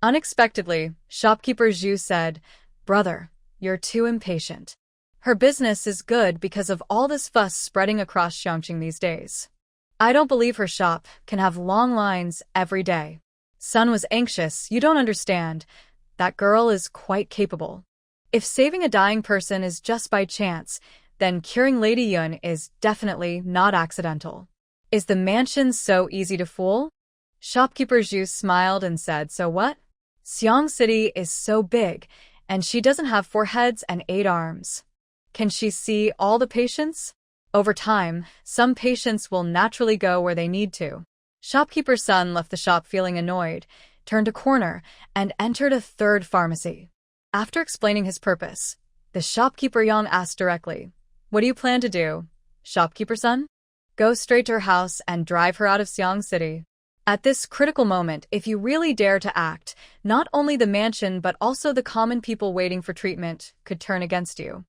Unexpectedly, shopkeeper Zhu said, "Brother, you're too impatient. Her business is good because of all this fuss spreading across Xiangqing these days. I don't believe her shop can have long lines every day." Sun was anxious. "You don't understand. That girl is quite capable. If saving a dying person is just by chance, then curing Lady Yun is definitely not accidental. Is the mansion so easy to fool?" Shopkeeper Zhu smiled and said, "So what? Xiang City is so big, and she doesn't have 4 heads and 8 arms. Can she see all the patients? Over time, some patients will naturally go where they need to." Shopkeeper Sun left the shop feeling annoyed, turned a corner, and entered a third pharmacy. After explaining his purpose, the shopkeeper Yang asked directly, "What do you plan to do, Shopkeeper Sun?" "Go straight to her house and drive her out of Xiang City. At this critical moment, if you really dare to act, not only the mansion but also the common people waiting for treatment could turn against you.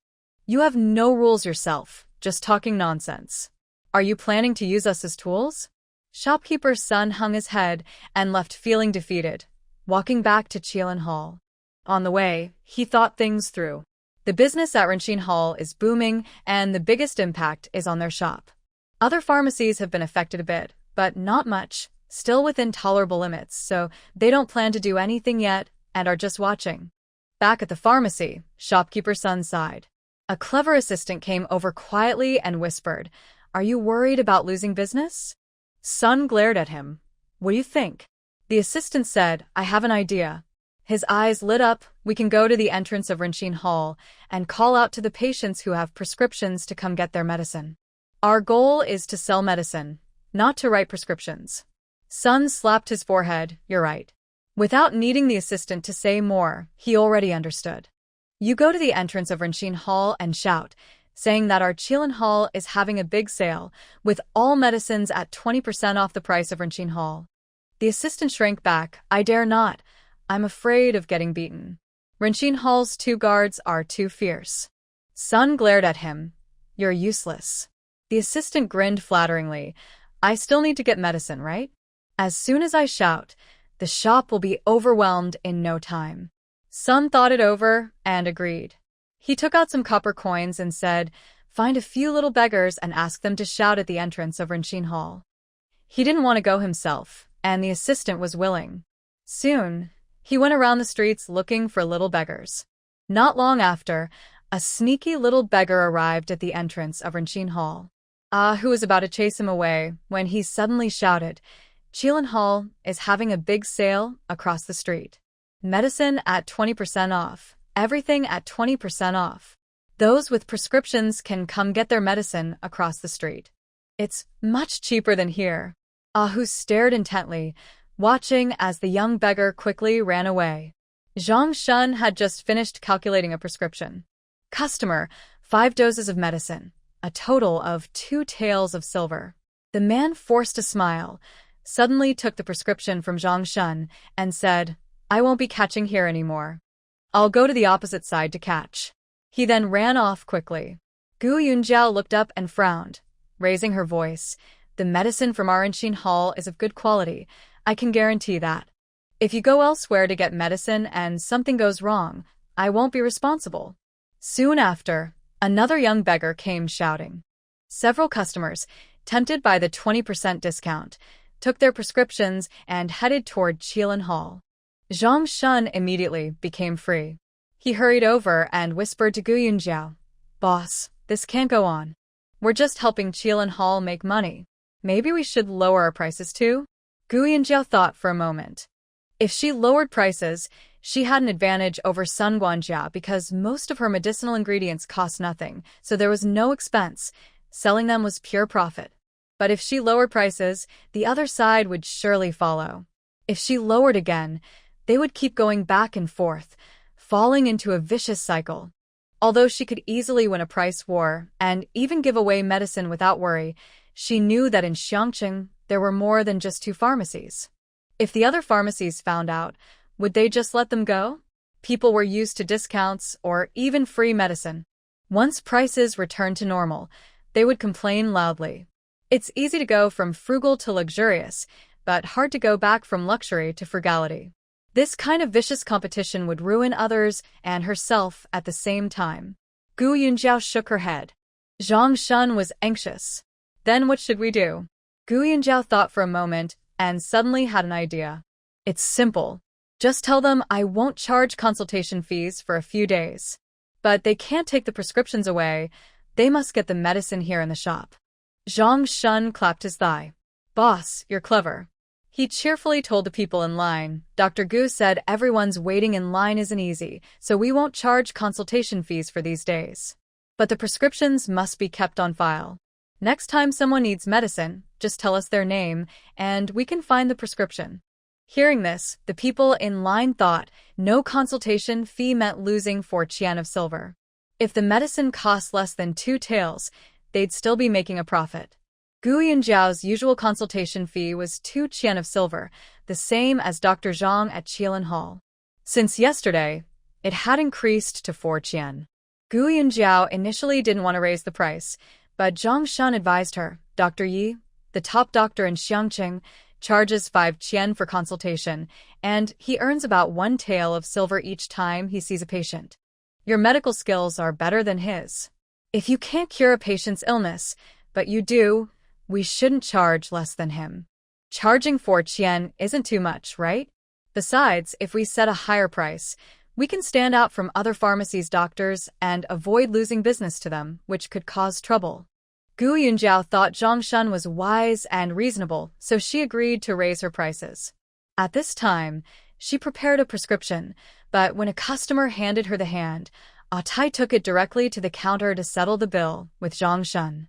You have no rules yourself, just talking nonsense. Are you planning to use us as tools?" Shopkeeper Sun hung his head and left feeling defeated, walking back to Qilin Hall. On the way, he thought things through. The business at Renqin Hall is booming, and the biggest impact is on their shop. Other pharmacies have been affected a bit, but not much, still within tolerable limits, so they don't plan to do anything yet and are just watching. Back at the pharmacy, Shopkeeper Sun sighed. A clever assistant came over quietly and whispered, "Are you worried about losing business?" Sun glared at him. "What do you think?" The assistant said, "I have an idea." His eyes lit up. "We can go to the entrance of Renqin Hall and call out to the patients who have prescriptions to come get their medicine. Our goal is to sell medicine, not to write prescriptions." Sun slapped his forehead. "You're right." Without needing the assistant to say more, he already understood. "You go to the entrance of Renqin Hall and shout, saying that our Qilin Hall is having a big sale, with all medicines at 20% off the price of Renqin Hall." The assistant shrank back. "I dare not. I'm afraid of getting beaten. Renqin Hall's 2 guards are too fierce." Sun glared at him. "You're useless." The assistant grinned flatteringly. "I still need to get medicine, right? As soon as I shout, the shop will be overwhelmed in no time." Sun thought it over and agreed. He took out some copper coins and said, "Find a few little beggars and ask them to shout at the entrance of Renqin Hall." He didn't want to go himself, and the assistant was willing. Soon, he went around the streets looking for little beggars. Not long after, a sneaky little beggar arrived at the entrance of Renqin Hall. Who was about to chase him away when he suddenly shouted, "Qilin Hall is having a big sale across the street. Medicine at 20% off. Everything at 20% off. Those with prescriptions can come get their medicine across the street. It's much cheaper than here." Ahu stared intently, watching as the young beggar quickly ran away. Zhang Shun had just finished calculating a prescription. "Customer, 5 doses of medicine, a total of 2 taels of silver." The man forced a smile, suddenly took the prescription from Zhang Shun, and said, "I won't be catching here anymore. I'll go to the opposite side to catch." He then ran off quickly. Gu Yunjiao looked up and frowned, raising her voice. "The medicine from Renqin Hall is of good quality, I can guarantee that. If you go elsewhere to get medicine and something goes wrong, I won't be responsible." Soon after, another young beggar came shouting. Several customers, tempted by the 20% discount, took their prescriptions and headed toward Qilin Hall. Zhang Shun immediately became free. He hurried over and whispered to Gu Yunjiao, "Boss, this can't go on. We're just helping Qilin Hall make money. Maybe we should lower our prices too?" Gu Yunjiao thought for a moment. If she lowered prices, she had an advantage over Sun Guanjia because most of her medicinal ingredients cost nothing, so there was no expense. Selling them was pure profit. But if she lowered prices, the other side would surely follow. If she lowered again, they would keep going back and forth, falling into a vicious cycle. Although she could easily win a price war and even give away medicine without worry, she knew that in Xiangqing there were more than just 2 pharmacies. If the other pharmacies found out, would they just let them go? People were used to discounts or even free medicine. Once prices returned to normal, they would complain loudly. It's easy to go from frugal to luxurious, but hard to go back from luxury to frugality. This kind of vicious competition would ruin others and herself at the same time. Gu Yunjiao shook her head. Zhang Shun was anxious. Then what should we do? Gu Yunjiao thought for a moment and suddenly had an idea. It's simple. Just tell them I won't charge consultation fees for a few days. But they can't take the prescriptions away. They must get the medicine here in the shop. Zhang Shun clapped his thigh. Boss, you're clever. He cheerfully told the people in line. Dr. Gu said everyone's waiting in line isn't easy, so we won't charge consultation fees for these days. But the prescriptions must be kept on file. Next time someone needs medicine, just tell us their name, and we can find the prescription. Hearing this, the people in line thought no consultation fee meant losing 4 qian of silver. If the medicine cost less than 2 taels, they'd still be making a profit. Gu Yunjiao's usual consultation fee was 2 qian of silver, the same as Dr. Zhang at Qilin Hall. Since yesterday, it had increased to 4 qian. Gu Yunjiao initially didn't want to raise the price, but Zhang Shun advised her. Dr. Yi, the top doctor in Xiangqing, charges 5 qian for consultation, and he earns about 1 tael of silver each time he sees a patient. Your medical skills are better than his. If you can't cure a patient's illness, but you do, we shouldn't charge less than him. Charging 4 qian isn't too much, right? Besides, if we set a higher price, we can stand out from other pharmacies' doctors and avoid losing business to them, which could cause trouble. Gu Yunjiao thought Zhang Shun was wise and reasonable, so she agreed to raise her prices. At this time, she prepared a prescription, but when a customer handed her the hand, Tai took it directly to the counter to settle the bill with Zhang Shun.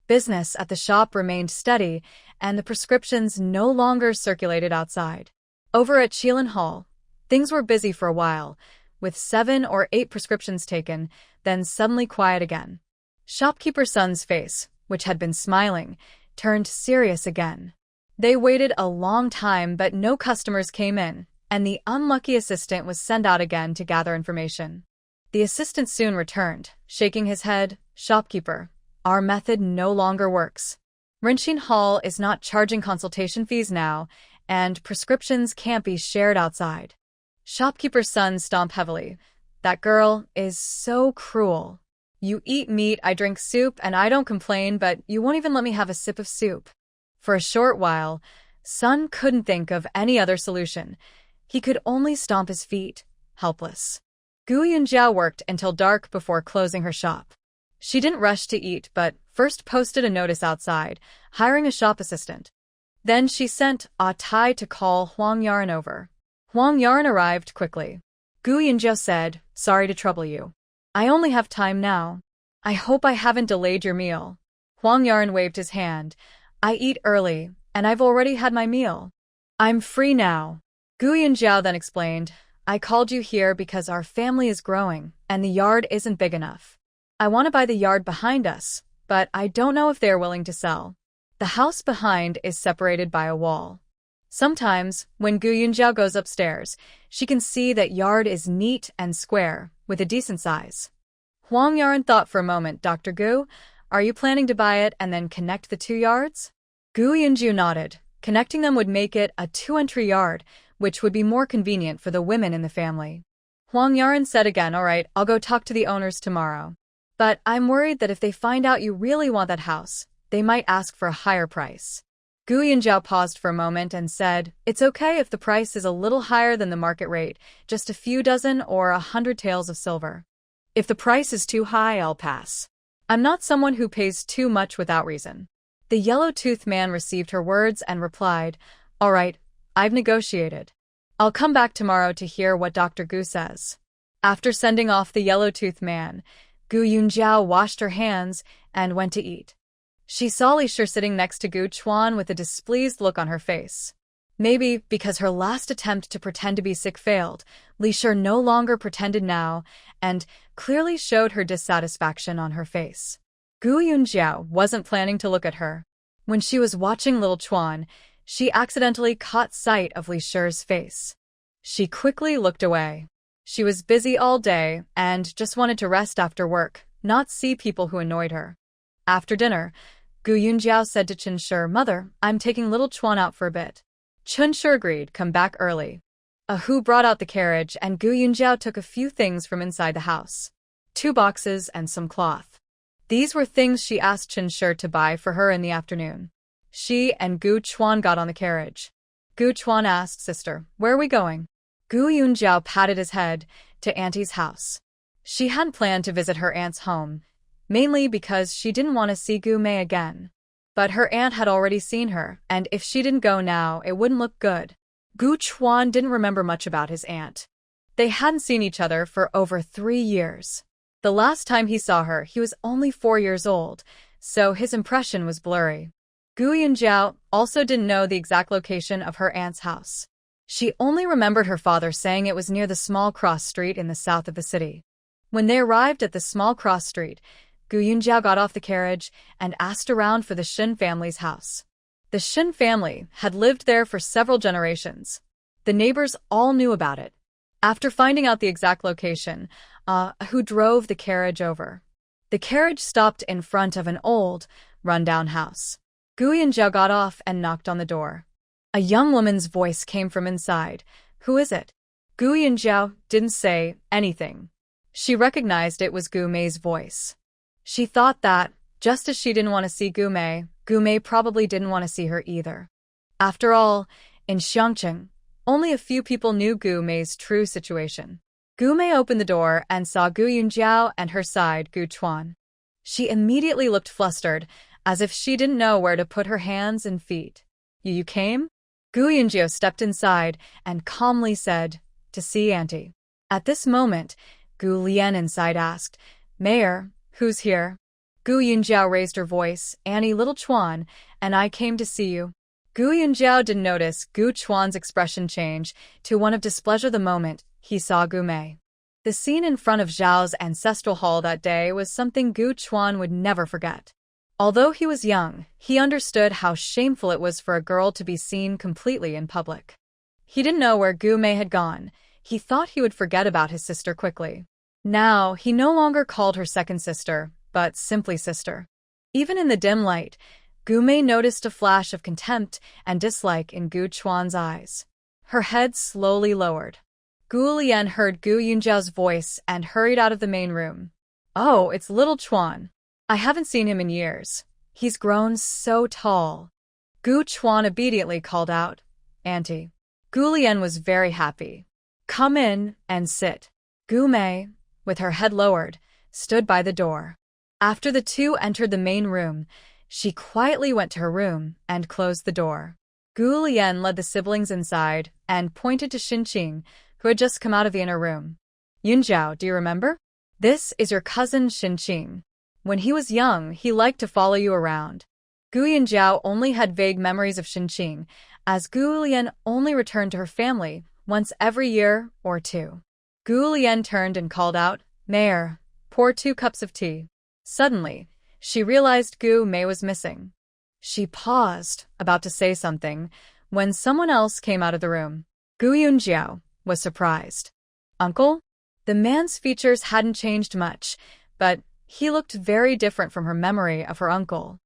Business at the shop remained steady, and the prescriptions no longer circulated outside. Over at Qilin Hall, things were busy for a while, with 7 or 8 prescriptions taken, then suddenly quiet again. Shopkeeper Sun's face, which had been smiling, turned serious again. They waited a long time, but no customers came in, and the unlucky assistant was sent out again to gather information. The assistant soon returned, shaking his head. Shopkeeper, our method no longer works. Rinxin Hall is not charging consultation fees now, and prescriptions can't be shared outside. Shopkeeper's son stomped heavily. That girl is so cruel. You eat meat, I drink soup, and I don't complain, but you won't even let me have a sip of soup. For a short while, Sun couldn't think of any other solution. He could only stomp his feet, helpless. Gu Yunjiao worked until dark before closing her shop. She didn't rush to eat, but first posted a notice outside, hiring a shop assistant. Then she sent Tai to call Huang Yaran over. Huang Yaran arrived quickly. Gu Yunjiao said, sorry to trouble you. I only have time now. I hope I haven't delayed your meal. Huang Yaran waved his hand. I eat early, and I've already had my meal. I'm free now. Gu Yunjiao then explained, I called you here because our family is growing, and the yard isn't big enough. I want to buy the yard behind us, but I don't know if they're willing to sell. The house behind is separated by a wall. Sometimes, when Gu Yunjiao goes upstairs, she can see that yard is neat and square, with a decent size. Huang Yaran thought for a moment. Dr. Gu, are you planning to buy it and then connect the 2 yards? Gu Yunjiao nodded. Connecting them would make it a 2-entry yard, which would be more convenient for the women in the family. Huang Yaran said again, all right, I'll go talk to the owners tomorrow. But I'm worried that if they find out you really want that house, they might ask for a higher price. Gu Yunjiao paused for a moment and said, it's okay if the price is a little higher than the market rate, just a few dozen or 100 taels of silver. If the price is too high, I'll pass. I'm not someone who pays too much without reason. The yellow-toothed man received her words and replied, all right, I've negotiated. I'll come back tomorrow to hear what Dr. Gu says. After sending off the yellow-toothed man, Gu Yunjiao washed her hands and went to eat. She saw Li Shi sitting next to Gu Chuan with a displeased look on her face. Maybe because her last attempt to pretend to be sick failed, Li Shi no longer pretended now and clearly showed her dissatisfaction on her face. Gu Yunjiao wasn't planning to look at her. When she was watching little Chuan, she accidentally caught sight of Li Shi's face. She quickly looked away. She was busy all day and just wanted to rest after work, not see people who annoyed her. After dinner, Gu Yunjiao said to Chen Shi, Mother, I'm taking little Chuan out for a bit. Chen Shi agreed, come back early. Hu brought out the carriage and Gu Yunjiao took a few things from inside the house. 2 boxes and some cloth. These were things she asked Chen Shi to buy for her in the afternoon. She and Gu Chuan got on the carriage. Gu Chuan asked, "Sister, where are we going?" Gu Yunjiao patted his head, "To Auntie's house." She hadn't planned to visit her aunt's home, mainly because she didn't want to see Gu Mei again. But her aunt had already seen her, and if she didn't go now, it wouldn't look good. Gu Chuan didn't remember much about his aunt. They hadn't seen each other for over 3 years. The last time he saw her, he was only 4 years old, so his impression was blurry. Gu Yunjiao also didn't know the exact location of her aunt's house. She only remembered her father saying it was near the small cross street in the south of the city. When they arrived at the small cross street, Gu Yunjiao got off the carriage and asked around for the Shin family's house. The Shin family had lived there for several generations. The neighbors all knew about it. After finding out the exact location, Hu drove the carriage over. The carriage stopped in front of an old, run-down house. Gu Yunjiao got off and knocked on the door. A young woman's voice came from inside. "Who is it?" Gu Yunjiao didn't say anything. She recognized it was Gu Mei's voice. She thought that, just as she didn't want to see Gu Mei probably didn't want to see her either. After all, in Xiangqing, only a few people knew Gu Mei's true situation. Gu Mei opened the door and saw Gu Yunjiao and her side, Gu Chuan. She immediately looked flustered, as if she didn't know where to put her hands and feet. You came?" Gu Yunjiao stepped inside and calmly said, "To see Auntie." At this moment, Gu Lian inside asked, "Mayor, who's here?" Gu Yunjiao raised her voice, "Annie Little Chuan, and I came to see you." Gu Yunjiao didn't notice Gu Chuan's expression change to one of displeasure the moment he saw Gu Mei. The scene in front of Zhao's ancestral hall that day was something Gu Chuan would never forget. Although he was young, he understood how shameful it was for a girl to be seen completely in public. He didn't know where Gu Mei had gone. He thought he would forget about his sister quickly. Now, he no longer called her second sister, but simply sister. Even in the dim light, Gu Mei noticed a flash of contempt and dislike in Gu Chuan's eyes. Her head slowly lowered. Gu Lian heard Gu Yunjiao's voice and hurried out of the main room. "Oh, it's Little Chuan. I haven't seen him in years. He's grown so tall." Gu Chuan obediently called out, "Auntie." Gu Lian was very happy. "Come in and sit." Gu Mei, with her head lowered, stood by the door. After the two entered the main room, she quietly went to her room and closed the door. Gu Lian led the siblings inside and pointed to Xinqing, who had just come out of the inner room. "Yunjiao, do you remember? This is your cousin Xinqing. When he was young, he liked to follow you around." Gu Yunjiao only had vague memories of Xinqing, as Gu Lian only returned to her family once every year or two. Gu Lian turned and called out, "Mayor, pour 2 cups of tea." Suddenly, she realized Gu Mei was missing. She paused, about to say something, when someone else came out of the room. Gu Yunjiao was surprised. "Uncle?" The man's features hadn't changed much, but he looked very different from her memory of her uncle.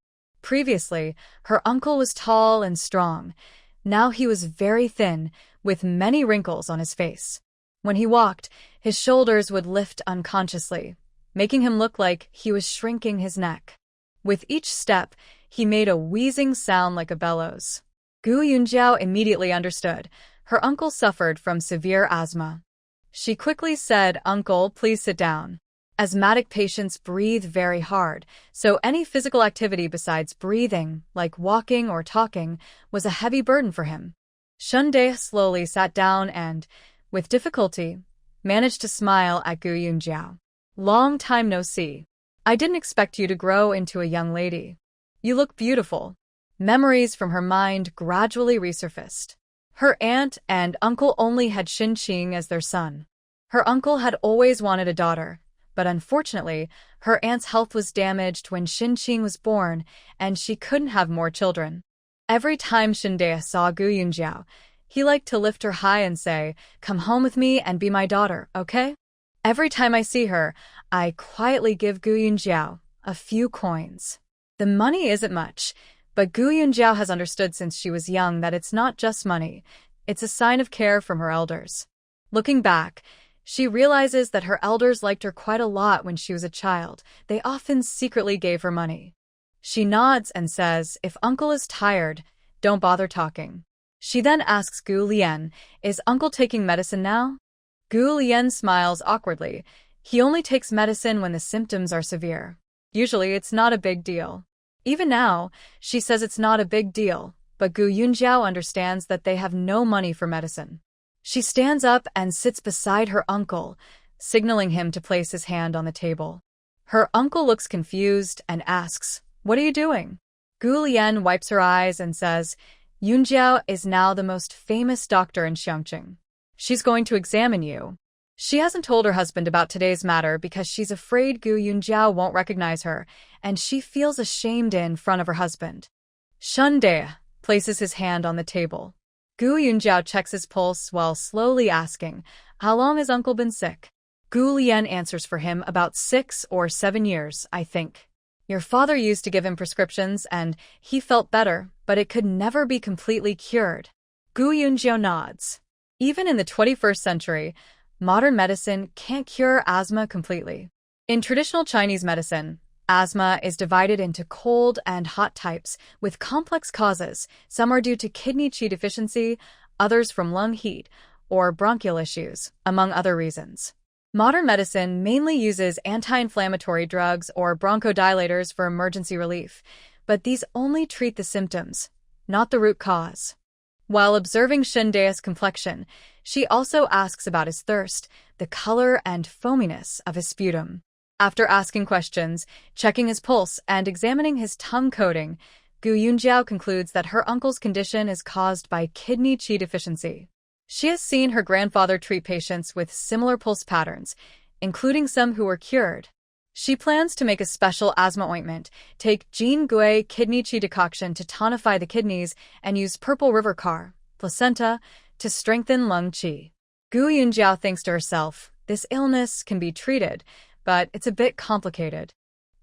Previously, her uncle was tall and strong. Now he was very thin, with many wrinkles on his face. When he walked, his shoulders would lift unconsciously, making him look like he was shrinking his neck. With each step, he made a wheezing sound like a bellows. Gu Yunjiao immediately understood. Her uncle suffered from severe asthma. She quickly said, "Uncle, please sit down." Asthmatic patients breathe very hard, so any physical activity besides breathing, like walking or talking, was a heavy burden for him. Shunde slowly sat down and, with difficulty, managed to smile at Gu Yunjiao. "Long time no see. I didn't expect you to grow into a young lady. You look beautiful." Memories from her mind gradually resurfaced. Her aunt and uncle only had Xinqing as their son. Her uncle had always wanted a daughter, but unfortunately, her aunt's health was damaged when Xinqing was born, and she couldn't have more children. Every time Shindea saw Gu Yunjiao, he liked to lift her high and say, "Come home with me and be my daughter, okay?" Every time I see her, I quietly give Gu Yunjiao a few coins. The money isn't much, but Gu Yunjiao has understood since she was young that it's not just money. It's a sign of care from her elders. Looking back, she realizes that her elders liked her quite a lot when she was a child. They often secretly gave her money. She nods and says, if uncle is tired, don't bother talking. She then asks Gu Lian, is uncle taking medicine now? Gu Lian smiles awkwardly. He only takes medicine when the symptoms are severe. Usually it's not a big deal. Even now, she says it's not a big deal, but Gu Yunjiao understands that they have no money for medicine. She stands up and sits beside her uncle, signaling him to place his hand on the table. Her uncle looks confused and asks, what are you doing? Gu Lian wipes her eyes and says, Yunjiao is now the most famous doctor in Xiangqing. She's going to examine you. She hasn't told her husband about today's matter because she's afraid Gu Yunjiao won't recognize her, and she feels ashamed in front of her husband. Shun De places his hand on the table. Gu Yunjiao checks his pulse while slowly asking, how long has uncle been sick? Gu Lian answers for him, about 6 or 7 years, I think. Your father used to give him prescriptions and he felt better, but it could never be completely cured. Gu Yunjiao nods. Even in the 21st century, modern medicine can't cure asthma completely. In traditional Chinese medicine, asthma is divided into cold and hot types with complex causes. Some are due to kidney qi deficiency, others from lung heat or bronchial issues, among other reasons. Modern medicine mainly uses anti-inflammatory drugs or bronchodilators for emergency relief, but these only treat the symptoms, not the root cause. While observing Shen De's complexion, she also asks about his thirst, the color and foaminess of his sputum. After asking questions, checking his pulse, and examining his tongue coating, Gu Yunjiao concludes that her uncle's condition is caused by kidney qi deficiency. She has seen her grandfather treat patients with similar pulse patterns, including some who were cured. She plans to make a special asthma ointment, take Jin Gui kidney qi decoction to tonify the kidneys, and use purple river car, placenta, to strengthen lung qi. Gu Yunjiao thinks to herself, this illness can be treated, but it's a bit complicated.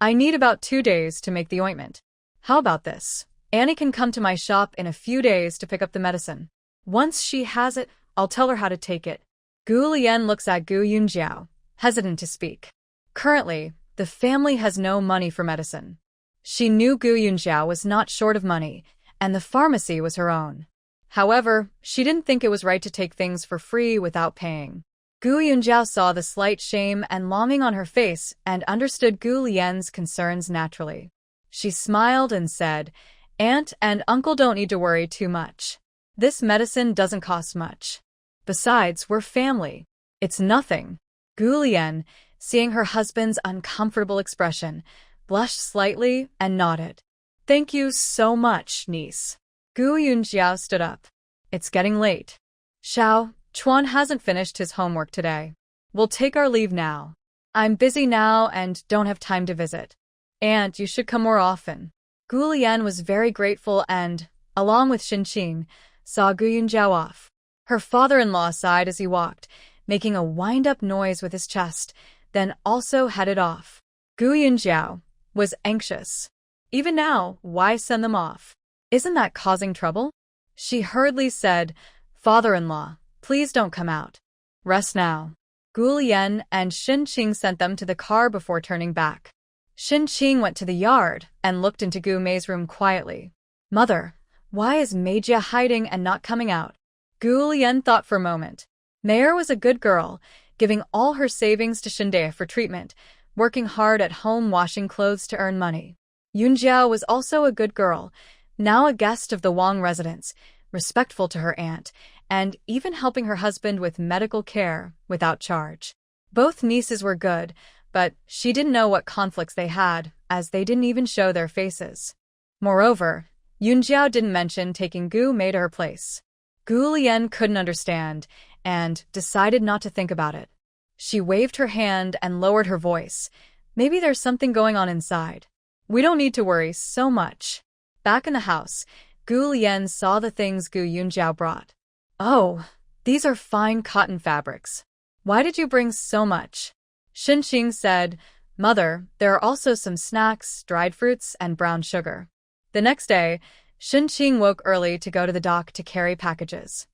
I need about 2 days to make the ointment. How about this? Annie can come to my shop in a few days to pick up the medicine. Once she has it, I'll tell her how to take it. Gu Lian looks at Gu Yunjiao, hesitant to speak. Currently, the family has no money for medicine. She knew Gu Yunjiao was not short of money, and the pharmacy was her own. However, she didn't think it was right to take things for free without paying. Gu Yunjiao saw the slight shame and longing on her face and understood Gu Lian's concerns naturally. She smiled and said, Aunt and Uncle don't need to worry too much. This medicine doesn't cost much. Besides, we're family. It's nothing. Gu Lian, seeing her husband's uncomfortable expression, blushed slightly and nodded. Thank you so much, niece. Gu Yunjiao stood up. It's getting late. Xiao, Chuan hasn't finished his homework today. We'll take our leave now. I'm busy now and don't have time to visit. Aunt, you should come more often. Gu Lian was very grateful and, along with Xinqing, saw Gu Yunjiao off. Her father-in-law sighed as he walked, making a wind-up noise with his chest, then also headed off. Gu Yunjiao was anxious. Even now, why send them off? Isn't that causing trouble? She hurriedly said, Father-in-law, please don't come out. Rest now. Gu Lian and Xinqing sent them to the car before turning back. Xinqing went to the yard and looked into Gu Mei's room quietly. Mother, why is Meijia hiding and not coming out? Gu Lian thought for a moment. Meier was a good girl, giving all her savings to Shinde for treatment, working hard at home washing clothes to earn money. Yunjiao was also a good girl, now a guest of the Wang residence, respectful to her aunt, and even helping her husband with medical care without charge. Both nieces were good, but she didn't know what conflicts they had, as they didn't even show their faces. Moreover, Yunjiao didn't mention taking Gu Mei to her place. Gu Lian couldn't understand, and decided not to think about it. She waved her hand and lowered her voice. Maybe there's something going on inside. We don't need to worry so much. Back in the house, Gu Lian saw the things Gu Yunjiao brought. Oh, these are fine cotton fabrics. Why did you bring so much? Xinqing said, Mother, there are also some snacks, dried fruits, and brown sugar. The next day, Xinqing woke early to go to the dock to carry packages.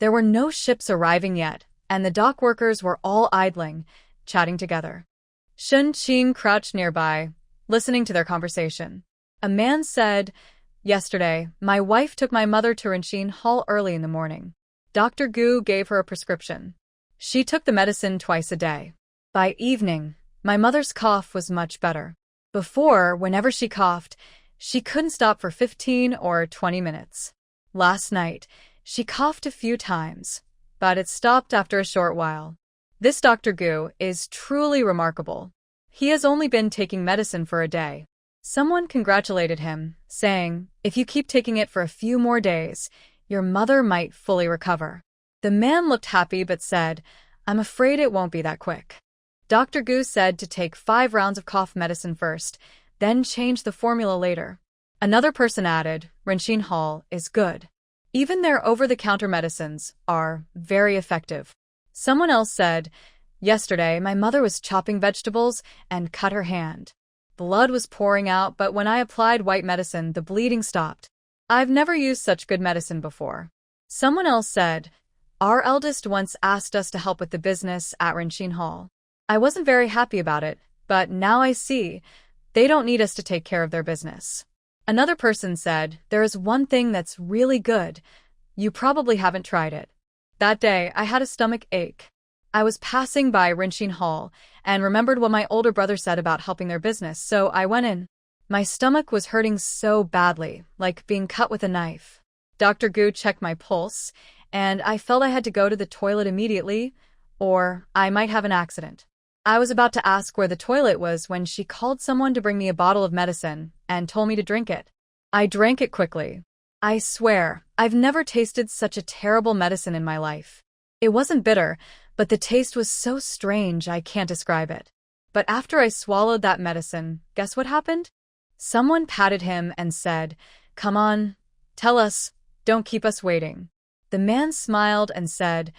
There were no ships arriving yet, and the dock workers were all idling, chatting together. Shun Qing crouched nearby, listening to their conversation. A man said, "Yesterday, my wife took my mother to Renxin Hall early in the morning. Dr. Gu gave her a prescription. She took the medicine twice a day. By evening, my mother's cough was much better. Before, whenever she coughed, she couldn't stop for 15 or 20 minutes. Last night, she coughed a few times, but it stopped after a short while. This Dr. Gu is truly remarkable. He has only been taking medicine for a day." Someone congratulated him, saying, "If you keep taking it for a few more days, your mother might fully recover." The man looked happy but said, "I'm afraid it won't be that quick." Dr. Gu said to take 5 rounds of cough medicine first, then change the formula later. Another person added, "Renxin Hall is good. Even their over-the-counter medicines are very effective." Someone else said, "Yesterday, my mother was chopping vegetables and cut her hand. Blood was pouring out, but when I applied white medicine, the bleeding stopped. I've never used such good medicine before." Someone else said, "Our eldest once asked us to help with the business at Renxin Hall. I wasn't very happy about it, but now I see they don't need us to take care of their business." Another person said, "There is one thing that's really good. You probably haven't tried it. That day, I had a stomach ache. I was passing by Renxin Hall and remembered what my older brother said about helping their business, so I went in. My stomach was hurting so badly, like being cut with a knife. Dr. Gu checked my pulse, and I felt I had to go to the toilet immediately, or I might have an accident. I was about to ask where the toilet was when she called someone to bring me a bottle of medicine and told me to drink it. I drank it quickly. I swear, I've never tasted such a terrible medicine in my life. It wasn't bitter, but the taste was so strange I can't describe it. But after I swallowed that medicine, guess what happened?" Someone patted him and said, "Come on, tell us, don't keep us waiting." The man smiled and said,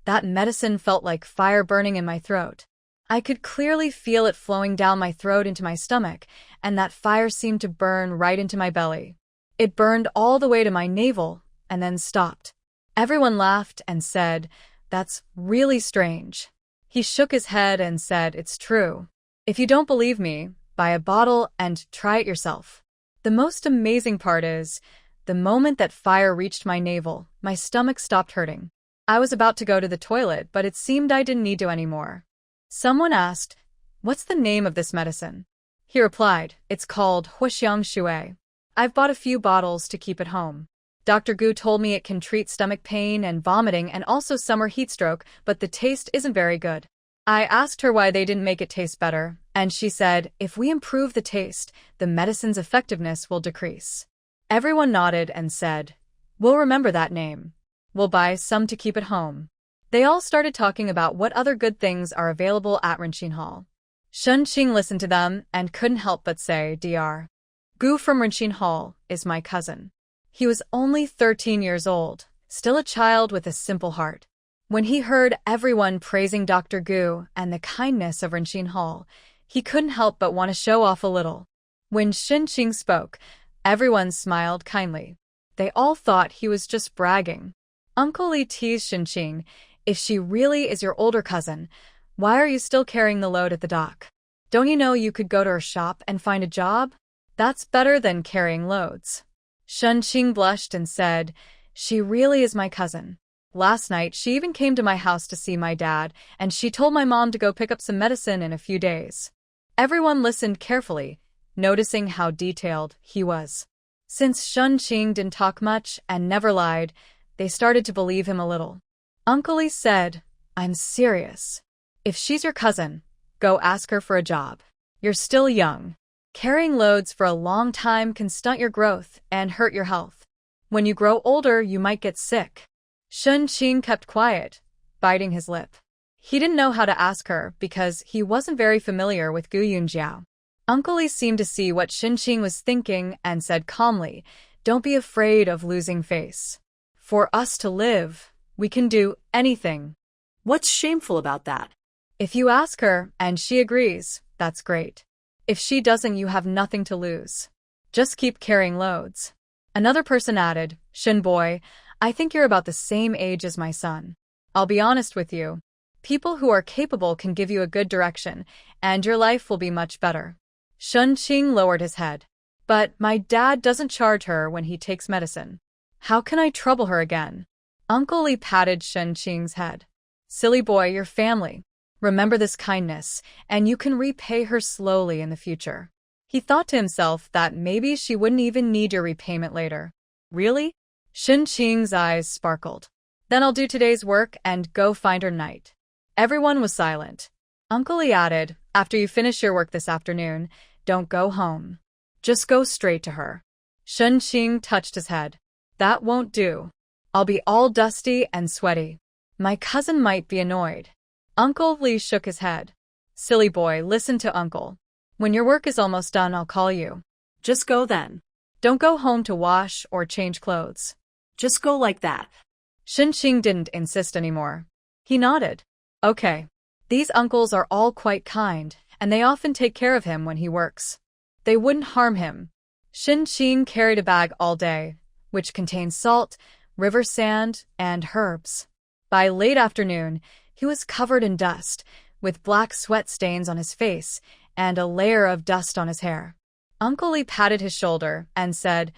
"That medicine felt like fire burning in my throat. I could clearly feel it flowing down my throat into my stomach, and that fire seemed to burn right into my belly. It burned all the way to my navel, and then stopped." Everyone laughed and said, "That's really strange." He shook his head and said, "It's true. If you don't believe me, buy a bottle and try it yourself." The most amazing part is, the moment that fire reached my navel, my stomach stopped hurting. I was about to go to the toilet, but it seemed I didn't need to anymore. Someone asked, "What's the name of this medicine?" He replied, "It's called Huaxiang Shui. I've bought a few bottles to keep at home. Dr. Gu told me it can treat stomach pain and vomiting and also summer heat stroke, but the taste isn't very good." I asked her why they didn't make it taste better, and she said, "If we improve the taste, the medicine's effectiveness will decrease." Everyone nodded and said, "We'll remember that name. We'll buy some to keep at home." They all started talking about what other good things are available at Renxin Hall. Shun Qing listened to them and couldn't help but say, "Dr. Gu from Renxin Hall is my cousin. He was only 13 years old, still a child with a simple heart. When he heard everyone praising Dr. Gu and the kindness of Renxin Hall, he couldn't help but want to show off a little." When Shun Qing spoke, everyone smiled kindly. They all thought he was just bragging. Uncle Li teased Shun Qing, "If she really is your older cousin, why are you still carrying the load at the dock? Don't you know you could go to her shop and find a job? That's better than carrying loads." Shun Qing blushed and said, "She really is my cousin. Last night, she even came to my house to see my dad, and she told my mom to go pick up some medicine in a few days." Everyone listened carefully, noticing how detailed he was. Since Shun Qing didn't talk much and never lied, they started to believe him a little. Uncle Li said, "I'm serious. If she's your cousin, go ask her for a job. You're still young. Carrying loads for a long time can stunt your growth and hurt your health. When you grow older, you might get sick." Shun Qing kept quiet, biting his lip. He didn't know how to ask her because he wasn't very familiar with Gu Yunjiao. Uncle Li seemed to see what Shun Qing was thinking and said calmly, "Don't be afraid of losing face. For us to live, we can do anything." What's shameful about that? If you ask her and she agrees, that's great. If she doesn't, you have nothing to lose. Just keep carrying loads. Another person added, "Shun boy, I think you're about the same age as my son. I'll be honest with you. People who are capable can give you a good direction, and your life will be much better. Shunqing lowered his head. But my dad doesn't charge her when he takes medicine. How can I trouble her again? Uncle Lee patted Shunqing's head. Silly boy, your family. Remember this kindness, and you can repay her slowly in the future. He thought to himself that maybe she wouldn't even need your repayment later. Really? Shunqing's eyes sparkled. Then I'll do today's work and go find her night. Everyone was silent. Uncle Lee added, after you finish your work this afternoon, don't go home. Just go straight to her. Shunqing touched his head. That won't do. I'll be all dusty and sweaty. My cousin might be annoyed. Uncle Lee shook his head. Silly boy, listen to Uncle. When your work is almost done, I'll call you. Just go then. Don't go home to wash or change clothes. Just go like that. Shunqing didn't insist anymore. He nodded. Okay. These uncles are all quite kind, and they often take care of him when he works. They wouldn't harm him. Shunqing carried a bag all day, which contained salt, river sand, and herbs. By late afternoon, he was covered in dust, with black sweat stains on his face and a layer of dust on his hair. Uncle Lee patted his shoulder and said,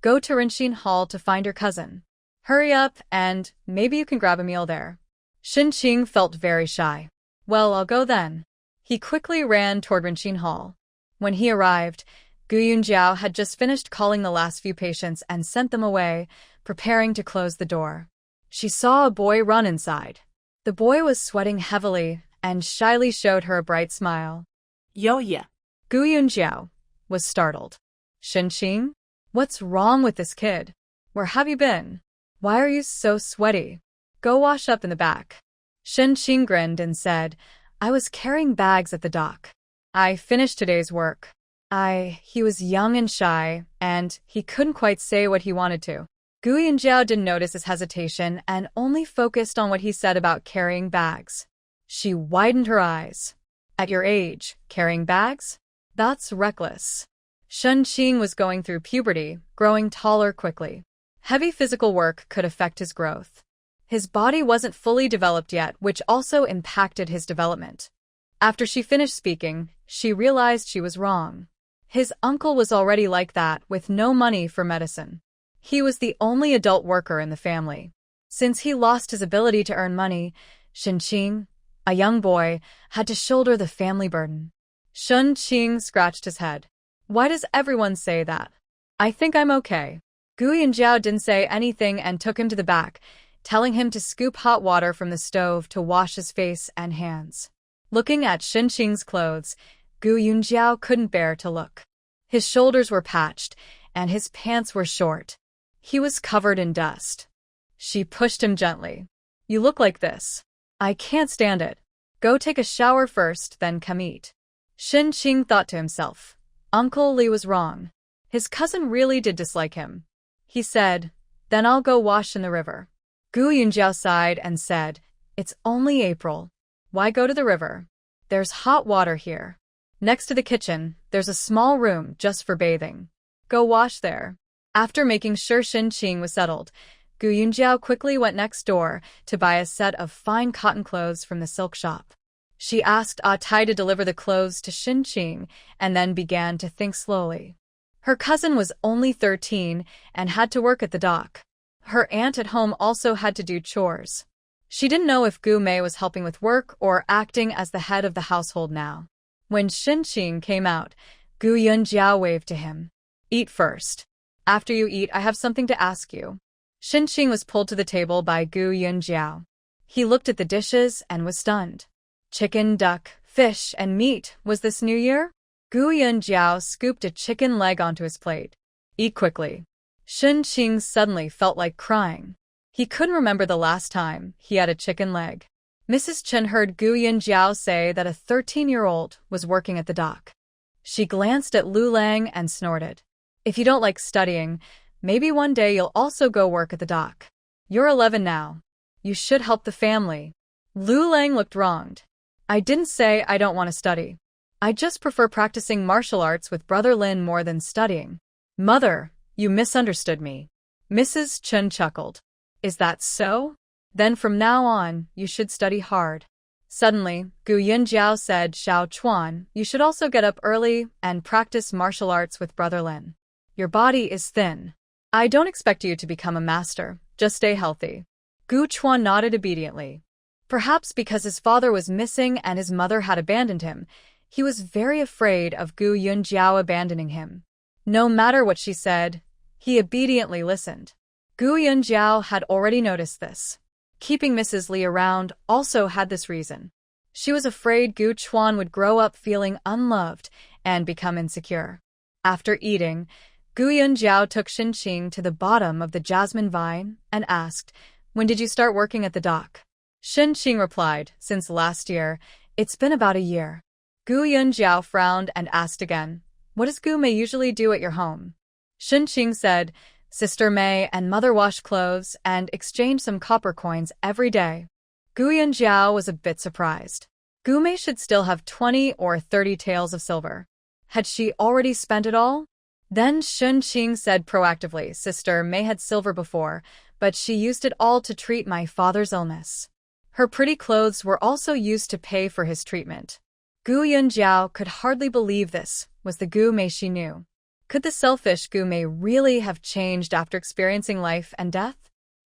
Go to Rinshin Hall to find your cousin. Hurry up, and maybe you can grab a meal there. Shunqing felt very shy. Well, I'll go then. He quickly ran toward Rinshin Hall. When he arrived, Gu Yunjiao had just finished calling the last few patients and sent them away, preparing to close the door. She saw a boy run inside. The boy was sweating heavily and shyly showed her a bright smile. Yo-ya. Gu Yunjiao was startled. Shunqing? What's wrong with this kid? Where have you been? Why are you so sweaty? Go wash up in the back. Shunqing grinned and said, I was carrying bags at the dock. I finished today's work. He was young and shy, and he couldn't quite say what he wanted to. Gu Yunjiao didn't notice his hesitation and only focused on what he said about carrying bags. She widened her eyes. At your age, carrying bags? That's reckless. Shunqing was going through puberty, growing taller quickly. Heavy physical work could affect his growth. His body wasn't fully developed yet, which also impacted his development. After she finished speaking, she realized she was wrong. His uncle was already like that, with no money for medicine. He was the only adult worker in the family. Since he lost his ability to earn money, Shunqing, a young boy, had to shoulder the family burden. Shunqing scratched his head. Why does everyone say that? I think I'm okay. Gu Yunjiao didn't say anything and took him to the back, telling him to scoop hot water from the stove to wash his face and hands. Looking at Shunqing's clothes, Gu Yunjiao couldn't bear to look. His shoulders were patched, and his pants were short. He was covered in dust. She pushed him gently. You look like this. I can't stand it. Go take a shower first, then come eat. Shunqing thought to himself. Uncle Lee was wrong. His cousin really did dislike him. He said, Then I'll go wash in the river. Gu Yunjiao sighed and said, It's only April. Why go to the river? There's hot water here. Next to the kitchen, there's a small room just for bathing. Go wash there. After making sure Shunqing was settled, Gu Yunjiao quickly went next door to buy a set of fine cotton clothes from the silk shop. She asked Tai to deliver the clothes to Shunqing and then began to think slowly. Her cousin was only 13 and had to work at the dock. Her aunt at home also had to do chores. She didn't know if Gu Mei was helping with work or acting as the head of the household now. When Shunqing came out, Gu Yunjiao waved to him. Eat first. After you eat, I have something to ask you. Shunqing was pulled to the table by Gu Yunjiao. He looked at the dishes and was stunned. Chicken, duck, fish, and meat, was this New Year? Gu Yunjiao scooped a chicken leg onto his plate. Eat quickly. Shunqing suddenly felt like crying. He couldn't remember the last time he had a chicken leg. Mrs. Chen heard Gu Yunjiao say that a 13-year-old was working at the dock. She glanced at Lu Lang and snorted. If you don't like studying, maybe one day you'll also go work at the dock. You're 11 now. You should help the family. Lu Lang looked wronged. I didn't say I don't want to study. I just prefer practicing martial arts with Brother Lin more than studying. Mother, you misunderstood me. Mrs. Chen chuckled. Is that so? Then from now on, you should study hard. Suddenly, Gu Yunjiao said, Xiao Chuan, you should also get up early and practice martial arts with Brother Lin. Your body is thin. I don't expect you to become a master, just stay healthy. Gu Chuan nodded obediently. Perhaps because his father was missing and his mother had abandoned him, he was very afraid of Gu Yunjiao abandoning him. No matter what she said, he obediently listened. Gu Yunjiao had already noticed this. Keeping Mrs. Li around also had this reason. She was afraid Gu Chuan would grow up feeling unloved and become insecure. After eating, Gu Yunjiao took Xinqing to the bottom of the jasmine vine and asked, When did you start working at the dock? Xinqing replied, Since last year. It's been about a year. Gu Yunjiao frowned and asked again, What does Gu Mei usually do at your home? Xinqing said, Sister Mei and mother wash clothes and exchange some copper coins every day. Gu Yunjiao was a bit surprised. Gu Mei should still have 20 or 30 taels of silver. Had she already spent it all? Then Xinqing said proactively, Sister Mei had silver before, but she used it all to treat my father's illness. Her pretty clothes were also used to pay for his treatment. Gu Yunjiao could hardly believe this was the Gu Mei she knew. Could the selfish Gu Mei really have changed after experiencing life and death?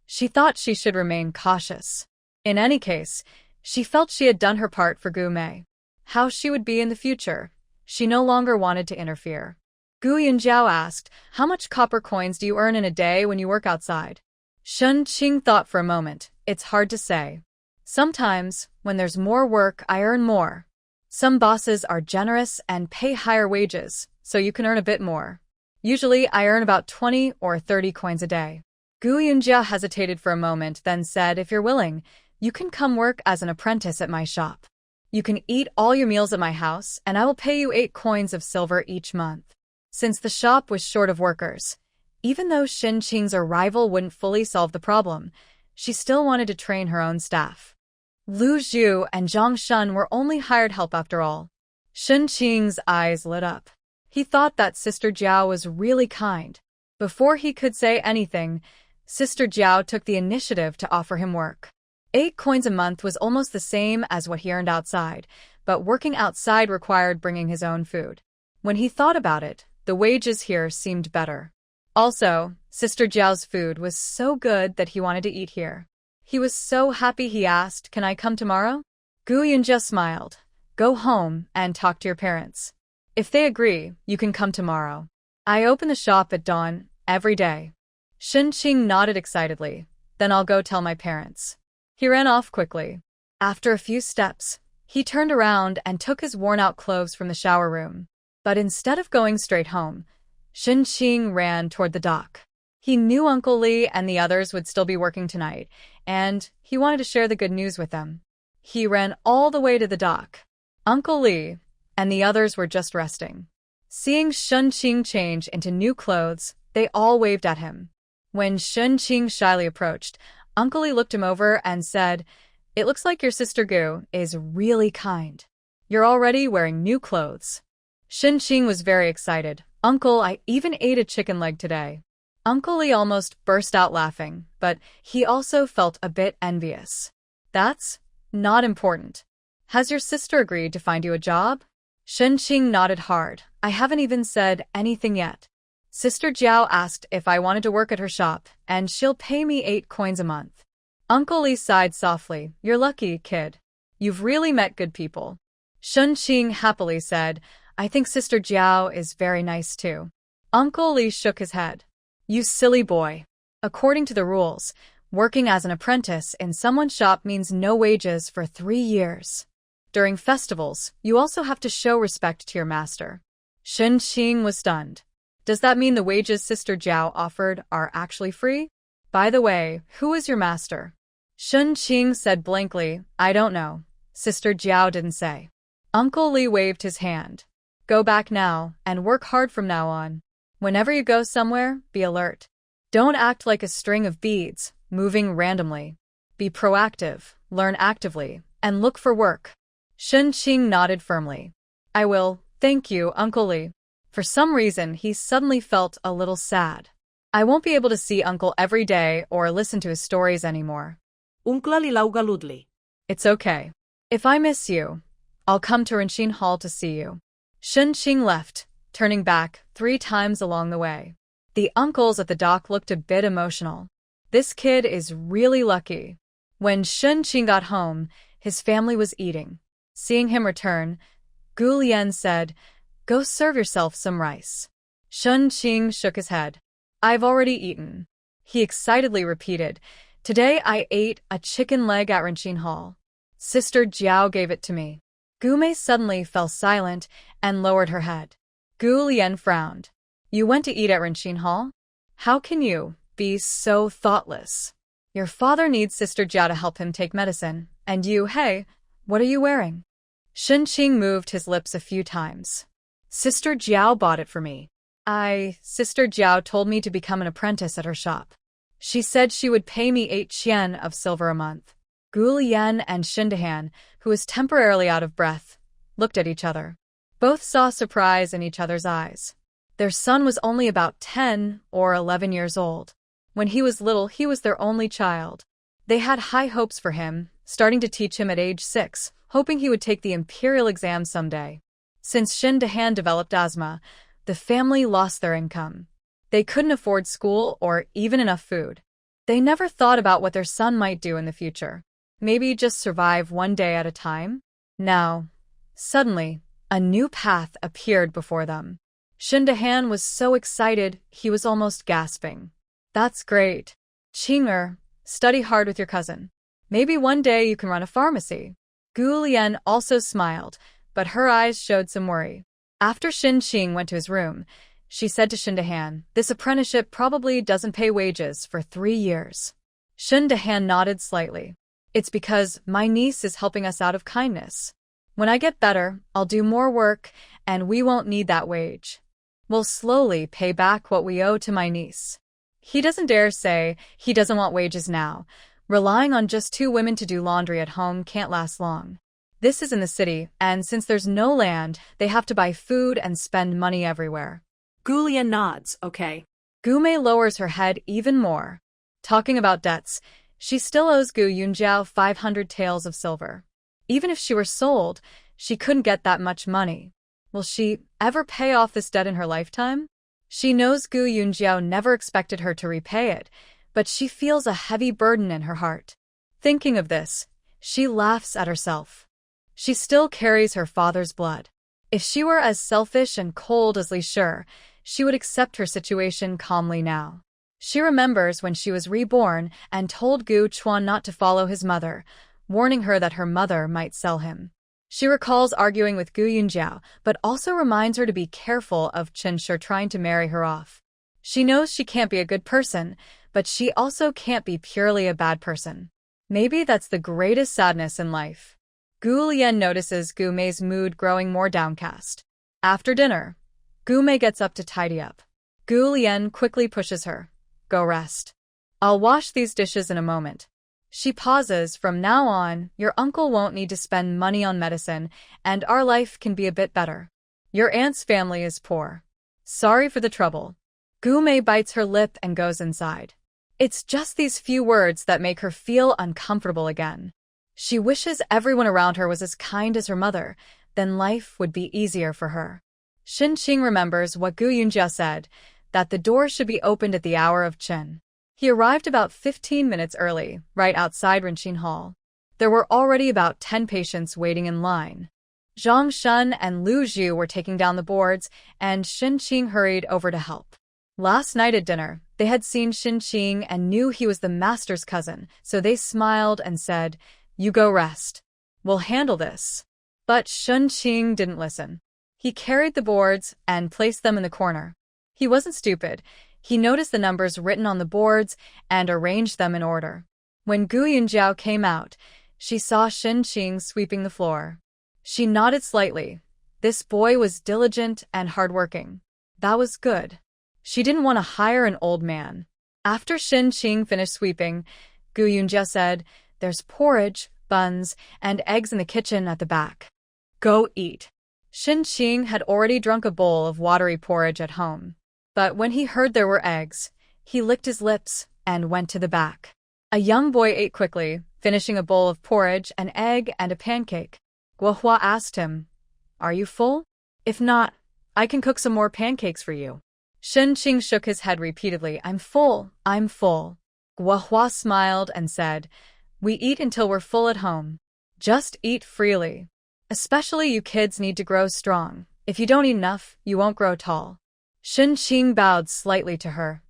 She thought she should remain cautious. In any case, she felt she had done her part for Gu Mei. How she would be in the future, she no longer wanted to interfere. Gu Yunjiao asked, How much copper coins do you earn in a day when you work outside? Xinqing thought for a moment. It's hard to say. Sometimes, when there's more work, I earn more. Some bosses are generous and pay higher wages, so you can earn a bit more. Usually, I earn about 20 or 30 coins a day. Gu Yunjia hesitated for a moment, then said, If you're willing, you can come work as an apprentice at my shop. You can eat all your meals at my house, and I will pay you 8 coins of silver each month. Since the shop was short of workers, even though Xinqing's arrival wouldn't fully solve the problem, she still wanted to train her own staff. Lu Zhu and Zhang Shun were only hired help after all. Xinqing's eyes lit up. He thought that Sister Jiao was really kind. Before he could say anything, Sister Jiao took the initiative to offer him work. 8 coins a month was almost the same as what he earned outside, but working outside required bringing his own food. When he thought about it, the wages here seemed better. Also, Sister Jiao's food was so good that he wanted to eat here. He was so happy he asked, Can I come tomorrow? Gu Yunjia smiled. Go home and talk to your parents. If they agree, you can come tomorrow. I open the shop at dawn every day. Xinqing nodded excitedly. Then I'll go tell my parents. He ran off quickly. After a few steps, he turned around and took his worn-out clothes from the shower room. But instead of going straight home, Xinqing ran toward the dock. He knew Uncle Li and the others would still be working tonight, and he wanted to share the good news with them. He ran all the way to the dock. Uncle Li and the others were just resting. Seeing Xinqing change into new clothes, they all waved at him. When Xinqing shyly approached, Uncle Li looked him over and said, It looks like your sister Gu is really kind. You're already wearing new clothes. Xinqing was very excited. Uncle, I even ate a chicken leg today. Uncle Li almost burst out laughing, but he also felt a bit envious. That's not important. Has your sister agreed to find you a job? Xinqing nodded hard. I haven't even said anything yet. Sister Jiao asked if I wanted to work at her shop, and she'll pay me 8 coins a month. Uncle Li sighed softly. You're lucky, kid. You've really met good people. Xinqing happily said, I think Sister Jiao is very nice too. Uncle Li shook his head. You silly boy. According to the rules, working as an apprentice in someone's shop means no wages for 3 years. During festivals, you also have to show respect to your master. Xinqing was stunned. Does that mean the wages Sister Jiao offered are actually free? By the way, who is your master? Xinqing said blankly, I don't know. Sister Jiao didn't say. Uncle Li waved his hand. Go back now and work hard from now on. Whenever you go somewhere, be alert. Don't act like a string of beads, moving randomly. Be proactive, learn actively, and look for work. Xinqing nodded firmly. I will, thank you, Uncle Li. For some reason, he suddenly felt a little sad. I won't be able to see Uncle every day or listen to his stories anymore. Unkla galudli. It's okay. If I miss you, I'll come to Rinshin Hall to see you. Shunqing left, turning back 3 times along the way. The uncles at the dock looked a bit emotional. This kid is really lucky. When Shunqing got home, his family was eating. Seeing him return, Gu Lian said, "Go serve yourself some rice." Shunqing shook his head. "I've already eaten." He excitedly repeated, "Today I ate a chicken leg at Rinshin Hall. Sister Jiao gave it to me." Gu Mei suddenly fell silent and lowered her head. Gu Lian frowned. "You went to eat at Rinshin Hall? How can you be so thoughtless? Your father needs Sister Jiao to help him take medicine, and you, hey, what are you wearing?" Shunqing moved his lips a few times. "Sister Jiao bought it for me. Sister Jiao told me to become an apprentice at her shop. She said she would pay me 8 qian of silver a month." Gu Lian and Shindahan, who was temporarily out of breath, looked at each other. Both saw surprise in each other's eyes. Their son was only about 10 or 11 years old. When he was little, he was their only child. They had high hopes for him, starting to teach him at age 6, hoping he would take the imperial exam someday. Since Shindahan developed asthma, the family lost their income. They couldn't afford school or even enough food. They never thought about what their son might do in the future. Maybe just survive one day at a time? Now, suddenly, a new path appeared before them. Shindahan was so excited he was almost gasping. "That's great. Qinger, study hard with your cousin. Maybe one day you can run a pharmacy." Gu Lian also smiled, but her eyes showed some worry. After Shunqing went to his room, she said to Shindahan, "This apprenticeship probably doesn't pay wages for 3 years." Shindahan nodded slightly. "It's because my niece is helping us out of kindness. When I get better, I'll do more work, and we won't need that wage. We'll slowly pay back what we owe to my niece." He doesn't dare say he doesn't want wages now. Relying on just 2 women to do laundry at home can't last long. This is in the city, and since there's no land, they have to buy food and spend money everywhere. Gu Lian nods, okay. Gu Mei lowers her head even more. Talking about debts, she still owes Gu Yunjiao 500 taels of silver. Even if she were sold, she couldn't get that much money. Will she ever pay off this debt in her lifetime? She knows Gu Yunjiao never expected her to repay it, but she feels a heavy burden in her heart. Thinking of this, she laughs at herself. She still carries her father's blood. If she were as selfish and cold as Li Shi, she would accept her situation calmly now. She remembers when she was reborn and told Gu Chuan not to follow his mother, warning her that her mother might sell him. She recalls arguing with Gu Yunjiao, but also reminds her to be careful of Chen Shi trying to marry her off. She knows she can't be a good person, but she also can't be purely a bad person. Maybe that's the greatest sadness in life. Gu Lian notices Gu Mei's mood growing more downcast. After dinner, Gu Mei gets up to tidy up. Gu Lian quickly pushes her. "Go rest. I'll wash these dishes in a moment." She pauses. "From now on, your uncle won't need to spend money on medicine, and our life can be a bit better. Your aunt's family is poor. Sorry for the trouble." Gu Mei bites her lip and goes inside. It's just these few words that make her feel uncomfortable again. She wishes everyone around her was as kind as her mother, then life would be easier for her. Shunqing remembers what Gu Yunjia said, that the door should be opened at the hour of Chen. He arrived about 15 minutes early, right outside Rinshin Hall. There were already about 10 patients waiting in line. Zhang Shun and Lu Zhu were taking down the boards, and Shunqing hurried over to help. Last night at dinner, they had seen Shunqing and knew he was the master's cousin, so they smiled and said, "You go rest. We'll handle this." But Shunqing didn't listen. He carried the boards and placed them in the corner. He wasn't stupid. He noticed the numbers written on the boards and arranged them in order. When Gu Yunjiao came out, she saw Shunqing sweeping the floor. She nodded slightly. This boy was diligent and hardworking. That was good. She didn't want to hire an old man. After Shunqing finished sweeping, Gu Yunjia said, "There's porridge, buns, and eggs in the kitchen at the back. Go eat." Shunqing had already drunk a bowl of watery porridge at home. But when he heard there were eggs, He licked his lips and went to the back. A young boy ate quickly, finishing a bowl of porridge, an egg, and a pancake. Guohua asked him, "Are you full? If not, I can cook some more pancakes for you." Shen Qing shook his head repeatedly. "I'm full, I'm full." Guohua smiled and said, "We eat until we're full at home. Just eat freely. Especially you kids need to grow strong. If you don't eat enough, you won't grow tall." Shen Qing bowed slightly to her.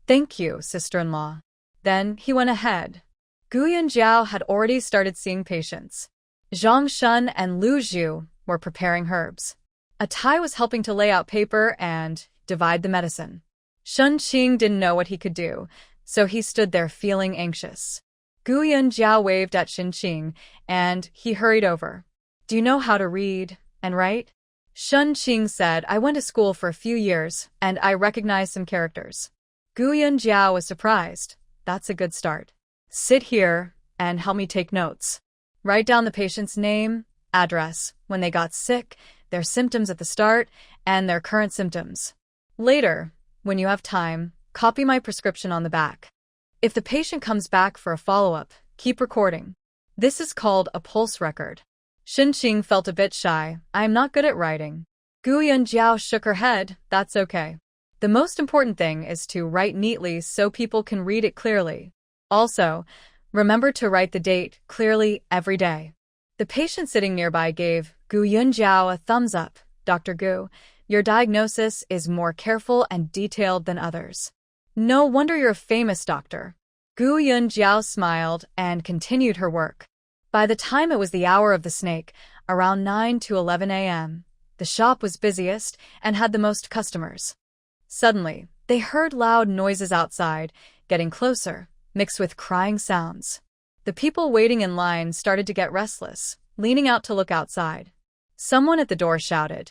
"Thank you, sister-in-law." Then he went ahead. Gu Yunjiao had already started seeing patients. Zhang Shun and Lu Zhu were preparing herbs. A Tai was helping to lay out paper and divide the medicine. Shen Qing didn't know what he could do, so he stood there feeling anxious. Gu Yunjiao waved at Shen Qing, and he hurried over. "Do you know how to read and write?" Shen Qing said, "I went to school for a few years, and I recognize some characters." Gu Yunjiao was surprised. "That's a good start. Sit here and help me take notes. Write down the patient's name, address, when they got sick, their symptoms at the start, and their current symptoms. Later, when you have time, copy my prescription on the back. If the patient comes back for a follow-up, keep recording. This is called a pulse record." Shen Qing felt a bit shy. "I am not good at writing." Gu Yunjiao shook her head. "That's okay. The most important thing is to write neatly so people can read it clearly. Also, remember to write the date clearly every day." The patient sitting nearby gave Gu Yunjiao a thumbs up. "Dr. Gu, your diagnosis is more careful and detailed than others. No wonder you're a famous doctor." Gu Yunjiao smiled and continued her work. By the time it was the hour of the snake, around 9 to 11 a.m., the shop was busiest and had the most customers. Suddenly, they heard loud noises outside, getting closer, mixed with crying sounds. The people waiting in line started to get restless, leaning out to look outside. Someone at the door shouted,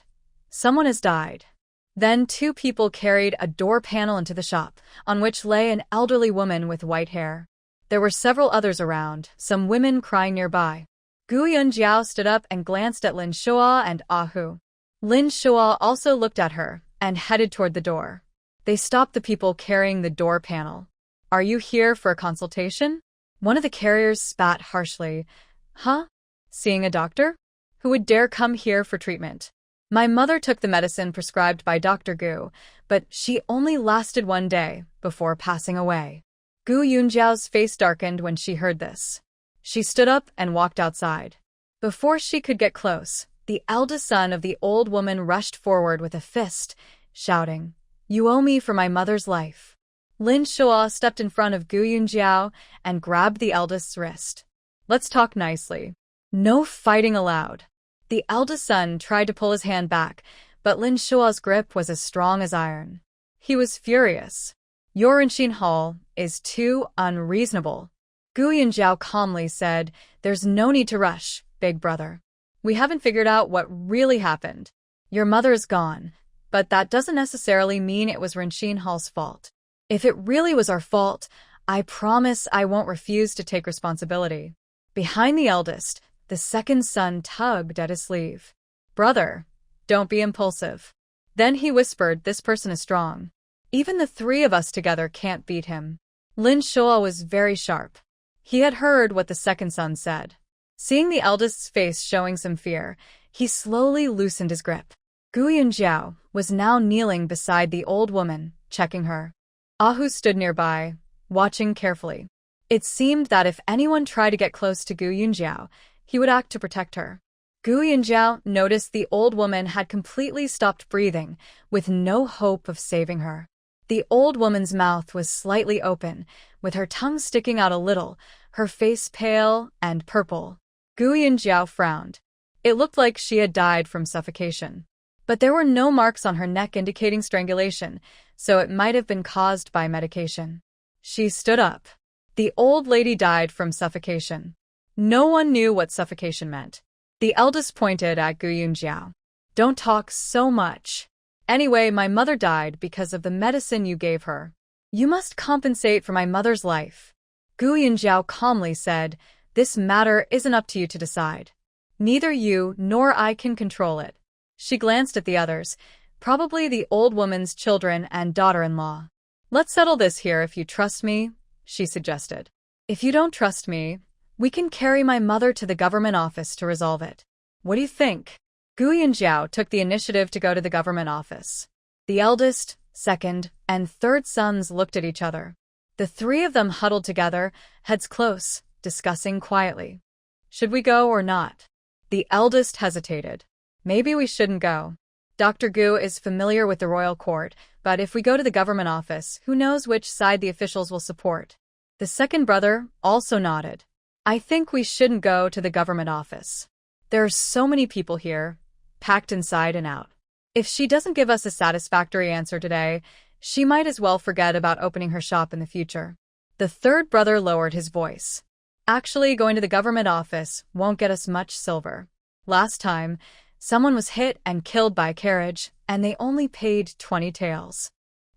"Someone has died." Then 2 people carried a door panel into the shop, on which lay an elderly woman with white hair. There were several others around, some women crying nearby. Gu Yunjiao stood up and glanced at Lin Shua and Ahu. Lin Shua also looked at her and headed toward the door. They stopped the people carrying the door panel. "Are you here for a consultation?" One of the carriers spat harshly. "Huh? Seeing a doctor? Who would dare come here for treatment? My mother took the medicine prescribed by Dr. Gu, but she only lasted 1 day before passing away." Gu Yunjiao's face darkened when she heard this. She stood up and walked outside. Before she could get close, the eldest son of the old woman rushed forward with a fist, shouting, "You owe me for my mother's life." Lin Shua stepped in front of Gu Yunjiao and grabbed the eldest's wrist. "Let's talk nicely. No fighting allowed." The eldest son tried to pull his hand back, but Lin Shua's grip was as strong as iron. He was furious. "Your Rinxin Hall is too unreasonable." Gu Yunjiao calmly said, "There's no need to rush, big brother. We haven't figured out what really happened. Your mother is gone, but that doesn't necessarily mean it was Rinxin Hall's fault. If it really was our fault, I promise I won't refuse to take responsibility." Behind the eldest, the second son tugged at his sleeve. "Brother, don't be impulsive." Then he whispered, "This person is strong. Even the 3 of us together can't beat him." Lin Shua was very sharp. He had heard what the second son said. Seeing the eldest's face showing some fear, he slowly loosened his grip. Gu Yunjiao was now kneeling beside the old woman, checking her. Ahu stood nearby, watching carefully. It seemed that if anyone tried to get close to Gu Yunjiao, he would act to protect her. Gu Yunjiao noticed the old woman had completely stopped breathing, with no hope of saving her. The old woman's mouth was slightly open, with her tongue sticking out a little, her face pale and purple. Gu Yunjiao frowned. It looked like she had died from suffocation. But there were no marks on her neck indicating strangulation, so it might have been caused by medication. She stood up. The old lady died from suffocation. No one knew what suffocation meant. The eldest pointed at Gu Yunjiao. "Don't talk so much. Anyway, my mother died because of the medicine you gave her. You must compensate for my mother's life." Gu Yunjiao calmly said, "This matter isn't up to you to decide. Neither you nor I can control it." She glanced at the others, probably the old woman's children and daughter-in-law. Let's settle this here if you trust me, she suggested. If you don't trust me, we can carry my mother to the government office to resolve it. What do you think? Gu Yunjiao took the initiative to go to the government office. The eldest, second, and third sons looked at each other. The three of them huddled together, heads close, discussing quietly. Should we go or not? The eldest hesitated. Maybe we shouldn't go. Dr. Gu is familiar with the royal court, but if we go to the government office, who knows which side the officials will support? The second brother also nodded. I think we shouldn't go to the government office. There are so many people here, packed inside and out. If she doesn't give us a satisfactory answer today, she might as well forget about opening her shop in the future. The third brother lowered his voice. Actually, going to the government office won't get us much silver. Last time, someone was hit and killed by a carriage, and they only paid 20 taels.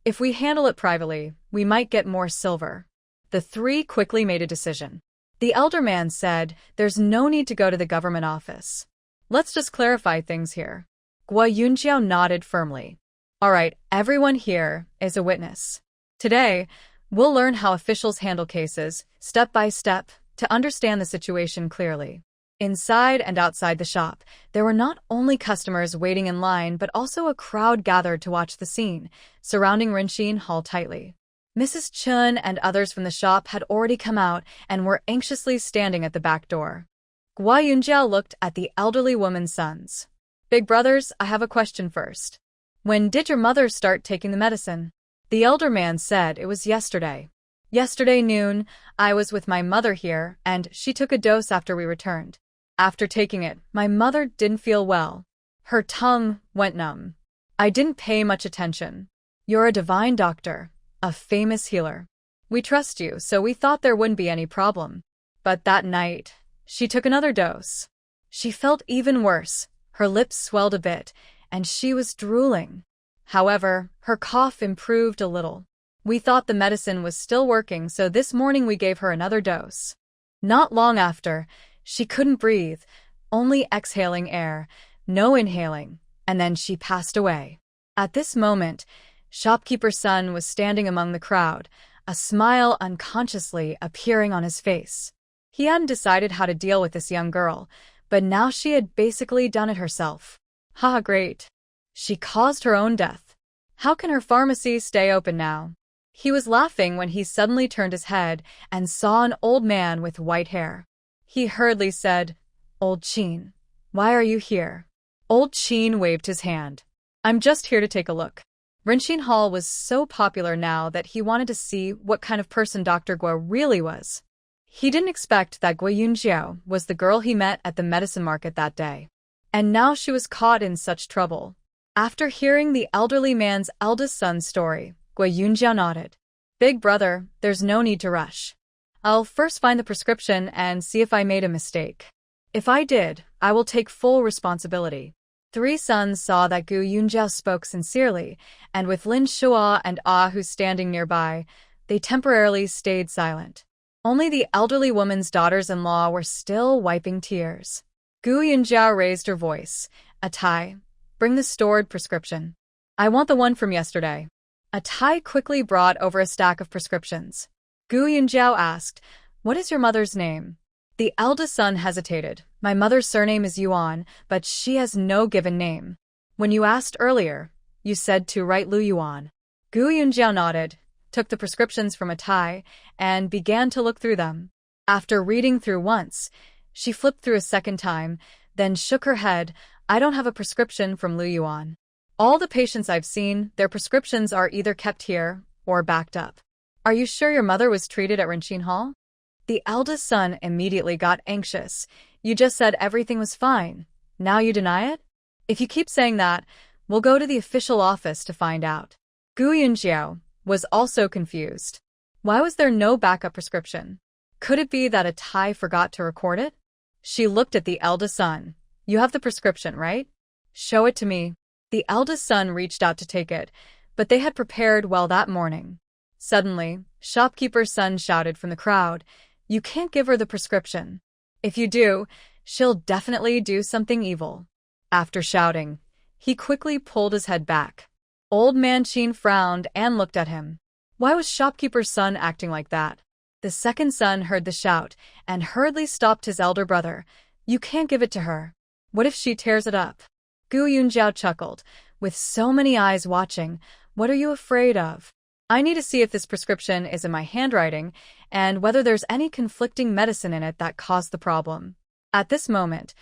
If we handle it privately, we might get more silver. The three quickly made a decision. The elder man said, there's no need to go to the government office. Let's just clarify things here. Gua Yunjiao nodded firmly. All right, everyone here is a witness. Today, we'll learn how officials handle cases, step by step, to understand the situation clearly. Inside and outside the shop, there were not only customers waiting in line but also a crowd gathered to watch the scene, surrounding Rinshin Hall tightly. Mrs. Chun and others from the shop had already come out and were anxiously standing at the back door. Gua Yunjiao looked at the elderly woman's sons. Big brothers, I have a question first. When did your mother start taking the medicine? The elder man said it was yesterday. Yesterday noon, I was with my mother here, and she took a dose after we returned. After taking it, my mother didn't feel well. Her tongue went numb. I didn't pay much attention. You're a divine doctor, a famous healer. We trust you, so we thought there wouldn't be any problem. But that night, she took another dose. She felt even worse. Her lips swelled a bit, and she was drooling. However, her cough improved a little. We thought the medicine was still working, so this morning we gave her another dose. Not long after, she couldn't breathe, only exhaling air, no inhaling, and then she passed away. At this moment, shopkeeper's son was standing among the crowd, a smile unconsciously appearing on his face. He hadn't decided how to deal with this young girl, but now she had basically done it herself. Ha, great. She caused her own death. How can her pharmacy stay open now? He was laughing when he suddenly turned his head and saw an old man with white hair. He hurriedly said, Old Qin, why are you here? Old Qin waved his hand. I'm just here to take a look. Rinshin Hall was so popular now that he wanted to see what kind of person Dr. Gua really was. He didn't expect that Gua Yunjiao was the girl he met at the medicine market that day. And now she was caught in such trouble. After hearing the elderly man's eldest son's story, Gua Yunjiao nodded. Big brother, there's no need to rush. I'll first find the prescription and see if I made a mistake. If I did, I will take full responsibility. Three sons saw that Gu Yunjiao spoke sincerely, and with Lin Shua and Ah Hu standing nearby, they temporarily stayed silent. Only the elderly woman's daughters-in-law were still wiping tears. Gu Yunjiao raised her voice. Atai, bring the stored prescription. I want the one from yesterday. Atai quickly brought over a stack of prescriptions. Gu Yunjiao asked, What is your mother's name? The eldest son hesitated. My mother's surname is Yuan, but she has no given name. When you asked earlier, you said to write Lu Yuan. Gu Yunjiao nodded, took the prescriptions from Atai, and began to look through them. After reading through once, she flipped through a second time, then shook her head. I don't have a prescription from Lu Yuan. All the patients I've seen, their prescriptions are either kept here or backed up. Are you sure your mother was treated at Rinshin Hall? The eldest son immediately got anxious. You just said everything was fine. Now you deny it? If you keep saying that, we'll go to the official office to find out. Gu Yunjiao was also confused. Why was there no backup prescription? Could it be that Atai forgot to record it? She looked at the eldest son. You have the prescription, right? Show it to me. The eldest son reached out to take it, but they had prepared well that morning. Suddenly, shopkeeper's son shouted from the crowd, You can't give her the prescription. If you do, she'll definitely do something evil. After shouting, he quickly pulled his head back. Old man Qin frowned and looked at him. Why was shopkeeper's son acting like that? The second son heard the shout and hurriedly stopped his elder brother. You can't give it to her. What if she tears it up? Gu Yunjiao chuckled. With so many eyes watching, what are you afraid of? I need to see if this prescription is in my handwriting and whether there's any conflicting medicine in it that caused the problem. At this moment,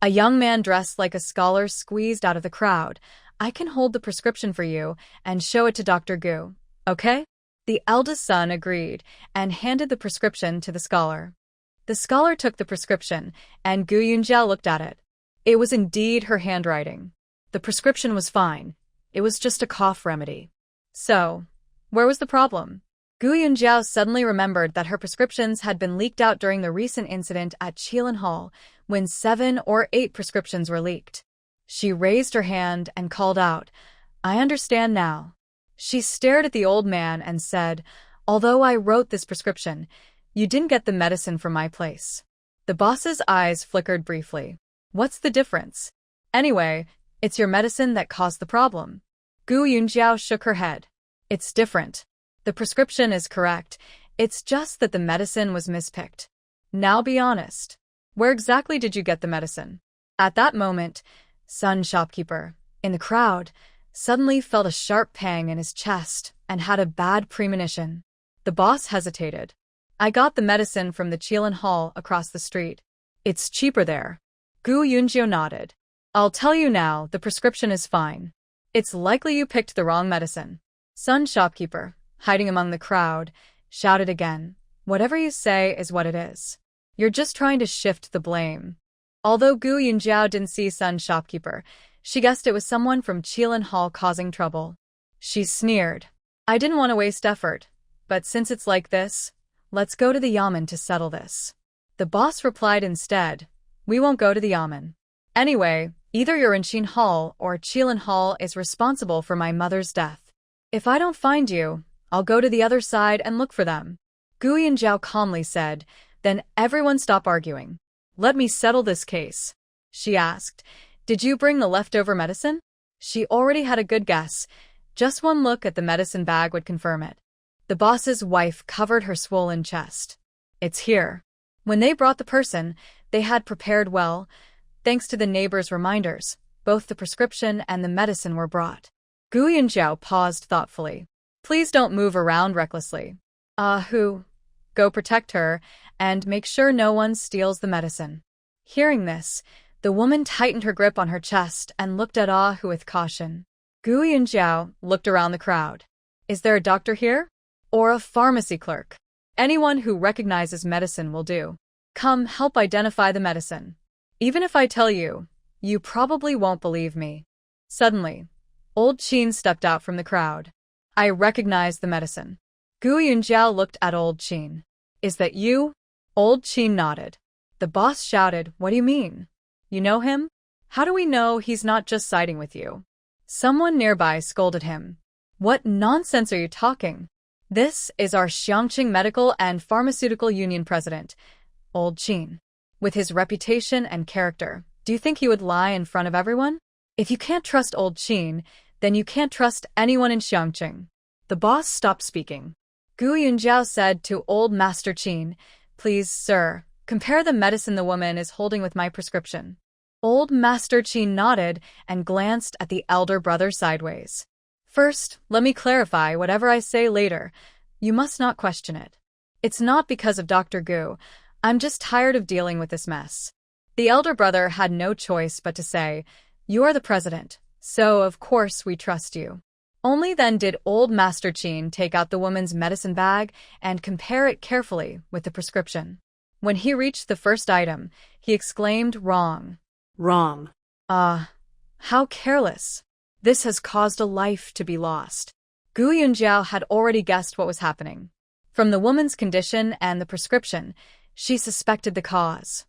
a young man dressed like a scholar squeezed out of the crowd. I can hold the prescription for you and show it to Dr. Gu, okay? The eldest son agreed and handed the prescription to the scholar. The scholar took the prescription, and Gu Yunjiao looked at it. It was indeed her handwriting. The prescription was fine. It was just a cough remedy. So, where was the problem? Gu Yunjiao suddenly remembered that her prescriptions had been leaked out during the recent incident at Qilin Hall, when 7 or 8 prescriptions were leaked. She raised her hand and called out, I understand now. She stared at the old man and said, although I wrote this prescription, you didn't get the medicine from my place. The boss's eyes flickered briefly. What's the difference? Anyway, it's your medicine that caused the problem. Gu Yunjiao shook her head. It's different. The prescription is correct. It's just that the medicine was mispicked. Now be honest. Where exactly did you get the medicine? At that moment, son shopkeeper, in the crowd, suddenly felt a sharp pang in his chest and had a bad premonition. The boss hesitated. I got the medicine from the Qilin Hall across the street. It's cheaper there. Gu Yunjiao nodded. I'll tell you now, the prescription is fine. It's likely you picked the wrong medicine. Son shopkeeper, hiding among the crowd, shouted again. Whatever you say is what it is. You're just trying to shift the blame. Although Gu Yunjiao didn't see son shopkeeper, she guessed it was someone from Qilin Hall causing trouble. She sneered. I didn't want to waste effort, but since it's like this, let's go to the yamen to settle this. The boss replied instead, we won't go to the yamen. Anyway, either you're in Qin Hall or Qilin Hall is responsible for my mother's death. If I don't find you, I'll go to the other side and look for them. Gu Yunjiao calmly said, then everyone stop arguing. Let me settle this case. She asked, did you bring the leftover medicine? She already had a good guess. Just one look at the medicine bag would confirm it. The boss's wife covered her swollen chest. It's here. When they brought the person, they had prepared well. Thanks to the neighbors' reminders, both the prescription and the medicine were brought. Gu Yunjiao paused thoughtfully. Please don't move around recklessly. Who? Go protect her, and make sure no one steals the medicine. Hearing this, the woman tightened her grip on her chest and looked at Hu with caution. Gu Yunjiao looked around the crowd. Is there a doctor here? Or a pharmacy clerk? Anyone who recognizes medicine will do. Come help identify the medicine. Even if I tell you, you probably won't believe me. Suddenly, Old Qin stepped out from the crowd. I recognize the medicine. Gu Yunjiao looked at Old Qin. Is that you? Old Qin nodded. The boss shouted, what do you mean? You know him? How do we know he's not just siding with you? Someone nearby scolded him. What nonsense are you talking? This is our Xiangqing Medical and Pharmaceutical Union president, Old Qin. With his reputation and character, do you think he would lie in front of everyone? If you can't trust Old Qin, then you can't trust anyone in Xiangqing. The boss stopped speaking. Gu Yunjiao said to Old Master Qin, please, sir, compare the medicine the woman is holding with my prescription. Old Master Qin nodded and glanced at the elder brother sideways. First, let me clarify whatever I say later. You must not question it. It's not because of Dr. Gu. I'm just tired of dealing with this mess. The elder brother had no choice but to say, you are the president, so of course we trust you. Only then did Old Master Qin take out the woman's medicine bag and compare it carefully with the prescription. When he reached the first item, he exclaimed, wrong. Wrong. How careless. This has caused a life to be lost. Gu Yunjiao had already guessed what was happening. From the woman's condition and the prescription, she suspected the cause.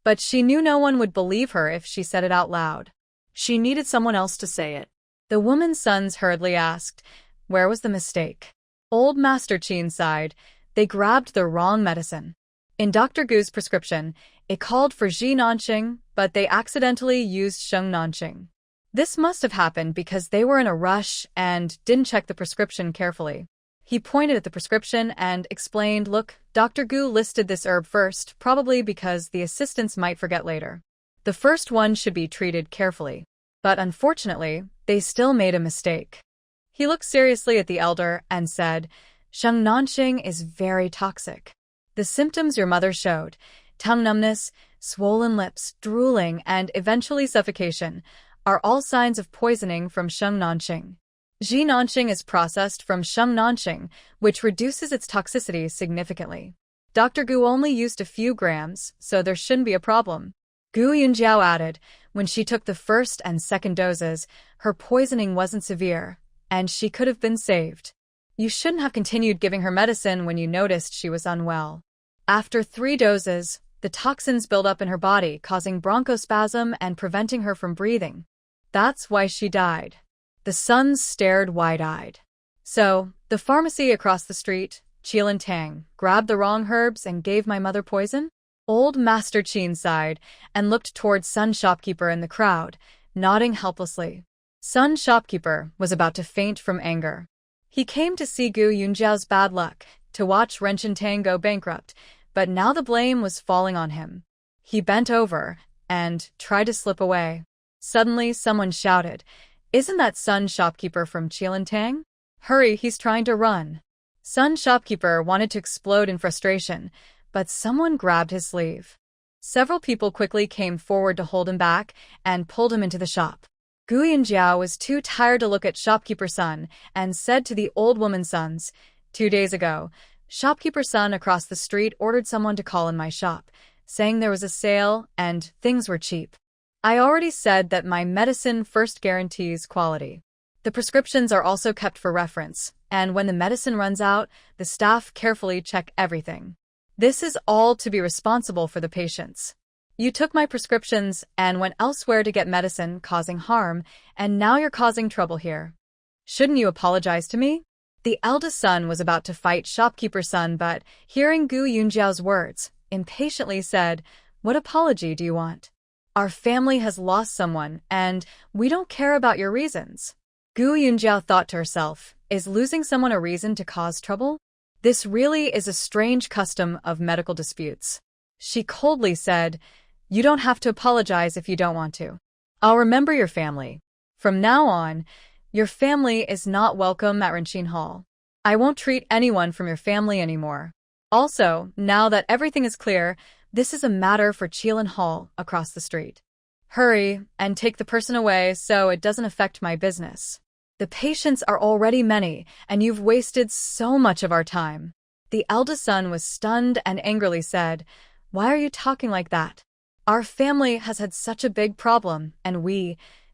But she knew no one would believe her if she said it out loud. She needed someone else to say it. The woman's sons hurriedly asked, where was the mistake? Old Master Qin sighed. They grabbed the wrong medicine. In Dr. Gu's prescription, it called for Ji Nanqing, but they accidentally used Sheng Nanqing. This must have happened because they were in a rush and didn't check the prescription carefully. He pointed at the prescription and explained, "Look, Dr. Gu listed this herb first, probably because the assistants might forget later. The first one should be treated carefully. But unfortunately, they still made a mistake." He looked seriously at the elder and said, "Sheng Nanxing is very toxic. The symptoms your mother showed, tongue numbness, swollen lips, drooling, and eventually suffocation, are all signs of poisoning from Sheng Nanxing. Ji Nanxing is processed from Sheng Nanxing, which reduces its toxicity significantly. Dr. Gu only used a few grams, so there shouldn't be a problem." Gu Yunjiao added, "When she took the first and second doses, her poisoning wasn't severe, and she could have been saved. You shouldn't have continued giving her medicine when you noticed she was unwell. After 3 doses, the toxins build up in her body, causing bronchospasm and preventing her from breathing. That's why she died." The sons stared wide-eyed. "So, the pharmacy across the street, Qilin Tang, grabbed the wrong herbs and gave my mother poison?" Old Master Qin sighed and looked towards Sun Shopkeeper in the crowd, nodding helplessly. Sun Shopkeeper was about to faint from anger. He came to see Gu Yunjiao's bad luck, to watch Renchen Tang go bankrupt, but now the blame was falling on him. He bent over and tried to slip away. Suddenly, someone shouted, "Isn't that Sun Shopkeeper from Qilin Tang? Hurry, he's trying to run." Sun Shopkeeper wanted to explode in frustration, but someone grabbed his sleeve. Several people quickly came forward to hold him back and pulled him into the shop. Gu Yunjiao was too tired to look at Shopkeeper Sun and said to the old woman's sons, "2 days ago, Shopkeeper Sun across the street ordered someone to call in my shop, saying there was a sale and things were cheap. I already said that my medicine first guarantees quality. The prescriptions are also kept for reference, and when the medicine runs out, the staff carefully check everything. This is all to be responsible for the patients. You took my prescriptions and went elsewhere to get medicine, causing harm, and now you're causing trouble here. Shouldn't you apologize to me?" The eldest son was about to fight Shopkeeper Sun, but, hearing Gu Yunjiao's words, impatiently said, "What apology do you want? Our family has lost someone, and we don't care about your reasons." Gu Yunjiao thought to herself, "Is losing someone a reason to cause trouble? This really is a strange custom of medical disputes." She coldly said, "You don't have to apologize if you don't want to. I'll remember your family. From now on, your family is not welcome at Renqin Hall. I won't treat anyone from your family anymore. Also, now that everything is clear, this is a matter for Qilin Hall across the street. Hurry and take the person away so it doesn't affect my business. The patients are already many, and you've wasted so much of our time." The eldest son was stunned and angrily said, "Why are you talking like that? Our family has had such a big problem, and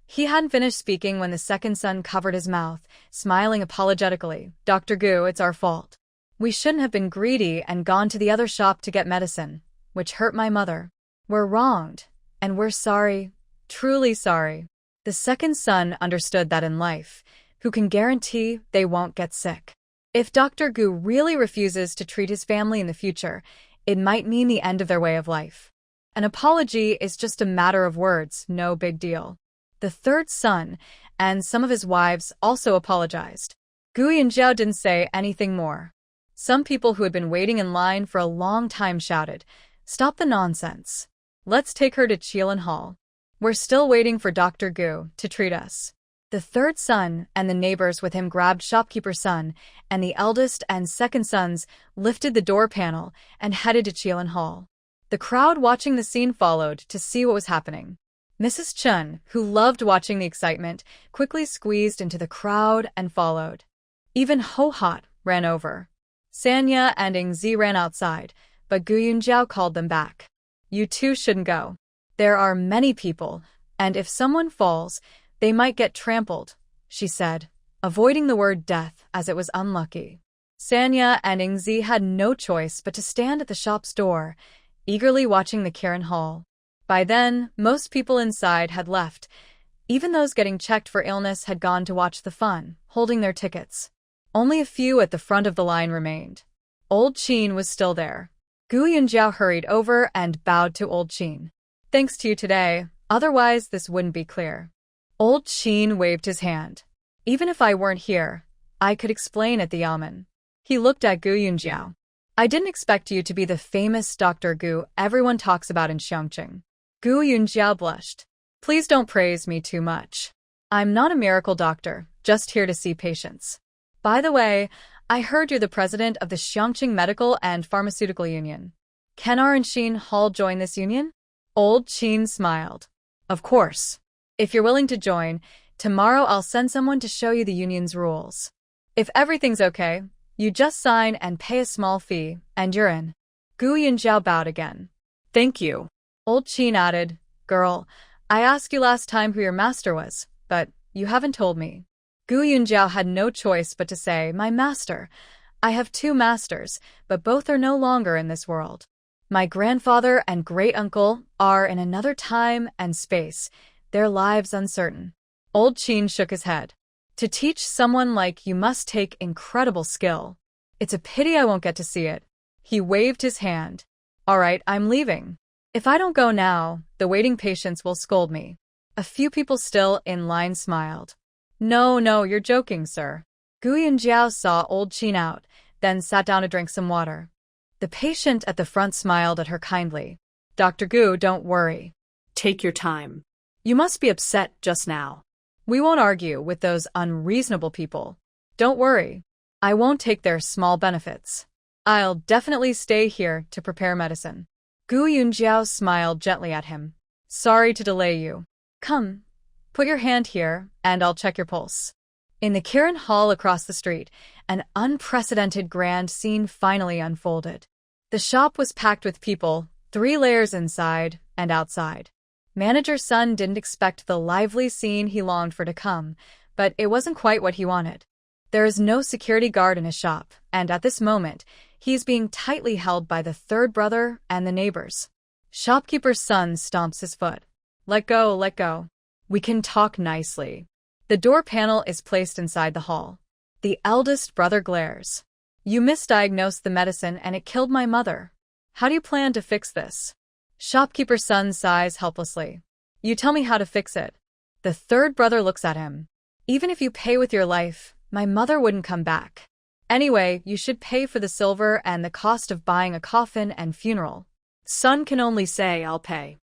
He hadn't finished speaking when the second son covered his mouth, smiling apologetically. "Dr. Gu, it's our fault. We shouldn't have been greedy and gone to the other shop to get medicine, which hurt my mother. We're wronged, and we're sorry, truly sorry." The second son understood that in life, who can guarantee they won't get sick? If Dr. Gu really refuses to treat his family in the future, it might mean the end of their way of life. An apology is just a matter of words, no big deal. The third son and some of his wives also apologized. Gu Yunjiao didn't say anything more. Some people who had been waiting in line for a long time shouted, "Stop the nonsense. Let's take her to Qilin Hall. We're still waiting for Dr. Gu to treat us." The third son and the neighbors with him grabbed Shopkeeper Sun, and the eldest and second sons lifted the door panel and headed to Qilin Hall. The crowd watching the scene followed to see what was happening. Mrs. Chun, who loved watching the excitement, quickly squeezed into the crowd and followed. Even Ho Hot ran over. Sanya and Ing Zi ran outside, but Gu Yunjiao called them back. "You two shouldn't go. There are many people, and if someone falls, they might get trampled," she said, avoiding the word death as it was unlucky. Sanya and Ing Zi had no choice but to stand at the shop's door, eagerly watching the Qilin Hall. By then, most people inside had left. Even those getting checked for illness had gone to watch the fun, holding their tickets. Only a few at the front of the line remained. Old Qin was still there. Gu Yunjiao hurried over and bowed to Old Qin. "Thanks to you today, otherwise this wouldn't be clear." Old Qin waved his hand. "Even if I weren't here, I could explain at the yamen. He looked at Gu Yunjiao. I didn't expect you to be the famous Dr. Gu everyone talks about in Xiangqing. Gu Yunjiao blushed. Please don't praise me too much. I'm not a miracle doctor, just here to see patients. By the way, I heard you're the president of the Xiangqing Medical and Pharmaceutical Union. Can our Xin Hall join this union? Old Qin smiled. Of course. If you're willing to join, tomorrow I'll send someone to show you the union's rules. If everything's okay, you just sign and pay a small fee, and you're in. Gu Yunjiao bowed again. Thank you. Old Qin added, Girl, I asked you last time who your master was, but you haven't told me. Gu Yunjiao had no choice but to say, My master. I have 2 masters, but both are no longer in this world. My grandfather and great-uncle are in another time and space, their lives uncertain. Old Qin shook his head. To teach someone like you must take incredible skill. It's a pity I won't get to see it. He waved his hand. All right, I'm leaving. If I don't go now, the waiting patients will scold me. A few people still in line smiled. No, you're joking, sir. Gu Yunjiao saw Old Qin out, then sat down to drink some water. The patient at the front smiled at her kindly. Dr. Gu, don't worry. Take your time. You must be upset just now. We won't argue with those unreasonable people. Don't worry. I won't take their small benefits. I'll definitely stay here to prepare medicine. Gu Yunjiao smiled gently at him. Sorry to delay you. Come, put your hand here, and I'll check your pulse. In the Kirin Hall across the street, an unprecedented grand scene finally unfolded. The shop was packed with people, 3 layers inside and outside. Manager Sun didn't expect the lively scene he longed for to come, but it wasn't quite what he wanted. There is no security guard in his shop, and at this moment, he's being tightly held by the 3rd brother and the neighbors. Shopkeeper's son stomps his foot. Let go. We can talk nicely. The door panel is placed inside the hall. The eldest brother glares. You misdiagnosed the medicine and it killed my mother. How do you plan to fix this? Shopkeeper's son sighs helplessly. You tell me how to fix it. The 3rd brother looks at him. Even if you pay with your life, my mother wouldn't come back. Anyway, you should pay for the silver and the cost of buying a coffin and funeral. Son can only say, I'll pay.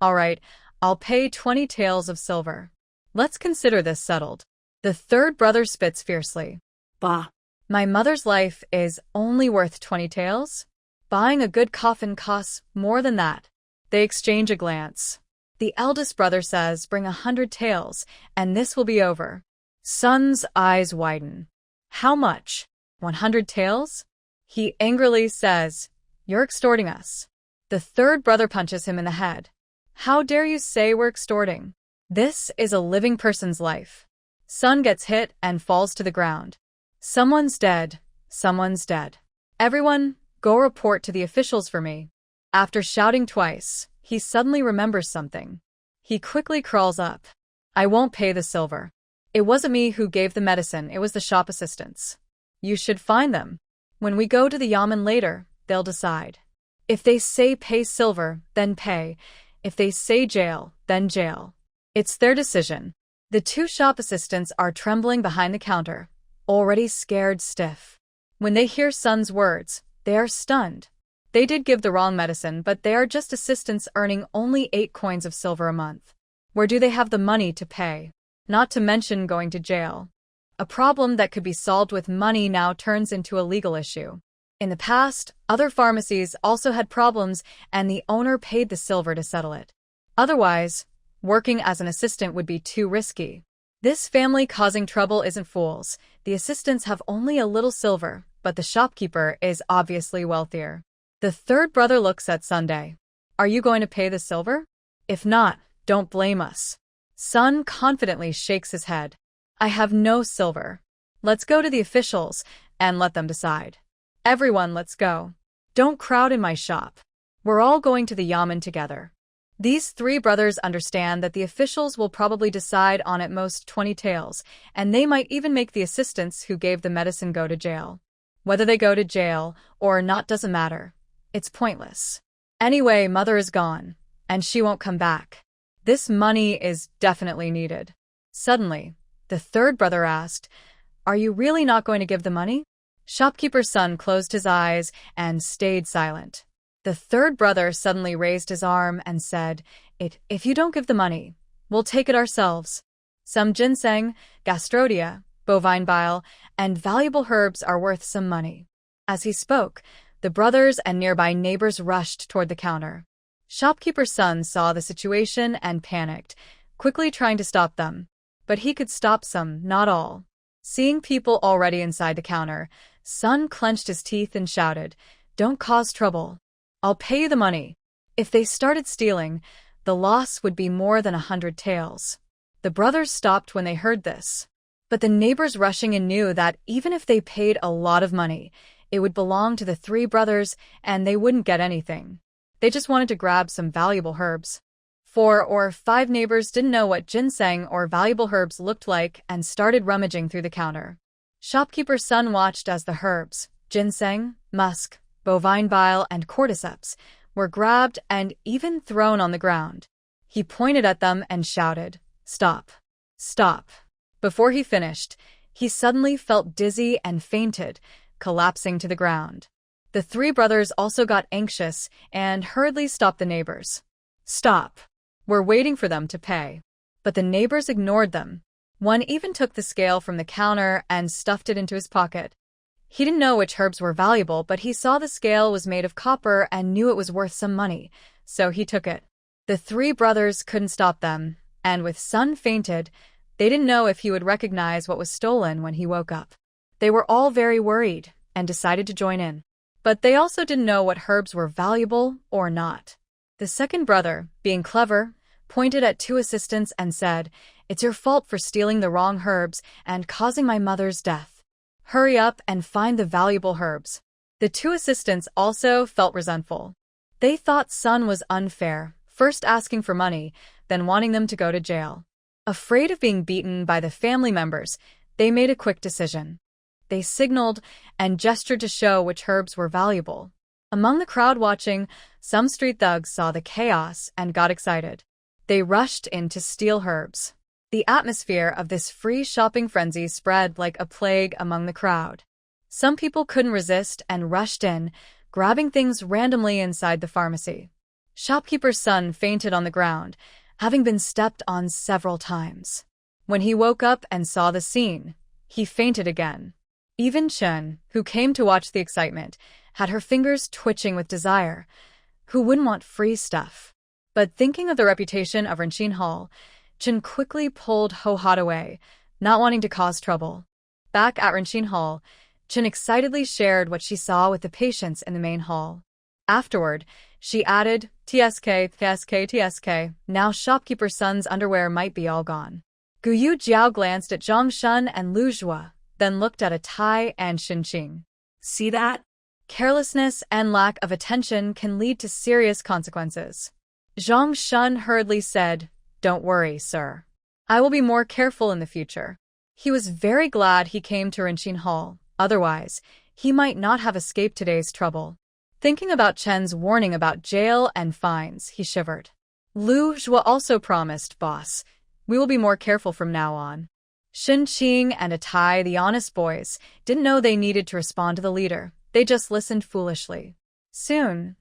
All right, I'll pay 20 taels of silver. Let's consider this settled. The 3rd brother spits fiercely. Bah. My mother's life is only worth 20 taels? Buying a good coffin costs more than that. They exchange a glance. The eldest brother says, bring 100 taels, and this will be over. Son's eyes widen. How much? 100 taels? He angrily says, You're extorting us. The 3rd brother punches him in the head. How dare you say we're extorting? This is a living person's life. Son gets hit and falls to the ground. Someone's dead. Everyone, go report to the officials for me. After shouting twice, he suddenly remembers something. He quickly crawls up. I won't pay the silver. It wasn't me who gave the medicine, it was the shop assistants. You should find them. When we go to the yamen later, they'll decide. If they say pay silver, then pay. If they say jail, then jail. It's their decision. The 2 shop assistants are trembling behind the counter, already scared stiff. When they hear Son's words, they are stunned. They did give the wrong medicine, but they are just assistants earning only 8 coins of silver a month. Where do they have the money to pay? Not to mention going to jail. A problem that could be solved with money now turns into a legal issue. In the past, other pharmacies also had problems and the owner paid the silver to settle it. Otherwise, working as an assistant would be too risky. This family causing trouble isn't fools. The assistants have only a little silver, but the shopkeeper is obviously wealthier. The 3rd brother looks at Sunday. Are you going to pay the silver? If not, don't blame us. Son confidently shakes his head. I have no silver. Let's go to the officials and let them decide. Everyone, let's go. Don't crowd in my shop. We're all going to the yamen together. These 3 brothers understand that the officials will probably decide on at most 20 taels, and they might even make the assistants who gave the medicine go to jail. Whether they go to jail or not doesn't matter. It's pointless. Anyway, mother is gone, and she won't come back. This money is definitely needed. Suddenly, the 3rd brother asked, Are you really not going to give the money? Shopkeeper's son closed his eyes and stayed silent. The third brother suddenly raised his arm and said, If you don't give the money, we'll take it ourselves. Some ginseng, gastrodia, bovine bile, and valuable herbs are worth some money. As he spoke, the brothers and nearby neighbors rushed toward the counter. Shopkeeper's son saw the situation and panicked, quickly trying to stop them. But he could stop some, not all. Seeing people already inside the counter, Son clenched his teeth and shouted, "Don't cause trouble. I'll pay you the money." If they started stealing, the loss would be more than 100 taels. The brothers stopped when they heard this. But the neighbors rushing in knew that even if they paid a lot of money, it would belong to the three brothers and they wouldn't get anything. They just wanted to grab some valuable herbs. 4 or 5 neighbors didn't know what ginseng or valuable herbs looked like and started rummaging through the counter. Shopkeeper's son watched as the herbs, ginseng, musk, bovine bile, and cordyceps, were grabbed and even thrown on the ground. He pointed at them and shouted, "Stop! Stop!" Before he finished, he suddenly felt dizzy and fainted, collapsing to the ground. The three brothers also got anxious and hurriedly stopped the neighbors. "Stop! We're waiting for them to pay." But the neighbors ignored them. One even took the scale from the counter and stuffed it into his pocket. He didn't know which herbs were valuable, but he saw the scale was made of copper and knew it was worth some money, so he took it. The three brothers couldn't stop them, and with Son fainted, they didn't know if he would recognize what was stolen when he woke up. They were all very worried and decided to join in. But they also didn't know what herbs were valuable or not. The second brother, being clever, pointed at 2 assistants and said, "It's your fault for stealing the wrong herbs and causing my mother's death. Hurry up and find the valuable herbs." The 2 assistants also felt resentful. They thought Son was unfair, first asking for money, then wanting them to go to jail. Afraid of being beaten by the family members, they made a quick decision. They signaled and gestured to show which herbs were valuable. Among the crowd watching, some street thugs saw the chaos and got excited. They rushed in to steal herbs. The atmosphere of this free shopping frenzy spread like a plague among the crowd. Some people couldn't resist and rushed in, grabbing things randomly inside the pharmacy. Shopkeeper's son fainted on the ground, having been stepped on several times. When he woke up and saw the scene, he fainted again. Even Chen, who came to watch the excitement, had her fingers twitching with desire. Who wouldn't want free stuff? But thinking of the reputation of Renxin Hall, Chen quickly pulled Ho Hot away, not wanting to cause trouble. Back at Renxin Hall, Chen excitedly shared what she saw with the patients in the main hall. Afterward, she added, "TSK, TSK, TSK, now Shopkeeper's son's underwear might be all gone." Guyu Jiao glanced at Zhang Shun and Lu Zhua, then looked at Tai and Xinqing. See that? Carelessness and lack of attention can lead to serious consequences. Zhang Shun hurriedly said, "Don't worry, sir. I will be more careful in the future." He was very glad he came to Renxin Hall, otherwise, he might not have escaped today's trouble. Thinking about Chen's warning about jail and fines, he shivered. Lu Zhua also promised, "Boss, we will be more careful from now on." Xinqing and Tai, the honest boys, didn't know they needed to respond to the leader. They just listened foolishly. Soon,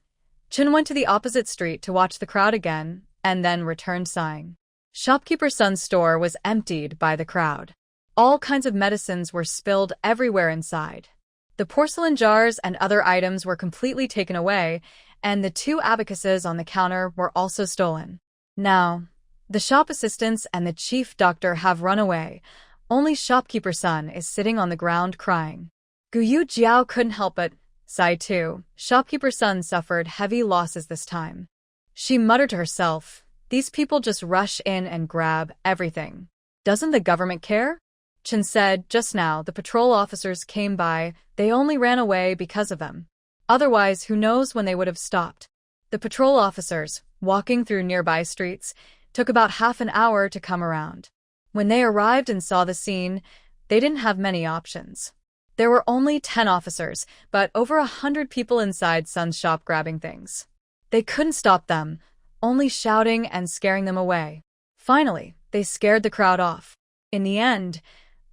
Chen went to the opposite street to watch the crowd again, and then returned sighing. Shopkeeper's son's store was emptied by the crowd. All kinds of medicines were spilled everywhere inside. The porcelain jars and other items were completely taken away, and the 2 abacuses on the counter were also stolen. Now, the shop assistants and the chief doctor have run away. Only Shopkeeper's son is sitting on the ground crying. Guyu Jiao couldn't help but sigh too. Shopkeeper's son suffered heavy losses this time. She muttered to herself, "These people just rush in and grab everything. Doesn't the government care?" Chen said, "Just now the patrol officers came by. They only ran away because of them. Otherwise, who knows when they would have stopped." The patrol officers, walking through nearby streets, took about half an hour to come around. When they arrived and saw the scene, they didn't have many options. There were only 10 officers, but over 100 people inside Son's shop grabbing things. They couldn't stop them, only shouting and scaring them away. Finally, they scared the crowd off. In the end,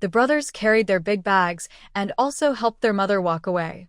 the The brothers carried their big bags and also helped their mother walk away.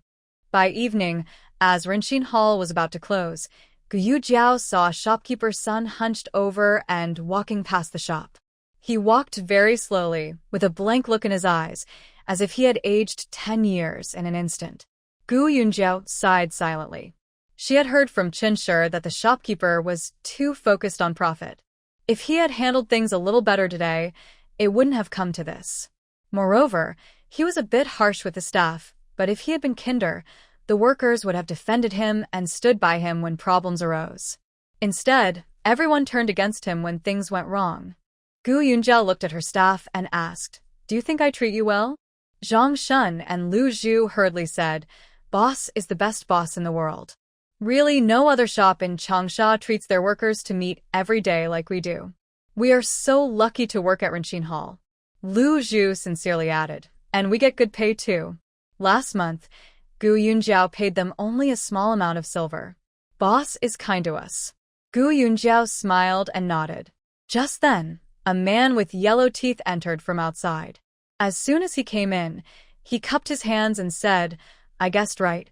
By evening, as Rinxin Hall was about to close, Gu Jiao saw a shopkeeper's son hunched over and walking past the shop. He walked very slowly, with a blank look in his eyes, as if he had aged 10 years in an instant. Gu Yunjiao sighed silently. She had heard from Qinshi that the shopkeeper was too focused on profit. If he had handled things a little better today, it wouldn't have come to this. Moreover, he was a bit harsh with the staff, but if he had been kinder, the workers would have defended him and stood by him when problems arose. Instead, everyone turned against him when things went wrong. Gu Yunjiao looked at her staff and asked, "Do you think I treat you well?" Zhang Shun and Lu Zhu hurriedly said, "Boss is the best boss in the world. Really, no other shop in Changsha treats their workers to meet every day like we do. We are so lucky to work at Rinxin Hall." Lu Zhu sincerely added, "And we get good pay too." Last month, Gu Yunjiao paid them only a small amount of silver. "Boss is kind to us." Gu Yunjiao smiled and nodded. Just then, a man with yellow teeth entered from outside. As soon as he came in, he cupped his hands and said, "I guessed right.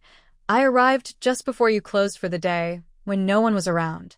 I arrived just before you closed for the day, when no one was around."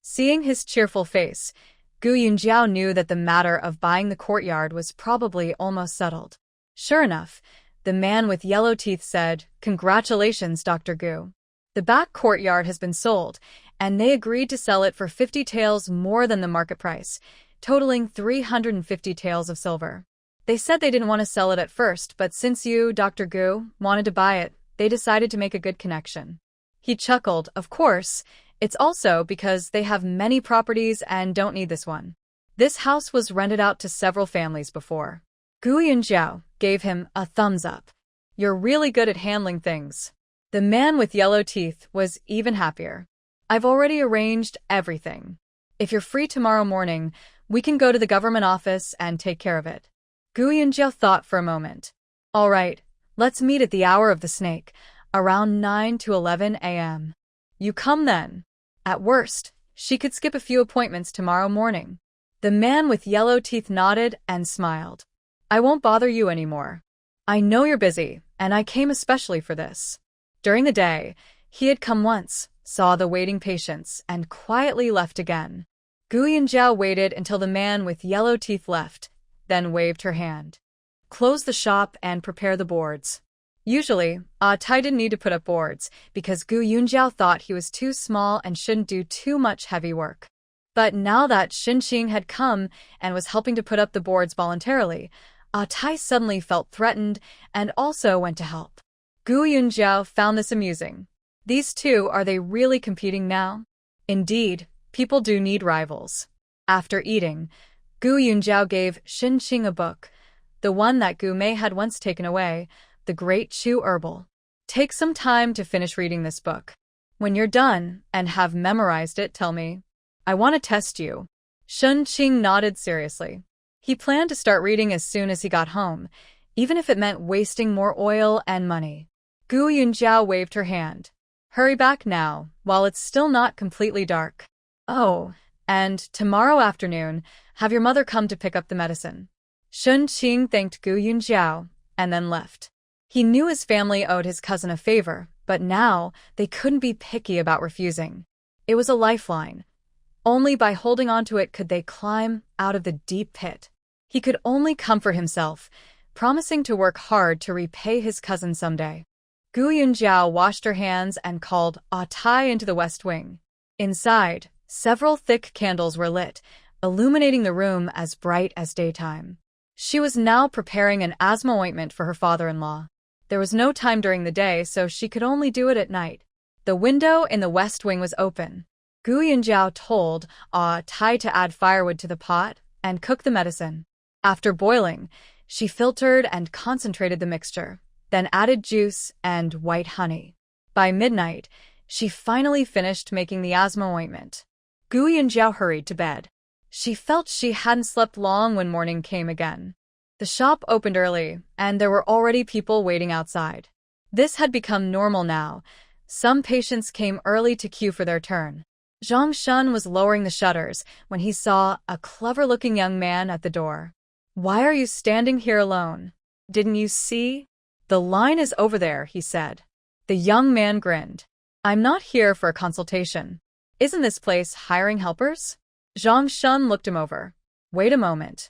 Seeing his cheerful face, Gu Yunjiao knew that the matter of buying the courtyard was probably almost settled. Sure enough, the man with yellow teeth said, "Congratulations, Dr. Gu. The back courtyard has been sold, and they agreed to sell it for 50 taels more than the market price, totaling 350 taels of silver. They said they didn't want to sell it at first, but since you, Dr. Gu, wanted to buy it, they decided to make a good connection." He chuckled. "Of course, it's also because they have many properties and don't need this one. This house was rented out to several families before." Gu Yunjiao gave him a thumbs up. "You're really good at handling things." The man with yellow teeth was even happier. "I've already arranged everything. If you're free tomorrow morning, we can go to the government office and take care of it." Gu Yunjiao thought for a moment. "All right, let's meet at the hour of the snake, around 9 to 11 a.m. You come then." At worst, she could skip a few appointments tomorrow morning. The man with yellow teeth nodded and smiled. "I won't bother you anymore. I know you're busy, and I came especially for this." During the day, he had come once, saw the waiting patients, and quietly left again. Gu Yunjiao waited until the man with yellow teeth left, then waved her hand. "Close the shop and prepare the boards." Usually, Tai didn't need to put up boards, because Gu Yunjiao thought he was too small and shouldn't do too much heavy work. But now that Xinqing had come and was helping to put up the boards voluntarily, Tai suddenly felt threatened and also went to help. Gu Yunjiao found this amusing. These two, are they really competing now? Indeed, people do need rivals. After eating, Gu Yunjiao gave Xinqing a book, the one that Gu Mei had once taken away, The Great Chu Herbal. "Take some time to finish reading this book. When you're done and have memorized it, tell me. I want to test you." Xinqing nodded seriously. He planned to start reading as soon as he got home, even if it meant wasting more oil and money. Gu Yunjiao waved her hand. "Hurry back now, while it's still not completely dark. Oh, and tomorrow afternoon, have your mother come to pick up the medicine." Xinqing thanked Gu Yunjiao and then left. He knew his family owed his cousin a favor, but now they couldn't be picky about refusing. It was a lifeline. Only by holding onto it could they climb out of the deep pit. He could only comfort himself, promising to work hard to repay his cousin someday. Gu Yunjiao washed her hands and called Tai into the west wing. Inside, several thick candles were lit, illuminating the room as bright as daytime. She was now preparing an asthma ointment for her father-in-law. There was no time during the day, so she could only do it at night. The window in the west wing was open. Gu Yunjiao told Tai to add firewood to the pot and cook the medicine. After boiling, she filtered and concentrated the mixture, then added juice and white honey. By midnight, she finally finished making the asthma ointment. Gu Yunjiao hurried to bed. She felt she hadn't slept long when morning came again. The shop opened early, and there were already people waiting outside. This had become normal now. Some patients came early to queue for their turn. Zhang Shun was lowering the shutters when he saw a clever-looking young man at the door. Why are you standing here alone? Didn't you see? The line is over there, he said. The young man grinned. I'm not here for a consultation. Isn't this place hiring helpers? Zhang Shun looked him over. Wait a moment.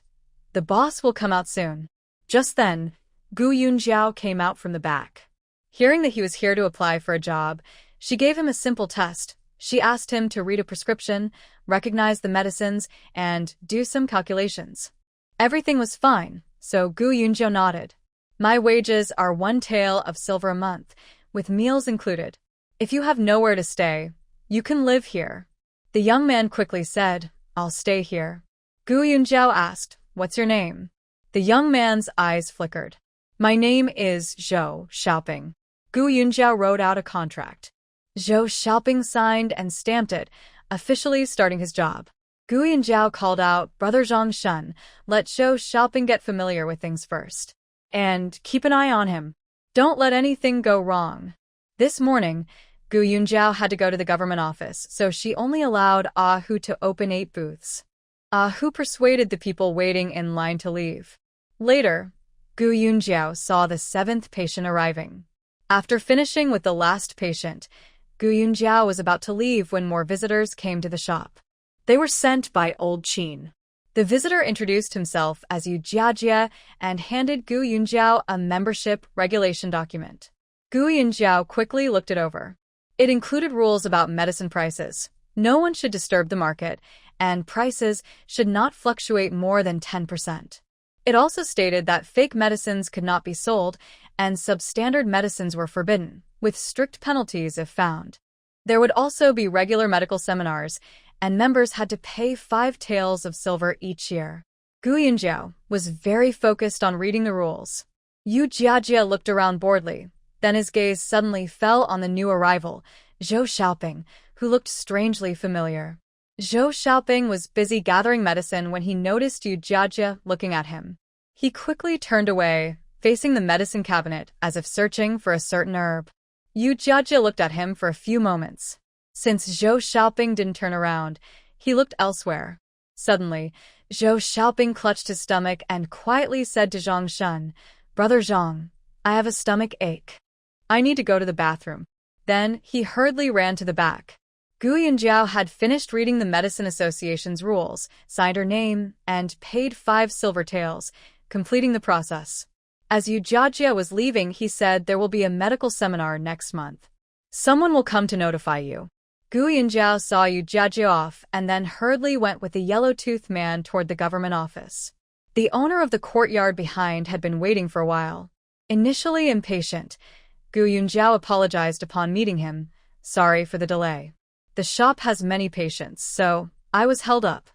The boss will come out soon. Just then, Gu Yunjiao came out from the back. Hearing that he was here to apply for a job, she gave him a simple test. She asked him to read a prescription, recognize the medicines, and do some calculations. Everything was fine, so Gu Yunjiao nodded. My wages are 1 tael of silver a month, with meals included. If you have nowhere to stay, you can live here. The young man quickly said, I'll stay here. Gu Yunjiao asked, What's your name? The young man's eyes flickered. My name is Zhou Xiaoping. Gu Yunjiao wrote out a contract. Zhou Xiaoping signed and stamped it, officially starting his job. Gu Yunjiao called out, Brother Zhang Shun, let Zhou Xiaoping get familiar with things first. And keep an eye on him. Don't let anything go wrong. This morning, Gu Yunjiao had to go to the government office, so she only allowed Ah Hu to open 8 booths. Ah Hu persuaded the people waiting in line to leave. Later, Gu Yunjiao saw the 7th patient arriving. After finishing with the last patient, Gu Yunjiao was about to leave when more visitors came to the shop. They were sent by Old Qin. The visitor introduced himself as Yu Jiajie and handed Gu Yunjiao a membership regulation document. Gu Yunjiao quickly looked it over. It included rules about medicine prices. No one should disturb the market, and prices should not fluctuate more than 10%. It also stated that fake medicines could not be sold, and substandard medicines were forbidden, with strict penalties if found. There would also be regular medical seminars, and members had to pay 5 taels of silver each year. Gu Yunjiao was very focused on reading the rules. Yu Jiajie looked around boredly. Then his gaze suddenly fell on the new arrival, Zhou Xiaoping, who looked strangely familiar. Zhou Xiaoping was busy gathering medicine when he noticed Yu Jiajie looking at him. He quickly turned away, facing the medicine cabinet as if searching for a certain herb. Yu Jiajie looked at him for a few moments. Since Zhou Xiaoping didn't turn around, he looked elsewhere. Suddenly, Zhou Xiaoping clutched his stomach and quietly said to Zhang Shun, Brother Zhang, I have a stomach ache. I need to go to the bathroom. Then he hurriedly ran to the back. Gu Yunjiao had finished reading the Medicine Association's rules, signed her name, and paid 5 silver taels, completing the process. As Yu Jiajie was leaving, he said there will be a medical seminar next month. Someone will come to notify you. Gu Yunjiao saw Yu Jiajie off and then hurriedly went with the yellow-toothed man toward the government office. The owner of the courtyard behind had been waiting for a while. Initially impatient, Gu Yunjiao apologized upon meeting him. Sorry for the delay. The shop has many patients, so I was held up.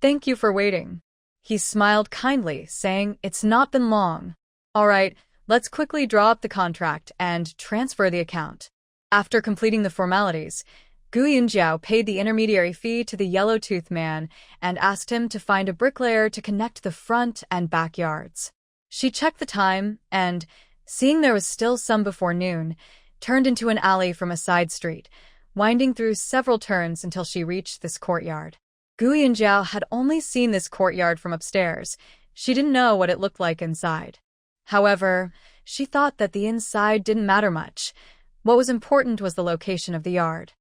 Thank you for waiting. He smiled kindly, saying, It's not been long. All right, let's quickly draw up the contract and transfer the account. After completing the formalities, Gu Yunjiao paid the intermediary fee to the yellow-toothed man and asked him to find a bricklayer to connect the front and back yards. She checked the time and, seeing there was still some before noon, turned into an alley from a side street, winding through several turns until she reached this courtyard. Gu Yunjiao had only seen this courtyard from upstairs. She didn't know what it looked like inside. However, she thought that the inside didn't matter much. What was important was the location of the yard.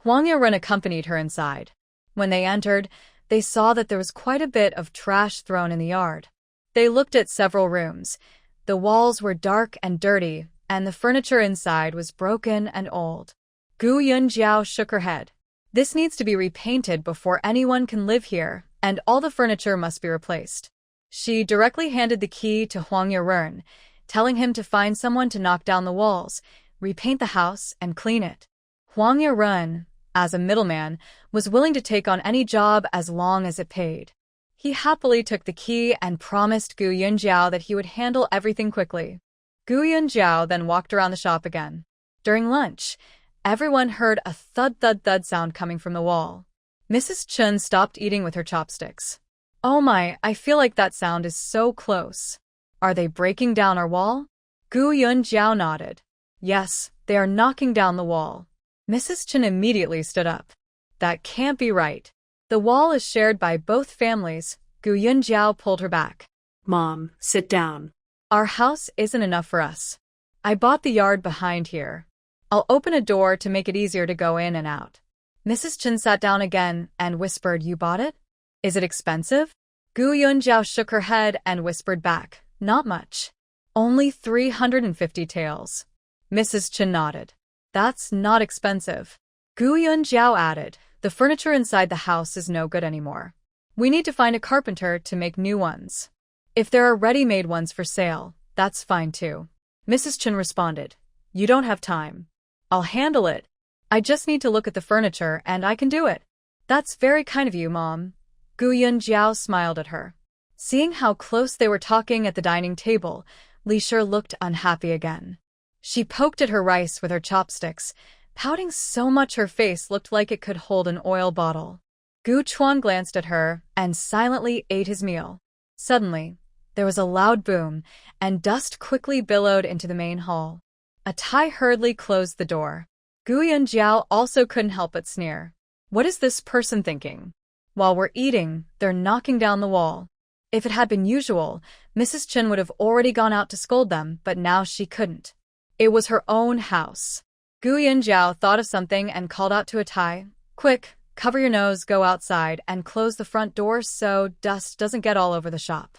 Huang Yaren accompanied her inside. When they entered, they saw that there was quite a bit of trash thrown in the yard. They looked at several rooms. The walls were dark and dirty, and the furniture inside was broken and old. Gu Yunjiao shook her head. This needs to be repainted before anyone can live here, and all the furniture must be replaced. She directly handed the key to Huang Yaren, telling him to find someone to knock down the walls, repaint the house, and clean it. Huang Yaren, as a middleman, was willing to take on any job as long as it paid. He happily took the key and promised Gu Yunjiao that he would handle everything quickly. Gu Yunjiao then walked around the shop again. During lunch, everyone heard a thud-thud-thud sound coming from the wall. Mrs. Chun stopped eating with her chopsticks. Oh my, I feel like that sound is so close. Are they breaking down our wall? Gu Yunjiao nodded. Yes, they are knocking down the wall. Mrs. Chun immediately stood up. That can't be right. The wall is shared by both families. Gu Yunjiao pulled her back. Mom, sit down. Our house isn't enough for us. I bought the yard behind here. I'll open a door to make it easier to go in and out. Mrs. Chen sat down again and whispered, You bought it? Is it expensive? Gu Yunjiao shook her head and whispered back, Not much. Only 350 taels. Mrs. Chen nodded. That's not expensive. Gu Yunjiao added, The furniture inside the house is no good anymore. We need to find a carpenter to make new ones. If there are ready-made ones for sale, that's fine too. Mrs. Chen responded, You don't have time. I'll handle it. I just need to look at the furniture and I can do it. That's very kind of you, Mom. Gu Yunjiao smiled at her. Seeing how close they were talking at the dining table, Li Shi looked unhappy again. She poked at her rice with her chopsticks, pouting so much her face looked like it could hold an oil bottle. Gu Chuan glanced at her and silently ate his meal. Suddenly, there was a loud boom, and dust quickly billowed into the main hall. A Tai hurriedly closed the door. Gu Yunjiao also couldn't help but sneer. What is this person thinking? While we're eating, they're knocking down the wall. If it had been usual, Mrs. Chen would have already gone out to scold them, but now she couldn't. It was her own house. Gu Yunjiao thought of something and called out to a Tai, Quick, cover your nose, go outside, and close the front door so dust doesn't get all over the shop.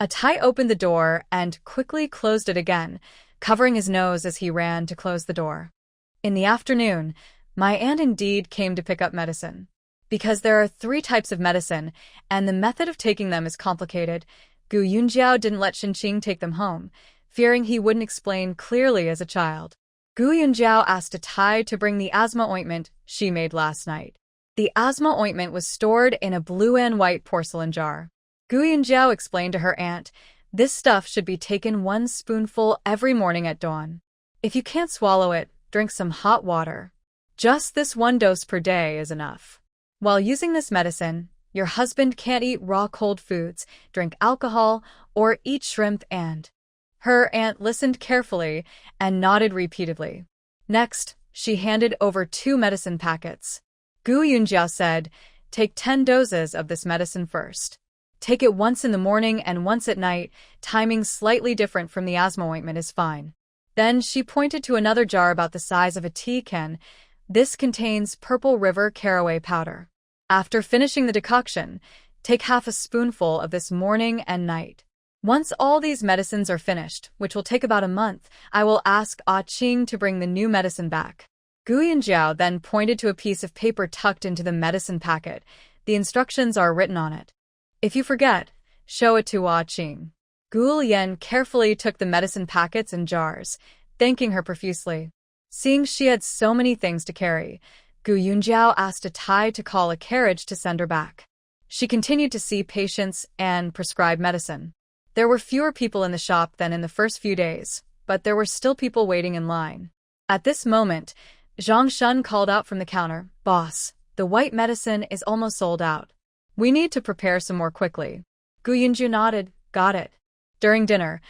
A Tai opened the door and quickly closed it again, covering his nose as he ran to close the door. In the afternoon, my aunt indeed came to pick up medicine. Because there are 3 types of medicine, and the method of taking them is complicated, Gu Yunjiao didn't let Xinqing take them home, fearing he wouldn't explain clearly as a child. Gu Yunjiao asked a Tai to bring the asthma ointment she made last night. The asthma ointment was stored in a blue and white porcelain jar. Gu Yunjiao explained to her aunt, This stuff should be taken 1 spoonful every morning at dawn. If you can't swallow it, drink some hot water. Just this 1 dose per day is enough. While using this medicine, your husband can't eat raw cold foods, drink alcohol, or eat shrimp and... Her aunt listened carefully and nodded repeatedly. Next, she handed over 2 medicine packets. Gu Yunjiao said, Take 10 doses of this medicine first. Take it once in the morning and once at night, timing slightly different from the asthma ointment is fine. Then she pointed to another jar about the size of a tea can. This contains Purple River caraway powder. After finishing the decoction, take half a spoonful of this morning and night. Once all these medicines are finished, which will take about a month, I will ask Ah Qing to bring the new medicine back. Gu Yunjiao then pointed to a piece of paper tucked into the medicine packet. The instructions are written on it. If you forget, show it to Ah Qing. Gu Lian carefully took the medicine packets and jars, thanking her profusely. Seeing she had so many things to carry, Gu Yunjiao asked a Tai to call a carriage to send her back. She continued to see patients and prescribe medicine. There were fewer people in the shop than in the first few days, but there were still people waiting in line. At this moment, Zhang Shun called out from the counter, Boss, the white medicine is almost sold out. We need to prepare some more quickly. Gu Yunjiao nodded, Got it. During dinner,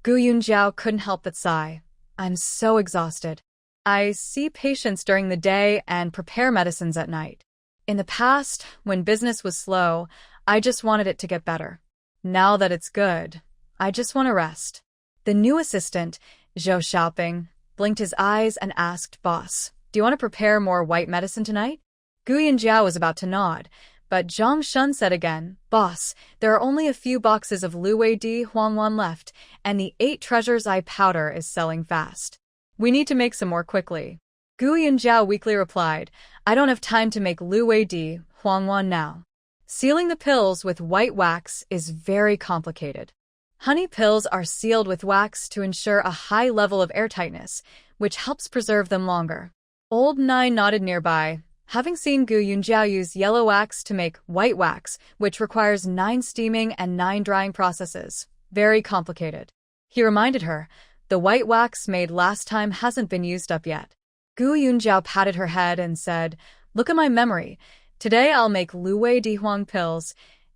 Gu Yunjiao couldn't help but sigh. I'm so exhausted. I see patients during the day and prepare medicines at night. In the past, when business was slow, I just wanted it to get better. Now that it's good, I just want to rest. The new assistant, Zhou Xiaoping, blinked his eyes and asked, Boss, do you want to prepare more white medicine tonight? Gu Yunjiao was about to nod, but Zhang Shun said again, Boss, there are only a few boxes of Luwei Di Huangwan left, and the 8 Treasures Eye powder is selling fast. We need to make some more quickly. Gu Yunjiao weakly replied, I don't have time to make Luwei Di Huangwan now. Sealing the pills with white wax is very complicated. Honey pills are sealed with wax to ensure a high level of airtightness, which helps preserve them longer. Old Nine nodded nearby, having seen Gu Yunjiao use yellow wax to make white wax, which requires 9 steaming and 9 drying processes. Very complicated. He reminded her, the white wax made last time hasn't been used up yet. Gu Yunjiao patted her head and said, Look at my memory. Today I'll make Luwei Di Huang pills,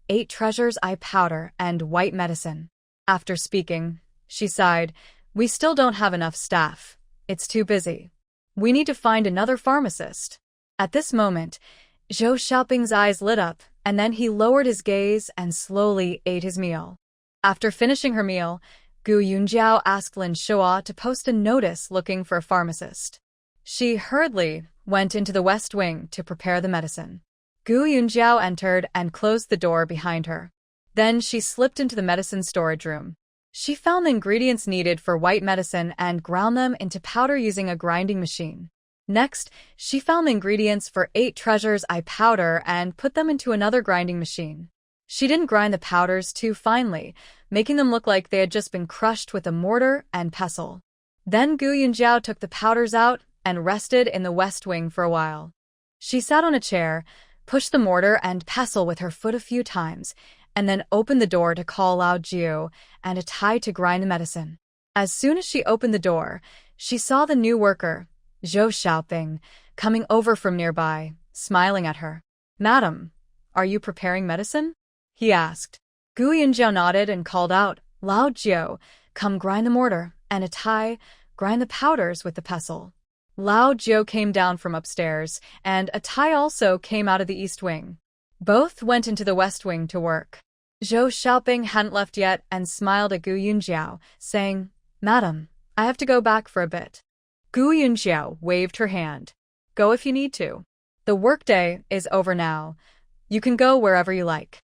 8 Treasures Eye powder, and white medicine. After speaking, she sighed, We still don't have enough staff. It's too busy. We need to find another pharmacist. At this moment, Zhou Xiaoping's eyes lit up, and then he lowered his gaze and slowly ate his meal. After finishing her meal, Gu Yunjiao asked Lin Shua to post a notice looking for a pharmacist. She hurriedly went into the West Wing to prepare the medicine. Gu Yunjiao entered and closed the door behind her. Then she slipped into the medicine storage room. She found the ingredients needed for white medicine and ground them into powder using a grinding machine. Next, she found the ingredients for 8 treasures eye powder and put them into another grinding machine. She didn't grind the powders too finely, making them look like they had just been crushed with a mortar and pestle. Then Gu Yunjiao took the powders out and rested in the West Wing for a while. She sat on a chair, pushed the mortar and pestle with her foot a few times, and then opened the door to call Lao Jiu and a Tai to grind the medicine. As soon as she opened the door, she saw the new worker, Zhou Xiaoping, coming over from nearby, smiling at her. "Madam, are you preparing medicine?" he asked. Gu Yunjiao nodded and called out, "Lao Jiu, come grind the mortar, and a Tai, grind the powders with the pestle." Lao Jiu came down from upstairs, and a Tai also came out of the East Wing. Both went into the West Wing to work. Zhou Xiaoping hadn't left yet and smiled at Gu Yunjiao, saying, "Madam, I have to go back for a bit." Gu Yunjiao waved her hand. "Go if you need to. The workday is over now. You can go wherever you like."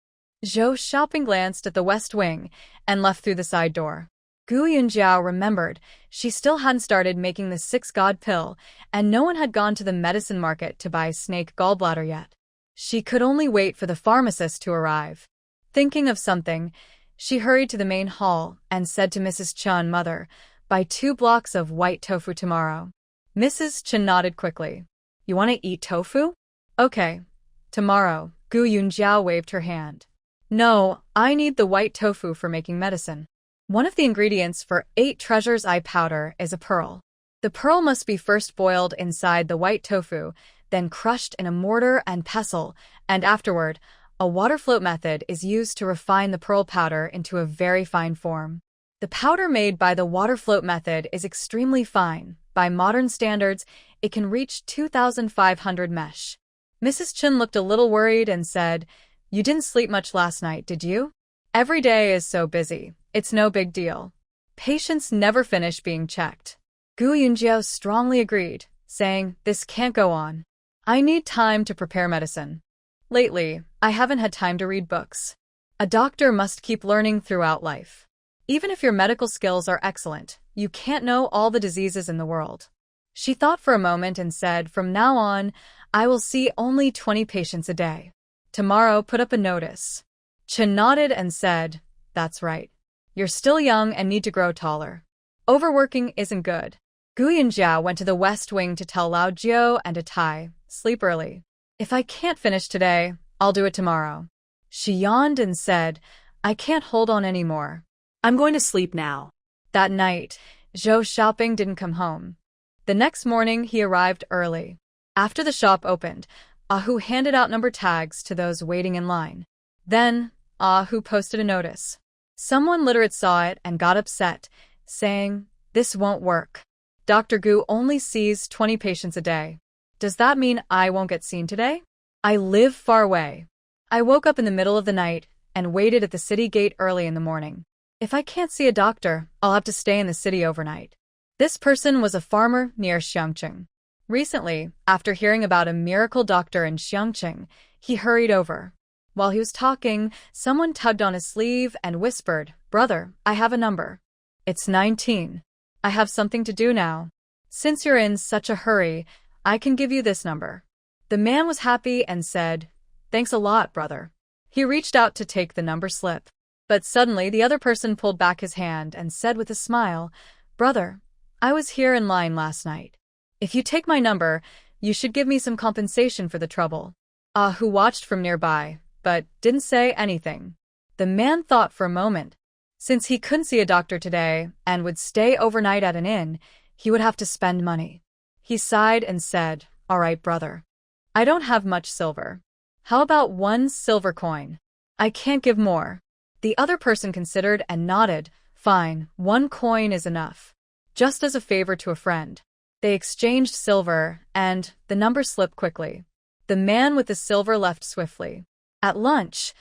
Zhou Xiaoping glanced at the West Wing and left through the side door. Gu Yunjiao remembered she still hadn't started making the 6-god pill, and no one had gone to the medicine market to buy snake gallbladder yet. She could only wait for the pharmacist to arrive. Thinking of something, she hurried to the main hall and said to Mrs. Chen, "Mother, buy 2 blocks of white tofu tomorrow." Mrs. Chen nodded quickly. "You want to eat tofu?" "Okay. Tomorrow." Gu Yunjiao waved her hand. "No, I need the white tofu for making medicine. One of the ingredients for 8 treasures eye powder is a pearl. The pearl must be first boiled inside the white tofu, then crushed in a mortar and pestle, and afterward, a water float method is used to refine the pearl powder into a very fine form. The powder made by the water float method is extremely fine. By modern standards, it can reach 2,500 mesh." Mrs. Chen looked a little worried and said, "You didn't sleep much last night, did you? Every day is so busy. It's no big deal. Patients never finish being checked." Gu Yunjiao strongly agreed, saying, "This can't go on. I need time to prepare medicine. Lately, I haven't had time to read books. A doctor must keep learning throughout life. Even if your medical skills are excellent, you can't know all the diseases in the world." She thought for a moment and said, "From now on, I will see only 20 patients a day. Tomorrow, put up a notice." Chen nodded and said, "That's right. You're still young and need to grow taller. Overworking isn't good." Gu Yunjiao went to the West Wing to tell Lao Jiu and a Tai, "Sleep early. If I can't finish today, I'll do it tomorrow." She yawned and said, "I can't hold on anymore. I'm going to sleep now." That night, Zhou Xiaoping didn't come home. The next morning, he arrived early. After the shop opened, Ahu handed out number tags to those waiting in line. Then, Ahu posted a notice. Someone literate saw it and got upset, saying, "This won't work. Dr. Gu only sees 20 patients a day. Does that mean I won't get seen today? I live far away. I woke up in the middle of the night and waited at the city gate early in the morning. If I can't see a doctor, I'll have to stay in the city overnight." This person was a farmer near Xiangqing. Recently, after hearing about a miracle doctor in Xiangqing, he hurried over. While he was talking, someone tugged on his sleeve and whispered, "Brother, I have a number. It's 19. I have something to do now. Since you're in such a hurry, I can give you this number." The man was happy and said, "Thanks a lot, brother." He reached out to take the number slip. But suddenly the other person pulled back his hand and said with a smile, "Brother, I was here in line last night. If you take my number, you should give me some compensation for the trouble." Ahu watched from nearby, but didn't say anything. The man thought for a moment. Since he couldn't see a doctor today and would stay overnight at an inn, he would have to spend money. He sighed and said, "All right, brother. I don't have much silver. How about 1 silver coin? I can't give more." The other person considered and nodded. "Fine, 1 coin is enough. Just as a favor to a friend." They exchanged silver, and the number slipped quickly. The man with the silver left swiftly. At lunch,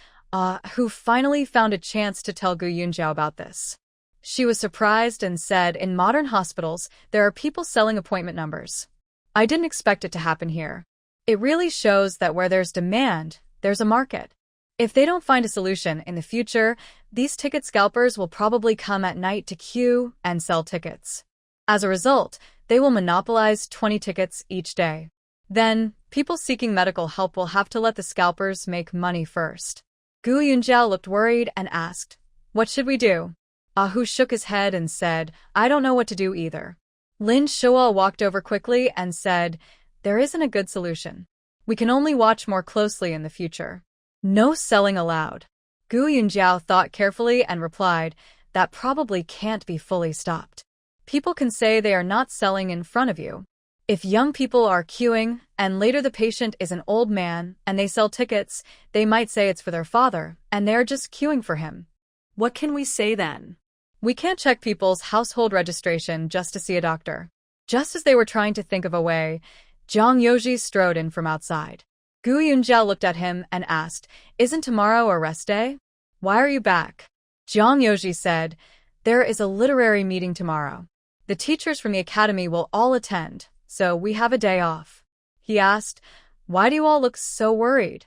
Who finally found a chance to tell Gu Yunjiao about this. She was surprised and said, in modern hospitals, there are people selling appointment numbers. I didn't expect it to happen here. It really shows that where there's demand, there's a market. If they don't find a solution in the future, these ticket scalpers will probably come at night to queue and sell tickets. As a result, they will monopolize 20 tickets each day. Then, people seeking medical help will have to let the scalpers make money first. Gu Yunjiao looked worried and asked, "What should we do?" Hu shook his head and said, "I don't know what to do either." Lin Shuo walked over quickly and said, "There isn't a good solution. We can only watch more closely in the future. No selling allowed." Gu Yunjiao thought carefully and replied, "That probably can't be fully stopped. People can say they are not selling in front of you. If young people are queuing, and later the patient is an old man, and they sell tickets, they might say it's for their father, and they're just queuing for him. What can we say then? We can't check people's household registration just to see a doctor." Just as they were trying to think of a way, Zhang Yoji strode in from outside. Gu Yunjiao looked at him and asked, "Isn't tomorrow a rest day? Why are you back?" Zhang Yoji said, "There is a literary meeting tomorrow. The teachers from the academy will all attend, so we have a day off." He asked, "Why do you all look so worried?"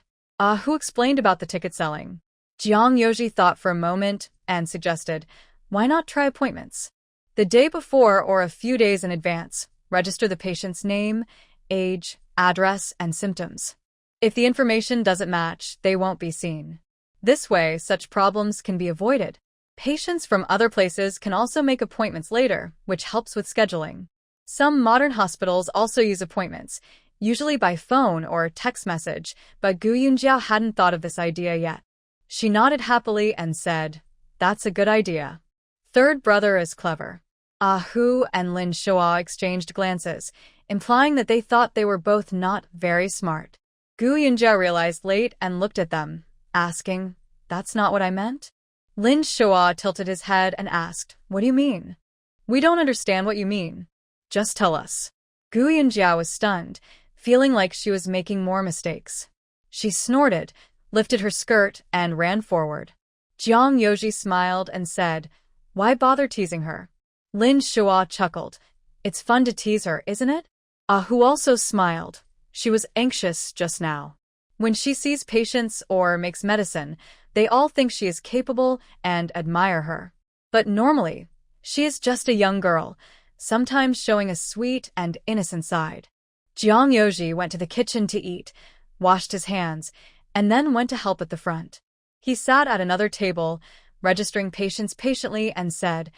Who explained about the ticket selling. Zhang Yoji thought for a moment and suggested, "Why not try appointments? The day before or a few days in advance, register the patient's name, age, address, and symptoms. If the information doesn't match, they won't be seen. This way, such problems can be avoided. Patients from other places can also make appointments later, which helps with scheduling. Some modern hospitals also use appointments, usually by phone or text message, but Gu Yunjiao hadn't thought of this idea yet. She nodded happily and said, "That's a good idea. Third brother is clever." Hu and Lin Shuo exchanged glances, implying that they thought they were both not very smart. Gu Yunjiao realized late and looked at them, asking, "That's not what I meant?" Lin Shuo tilted his head and asked, "What do you mean?" "We don't understand what you mean. Just tell us." Gu Yunjiao was stunned, feeling like she was making more mistakes. She snorted, lifted her skirt, and ran forward. Zhang Yoji smiled and said, "Why bother teasing her?" Lin Shuo chuckled. "It's fun to tease her, isn't it?" Hu also smiled. She was anxious just now. When she sees patients or makes medicine, they all think she is capable and admire her. But normally, she is just a young girl, sometimes showing a sweet and innocent side. Zhang Yoji went to the kitchen to eat, washed his hands, and then went to help at the front. He sat at another table, registering patients patiently, and said,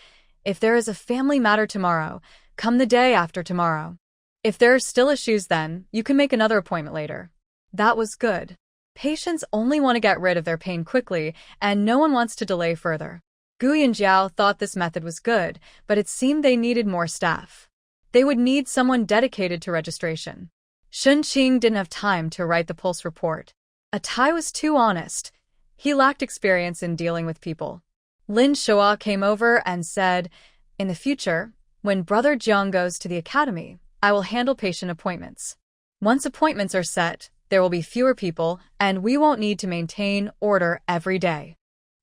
"If there is a family matter tomorrow, come the day after tomorrow. If there are still issues then, you can make another appointment later." That was good. Patients only want to get rid of their pain quickly, and no one wants to delay further. Gu Yunjiao thought this method was good, but it seemed they needed more staff. They would need someone dedicated to registration. Shun Qing didn't have time to write the pulse report. Tai was too honest. He lacked experience in dealing with people. Lin Shuo came over and said, "In the future, when Brother Jiang goes to the academy, I will handle patient appointments. Once appointments are set, there will be fewer people, and we won't need to maintain order every day."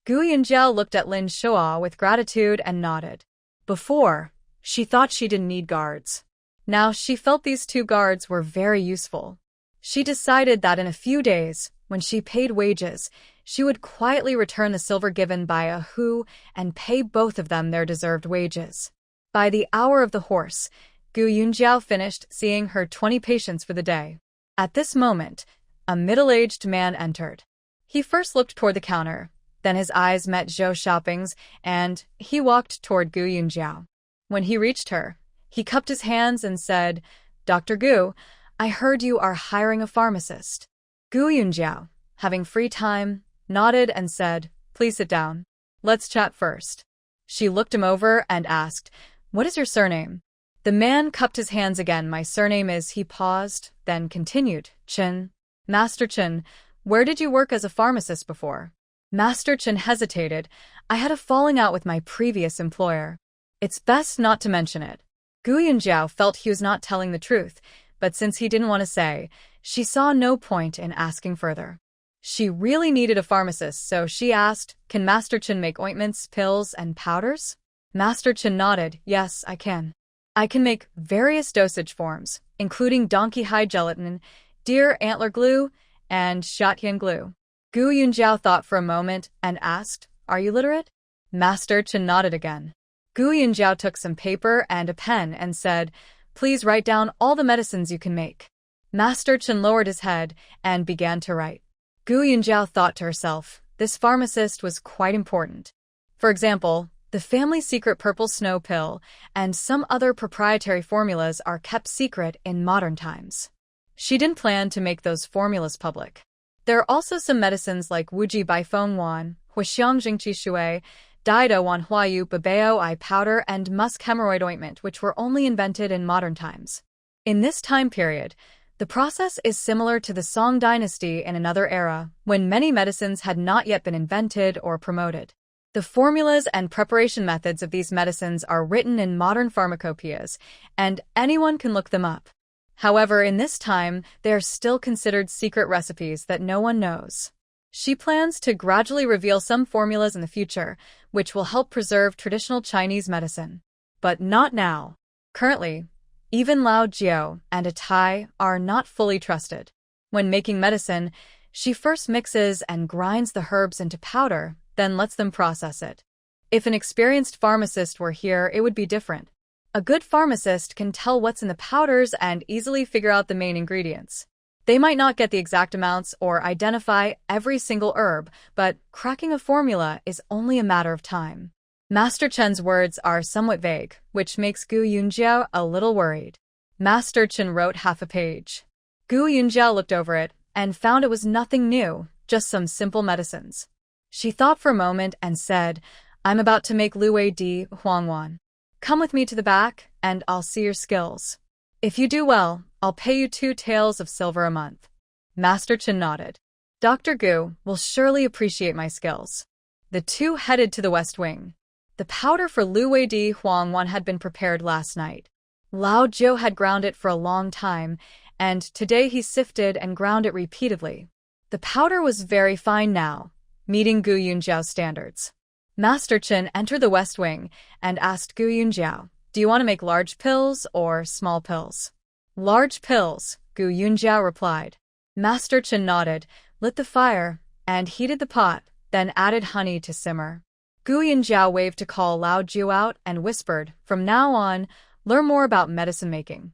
Gu Yunjiao looked at Lin Shuo with gratitude and nodded. Before, she thought she didn't need guards. Now she felt these two guards were very useful. She decided that in a few days, when she paid wages, she would quietly return the silver given by Hu and pay both of them their deserved wages. By the hour of the horse, Gu Yunjiao finished seeing her 20 patients for the day. At this moment, a middle-aged man entered. He first looked toward the counter, then his eyes met Zhou Xiaoping's, and he walked toward Gu Yunjiao. When he reached her, he cupped his hands and said, "Dr. Gu, I heard you are hiring a pharmacist." Gu Yunjiao, having free time, nodded and said, "Please sit down. Let's chat first." She looked him over and asked, "What is your surname?" The man cupped his hands again. "My surname is..." He paused, then continued, "Chen. Master Chen, where did you work as a pharmacist before?" Master Chen hesitated. "I had a falling out with my previous employer. It's best not to mention it." Gu Yunjiao felt he was not telling the truth, but since he didn't want to say, she saw no point in asking further. She really needed a pharmacist, so she asked, "Can Master Chen make ointments, pills, and powders?" Master Chen nodded, "Yes, I can. I can make various dosage forms, including donkey hide gelatin, deer antler glue, and Shotyan glue." Gu Yunjiao thought for a moment and asked, "Are you literate?" Master Chen nodded again. Gu Yunjiao took some paper and a pen and said, "Please write down all the medicines you can make." Master Chen lowered his head and began to write. Gu Yunjiao thought to herself, this pharmacist was quite important. For example, the family secret purple snow pill and some other proprietary formulas are kept secret in modern times. She didn't plan to make those formulas public. There are also some medicines like Wuji Baifeng Wan, Huixiang Jingqi Shui, Daido Wan Huayu Babao eye powder, and musk hemorrhoid ointment, which were only invented in modern times. In this time period, the process is similar to the Song dynasty in another era, when many medicines had not yet been invented or promoted. The formulas and preparation methods of these medicines are written in modern pharmacopoeias, and anyone can look them up. However, in this time, they are still considered secret recipes that no one knows. She plans to gradually reveal some formulas in the future, which will help preserve traditional Chinese medicine. But not now. Currently, even Lao Jiao and a Thai are not fully trusted. When making medicine, she first mixes and grinds the herbs into powder, then lets them process it. If an experienced pharmacist were here, it would be different. A good pharmacist can tell what's in the powders and easily figure out the main ingredients. They might not get the exact amounts or identify every single herb, but cracking a formula is only a matter of time. Master Chen's words are somewhat vague, which makes Gu Yunjiao a little worried. Master Chen wrote half a page. Gu Yunjiao looked over it and found it was nothing new, just some simple medicines. She thought for a moment and said, "I'm about to make Luwei Di Huangwan. Come with me to the back, and I'll see your skills. If you do well, I'll pay you 2 taels of silver a month." Master Chen nodded. "Dr. Gu will surely appreciate my skills." The two headed to the west wing. The powder for Luwei Di Huangwan had been prepared last night. Lao Jiao had ground it for a long time, and today he sifted and ground it repeatedly. The powder was very fine now, meeting Gu Yunjiao's standards. Master Chen entered the west wing and asked Gu Yunjiao, "Do you want to make large pills or small pills?" "Large pills," Gu Yunjiao replied. Master Chen nodded, lit the fire, and heated the pot, then added honey to simmer. Gu Yunjiao waved to call Lao Jiao out and whispered, "From now on, learn more about medicine making.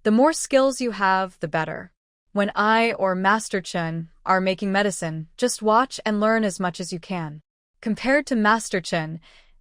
The more skills you have, the better. When I or Master Chen are making medicine, just watch and learn as much as you can." Compared to Master Chen,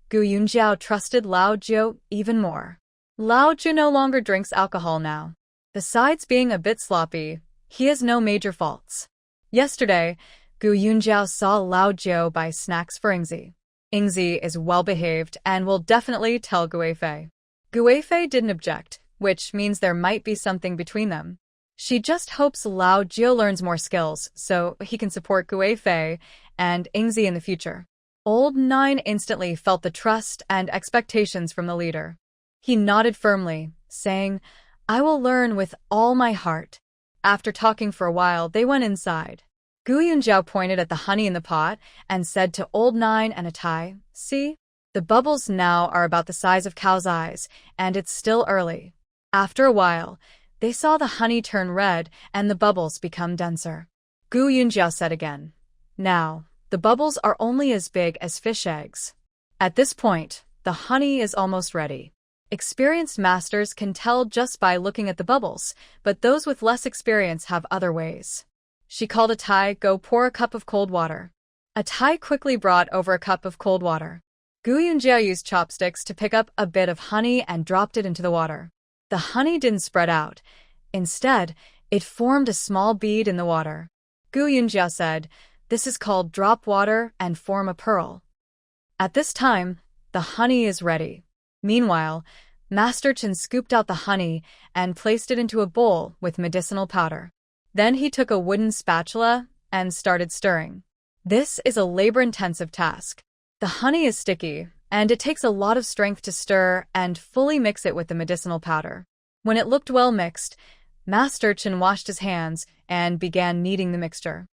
Gu Yunjiao trusted Lao Jiao even more. Lao Jiao no longer drinks alcohol now. Besides being a bit sloppy, he has no major faults. Yesterday, Gu Yunjiao saw Lao Jiao buy snacks for Yingzi. Yingzi is well-behaved and will definitely tell Guifei. Guifei didn't object, which means there might be something between them. She just hopes Lao Jiao learns more skills so he can support Guifei and Yingzi in the future. Old Nine instantly felt the trust and expectations from the leader. He nodded firmly, saying, "I will learn with all my heart." After talking for a while, they went inside. Gu Yunjiao pointed at the honey in the pot and said to Old Nine and a Thai, "See? The bubbles now are about the size of cow's eyes, and it's still early." After a while, they saw the honey turn red and the bubbles become denser. Gu Yunjiao said again, "Now, the bubbles are only as big as fish eggs." At this point, the honey is almost ready. Experienced masters can tell just by looking at the bubbles, but those with less experience have other ways. She called a Thai, "Go pour a cup of cold water." A Thai quickly brought over a cup of cold water. Gu Yunjiao used chopsticks to pick up a bit of honey and dropped it into the water. The honey didn't spread out. Instead, it formed a small bead in the water. Gu Yunjiao said, "This is called drop water and form a pearl." At this time, the honey is ready. Meanwhile, Master Chen scooped out the honey and placed it into a bowl with medicinal powder. Then he took a wooden spatula and started stirring. This is a labor-intensive task. The honey is sticky, and it takes a lot of strength to stir and fully mix it with the medicinal powder. When it looked well mixed, Master Chen washed his hands and began kneading the mixture.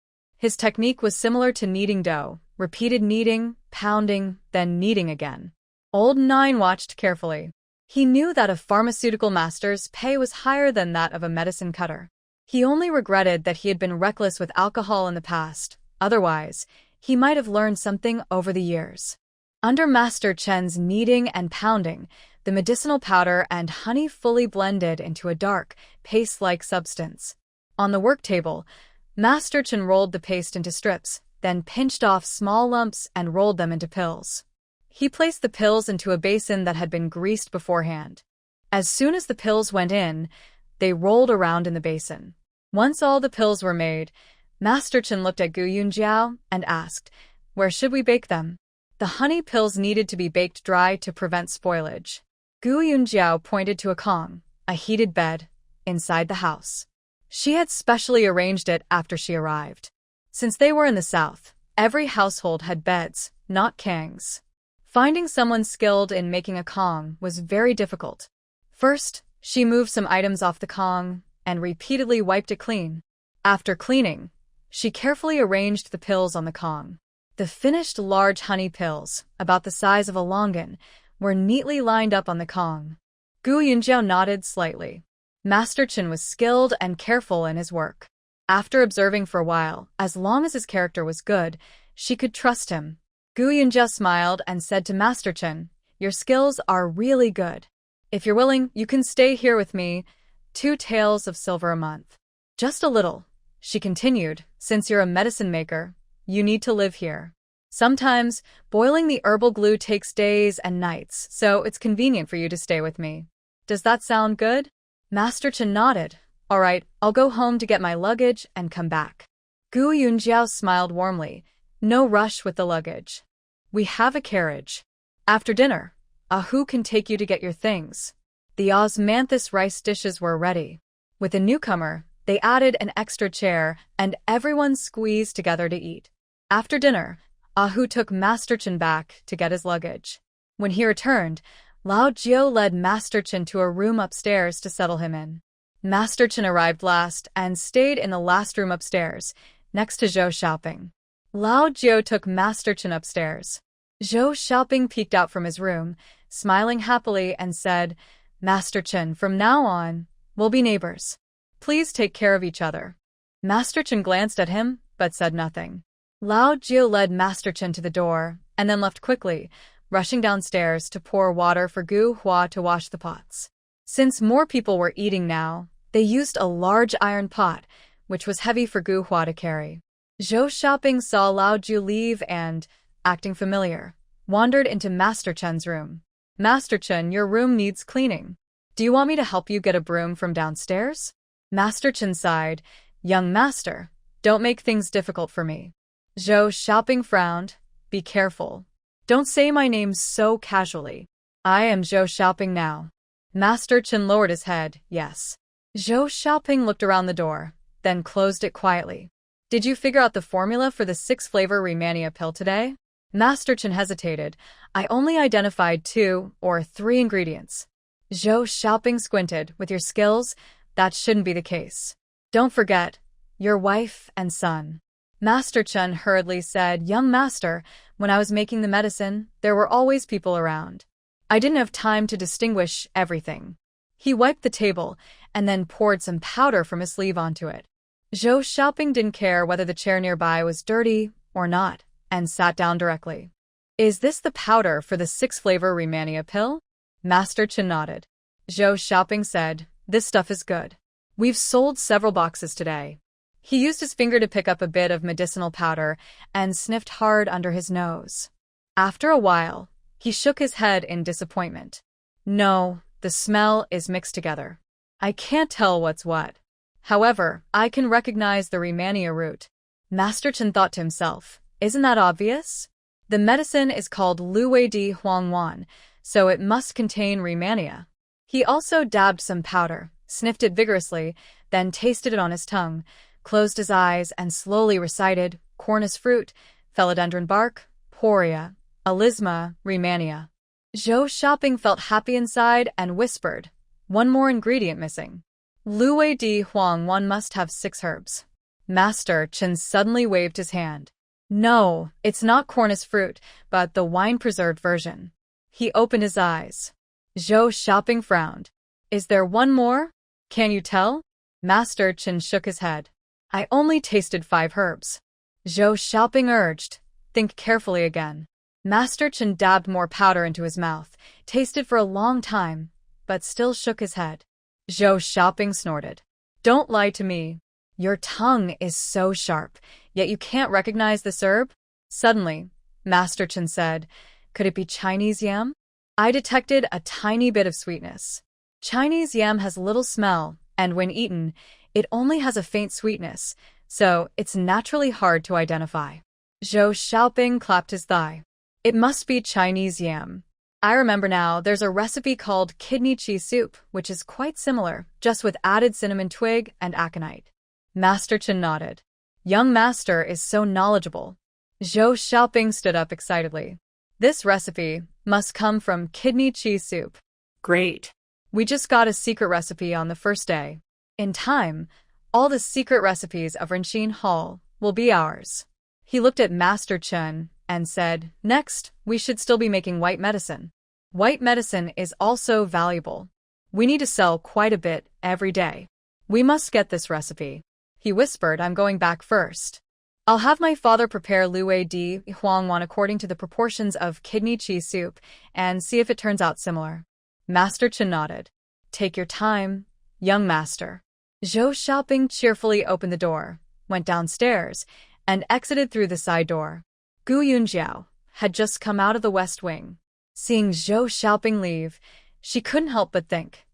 His technique was similar to kneading dough, repeated kneading, pounding, then kneading again. Old Nine watched carefully. He knew that a pharmaceutical master's pay was higher than that of a medicine cutter. He only regretted that he had been reckless with alcohol in the past. Otherwise, he might have learned something over the years. Under Master Chen's kneading and pounding, the medicinal powder and honey fully blended into a dark, paste-like substance. On the work table, Master Chen rolled the paste into strips, then pinched off small lumps and rolled them into pills. He placed the pills into a basin that had been greased beforehand. As soon as the pills went in, they rolled around in the basin. Once all the pills were made, Master Chen looked at Gu Yunjiao and asked, "Where should we bake them?" The honey pills needed to be baked dry to prevent spoilage. Gu Yunjiao pointed to a kong, a heated bed, inside the house. She had specially arranged it after she arrived. Since they were in the south, every household had beds, not kangs. Finding someone skilled in making a kong was very difficult. First, she moved some items off the kong and repeatedly wiped it clean. After cleaning, she carefully arranged the pills on the kong. The finished large honey pills, about the size of a longan, were neatly lined up on the kong. Gu Yunjiao nodded slightly. Master Chen was skilled and careful in his work. After observing for a while, as long as his character was good, she could trust him. Gu Yunjiao smiled and said to Master Chen, "Your skills are really good. If you're willing, you can stay here with me. 2 taels of silver a month." "Just a little," she continued, "since you're a medicine maker, you need to live here. Sometimes, boiling the herbal glue takes days and nights, so it's convenient for you to stay with me. Does that sound good?" Master Chen nodded. "All right, I'll go home to get my luggage and come back." Gu Yunjiao smiled warmly. "No rush with the luggage. We have a carriage. After dinner, Ahu can take you to get your things." The osmanthus rice dishes were ready. With a newcomer, they added an extra chair, and everyone squeezed together to eat. After dinner, Ahu took Master Chen back to get his luggage. When he returned, Lao Jiao led Master Chen to a room upstairs to settle him in. Master Chen arrived last and stayed in the last room upstairs, next to Zhou Xiaoping. Lao Jiao took Master Chen upstairs. Zhou Xiaoping peeked out from his room, smiling happily, and said, "Master Chen, from now on, we'll be neighbors. Please take care of each other." Master Chen glanced at him, but said nothing. Lao Jiao led Master Chen to the door, and then left quickly, rushing downstairs to pour water for Gu Hua to wash the pots. Since more people were eating now, they used a large iron pot, which was heavy for Gu Hua to carry. Zhou Xiaoping saw Lao Jiao leave and, acting familiar, wandered into Master Chen's room. "Master Chen, your room needs cleaning. Do you want me to help you get a broom from downstairs?" Master Chen sighed. "Young master, don't make things difficult for me." Zhou Xiaoping frowned. "Be careful. Don't say my name so casually. I am Zhou Xiaoping now." Master Chen lowered his head. "Yes." Zhou Xiaoping looked around the door, then closed it quietly. "Did you figure out the formula for the 6-flavor Remania pill today?" Master Chen hesitated. "I only identified 2 or 3 ingredients." Zhou Xiaoping squinted. "With your skills, that shouldn't be the case. Don't forget, your wife and son." Master Chen hurriedly said, "Young master, when I was making the medicine, there were always people around. I didn't have time to distinguish everything." He wiped the table and then poured some powder from his sleeve onto it. Zhou Xiaoping didn't care whether the chair nearby was dirty or not, and sat down directly. "Is this the powder for the 6-flavor Remania pill?" Master Chen nodded. Zhou Xiaoping said, "This stuff is good. We've sold several boxes today." He used his finger to pick up a bit of medicinal powder and sniffed hard under his nose. After a while, he shook his head in disappointment. "No, the smell is mixed together. I can't tell what's what. However, I can recognize the Remania root." Master Chen thought to himself, "Isn't that obvious? The medicine is called Luwei Di Huangwan, so it must contain Remania." He also dabbed some powder, sniffed it vigorously, then tasted it on his tongue, closed his eyes, and slowly recited, "Cornus fruit, philodendron bark, poria, alisma, Remania." Zhou Xiaoping felt happy inside and whispered, "One more ingredient missing. Luwei Di Huangwan must have 6 herbs. Master Chen suddenly waved his hand. No, it's not cornus fruit, but the wine-preserved version. He opened his eyes. Zhou Xiaoping frowned. Is there one more? Can you tell? Master Chen shook his head. I only tasted 5 herbs. Zhou Xiaoping urged. Think carefully again. Master Chen dabbed more powder into his mouth, tasted for a long time, but still shook his head. Zhou Xiaoping snorted. Don't lie to me. Your tongue is so sharp, yet you can't recognize this herb? Suddenly, Master Chen said, could it be Chinese yam? I detected a tiny bit of sweetness. Chinese yam has little smell, and when eaten, it only has a faint sweetness, so it's naturally hard to identify. Zhou Xiaoping clapped his thigh. It must be Chinese yam. I remember now, there's a recipe called kidney cheese soup, which is quite similar, just with added cinnamon twig and aconite. Master Chen nodded. Young master is so knowledgeable. Zhou Xiaoping stood up excitedly. This recipe must come from kidney cheese soup. Great. We just got a secret recipe on the first day. In time, all the secret recipes of Renxin Hall will be ours. He looked at Master Chen and said, next, we should still be making white medicine. White medicine is also valuable. We need to sell quite a bit every day. We must get this recipe. He whispered, I'm going back first. I'll have my father prepare Luwei Di Huangwan according to the proportions of kidney cheese soup and see if it turns out similar. Master Chen nodded. Take your time, young master. Zhou Xiaoping cheerfully opened the door, went downstairs, and exited through the side door. Gu Yunjiao had just come out of the west wing. Seeing Zhou Xiaoping leave, she couldn't help but think.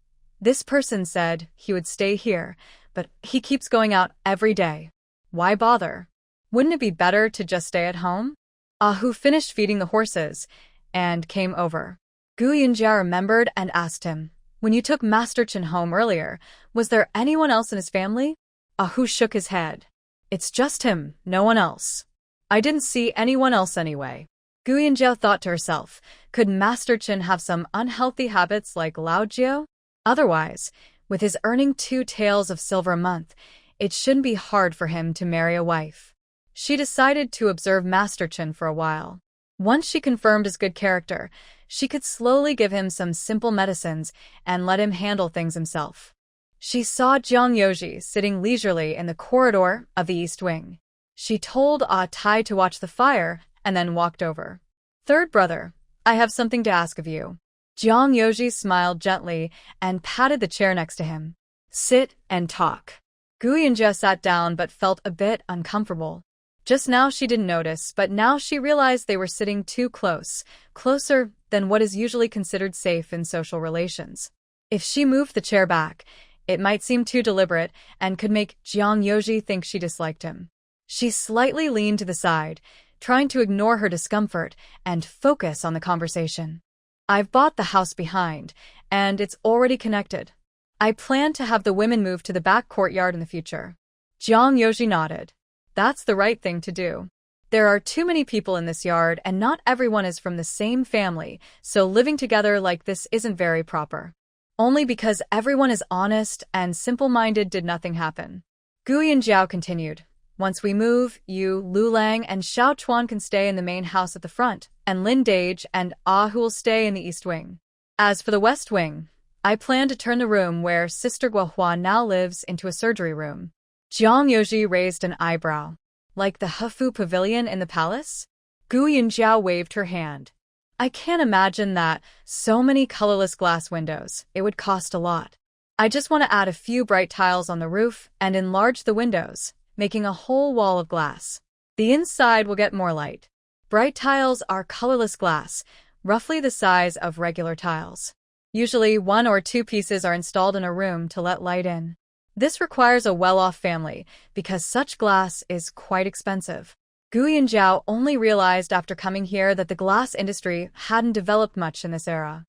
This person said he would stay here, but he keeps going out every day. Why bother? Wouldn't it be better to just stay at home? Ahu finished feeding the horses and came over. Gu Yunjia remembered and asked him, when you took Master Chen home earlier, was there anyone else in his family? Ahu shook his head. It's just him, no one else. I didn't see anyone else anyway. Gu Yunjia thought to herself, could Master Chen have some unhealthy habits like Lao Jiao? Otherwise, with his earning 2 taels of silver a month, it shouldn't be hard for him to marry a wife. She decided to observe Master Chen for a while. Once she confirmed his good character, she could slowly give him some simple medicines and let him handle things himself. She saw Jiang Yoji sitting leisurely in the corridor of the East Wing. She told Ah Tai to watch the fire and then walked over. Third brother, I have something to ask of you. Jiang Yoji smiled gently and patted the chair next to him. Sit and talk. Gu Yunjia sat down but felt a bit uncomfortable. Just now she didn't notice, but now she realized they were sitting too close, closer than what is usually considered safe in social relations. If she moved the chair back, it might seem too deliberate and could make Jiang Yoji think she disliked him. She slightly leaned to the side, trying to ignore her discomfort and focus on the conversation. I've bought the house behind, and it's already connected. I plan to have the women move to the back courtyard in the future. Jiang Yoji nodded. That's the right thing to do. There are too many people in this yard and not everyone is from the same family, so living together like this isn't very proper. Only because everyone is honest and simple-minded did nothing happen. Gu Yunjiao continued. Once we move, you, Lu Lang, and Xiao Chuan can stay in the main house at the front, and Lin Dage and Ah Hu will stay in the east wing. As for the west wing, I plan to turn the room where Sister Guohua now lives into a surgery room. Jiang Yoji raised an eyebrow. Like the Hefu Pavilion in the palace? Gu Yunjiao waved her hand. I can't imagine that. So many colorless glass windows. It would cost a lot. I just want to add a few bright tiles on the roof and enlarge the windows, making a whole wall of glass. The inside will get more light. Bright tiles are colorless glass, roughly the size of regular tiles. Usually 1 or 2 pieces are installed in a room to let light in. This requires a well-off family because such glass is quite expensive. Gu Yunjiao only realized after coming here that the glass industry hadn't developed much in this era.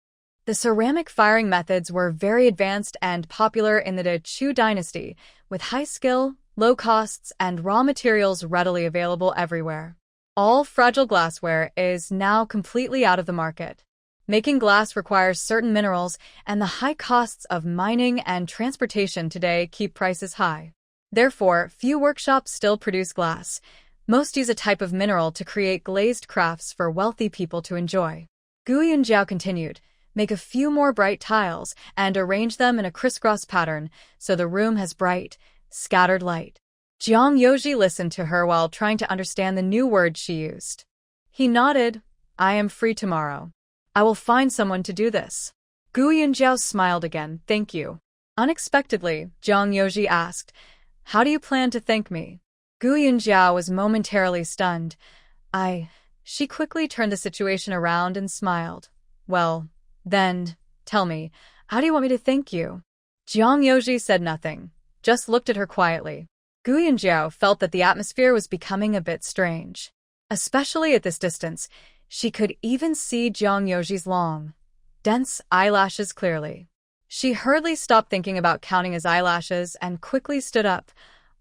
The ceramic firing methods were very advanced and popular in the Chu dynasty, with high skill, low costs, and raw materials readily available everywhere. All fragile glassware is now completely out of the market. Making glass requires certain minerals, and the high costs of mining and transportation today keep prices high. Therefore, few workshops still produce glass. Most use a type of mineral to create glazed crafts for wealthy people to enjoy. Gu Yunjiao continued, make a few more bright tiles and arrange them in a crisscross pattern so the room has bright, scattered light. Jiang Yoji listened to her while trying to understand the new words she used. He nodded. I am free tomorrow. I will find someone to do this. Gu Yunjiao smiled again. Thank you. Unexpectedly, Jiang Yoji asked, how do you plan to thank me? Gu Yunjiao was momentarily stunned. She quickly turned the situation around and smiled. Well, then, tell me, how do you want me to thank you? Jiang Yoji said nothing, just looked at her quietly. Gu Yunjiao felt that the atmosphere was becoming a bit strange. Especially at this distance, she could even see Jiang Yoji's long, dense eyelashes clearly. She hurriedly stopped thinking about counting his eyelashes and quickly stood up.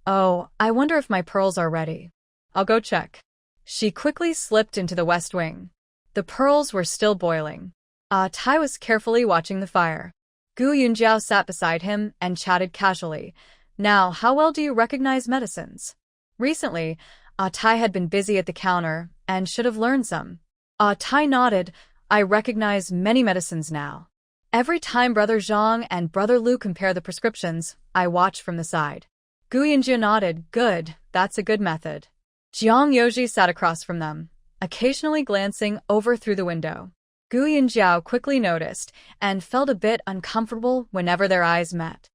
Oh, I wonder if my pearls are ready. I'll go check. She quickly slipped into the west wing. The pearls were still boiling. Tai was carefully watching the fire. Gu Yunjiao sat beside him and chatted casually. Now, how well do you recognize medicines? Recently, Tai had been busy at the counter and should have learned some. Tai nodded. I recognize many medicines now. Every time Brother Zhang and Brother Lu compare the prescriptions, I watch from the side. Gu Yunjiao nodded. Good, that's a good method. Jiang Yoji sat across from them, occasionally glancing over through the window. Gu Yunjiao quickly noticed and felt a bit uncomfortable whenever their eyes met.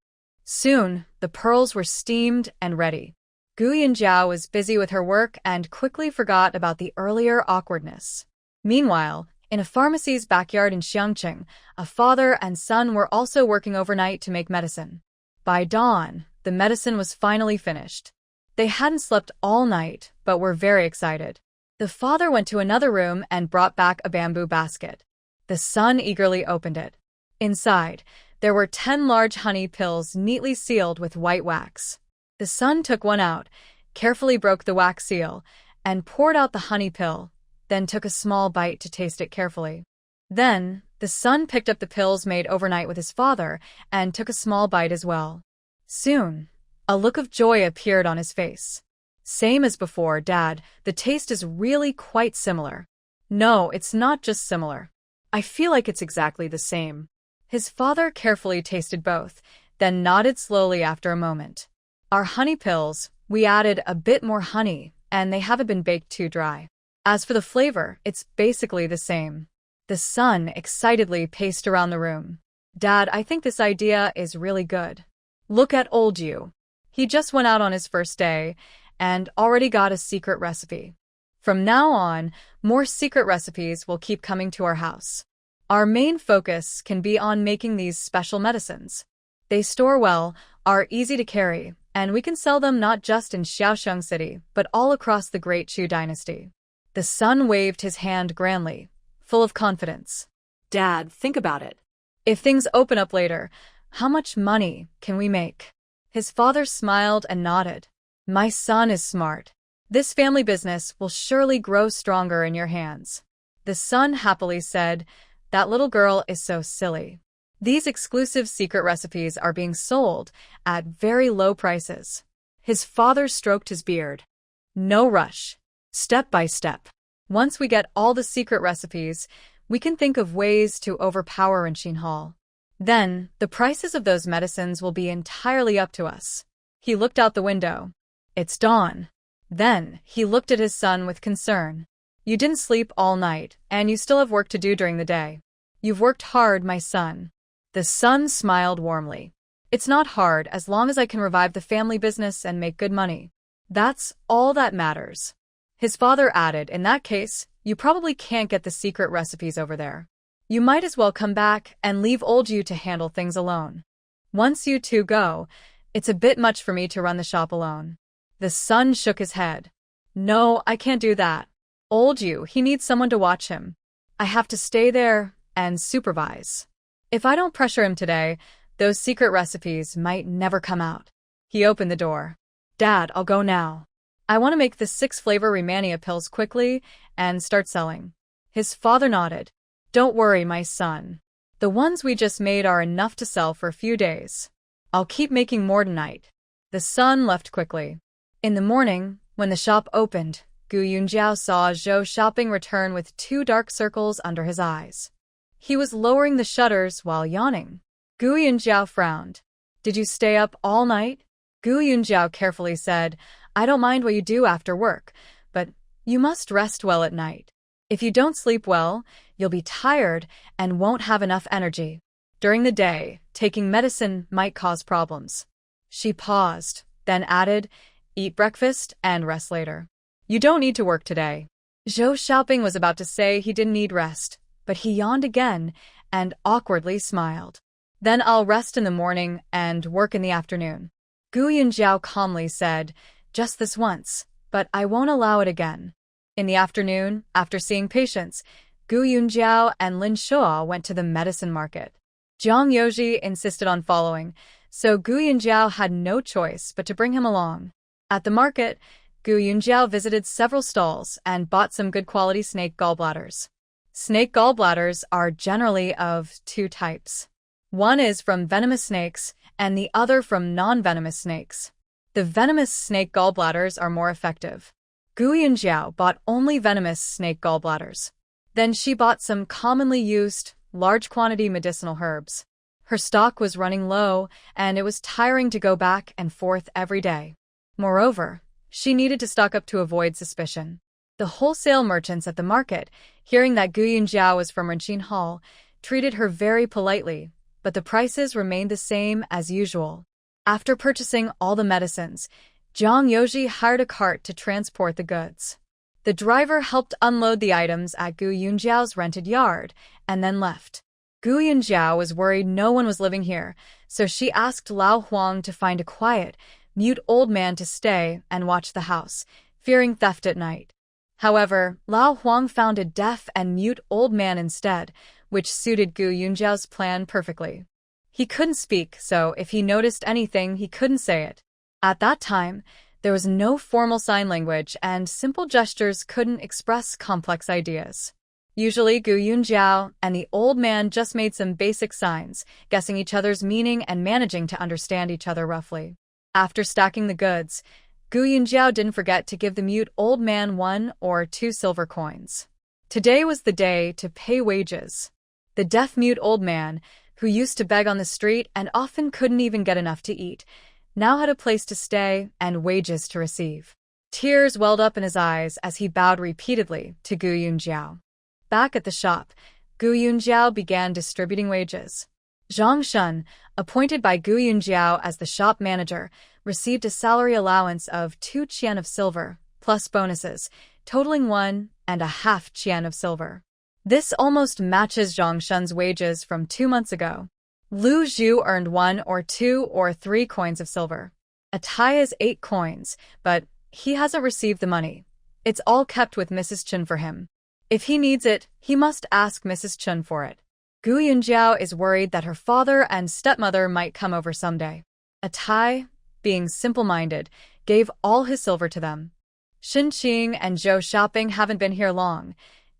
Soon, the pearls were steamed and ready. Gu Yunjiao was busy with her work and quickly forgot about the earlier awkwardness. Meanwhile, in a pharmacy's backyard in Xiangqing, a father and son were also working overnight to make medicine. By dawn, the medicine was finally finished. They hadn't slept all night, but were very excited. The father went to another room and brought back a bamboo basket. The son eagerly opened it. Inside, there were 10 large honey pills neatly sealed with white wax. The son took one out, carefully broke the wax seal, and poured out the honey pill, then took a small bite to taste it carefully. Then, the son picked up the pills made overnight with his father and took a small bite as well. Soon, a look of joy appeared on his face. Same as before, Dad, the taste is really quite similar. No, it's not just similar. I feel like it's exactly the same. His father carefully tasted both, then nodded slowly after a moment. Our honey pills, we added a bit more honey, and they haven't been baked too dry. As for the flavor, it's basically the same. The son excitedly paced around the room. Dad, I think this idea is really good. Look at old you. He just went out on his first day and already got a secret recipe. From now on, more secret recipes will keep coming to our house. Our main focus can be on making these special medicines. They store well, are easy to carry, and we can sell them not just in Xiaosheng City, but all across the Great Chu dynasty. The son waved his hand grandly, full of confidence. Dad, think about it. If things open up later, how much money can we make? His father smiled and nodded. My son is smart. This family business will surely grow stronger in your hands. The son happily said, that little girl is so silly. These exclusive secret recipes are being sold at very low prices. His father stroked his beard. No rush. Step by step. Once we get all the secret recipes, we can think of ways to overpower Enshin Hall. Then, the prices of those medicines will be entirely up to us. He looked out the window. It's dawn. Then, he looked at his son with concern. You didn't sleep all night, and you still have work to do during the day. You've worked hard, my son. The son smiled warmly. It's not hard as long as I can revive the family business and make good money. That's all that matters. His father added, in that case, you probably can't get the secret recipes over there. You might as well come back and leave old you to handle things alone. Once you two go, it's a bit much for me to run the shop alone. The son shook his head. No, I can't do that. Old you, he needs someone to watch him. I have to stay there and supervise. If I don't pressure him today, those secret recipes might never come out. He opened the door. Dad, I'll go now. I want to make the 6-flavor Rehmannia pills quickly and start selling. His father nodded. Don't worry, my son. The ones we just made are enough to sell for a few days. I'll keep making more tonight. The sun left quickly. In the morning, when the shop opened, Gu Yunjiao saw Zhou Shopping return with 2 dark circles under his eyes. He was lowering the shutters while yawning. Gu Yunjiao frowned. "Did you stay up all night?" Gu Yunjiao carefully said, "I don't mind what you do after work, but you must rest well at night. If you don't sleep well, you'll be tired and won't have enough energy. During the day, taking medicine might cause problems." She paused, then added, "Eat breakfast and rest later. You don't need to work today." Zhou Xiaoping was about to say he didn't need rest, but he yawned again and awkwardly smiled. "Then I'll rest in the morning and work in the afternoon." Gu Yunjiao calmly said, "Just this once, but I won't allow it again." In the afternoon, after seeing patients, Gu Yunjiao and Lin Shuo went to the medicine market. Jiang Yoji insisted on following, so Gu Yunjiao had no choice but to bring him along. At the market, Gu Yunjiao visited several stalls and bought some good quality snake gallbladders. Snake gallbladders are generally of 2 types. One is from venomous snakes, and the other from non-venomous snakes. The venomous snake gallbladders are more effective. Gu Yunjiao bought only venomous snake gallbladders. Then she bought some commonly used, large quantity medicinal herbs. Her stock was running low, and it was tiring to go back and forth every day. Moreover, she needed to stock up to avoid suspicion. The wholesale merchants at the market, hearing that Gu Yunjiao was from Renqin Hall, treated her very politely, but the prices remained the same as usual. After purchasing all the medicines, Jiang Yoji hired a cart to transport the goods. The driver helped unload the items at Gu Yunjiao's rented yard, and then left. Gu Yunjiao was worried no one was living here, so she asked Lao Huang to find a quiet, mute old man to stay and watch the house, fearing theft at night. However, Lao Huang found a deaf and mute old man instead, which suited Gu Yunjiao's plan perfectly. He couldn't speak, so if he noticed anything, he couldn't say it. At that time, there was no formal sign language and simple gestures couldn't express complex ideas. Usually, Gu Yunjiao and the old man just made some basic signs, guessing each other's meaning and managing to understand each other roughly. After stacking the goods, Gu Yunjiao didn't forget to give the mute old man 1 or 2 silver coins. Today was the day to pay wages. The deaf-mute old man, who used to beg on the street and often couldn't even get enough to eat, now had a place to stay and wages to receive. Tears welled up in his eyes as he bowed repeatedly to Gu Yunjiao. Back at the shop, Gu Yunjiao began distributing wages. Zhang Shun, appointed by Gu Yunjiao as the shop manager, received a salary allowance of 2 qian of silver, plus bonuses, totaling 1.5 qian of silver. This almost matches Zhang Shun's wages from 2 months ago. Lu Zhu earned 1 or 2 or 3 coins of silver. Atai is 8 coins, but he hasn't received the money. It's all kept with Mrs. Chen for him. If he needs it, he must ask Mrs. Chen for it. Gu Yunjiao is worried that her father and stepmother might come over someday. Atai, being simple-minded, gave all his silver to them. Xin Qing and Zhou Xiaoping haven't been here long.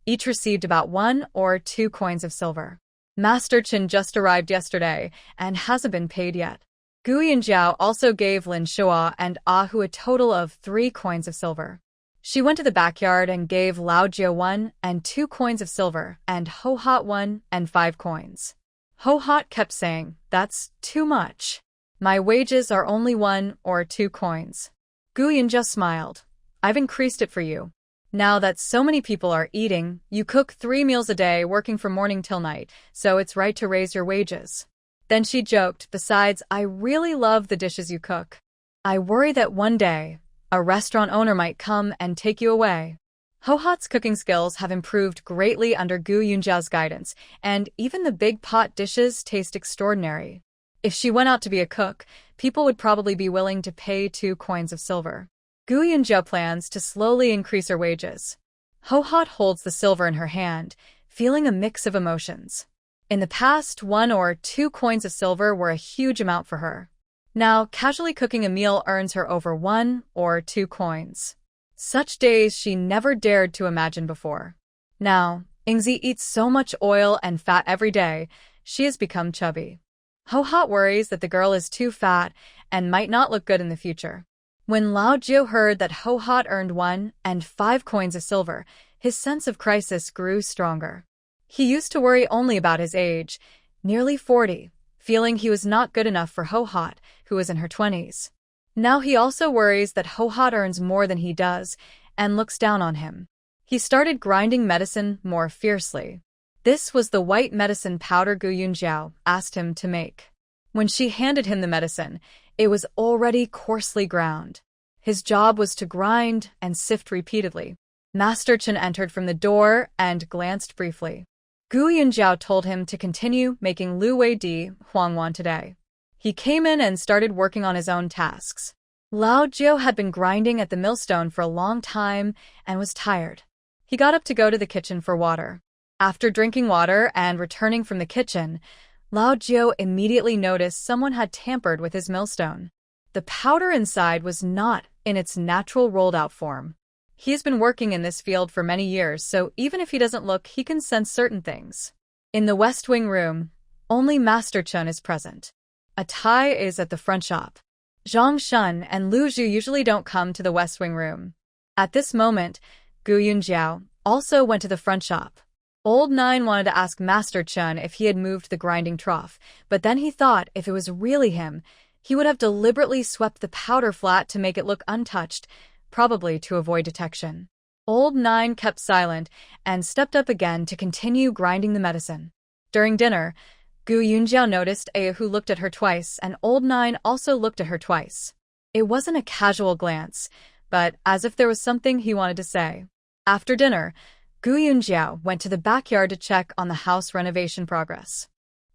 Each received about 1 or 2 coins of silver. Master Chen just arrived yesterday and hasn't been paid yet. Gu Yunjiao also gave Lin Shuo and Hu a total of 3 coins of silver. She went to the backyard and gave Lao Jia 1 and 2 coins of silver and Ho Hot 1 and 5 coins. Ho Hot kept saying, "That's too much. My wages are only 1 or 2 coins." Gu Yunjiao smiled. "I've increased it for you. Now that so many people are eating, you cook 3 meals a day working from morning till night, so it's right to raise your wages." Then she joked, "Besides, I really love the dishes you cook. I worry that one day, a restaurant owner might come and take you away." Ho Hot's cooking skills have improved greatly under Gu Yunjiao's guidance, and even the big pot dishes taste extraordinary. If she went out to be a cook, people would probably be willing to pay 2 coins of silver. Gu Yunjiao plans to slowly increase her wages. Ho Hot holds the silver in her hand, feeling a mix of emotions. In the past, 1 or 2 coins of silver were a huge amount for her. Now, casually cooking a meal earns her over 1 or 2 coins. Such days she never dared to imagine before. Now, Ingzi eats so much oil and fat every day, she has become chubby. Ho Hot worries that the girl is too fat and might not look good in the future. When Lao Jiu heard that Ho Hot earned 1 and 5 coins of silver, his sense of crisis grew stronger. He used to worry only about his age, nearly 40, feeling he was not good enough for Ho Hot, who was in her 20s. Now he also worries that Ho Hot earns more than he does and looks down on him. He started grinding medicine more fiercely. This was the white medicine powder Gu Yunjiao asked him to make. When she handed him the medicine, it was already coarsely ground. His job was to grind and sift repeatedly. Master Chen entered from the door and glanced briefly. Gu Yunjiao told him to continue making Lu Wei Di Huangwan today. He came in and started working on his own tasks. Lao Jiu had been grinding at the millstone for a long time and was tired. He got up to go to the kitchen for water. After drinking water and returning from the kitchen, Lao Jiu immediately noticed someone had tampered with his millstone. The powder inside was not in its natural rolled-out form. He's been working in this field for many years, so even if he doesn't look, he can sense certain things. In the West Wing room, only Master Chen is present. A Tai is at the front shop. Zhang Shun and Lu Zhu usually don't come to the West Wing room. At this moment, Gu Yunjiao also went to the front shop. Old Nine wanted to ask Master Chen if he had moved the grinding trough, but then he thought if it was really him, he would have deliberately swept the powder flat to make it look untouched, probably to avoid detection. Old Nine kept silent and stepped up again to continue grinding the medicine. During dinner, Gu Yunjiao noticed who looked at her twice, and Old Nine also looked at her twice. It wasn't a casual glance, but as if there was something he wanted to say. After dinner, Gu Yunjiao went to the backyard to check on the house renovation progress.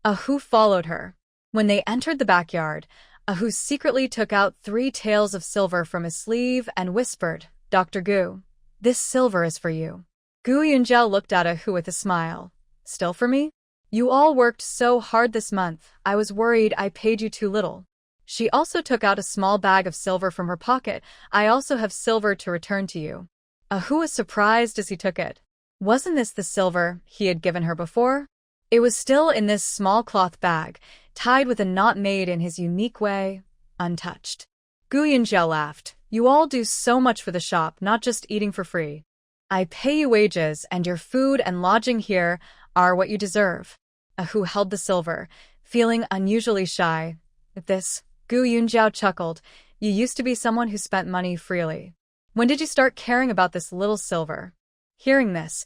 Ahu followed her. When they entered the backyard, Ahu secretly took out 3 taels of silver from his sleeve and whispered, "Dr. Gu, this silver is for you." Gu Yunjiao looked at Ahu with a smile. "Still for me? You all worked so hard this month, I was worried I paid you too little." She also took out a small bag of silver from her pocket. "I also have silver to return to you." Ahu was surprised as he took it. Wasn't this the silver he had given her before? It was still in this small cloth bag, tied with a knot made in his unique way, untouched. Gu Yunjiao laughed. "You all do so much for the shop, not just eating for free. I pay you wages, and your food and lodging here are what you deserve." Ahu held the silver, feeling unusually shy. At this, Gu Yunjiao chuckled. "You used to be someone who spent money freely. When did you start caring about this little silver?" Hearing this,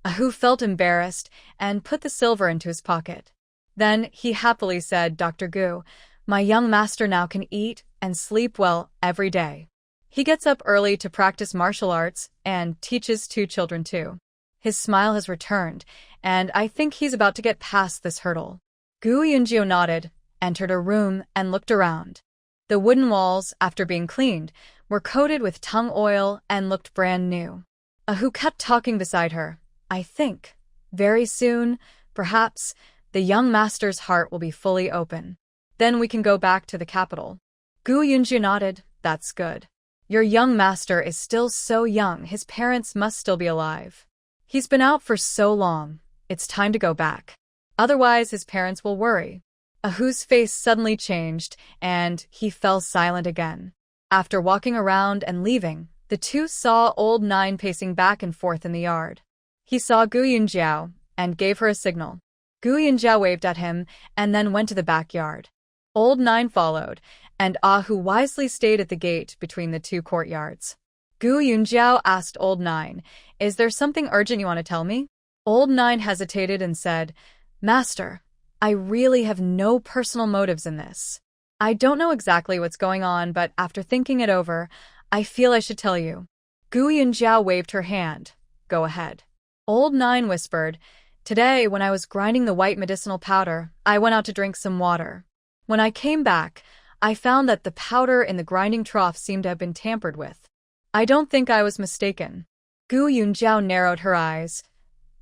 Ahu felt embarrassed and put the silver into his pocket. Then he happily said, "Dr. Gu, my young master now can eat and sleep well every day. He gets up early to practice martial arts and teaches 2 children too. His smile has returned, and I think he's about to get past this hurdle." Gu Yunjiao nodded, entered a room, and looked around. The wooden walls, after being cleaned, were coated with tung oil and looked brand new. Ahu kept talking beside her. "I think, very soon, perhaps, the young master's heart will be fully open. Then we can go back to the capital." Gu Yunjiao nodded. "That's good. Your young master is still so young, his parents must still be alive. He's been out for so long. It's time to go back. Otherwise, his parents will worry." Ahu's face suddenly changed, and he fell silent again. After walking around and leaving, the two saw Old Nine pacing back and forth in the yard. He saw Gu Yunjiao and gave her a signal. Gu Yunjiao waved at him and then went to the backyard. Old Nine followed, and Ahu wisely stayed at the gate between the 2 courtyards. Gu Yunjiao asked Old Nine, "Is there something urgent you want to tell me?" Old Nine hesitated and said, "Master, I really have no personal motives in this. I don't know exactly what's going on, but after thinking it over, I feel I should tell you." Gu Yunjiao waved her hand. "Go ahead." Old Nine whispered, "Today, when I was grinding the white medicinal powder, I went out to drink some water. When I came back, I found that the powder in the grinding trough seemed to have been tampered with. I don't think I was mistaken." Gu Yunjiao narrowed her eyes.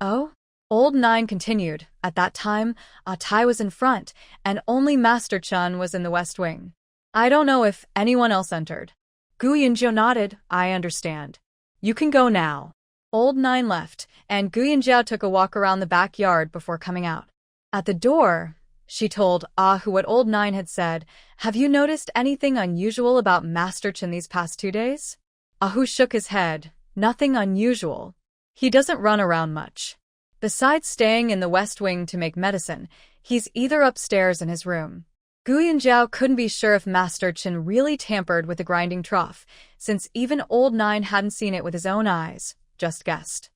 "Oh?" Old Nine continued. "At that time, Tai was in front, and only Master Chen was in the West Wing. I don't know if anyone else entered." Gu Yunjiao nodded. "I understand. You can go now." Old Nine left, and Gu Yunjiao took a walk around the backyard before coming out. At the door, She told Ahu what old Nine had said. Have you noticed anything unusual about Master Chen these past 2 days? Ahu shook his head. Nothing unusual. He doesn't run around much. Besides staying in the West Wing to make medicine, he's either upstairs in his room. Gu Yanjiao couldn't be sure if Master Chen really tampered with the grinding trough, since even old Nine hadn't seen it with his own eyes, just guessed.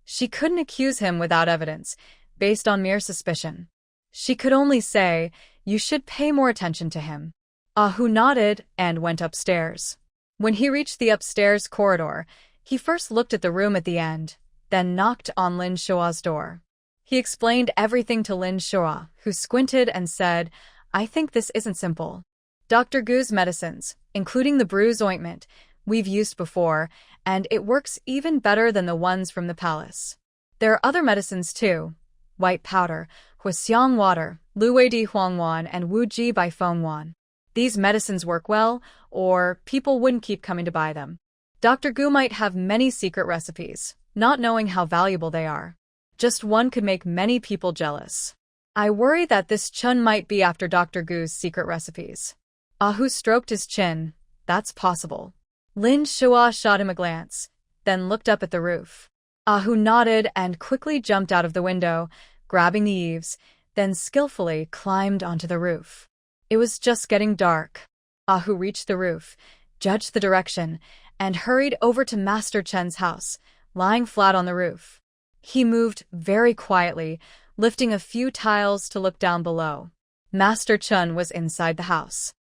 She couldn't accuse him without evidence, based on mere suspicion. She could only say, you should pay more attention to him. Ahu nodded and went upstairs. When he reached the upstairs corridor, he first looked at the room at the end, then knocked on Lin Shua's door. He explained everything to Lin Shua, who squinted and said, I think this isn't simple. Dr. Gu's medicines, including the bruise ointment, we've used before, and it works even better than the ones from the palace. There are other medicines too. White powder, Huaxiang water, Luwei Di Huangwan, and Wu Ji Bai Fengwan. These medicines work well, or people wouldn't keep coming to buy them. Dr. Gu might have many secret recipes, not knowing how valuable they are. Just one could make many people jealous. I worry that this Chun might be after Dr. Gu's secret recipes. Ahu stroked his chin. That's possible. Lin Shua shot him a glance, then looked up at the roof. Ahu nodded and quickly jumped out of the window, grabbing the eaves, then skillfully climbed onto the roof. It was just getting dark. Ahu reached the roof, judged the direction, and hurried over to Master Chen's house, lying flat on the roof. He moved very quietly, lifting a few tiles to look down below. Master Chen was inside the house.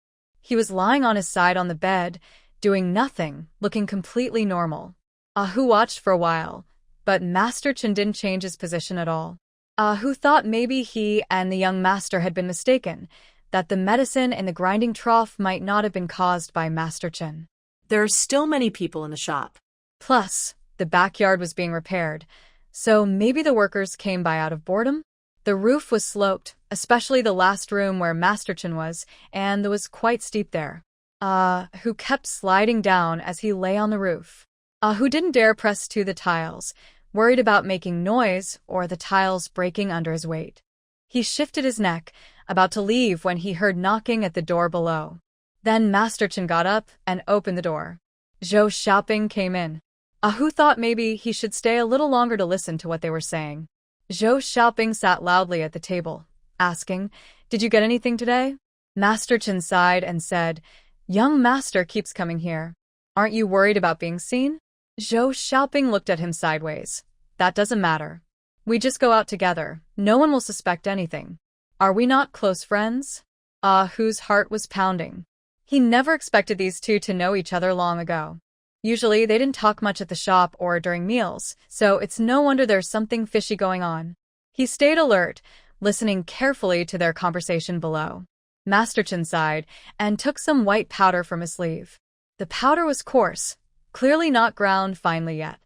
He was lying on his side on the bed, doing nothing, looking completely normal. Ahu watched for a while, but Master Chen didn't change his position at all. Ahu thought maybe he and the young master had been mistaken, that the medicine in the grinding trough might not have been caused by Master Chen. There are still many people in the shop. Plus, the backyard was being repaired, so maybe the workers came by out of boredom? The roof was sloped, especially the last room where Master Chen was, and it was quite steep there. Who kept sliding down as he lay on the roof. Who didn't dare press to the tiles, worried about making noise or the tiles breaking under his weight. He shifted his neck, about to leave when he heard knocking at the door below. Then Master Chen got up and opened the door. Zhou Xiaoping came in. Ahu thought maybe he should stay a little longer to listen to what they were saying. Zhou Xiaoping sat loudly at the table, asking, Did you get anything today? Master Chen sighed and said, Young master keeps coming here. Aren't you worried about being seen? Zhou Xiaoping looked at him sideways. That doesn't matter. We just go out together. No one will suspect anything. Are we not close friends? Ahu's heart was pounding. He never expected these two to know each other long ago. Usually, they didn't talk much at the shop or during meals, so it's no wonder there's something fishy going on. He stayed alert, listening carefully to their conversation below. Master Chen sighed and took some white powder from his sleeve. The powder was coarse, clearly not ground finely yet.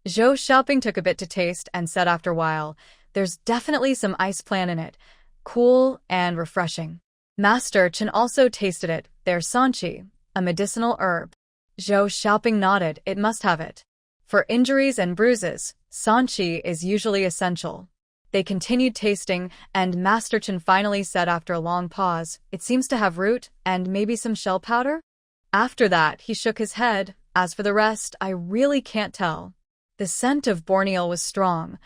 Zhou Xiaoping took a bit to taste and said after a while, There's definitely some ice plant in it, cool and refreshing. Master Chen also tasted it, there's sanqi, a medicinal herb. Zhou Xiaoping nodded, it must have it. For injuries and bruises, sanqi is usually essential. They continued tasting, and Master Chen finally said after a long pause, It seems to have root, and maybe some shell powder? After that, he shook his head. As for the rest, I really can't tell. The scent of Borneal was strong,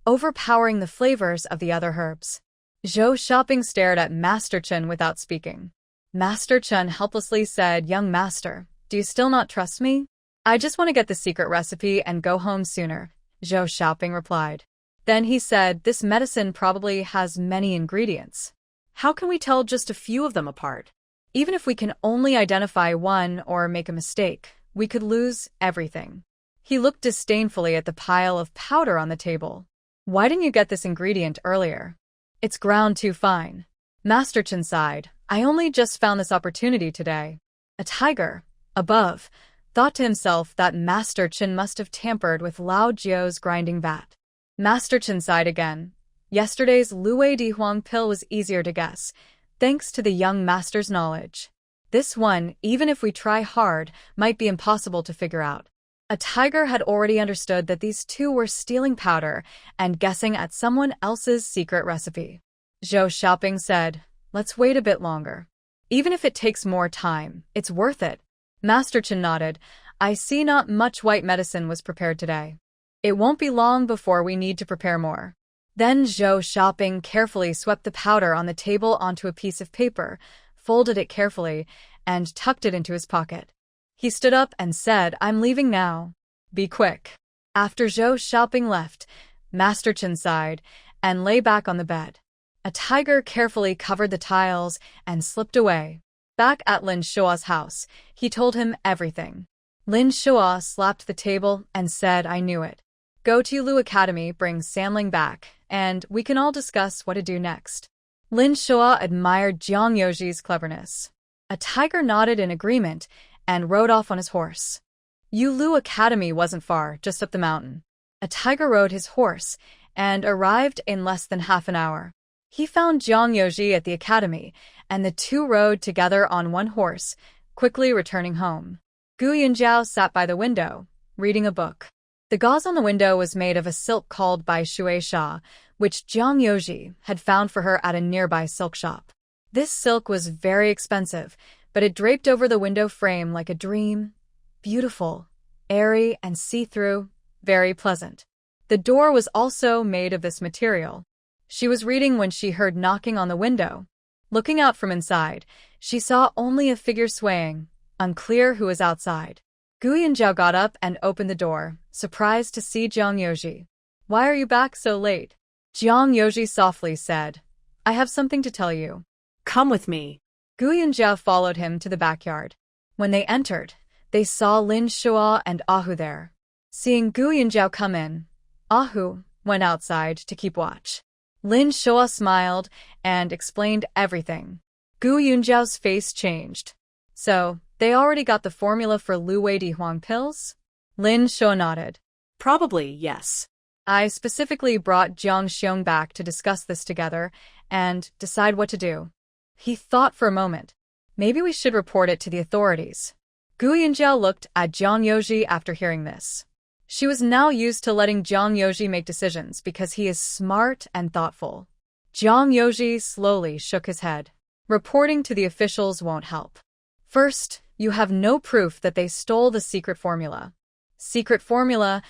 overpowering the flavors of the other herbs. Zhou Xiaoping stared at Master Chen without speaking. Master Chen helplessly said, Young master, do you still not trust me? I just want to get the secret recipe and go home sooner, Zhou Xiaoping replied. Then he said, This medicine probably has many ingredients. How can we tell just a few of them apart? Even if we can only identify one or make a mistake, we could lose everything. He looked disdainfully at the pile of powder on the table. Why didn't you get this ingredient earlier? It's ground too fine. Master Chen sighed. I only just found this opportunity today. A tiger, above, thought to himself that Master Chen must have tampered with Lao Jiao's grinding vat. Master Chen sighed again. Yesterday's Luwei Di Huang pill was easier to guess, thanks to the young master's knowledge. This one, even if we try hard, might be impossible to figure out. A tiger had already understood that these two were stealing powder and guessing at someone else's secret recipe. Zhou Xiaoping said, Let's wait a bit longer. Even if it takes more time, it's worth it. Master Chen nodded. I see not much white medicine was prepared today. It won't be long before we need to prepare more. Then Zhou Shopping carefully swept the powder on the table onto a piece of paper, folded it carefully, and tucked it into his pocket. He stood up and said, I'm leaving now. Be quick. After Zhou Shopping left, Master Chen sighed and lay back on the bed. A tiger carefully covered the tiles and slipped away. Back at Lin Shua's house, he told him everything. Lin Shua slapped the table and said, I knew it. Go to Lu Academy, bring Samling back, and we can all discuss what to do next. Lin Shua admired Jiang Yoji's cleverness. A tiger nodded in agreement and rode off on his horse. Lu Academy wasn't far, just up the mountain. A tiger rode his horse and arrived in less than half an hour. He found Jiang Yoji at the academy, and the two rode together on one horse, quickly returning home. Gu Yunjiao sat by the window, reading a book. The gauze on the window was made of a silk called Bai Shui Sha, which Jiang Yoji had found for her at a nearby silk shop. This silk was very expensive, but it draped over the window frame like a dream. Beautiful, airy, and see-through, very pleasant. The door was also made of this material. She was reading when she heard knocking on the window. Looking out from inside, she saw only a figure swaying, unclear who was outside. Gu Yunjiao got up and opened the door, surprised to see Jiang Yoji. Why are you back so late? Jiang Yoji softly said, I have something to tell you. Come with me. Gu Yunjiao followed him to the backyard. When they entered, they saw Lin Shua and Ahu there. Seeing Gu Yunjiao come in, Ahu went outside to keep watch. Lin Shua smiled and explained everything. Gu Yunjiao's face changed. So, they already got the formula for Lu Wei Di Huang pills? Lin Shua nodded. Probably, yes. I specifically brought Jiang Xiong back to discuss this together and decide what to do. He thought for a moment. Maybe we should report it to the authorities. Gu Yunjiao looked at Jiang Yoji after hearing this. She was now used to letting Jiang Yoji make decisions because he is smart and thoughtful. Jiang Yoji slowly shook his head. Reporting to the officials won't help. First, you have no proof that they stole the secret formula. Secret formula,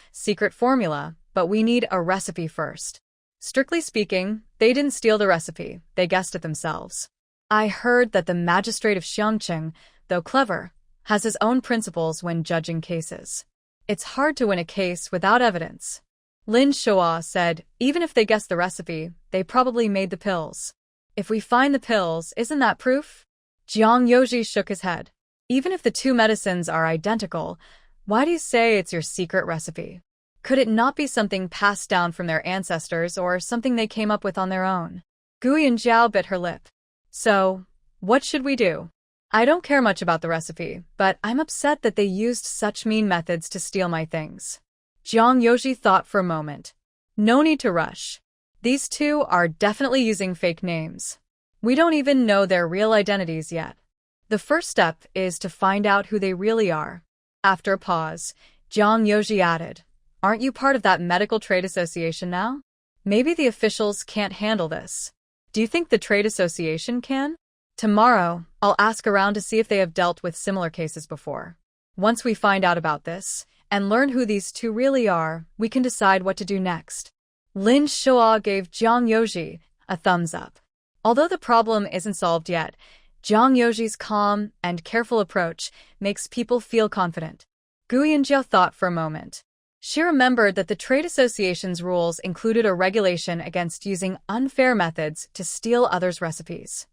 but we need a recipe first. Strictly speaking, they didn't steal the recipe, they guessed it themselves. I heard that the magistrate of Xiangqing, though clever, has his own principles when judging cases. It's hard to win a case without evidence. Lin Shua said, even if they guessed the recipe, they probably made the pills. If we find the pills, isn't that proof? Jiang Yoji shook his head. Even if the two medicines are identical, why do you say it's your secret recipe? Could it not be something passed down from their ancestors or something they came up with on their own? Gu Yunjiao bit her lip. So, what should we do? I don't care much about the recipe, but I'm upset that they used such mean methods to steal my things. Jiang Yoji thought for a moment. No need to rush. These two are definitely using fake names. We don't even know their real identities yet. The first step is to find out who they really are. After a pause, Jiang Yoji added, aren't you part of that medical trade association now? Maybe the officials can't handle this. Do you think the trade association can? Tomorrow, I'll ask around to see if they have dealt with similar cases before. Once we find out about this, and learn who these two really are, we can decide what to do next. Lin Shua gave Jiang Yoji a thumbs up. Although the problem isn't solved yet, Jiang Yoji's calm and careful approach makes people feel confident. Gu Yunjiao thought for a moment. She remembered that the trade association's rules included a regulation against using unfair methods to steal others' recipes.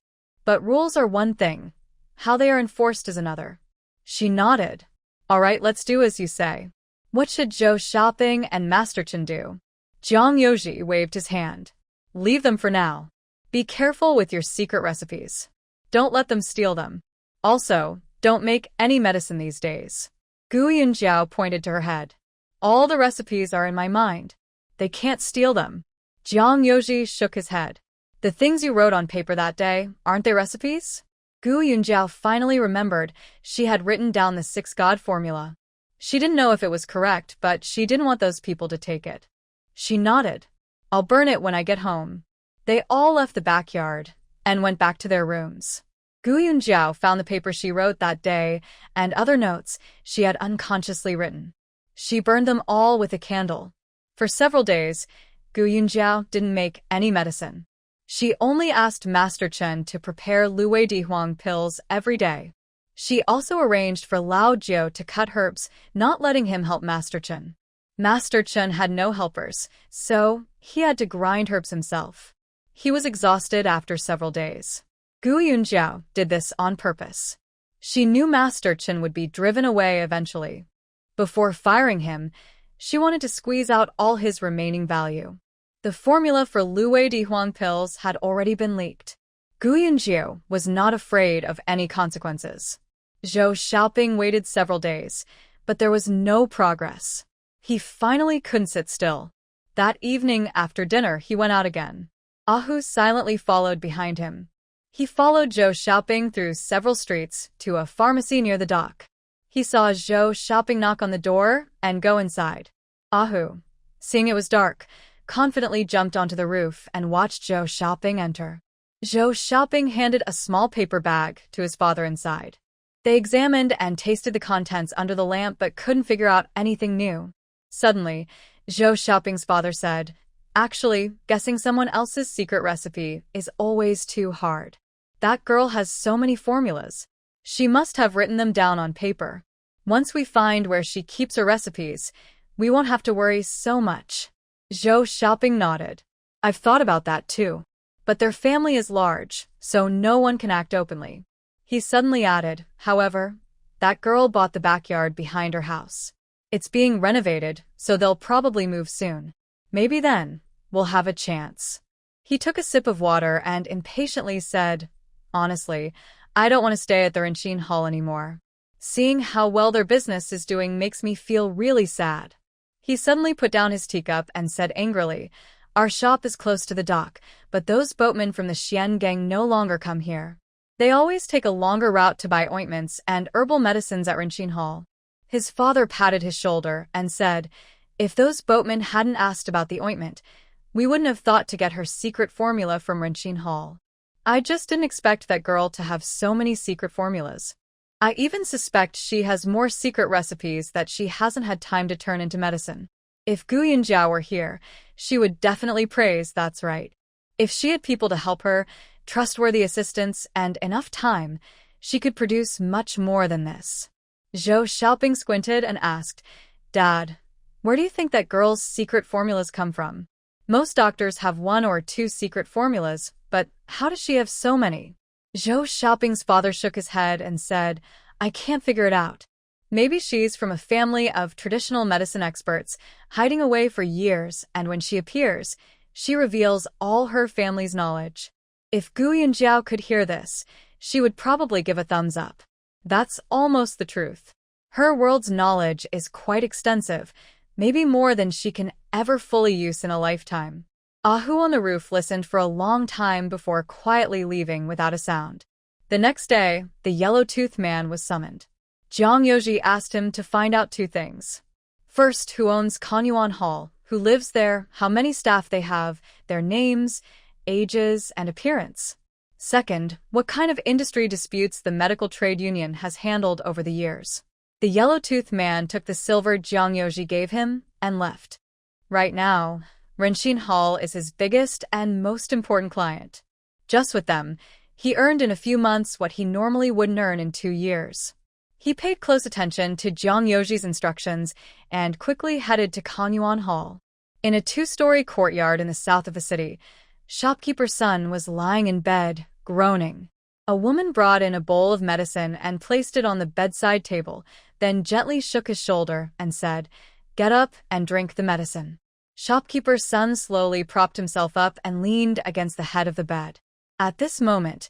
But rules are one thing, how they are enforced is another. She nodded. All right, let's do as you say. What should Zhou Shopping and Master Chen do? Jiang Yoji waved his hand. Leave them for now. Be careful with your secret recipes. Don't let them steal them. Also, don't make any medicine these days. Gu Yunjiao pointed to her head. All the recipes are in my mind. They can't steal them. Jiang Yoji shook his head. The things you wrote on paper that day, aren't they recipes? Gu Yunjiao finally remembered she had written down the 6-god formula. She didn't know if it was correct, but she didn't want those people to take it. She nodded. I'll burn it when I get home. They all left the backyard, and went back to their rooms. Gu Yunjiao found the paper she wrote that day and other notes she had unconsciously written. She burned them all with a candle. For several days, Gu Yunjiao didn't make any medicine. She only asked Master Chen to prepare Luwei Dihuang pills every day. She also arranged for Lao Jiao to cut herbs, not letting him help Master Chen. Master Chen had no helpers, so he had to grind herbs himself. He was exhausted after several days. Gu Yunjiao did this on purpose. She knew Master Chen would be driven away eventually. Before firing him, she wanted to squeeze out all his remaining value. The formula for Luwei Dihuang pills had already been leaked. Gu Yunjiao was not afraid of any consequences. Zhou Xiaoping waited several days, but there was no progress. He finally couldn't sit still. That evening after dinner, he went out again. Ahu silently followed behind him. He followed Zhou Xiaoping through several streets to a pharmacy near the dock. He saw Zhou Xiaoping knock on the door and go inside. Ahu, seeing it was dark, confidently jumped onto the roof and watched Zhou Xiaoping enter. Zhou Xiaoping handed a small paper bag to his father inside. They examined and tasted the contents under the lamp but couldn't figure out anything new. Suddenly, Zhou Xiaoping's father said, "Actually, guessing someone else's secret recipe is always too hard. That girl has so many formulas. She must have written them down on paper. Once we find where she keeps her recipes, we won't have to worry so much." Zhou Xiaoping nodded. "I've thought about that too. But their family is large, so no one can act openly." He suddenly added, "However, that girl bought the backyard behind her house. It's being renovated, so they'll probably move soon. Maybe then, we'll have a chance." He took a sip of water and impatiently said, "Honestly, I don't want to stay at the Renqin Hall anymore. Seeing how well their business is doing makes me feel really sad." He suddenly put down his teacup and said angrily, "Our shop is close to the dock, but those boatmen from the Xian gang no longer come here. They always take a longer route to buy ointments and herbal medicines at Renqin Hall." His father patted his shoulder and said, "If those boatmen hadn't asked about the ointment, we wouldn't have thought to get her secret formula from Renqin Hall. I just didn't expect that girl to have so many secret formulas. I even suspect she has more secret recipes that she hasn't had time to turn into medicine. If Gu Yunjiao were here, she would definitely praise that's right. If she had people to help her, trustworthy assistants, and enough time, she could produce much more than this." Zhou Xiaoping squinted and asked, "Dad, where do you think that girl's secret formulas come from? Most doctors have 1 or 2 secret formulas, but how does she have so many?" Zhou Xiaoping's father shook his head and said, "I can't figure it out. Maybe she's from a family of traditional medicine experts, hiding away for years, and when she appears, she reveals all her family's knowledge. If Gu Yunjiao could hear this, she would probably give a thumbs up. That's almost the truth. Her world's knowledge is quite extensive, maybe more than she can ever fully use in a lifetime." Ahu on the roof listened for a long time before quietly leaving without a sound. The next day, the yellow-toothed man was summoned. Jiang Yoji asked him to find out 2 things. First, who owns Kanyuan Hall, who lives there, how many staff they have, their names, ages, and appearance. Second, what kind of industry disputes the medical trade union has handled over the years. The yellow-toothed man took the silver Jiang Yoji gave him and left. Right now, Renqin Hall is his biggest and most important client. Just with them, he earned in a few months what he normally wouldn't earn in 2 years. He paid close attention to Jiang Yoji's instructions and quickly headed to Kanyuan Hall. In a 2-story courtyard in the south of the city, shopkeeper's son was lying in bed, groaning. A woman brought in a bowl of medicine and placed it on the bedside table, then gently shook his shoulder and said, "Get up and drink the medicine." Shopkeeper's son slowly propped himself up and leaned against the head of the bed. At this moment,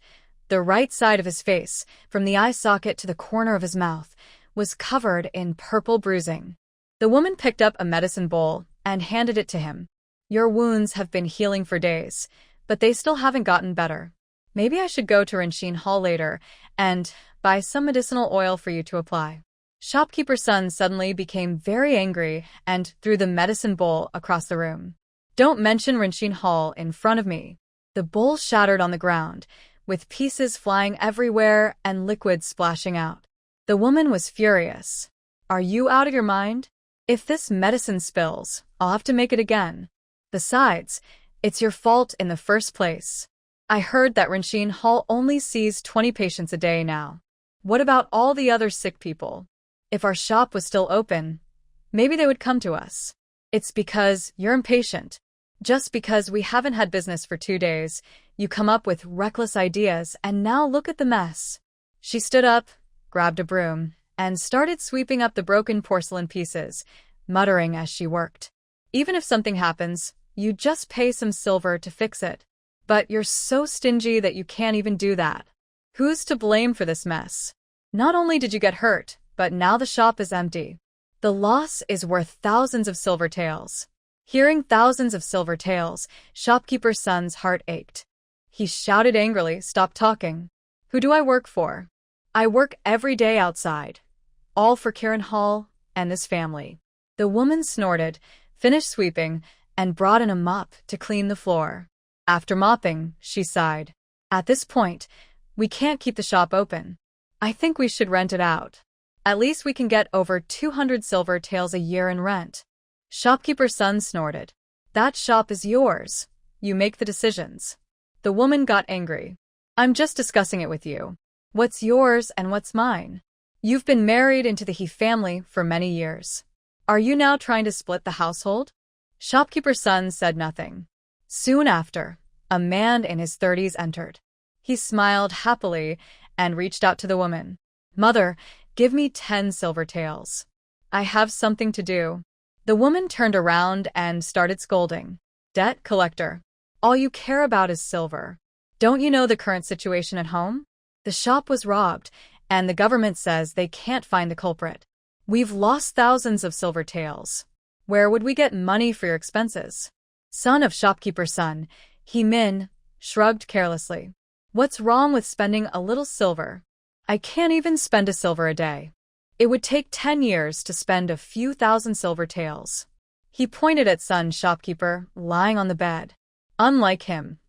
the right side of his face, from the eye socket to the corner of his mouth, was covered in purple bruising. The woman picked up a medicine bowl and handed it to him. "Your wounds have been healing for days, but they still haven't gotten better. Maybe I should go to Renqin Hall later and buy some medicinal oil for you to apply." Shopkeeper's son suddenly became very angry and threw the medicine bowl across the room. "Don't mention Renqin Hall in front of me." The bowl shattered on the ground, with pieces flying everywhere and liquid splashing out. The woman was furious. Are you out of your mind? If this medicine spills, I'll have to make it again. Besides, it's your fault in the first place. I heard that Rinshin Hall only sees 20 patients a day now. What about all the other sick people? If our shop was still open, maybe they would come to us. It's because you're impatient. Just because we haven't had business for 2 days, you come up with reckless ideas, and now look at the mess. She stood up, grabbed a broom, and started sweeping up the broken porcelain pieces, muttering as she worked. Even if something happens, you just pay some silver to fix it. But you're so stingy that you can't even do that. Who's to blame for this mess? Not only did you get hurt, but now the shop is empty. The loss is worth thousands of silver taels. Hearing thousands of silver taels, shopkeeper's son's heart ached. He shouted angrily, "Stop talking. Who do I work for? I work every day outside. All for Kiran Hall and this family." The woman snorted, finished sweeping, and brought in a mop to clean the floor. After mopping, she sighed. At this point, we can't keep the shop open. I think we should rent it out. At least we can get over 200 silver taels a year in rent. Shopkeeper's son snorted. That shop is yours. You make the decisions. The woman got angry. I'm just discussing it with you. What's yours and what's mine? You've been married into the He family for many years. Are you now trying to split the household? Shopkeeper's son said nothing. Soon after, a man in his 30s entered. He smiled happily and reached out to the woman. Mother, give me 10 silver taels. I have something to do. The woman turned around and started scolding. Debt collector. All you care about is silver. Don't you know the current situation at home? The shop was robbed, and the government says they can't find the culprit. We've lost thousands of silver taels. Where would we get money for your expenses? Son of shopkeeper's son, He Min, shrugged carelessly. What's wrong with spending a little silver? I can't even spend a silver a day. It would take 10 years to spend a few thousand silver taels. He pointed at son shopkeeper, lying on the bed. Unlike him,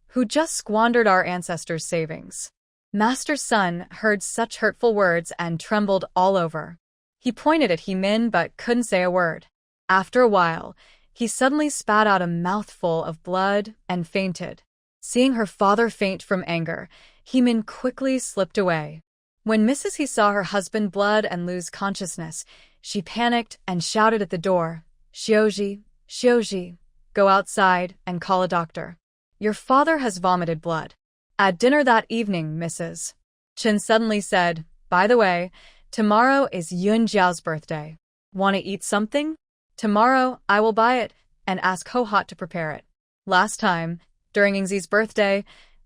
who just squandered our ancestors' savings. Master's son heard such hurtful words and trembled all over. He pointed at He Min but couldn't say a word. After a while, he suddenly spat out a mouthful of blood and fainted. Seeing her father faint from anger, He Min quickly slipped away. When Mrs. He saw her husband blood and lose consciousness, she panicked and shouted at the door, Xiaoji, Xiaoji, go outside and call a doctor. Your father has vomited blood. At dinner that evening, Mrs. Chen suddenly said, by the way, tomorrow is Yun Jiao's birthday. Want to eat something? Tomorrow, I will buy it and ask Ho Hot to prepare it. Last time, during Yingzi's birthday,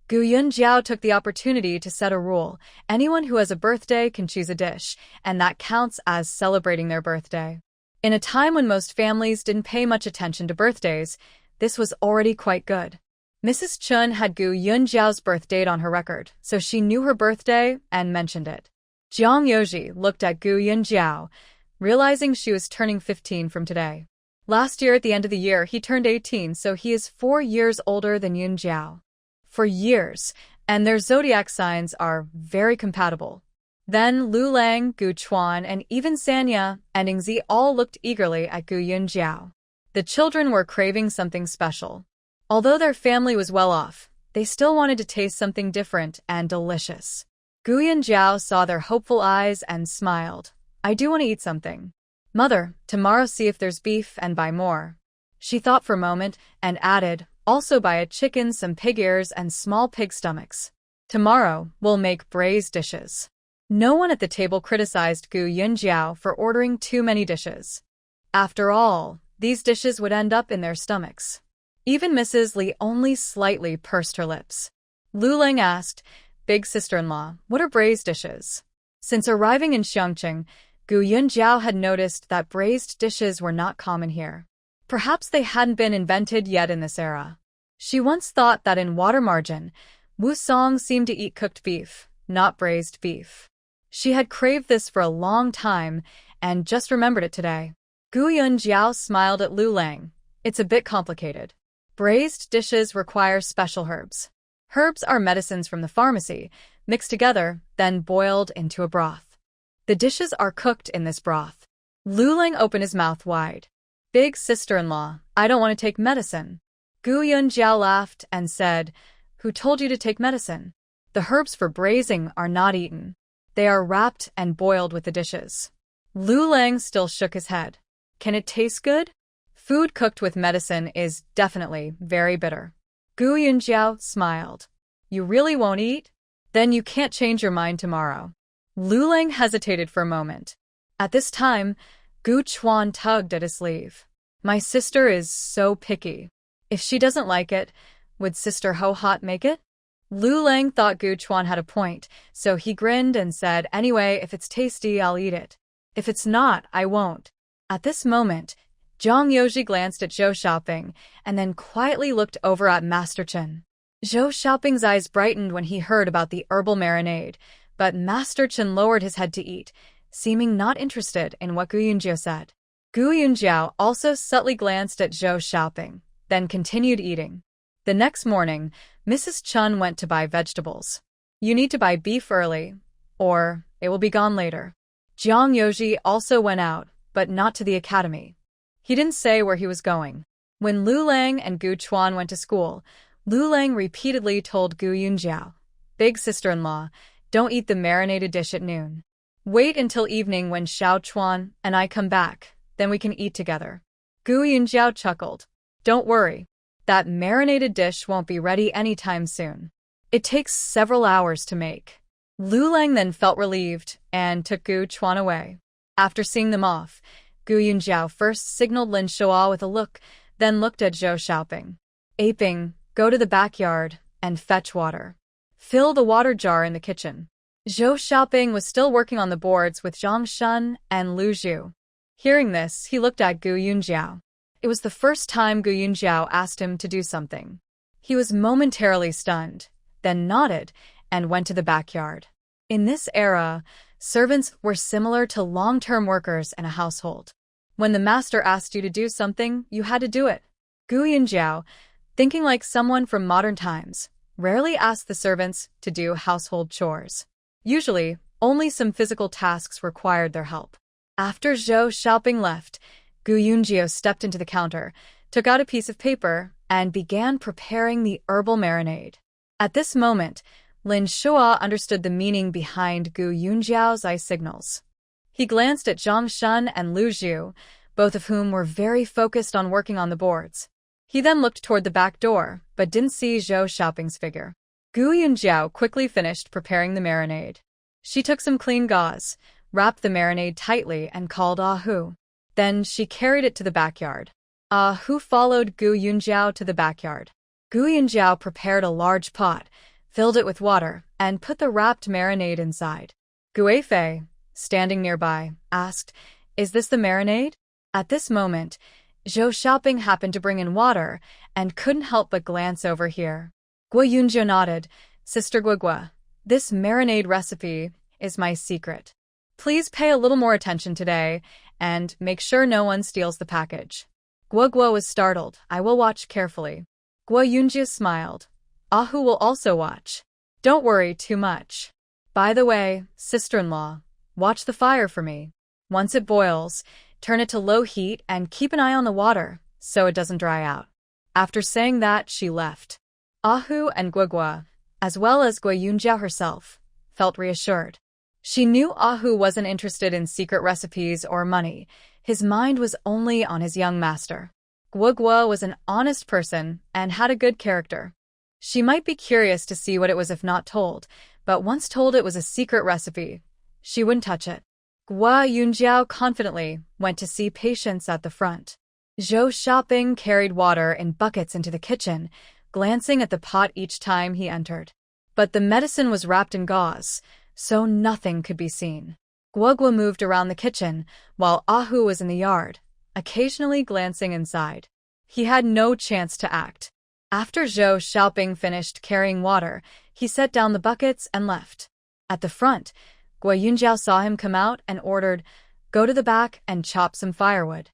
Gu Yun Jiao took the opportunity to set a rule. Anyone who has a birthday can choose a dish, and that counts as celebrating their birthday. In a time when most families didn't pay much attention to birthdays, this was already quite good. Mrs. Chun had Gu Yun Jiao's birth date on her record, so she knew her birthday and mentioned it. Jiang Yoji looked at Gu Yun Jiao, realizing she was turning 15 from today. Last year at the end of the year he turned 18, so he is 4 years older than Yun Jiao. For years, and their zodiac signs are very compatible. Then Lu Lang, Gu Chuan, and even Sanya and Yingzi all looked eagerly at Gu Yun Jiao. The children were craving something special. Although their family was well off, they still wanted to taste something different and delicious. Gu Yun Jiao saw their hopeful eyes and smiled. I do want to eat something. Mother, tomorrow see if there's beef and buy more. She thought for a moment and added, also buy a chicken, some pig ears, and small pig stomachs. Tomorrow, we'll make braised dishes. No one at the table criticized Gu Yun Jiao for ordering too many dishes. After all, these dishes would end up in their stomachs. Even Mrs. Li only slightly pursed her lips. Lu Ling asked, Big sister-in-law, what are braised dishes? Since arriving in Xiangqing, Gu Yun Jiao had noticed that braised dishes were not common here. Perhaps they hadn't been invented yet in this era. She once thought that in Water Margin, Wu Song seemed to eat cooked beef, not braised beef. She had craved this for a long time and just remembered it today. Gu Yun Jiao smiled at Lu Lang. It's a bit complicated. Braised dishes require special herbs. Herbs are medicines from the pharmacy, mixed together, then boiled into a broth. The dishes are cooked in this broth. Luling opened his mouth wide. Big sister-in-law, I don't want to take medicine. Gu Yunjiao laughed and said, Who told you to take medicine? The herbs for braising are not eaten. They are wrapped and boiled with the dishes. Lu Lang still shook his head. Can it taste good? Food cooked with medicine is definitely very bitter. Gu Yunjiao smiled. You really won't eat? Then you can't change your mind tomorrow. Lu Lang hesitated for a moment. At this time, Gu Chuan tugged at his sleeve. My sister is so picky. If she doesn't like it, would Sister Ho Hot make it? Lu Lang thought Gu Chuan had a point, so he grinned and said, Anyway, if it's tasty, I'll eat it. If it's not, I won't. At this moment, Zhang Yoji glanced at Zhou Xiaoping and then quietly looked over at Master Chen. Zhou Xiaoping's eyes brightened when he heard about the herbal marinade, but Master Chen lowered his head to eat, seeming not interested in what Gu Yunjiao said. Gu Yunjiao also subtly glanced at Zhou Xiaoping, then continued eating. The next morning, Mrs. Chen went to buy vegetables. You need to buy beef early, or it will be gone later. Zhang Yoji also went out, but not to the academy. He didn't say where he was going. When Lu Lang and Gu Chuan went to school, Lu Lang repeatedly told Gu Yunjiao, Big sister-in-law, don't eat the marinated dish at noon. Wait until evening when Xiao Chuan and I come back, then we can eat together. Gu Yunjiao chuckled. Don't worry. That marinated dish won't be ready anytime soon. It takes several hours to make. Lu Lang then felt relieved and took Gu Chuan away. After seeing them off, Gu Yunjiao first signaled Lin Shuo with a look, then looked at Zhou Xiaoping. Aping, go to the backyard and fetch water. Fill the water jar in the kitchen. Zhou Xiaoping was still working on the boards with Zhang Shun and Lu Zhu. Hearing this, he looked at Gu Yunjiao. It was the first time Gu Yunjiao asked him to do something. He was momentarily stunned, then nodded and went to the backyard. In this era, servants were similar to long-term workers in a household. When the master asked you to do something, you had to do it. Gu Yunjiao, thinking like someone from modern times, rarely asked the servants to do household chores. Usually, only some physical tasks required their help. After Zhou Xiaoping left, Gu Yunjiao stepped into the counter, took out a piece of paper, and began preparing the herbal marinade. At this moment, Lin Shuo understood the meaning behind Gu Yunjiao's eye signals. He glanced at Zhang Shun and Lu Zhu, both of whom were very focused on working on the boards. He then looked toward the back door, but didn't see Zhou Xiaoping's figure. Gu Yunjiao quickly finished preparing the marinade. She took some clean gauze, wrapped the marinade tightly, and called Ah Hu. Then she carried it to the backyard. Ah Hu followed Gu Yunjiao to the backyard. Gu Yunjiao prepared a large pot, filled it with water, and put the wrapped marinade inside. Gu Weifei, standing nearby, asked, Is this the marinade? At this moment, Zhou Xiaoping happened to bring in water and couldn't help but glance over here. Guo Yunjiao nodded. Sister Guogua, this marinade recipe is my secret. Please pay a little more attention today and make sure no one steals the package. Guogua was startled. I will watch carefully. Guo Yunjiao smiled. Ah Hu will also watch. Don't worry too much. By the way, sister-in-law, watch the fire for me. Once it boils, turn it to low heat and keep an eye on the water so it doesn't dry out. After saying that, she left. Ah Hu and Guogua, as well as Guo Yunjiao herself, felt reassured. She knew Ah Hu wasn't interested in secret recipes or money. His mind was only on his young master. Guogua was an honest person and had a good character. She might be curious to see what it was if not told, but once told it was a secret recipe, she wouldn't touch it. Guo Yunjiao confidently went to see patients at the front. Zhou Xiaoping carried water in buckets into the kitchen, glancing at the pot each time he entered. But the medicine was wrapped in gauze, so nothing could be seen. Guogua moved around the kitchen, while Ah Hu was in the yard, occasionally glancing inside. He had no chance to act. After Zhou Xiaoping finished carrying water, he set down the buckets and left. At the front, Guo Yunjiao saw him come out and ordered, Go to the back and chop some firewood.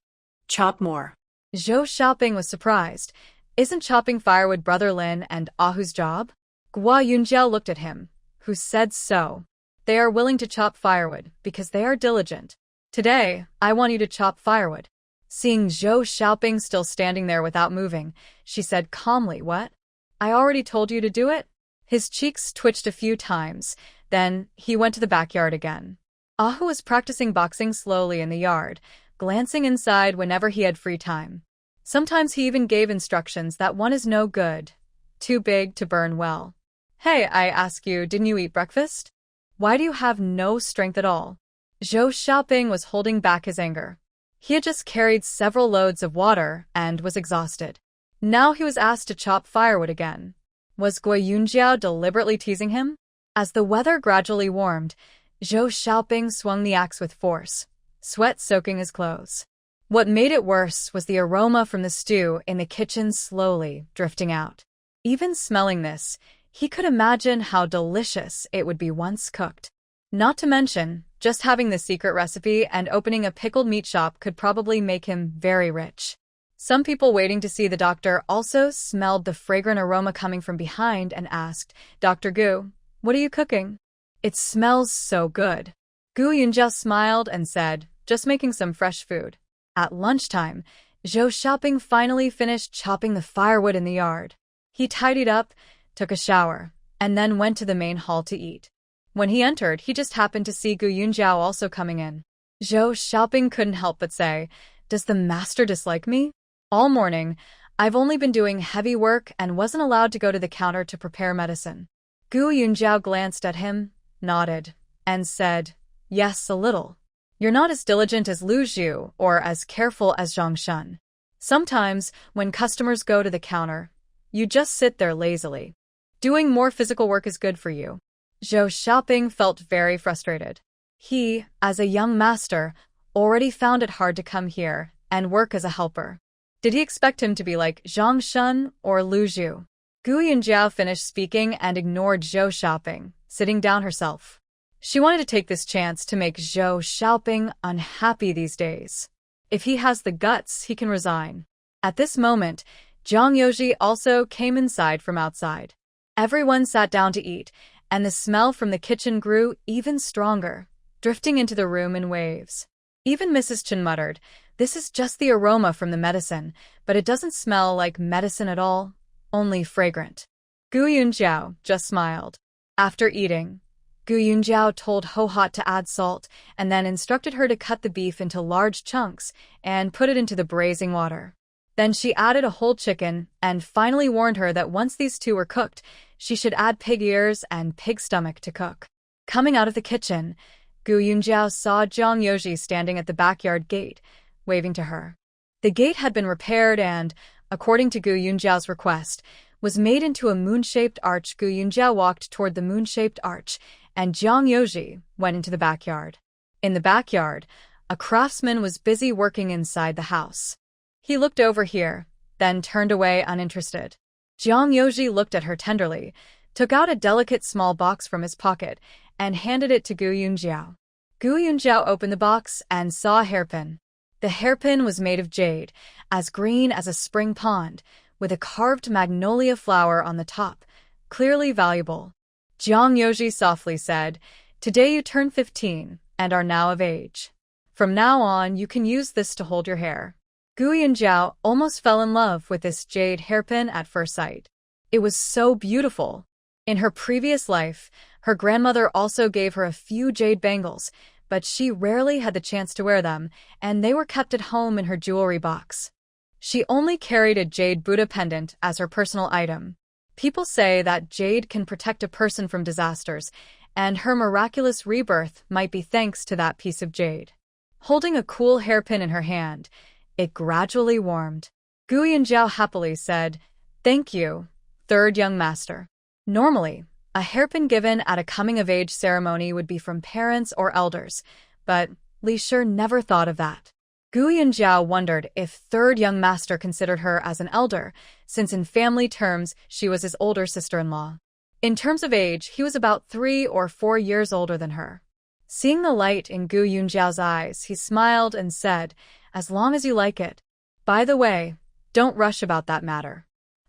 Chop more. Zhou Xiaoping was surprised. Isn't chopping firewood Brother Lin and Ahu's job? Gua Yunjiao looked at him. Who said so? They are willing to chop firewood because they are diligent. Today, I want you to chop firewood. Seeing Zhou Xiaoping still standing there without moving, she said calmly, What? I already told you to do it? His cheeks twitched a few times, then he went to the backyard again. Ahu was practicing boxing slowly in the yard, glancing inside whenever he had free time. Sometimes he even gave instructions that one is no good, too big to burn well. Hey, I ask you, didn't you eat breakfast? Why do you have no strength at all? Zhou Xiaoping was holding back his anger. He had just carried several loads of water and was exhausted. Now he was asked to chop firewood again. Was Gua Yunjiao deliberately teasing him? As the weather gradually warmed, Zhou Xiaoping swung the axe with force, sweat soaking his clothes. What made it worse was the aroma from the stew in the kitchen slowly drifting out. Even smelling this, he could imagine how delicious it would be once cooked. Not to mention, just having the secret recipe and opening a pickled meat shop could probably make him very rich. Some people waiting to see the doctor also smelled the fragrant aroma coming from behind and asked, Dr. Gu, what are you cooking? It smells so good. Gu Yunjiao smiled and said, just making some fresh food. At lunchtime, Zhou Xiaoping finally finished chopping the firewood in the yard. He tidied up, took a shower, and then went to the main hall to eat. When he entered, he just happened to see Gu Yunjiao also coming in. Zhou Xiaoping couldn't help but say, Does the master dislike me? All morning, I've only been doing heavy work and wasn't allowed to go to the counter to prepare medicine. Gu Yunjiao glanced at him, nodded, and said, Yes, a little. You're not as diligent as Lu Zhu or as careful as Zhang Shun. Sometimes, when customers go to the counter, you just sit there lazily. Doing more physical work is good for you. Zhou Xiaoping felt very frustrated. He, as a young master, already found it hard to come here and work as a helper. Did he expect him to be like Zhang Shun or Lu Zhu? Gu Yunjiao finished speaking and ignored Zhou Xiaoping, sitting down herself. She wanted to take this chance to make Zhou Xiaoping unhappy these days. If he has the guts, he can resign. At this moment, Zhang Yoji also came inside from outside. Everyone sat down to eat, and the smell from the kitchen grew even stronger, drifting into the room in waves. Even Mrs. Chen muttered, This is just the aroma from the medicine, but it doesn't smell like medicine at all, only fragrant. Gu Yunjiao just smiled. After eating, Gu Yunjiao told Ho-Hot to add salt and then instructed her to cut the beef into large chunks and put it into the braising water. Then she added a whole chicken and finally warned her that once these two were cooked, she should add pig ears and pig stomach to cook. Coming out of the kitchen, Gu Yunjiao saw Zhang Yoji standing at the backyard gate, waving to her. The gate had been repaired and, according to Gu Yunjiao's request, was made into a moon-shaped arch. Gu Yunjiao walked toward the moon-shaped arch, and Zhang Yoji went into the backyard. In the backyard, a craftsman was busy working inside the house. He looked over here, then turned away uninterested. Zhang Yoji looked at her tenderly, took out a delicate small box from his pocket, and handed it to Gu Yunjiao. Gu Yunjiao opened the box and saw a hairpin. The hairpin was made of jade, as green as a spring pond, with a carved magnolia flower on the top, clearly valuable. Zhang Yoji softly said, Today you turn 15 and are now of age. From now on, you can use this to hold your hair. Gu Yunjiao almost fell in love with this jade hairpin at first sight. It was so beautiful. In her previous life, her grandmother also gave her a few jade bangles, but she rarely had the chance to wear them, and they were kept at home in her jewelry box. She only carried a jade Buddha pendant as her personal item. People say that jade can protect a person from disasters, and her miraculous rebirth might be thanks to that piece of jade. Holding a cool hairpin in her hand, it gradually warmed. Gu Yunjiao happily said, Thank you, third young master. Normally, a hairpin given at a coming-of-age ceremony would be from parents or elders, but Li Shi never thought of that. Gu Yunjiao wondered if third young master considered her as an elder, since in family terms she was his older sister-in-law. In terms of age, he was about 3 or 4 years older than her. Seeing the light in Gu Yunjiao's eyes, he smiled and said, As long as you like it. By the way, don't rush about that matter.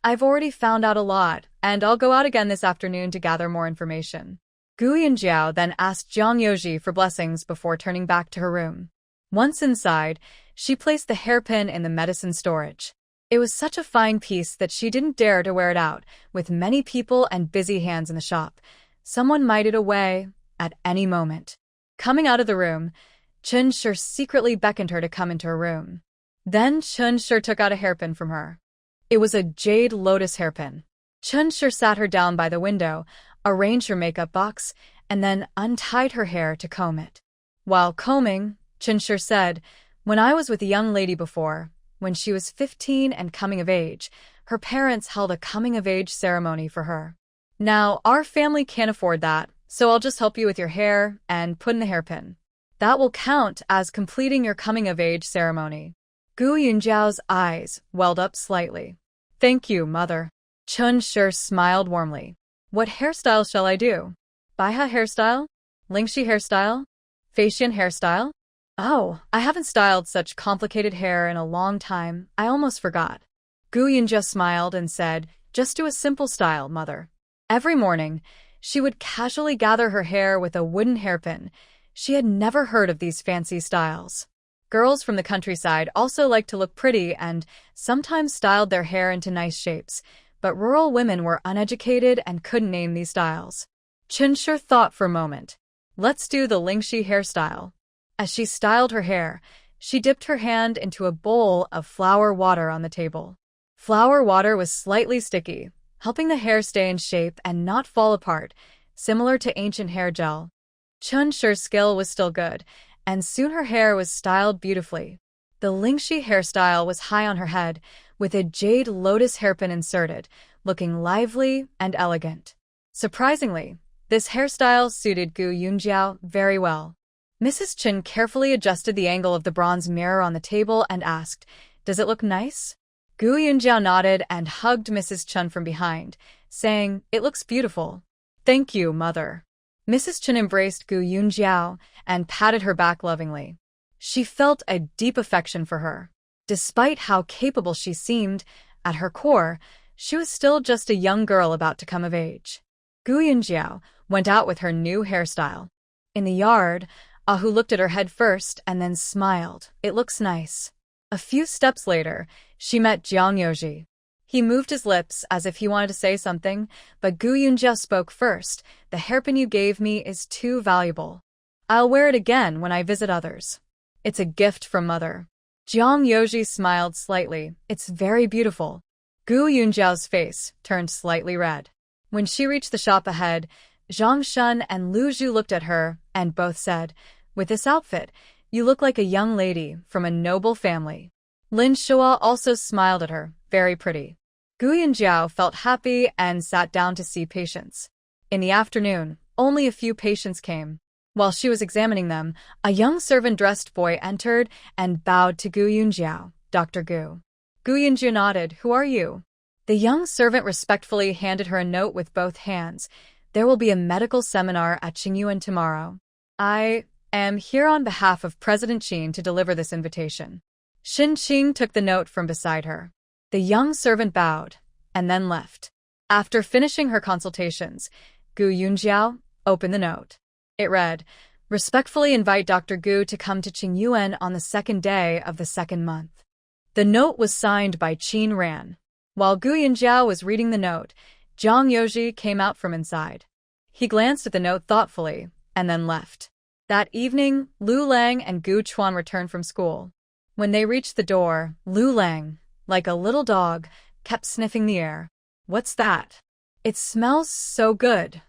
I've already found out a lot, and I'll go out again this afternoon to gather more information. Gu Yunjiao then asked Jiang Yoji for blessings before turning back to her room. Once inside, she placed the hairpin in the medicine storage. It was such a fine piece that she didn't dare to wear it out. With many people and busy hands in the shop, someone might it away at any moment. Coming out of the room, Chun Shi secretly beckoned her to come into her room. Then Chun Shi took out a hairpin from her. It was a jade lotus hairpin. Chun Shi sat her down by the window, arranged her makeup box, and then untied her hair to comb it. While combing, Chun Shi said, "When I was with a young lady before, when she was 15 and coming of age, her parents held a coming-of-age ceremony for her. Now, our family can't afford that, so I'll just help you with your hair and put in the hairpin. That will count as completing your coming-of-age ceremony." Gu Yunjiao's eyes welled up slightly. "Thank you, mother." Chun Shi smiled warmly. "What hairstyle shall I do? Baiha hairstyle? Lingxi hairstyle? Facian hairstyle? Oh, I haven't styled such complicated hair in a long time, I almost forgot." Gu Yunjia smiled and said, "Just do a simple style, mother." Every morning, she would casually gather her hair with a wooden hairpin. She had never heard of these fancy styles. Girls from the countryside also liked to look pretty and sometimes styled their hair into nice shapes, but rural women were uneducated and couldn't name these styles. Chun Shi thought for a moment. "Let's do the Lingxi hairstyle." As she styled her hair, she dipped her hand into a bowl of flower water on the table. Flower water was slightly sticky, helping the hair stay in shape and not fall apart, similar to ancient hair gel. Chun Shi's skill was still good, and soon her hair was styled beautifully. The Lingxi hairstyle was high on her head, with a jade lotus hairpin inserted, looking lively and elegant. Surprisingly, this hairstyle suited Gu Yunjiao very well. Mrs. Chen carefully adjusted the angle of the bronze mirror on the table and asked, "Does it look nice?" Gu Yunjiao nodded and hugged Mrs. Chen from behind, saying, "It looks beautiful." "Thank you, mother." Mrs. Chen embraced Gu Yunjiao and patted her back lovingly. She felt a deep affection for her. Despite how capable she seemed, at her core, she was still just a young girl about to come of age. Gu Yunjiao went out with her new hairstyle. In the yard, Ahu looked at her head first and then smiled. "It looks nice." A few steps later, she met Jiang Yoji. He moved his lips as if he wanted to say something, but Gu Yunjia spoke first. "The hairpin you gave me is too valuable. I'll wear it again when I visit others. It's a gift from mother." Jiang Yoji smiled slightly. "It's very beautiful." Gu Yunjiao's face turned slightly red. When she reached the shop ahead, Zhang Shun and Lu Zhu looked at her and both said, "With this outfit, you look like a young lady from a noble family." Lin Shua also smiled at her, "Very pretty." Gu Yunjiao felt happy and sat down to see patients. In the afternoon, only a few patients came. While she was examining them, a young servant-dressed boy entered and bowed to Gu Yunjiao. "Dr. Gu." Gu Yunjiao nodded. "Who are you?" The young servant respectfully handed her a note with both hands. "There will be a medical seminar at Qingyuan tomorrow. I am here on behalf of President Qin to deliver this invitation." Xin Qing took the note from beside her. The young servant bowed and then left. After finishing her consultations, Gu Yunjiao opened the note. It read, "Respectfully invite Dr. Gu to come to Qingyuan on the second day of the second month." The note was signed by Qin Ran. While Gu Yunjiao was reading the note, Jiang Yoji came out from inside. He glanced at the note thoughtfully and then left. That evening, Lu Lang and Gu Chuan returned from school. When they reached the door, Lu Lang, like a little dog, kept sniffing the air. "What's that? It smells so good.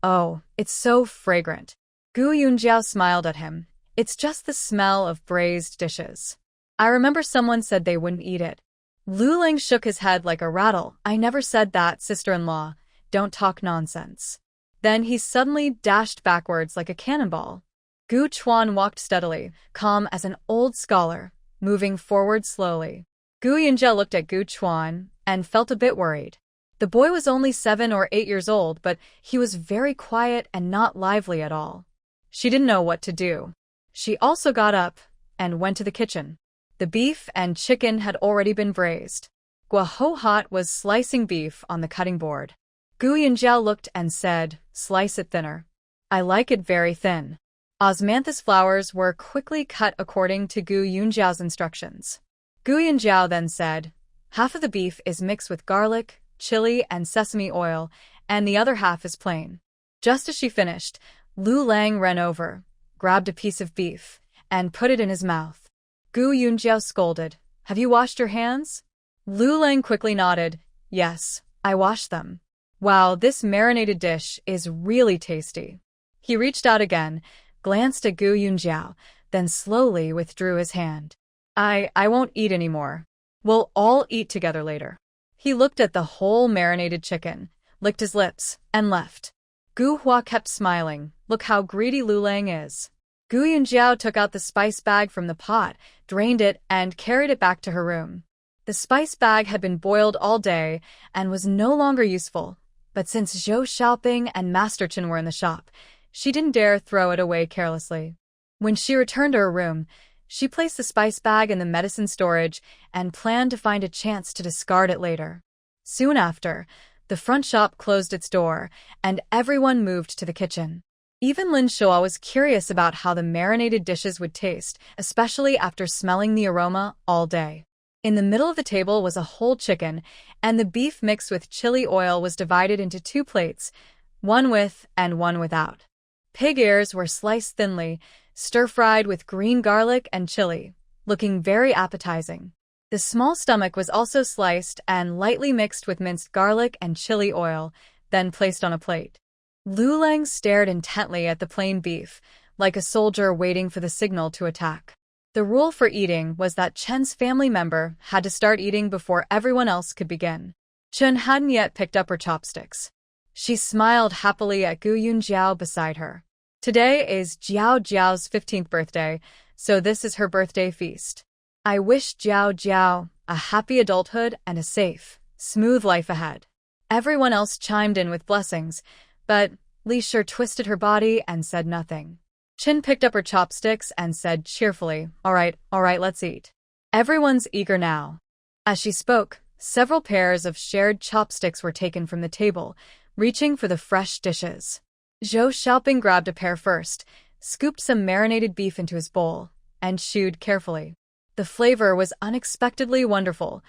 Oh, it's so fragrant." Gu Yunjiao smiled at him. "It's just the smell of braised dishes. I remember someone said they wouldn't eat it." Lu Lang shook his head like a rattle. "I never said that, sister-in-law. Don't talk nonsense." Then he suddenly dashed backwards like a cannonball. Gu Chuan walked steadily, calm as an old scholar, moving forward slowly. Gu Yunjia looked at Gu Chuan and felt a bit worried. The boy was only 7 or 8 years old, but he was very quiet and not lively at all. She didn't know what to do. She also got up and went to the kitchen. The beef and chicken had already been braised. Guaho was slicing beef on the cutting board. Gu Yunjiao looked and said, "Slice it thinner." "I like it very thin." Osmanthus flowers were quickly cut according to Gu Yunjiao's instructions. Gu Yunjiao then said, "Half of the beef is mixed with garlic, chili, and sesame oil, and the other half is plain." Just as she finished, Lu Lang ran over, grabbed a piece of beef, and put it in his mouth. Gu Yunjiao scolded, "Have you washed your hands?" Lu Lang quickly nodded, "Yes, I washed them." "Wow, this marinated dish is really tasty." He reached out again, glanced at Gu Yunjiao, then slowly withdrew his hand. I won't eat anymore. We'll all eat together later." He looked at the whole marinated chicken, licked his lips, and left. Gu Hua kept smiling. Look how greedy Lu Lang is. Gu Yunjiao took out the spice bag from the pot, drained it, and carried it back to her room. The spice bag had been boiled all day and was no longer useful, but since Zhou Xiaoping and Master Chen were in the shop, she didn't dare throw it away carelessly. When she returned to her room, she placed the spice bag in the medicine storage and planned to find a chance to discard it later. Soon after, the front shop closed its door, and everyone moved to the kitchen. Even Lin Shua was curious about how the marinated dishes would taste, especially after smelling the aroma all day. In the middle of the table was a whole chicken, and the beef mixed with chili oil was divided into 2 plates, one with and one without. Pig ears were sliced thinly, stir-fried with green garlic and chili, looking very appetizing. The small stomach was also sliced and lightly mixed with minced garlic and chili oil, then placed on a plate. Lu Lang stared intently at the plain beef, like a soldier waiting for the signal to attack. The rule for eating was that Chen's family member had to start eating before everyone else could begin. Chen hadn't yet picked up her chopsticks. She smiled happily at Gu Yunjiao beside her. Today is Jiao Jiao's 15th birthday, so this is her birthday feast. "I wish Jiao Jiao a happy adulthood and a safe, smooth life ahead." Everyone else chimed in with blessings, but Li Shi twisted her body and said nothing. Chen picked up her chopsticks and said cheerfully, all right, let's eat." Everyone's eager now. As she spoke, several pairs of shared chopsticks were taken from the table, reaching for the fresh dishes. Zhou Xiaoping grabbed a pair first, scooped some marinated beef into his bowl, and chewed carefully. The flavor was unexpectedly wonderful,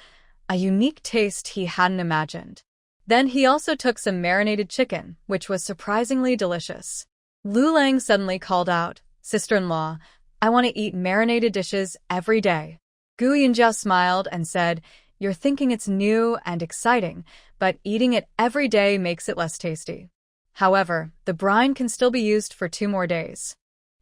a unique taste he hadn't imagined. Then he also took some marinated chicken, which was surprisingly delicious. Lu Lang suddenly called out, "Sister-in-law, I want to eat marinated dishes every day." Gu Yunjiao smiled and said, "You're thinking it's new and exciting, but eating it every day makes it less tasty. However, the brine can still be used for 2 more days.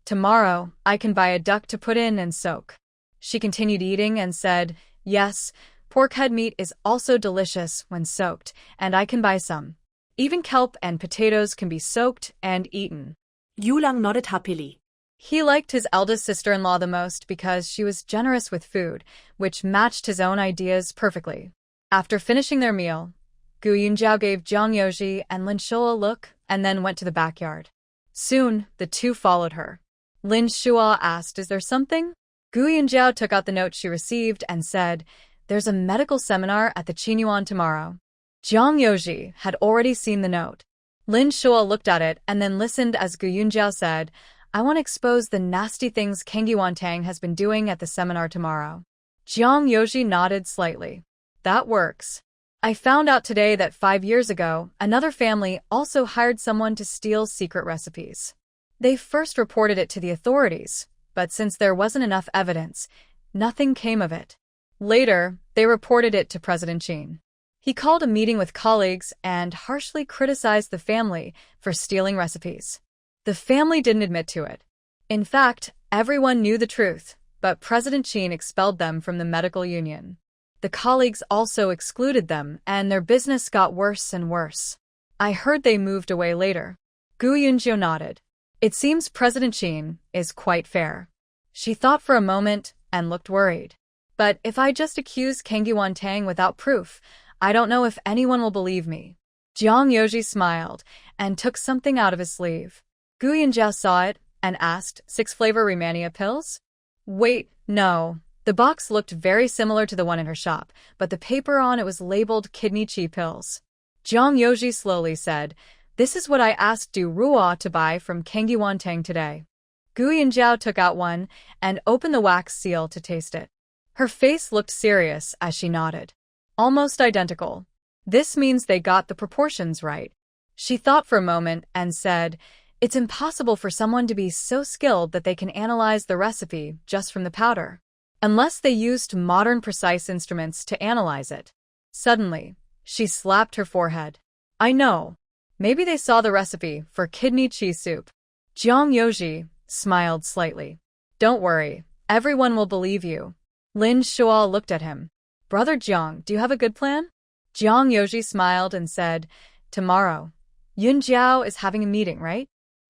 Tomorrow, I can buy a duck to put in and soak." She continued eating and said, "Yes, pork head meat is also delicious when soaked, and I can buy some. Even kelp and potatoes can be soaked and eaten." Yu Lang nodded happily. He liked his eldest sister-in-law the most because she was generous with food, which matched his own ideas perfectly. After finishing their meal, Gu Yunjiao gave Jiang Yoji and Lin Shua a look and then went to the backyard. Soon, the two followed her. Lin Shua asked, "Is there something?" Gu Yunjiao took out the note she received and said, "There's a medical seminar at the Qinyuan tomorrow." Jiang Yoji had already seen the note. Lin Shua looked at it and then listened as Gu Yunjiao said, "I want to expose the nasty things Kengi Wantang has been doing at the seminar tomorrow." Jiang Yoji nodded slightly. "That works. I found out today that 5 years ago, another family also hired someone to steal secret recipes. They first reported it to the authorities, but since there wasn't enough evidence, nothing came of it. Later, they reported it to President Qin. He called a meeting with colleagues and harshly criticized the family for stealing recipes. The family didn't admit to it. In fact, everyone knew the truth, but President Qin expelled them from the medical union. The colleagues also excluded them, and their business got worse and worse. I heard they moved away later." Gu Yunjiao nodded. "It seems President Qin is quite fair." She thought for a moment and looked worried. "But if I just accuse Kengi Wantang without proof, I don't know if anyone will believe me." Jiang Yoji smiled and took something out of his sleeve. Gu Yunjiao saw it and asked, 6 flavor Rehmannia pills?" "Wait, no. The box looked very similar to the one in her shop, but the paper on it was labeled kidney chi pills. Jiang Yoji slowly said, "This is what I asked Du Ruo to buy from Kengi Wantang today." Gu Yunjiao took out one and opened the wax seal to taste it. Her face looked serious as she nodded. Almost identical. This means they got the proportions right. She thought for a moment and said, "It's impossible for someone to be so skilled that they can analyze the recipe just from the powder. Unless they used modern precise instruments to analyze it." Suddenly, she slapped her forehead. "I know. Maybe they saw the recipe for kidney chi soup." Jiang Yoji smiled slightly. "Don't worry, everyone will believe you." Lin Shuo looked at him. "Brother Jiang, do you have a good plan?" Jiang Yoji smiled and said, "Tomorrow, Yun Jiao is having a meeting, right?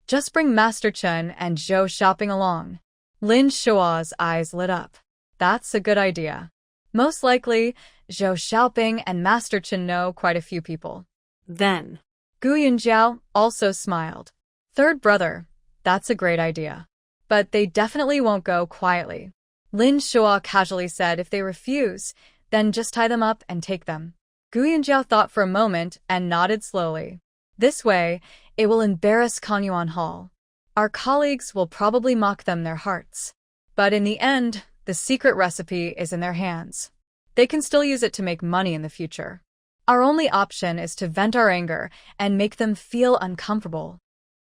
Just bring Master Chen and Zhou Shopping along." Lin Shuo's eyes lit up. "That's a good idea. Most likely, Zhou Xiaoping and Master Chen know quite a few people." Then, Gu Yunjiao also smiled. "Third brother, that's a great idea. But they definitely won't go quietly." Lin Shuo casually said, "If they refuse, then just tie them up and take them." Gu Yunjiao thought for a moment and nodded slowly. "This way, it will embarrass Kanyuan Hall. Our colleagues will probably mock them their hearts. But in the end, the secret recipe is in their hands. They can still use it to make money in the future. Our only option is to vent our anger and make them feel uncomfortable."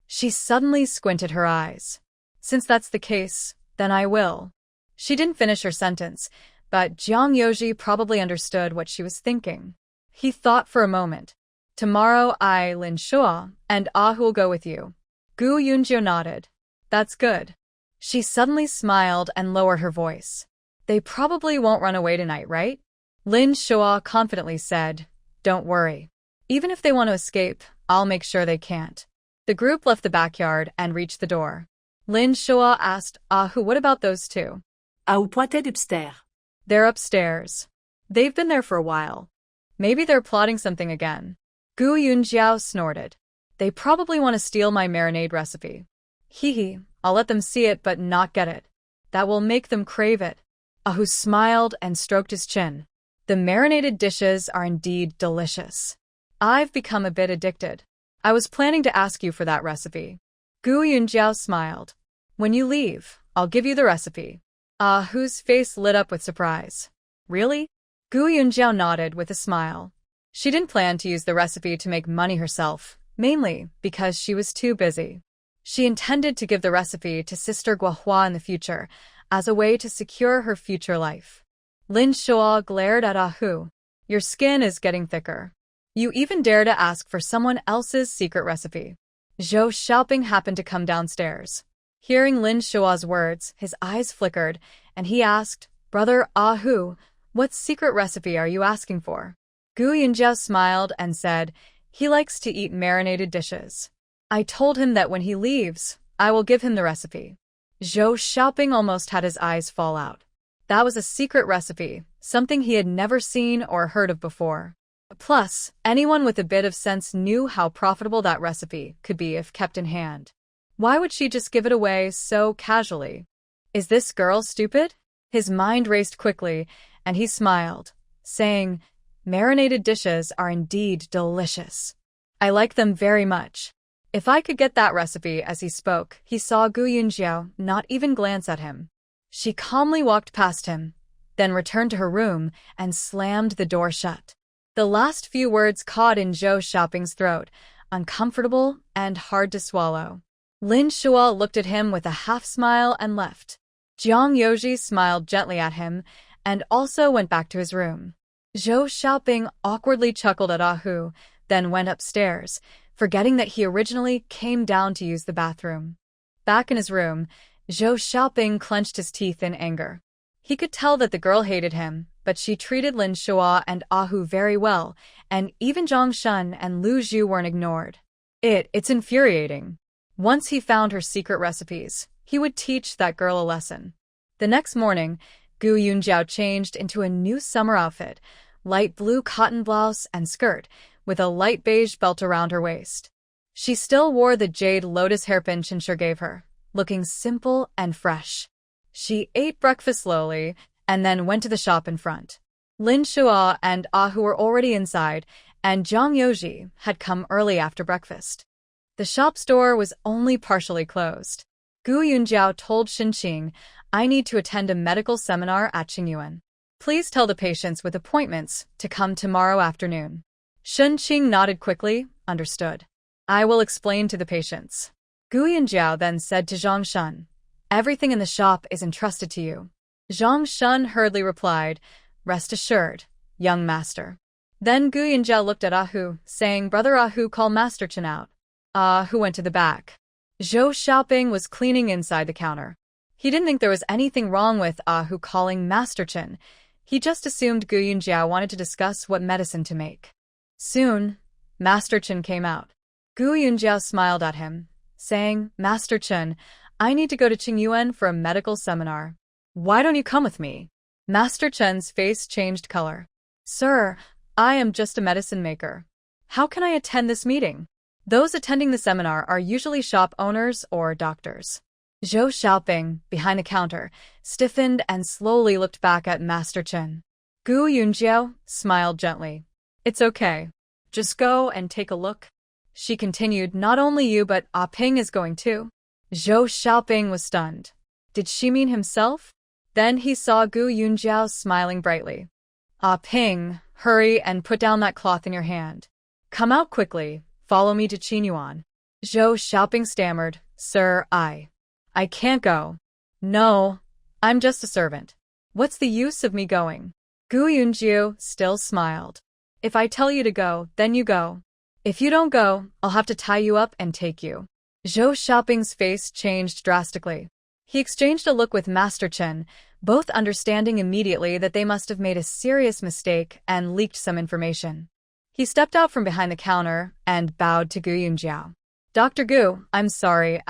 She suddenly squinted her eyes. "Since that's the case, then I will." She didn't finish her sentence, but Jiang Yoji probably understood what she was thinking. He thought for a moment. "Tomorrow I, Lin Shuo, and Hu will go with you." Gu Yunjiao nodded. "That's good." She suddenly smiled and lowered her voice. "They probably won't run away tonight, right?" Lin Shuo confidently said, "Don't worry. Even if they want to escape, I'll make sure they can't." The group left the backyard and reached the door. Lin Shuo asked Hu, "What about those two?" Ahu pointed upstairs. "They're upstairs. They've been there for a while. Maybe they're plotting something again." Gu Yunjiao snorted. "They probably want to steal my marinade recipe. Hee, I'll let them see it but not get it. That will make them crave it." Hu smiled and stroked his chin. "The marinated dishes are indeed delicious. I've become a bit addicted. I was planning to ask you for that recipe." Gu Yunjiao smiled. "When you leave, I'll give you the recipe." Hu's face lit up with surprise. "Really?" Gu Yunjiao nodded with a smile. She didn't plan to use the recipe to make money herself, mainly because she was too busy. She intended to give the recipe to Sister Guohua in the future, as a way to secure her future life. Lin Shuo glared at Hu. "Your skin is getting thicker. You even dare to ask for someone else's secret recipe." Zhou Xiaoping happened to come downstairs. Hearing Lin Shuo's words, his eyes flickered, and he asked, "Brother Hu, what secret recipe are you asking for?" Gu Yunjiao smiled and said, "He likes to eat marinated dishes. I told him that when he leaves, I will give him the recipe." Zhou Xiaoping almost had his eyes fall out. That was a secret recipe, something he had never seen or heard of before. Plus, anyone with a bit of sense knew how profitable that recipe could be if kept in hand. Why would she just give it away so casually? Is this girl stupid? His mind raced quickly, and he smiled, saying, "Marinated dishes are indeed delicious. I like them very much." If I could get that recipe. As he spoke, he saw Gu Yunjiao not even glance at him. She calmly walked past him, then returned to her room and slammed the door shut. The last few words caught in Zhou Xiaoping's throat, uncomfortable and hard to swallow. Lin Shuo looked at him with a half-smile and left. Jiang Yoji smiled gently at him and also went back to his room. Zhou Xiaoping awkwardly chuckled at Hu, then went upstairs, forgetting that he originally came down to use the bathroom. Back in his room, Zhou Xiaoping clenched his teeth in anger. He could tell that the girl hated him, but she treated Lin Shuo and Hu very well, and even Zhang Shun and Lu Zhu weren't ignored. It's infuriating. Once he found her secret recipes, he would teach that girl a lesson. The next morning, Gu Yunjiao changed into a new summer outfit, light blue cotton blouse and skirt, with a light beige belt around her waist. She still wore the jade lotus hairpin Qinsher gave her, looking simple and fresh. She ate breakfast slowly and then went to the shop in front. Lin Shua and Hu were already inside, and Zhang Yoji had come early after breakfast. The shop's door was only partially closed. Gu Yunjiao told Shenqing, "I need to attend a medical seminar at Qingyuan. Please tell the patients with appointments to come tomorrow afternoon." Shenqing nodded quickly, understood. "I will explain to the patients." Gu Yunjiao then said to Zhang Shun, "Everything in the shop is entrusted to you." Zhang Shun hurriedly replied, "Rest assured, young master." Then Gu Yunjiao looked at Hu, saying, "Brother Hu, call Master Chen out." Hu went to the back. Zhou Xiaoping was cleaning inside the counter. He didn't think there was anything wrong with Hu calling Master Chen. He just assumed Gu Yunjiao wanted to discuss what medicine to make. Soon, Master Chen came out. Gu Yunjiao smiled at him, saying, "Master Chen, I need to go to Qingyuan for a medical seminar. Why don't you come with me?" Master Chen's face changed color. "Sir, I am just a medicine maker. How can I attend this meeting? Those attending the seminar are usually shop owners or doctors." Zhou Xiaoping, behind the counter, stiffened and slowly looked back at Master Chen. Gu Yunjiao smiled gently. "It's okay. Just go and take a look." She continued, "Not only you but Ping is going too." Zhou Xiaoping was stunned. Did she mean himself? Then he saw Gu Yunjiao smiling brightly. "Ping, hurry and put down that cloth in your hand. Come out quickly, follow me to Qingyuan." Zhou Xiaoping stammered, "Sir, I can't go." "No, I'm just a servant. What's the use of me going?" Gu Yunjiao still smiled. "If I tell you to go, then you go. If you don't go, I'll have to tie you up and take you." Zhou Xiaoping's face changed drastically. He exchanged a look with Master Chen, both understanding immediately that they must have made a serious mistake and leaked some information. He stepped out from behind the counter and bowed to Gu Yunjiao. "Dr. Gu, I'm sorry,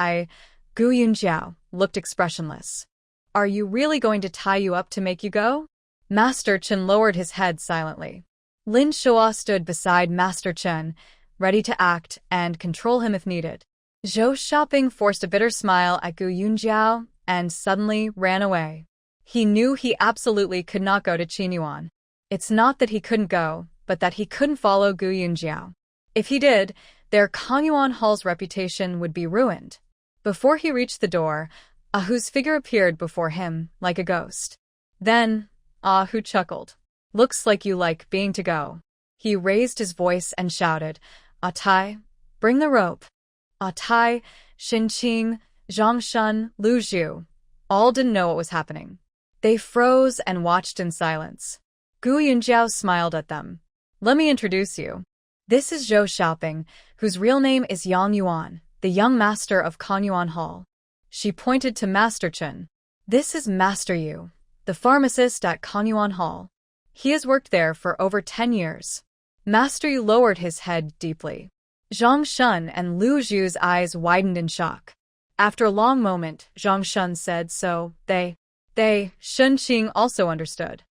Gu Yunjiao looked expressionless. "Are you really going to tie you up to make you go?" Master Chen lowered his head silently. Lin Shua stood beside Master Chen, ready to act and control him if needed. Zhou Xiaoping forced a bitter smile at Gu Yunjiao and suddenly ran away. He knew he absolutely could not go to Qingyuan. It's not that he couldn't go, but that he couldn't follow Gu Yunjiao. If he did, their Kongyuan Hall's reputation would be ruined. Before he reached the door, Ahu's figure appeared before him like a ghost. Then, Ahu chuckled. "Looks like you like being to go." He raised his voice and shouted, "Atai, bring the rope." Atai, Shenqing, Zhang Shun, Lu Zhu, all didn't know what was happening. They froze and watched in silence. Gu Yunjiao smiled at them. "Let me introduce you. This is Zhou Xiaoping, whose real name is Yang Yuan, the young master of Kongyuan Hall." She pointed to Master Chen. "This is Master Yu, the pharmacist at Kongyuan Hall. He has worked there for over 10 years. Master Yu lowered his head deeply. Zhang Shun and Lu Zhu's eyes widened in shock. After a long moment, Zhang Shun said, "So, they, Shenqing also understood."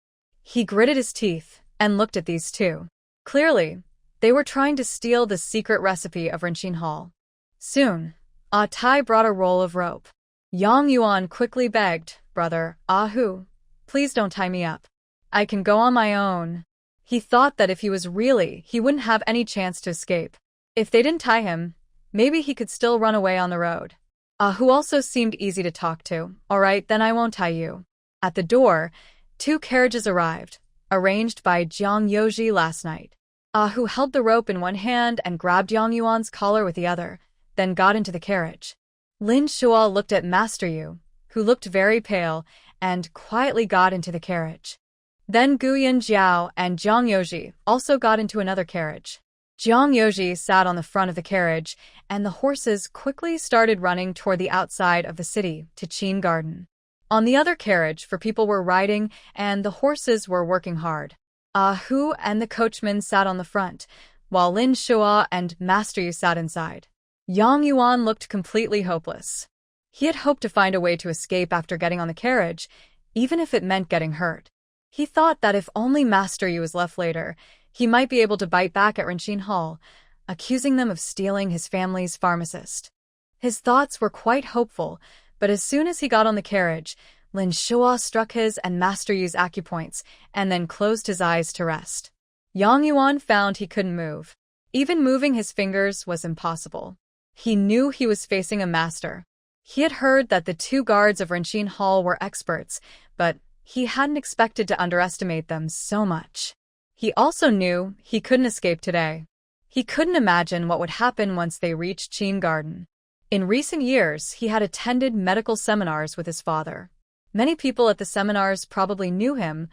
He gritted his teeth and looked at these two. Clearly, they were trying to steal the secret recipe of Renqin Hall. Soon, Tai brought a roll of rope. Yang Yuan quickly begged, "Brother, Hu, please don't tie me up. I can go on my own." He thought that if he was really, he wouldn't have any chance to escape. If they didn't tie him, maybe he could still run away on the road. Hu also seemed easy to talk to. "All right, then I won't tie you." At the door, 2 carriages arrived, arranged by Jiang Yoji last night. Hu held the rope in one hand and grabbed Yang Yuan's collar with the other, then got into the carriage. Lin Shua looked at Master Yu, who looked very pale, and quietly got into the carriage. Then Gu Yunjiao and Jiang Yoji also got into another carriage. Jiang Yoji sat on the front of the carriage, and the horses quickly started running toward the outside of the city to Qin Garden. On the other carriage, for people were riding, and the horses were working hard. Hu and the coachman sat on the front, while Lin Shua and Master Yu sat inside. Yang Yuan looked completely hopeless. He had hoped to find a way to escape after getting on the carriage, even if it meant getting hurt. He thought that if only Master Yu was left later, he might be able to bite back at Renqin Hall, accusing them of stealing his family's pharmacist. His thoughts were quite hopeful, but as soon as he got on the carriage, Lin Shuo struck his and Master Yu's acupoints, and then closed his eyes to rest. Yang Yuan found he couldn't move. Even moving his fingers was impossible. He knew he was facing a master. He had heard that the 2 guards of Renqin Hall were experts, but he hadn't expected to underestimate them so much. He also knew he couldn't escape today. He couldn't imagine what would happen once they reached Qin Garden. In recent years, he had attended medical seminars with his father. Many people at the seminars probably knew him,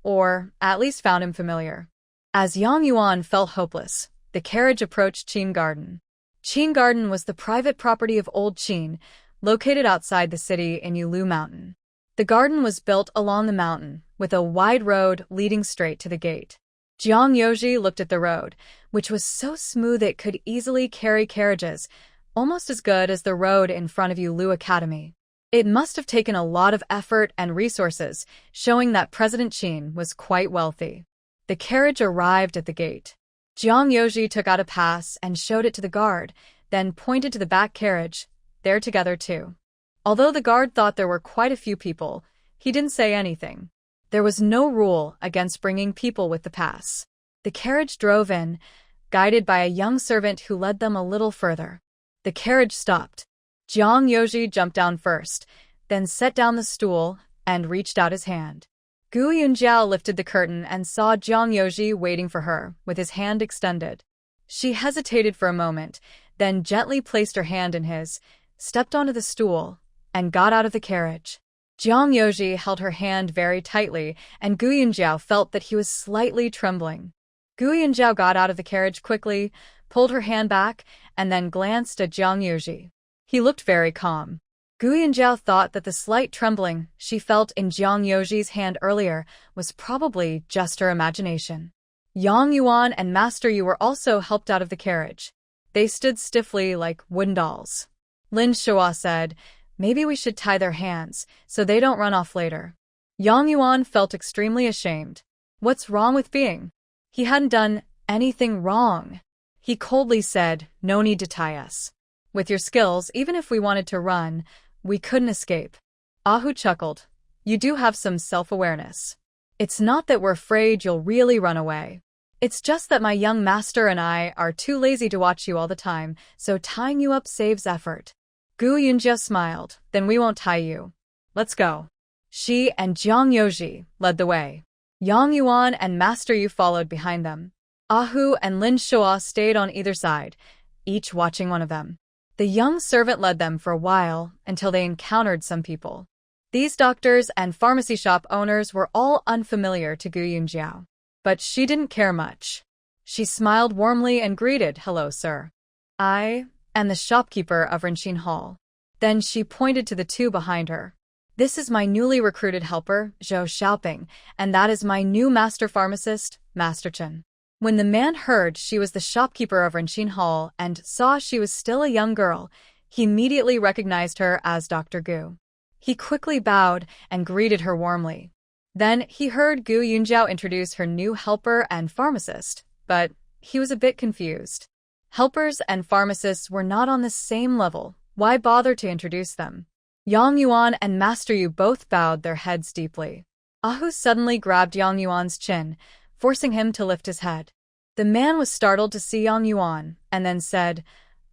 or at least found him familiar. As Yang Yuan felt hopeless, the carriage approached Qin Garden. Qin Garden was the private property of Old Qin, located outside the city in Yulu Mountain. The garden was built along the mountain, with a wide road leading straight to the gate. Jiang Yoji looked at the road, which was so smooth it could easily carry carriages, almost as good as the road in front of Yulu Academy. It must have taken a lot of effort and resources, showing that President Qin was quite wealthy. The carriage arrived at the gate. Jiang Yoji took out a pass and showed it to the guard, then pointed to the back carriage. They're together too. Although the guard thought there were quite a few people, he didn't say anything. There was no rule against bringing people with the pass. The carriage drove in, guided by a young servant who led them a little further. The carriage stopped. Jiang Yoji jumped down first, then set down the stool and reached out his hand. Gu Yunjiao lifted the curtain and saw Jiang Yoji waiting for her, with his hand extended. She hesitated for a moment, then gently placed her hand in his, stepped onto the stool, and got out of the carriage. Jiang Yoji held her hand very tightly, and Gu Yunjiao felt that he was slightly trembling. Gu Yunjiao got out of the carriage quickly, pulled her hand back, and then glanced at Jiang Yoji. He looked very calm. Gu Yunjiao thought that the slight trembling she felt in Jiang Yoji's hand earlier was probably just her imagination. Yang Yuan and Master Yu were also helped out of the carriage. They stood stiffly like wooden dolls. Lin Shuo said, "Maybe we should tie their hands, so they don't run off later." Yang Yuan felt extremely ashamed. What's wrong with being? He hadn't done anything wrong. He coldly said, "No need to tie us. With your skills, even if we wanted to run, we couldn't escape." Ahu chuckled. "You do have some self-awareness. It's not that we're afraid you'll really run away. It's just that my young master and I are too lazy to watch you all the time, so tying you up saves effort." Gu Yunjia smiled. "Then we won't tie you. Let's go." She and Jiang Yoji led the way. Yang Yuan and Master Yu followed behind them. Ahu and Lin Shuo stayed on either side, each watching one of them. The young servant led them for a while until they encountered some people. These doctors and pharmacy shop owners were all unfamiliar to Gu Yunjiao. But she didn't care much. She smiled warmly and greeted, "Hello, sir. I am the shopkeeper of Renqin Hall." Then she pointed to the 2 behind her. "This is my newly recruited helper, Zhou Xiaoping, and that is my new master pharmacist, Master Chen." When the man heard she was the shopkeeper of Renqin Hall and saw she was still a young girl, he immediately recognized her as Dr. Gu. He quickly bowed and greeted her warmly. Then he heard Gu Yunjiao introduce her new helper and pharmacist, but he was a bit confused. Helpers and pharmacists were not on the same level. Why bother to introduce them? Yang Yuan and Master Yu both bowed their heads deeply. Ahu suddenly grabbed Yang Yuan's chin, forcing him to lift his head. The man was startled to see Yang Yuan, and then said,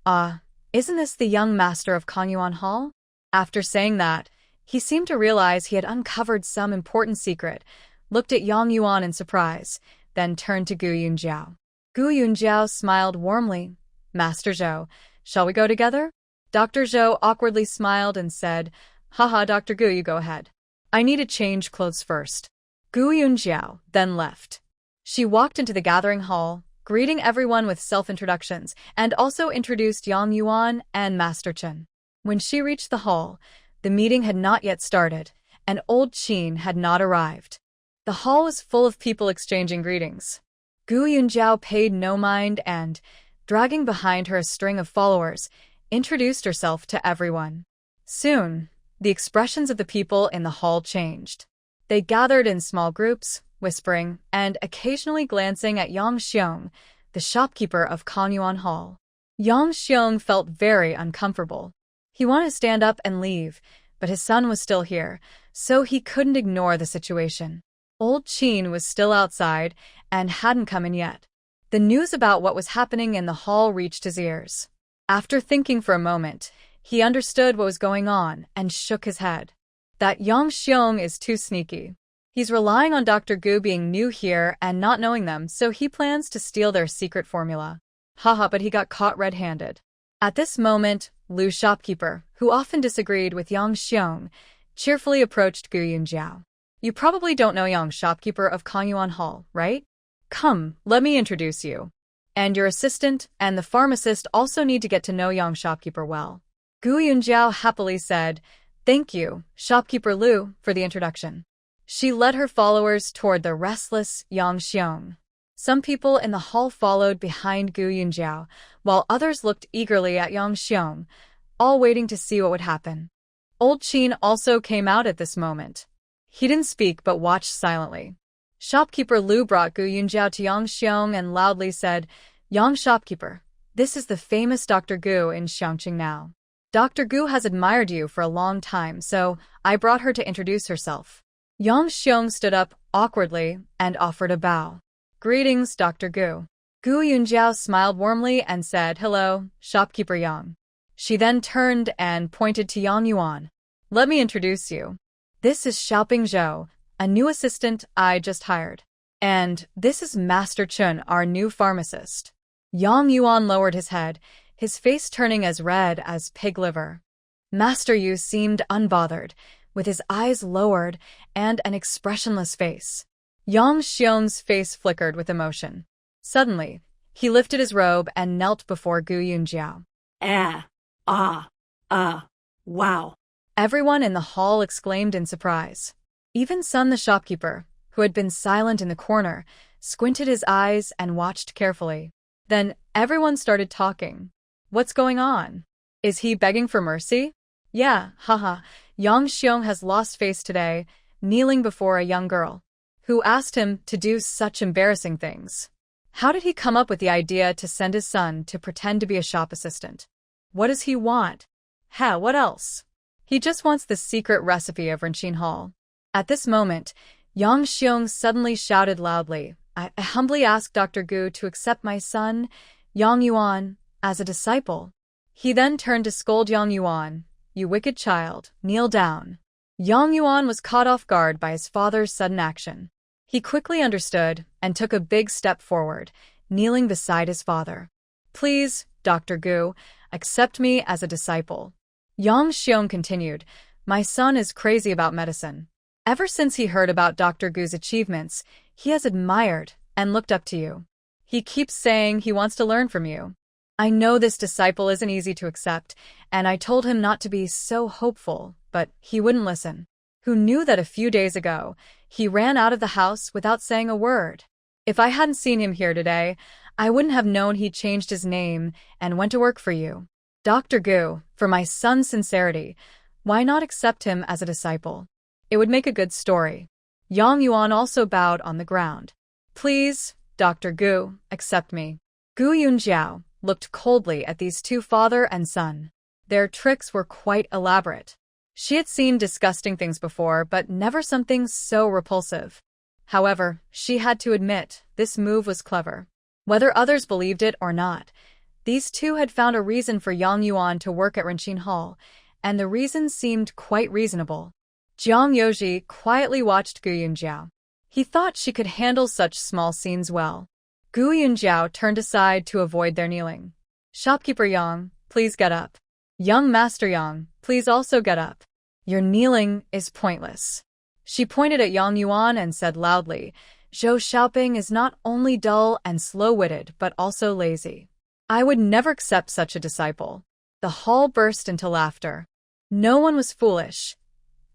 Isn't this the young master of Kongyuan Hall?" After saying that, he seemed to realize he had uncovered some important secret, looked at Yang Yuan in surprise, then turned to Gu Yunjiao. Gu Yunjiao smiled warmly. "Master Zhou, shall we go together?" Dr. Zhou awkwardly smiled and said, "Haha, Dr. Gu, you go ahead. I need to change clothes first." Gu Yunjiao then left. She walked into the gathering hall, greeting everyone with self-introductions, and also introduced Yang Yuan and Master Chen. When she reached the hall, the meeting had not yet started, and Old Qin had not arrived. The hall was full of people exchanging greetings. Gu Yunjiao paid no mind and, dragging behind her a string of followers, introduced herself to everyone. Soon, the expressions of the people in the hall changed. They gathered in small groups, whispering, and occasionally glancing at Yang Xiong, the shopkeeper of Kongyuan Hall. Yang Xiong felt very uncomfortable. He wanted to stand up and leave, but his son was still here, so he couldn't ignore the situation. Old Chin was still outside and hadn't come in yet. The news about what was happening in the hall reached his ears. After thinking for a moment, he understood what was going on and shook his head. That Yang Xiong is too sneaky. He's relying on Dr. Gu being new here and not knowing them, so he plans to steal their secret formula. Haha, but he got caught red-handed. At this moment, Lu shopkeeper, who often disagreed with Yang Xiong, cheerfully approached Gu Yunjiao. You probably don't know Yang shopkeeper of Kongyuan Hall, right? Come, let me introduce you. And your assistant and the pharmacist also need to get to know Yang shopkeeper well. Gu Yunjiao happily said, Thank you, shopkeeper Lu, for the introduction. She led her followers toward the restless Yang Xiong. Some people in the hall followed behind Gu Yunjiao, while others looked eagerly at Yang Xiong, all waiting to see what would happen. Old Chin also came out at this moment. He didn't speak but watched silently. Shopkeeper Lu brought Gu Yunjiao to Yang Xiong and loudly said, Yang shopkeeper, this is the famous Dr. Gu in Xiangqing now. Dr. Gu has admired you for a long time, so I brought her to introduce herself. Yang Xiong stood up awkwardly and offered a bow. Greetings, Dr. Gu. Gu Yunjiao smiled warmly and said, Hello, shopkeeper Yang. She then turned and pointed to Yang Yuan. Let me introduce you. This is Xiaoping Zhou, a new assistant I just hired. And this is Master Chun, our new pharmacist. Yang Yuan lowered his head, his face turning as red as pig liver. Master Yu seemed unbothered, with his eyes lowered and an expressionless face. Yang Xiong's face flickered with emotion. Suddenly, he lifted his robe and knelt before Gu Yunjiao. Wow. Everyone in the hall exclaimed in surprise. Even Sun the shopkeeper, who had been silent in the corner, squinted his eyes and watched carefully. Then everyone started talking. What's going on? Is he begging for mercy? Yeah, haha. Yang Xiong has lost face today, kneeling before a young girl, who asked him to do such embarrassing things. How did he come up with the idea to send his son to pretend to be a shop assistant? What does he want? What else? He just wants the secret recipe of Renqin Hall. At this moment, Yang Xiong suddenly shouted loudly, I humbly ask Dr. Gu to accept my son, Yang Yuan, as a disciple. He then turned to scold Yang Yuan. You wicked child, kneel down. Yang Yuan was caught off guard by his father's sudden action. He quickly understood and took a big step forward, kneeling beside his father. Please, Dr. Gu, accept me as a disciple. Yang Xiong continued, My son is crazy about medicine. Ever since he heard about Dr. Gu's achievements, he has admired and looked up to you. He keeps saying he wants to learn from you. I know this disciple isn't easy to accept, and I told him not to be so hopeful, but he wouldn't listen. Who knew that a few days ago, he ran out of the house without saying a word? If I hadn't seen him here today, I wouldn't have known he changed his name and went to work for you. Dr. Gu, for my son's sincerity, why not accept him as a disciple? It would make a good story. Yang Yuan also bowed on the ground. Please, Dr. Gu, accept me. Gu Yunjiao looked coldly at these two father and son. Their tricks were quite elaborate. She had seen disgusting things before, but never something so repulsive. However, she had to admit, this move was clever. Whether others believed it or not, these two had found a reason for Yang Yuan to work at Renqin Hall, and the reason seemed quite reasonable. Jiang Yoji quietly watched Gu Yunjiao. He thought she could handle such small scenes well. Gu Yunjiao turned aside to avoid their kneeling. Shopkeeper Yang, please get up. Young Master Yang, please also get up. Your kneeling is pointless. She pointed at Yang Yuan and said loudly, Zhou Xiaoping is not only dull and slow-witted but also lazy. I would never accept such a disciple. The hall burst into laughter. No one was foolish.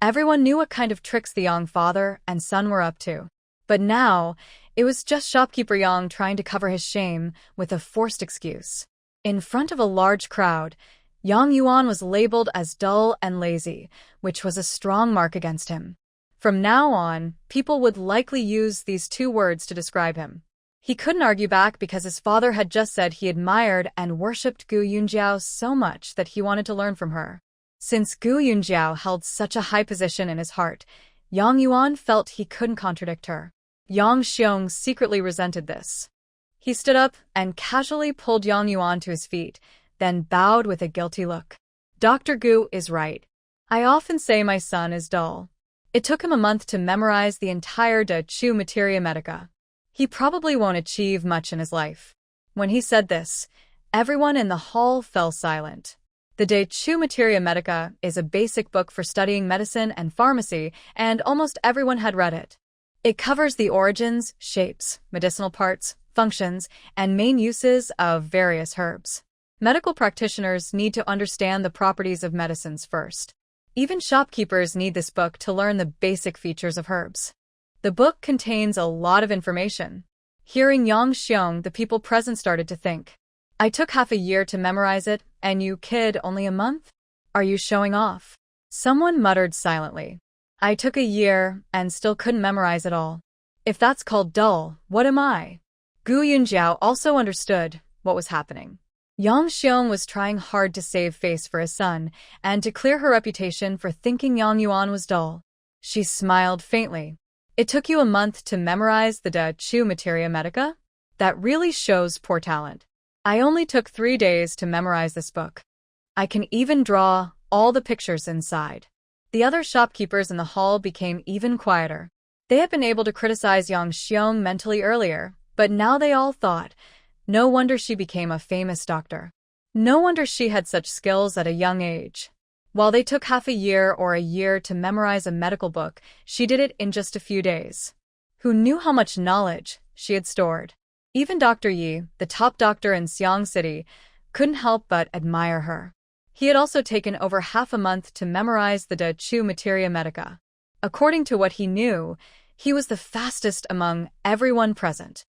Everyone knew what kind of tricks the Yang father and son were up to. But now, it was just shopkeeper Yang trying to cover his shame with a forced excuse. In front of a large crowd, Yang Yuan was labeled as dull and lazy, which was a strong mark against him. From now on, people would likely use these two words to describe him. He couldn't argue back because his father had just said he admired and worshipped Gu Yunjiao so much that he wanted to learn from her. Since Gu Yunjiao held such a high position in his heart, Yang Yuan felt he couldn't contradict her. Yang Xiong secretly resented this. He stood up and casually pulled Yang Yuan to his feet, then bowed with a guilty look. Dr. Gu is right. I often say my son is dull. It took him a month to memorize the entire De Chu Materia Medica. He probably won't achieve much in his life. When he said this, everyone in the hall fell silent. The De Chu Materia Medica is a basic book for studying medicine and pharmacy, and almost everyone had read it. It covers the origins, shapes, medicinal parts, functions, and main uses of various herbs. Medical practitioners need to understand the properties of medicines first. Even shopkeepers need this book to learn the basic features of herbs. The book contains a lot of information. Hearing Yang Xiong, the people present started to think. I took half a year to memorize it, and you kid only a month? Are you showing off? Someone muttered silently. I took a year and still couldn't memorize it all. If that's called dull, what am I? Gu Yunjiao also understood what was happening. Yang Xiong was trying hard to save face for his son and to clear her reputation for thinking Yang Yuan was dull. She smiled faintly. It took you a month to memorize the De Chu Materia Medica? That really shows poor talent. I only took 3 days to memorize this book. I can even draw all the pictures inside. The other shopkeepers in the hall became even quieter. They had been able to criticize Yang Xiong mentally earlier, but now they all thought, no wonder she became a famous doctor. No wonder she had such skills at a young age. While they took half a year or a year to memorize a medical book, she did it in just a few days. Who knew how much knowledge she had stored? Even Dr. Yi, the top doctor in Xiang City, couldn't help but admire her. He had also taken over half a month to memorize the De Chu Materia Medica. According to what he knew, he was the fastest among everyone present.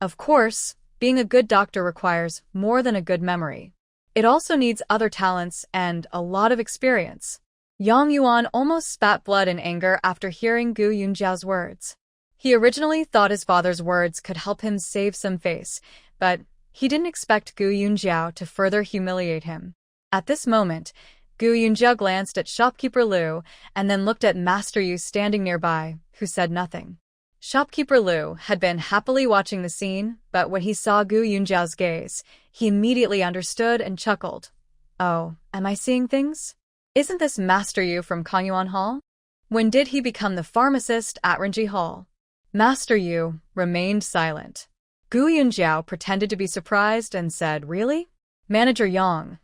Of course, being a good doctor requires more than a good memory. It also needs other talents and a lot of experience. Yang Yuan almost spat blood in anger after hearing Gu Yunjiao's words. He originally thought his father's words could help him save some face, but he didn't expect Gu Yunjiao to further humiliate him. At this moment, Gu Yunjiao glanced at shopkeeper Liu and then looked at Master Yu standing nearby, who said nothing. Shopkeeper Liu had been happily watching the scene, but when he saw Gu Yunjiao's gaze, he immediately understood and chuckled. Oh, am I seeing things? Isn't this Master Yu from Kongyuan Hall? When did he become the pharmacist at Renji Hall? Master Yu remained silent. Gu Yunjiao pretended to be surprised and said, Really? Manager Yang,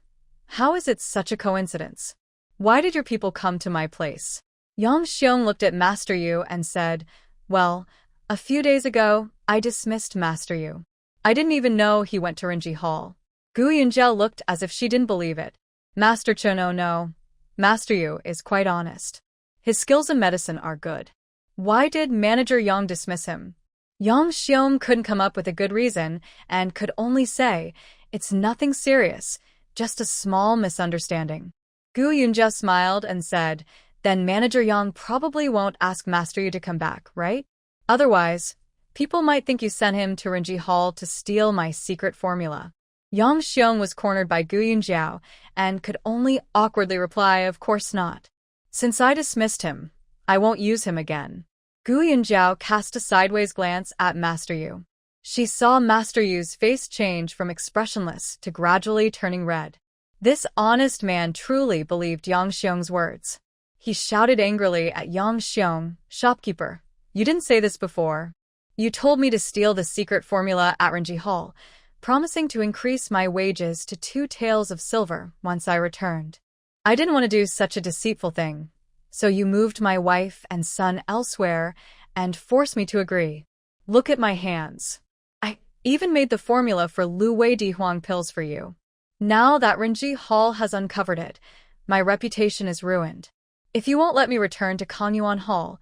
how is it such a coincidence? Why did your people come to my place? Yang Xiong looked at Master Yu and said, Well, a few days ago, I dismissed Master Yu. I didn't even know he went to Renji Hall. Gu Yunjiao looked as if she didn't believe it. Master Chono, no. Master Yu is quite honest. His skills in medicine are good. Why did Manager Yang dismiss him? Yang Xiong couldn't come up with a good reason and could only say, It's nothing serious, just a small misunderstanding. Gu Yunjiao smiled and said, Then Manager Yang probably won't ask Master Yu to come back, right? Otherwise, people might think you sent him to Renji Hall to steal my secret formula. Yang Xiong was cornered by Gu Yunjiao and could only awkwardly reply, Of course not. Since I dismissed him, I won't use him again. Gu Yunjiao cast a sideways glance at Master Yu. She saw Master Yu's face change from expressionless to gradually turning red. This honest man truly believed Yang Xiong's words. He shouted angrily at Yang Xiong, Shopkeeper, you didn't say this before. You told me to steal the secret formula at Renji Hall, promising to increase my wages to 2 taels of silver once I returned. I didn't want to do such a deceitful thing, so you moved my wife and son elsewhere and forced me to agree. Look at my hands. I even made the formula for Lu Wei Di Huang pills for you. Now that Renji Hall has uncovered it, my reputation is ruined. If you won't let me return to Kongyuan Hall,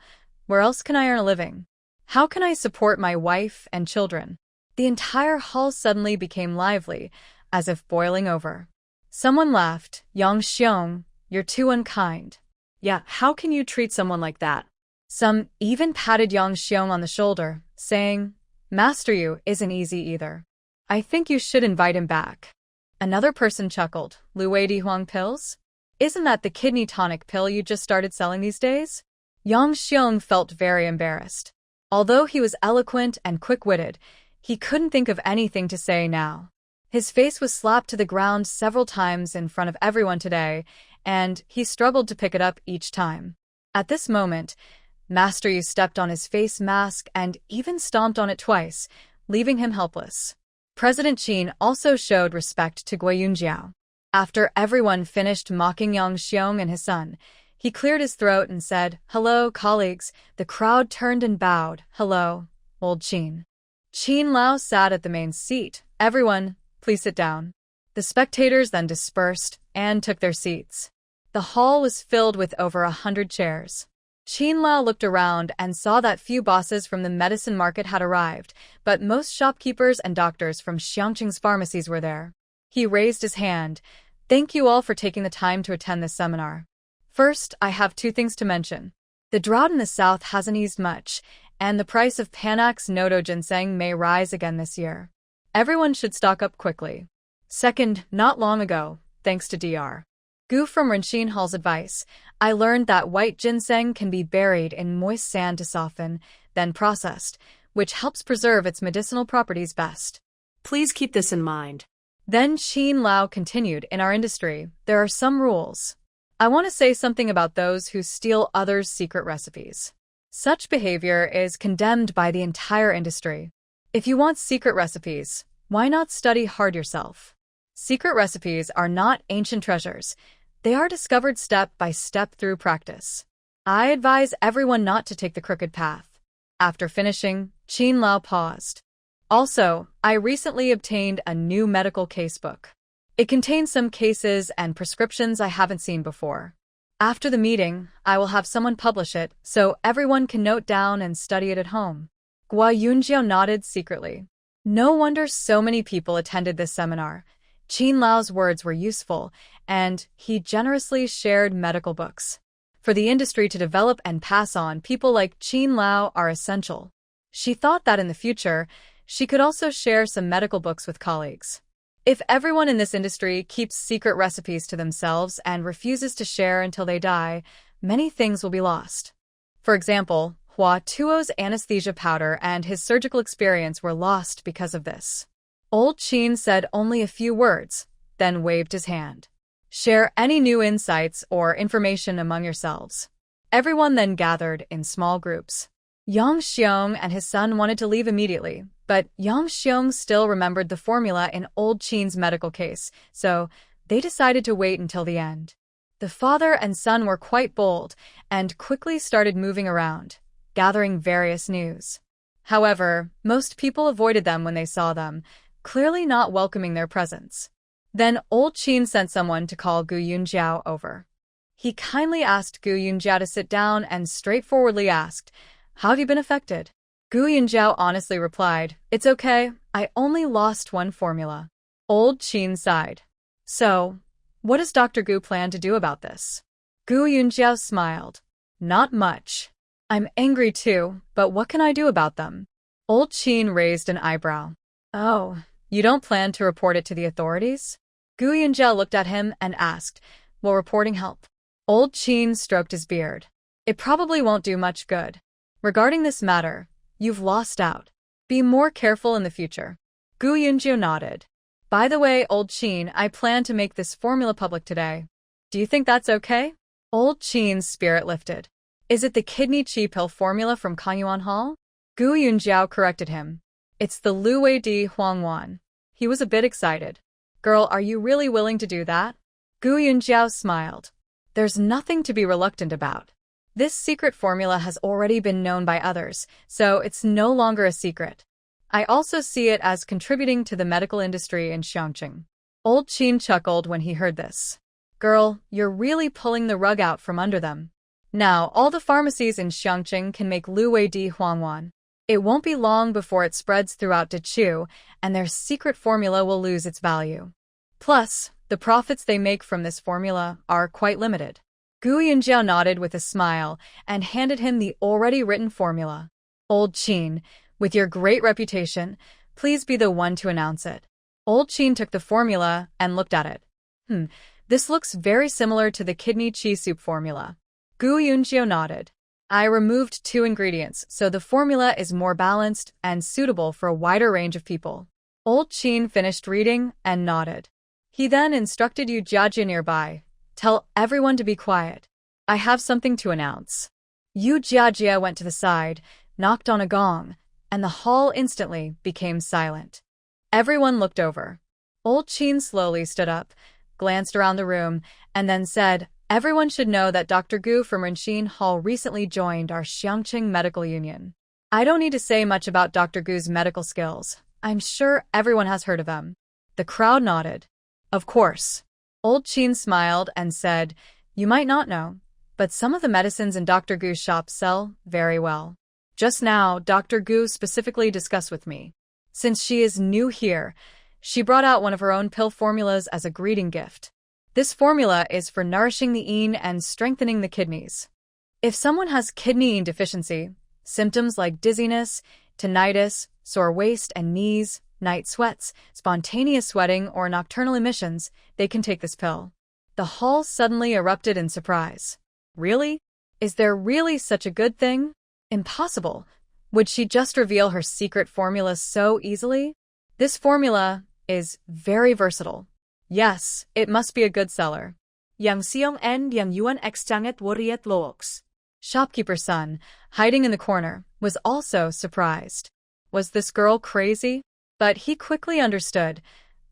where else can I earn a living? How can I support my wife and children? The entire hall suddenly became lively, as if boiling over. Someone laughed. Yang Xiong, you're too unkind. Yeah, how can you treat someone like that? Some even patted Yang Xiong on the shoulder, saying, Master Yu isn't easy either. I think you should invite him back. Another person chuckled. Lu Wei Di Huang pills? Isn't that the kidney tonic pill you just started selling these days? Yang Xiong felt very embarrassed. Although he was eloquent and quick-witted, he couldn't think of anything to say now. His face was slapped to the ground several times in front of everyone today, and he struggled to pick it up each time. At this moment, Master Yu stepped on his face mask and even stomped on it twice, leaving him helpless. President Qin also showed respect to Gui Yunjiao. After everyone finished mocking Yang Xiong and his son, he cleared his throat and said, "Hello, colleagues." The crowd turned and bowed. "Hello, old Qin." Qin Lao sat at the main seat. "Everyone, please sit down." The spectators then dispersed and took their seats. The hall was filled with over 100 chairs. Qin Lao looked around and saw that few bosses from the medicine market had arrived, but most shopkeepers and doctors from Xiangqing's pharmacies were there. He raised his hand. "Thank you all for taking the time to attend this seminar. First, I have two things to mention. The drought in the south hasn't eased much, and the price of Panax Noto ginseng may rise again this year. Everyone should stock up quickly. Second, not long ago, thanks to Dr. Gu from Renxin Hall's advice, I learned that white ginseng can be buried in moist sand to soften, then processed, which helps preserve its medicinal properties best. Please keep this in mind." Then Qin Lao continued, "In our industry, there are some rules. I want to say something about those who steal others' secret recipes. Such behavior is condemned by the entire industry. If you want secret recipes, why not study hard yourself? Secret recipes are not ancient treasures. They are discovered step by step through practice. I advise everyone not to take the crooked path." After finishing, Qin Lao paused. "Also, I recently obtained a new medical casebook. It contains some cases and prescriptions I haven't seen before. After the meeting, I will have someone publish it so everyone can note down and study it at home." Gua Yunjiao nodded secretly. No wonder so many people attended this seminar. Qin Lao's words were useful, and he generously shared medical books. For the industry to develop and pass on, people like Qin Lao are essential. She thought that in the future, she could also share some medical books with colleagues. If everyone in this industry keeps secret recipes to themselves and refuses to share until they die, many things will be lost. For example, Hua Tuo's anesthesia powder and his surgical experience were lost because of this. Old Qin said only a few words, then waved his hand. "Share any new insights or information among yourselves." Everyone then gathered in small groups. Yang Xiong and his son wanted to leave immediately, but Yang Xiong still remembered the formula in old Qin's medical case, so they decided to wait until the end. The father and son were quite bold and quickly started moving around, gathering various news. However, most people avoided them when they saw them, clearly not welcoming their presence. Then old Qin sent someone to call Gu Yunjiao over. He kindly asked Gu Yunjiao to sit down and straightforwardly asked, "How have you been affected?" Gu Yunjiao honestly replied, "It's okay, I only lost one formula." Old Qin sighed. "So, what does Dr. Gu plan to do about this?" Gu Yunjiao smiled. "Not much. I'm angry too, but what can I do about them?" Old Qin raised an eyebrow. "Oh, you don't plan to report it to the authorities?" Gu Yunjiao looked at him and asked, "Will reporting help?" Old Qin stroked his beard. "It probably won't do much good. Regarding this matter, you've lost out. Be more careful in the future." Gu Yunjiao nodded. "By the way, Old Qin, I plan to make this formula public today. Do you think that's okay?" Old Qin's spirit lifted. "Is it the kidney chi pill formula from Kanyuan Hall?" Gu Yunjiao corrected him. "It's the Luwei Di Huangwan." He was a bit excited. "Girl, are you really willing to do that?" Gu Yunjiao smiled. "There's nothing to be reluctant about. This secret formula has already been known by others, so it's no longer a secret. I also see it as contributing to the medical industry in Xiangqing." Old Qin chuckled when he heard this. "Girl, you're really pulling the rug out from under them. Now, all the pharmacies in Xiangqing can make Luwei Di Huangwan. It won't be long before it spreads throughout Dechu, and their secret formula will lose its value. Plus, the profits they make from this formula are quite limited." Gu Yunjiao nodded with a smile and handed him the already written formula. "Old Qin, with your great reputation, please be the one to announce it." Old Qin took the formula and looked at it. This looks very similar to the kidney chi soup formula. Gu Yunjiao nodded. I removed 2 ingredients, so the formula is more balanced and suitable for a wider range of people. Old Qin finished reading and nodded. He then instructed Yu Jiajia nearby. Tell everyone to be quiet. I have something to announce. Yu Jiajia went to the side, knocked on a gong, and the hall instantly became silent. Everyone looked over. Old Qin slowly stood up, glanced around the room, and then said, everyone should know that Dr. Gu from Renxin Hall recently joined our Xiangqing Medical Union. I don't need to say much about Dr. Gu's medical skills. I'm sure everyone has heard of them. The crowd nodded. Of course. Old Qin smiled and said, you might not know, but some of the medicines in Dr. Gu's shop sell very well. Just now, Dr. Gu specifically discussed with me. Since she is new here, she brought out one of her own pill formulas as a greeting gift. This formula is for nourishing the yin and strengthening the kidneys. If someone has kidney yin deficiency, symptoms like dizziness, tinnitus, sore waist and knees, night sweats, spontaneous sweating, or nocturnal emissions, they can take this pill. The hall suddenly erupted in surprise. Really? Is there really such a good thing? Impossible. Would she just reveal her secret formula so easily? This formula is very versatile. Yes, it must be a good seller. Yang Xiong and Yang Yuan extanget woriet looks. Shopkeeper's son, hiding in the corner, was also surprised. Was this girl crazy? But he quickly understood.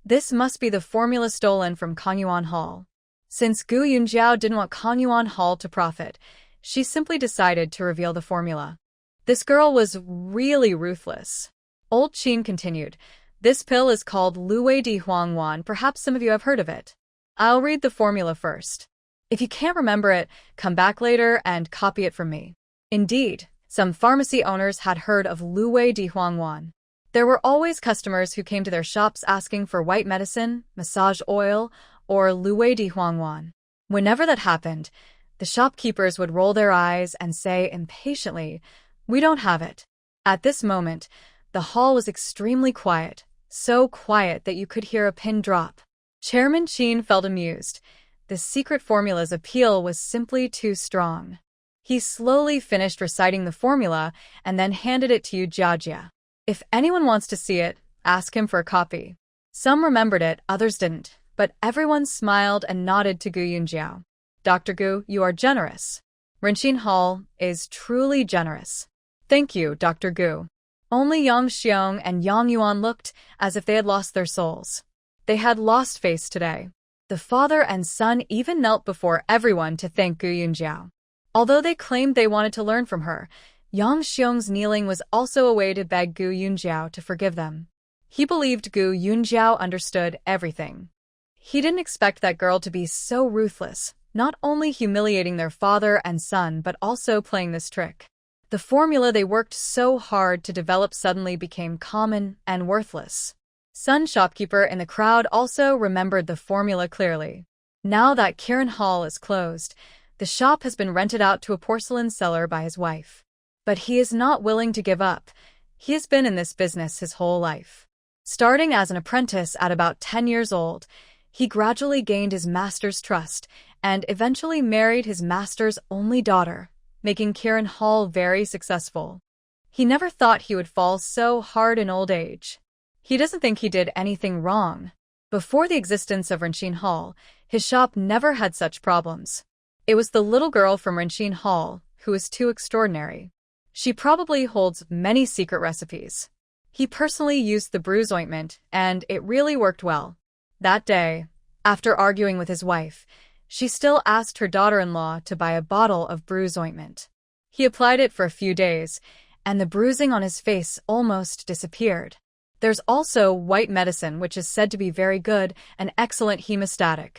This must be the formula stolen from Kongyuan Hall. Since Gu Yunjiao didn't want Kongyuan Hall to profit, she simply decided to reveal the formula. This girl was really ruthless. Old Qin continued. This pill is called Luwei Di Huangwan. Perhaps some of you have heard of it. I'll read the formula first. If you can't remember it, come back later and copy it from me. Indeed, some pharmacy owners had heard of Luwei Di Huangwan. There were always customers who came to their shops asking for white medicine, massage oil, or Luwei Di Huangwan. Whenever that happened, the shopkeepers would roll their eyes and say impatiently, we don't have it. At this moment, the hall was extremely quiet, so quiet that you could hear a pin drop. Chairman Qin felt amused. The secret formula's appeal was simply too strong. He slowly finished reciting the formula and then handed it to Yu Jiajia. If anyone wants to see it, ask him for a copy. Some remembered it, others didn't, but everyone smiled and nodded to Gu Yunjiao. Dr. Gu, you are generous. Renxin Hall is truly generous. Thank you, Dr. Gu. Only Yang Xiong and Yang Yuan looked as if they had lost their souls. They had lost face today. The father and son even knelt before everyone to thank Gu Yunjiao. Although they claimed they wanted to learn from her, Yang Xiong's kneeling was also a way to beg Gu Yunjiao to forgive them. He believed Gu Yunjiao understood everything. He didn't expect that girl to be so ruthless, not only humiliating their father and son but also playing this trick. The formula they worked so hard to develop suddenly became common and worthless. Sun shopkeeper in the crowd also remembered the formula clearly. Now that Kirin Hall is closed, the shop has been rented out to a porcelain seller by his wife. But he is not willing to give up. He has been in this business his whole life. Starting as an apprentice at about 10 years old, he gradually gained his master's trust and eventually married his master's only daughter, making Kirin Hall very successful. He never thought he would fall so hard in old age. He doesn't think he did anything wrong. Before the existence of Renxin Hall, his shop never had such problems. It was the little girl from Renxin Hall who was too extraordinary. She probably holds many secret recipes. He personally used the bruise ointment, and it really worked well. That day, after arguing with his wife, she still asked her daughter-in-law to buy a bottle of bruise ointment. He applied it for a few days, and the bruising on his face almost disappeared. There's also white medicine, which is said to be very good and excellent hemostatic.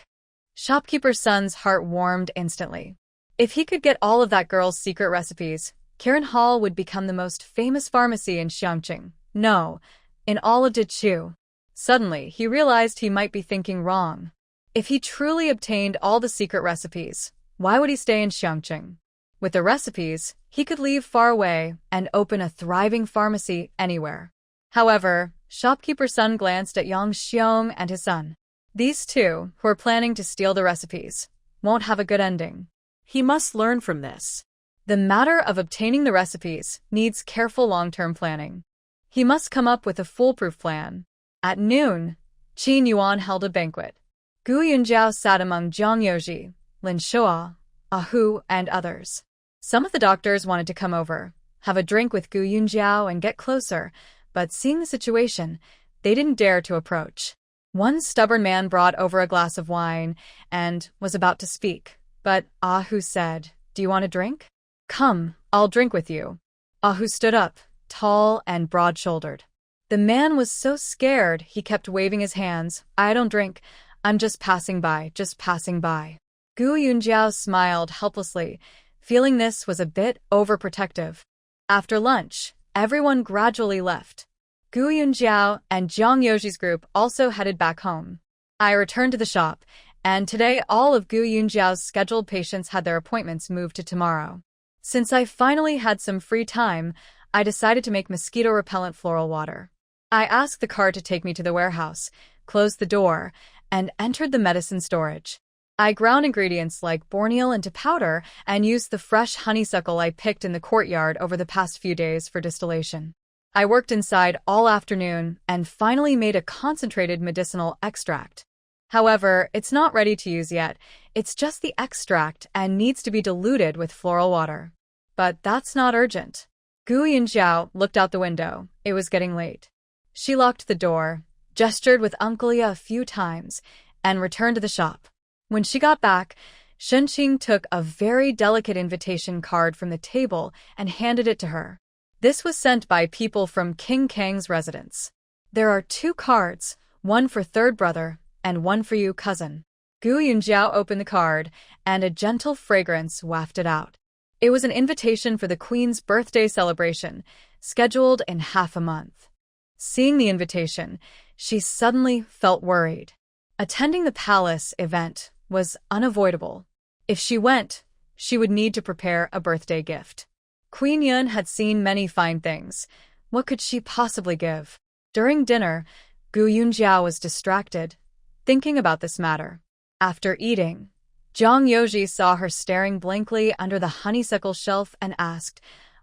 Shopkeeper's son's heart warmed instantly. If he could get all of that girl's secret recipes, Kirin Hall would become the most famous pharmacy in Xiangqing. No, in all of Dichu. Suddenly, he realized he might be thinking wrong. If he truly obtained all the secret recipes, why would he stay in Xiangqing? With the recipes, he could leave far away and open a thriving pharmacy anywhere. However, shopkeeper's son glanced at Yang Xiong and his son. These two, who are planning to steal the recipes, won't have a good ending. He must learn from this. The matter of obtaining the recipes needs careful long-term planning. He must come up with a foolproof plan. At noon, Qin Yuan held a banquet. Gu Yunjiao sat among Jiang Yoji, Lin Shuo, Ahu, and others. Some of the doctors wanted to come over, have a drink with Gu Yunjiao and get closer, but seeing the situation, they didn't dare to approach. One stubborn man brought over a glass of wine and was about to speak, but Ahu said, "Do you want a drink? Come, I'll drink with you." Ahu stood up, tall and broad-shouldered. The man was so scared he kept waving his hands. "I don't drink. I'm just passing by, just passing by." Gu Yunjiao smiled helplessly, feeling this was a bit overprotective. After lunch, everyone gradually left. Gu Yunjiao and Jiang Yoji's group also headed back home. I returned to the shop, and today all of Gu Yunjiao's scheduled patients had their appointments moved to tomorrow. Since I finally had some free time, I decided to make mosquito-repellent floral water. I asked the car to take me to the warehouse, closed the door, and entered the medicine storage. I ground ingredients like borneal into powder and used the fresh honeysuckle I picked in the courtyard over the past few days for distillation. I worked inside all afternoon and finally made a concentrated medicinal extract. However, it's not ready to use yet. It's just the extract and needs to be diluted with floral water. But that's not urgent. Gu Yunjiao looked out the window. It was getting late. She locked the door, gestured with Uncle Ya a few times, and returned to the shop. When she got back, Shenqing took a very delicate invitation card from the table and handed it to her. This was sent by people from King Kang's residence. "There are 2 cards, one for third brother and one for you, cousin." Gu Yunjiao opened the card, and a gentle fragrance wafted out. It was an invitation for the queen's birthday celebration, scheduled in half a month. Seeing the invitation, she suddenly felt worried. Attending the palace event was unavoidable. If she went, she would need to prepare a birthday gift. Queen Yun had seen many fine things. What could she possibly give? During dinner, Gu Yunjiao was distracted, thinking about this matter. After eating, Jiang Yoji saw her staring blankly under the honeysuckle shelf and asked,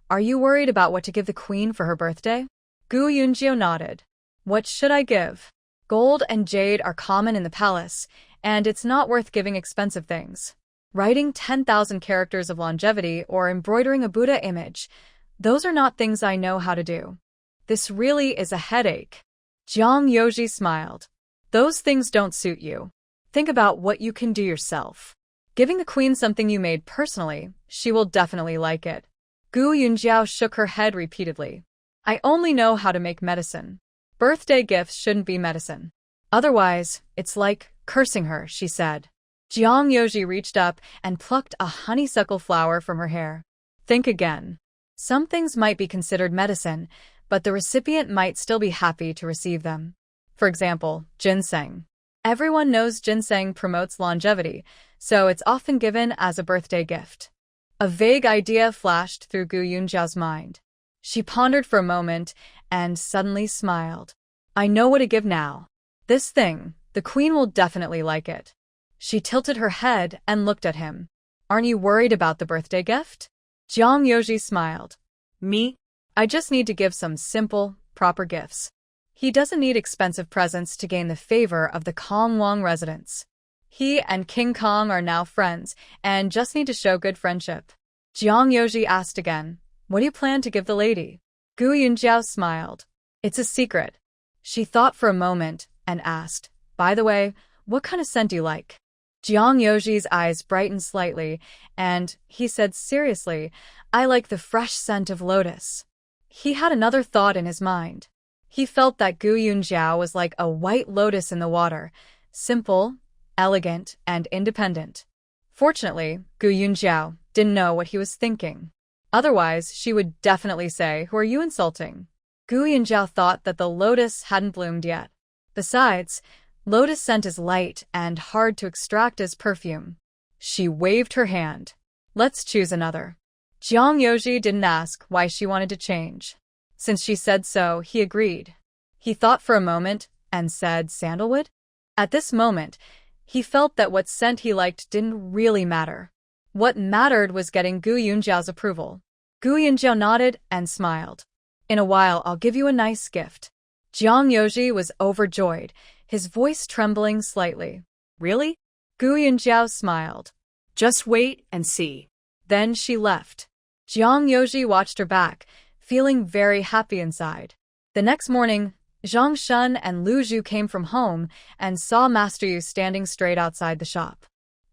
"Are you worried about what to give the queen for her birthday?" Gu Yunjiao nodded. "What should I give? Gold and jade are common in the palace, and it's not worth giving expensive things. Writing 10,000 characters of longevity or embroidering a Buddha image, those are not things I know how to do. This really is a headache." Jiang Yoji smiled. "Those things don't suit you. Think about what you can do yourself. Giving the queen something you made personally, she will definitely like it." Gu Yunjiao shook her head repeatedly. "I only know how to make medicine. Birthday gifts shouldn't be medicine. Otherwise, it's like cursing her," she said. Jiang Yoji reached up and plucked a honeysuckle flower from her hair. "Think again. Some things might be considered medicine, but the recipient might still be happy to receive them. For example, ginseng. Everyone knows ginseng promotes longevity, so it's often given as a birthday gift." A vague idea flashed through Gu Yunjiao's mind. She pondered for a moment and suddenly smiled. "I know what to give now. This thing, the queen will definitely like it." She tilted her head and looked at him. "Aren't you worried about the birthday gift?" Jiang Yoji smiled. "Me? I just need to give some simple, proper gifts. He doesn't need expensive presents to gain the favor of the Kongwang residents. He and King Kong are now friends and just need to show good friendship." Jiang Yoji asked again, "What do you plan to give the lady?" Gu Yunjiao smiled. "It's a secret." She thought for a moment and asked, "By the way, what kind of scent do you like?" Jiang Yoji's eyes brightened slightly, and he said seriously, "I like the fresh scent of lotus." He had another thought in his mind. He felt that Gu Yunjiao was like a white lotus in the water, simple, elegant, and independent. Fortunately, Gu Yunjiao didn't know what he was thinking. Otherwise, she would definitely say, "Who are you insulting?" Gu Yunjiao thought that the lotus hadn't bloomed yet. Besides, lotus scent is light and hard to extract as perfume. She waved her hand. "Let's choose another." Jiang Yoji didn't ask why she wanted to change. Since she said so, he agreed. He thought for a moment and said, "Sandalwood?" At this moment, he felt that what scent he liked didn't really matter. What mattered was getting Gu Yunjiao's approval. Gu Yunjiao nodded and smiled. In a while, I'll give you a nice gift. Jiang Yoji was overjoyed, his voice trembling slightly. Really? Gu Yunjiao smiled. Just wait and see. Then she left. Jiang Yoji watched her back, feeling very happy inside. The next morning, Zhang Shun and Lu Zhu came from home and saw Master Yu standing straight outside the shop.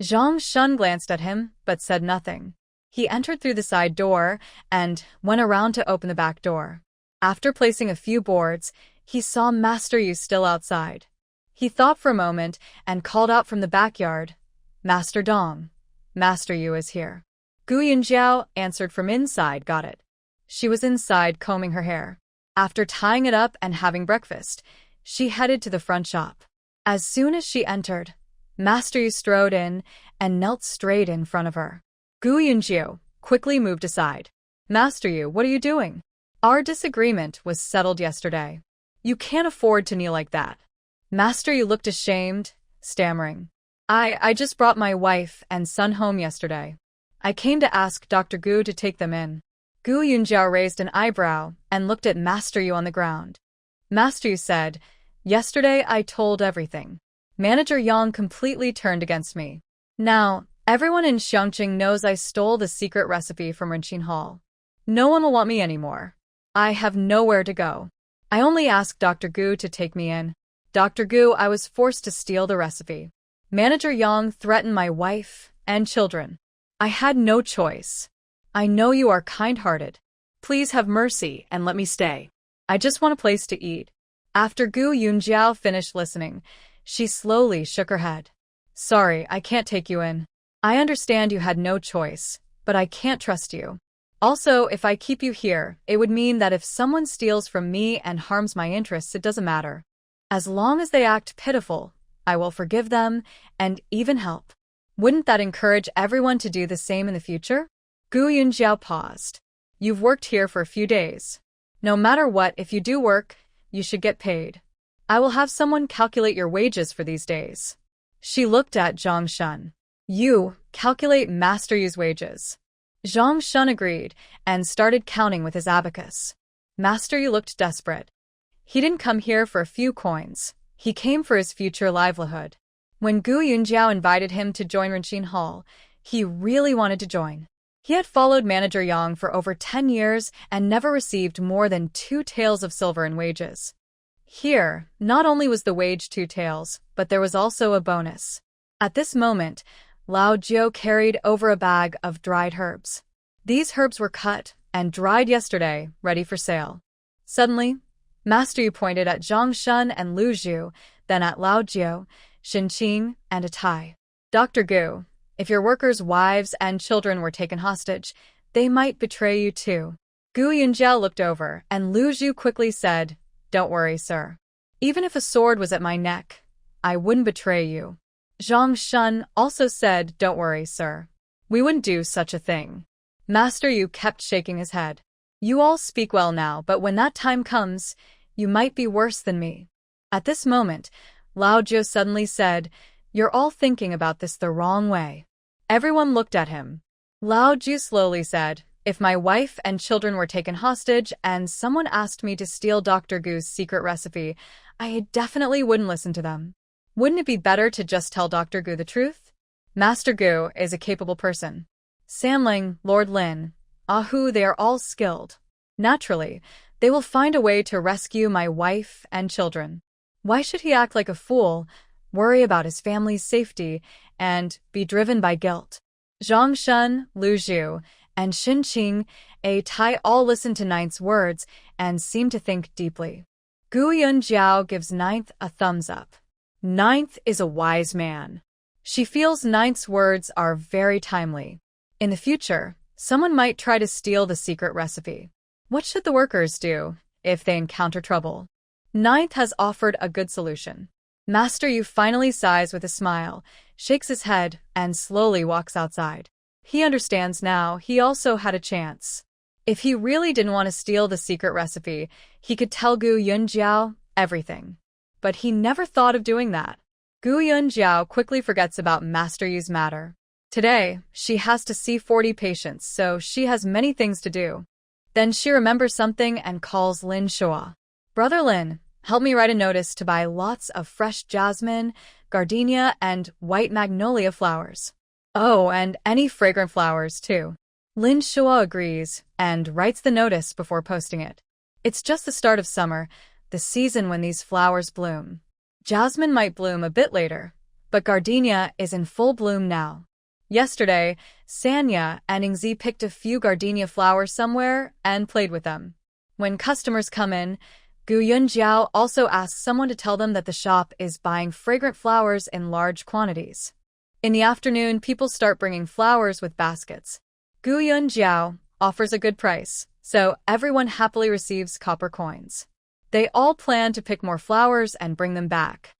Zhang Shun glanced at him, but said nothing. He entered through the side door and went around to open the back door. After placing a few boards, he saw Master Yu still outside. He thought for a moment and called out from the backyard, Master Dong, Master Yu is here. Gu Yunjiao answered from inside, got it. She was inside combing her hair. After tying it up and having breakfast, she headed to the front shop. As soon as she entered, Master Yu strode in and knelt straight in front of her. Gu Yunjiao quickly moved aside. Master Yu, what are you doing? Our disagreement was settled yesterday. You can't afford to kneel like that. Master Yu looked ashamed, stammering. I just brought my wife and son home yesterday. I came to ask Dr. Gu to take them in. Gu Yunjiao raised an eyebrow and looked at Master Yu on the ground. Master Yu said, yesterday I told everything. Manager Yang completely turned against me. Now, everyone in Xiangqing knows I stole the secret recipe from Renqin Hall. No one will want me anymore. I have nowhere to go. I only asked Dr. Gu to take me in. Dr. Gu, I was forced to steal the recipe. Manager Yang threatened my wife and children. I had no choice. I know you are kind-hearted. Please have mercy and let me stay. I just want a place to eat. After Gu Yunjiao finished listening, she slowly shook her head. Sorry, I can't take you in. I understand you had no choice, but I can't trust you. Also, if I keep you here, it would mean that if someone steals from me and harms my interests, it doesn't matter. As long as they act pitiful, I will forgive them and even help. Wouldn't that encourage everyone to do the same in the future? Gu Yunjiao paused. You've worked here for a few days. No matter what, if you do work, you should get paid. I will have someone calculate your wages for these days. She looked at Zhang Shun. You calculate Master Yu's wages. Zhang Shun agreed and started counting with his abacus. Master Yu looked desperate. He didn't come here for a few coins. He came for his future livelihood. When Gu Yunjiao invited him to join Renqin Hall, he really wanted to join. He had followed Manager Yang for over 10 years and never received more than 2 taels of silver in wages. Here, not only was the wage 2 taels, but there was also a bonus. At this moment, Lao Jiu carried over a bag of dried herbs. These herbs were cut and dried yesterday, ready for sale. Suddenly, Master Yu pointed at Zhang Shun and Lu Zhu, then at Lao Jiu, Xin Qing, and Atai. Dr. Gu, if your workers' wives and children were taken hostage, they might betray you too. Gu Yunjiao looked over, and Lu Zhu quickly said, Don't worry, sir. Even if a sword was at my neck, I wouldn't betray you. Zhang Shun also said, Don't worry, sir. We wouldn't do such a thing. Master Yu kept shaking his head. You all speak well now, but when that time comes, you might be worse than me. At this moment, Lao Jiu suddenly said, You're all thinking about this the wrong way. Everyone looked at him. Lao Jiu slowly said, If my wife and children were taken hostage and someone asked me to steal Dr. Gu's secret recipe, I definitely wouldn't listen to them. Wouldn't it be better to just tell Dr. Gu the truth? Master Gu is a capable person. Samling, Lord Lin, Ahu, they are all skilled. Naturally, they will find a way to rescue my wife and children. Why should he act like a fool, worry about his family's safety, and be driven by guilt? Zhang Shun, Lu Zhu, and Xin Qing, Tai all listened to Ninth's words and seemed to think deeply. Gu Yunjiao gives Ninth a thumbs up. Ninth is a wise man. She feels Ninth's words are very timely. In the future, someone might try to steal the secret recipe. What should the workers do if they encounter trouble? Ninth has offered a good solution. Master Yu finally sighs with a smile, shakes his head, and slowly walks outside. He understands now he also had a chance. If he really didn't want to steal the secret recipe, he could tell Gu Yunjiao everything. But he never thought of doing that. Gu Yunjiao quickly forgets about Master Yu's matter. Today, she has to see 40 patients, so she has many things to do. Then she remembers something and calls Lin Shua. Brother Lin, help me write a notice to buy lots of fresh jasmine, gardenia, and white magnolia flowers. Oh, and any fragrant flowers, too. Lin Shua agrees and writes the notice before posting it. It's just the start of summer, the season when these flowers bloom. Jasmine might bloom a bit later, but gardenia is in full bloom now. Yesterday, Sanya and Ingzi picked a few gardenia flowers somewhere and played with them. When customers come in, Gu Yunjiao also asks someone to tell them that the shop is buying fragrant flowers in large quantities. In the afternoon, people start bringing flowers with baskets. Gu Yunjiao offers a good price, so everyone happily receives copper coins. They all plan to pick more flowers and bring them back.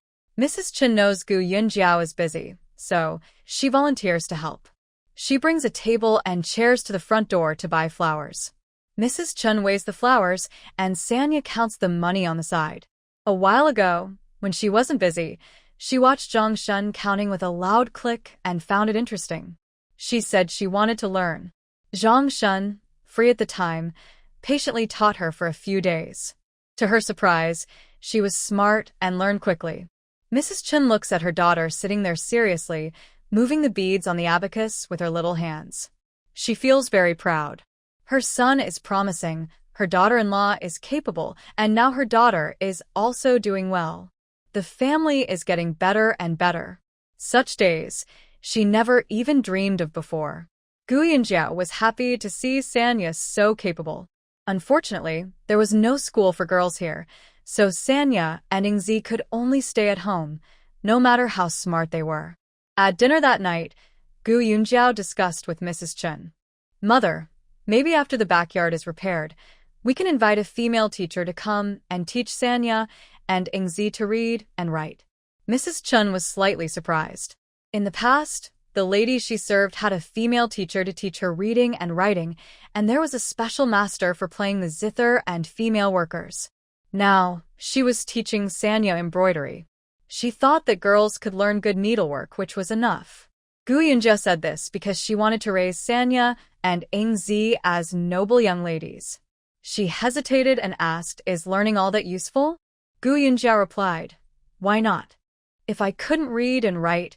Mrs. Chen knows Gu Yunjiao is busy, so she volunteers to help. She brings a table and chairs to the front door to buy flowers. Mrs. Chen weighs the flowers, and Sanya counts the money on the side. A while ago, when she wasn't busy, she watched Zhang Shun counting with a loud click and found it interesting. She said she wanted to learn. Zhang Shun, free at the time, patiently taught her for a few days. To her surprise, she was smart and learned quickly. Mrs. Chen looks at her daughter sitting there seriously, moving the beads on the abacus with her little hands. She feels very proud. Her son is promising, her daughter-in-law is capable, and now her daughter is also doing well. The family is getting better and better. Such days, she never even dreamed of before. Gu Yunjiao was happy to see Sanya so capable. Unfortunately, there was no school for girls here, so Sanya and Ingzi could only stay at home, no matter how smart they were. At dinner that night, Gu Yunjiao discussed with Mrs. Chen. Mother, maybe after the backyard is repaired, we can invite a female teacher to come and teach Sanya and Ingzi to read and write. Mrs. Chen was slightly surprised. In the past, the lady she served had a female teacher to teach her reading and writing, and there was a special master for playing the zither and female workers. Now, she was teaching Sanya embroidery. She thought that girls could learn good needlework, which was enough. Gu Yunjia said this because she wanted to raise Sanya and Ingzi as noble young ladies. She hesitated and asked, "Is learning all that useful?" Gu Yunjia replied, "Why not? If I couldn't read and write,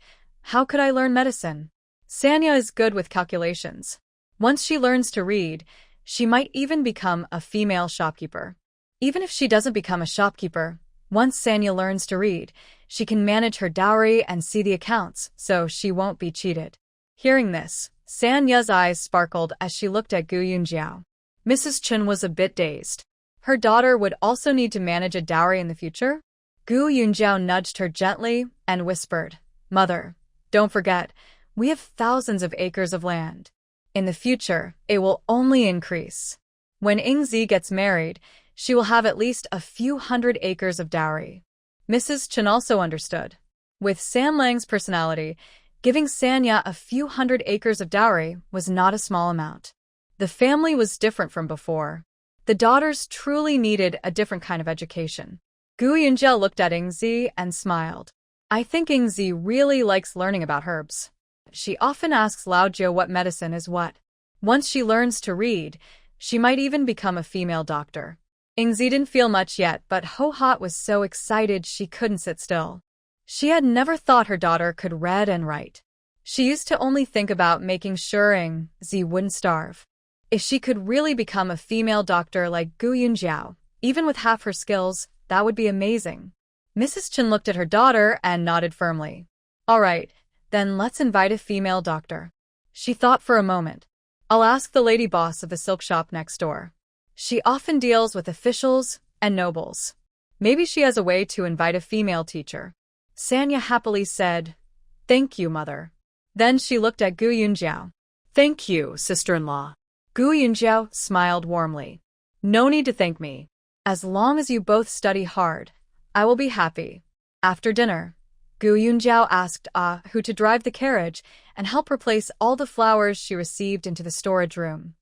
how could I learn medicine? Sanya is good with calculations. Once she learns to read, she might even become a female shopkeeper. Even if she doesn't become a shopkeeper, once Sanya learns to read, she can manage her dowry and see the accounts, so she won't be cheated." Hearing this, Sanya's eyes sparkled as she looked at Gu Yunjiao. Mrs. Chen was a bit dazed. Her daughter would also need to manage a dowry in the future? Gu Yunjiao nudged her gently and whispered, "Mother, don't forget, we have thousands of acres of land. In the future, it will only increase. When Ingzi gets married, she will have at least a few hundred acres of dowry." Mrs. Chen also understood. With Sam Lang's personality, giving Sanya a few hundred acres of dowry was not a small amount. The family was different from before. The daughters truly needed a different kind of education. Gu Yunjia looked at Ingzi and smiled. "I think Ingzi really likes learning about herbs. She often asks Laojio what medicine is what. Once she learns to read, she might even become a female doctor." Ingzi didn't feel much yet, but Ho-Hot was so excited she couldn't sit still. She had never thought her daughter could read and write. She used to only think about making sure Ingzi wouldn't starve. If she could really become a female doctor like Gu Yunjiao, even with half her skills, that would be amazing. Mrs. Chen looked at her daughter and nodded firmly. "All right, then let's invite a female doctor." She thought for a moment. "I'll ask the lady boss of the silk shop next door. She often deals with officials and nobles. Maybe she has a way to invite a female teacher." Sanya happily said, "Thank you, mother." Then she looked at Gu Yunjiao. "Thank you, sister-in-law." Gu Yunjiao smiled warmly. "No need to thank me. As long as you both study hard, I will be happy." After dinner, Gu Yunjiao asked who to drive the carriage and help her place all the flowers she received into the storage room.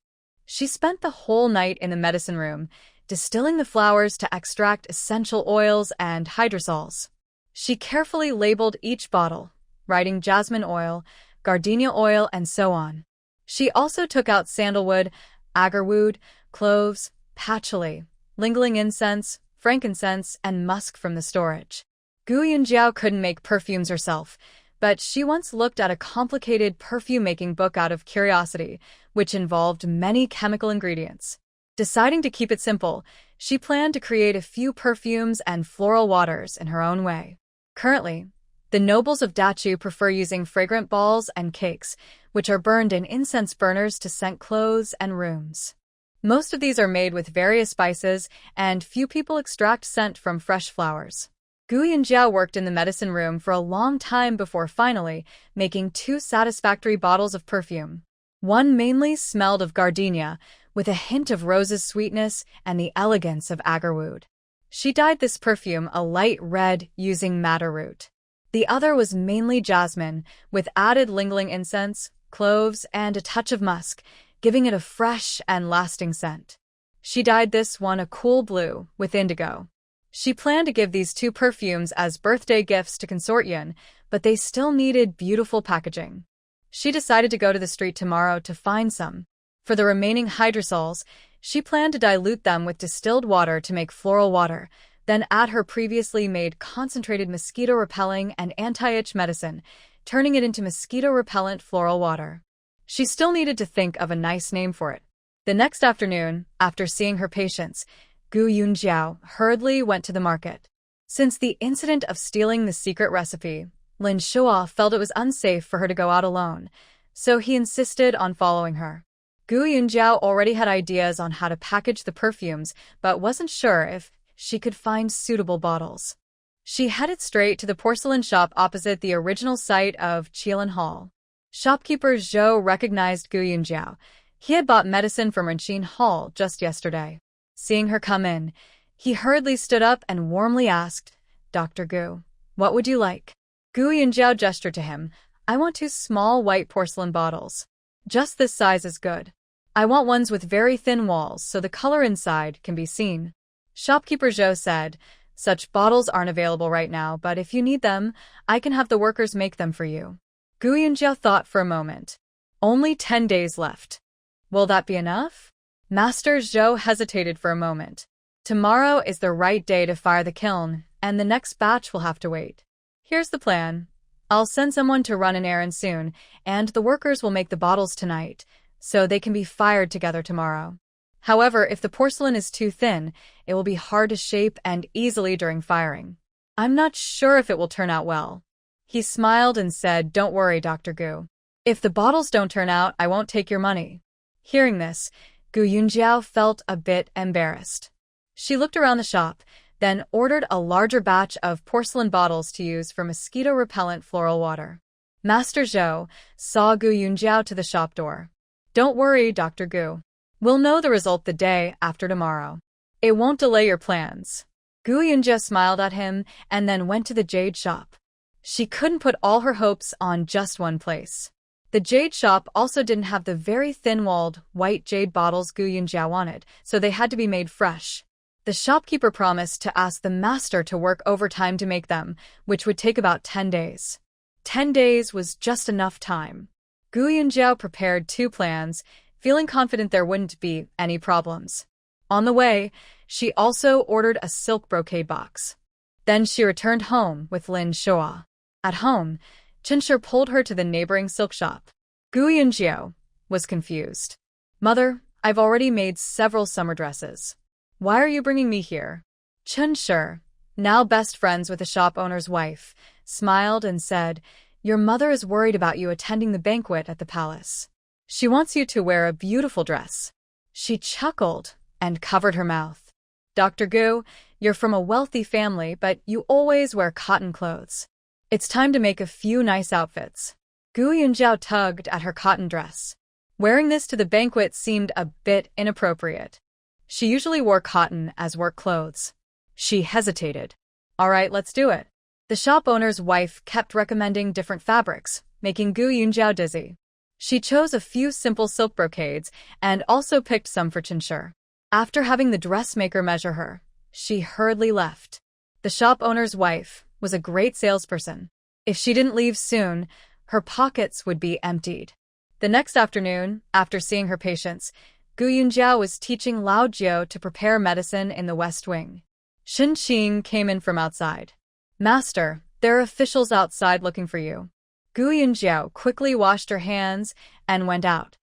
She spent the whole night in the medicine room, distilling the flowers to extract essential oils and hydrosols. She carefully labeled each bottle, writing jasmine oil, gardenia oil, and so on. She also took out sandalwood, agarwood, cloves, patchouli, lingling incense, frankincense, and musk from the storage. Gu Yunjiao couldn't make perfumes herself, but she once looked at a complicated perfume-making book out of curiosity, which involved many chemical ingredients. Deciding to keep it simple, she planned to create a few perfumes and floral waters in her own way. Currently, the nobles of Dachu prefer using fragrant balls and cakes, which are burned in incense burners to scent clothes and rooms. Most of these are made with various spices, and few people extract scent from fresh flowers. Gu Yunjiao worked in the medicine room for a long time before finally making 2 satisfactory bottles of perfume. One mainly smelled of gardenia, with a hint of rose's sweetness and the elegance of agarwood. She dyed this perfume a light red using madder root. The other was mainly jasmine, with added lingling incense, cloves, and a touch of musk, giving it a fresh and lasting scent. She dyed this one a cool blue, with indigo. She planned to give these 2 perfumes as birthday gifts to Consort Yun, but they still needed beautiful packaging. She decided to go to the street tomorrow to find some. For the remaining hydrosols, she planned to dilute them with distilled water to make floral water, then add her previously made concentrated mosquito-repelling and anti-itch medicine, turning it into mosquito-repellent floral water. She still needed to think of a nice name for it. The next afternoon, after seeing her patients, Gu Yunjiao hurriedly went to the market. Since the incident of stealing the secret recipe, Lin Shua felt it was unsafe for her to go out alone, so he insisted on following her. Gu Yunjiao already had ideas on how to package the perfumes, but wasn't sure if she could find suitable bottles. She headed straight to the porcelain shop opposite the original site of Qilan Hall. Shopkeeper Zhou recognized Gu Yunjiao. He had bought medicine from Renqin Hall just yesterday. Seeing her come in, he hurriedly stood up and warmly asked, "Dr. Gu, what would you like?" Gu Yunjiao gestured to him. "I want 2 small white porcelain bottles. Just this size is good. I want ones with very thin walls so the color inside can be seen." Shopkeeper Zhou said, "Such bottles aren't available right now, but if you need them, I can have the workers make them for you." Gu Yunjiao thought for a moment. Only 10 days left. Will that be enough? Master Zhou hesitated for a moment. Tomorrow is the right day to fire the kiln, and the next batch will have to wait. Here's the plan. I'll send someone to run an errand soon, and the workers will make the bottles tonight, so they can be fired together tomorrow. However, if the porcelain is too thin, it will be hard to shape and easily during firing. I'm not sure if it will turn out well. He smiled and said, "Don't worry, Dr. Gu. If the bottles don't turn out, I won't take your money." Hearing this, Gu Yunjiao felt a bit embarrassed. She looked around the shop, then ordered a larger batch of porcelain bottles to use for mosquito-repellent floral water. Master Zhou saw Gu Yunjiao to the shop door. "Don't worry, Dr. Gu. We'll know the result the day after tomorrow. It won't delay your plans." Gu Yunjiao smiled at him and then went to the jade shop. She couldn't put all her hopes on just one place. The jade shop also didn't have the very thin-walled, white jade bottles Gu Yunjiao wanted, so they had to be made fresh. The shopkeeper promised to ask the master to work overtime to make them, which would take about 10 days. 10 days was just enough time. Gu Yunjiao prepared 2 plans, feeling confident there wouldn't be any problems. On the way, she also ordered a silk brocade box. Then she returned home with Lin Shua. At home, Chinshi pulled her to the neighboring silk shop. Gu Yunjiao was confused. "Mother, I've already made several summer dresses. Why are you bringing me here?" Chinshi, now best friends with the shop owner's wife, smiled and said, "Your mother is worried about you attending the banquet at the palace. She wants you to wear a beautiful dress." She chuckled and covered her mouth. "Dr. Gu, you're from a wealthy family, but you always wear cotton clothes. It's time to make a few nice outfits." Gu Yunjiao tugged at her cotton dress. Wearing this to the banquet seemed a bit inappropriate. She usually wore cotton as work clothes. She hesitated. "All right, let's do it." The shop owner's wife kept recommending different fabrics, making Gu Yunjiao dizzy. She chose a few simple silk brocades and also picked some for Chinshi. After having the dressmaker measure her, she hurriedly left. The shop owner's wife was a great salesperson. If she didn't leave soon, her pockets would be emptied. The next afternoon, after seeing her patients, Gu Yunjiao was teaching Lao Jiao to prepare medicine in the West Wing. Shen Qing came in from outside. "Master, there are officials outside looking for you." Gu Yunjiao quickly washed her hands and went out.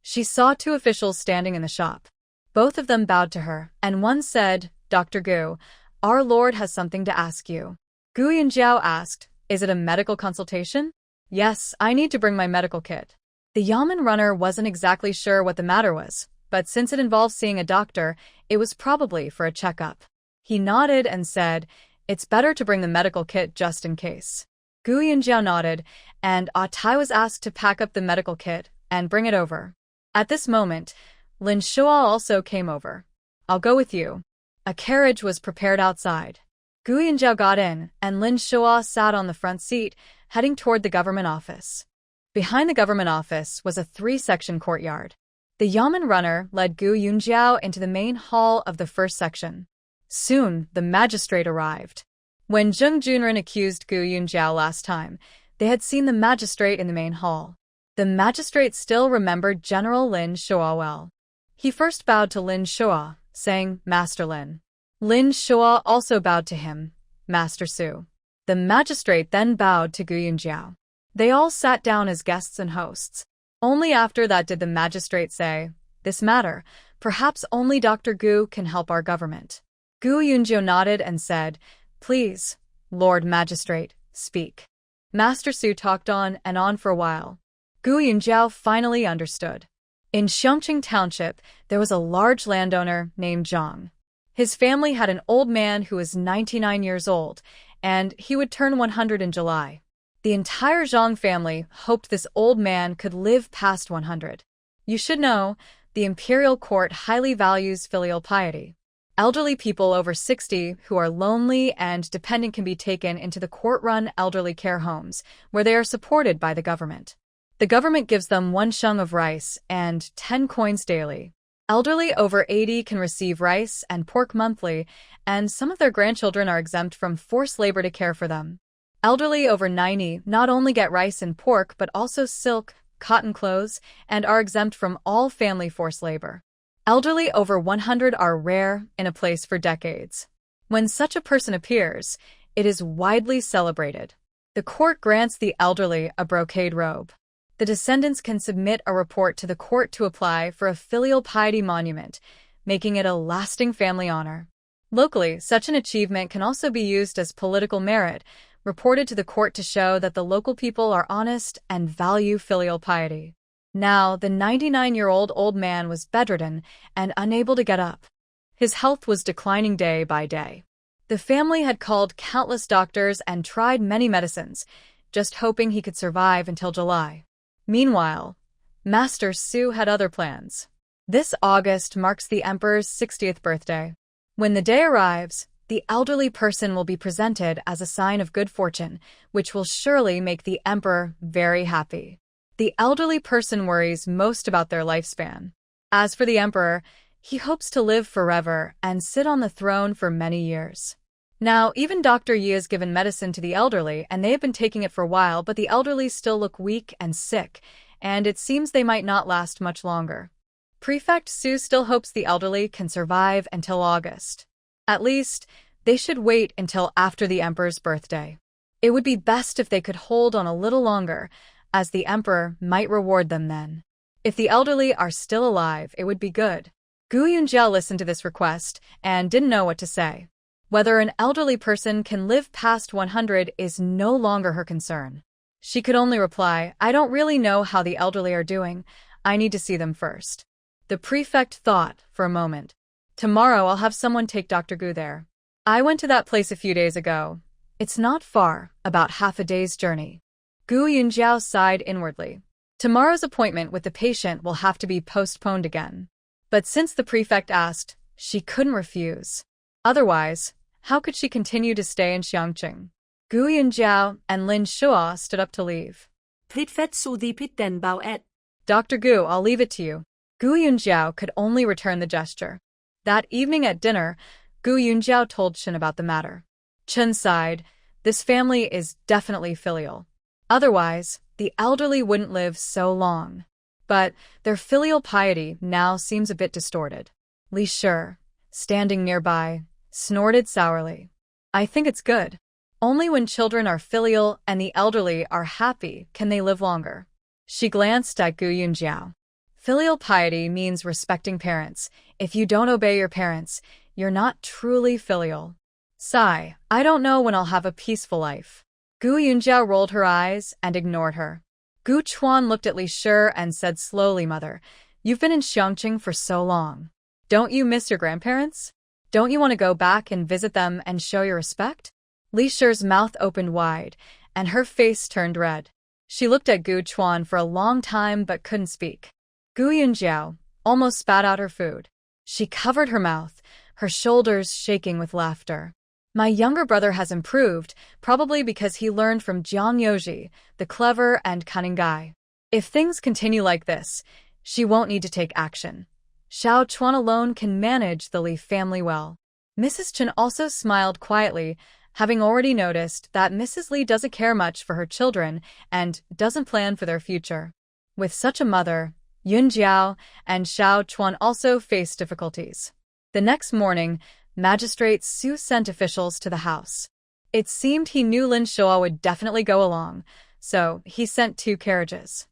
She saw two officials standing in the shop. Both of them bowed to her, and one said, "Dr. Gu, our Lord has something to ask you." Gu Yunjiao asked, "Is it a medical consultation?" "Yes, I need to bring my medical kit." The Yamen runner wasn't exactly sure what the matter was, but since it involved seeing a doctor, it was probably for a checkup. He nodded and said, "It's better to bring the medical kit just in case." Gu Yunjiao nodded, and Tai was asked to pack up the medical kit and bring it over. At this moment, Lin Shua also came over. "I'll go with you." A carriage was prepared outside. Gu Yunjiao got in, and Lin Shua sat on the front seat, heading toward the government office. Behind the government office was a 3-section courtyard. The Yamen runner led Gu Yunjiao into the main hall of the first section. Soon, the magistrate arrived. When Zheng Junren accused Gu Yunjiao last time, they had seen the magistrate in the main hall. The magistrate still remembered General Lin Shua well. He first bowed to Lin Shua, saying, "Master Lin." Lin Shua also bowed to him, "Master Su." The magistrate then bowed to Gu Yunjiao. They all sat down as guests and hosts. Only after that did the magistrate say, "This matter, perhaps only Dr. Gu can help our government." Gu Yunjiao nodded and said, "Please, Lord Magistrate, speak." Master Su talked on and on for a while. Gu Yunjiao finally understood. In Xiangqing Township, there was a large landowner named Zhang. His family had an old man who was 99 years old, and he would turn 100 in July. The entire Zhang family hoped this old man could live past 100. You should know, the imperial court highly values filial piety. Elderly people over 60 who are lonely and dependent can be taken into the court-run elderly care homes, where they are supported by the government. The government gives them 1 sheng of rice and 10 coins daily. Elderly over 80 can receive rice and pork monthly, and some of their grandchildren are exempt from forced labor to care for them. Elderly over 90 not only get rice and pork but also silk, cotton clothes, and are exempt from all family forced labor. Elderly over 100 are rare in a place for decades. When such a person appears, it is widely celebrated. The court grants the elderly a brocade robe. The descendants can submit a report to the court to apply for a filial piety monument, making it a lasting family honor. Locally, such an achievement can also be used as political merit, reported to the court to show that the local people are honest and value filial piety. Now, the 99-year-old old man was bedridden and unable to get up. His health was declining day by day. The family had called countless doctors and tried many medicines, just hoping he could survive until July. Meanwhile, Master Su had other plans. This August marks the Emperor's 60th birthday. When the day arrives, the elderly person will be presented as a sign of good fortune, which will surely make the Emperor very happy. The elderly person worries most about their lifespan. As for the Emperor, he hopes to live forever and sit on the throne for many years. Now, even Dr. Yi has given medicine to the elderly, and they have been taking it for a while, but the elderly still look weak and sick, and it seems they might not last much longer. Prefect Su still hopes the elderly can survive until August. At least, they should wait until after the Emperor's birthday. It would be best if they could hold on a little longer, as the Emperor might reward them then. If the elderly are still alive, it would be good. Gu Yunjiao listened to this request and didn't know what to say. Whether an elderly person can live past 100 is no longer her concern. She could only reply, "I don't really know how the elderly are doing. I need to see them first." The prefect thought for a moment. "Tomorrow I'll have someone take Dr. Gu there. I went to that place a few days ago. It's not far, about half a day's journey." Gu Yunjiao sighed inwardly. Tomorrow's appointment with the patient will have to be postponed again. But since the prefect asked, she couldn't refuse. Otherwise, how could she continue to stay in Xiangqing? Gu Yunjiao and Lin Shua stood up to leave. Prefect Su then bow at. "Dr. Gu, I'll leave it to you." Gu Yunjiao could only return the gesture. That evening at dinner, Gu Yunjiao told Chen about the matter. Chen sighed, This family is definitely filial. Otherwise, the elderly wouldn't live so long. But their filial piety now seems a bit distorted. Li Shi, standing nearby, snorted sourly. I think it's good. Only when children are filial and the elderly are happy can they live longer. She glanced at Gu Yunjiao. Filial piety means respecting parents. If you don't obey your parents, you're not truly filial. Sigh, I don't know when I'll have a peaceful life. Gu Yunjiao rolled her eyes and ignored her. Gu Chuan looked at Li Shi and said slowly, Mother, you've been in Xiangqing for so long. Don't you miss your grandparents? Don't you want to go back and visit them and show your respect? Li Shi's mouth opened wide, and her face turned red. She looked at Gu Chuan for a long time but couldn't speak. Gu Yunjiao almost spat out her food. She covered her mouth, her shoulders shaking with laughter. My younger brother has improved, probably because he learned from Jiang Yoji, the clever and cunning guy. If things continue like this, she won't need to take action. Xiao Chuan alone can manage the Li family well. Mrs. Chen also smiled quietly, having already noticed that Mrs. Li doesn't care much for her children and doesn't plan for their future. With such a mother, Yun Jiao and Xiao Chuan also faced difficulties. The next morning, Magistrate Su sent officials to the house. It seemed he knew Lin Shua would definitely go along, so he sent 2 carriages.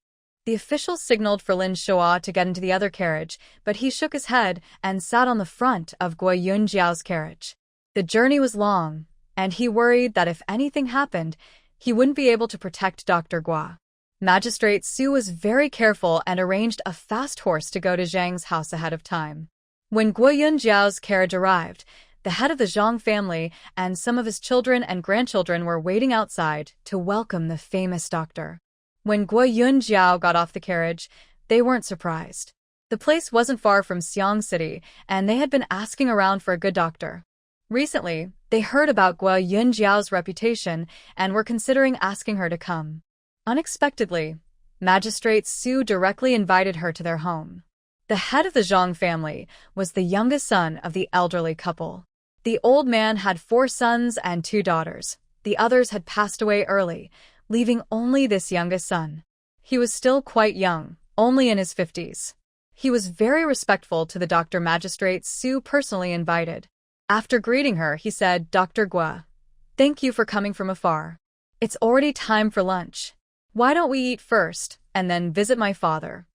The officials signaled for Lin Shua to get into the other carriage, but he shook his head and sat on the front of Guo Yunjiao's carriage. The journey was long, and he worried that if anything happened, he wouldn't be able to protect Dr. Guo. Magistrate Su was very careful and arranged a fast horse to go to Zhang's house ahead of time. When Guo Yunjiao's carriage arrived, the head of the Zhang family and some of his children and grandchildren were waiting outside to welcome the famous doctor. When Guo Yunjiao got off the carriage, they weren't surprised. The place wasn't far from Xiang City, and they had been asking around for a good doctor. Recently, they heard about Guo Yunjiao's reputation and were considering asking her to come. Unexpectedly, Magistrate Su directly invited her to their home. The head of the Zhang family was the youngest son of the elderly couple. The old man had 4 sons and 2 daughters. The others had passed away early, leaving only this youngest son. He was still quite young, only in his 50s. He was very respectful to the Dr. Magistrate Su personally invited. After greeting her, he said, Dr. Guo, thank you for coming from afar. It's already time for lunch. Why don't we eat first, and then visit my father?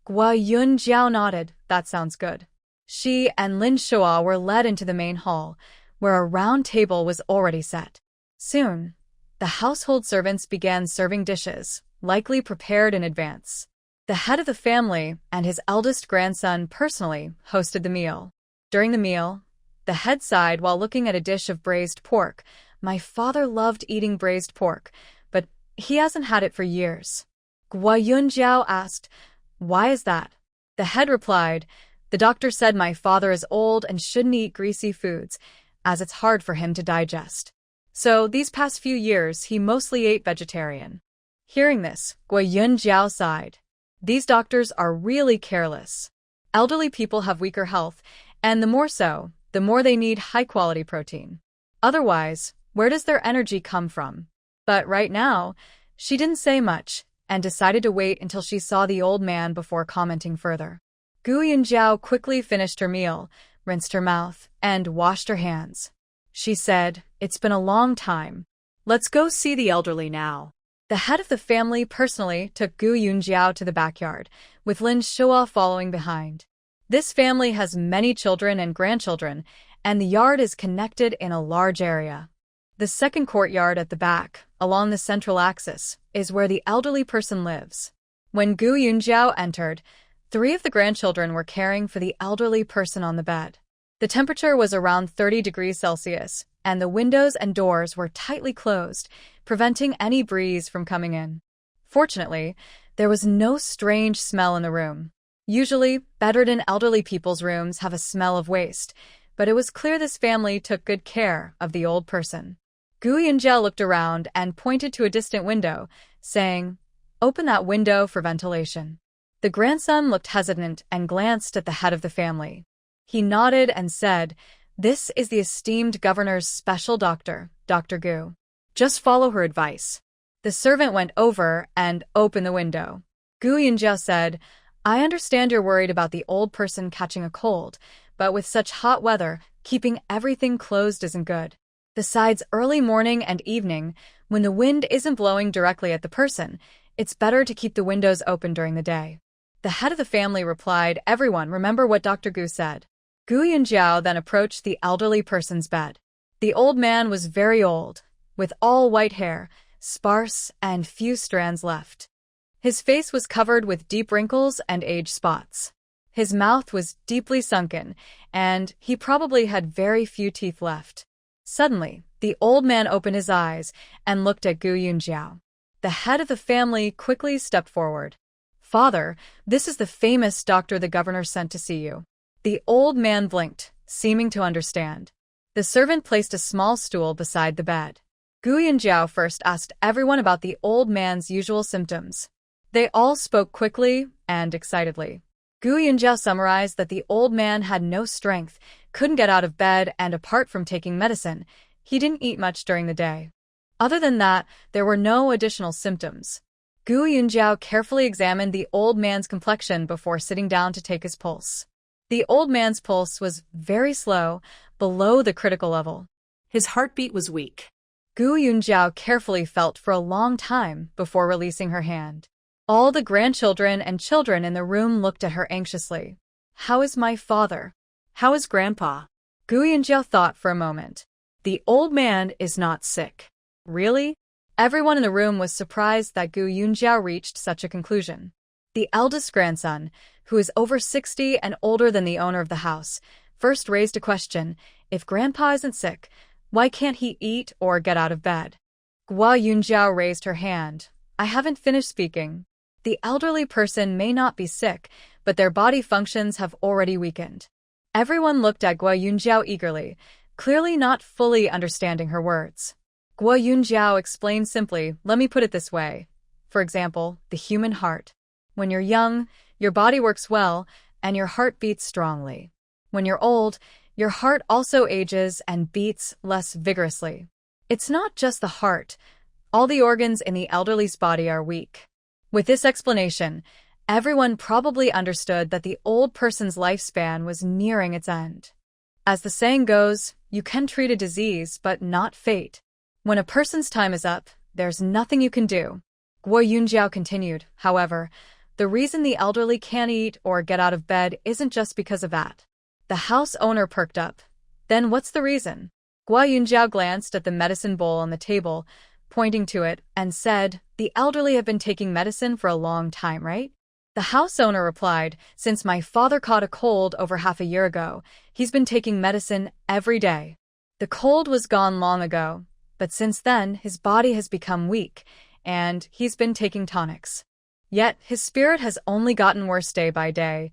Guo Yunjiao nodded. That sounds good. She and Lin Shua were led into the main hall, where a round table was already set. Soon, the household servants began serving dishes, likely prepared in advance. The head of the family and his eldest grandson personally hosted the meal. During the meal, the head sighed while looking at a dish of braised pork. My father loved eating braised pork, but he hasn't had it for years. Guo Yunjiao asked, why is that? The head replied, the doctor said my father is old and shouldn't eat greasy foods, as it's hard for him to digest. So these past few years he mostly ate vegetarian. Hearing this, Guo Yunjiao sighed. These doctors are really careless. Elderly people have weaker health, and the more so, the more they need high-quality protein. Otherwise, where does their energy come from? But right now, she didn't say much, and decided to wait until she saw the old man before commenting further. Gu Yunjiao quickly finished her meal, rinsed her mouth, and washed her hands. She said, it's been a long time. Let's go see the elderly now. The head of the family personally took Gu Yunjiao to the backyard, with Lin Shua following behind. This family has many children and grandchildren, and the yard is connected in a large area. The second courtyard at the back, along the central axis, is where the elderly person lives. When Gu Yunjiao entered, 3 of the grandchildren were caring for the elderly person on the bed. The temperature was around 30 degrees Celsius, and the windows and doors were tightly closed, preventing any breeze from coming in. Fortunately, there was no strange smell in the room. Usually, bedridden elderly people's rooms have a smell of waste, but it was clear this family took good care of the old person. Gu Yunjiao looked around and pointed to a distant window, saying, open that window for ventilation. The grandson looked hesitant and glanced at the head of the family. He nodded and said, this is the esteemed governor's special doctor, Dr. Gu. Just follow her advice. The servant went over and opened the window. Gu Yunjiao said, I understand you're worried about the old person catching a cold, but with such hot weather, keeping everything closed isn't good. Besides, early morning and evening, when the wind isn't blowing directly at the person, it's better to keep the windows open during the day. The head of the family replied, Everyone, remember what Dr. Gu said. Gu Yunjiao then approached the elderly person's bed. The old man was very old, with all white hair, sparse and few strands left. His face was covered with deep wrinkles and age spots. His mouth was deeply sunken, and he probably had very few teeth left. Suddenly, the old man opened his eyes and looked at Gu Yunjiao. The head of the family quickly stepped forward. Father, this is the famous doctor the governor sent to see you. The old man blinked, seeming to understand. The servant placed a small stool beside the bed. Gu Yunjiao first asked everyone about the old man's usual symptoms. They all spoke quickly and excitedly. Gu Yunjiao summarized that the old man had no strength, couldn't get out of bed, and apart from taking medicine, he didn't eat much during the day. Other than that, there were no additional symptoms. Gu Yunjiao carefully examined the old man's complexion before sitting down to take his pulse. The old man's pulse was very slow, below the critical level. His heartbeat was weak. Gu Yunjiao carefully felt for a long time before releasing her hand. All the grandchildren and children in the room looked at her anxiously. How is my father? How is Grandpa? Gu Yunjiao thought for a moment. The old man is not sick. Really? Everyone in the room was surprised that Gu Yunjiao reached such a conclusion. The eldest grandson, who is over 60 and older than the owner of the house, first raised a question. If Grandpa isn't sick, why can't he eat or get out of bed? Gua Yunjiao raised her hand. I haven't finished speaking. The elderly person may not be sick, but their body functions have already weakened. Everyone looked at Gua Yunjiao eagerly, clearly not fully understanding her words. Gua Yunjiao explained simply, let me put it this way. For example, the human heart. When you're young, your body works well, and your heart beats strongly. When you're old, your heart also ages and beats less vigorously. It's not just the heart. All the organs in the elderly's body are weak. With this explanation, everyone probably understood that the old person's lifespan was nearing its end. As the saying goes, you can treat a disease, but not fate. When a person's time is up, there's nothing you can do. Guo Yunjiao continued, however, the reason the elderly can't eat or get out of bed isn't just because of that. The house owner perked up. Then what's the reason? Guo Yunjiao glanced at the medicine bowl on the table, pointing to it, and said, the elderly have been taking medicine for a long time, right? The house owner replied, since my father caught a cold over half a year ago, he's been taking medicine every day. The cold was gone long ago, but since then his body has become weak, and he's been taking tonics. Yet his spirit has only gotten worse day by day.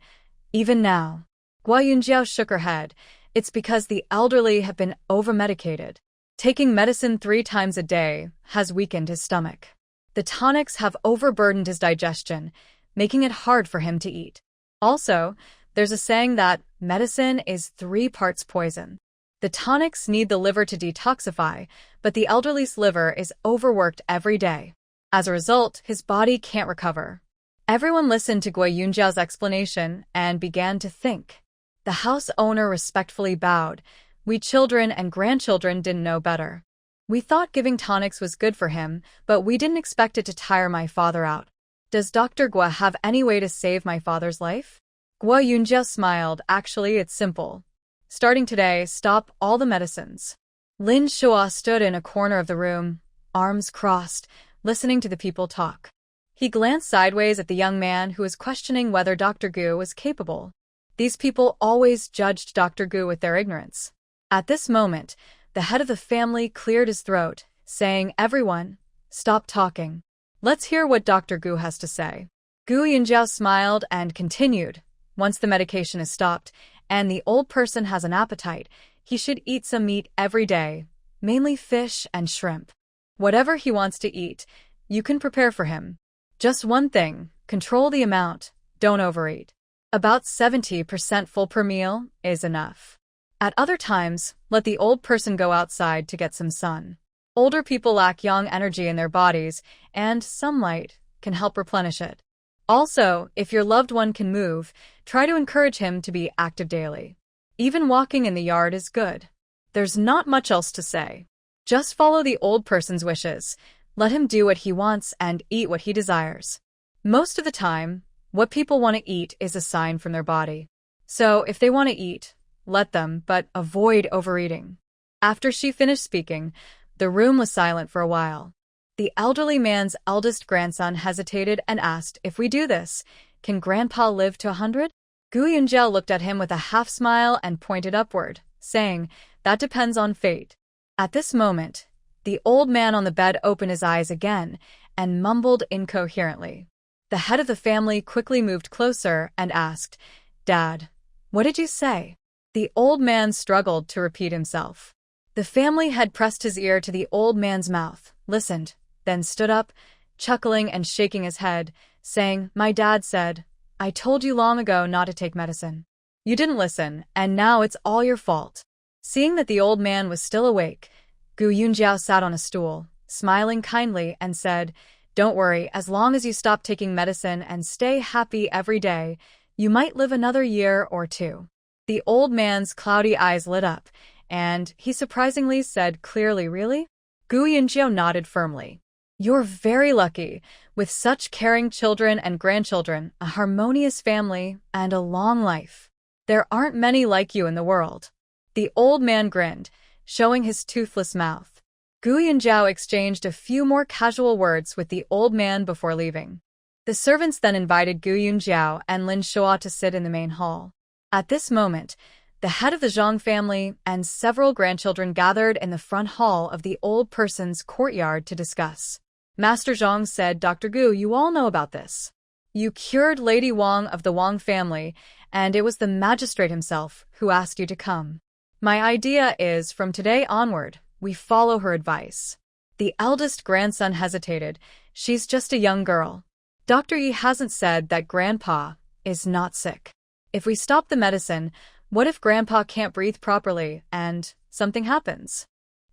Even now. Gua Yunjiao shook her head. It's because the elderly have been over-medicated. Taking medicine 3 times a day has weakened his stomach. The tonics have overburdened his digestion, making it hard for him to eat. Also, there's a saying that medicine is 3 parts poison. The tonics need the liver to detoxify, but the elderly's liver is overworked every day. As a result, his body can't recover. Everyone listened to Gua Yunjiao's explanation and began to think. The house owner respectfully bowed. We children and grandchildren didn't know better. We thought giving tonics was good for him, but we didn't expect it to tire my father out. Does Dr. Gua have any way to save my father's life? Gua Yunjiao smiled. Actually, it's simple. Starting today, stop all the medicines. Lin Shua stood in a corner of the room, arms crossed, listening to the people talk. He glanced sideways at the young man who was questioning whether Dr. Gu was capable. These people always judged Dr. Gu with their ignorance. At this moment, the head of the family cleared his throat, saying, everyone, stop talking. Let's hear what Dr. Gu has to say. Gu Yunjiao smiled and continued. Once the medication is stopped, and the old person has an appetite, he should eat some meat every day, mainly fish and shrimp. Whatever he wants to eat, you can prepare for him. Just one thing, control the amount, don't overeat. About 70% full per meal is enough. At other times, let the old person go outside to get some sun. Older people lack yang energy in their bodies, and sunlight can help replenish it. Also, if your loved one can move, try to encourage him to be active daily. Even walking in the yard is good. There's not much else to say. Just follow the old person's wishes. Let him do what he wants and eat what he desires. Most of the time, what people want to eat is a sign from their body. So if they want to eat, let them, but avoid overeating. After she finished speaking, the room was silent for a while. The elderly man's eldest grandson hesitated and asked, "If we do this, can Grandpa live to 100? Gu Yunjiao looked at him with a half smile and pointed upward, saying, "That depends on fate." At this moment, the old man on the bed opened his eyes again and mumbled incoherently. The head of the family quickly moved closer and asked, "Dad, what did you say?" The old man struggled to repeat himself. The family had pressed his ear to the old man's mouth, listened, then stood up, chuckling and shaking his head, saying, "My dad said, I told you long ago not to take medicine. You didn't listen, and now it's all your fault." Seeing that the old man was still awake, Gu Yunjiao sat on a stool, smiling kindly, and said, "Don't worry, as long as you stop taking medicine and stay happy every day, you might live another year or two." The old man's cloudy eyes lit up, and he surprisingly said clearly, "Really?" Gu Yunjiao nodded firmly. "You're very lucky, with such caring children and grandchildren, a harmonious family, and a long life. There aren't many like you in the world." The old man grinned, showing his toothless mouth. Gu Yunjiao exchanged a few more casual words with the old man before leaving. The servants then invited Gu Yunjiao and Lin Shua to sit in the main hall. At this moment, the head of the Zhang family and several grandchildren gathered in the front hall of the old person's courtyard to discuss. Master Zhang said, "Dr. Gu, you all know about this. You cured Lady Wang of the Wang family, and it was the magistrate himself who asked you to come. My idea is, from today onward, we follow her advice." The eldest grandson hesitated. "She's just a young girl. Dr. Yi hasn't said that Grandpa is not sick. If we stop the medicine, what if Grandpa can't breathe properly and something happens?"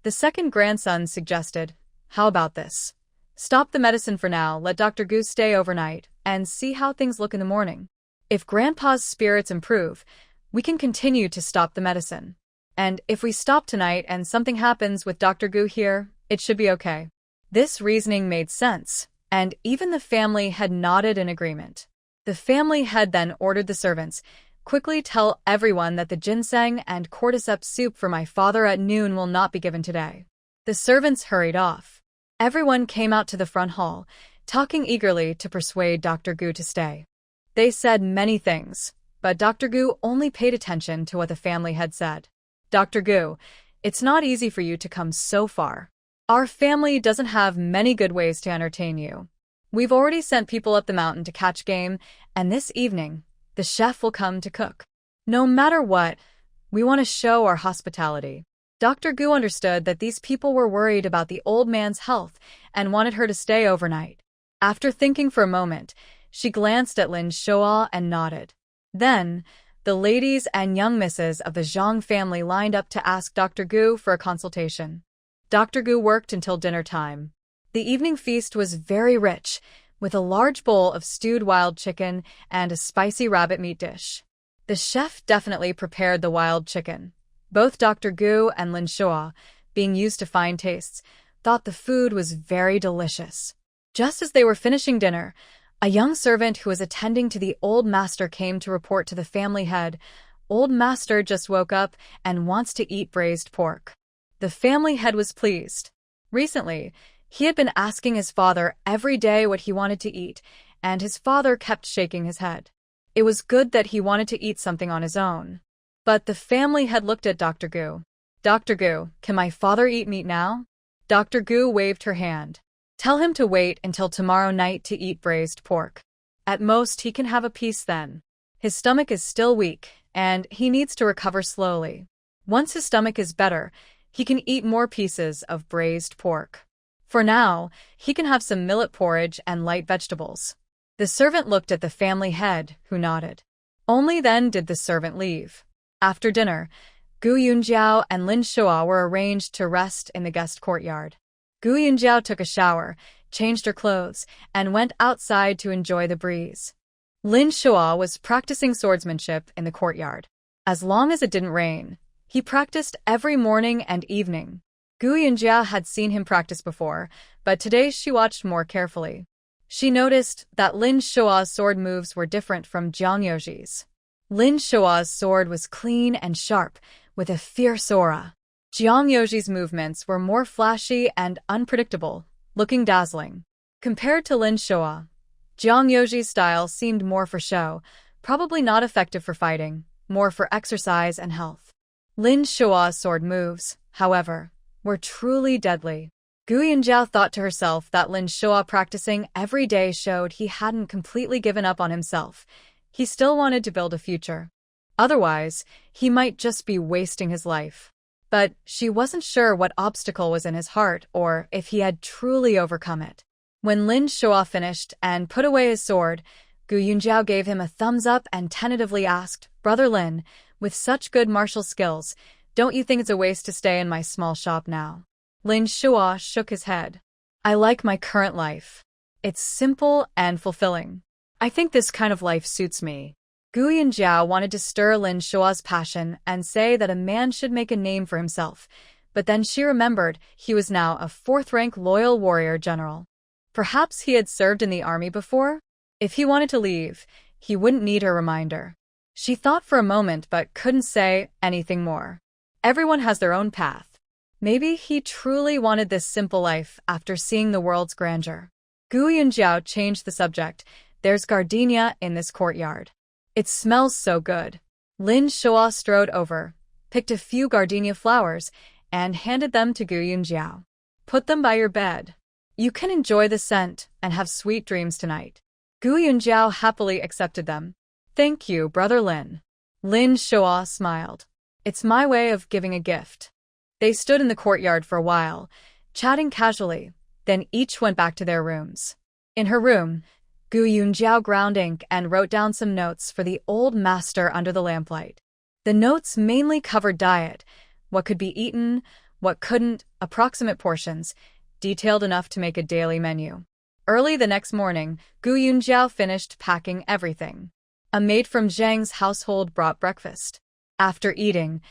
The second grandson suggested, "How about this? Stop the medicine for now, let Dr. Gu stay overnight, and see how things look in the morning. If Grandpa's spirits improve, we can continue to stop the medicine. And if we stop tonight and something happens with Dr. Gu here, it should be okay." This reasoning made sense, and even the family had nodded in agreement. The family had then ordered the servants, "Quickly tell everyone that the ginseng and cordyceps soup for my father at noon will not be given today." The servants hurried off. Everyone came out to the front hall, talking eagerly to persuade Dr. Gu to stay. They said many things, but Dr. Gu only paid attention to what the family had said. "Dr. Gu, it's not easy for you to come so far. Our family doesn't have many good ways to entertain you. We've already sent people up the mountain to catch game, and this evening, the chef will come to cook. No matter what, we want to show our hospitality." Dr. Gu understood that these people were worried about the old man's health and wanted her to stay overnight. After thinking for a moment, she glanced at Lin Shua and nodded. Then, the ladies and young misses of the Zhang family lined up to ask Dr. Gu for a consultation. Dr. Gu worked until dinner time. The evening feast was very rich, with a large bowl of stewed wild chicken and a spicy rabbit meat dish. The chef definitely prepared the wild chicken. Both Dr. Gu and Lin Shua, being used to fine tastes, thought the food was very delicious. Just as they were finishing dinner, a young servant who was attending to the old master came to report to the family head, "Old master just woke up and wants to eat braised pork." The family head was pleased. Recently, he had been asking his father every day what he wanted to eat, and his father kept shaking his head. It was good that he wanted to eat something on his own. But the family had looked at Dr. Gu. "Dr. Gu, can my father eat meat now?" Dr. Gu waved her hand. "Tell him to wait until tomorrow night to eat braised pork. At most, he can have a piece then. His stomach is still weak, and he needs to recover slowly. Once his stomach is better, he can eat more pieces of braised pork. For now, he can have some millet porridge and light vegetables." The servant looked at the family head, who nodded. Only then did the servant leave. After dinner, Gu Yunjiao and Lin Shua were arranged to rest in the guest courtyard. Gu Yunjiao took a shower, changed her clothes, and went outside to enjoy the breeze. Lin Shua was practicing swordsmanship in the courtyard. As long as it didn't rain, he practiced every morning and evening. Gu Yunjia had seen him practice before, but today she watched more carefully. She noticed that Lin Shua's sword moves were different from Jiang Youji's. Lin Shua's sword was clean and sharp, with a fierce aura. Jiang Youji's movements were more flashy and unpredictable, looking dazzling. Compared to Lin Shua, Jiang Youji's style seemed more for show, probably not effective for fighting, more for exercise and health. Lin Shua's sword moves, however, were truly deadly. Gu Yunjiao thought to herself that Lin Shua practicing every day showed he hadn't completely given up on himself. He still wanted to build a future. Otherwise, he might just be wasting his life. But she wasn't sure what obstacle was in his heart or if he had truly overcome it. When Lin Shua finished and put away his sword, Gu Yunjiao gave him a thumbs up and tentatively asked, "Brother Lin, with such good martial skills, don't you think it's a waste to stay in my small shop now?" Lin Shua shook his head. "I like my current life. It's simple and fulfilling. I think this kind of life suits me." Gu Yunjiao wanted to stir Lin Shua's passion and say that a man should make a name for himself, but then she remembered he was now a fourth-rank loyal warrior general. Perhaps he had served in the army before? If he wanted to leave, he wouldn't need her reminder. She thought for a moment but couldn't say anything more. Everyone has their own path. Maybe he truly wanted this simple life after seeing the world's grandeur. Gu Yunjiao changed the subject. "There's gardenia in this courtyard. It smells so good." Lin Shua strode over, picked a few gardenia flowers, and handed them to Gu Yunjiao. "Put them by your bed. You can enjoy the scent and have sweet dreams tonight." Gu Yunjiao happily accepted them. "Thank you, Brother Lin." Lin Shua smiled. "It's my way of giving a gift." They stood in the courtyard for a while, chatting casually, then each went back to their rooms. In her room, Gu Yunjiao ground ink and wrote down some notes for the old master under the lamplight. The notes mainly covered diet, what could be eaten, what couldn't, approximate portions, detailed enough to make a daily menu. Early the next morning, Gu Yunjiao finished packing everything. A maid from Zhang's household brought breakfast. After eating,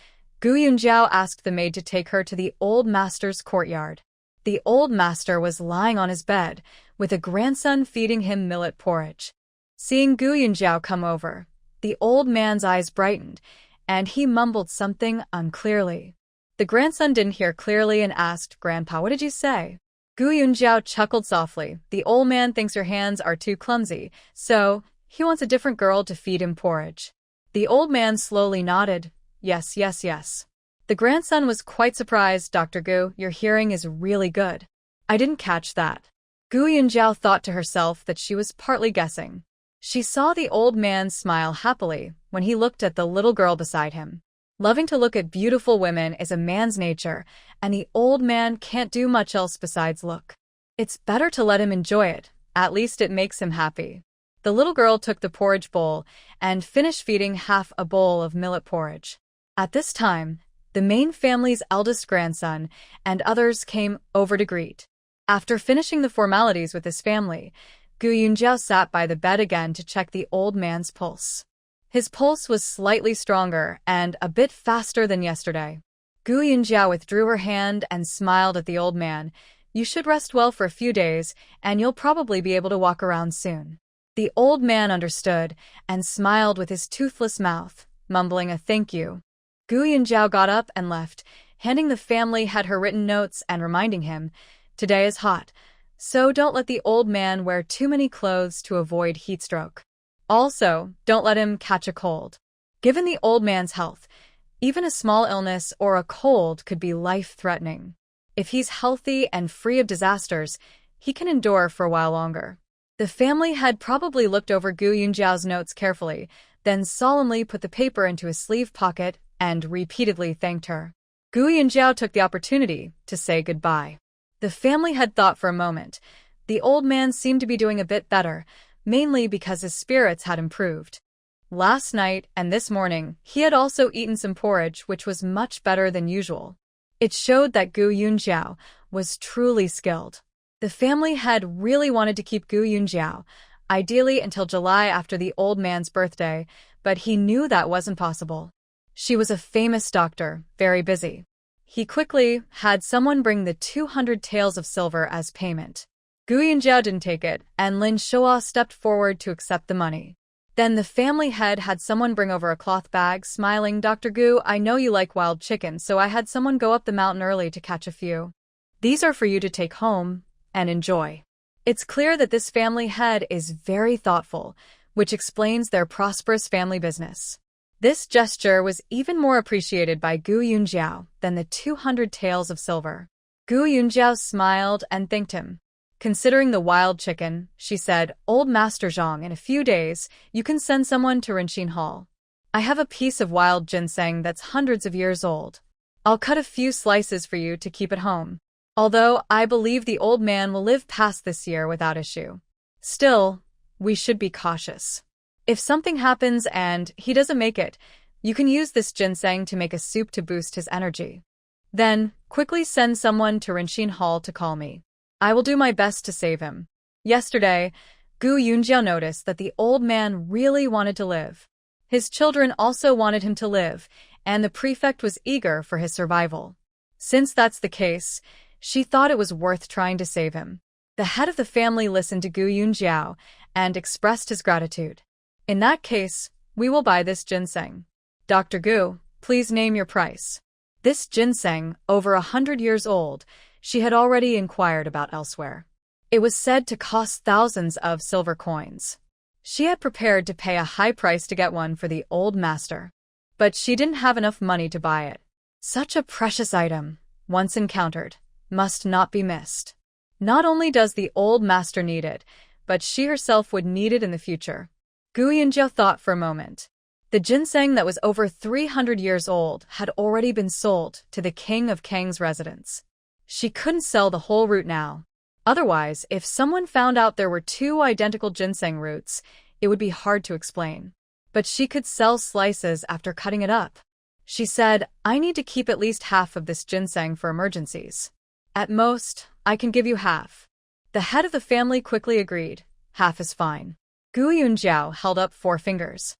Gu Yunjiao asked the maid to take her to the old master's courtyard. The old master was lying on his bed, with a grandson feeding him millet porridge. Seeing Gu Yunjiao come over, the old man's eyes brightened, and he mumbled something unclearly. The grandson didn't hear clearly and asked, "Grandpa, what did you say?" Gu Yunjiao chuckled softly. "The old man thinks your hands are too clumsy, so he wants a different girl to feed him porridge." The old man slowly nodded. "Yes, yes, yes." The grandson was quite surprised. "Dr. Gu, your hearing is really good." "I didn't catch that." Gu Yunjiao thought to herself that she was partly guessing. She saw the old man smile happily when he looked at the little girl beside him. Loving to look at beautiful women is a man's nature, and the old man can't do much else besides look. It's better to let him enjoy it, at least it makes him happy. The little girl took the porridge bowl and finished feeding half a bowl of millet porridge. At this time, the main family's eldest grandson and others came over to greet. After finishing the formalities with his family, Gu Yunjiao sat by the bed again to check the old man's pulse. His pulse was slightly stronger and a bit faster than yesterday. Gu Yunjiao withdrew her hand and smiled at the old man. "You should rest well for a few days, and you'll probably be able to walk around soon." The old man understood and smiled with his toothless mouth, mumbling a thank you. Gu Yunjiao got up and left, handing the family had her written notes and reminding him, "Today is hot, so don't let the old man wear too many clothes to avoid heat stroke. Also, don't let him catch a cold." Given the old man's health, even a small illness or a cold could be life-threatening. If he's healthy and free of disasters, he can endure for a while longer. The family had probably looked over Gu Yunjiao's notes carefully, then solemnly put the paper into his sleeve pocket and repeatedly thanked her. Gu Yunjiao took the opportunity to say goodbye. The family had thought for a moment. The old man seemed to be doing a bit better, mainly because his spirits had improved. Last night and this morning, he had also eaten some porridge which was much better than usual. It showed that Gu Yunjiao was truly skilled. The family head really wanted to keep Gu Yunjiao, ideally until July after the old man's birthday, but he knew that wasn't possible. She was a famous doctor, very busy. He quickly had someone bring the 200 taels of silver as payment. Gu Yunjiao didn't take it, and Lin Shua stepped forward to accept the money. Then the family head had someone bring over a cloth bag, smiling, "Dr. Gu, I know you like wild chicken, so I had someone go up the mountain early to catch a few. These are for you to take home and enjoy." It's clear that this family head is very thoughtful, which explains their prosperous family business. This gesture was even more appreciated by Gu Yunjiao than the 200 taels of silver. Gu Yunjiao smiled and thanked him. Considering the wild chicken, she said, "Old Master Zhang, in a few days, you can send someone to Rinxin Hall. I have a piece of wild ginseng that's hundreds of years old. I'll cut a few slices for you to keep at home. Although I believe the old man will live past this year without issue. Still, we should be cautious. If something happens and he doesn't make it, you can use this ginseng to make a soup to boost his energy. Then, quickly send someone to Rinxin Hall to call me. I will do my best to save him." Yesterday, Gu Yunjiao noticed that the old man really wanted to live. His children also wanted him to live, and the prefect was eager for his survival. Since that's the case, she thought it was worth trying to save him. The head of the family listened to Gu Yunjiao and expressed his gratitude. "In that case, we will buy this ginseng. Dr. Gu, please name your price." This ginseng, over 100 years old, she had already inquired about elsewhere. It was said to cost thousands of silver coins. She had prepared to pay a high price to get one for the old master. But she didn't have enough money to buy it. Such a precious item, once encountered, must not be missed. Not only does the old master need it, but she herself would need it in the future. Gu Yunjiao thought for a moment. The ginseng that was over 300 years old had already been sold to the king of Kang's residence. She couldn't sell the whole root now. Otherwise, if someone found out there were 2 identical ginseng roots, it would be hard to explain. But she could sell slices after cutting it up. She said, "I need to keep at least half of this ginseng for emergencies. At most, I can give you half." The head of the family quickly agreed. "Half is fine." Gu Yunjiao held up 4 fingers.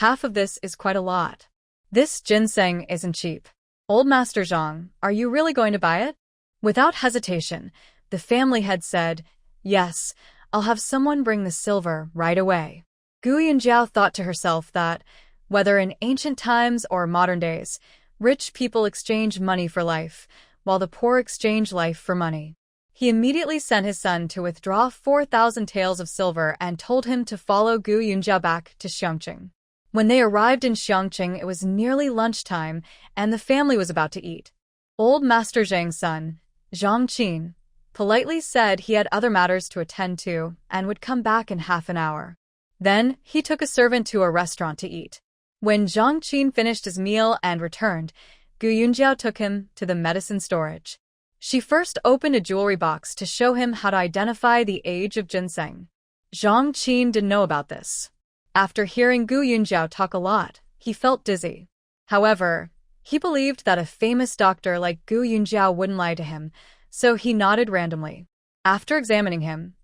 "Half of this is quite a lot. This ginseng isn't cheap. Old Master Zhang, are you really going to buy it?" Without hesitation, the family head said, "Yes, I'll have someone bring the silver right away." Gu Yunjiao thought to herself that, whether in ancient times or modern days, rich people exchange money for life, while the poor exchange life for money. He immediately sent his son to withdraw 4,000 taels of silver and told him to follow Gu Yunjiao back to Xiangqing. When they arrived in Xiangqing, it was nearly lunchtime, and the family was about to eat. Old Master Zhang's son, Zhang Qin, politely said he had other matters to attend to and would come back in half an hour. Then he took a servant to a restaurant to eat. When Zhang Qin finished his meal and returned, Gu Yunjiao took him to the medicine storage. She first opened a jewelry box to show him how to identify the age of ginseng. Zhang Qin didn't know about this. After hearing Gu Yunjiao talk a lot, he felt dizzy. However, he believed that a famous doctor like Gu Yunjiao wouldn't lie to him, so he nodded randomly. After examining him,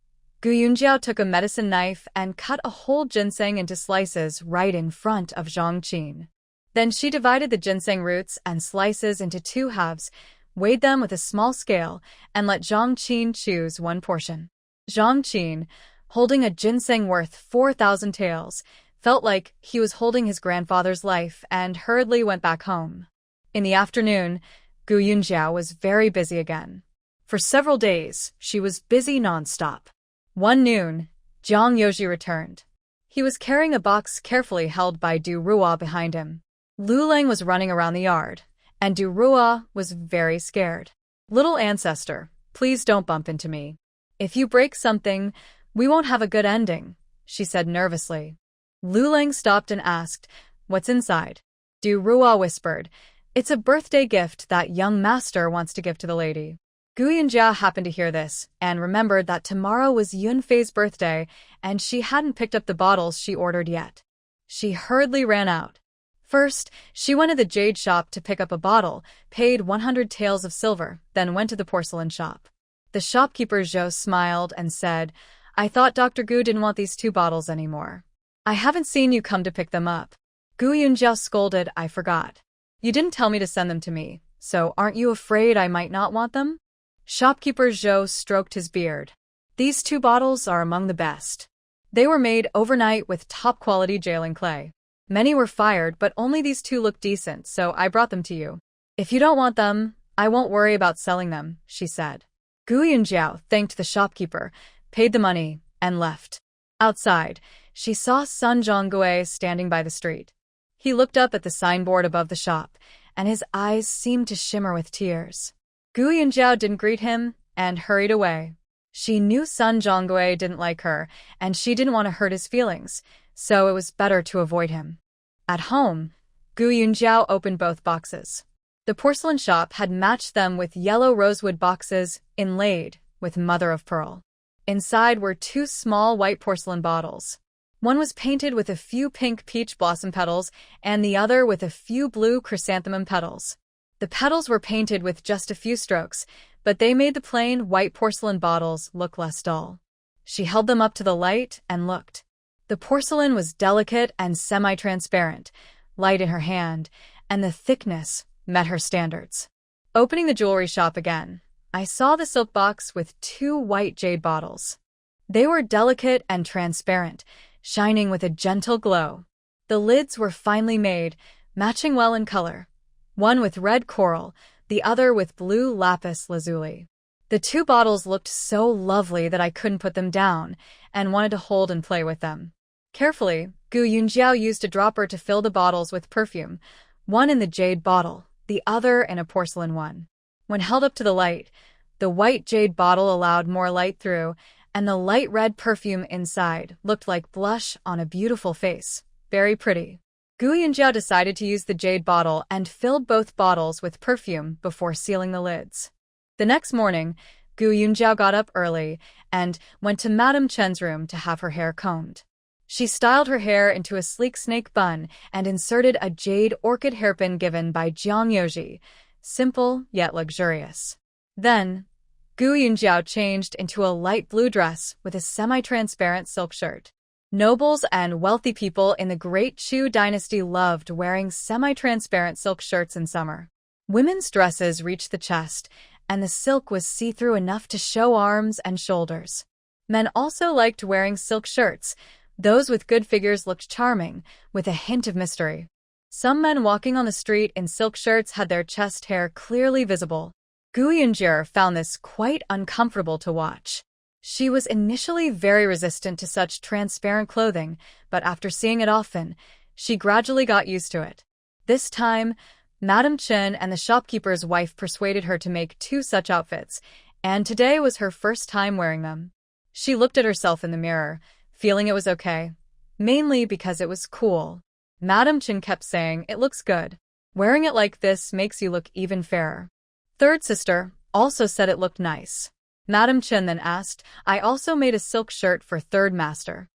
Gu Yunjiao took a medicine knife and cut a whole ginseng into slices right in front of Zhang Qin. Then she divided the ginseng roots and slices into 2 halves, weighed them with a small scale, and let Zhang Qin choose one portion. Zhang Qin, holding a ginseng worth 4,000 taels, felt like he was holding his grandfather's life and hurriedly went back home. In the afternoon, Gu Yunjiao was very busy again. For several days, she was busy non-stop. One noon, Jiang Yoji returned. He was carrying a box carefully held by Du Ruo behind him. Lu Lang was running around the yard, and Du Ruo was very scared. "Little ancestor, please don't bump into me. If you break something, we won't have a good ending," she said nervously. Lu Lang stopped and asked, "What's inside?" Du Ruo whispered, "It's a birthday gift that young master wants to give to the lady." Gu Yunjiao happened to hear this and remembered that tomorrow was Yunfei's birthday and she hadn't picked up the bottles she ordered yet. She hurriedly ran out. First, she went to the jade shop to pick up a bottle, paid 100 taels of silver, then went to the porcelain shop. The shopkeeper Zhou smiled and said, "I thought Dr. Gu didn't want these 2 bottles anymore. I haven't seen you come to pick them up." Gu Yunjiao scolded, "I forgot. You didn't tell me to send them to me, so aren't you afraid I might not want them?" Shopkeeper Zhou stroked his beard. "These 2 bottles are among the best. They were made overnight with top-quality jailing clay. Many were fired, but only these 2 look decent, so I brought them to you. If you don't want them, I won't worry about selling them," she said. Gu Yunjiao thanked the shopkeeper, paid the money, and left. Outside, she saw Sun Zhonggui standing by the street. He looked up at the signboard above the shop, and his eyes seemed to shimmer with tears. Gu Yunjiao didn't greet him and hurried away. She knew Sun Zhonggui didn't like her, and she didn't want to hurt his feelings, so it was better to avoid him. At home, Gu Yunjiao opened both boxes. The porcelain shop had matched them with yellow rosewood boxes inlaid with mother of pearl. Inside were 2 small white porcelain bottles. One was painted with a few pink peach blossom petals and the other with a few blue chrysanthemum petals. The petals were painted with just a few strokes, but they made the plain white porcelain bottles look less dull. She held them up to the light and looked. The porcelain was delicate and semi-transparent, light in her hand, and the thickness met her standards. Opening the jewelry shop again, I saw the silk box with 2 white jade bottles. They were delicate and transparent, shining with a gentle glow. The lids were finely made, matching well in color. One with red coral, the other with blue lapis lazuli. The 2 bottles looked so lovely that I couldn't put them down, and wanted to hold and play with them. Carefully, Gu Yunjiao used a dropper to fill the bottles with perfume, one in the jade bottle, the other in a porcelain one. When held up to the light, the white jade bottle allowed more light through, and the light red perfume inside looked like blush on a beautiful face. Very pretty. Gu Yunjiao decided to use the jade bottle and filled both bottles with perfume before sealing the lids. The next morning, Gu Yunjiao got up early and went to Madame Chen's room to have her hair combed. She styled her hair into a sleek snake bun and inserted a jade orchid hairpin given by Jiang Yoji, simple yet luxurious. Then, Gu Yunjiao changed into a light blue dress with a semi-transparent silk shirt. Nobles and wealthy people in the Great Chu dynasty loved wearing semi-transparent silk shirts in summer. Women's dresses reached the chest, and the silk was see-through enough to show arms and shoulders. Men also liked wearing silk shirts. Those with good figures looked charming, with a hint of mystery. Some men walking on the street in silk shirts had their chest hair clearly visible. Gu Yunjiao found this quite uncomfortable to watch. She was initially very resistant to such transparent clothing, but after seeing it often, she gradually got used to it. This time, Madame Chen and the shopkeeper's wife persuaded her to make 2 such outfits, and today was her first time wearing them. She looked at herself in the mirror, feeling it was okay, mainly because it was cool. Madame Chen kept saying, "It looks good. Wearing it like this makes you look even fairer." Third sister also said it looked nice. Madame Chen then asked, "I also made a silk shirt for third master.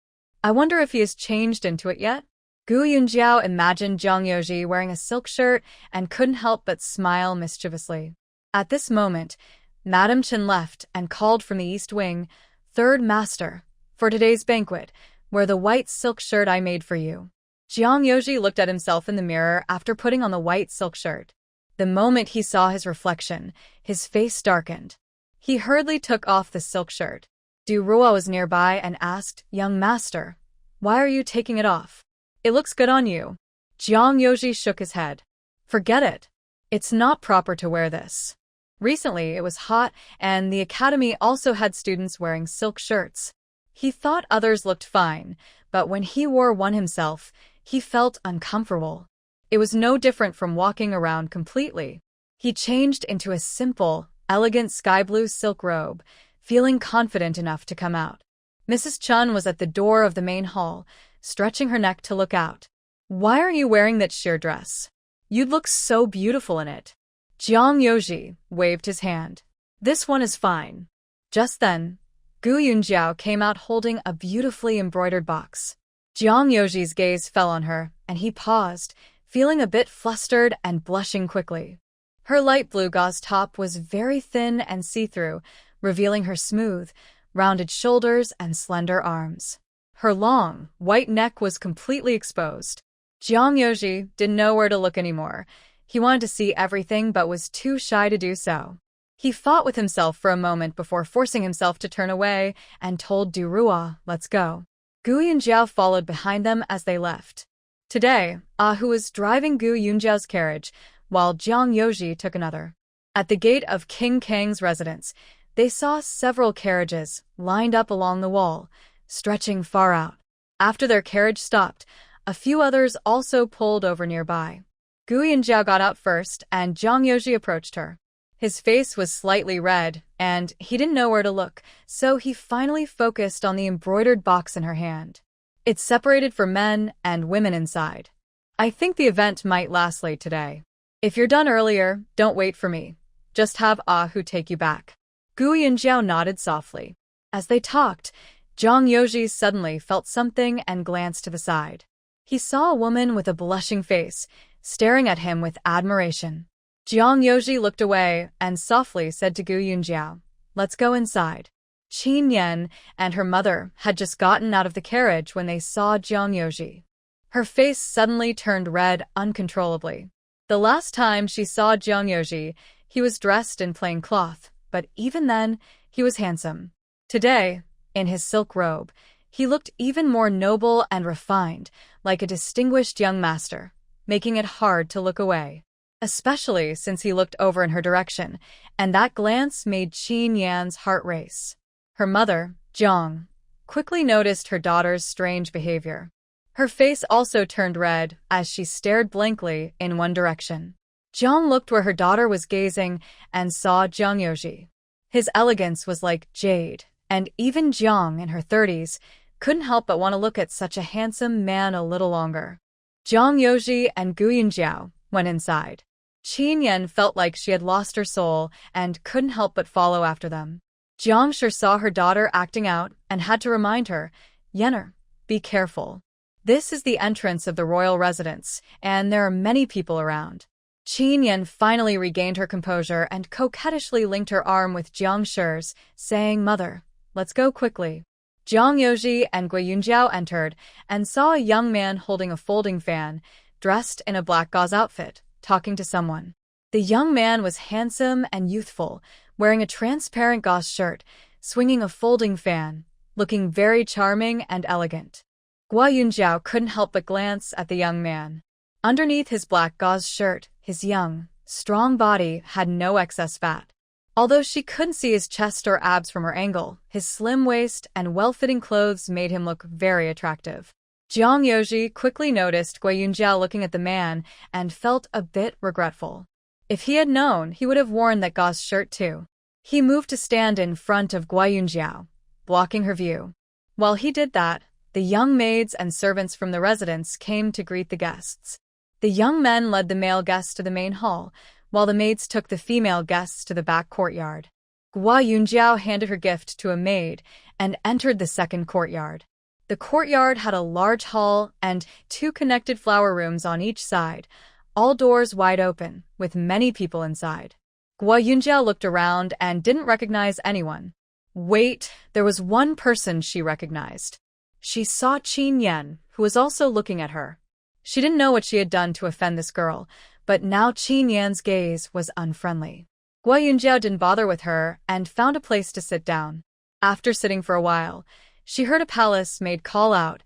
I wonder if he has changed into it yet?" Gu Yunjiao imagined Jiang Yoji wearing a silk shirt and couldn't help but smile mischievously. At this moment, Madame Chen left and called from the east wing, "Third master, for today's banquet, wear the white silk shirt I made for you." Jiang Yoji looked at himself in the mirror after putting on the white silk shirt. The moment he saw his reflection, his face darkened. He hurriedly took off the silk shirt. Du Ruo was nearby and asked, "Young master, why are you taking it off? It looks good on you." Jiang Yoji shook his head. "Forget it. It's not proper to wear this." Recently, it was hot, and the academy also had students wearing silk shirts. He thought others looked fine, but when he wore one himself, he felt uncomfortable. It was no different from walking around completely. He changed into a simple, elegant sky blue silk robe, feeling confident enough to come out. Mrs. Chun was at the door of the main hall, stretching her neck to look out. "Why are you wearing that sheer dress? You'd look so beautiful in it." Jiang Yoji waved his hand. "This one is fine." Just then, Gu Yunjiao came out holding a beautifully embroidered box. Jiang Yoji's gaze fell on her, and he paused, feeling a bit flustered and blushing quickly. Her light blue gauze top was very thin and see-through, revealing her smooth, rounded shoulders and slender arms. Her long, white neck was completely exposed. Jiang Yoji didn't know where to look anymore. He wanted to see everything but was too shy to do so. He fought with himself for a moment before forcing himself to turn away and told Durua, "Let's go." Gu Yunjiao followed behind them as they left. Today, Hu was driving Gu Yunjiao's carriage, while Jiang Yoji took another. At the gate of King Kang's residence, they saw several carriages lined up along the wall, stretching far out. After their carriage stopped, a few others also pulled over nearby. Gu Yunjiao got out first, and Jiang Yoji approached her. His face was slightly red, and he didn't know where to look, so he finally focused on the embroidered box in her hand. It's separated for men and women inside. I think the event might last late today. If you're done earlier, don't wait for me. Just have Hu take you back. Gu Yunjiao nodded softly. As they talked, Jiang Yoji suddenly felt something and glanced to the side. He saw a woman with a blushing face, staring at him with admiration. Jiang Yoji looked away and softly said to Gu Yunjiao, "Let's go inside." Qin Yan and her mother had just gotten out of the carriage when they saw Jiang Yoji. Her face suddenly turned red uncontrollably. The last time she saw Jiang Yoji, he was dressed in plain cloth, but even then, he was handsome. Today, in his silk robe, he looked even more noble and refined, like a distinguished young master, making it hard to look away. Especially since he looked over in her direction, and that glance made Qin Yan's heart race. Her mother, Jiang, quickly noticed her daughter's strange behavior. Her face also turned red as she stared blankly in one direction. Jiang looked where her daughter was gazing and saw Jiang Yoji. His elegance was like jade, and even Jiang, in her 30s, couldn't help but want to look at such a handsome man a little longer. Jiang Yoji and Gu Yunjiao went inside. Qin Yan felt like she had lost her soul and couldn't help but follow after them. Jiang sure saw her daughter acting out and had to remind her, "Yener, be careful. This is the entrance of the royal residence, and there are many people around." Qin Yan finally regained her composure and coquettishly linked her arm with Jiang Shi's, saying, "Mother, let's go quickly." Jiang Yoji and Gu Yunjiao entered and saw a young man holding a folding fan, dressed in a black gauze outfit, talking to someone. The young man was handsome and youthful, wearing a transparent gauze shirt, swinging a folding fan, looking very charming and elegant. Gu Yunjiao couldn't help but glance at the young man. Underneath his black gauze shirt, his young, strong body had no excess fat. Although she couldn't see his chest or abs from her angle, his slim waist and well-fitting clothes made him look very attractive. Jiang Yoji quickly noticed Gu Yunjiao looking at the man and felt a bit regretful. If he had known, he would have worn that gauze shirt too. He moved to stand in front of Gu Yunjiao, blocking her view. While he did that, the young maids and servants from the residence came to greet the guests. The young men led the male guests to the main hall, while the maids took the female guests to the back courtyard. Gu Yunjiao handed her gift to a maid and entered the second courtyard. The courtyard had a large hall and 2 connected flower rooms on each side, all doors wide open, with many people inside. Gu Yunjiao looked around and didn't recognize anyone. Wait, there was one person she recognized. She saw Qin Yan, who was also looking at her. She didn't know what she had done to offend this girl, but now Qin Yan's gaze was unfriendly. Gu Yunjiao didn't bother with her and found a place to sit down. After sitting for a while, she heard a palace maid call out,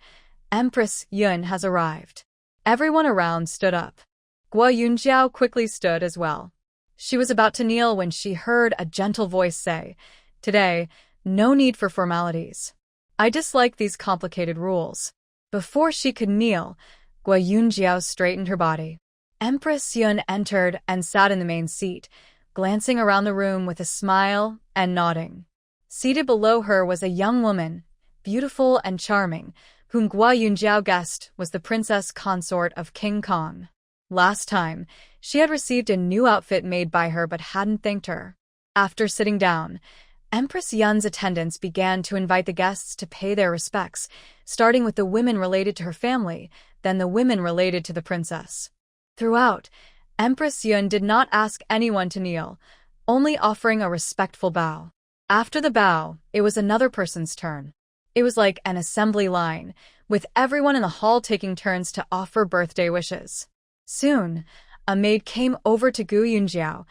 "Empress Yun has arrived." Everyone around stood up. Gu Yunjiao quickly stood as well. She was about to kneel when she heard a gentle voice say, "Today, no need for formalities. I dislike these complicated rules." Before she could kneel, Gu Yunjiao straightened her body. Empress Yun entered and sat in the main seat, glancing around the room with a smile and nodding. Seated below her was a young woman, beautiful and charming, whom Gu Yunjiao guessed was the princess consort of King Kong. Last time, she had received a new outfit made by her but hadn't thanked her. After sitting down, Empress Yun's attendants began to invite the guests to pay their respects, starting with the women related to her family, then the women related to the princess. Throughout, Empress Yun did not ask anyone to kneel, only offering a respectful bow. After the bow, it was another person's turn. It was like an assembly line, with everyone in the hall taking turns to offer birthday wishes. Soon, a maid came over to Gu Yunjiao,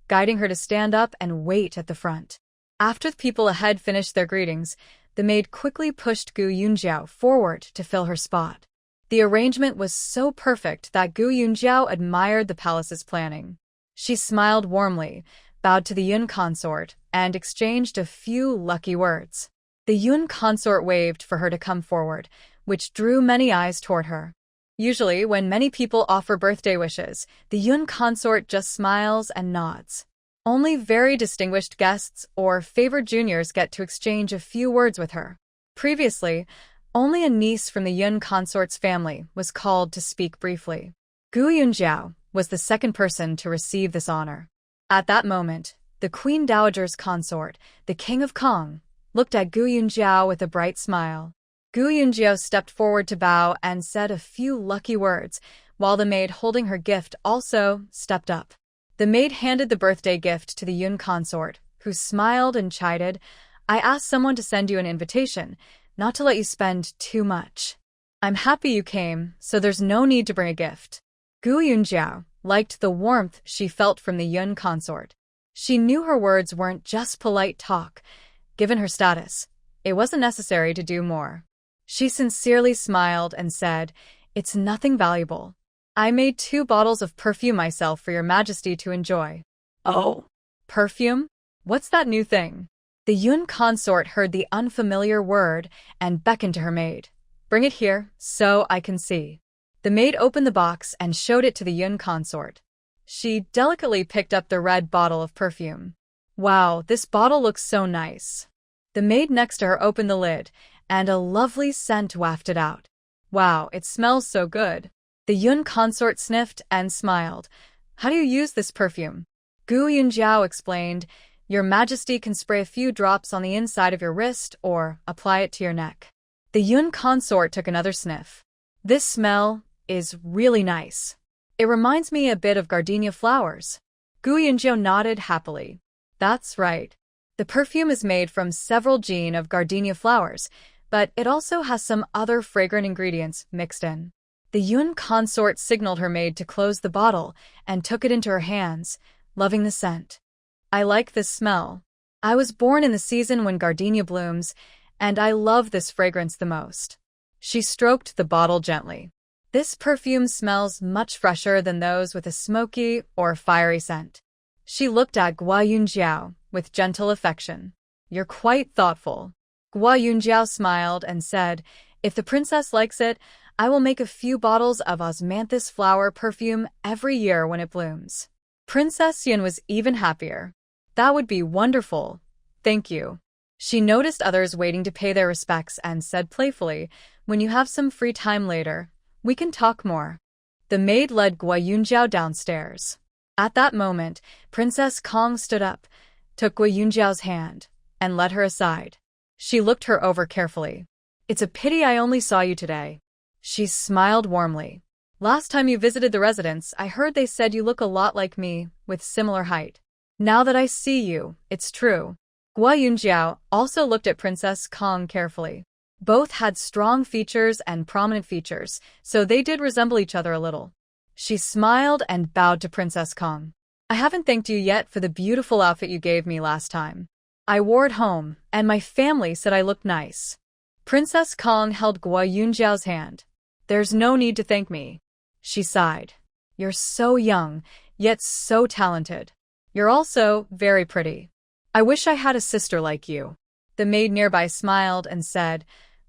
guiding her to stand up and wait at the front. After the people ahead finished their greetings, the maid quickly pushed Gu Yunjiao forward to fill her spot. The arrangement was so perfect that Gu Yunjiao admired the palace's planning. She smiled warmly, bowed to the Yun consort, and exchanged a few lucky words. The Yun consort waved for her to come forward, which drew many eyes toward her. Usually, when many people offer birthday wishes, the Yun consort just smiles and nods. Only very distinguished guests or favored juniors get to exchange a few words with her. Previously, only a niece from the Yun consort's family was called to speak briefly. Gu Yunjiao was the second person to receive this honor. At that moment, the Queen Dowager's consort, the King of Kong, looked at Gu Yunjiao with a bright smile. Gu Yunjiao stepped forward to bow and said a few lucky words, while the maid holding her gift also stepped up. The maid handed the birthday gift to the Yun consort, who smiled and chided, "I asked someone to send you an invitation, not to let you spend too much. I'm happy you came, so there's no need to bring a gift." Gu Yunjiao liked the warmth she felt from the Yun consort. She knew her words weren't just polite talk. Given her status, it wasn't necessary to do more. She sincerely smiled and said, "It's nothing valuable. I made 2 bottles of perfume myself for your majesty to enjoy." Oh, Perfume? What's that new thing? The Yun consort heard the unfamiliar word and beckoned to her maid. "Bring it here, so I can see." The maid opened the box and showed it to the Yun consort. She delicately picked up the red bottle of perfume. "Wow, this bottle looks so nice." The maid next to her opened the lid, and a lovely scent wafted out. "Wow, it smells so good." The Yun consort sniffed and smiled. "How do you use this perfume?" Gu Yunjiao explained, "Your Majesty can spray a few drops on the inside of your wrist or apply it to your neck." The Yun consort took another sniff. "This smell is really nice. It reminds me a bit of gardenia flowers." Gu Yunjiao nodded happily. "That's right. The perfume is made from several genes of gardenia flowers, but it also has some other fragrant ingredients mixed in." The Yun consort signaled her maid to close the bottle and took it into her hands, loving the scent. "I like this smell. I was born in the season when gardenia blooms, and I love this fragrance the most." She stroked the bottle gently. "This perfume smells much fresher than those with a smoky or fiery scent." She looked at Gua Yunjiao with gentle affection. "You're quite thoughtful." Gua Yunjiao smiled and said, "If the princess likes it, I will make a few bottles of osmanthus flower perfume every year when it blooms." Princess Yun was even happier. "That would be wonderful. Thank you." She noticed others waiting to pay their respects and said playfully, "When you have some free time later, we can talk more." The maid led Gua Yunjiao downstairs. At that moment, Princess Kong stood up, took Gua Yunjiao's hand, and led her aside. She looked her over carefully. "It's a pity I only saw you today." She smiled warmly. "Last time you visited the residence, I heard they said you look a lot like me, with similar height. Now that I see you, it's true." Gua Yunjiao also looked at Princess Kong carefully. Both had strong features and prominent features, so they did resemble each other a little. She smiled and bowed to Princess Kong. "I haven't thanked you yet for the beautiful outfit you gave me last time. I wore it home, and my family said I looked nice." Princess Kong held Gua Yunjiao's hand. "There's no need to thank me." She sighed. "You're so young, yet so talented. You're also very pretty. I wish I had a sister like you." The maid nearby smiled and said,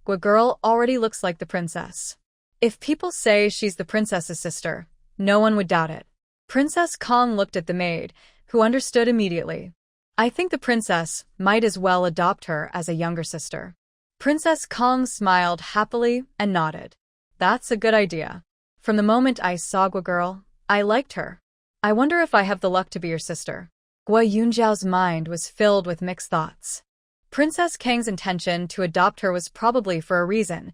"Gua girl already looks like the princess." If people say she's the princess's sister, no one would doubt it. Princess Kong looked at the maid, who understood immediately. "I think the princess might as well adopt her as a younger sister." Princess Kong smiled happily and nodded. "That's a good idea. From the moment I saw Gua girl, I liked her. I wonder if I have the luck to be your sister." Gua Yunjiao's mind was filled with mixed thoughts. Princess Kang's intention to adopt her was probably for a reason,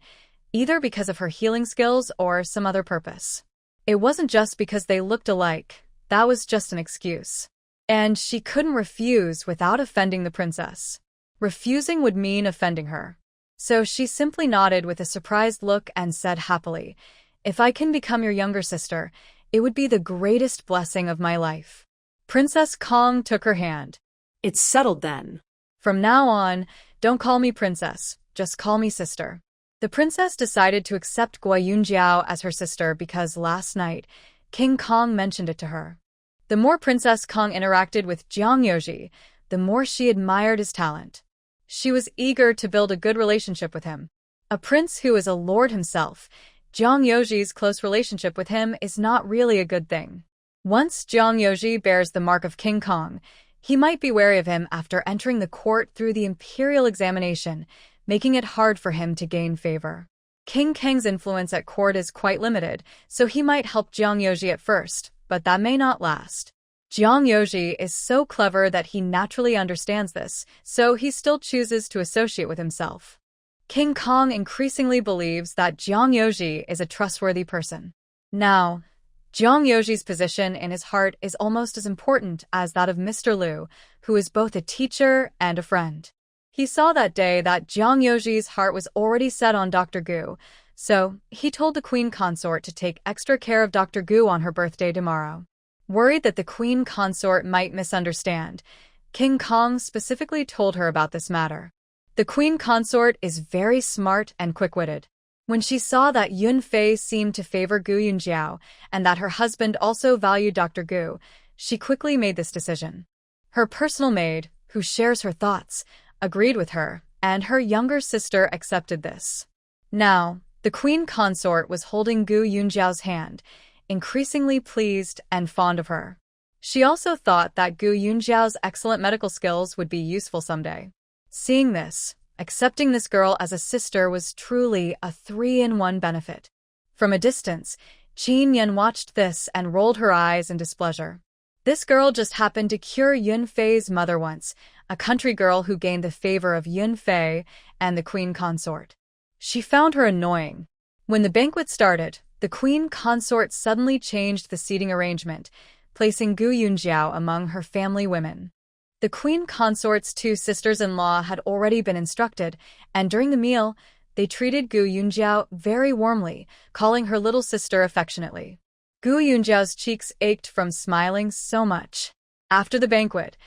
either because of her healing skills or some other purpose. It wasn't just because they looked alike. That was just an excuse. And she couldn't refuse without offending the princess. Refusing would mean offending her. So she simply nodded with a surprised look and said happily, "If I can become your younger sister, it would be the greatest blessing of my life." Princess Kong took her hand. It's settled then. From now on, don't call me princess, just call me sister. The princess decided to accept Guo Yunjiao as her sister because last night, King Kong mentioned it to her. The more Princess Kong interacted with Jiang Yoji, the more she admired his talent. She was eager to build a good relationship with him. A prince who is a lord himself, Jiang Yoji's close relationship with him is not really a good thing. Once Jiang Yoji bears the mark of King Kong, he might be wary of him after entering the court through the imperial examination, making it hard for him to gain favor. King Kang's influence at court is quite limited, so he might help Jiang Yoji at first, but that may not last. Jiang Yoji is so clever that he naturally understands this, so he still chooses to associate with himself. King Kong increasingly believes that Jiang Yoji is a trustworthy person. Now, Jiang Yoji's position in his heart is almost as important as that of Mr. Liu, who is both a teacher and a friend. He saw that day that Jiang Yoji's heart was already set on Dr. Gu, so he told the queen consort to take extra care of Dr. Gu on her birthday tomorrow. Worried that the queen consort might misunderstand, King Kong specifically told her about this matter. The queen consort is very smart and quick-witted. When she saw that Yun Fei seemed to favor Gu Yunjiao and that her husband also valued Dr. Gu, she quickly made this decision. Her personal maid, who shares her thoughts, agreed with her, and her younger sister accepted this. Now, the queen consort was holding Gu Yunjiao's hand, increasingly pleased and fond of her. She also thought that Gu Yunjiao's excellent medical skills would be useful someday. Seeing this, accepting this girl as a sister was truly a 3-in-1 benefit. From a distance, Qin Yan watched this and rolled her eyes in displeasure. This girl just happened to cure Yun Fei's mother once, a country girl who gained the favor of Yun Fei and the queen consort. She found her annoying. When the banquet started, the queen consort suddenly changed the seating arrangement, placing Gu Yunjiao among her family women. The queen consort's 2 sisters-in-law had already been instructed, and during the meal, they treated Gu Yunjiao very warmly, calling her little sister affectionately. Gu Yunjiao's cheeks ached from smiling so much. After the banquet,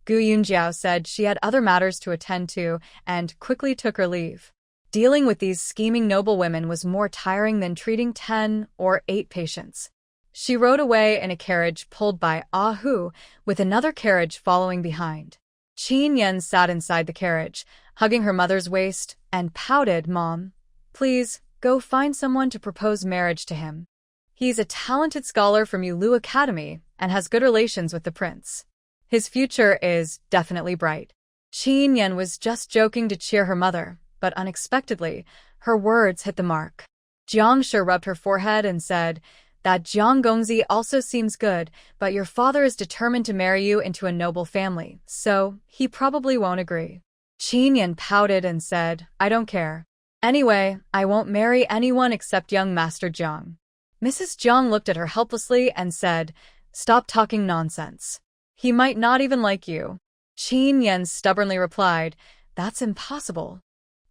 Gu Yunjiao said she had other matters to attend to and quickly took her leave. Dealing with these scheming noblewomen was more tiring than treating 10 or 8 patients. She rode away in a carriage pulled by Ah Hu, with another carriage following behind. Qin Yan sat inside the carriage, hugging her mother's waist, and pouted, "Mom, please, go find someone to propose marriage to him. He's a talented scholar from Yulu Academy and has good relations with the prince. His future is definitely bright." Qin Yan was just joking to cheer her mother, but unexpectedly, her words hit the mark. Jiang Shi rubbed her forehead and said, "That Jiang Gongzi also seems good, but your father is determined to marry you into a noble family, so he probably won't agree." Qin Yan pouted and said, "I don't care. Anyway, I won't marry anyone except young Master Jiang." Mrs. Jiang looked at her helplessly and said, "Stop talking nonsense. He might not even like you." Qin Yan stubbornly replied, "That's impossible.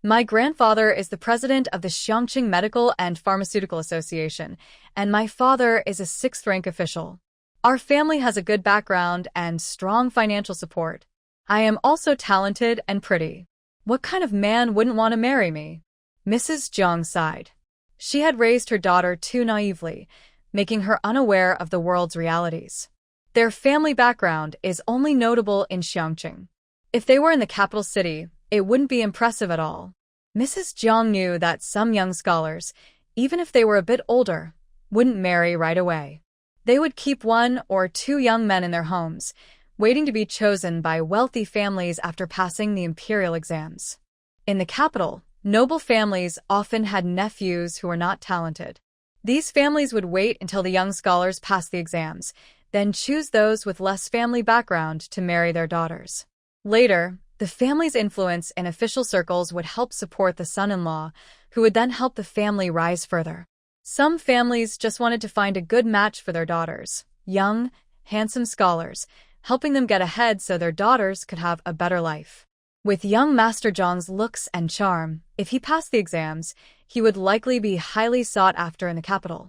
My grandfather is the president of the Xiangqing Medical and Pharmaceutical Association, and my father is a 6th-rank official. Our family has a good background and strong financial support. I am also talented and pretty. What kind of man wouldn't want to marry me?" Mrs. Jiang sighed. She had raised her daughter too naively, making her unaware of the world's realities. Their family background is only notable in Xiangqing. If they were in the capital city, it wouldn't be impressive at all. Mrs. Jiang knew that some young scholars, even if they were a bit older, wouldn't marry right away. They would keep 1 or 2 young men in their homes, waiting to be chosen by wealthy families after passing the imperial exams. In the capital, noble families often had nephews who were not talented. These families would wait until the young scholars passed the exams, then choose those with less family background to marry their daughters. Later, the family's influence in official circles would help support the son-in-law, who would then help the family rise further. Some families just wanted to find a good match for their daughters, young, handsome scholars, helping them get ahead so their daughters could have a better life. With young Master Zhang's looks and charm, if he passed the exams, he would likely be highly sought after in the capital.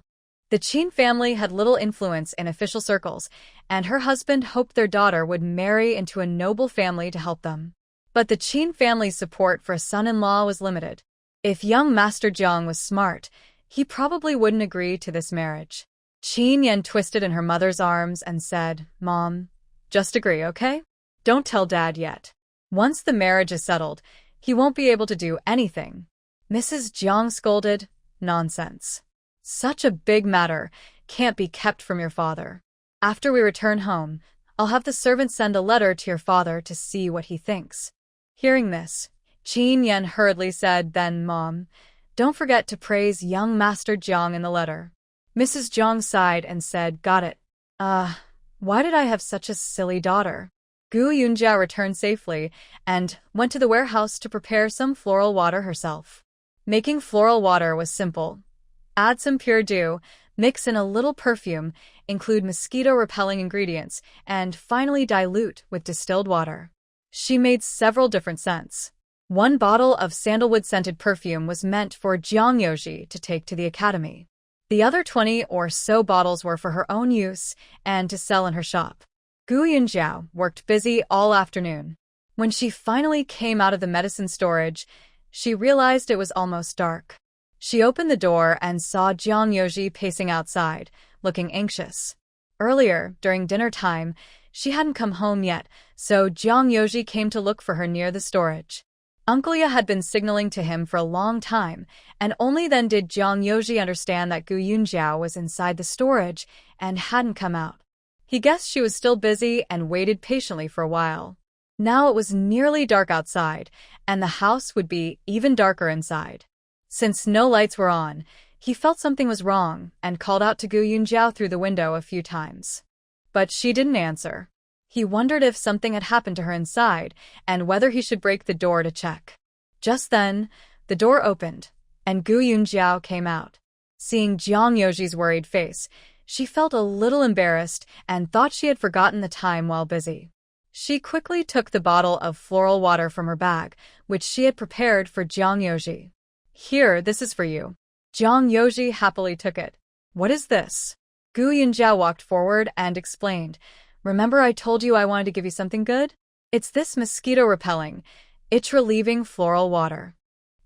The Qin family had little influence in official circles, and her husband hoped their daughter would marry into a noble family to help them. But the Qin family's support for a son-in-law was limited. If young Master Zhang was smart, he probably wouldn't agree to this marriage. Qin Yan twisted in her mother's arms and said, "Mom, just agree, okay? Don't tell Dad yet. Once the marriage is settled, he won't be able to do anything." Mrs. Zhang scolded, "Nonsense. Such a big matter can't be kept from your father. After we return home, I'll have the servants send a letter to your father to see what he thinks." Hearing this, Qin Yan hurriedly said, "Then, Mom, don't forget to praise young Master Zhang in the letter." Mrs. Zhang sighed and said, "Got it. Why did I have such a silly daughter?" Gu Yunjiao returned safely and went to the warehouse to prepare some floral water herself. Making floral water was simple. Add some pure dew, mix in a little perfume, include mosquito-repelling ingredients, and finally dilute with distilled water. She made several different scents. One bottle of sandalwood-scented perfume was meant for Jiang Yoji to take to the academy. The other 20 or so bottles were for her own use and to sell in her shop. Gu Yunjiao worked busy all afternoon. When she finally came out of the medicine storage, she realized it was almost dark. She opened the door and saw Jiang Yoji pacing outside, looking anxious. Earlier, during dinner time, she hadn't come home yet, so Jiang Yoji came to look for her near the storage. Uncle Ya had been signaling to him for a long time, and only then did Jiang Yoji understand that Gu Yunjiao was inside the storage and hadn't come out. He guessed she was still busy and waited patiently for a while. Now it was nearly dark outside, and the house would be even darker inside. Since no lights were on, he felt something was wrong and called out to Gu Yunjiao through the window a few times. But she didn't answer. He wondered if something had happened to her inside and whether he should break the door to check. Just then, the door opened, and Gu Yunjiao came out. Seeing Jiang Yoji's worried face, she felt a little embarrassed and thought she had forgotten the time while busy. She quickly took the bottle of floral water from her bag, which she had prepared for Jiang Yoji. "Here, this is for you." Jiang Yoji happily took it. "What is this?" Gu Yunjiao walked forward and explained, "Remember I told you I wanted to give you something good? It's this mosquito-repelling, itch-relieving floral water.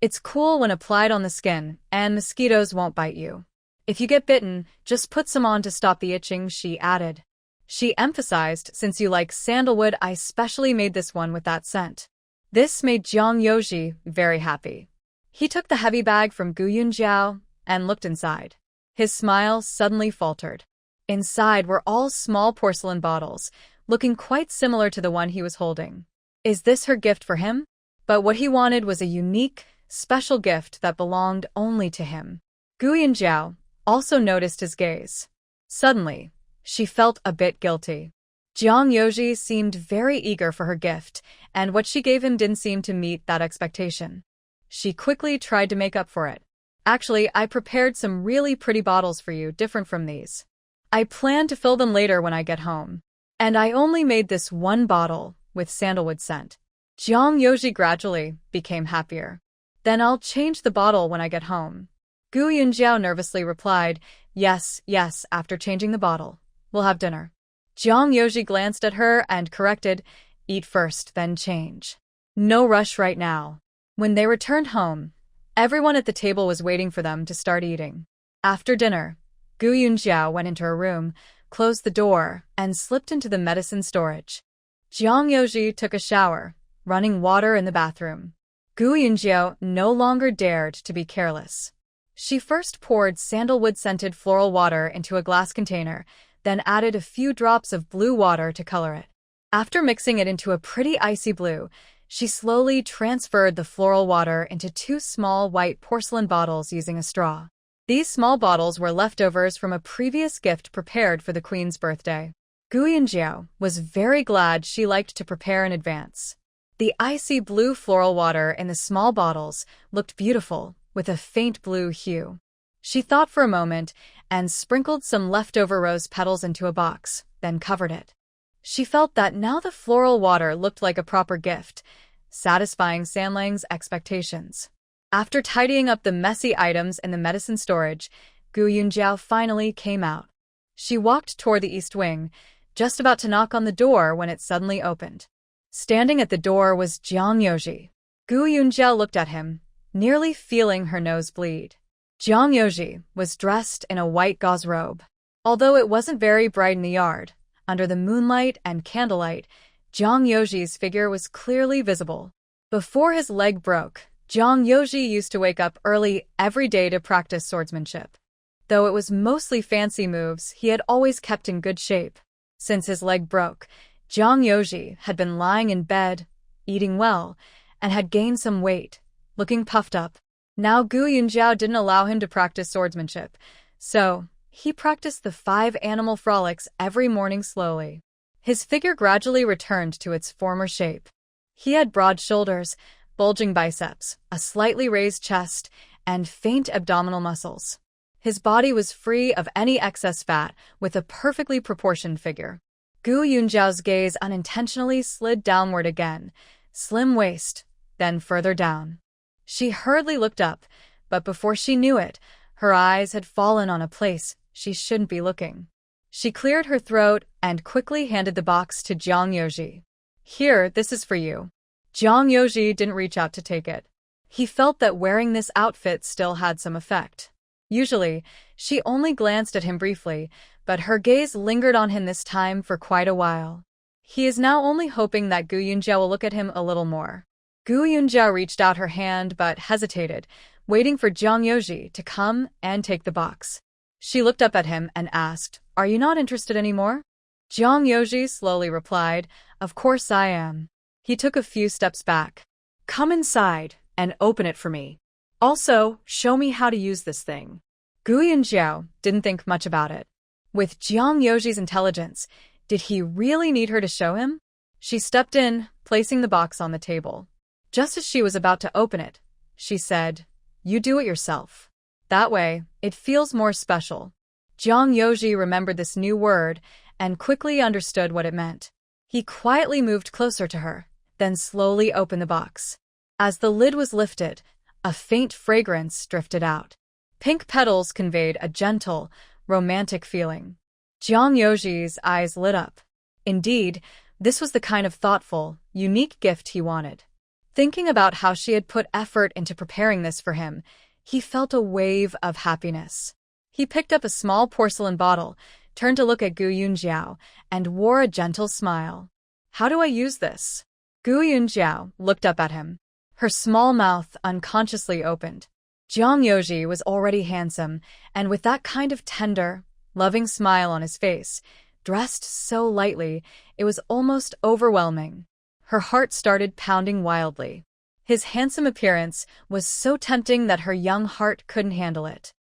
It's cool when applied on the skin, and mosquitoes won't bite you. If you get bitten, just put some on to stop the itching," she added. She emphasized, "Since you like sandalwood, I specially made this one with that scent." This made Jiang Yoji very happy. He took the heavy bag from Gu Yunjiao and looked inside. His smile suddenly faltered. Inside were all small porcelain bottles, looking quite similar to the one he was holding. Is this her gift for him? But what he wanted was a unique, special gift that belonged only to him. Gu Yunjiao also noticed his gaze. Suddenly, she felt a bit guilty. Jiang Yoji seemed very eager for her gift, and what she gave him didn't seem to meet that expectation. She quickly tried to make up for it. "Actually, I prepared some really pretty bottles for you, different from these. I plan to fill them later when I get home. And I only made this one bottle with sandalwood scent." Jiang Yoji gradually became happier. "Then I'll change the bottle when I get home." Gu Yunjiao nervously replied, Yes, after changing the bottle. We'll have dinner." Jiang Yoji glanced at her and corrected, "Eat first, then change. No rush right now." When they returned home, everyone at the table was waiting for them to start eating. After dinner, Gu Yunjiao went into her room, closed the door, and slipped into the medicine storage. Jiang Yoji took a shower, running water in the bathroom. Gu Yunjiao no longer dared to be careless. She first poured sandalwood-scented floral water into a glass container, then added a few drops of blue water to color it. After mixing it into a pretty icy blue, she slowly transferred the floral water into 2 small white porcelain bottles using a straw. These small bottles were leftovers from a previous gift prepared for the queen's birthday. Gu Yunjiao was very glad she liked to prepare in advance. The icy blue floral water in the small bottles looked beautiful, with a faint blue hue. She thought for a moment and sprinkled some leftover rose petals into a box, then covered it. She felt that now the floral water looked like a proper gift, satisfying Sanlang's expectations. After tidying up the messy items in the medicine storage, Gu Yunjiao finally came out. She walked toward the east wing, just about to knock on the door when it suddenly opened. Standing at the door was Jiang Yoji. Gu Yunjiao looked at him, nearly feeling her nose bleed. Jiang Yoji was dressed in a white gauze robe. Although it wasn't very bright in the yard, under the moonlight and candlelight, Jiang Yoji's figure was clearly visible. Before his leg broke, Jiang Yoji used to wake up early every day to practice swordsmanship. Though it was mostly fancy moves, he had always kept in good shape. Since his leg broke, Jiang Yoji had been lying in bed, eating well, and had gained some weight, looking puffed up. Now Gu Yunjiao didn't allow him to practice swordsmanship, so he practiced the 5 animal frolics every morning slowly. His figure gradually returned to its former shape. He had broad shoulders, bulging biceps, a slightly raised chest, and faint abdominal muscles. His body was free of any excess fat, with a perfectly proportioned figure. Gu Yunjiao's gaze unintentionally slid downward again, slim waist, then further down. She hurriedly looked up, but before she knew it, her eyes had fallen on a place she shouldn't be looking. She cleared her throat and quickly handed the box to Jiang Yoji. "Here, this is for you." Jiang Yoji didn't reach out to take it. He felt that wearing this outfit still had some effect. Usually, she only glanced at him briefly, but her gaze lingered on him this time for quite a while. He is now only hoping that Gu Yunjiao will look at him a little more. Gu Yunjiao reached out her hand but hesitated, waiting for Jiang Yoji to come and take the box. She looked up at him and asked, "Are you not interested anymore?" Jiang Yoji slowly replied, "Of course I am." He took a few steps back. "Come inside and open it for me. Also, show me how to use this thing." Gu Yunjiao didn't think much about it. With Jiang Yoji's intelligence, did he really need her to show him? She stepped in, placing the box on the table. Just as she was about to open it, she said, "You do it yourself. That way, it feels more special." Jiang Yoji remembered this new word and quickly understood what it meant. He quietly moved closer to her, then slowly opened the box. As the lid was lifted, a faint fragrance drifted out. Pink petals conveyed a gentle, romantic feeling. Jiang Yoji's eyes lit up. Indeed, this was the kind of thoughtful, unique gift he wanted. Thinking about how she had put effort into preparing this for him, he felt a wave of happiness. He picked up a small porcelain bottle, turned to look at Gu Yunjiao, and wore a gentle smile. "How do I use this?" Gu Yunjiao looked up at him. Her small mouth unconsciously opened. Jiang Yoji was already handsome, and with that kind of tender, loving smile on his face, dressed so lightly, it was almost overwhelming. Her heart started pounding wildly. His handsome appearance was so tempting that her young heart couldn't handle it.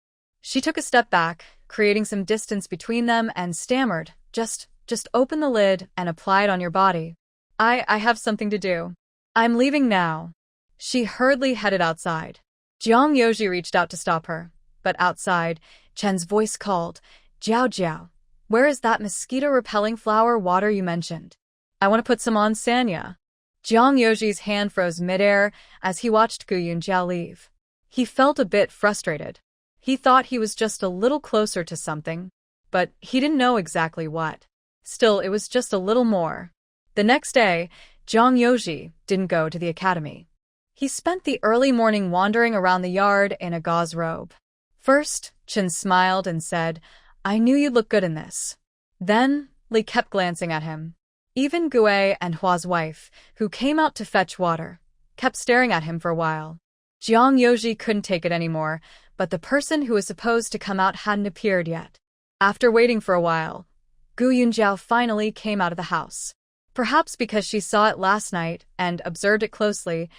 She took a step back, creating some distance between them, and stammered, Just open the lid and apply it on your body. I have something to do. I'm leaving now." She hurriedly headed outside. Jiang Yoji reached out to stop her, but outside, Chen's voice called, "Jiao Jiao, where is that mosquito-repelling flower water you mentioned? I want to put some on Sanya." Jiang Yoji's hand froze midair as he watched Gu Yunjiao leave. He felt a bit frustrated. He thought he was just a little closer to something, but he didn't know exactly what. Still, it was just a little more. The next day, Jiang Yoji didn't go to the academy. He spent the early morning wandering around the yard in a gauze robe. First, Chen smiled and said, "I knew you'd look good in this." Then, Li kept glancing at him. Even Gue and Hua's wife, who came out to fetch water, kept staring at him for a while. Jiang Yoji couldn't take it anymore, but the person who was supposed to come out hadn't appeared yet. After waiting for a while, Gu Yunjiao finally came out of the house. Perhaps because she saw it last night and observed it closely,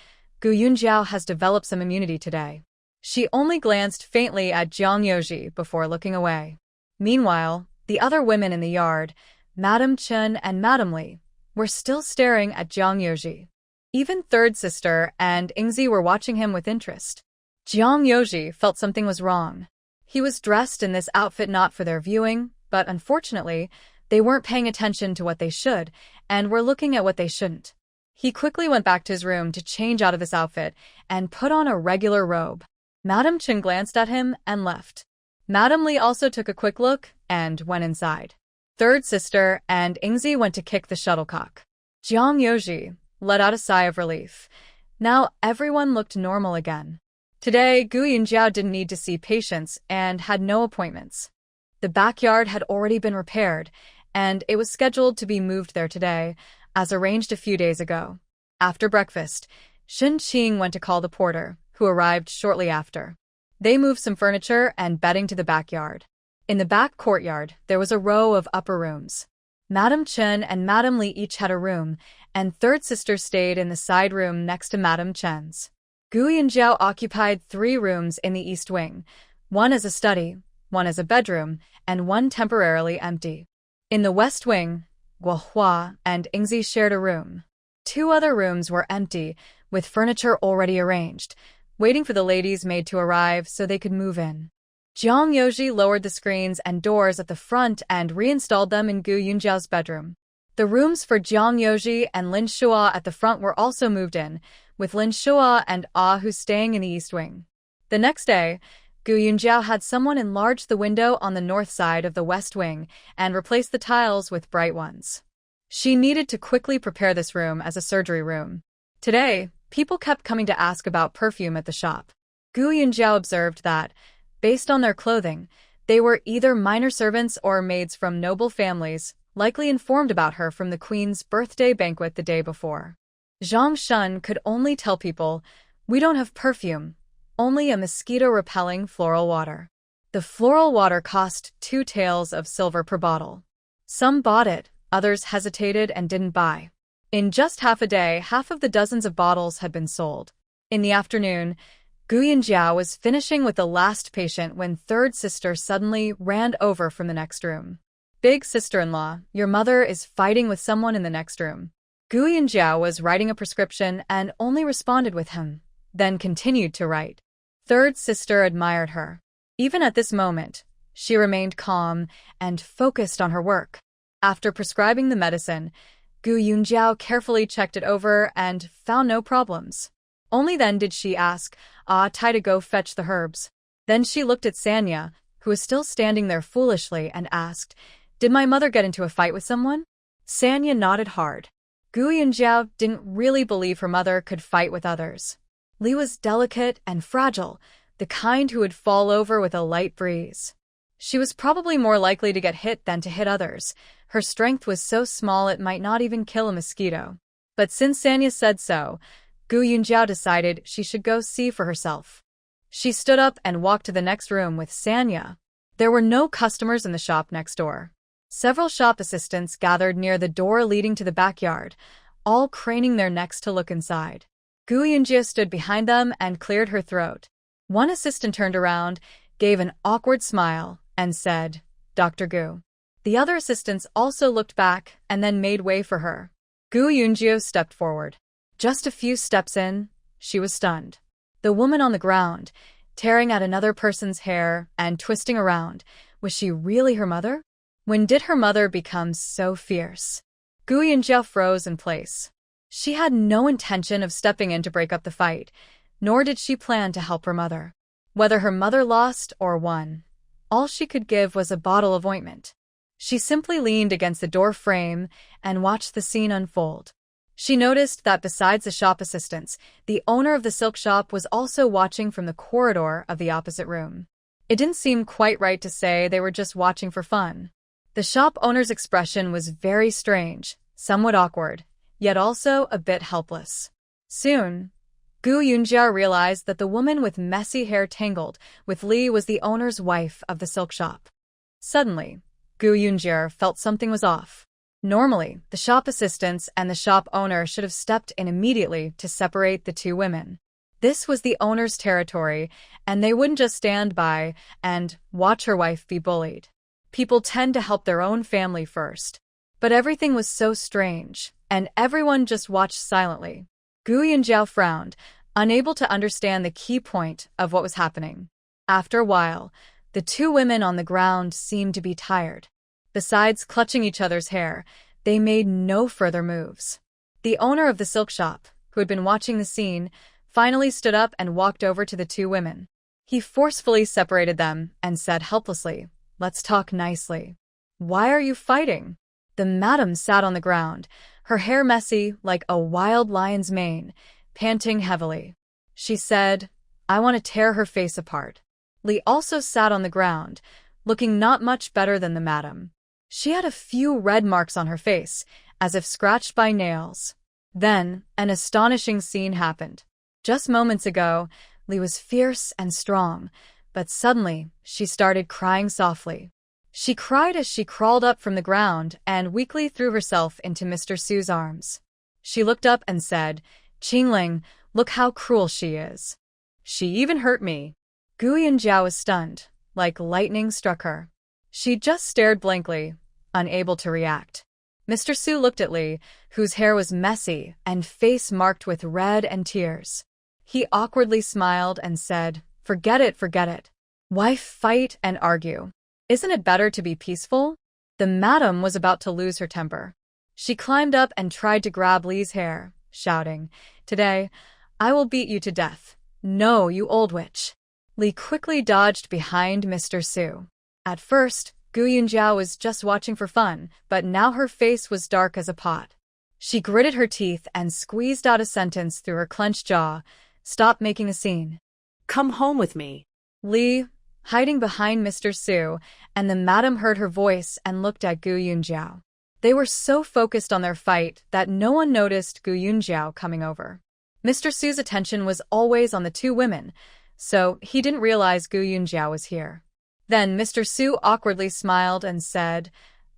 Gu Yunjiao has developed some immunity today. She only glanced faintly at Jiang Yoji before looking away. Meanwhile, the other women in the yard, Madame Chen and Madame Li, were still staring at Jiang Yoji. Even third sister and Ingzi were watching him with interest. Jiang Yoji felt something was wrong. He was dressed in this outfit not for their viewing, but unfortunately, they weren't paying attention to what they should, and were looking at what they shouldn't. He quickly went back to his room to change out of this outfit and put on a regular robe. Madame Chen glanced at him and left. Madame Li also took a quick look and went inside. Third sister and Ingzi went to kick the shuttlecock. Jiang Yoji let out a sigh of relief. Now everyone looked normal again. Today, Gu Yunjiao didn't need to see patients and had no appointments. The backyard had already been repaired, and it was scheduled to be moved there today, as arranged a few days ago. After breakfast, Shen Qing went to call the porter, who arrived shortly after. They moved some furniture and bedding to the backyard. In the back courtyard, there was a row of upper rooms. Madame Chen and Madame Li each had a room, and third sister stayed in the side room next to Madame Chen's. Gu Yunjiao occupied 3 rooms in the east wing, one as a study, one as a bedroom, and one temporarily empty. In the west wing, Guohua and Ingzi shared a room. 2 other rooms were empty, with furniture already arranged, waiting for the ladies' maid to arrive so they could move in. Jiang Yoji lowered the screens and doors at the front and reinstalled them in Gu Yunjiao's bedroom. The rooms for Jiang Yoji and Lin Shua at the front were also moved in, with Lin Shua and Hu staying in the east wing. The next day, Gu Yunjiao had someone enlarge the window on the north side of the west wing and replace the tiles with bright ones. She needed to quickly prepare this room as a surgery room. Today, people kept coming to ask about perfume at the shop. Gu Yunjiao observed that, based on their clothing, they were either minor servants or maids from noble families, likely informed about her from the queen's birthday banquet the day before. Zhang Shun could only tell people, "We don't have perfume, only a mosquito-repelling floral water." The floral water cost 2 taels of silver per bottle. Some bought it, others hesitated and didn't buy. In just half a day, half of the dozens of bottles had been sold. In the afternoon, Gu Yunjiao was finishing with the last patient when third sister suddenly ran over from the next room. "Big sister-in-law, your mother is fighting with someone in the next room." Gu Yunjiao was writing a prescription and only responded with him, then continued to write. Third sister admired her. Even at this moment, she remained calm and focused on her work. After prescribing the medicine, Gu Yunjiao carefully checked it over and found no problems. Only then did she ask Tai to go fetch the herbs. Then she looked at Sanya, who was still standing there foolishly, and asked, "Did my mother get into a fight with someone?" Sanya nodded hard. Gu Yunjiao didn't really believe her mother could fight with others. Li was delicate and fragile, the kind who would fall over with a light breeze. She was probably more likely to get hit than to hit others. Her strength was so small it might not even kill a mosquito. But since Sanya said so, Gu Yunjiao decided she should go see for herself. She stood up and walked to the next room with Sanya. There were no customers in the shop next door. Several shop assistants gathered near the door leading to the backyard, all craning their necks to look inside. Gu Yunjiao stood behind them and cleared her throat. One assistant turned around, gave an awkward smile, and said, "Dr. Gu." The other assistants also looked back and then made way for her. Gu Yunjiao stepped forward. Just a few steps in, she was stunned. The woman on the ground, tearing at another person's hair and twisting around, was she really her mother? When did her mother become so fierce? Gu Yunjiao froze in place. She had no intention of stepping in to break up the fight, nor did she plan to help her mother. Whether her mother lost or won, all she could give was a bottle of ointment. She simply leaned against the door frame and watched the scene unfold. She noticed that besides the shop assistants, the owner of the silk shop was also watching from the corridor of the opposite room. It didn't seem quite right to say they were just watching for fun. The shop owner's expression was very strange, somewhat awkward, yet also a bit helpless. Soon, Gu Yunjiao realized that the woman with messy hair tangled with Li was the owner's wife of the silk shop. Suddenly, Gu Yunjiao felt something was off. Normally, the shop assistants and the shop owner should have stepped in immediately to separate the 2 women. This was the owner's territory, and they wouldn't just stand by and watch her wife be bullied. People tend to help their own family first. But everything was so strange, and everyone just watched silently. Gu Yunjiao frowned, unable to understand the key point of what was happening. After a while, The two women on the ground seemed to be tired. Besides clutching each other's hair, they made no further moves. The owner of the silk shop, who had been watching the scene, finally stood up and walked over to the two women. He forcefully separated them and said helplessly, "Let's talk nicely." "Why are you fighting?" The madam sat on the ground, her hair messy like a wild lion's mane, panting heavily. She said, "I want to tear her face apart." Lee also sat on the ground, looking not much better than the madam. She had a few red marks on her face, as if scratched by nails. Then, an astonishing scene happened. Just moments ago, Lee was fierce and strong, but suddenly, she started crying softly. She cried as she crawled up from the ground and weakly threw herself into Mr. Su's arms. She looked up and said, "Qingling, look how cruel she is. She even hurt me." Gu Yunjiao was stunned, like lightning struck her. She just stared blankly, unable to react. Mr. Su looked at Lee, whose hair was messy and face marked with red and tears. He awkwardly smiled and said, forget it. Why fight and argue? Isn't it better to be peaceful?" The madam was about to lose her temper. She climbed up and tried to grab Lee's hair, shouting, "Today, I will beat you to death. No, you old witch." Lee quickly dodged behind Mr. Su. At first, Gu Yunjiao was just watching for fun, but now her face was dark as a pot. She gritted her teeth and squeezed out a sentence through her clenched jaw, "Stop making a scene. Come home with me." Lee, hiding behind Mr. Su, and the madam heard her voice and looked at Gu Yunjiao. They were so focused on their fight that no one noticed Gu Yunjiao coming over. Mr. Su's attention was always on the two women, so he didn't realize Gu Yunjiao was here. Then Mr. Su awkwardly smiled and said,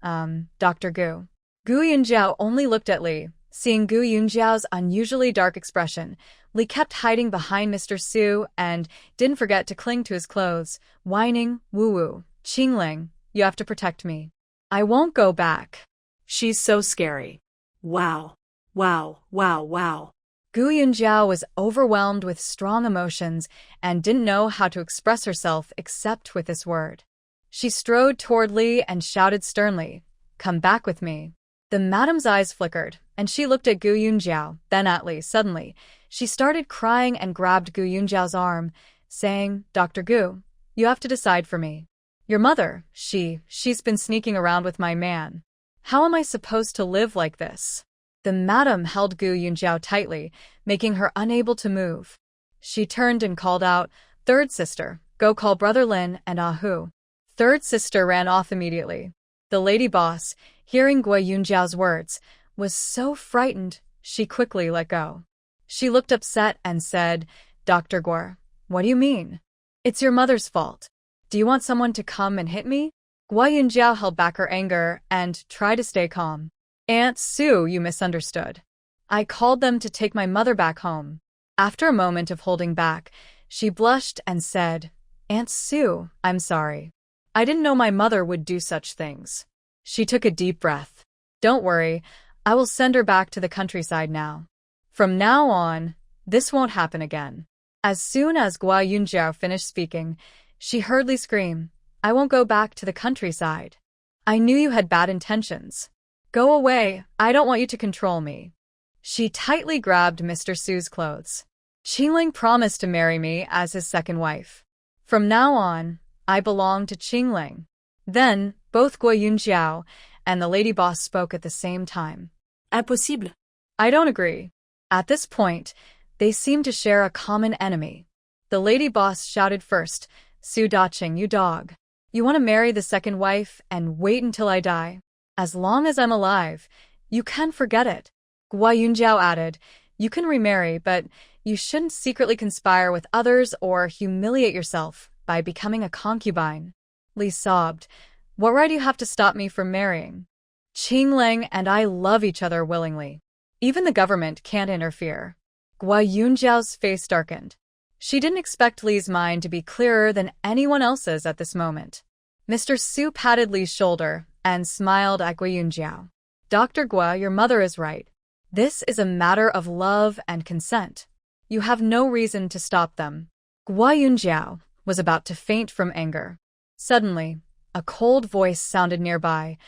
Dr. Gu. Gu Yunjiao only looked at Lee. Seeing Gu Yunjiao's unusually dark expression, Lee kept hiding behind Mr. Su and didn't forget to cling to his clothes, whining, "Woo-woo, Qingling, you have to protect me. I won't go back. She's so scary. Wow. Gu Yunjiao was overwhelmed with strong emotions and didn't know how to express herself except with this word. She strode toward Lee and shouted sternly, "Come back with me." The madam's eyes flickered, and she looked at Gu Yunjiao, then at Lee. Suddenly, she started crying and grabbed Gu Yunjiao's arm, saying, "Dr. Gu, you have to decide for me. Your mother, she's been sneaking around with my man. How am I supposed to live like this?" The madam held Gu Yunjiao tightly, making her unable to move. She turned and called out, "Third sister, go call Brother Lin and Ahu." Third sister ran off immediately. The lady boss, hearing Gu Yunjiao's words, was so frightened, she quickly let go. She looked upset and said, "Dr. Gu, what do you mean? It's your mother's fault. Do you want someone to come and hit me?" Gu Yunjiao held back her anger and tried to stay calm. "Aunt Su, you misunderstood. I called them to take my mother back home." After a moment of holding back, she blushed and said, "Aunt Su, I'm sorry. I didn't know my mother would do such things." She took a deep breath. "Don't worry, I will send her back to the countryside now. From now on, this won't happen again." As soon as Gu Yunjiao finished speaking, she heard Lee scream, "I won't go back to the countryside. I knew you had bad intentions. Go away, I don't want you to control me." She tightly grabbed Mr. Su's clothes. "Qingling promised to marry me as his second wife. From now on, I belong to Qingling." Then, both Gu Yunjiao and the lady boss spoke at the same time. Impossible. "I don't agree." At this point, they seemed to share a common enemy. The lady boss shouted first, "Su Daqing, you dog. You want to marry the second wife and wait until I die? As long as I'm alive, you can forget it." Gu Yunjiao added, "You can remarry, but you shouldn't secretly conspire with others or humiliate yourself by becoming a concubine." Lee sobbed, "What right do you have to stop me from marrying? Qingling and I love each other willingly. Even the government can't interfere." Gu Yunjiao's face darkened. She didn't expect Lee's mind to be clearer than anyone else's at this moment. Mr. Su patted Lee's shoulder and smiled at Gu Yunjiao. "Dr. Gu, your mother is right. This is a matter of love and consent. You have no reason to stop them." Gu Yunjiao was about to faint from anger. Suddenly, a cold voice sounded nearby.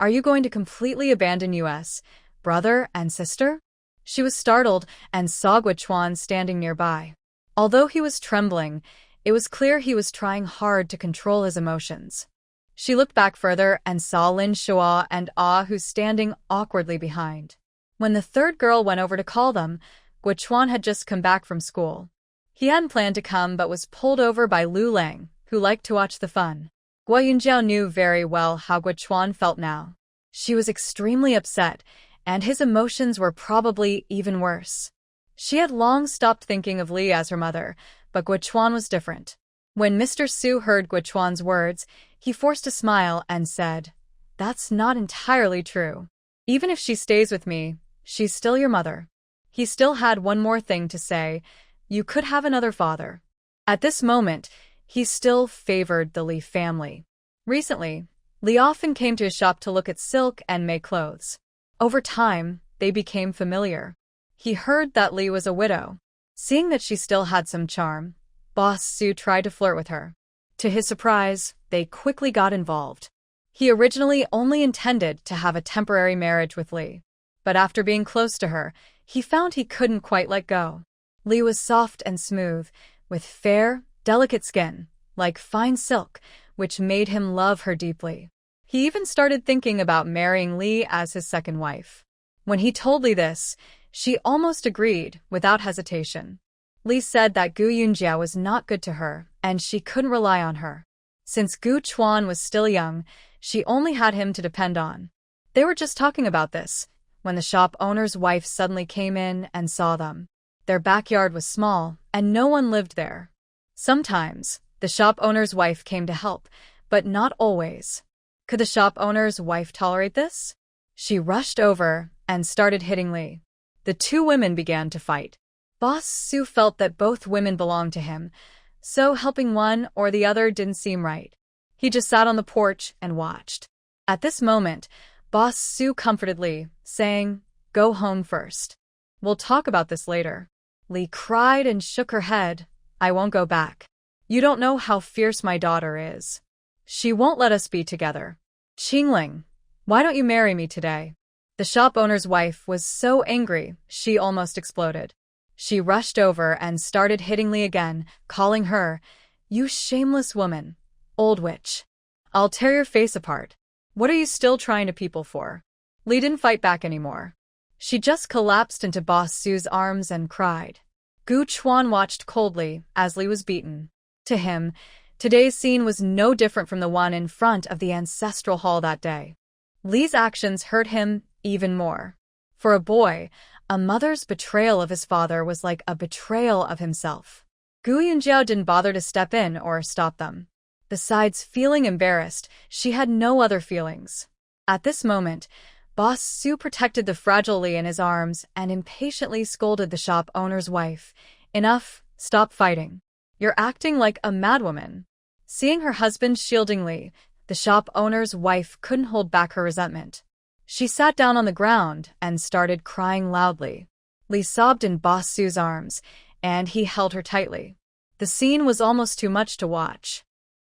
Are you going to completely abandon us, brother and sister? She was startled and saw Guichuan standing nearby. Although he was trembling, it was clear he was trying hard to control his emotions. She looked back further and saw Lin Shua and Ah Hu standing awkwardly behind. When the third girl went over to call them, Guichuan had just come back from school. He hadn't planned to come but was pulled over by Lu Lang, who liked to watch the fun. Guo Yunjiao knew very well how Guichuan felt now. She was extremely upset, and his emotions were probably even worse. She had long stopped thinking of Li as her mother, but Guichuan was different. When Mr. Su heard Guichuan's words, he forced a smile and said, "That's not entirely true. Even if she stays with me, she's still your mother." He still had one more thing to say: you could have another father. At this moment, he still favored the Li family. Recently, Li often came to his shop to look at silk and make clothes. Over time, they became familiar. He heard that Li was a widow. Seeing that she still had some charm, Boss Su tried to flirt with her. To his surprise, they quickly got involved. He originally only intended to have a temporary marriage with Li, but after being close to her, he found he couldn't quite let go. Li was soft and smooth, with fair, delicate skin, like fine silk, which made him love her deeply. He even started thinking about marrying Li as his second wife. When he told Li this, she almost agreed without hesitation. Li said that Gu Yunjia was not good to her, and she couldn't rely on her. Since Gu Chuan was still young, she only had him to depend on. They were just talking about this, when the shop owner's wife suddenly came in and saw them. Their backyard was small, and no one lived there. Sometimes, the shop owner's wife came to help, but not always. Could the shop owner's wife tolerate this? She rushed over and started hitting Li. The two women began to fight. Boss Su felt that both women belonged to him, so helping one or the other didn't seem right. He just sat on the porch and watched. At this moment, Boss Su comforted Li, saying, "Go home first. We'll talk about this later." Li cried and shook her head. "I won't go back. You don't know how fierce my daughter is. She won't let us be together. Qingling, why don't you marry me today?" The shop owner's wife was so angry, she almost exploded. She rushed over and started hitting Li again, calling her, "You shameless woman. Old witch. I'll tear your face apart. What are you still trying to people for?" Li didn't fight back anymore. She just collapsed into Boss Su's arms and cried. Gu Chuan watched coldly as Li was beaten. To him, today's scene was no different from the one in front of the ancestral hall that day. Li's actions hurt him even more. For a boy, a mother's betrayal of his father was like a betrayal of himself. Gu Yunjiao didn't bother to step in or stop them. Besides feeling embarrassed, she had no other feelings. At this moment, Boss Su protected the fragile Li in his arms and impatiently scolded the shop owner's wife. "Enough, stop fighting. You're acting like a madwoman." Seeing her husband shielding Li, the shop owner's wife couldn't hold back her resentment. She sat down on the ground and started crying loudly. Li sobbed in Boss Su's arms, and he held her tightly. The scene was almost too much to watch.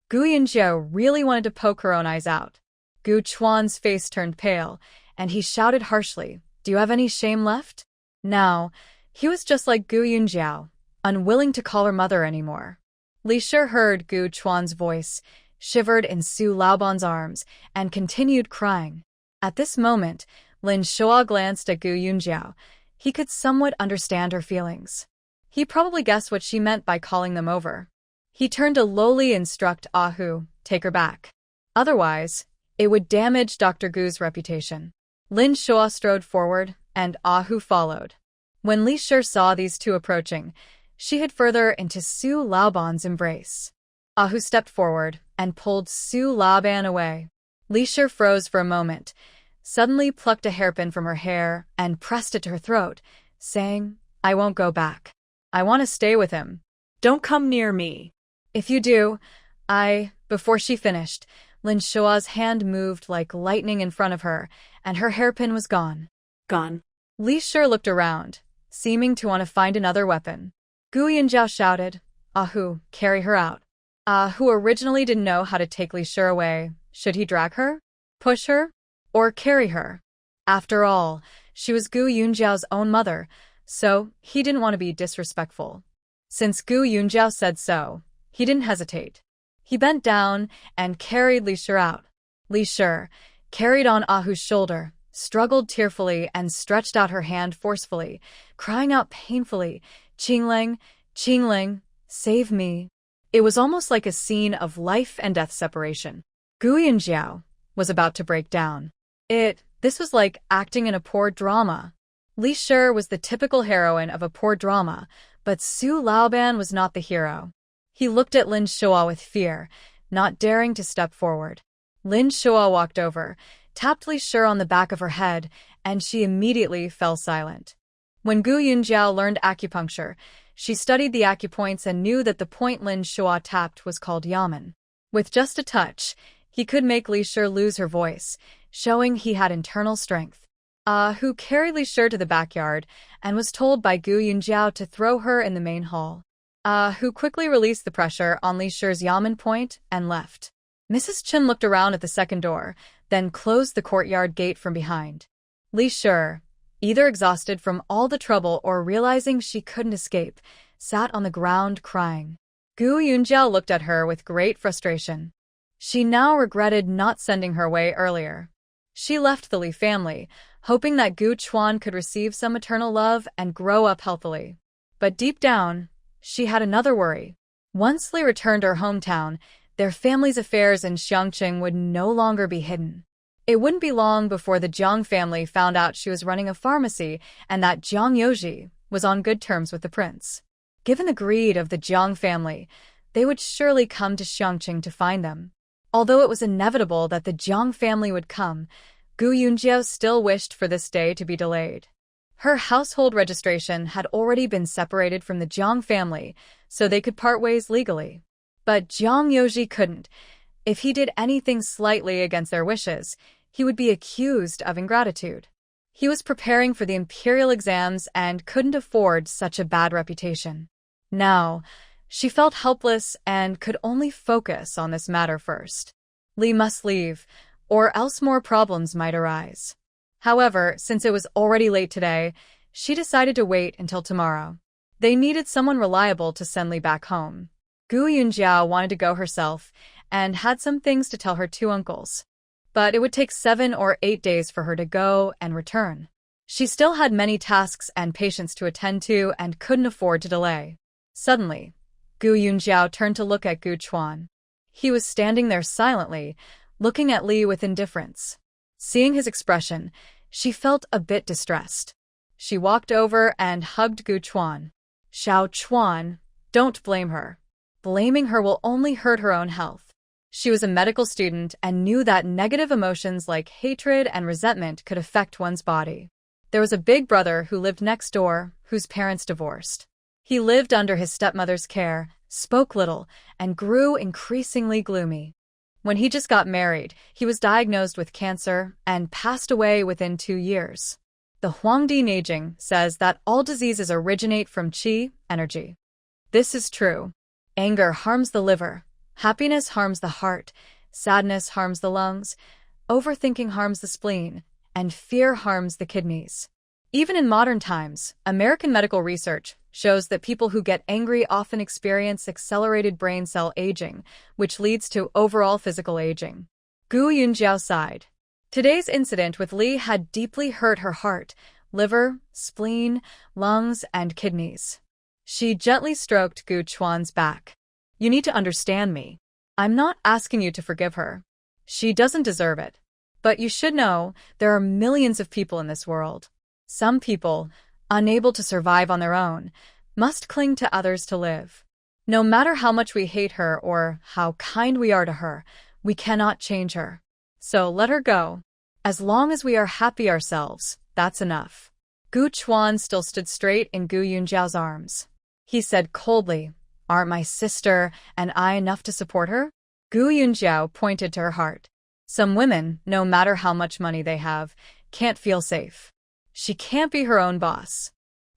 Gu Yunjiao really wanted to poke her own eyes out. Gu Chuan's face turned pale, and he shouted harshly, "Do you have any shame left?" Now, he was just like Gu Yunjiao, unwilling to call her mother anymore. Li Shi heard Gu Chuan's voice, shivered in Su Laoban's arms, and continued crying. At this moment, Lin Shua glanced at Gu Yunjiao. He could somewhat understand her feelings. He probably guessed what she meant by calling them over. He turned to lowly instruct Ah Hu, "Take her back. Otherwise, it would damage Dr. Gu's reputation." Lin Shua strode forward, and Ah Hu followed. When Li Shi saw these two approaching, she hid further into Su Laoban's embrace. Ah Hu stepped forward and pulled Su Laoban away. Li Shi froze for a moment, suddenly plucked a hairpin from her hair and pressed it to her throat, saying, "I won't go back. I want to stay with him. Don't come near me. If you do, Before she finished, Lin Shua's hand moved like lightning in front of her, and her hairpin was gone. Gone. Li Shi looked around, seeming to want to find another weapon. Gu Yunjiao shouted, "Ah Hu, carry her out." who originally didn't know how to take Li Shi away. Should he drag her, push her, or carry her? After all, she was Gu Yunjiao's own mother, so he didn't want to be disrespectful. Since Gu Yunjiao said so, he didn't hesitate. He bent down and carried Li Shi out. Li Shi, carried on Ahu's shoulder, struggled tearfully and stretched out her hand forcefully, crying out painfully, "Qingling, Qingling, save me." It was almost like a scene of life and death separation. Gu Yunjiao was about to break down. This was like acting in a poor drama. Li Shi was the typical heroine of a poor drama, but Su Laoban was not the hero. He looked at Lin Shuo with fear, not daring to step forward. Lin Shuo walked over, tapped Li Shi on the back of her head, and she immediately fell silent. When Gu Yunjiao learned acupuncture, she studied the acupoints and knew that the point Lin Shuo tapped was called yamen. With just a touch, he could make Li Shi lose her voice, showing he had internal strength. Who carried Li Shi to the backyard and was told by Gu Yunjiao to throw her in the main hall. Who quickly released the pressure on Li Shi's yamen point and left. Mrs. Chen looked around at the second door, then closed the courtyard gate from behind. Li Shi, either exhausted from all the trouble or realizing she couldn't escape, sat on the ground crying. Gu Yunjiao looked at her with great frustration. She now regretted not sending her away earlier. She left the Li family, hoping that Gu Chuan could receive some maternal love and grow up healthily. But deep down, she had another worry. Once Li returned to her hometown, their family's affairs in Xiangqing would no longer be hidden. It wouldn't be long before the Jiang family found out she was running a pharmacy and that Jiang Youji was on good terms with the prince. Given the greed of the Jiang family, they would surely come to Xiangqing to find them. Although it was inevitable that the Jiang family would come, Gu Yunjiao still wished for this day to be delayed. Her household registration had already been separated from the Jiang family, so they could part ways legally. But Jiang Youji couldn't. If he did anything slightly against their wishes, he would be accused of ingratitude. He was preparing for the imperial exams and couldn't afford such a bad reputation. Now, she felt helpless and could only focus on this matter first. Li must leave, or else more problems might arise. However, since it was already late today, she decided to wait until tomorrow. They needed someone reliable to send Li back home. Gu Yunjiao wanted to go herself and had some things to tell her two uncles. But it would take 7 or 8 days for her to go and return. She still had many tasks and patients to attend to and couldn't afford to delay. Suddenly, Gu Yunjiao turned to look at Gu Chuan. He was standing there silently, looking at Li with indifference. Seeing his expression, she felt a bit distressed. She walked over and hugged Gu Chuan. "Xiao Chuan, don't blame her. Blaming her will only hurt her own health." She was a medical student and knew that negative emotions like hatred and resentment could affect one's body. There was a big brother who lived next door, whose parents divorced. He lived under his stepmother's care, spoke little, and grew increasingly gloomy. When he just got married, he was diagnosed with cancer and passed away within 2 years. The Huangdi Neijing says that all diseases originate from qi, energy. This is true. Anger harms the liver, happiness harms the heart, sadness harms the lungs, overthinking harms the spleen, and fear harms the kidneys. Even in modern times, American medical research shows that people who get angry often experience accelerated brain cell aging, which leads to overall physical aging. Gu Yunjiao sighed. Today's incident with Li had deeply hurt her heart, liver, spleen, lungs, and kidneys. She gently stroked Gu Chuan's back. "You need to understand me. I'm not asking you to forgive her. She doesn't deserve it. But you should know there are millions of people in this world. Some people, unable to survive on their own, must cling to others to live. No matter how much we hate her or how kind we are to her, we cannot change her. So let her go. As long as we are happy ourselves, that's enough." Gu Chuan still stood straight in Gu Yunjiao's arms. He said coldly, "Aren't my sister and I enough to support her?" Gu Yunjiao pointed to her heart. "Some women, no matter how much money they have, can't feel safe. She can't be her own boss.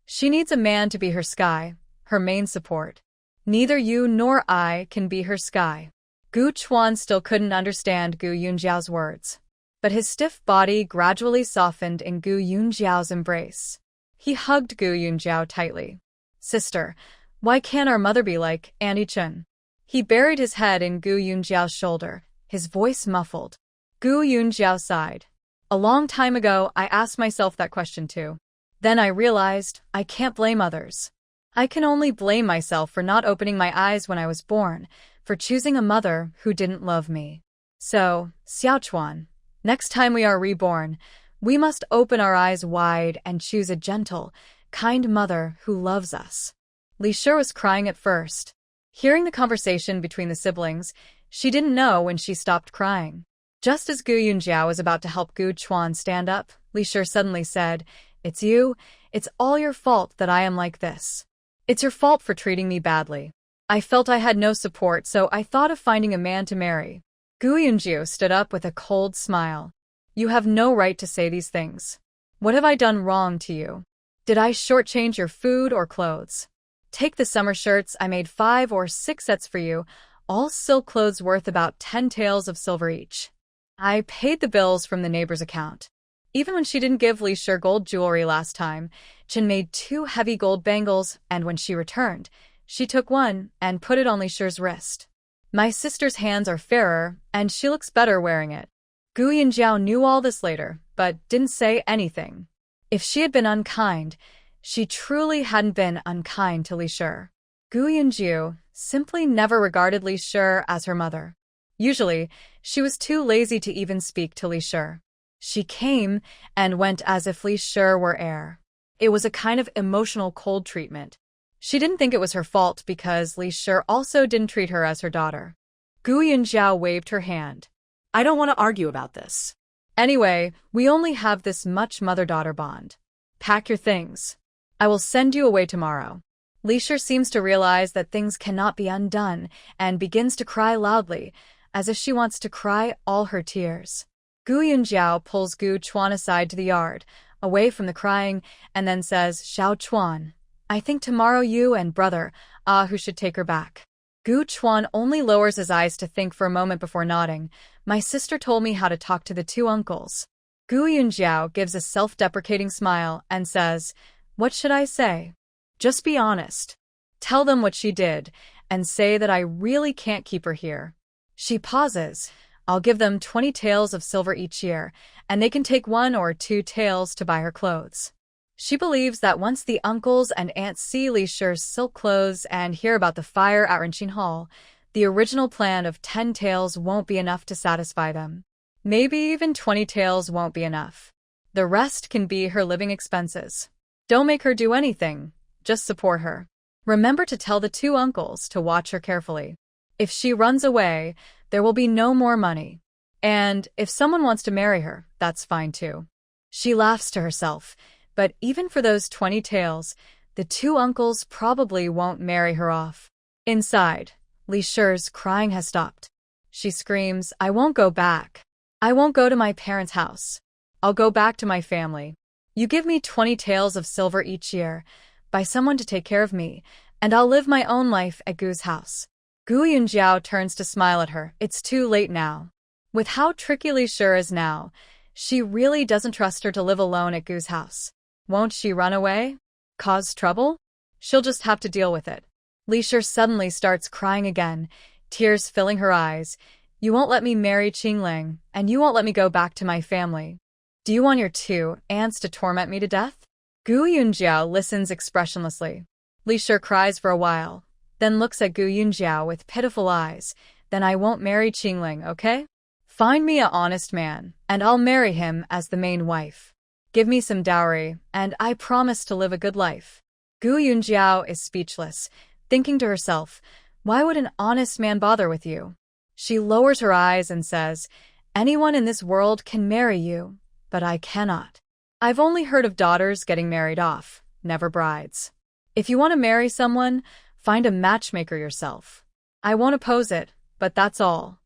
She needs a man to be her sky, her main support. Neither you nor I can be her sky. Gu Chuan still couldn't understand Gu Yunjiao's words, but his stiff body gradually softened in Gu Yunjiao's embrace. He hugged Gu Yunjiao tightly. Sister, why can't our mother be like Annie Chen? He buried his head in Gu Yunjiao's shoulder, his voice muffled. Gu Yunjiao sighed. A long time ago, I asked myself that question too. Then I realized I can't blame others. I can only blame myself for not opening my eyes when I was born, for choosing a mother who didn't love me. So, Xiaochuan, next time we are reborn, we must open our eyes wide and choose a gentle, kind mother who loves us. Li Shi was crying at first. Hearing the conversation between the siblings, she didn't know when she stopped crying. Just as Gu Yunjiao was about to help Gu Chuan stand up, Li Shi suddenly said, "It's you. It's all your fault that I am like this. It's your fault for treating me badly. I felt I had no support, so I thought of finding a man to marry." Gu Yunjiao stood up with a cold smile. "You have no right to say these things. What have I done wrong to you? Did I shortchange your food or clothes? Take the summer shirts, I made 5 or 6 sets for you, all silk clothes worth about 10 taels of silver each. I paid the bills from the neighbor's account." Even when she didn't give Li Shi gold jewelry last time, Chen made 2 heavy gold bangles, and when she returned, she took one and put it on Li Shi's wrist. "My sister's hands are fairer, and she looks better wearing it." Gu Yunjiao knew all this later, but didn't say anything. If she had been unkind, she truly hadn't been unkind to Li Shi. Gu Yunjiao simply never regarded Li Shi as her mother. Usually, she was too lazy to even speak to Li Shi. She came and went as if Li Shi were air. It was a kind of emotional cold treatment. She didn't think it was her fault because Li Shi also didn't treat her as her daughter. Gu Yunjiao waved her hand. I don't want to argue about this. Anyway, we only have this much mother-daughter bond. Pack your things. I will send you away tomorrow. Li Shi seems to realize that things cannot be undone and begins to cry loudly, as if she wants to cry all her tears. Gu Yunjiao pulls Gu Chuan aside to the yard, away from the crying, and then says, "Xiaochuan, I think tomorrow you and brother who should take her back." Gu Chuan only lowers his eyes to think for a moment before nodding. "My sister told me how to talk to the 2 uncles." Gu Yunjiao gives a self-deprecating smile and says, "What should I say?" "Just be honest. Tell them what she did, and say that I really can't keep her here." She pauses. "I'll give them 20 taels of silver each year, and they can take 1 or 2 taels to buy her clothes." She believes that once the uncles and aunts see Li Shi's silk clothes and hear about the fire at Renqing Hall, the original plan of 10 taels won't be enough to satisfy them. Maybe even 20 taels won't be enough. The rest can be her living expenses. Don't make her do anything, just support her. Remember to tell the 2 uncles to watch her carefully. If she runs away, there will be no more money. And if someone wants to marry her, that's fine too. She laughs to herself, but even for those 20 taels, the 2 uncles probably won't marry her off. Inside, Li Shi's crying has stopped. She screams, "I won't go back. I won't go to my parents' house. I'll go back to my family. You give me 20 taels of silver each year, buy someone to take care of me, and I'll live my own life at Gu's house." Gu Yunjiao turns to smile at her. It's too late now. With how tricky Li Shi is now, she really doesn't trust her to live alone at Gu's house. Won't she run away? Cause trouble? She'll just have to deal with it. Li Shi suddenly starts crying again, tears filling her eyes. "You won't let me marry Qingling, and you won't let me go back to my family. Do you want your 2 aunts to torment me to death?" Gu Yunjiao listens expressionlessly. Li Shi cries for a while, then looks at Gu Yunjiao with pitiful eyes. "Then I won't marry Qingling, okay? Find me a honest man, and I'll marry him as the main wife. Give me some dowry, and I promise to live a good life." Gu Yunjiao is speechless, thinking to herself, why would an honest man bother with you? She lowers her eyes and says, "Anyone in this world can marry you, but I cannot. I've only heard of daughters getting married off, never brides. If you want to marry someone, find a matchmaker yourself. I won't oppose it, but that's all."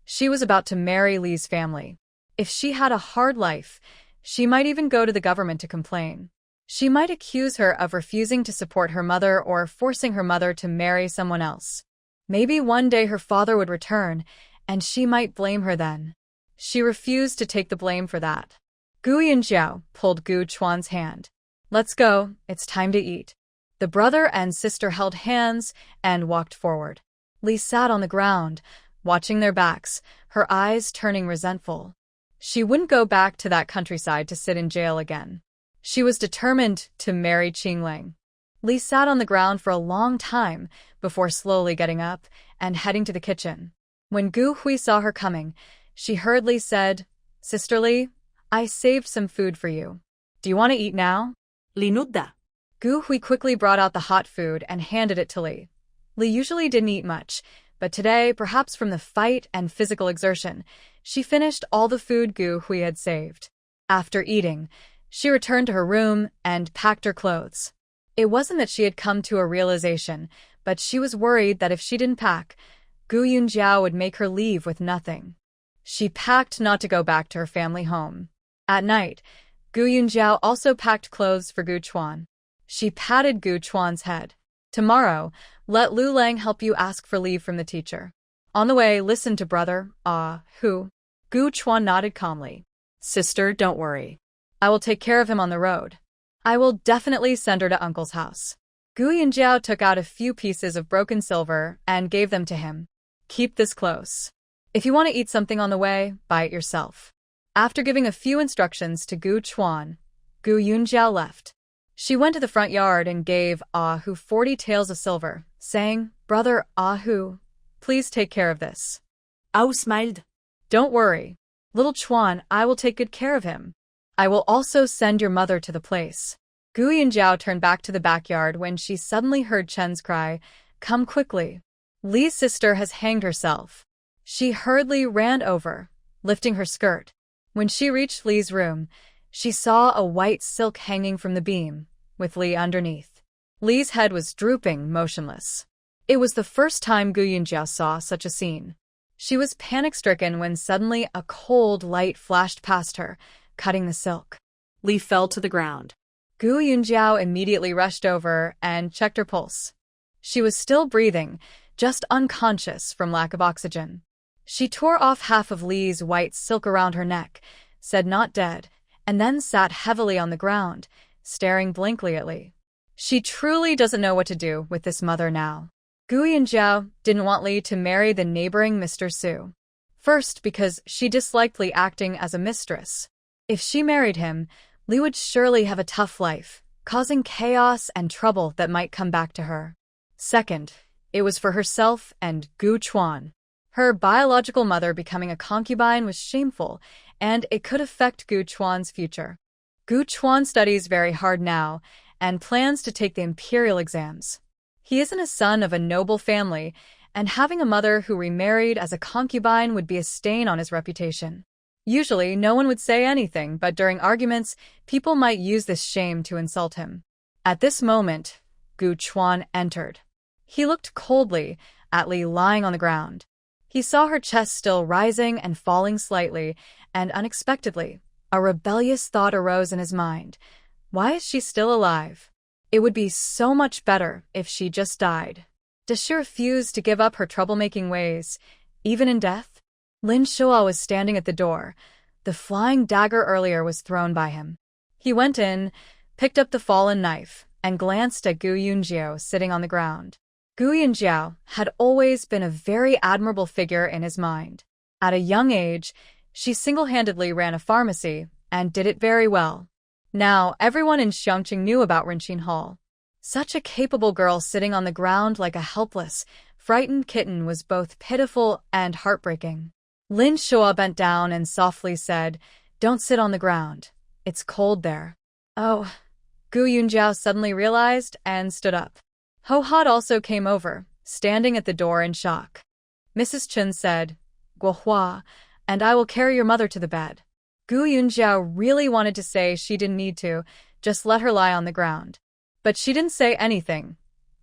She was about to marry Li's family. If she had a hard life, she might even go to the government to complain. She might accuse her of refusing to support her mother or forcing her mother to marry someone else. Maybe one day her father would return, and she might blame her then. She refused to take the blame for that. Gu Yunjiao pulled Gu Chuan's hand. Let's go, it's time to eat. The brother and sister held hands and walked forward. Li sat on the ground, watching their backs, her eyes turning resentful. She wouldn't go back to that countryside to sit in jail again. She was determined to marry Qingling. Li sat on the ground for a long time before slowly getting up and heading to the kitchen. When Gu Hui saw her coming, she hurriedly said, Sister Li, I saved some food for you. Do you want to eat now? Linudda. Gu Hui quickly brought out the hot food and handed it to Li. Li usually didn't eat much, but today, perhaps from the fight and physical exertion, she finished all the food Gu Hui had saved. After eating, she returned to her room and packed her clothes. It wasn't that she had come to a realization, but she was worried that if she didn't pack, Gu Yunjiao would make her leave with nothing. She packed not to go back to her family home. At night, Gu Yunjiao also packed clothes for Gu Chuan. She patted Gu Chuan's head. Tomorrow, let Lu Lang help you ask for leave from the teacher. On the way, listen to brother, Hu. Gu Chuan nodded calmly. Sister, don't worry. I will take care of him on the road. I will definitely send her to uncle's house. Gu Yunjiao took out a few pieces of broken silver and gave them to him. Keep this close. If you want to eat something on the way, buy it yourself. After giving a few instructions to Gu Chuan, Gu Yunjiao left. She went to the front yard and gave Hu 40 taels of silver, saying, Brother Hu, please take care of this. Au smiled. Don't worry. Little Chuan, I will take good care of him. I will also send your mother to the place. Gu Yunjiao turned back to the backyard when she suddenly heard Chen's cry, Come quickly. Li's sister has hanged herself. She hurriedly ran over, lifting her skirt. When she reached Li's room, she saw a white silk hanging from the beam, with Li underneath. Li's head was drooping, motionless. It was the first time Gu Yunjiao saw such a scene. She was panic-stricken when suddenly a cold light flashed past her, cutting the silk. Li fell to the ground. Gu Yunjiao immediately rushed over and checked her pulse. She was still breathing, just unconscious from lack of oxygen. She tore off half of Li's white silk around her neck, said not dead, and then sat heavily on the ground, staring blankly at Li. She truly doesn't know what to do with this mother now. Gu Yunjiao didn't want Li to marry the neighboring Mr. Su. First, because she disliked Li acting as a mistress. If she married him, Li would surely have a tough life, causing chaos and trouble that might come back to her. Second, it was for herself and Gu Chuan. Her biological mother becoming a concubine was shameful, and it could affect Gu Chuan's future. Gu Chuan studies very hard now and plans to take the imperial exams. He isn't a son of a noble family, and having a mother who remarried as a concubine would be a stain on his reputation. Usually, no one would say anything, but during arguments, people might use this shame to insult him. At this moment, Gu Chuan entered. He looked coldly at Li lying on the ground. He saw her chest still rising and falling slightly, and unexpectedly, a rebellious thought arose in his mind. Why is she still alive? It would be so much better if she just died. Does she refuse to give up her troublemaking ways, even in death? Lin Shua was standing at the door. The flying dagger earlier was thrown by him. He went in, picked up the fallen knife, and glanced at Gu Yunjiao sitting on the ground. Gu Yunjiao had always been a very admirable figure in his mind. At a young age, she single-handedly ran a pharmacy and did it very well. Now, everyone in Xiangqing knew about Rinqin Hall. Such a capable girl sitting on the ground like a helpless, frightened kitten was both pitiful and heartbreaking. Lin Shua bent down and softly said, Don't sit on the ground. It's cold there. Oh, Gu Yunjiao suddenly realized and stood up. Ho Hot also came over, standing at the door in shock. Mrs. Chen said, Guo Hua, and I will carry your mother to the bed. Gu Yunjiao really wanted to say she didn't need to, just let her lie on the ground. But she didn't say anything,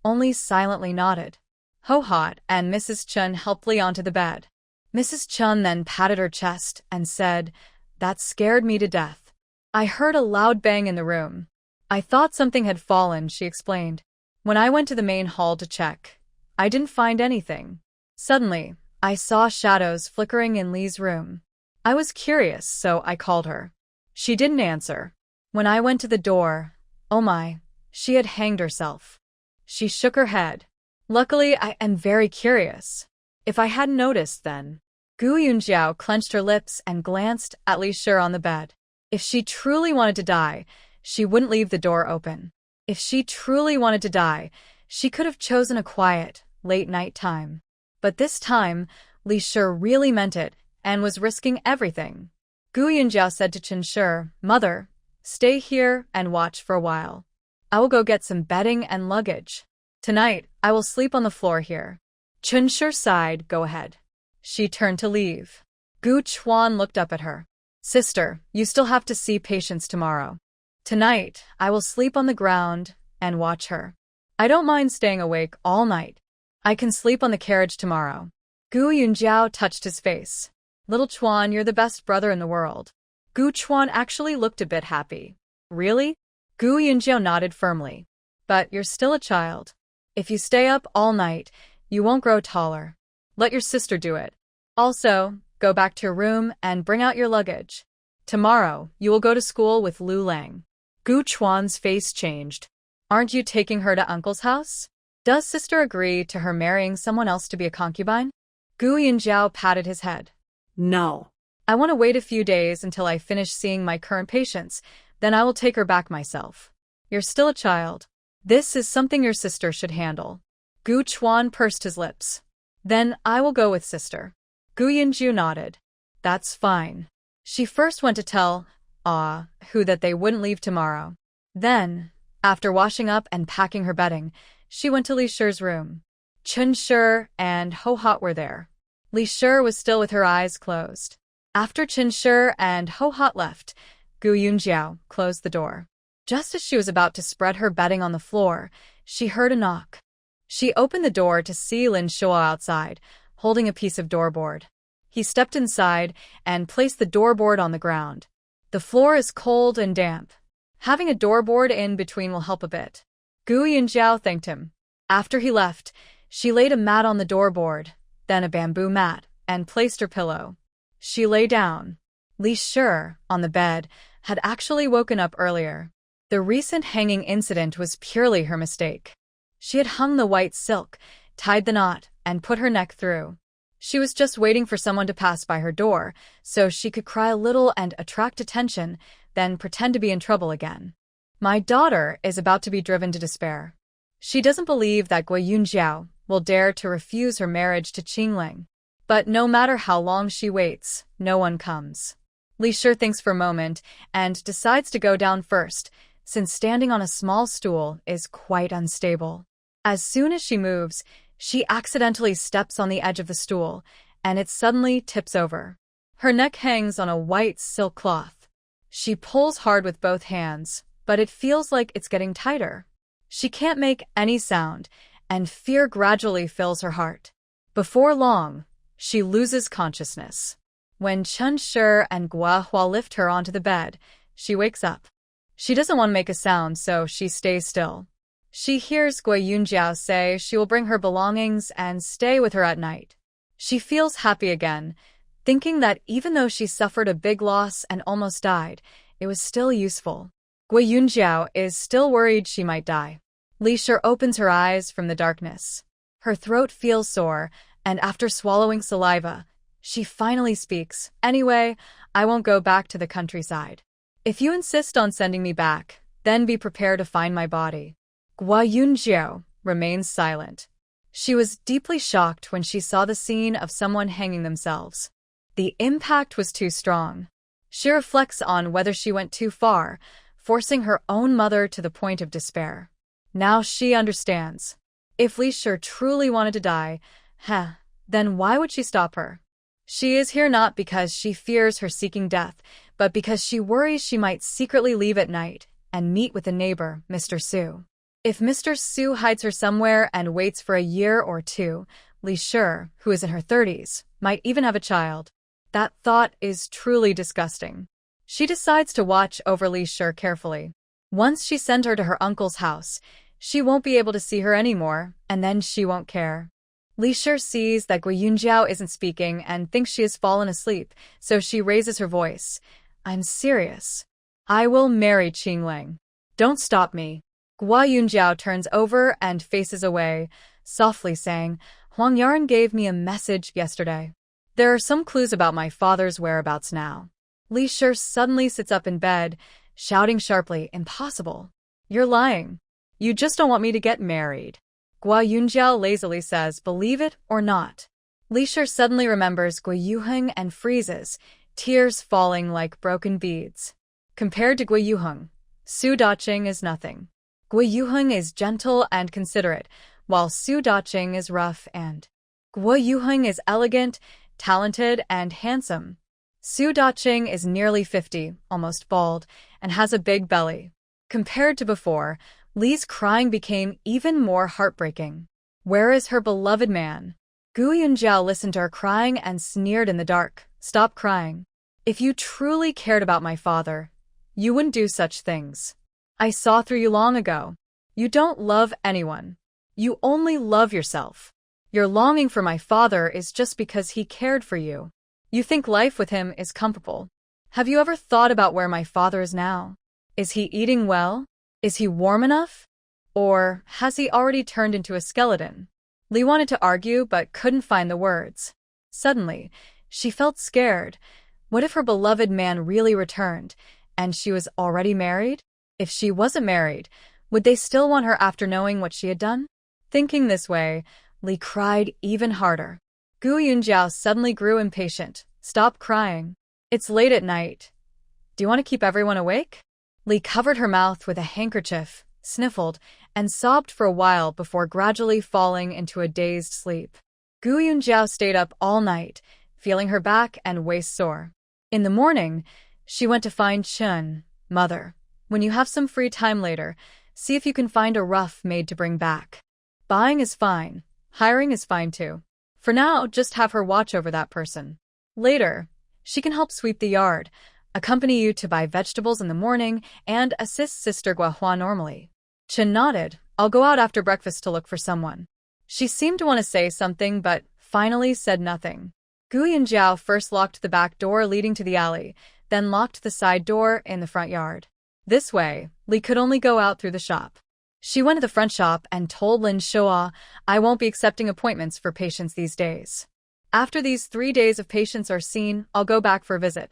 only silently nodded. Ho Hot and Mrs. Chen helped Li onto the bed. Mrs. Chen then patted her chest and said, That scared me to death. I heard a loud bang in the room. I thought something had fallen, she explained. When I went to the main hall to check, I didn't find anything. Suddenly, I saw shadows flickering in Li's room. I was curious, so I called her. She didn't answer. When I went to the door, oh my, she had hanged herself. She shook her head. Luckily, I am very curious. If I hadn't noticed then. Gu Yunjiao clenched her lips and glanced at Li Shi on the bed. If she truly wanted to die, she wouldn't leave the door open. If she truly wanted to die, she could have chosen a quiet, late-night time. But this time, Li Shi really meant it and was risking everything. Gu Yunjiao said to Chen Shi, "Mother, stay here and watch for a while. I will go get some bedding and luggage. Tonight, I will sleep on the floor here." Chen Shi sighed. "Go ahead." She turned to leave. Gu Chuan looked up at her. "Sister, you still have to see patients tomorrow. Tonight, I will sleep on the ground and watch her. I don't mind staying awake all night. I can sleep on the carriage tomorrow." Gu Yunjiao touched his face. "Little Chuan, you're the best brother in the world." Gu Chuan actually looked a bit happy. "Really?" Gu Yunjiao nodded firmly. "But you're still a child. If you stay up all night, you won't grow taller. Let your sister do it. Also, go back to your room and bring out your luggage. Tomorrow, you will go to school with Lu Lang." Gu Chuan's face changed. "Aren't you taking her to uncle's house? Does sister agree to her marrying someone else to be a concubine?" Gu Yunjiao patted his head. "No. I want to wait a few days until I finish seeing my current patients, then I will take her back myself. You're still a child. This is something your sister should handle." Gu Chuan pursed his lips. "Then I will go with sister." Gu Yunjiao nodded. "That's fine." She first went to tell who that they wouldn't leave tomorrow. Then, after washing up and packing her bedding, she went to Li Shi's room. Chen Shi and Ho Hot were there. Li Shi was still with her eyes closed. After Chen Shi and Ho Hot left, Gu Yunjiao closed the door. Just as she was about to spread her bedding on the floor, she heard a knock. She opened the door to see Lin Shua outside, holding a piece of doorboard. He stepped inside and placed the doorboard on the ground. "The floor is cold and damp. Having a doorboard in between will help a bit." Gu Yunjiao thanked him. After he left, she laid a mat on the doorboard, then a bamboo mat, and placed her pillow. She lay down. Li Shi, on the bed, had actually woken up earlier. The recent hanging incident was purely her mistake. She had hung the white silk, tied the knot, and put her neck through. She was just waiting for someone to pass by her door, so she could cry a little and attract attention, then pretend to be in trouble again. My daughter is about to be driven to despair. She doesn't believe that Gu Yunjiao will dare to refuse her marriage to Qingling. But no matter how long she waits, no one comes. Li Shi thinks for a moment and decides to go down first, since standing on a small stool is quite unstable. As soon as she moves, she accidentally steps on the edge of the stool, and it suddenly tips over. Her neck hangs on a white silk cloth. She pulls hard with both hands, but it feels like it's getting tighter. She can't make any sound, and fear gradually fills her heart. Before long, she loses consciousness. When Chen Shi and Gua Hua lift her onto the bed, she wakes up. She doesn't want to make a sound, so she stays still. She hears Gu Yunjiao say she will bring her belongings and stay with her at night. She feels happy again, thinking that even though she suffered a big loss and almost died, it was still useful. Gu Yunjiao is still worried she might die. Li Shi opens her eyes from the darkness. Her throat feels sore, and after swallowing saliva, she finally speaks. "Anyway, I won't go back to the countryside. If you insist on sending me back, then be prepared to find my body." Gu Yunjiao remains silent. She was deeply shocked when she saw the scene of someone hanging themselves. The impact was too strong. She reflects on whether she went too far, forcing her own mother to the point of despair. Now she understands. If Li Shi truly wanted to die, then why would she stop her? She is here not because she fears her seeking death, but because she worries she might secretly leave at night and meet with a neighbor, Mr. Su. If Mr. Su hides her somewhere and waits for a year or two, Li Shi, who is in her 30s, might even have a child. That thought is truly disgusting. She decides to watch over Li Shi carefully. Once she sent her to her uncle's house, she won't be able to see her anymore, and then she won't care. Li Shi sees that Gui Yunjiao isn't speaking and thinks she has fallen asleep, so she raises her voice. I'm serious. I will marry Qingling. Don't stop me. Gui Yunjiao turns over and faces away, softly saying, Huang Yaran gave me a message yesterday. There are some clues about my father's whereabouts now. Li Shi suddenly sits up in bed, shouting sharply, Impossible. You're lying. You just don't want me to get married. Gui Yunjiao lazily says, Believe it or not. Li Shi suddenly remembers Gui Yuheng and freezes, tears falling like broken beads. Compared to Gui Yuheng, Su Daqing is nothing. Gui Yuheng is gentle and considerate, while Su Daqing is rough and Gui Yuheng is elegant, talented, and handsome. Su Daqing is nearly 50, almost bald, and has a big belly. Compared to before, Li's crying became even more heartbreaking. Where is her beloved man? Gu Yunjiao listened to her crying and sneered in the dark. Stop crying. If you truly cared about my father, you wouldn't do such things. I saw through you long ago. You don't love anyone. You only love yourself. Your longing for my father is just because he cared for you. You think life with him is comfortable. Have you ever thought about where my father is now? Is he eating well? Is he warm enough? Or has he already turned into a skeleton? Li wanted to argue but couldn't find the words. Suddenly, she felt scared. What if her beloved man really returned, and she was already married? If she wasn't married, would they still want her after knowing what she had done? Thinking this way, Li cried even harder. Gu Yunjiao suddenly grew impatient. Stop crying. It's late at night. Do you want to keep everyone awake? Li covered her mouth with a handkerchief, sniffled, and sobbed for a while before gradually falling into a dazed sleep. Gu Yunjiao stayed up all night, feeling her back and waist sore. In the morning, she went to find Chen. Mother, when you have some free time later, see if you can find a rough maid to bring back. Buying is fine. Hiring is fine too. For now, just have her watch over that person. Later, she can help sweep the yard, accompany you to buy vegetables in the morning, and assist Sister Guahua normally. Chen nodded. I'll go out after breakfast to look for someone. She seemed to want to say something but finally said nothing. Gu Yunjiao first locked the back door leading to the alley, then locked the side door in the front yard. This way, Li could only go out through the shop. She went to the front shop and told Lin Shua, I won't be accepting appointments for patients these days. After these 3 days of patients are seen, I'll go back for a visit.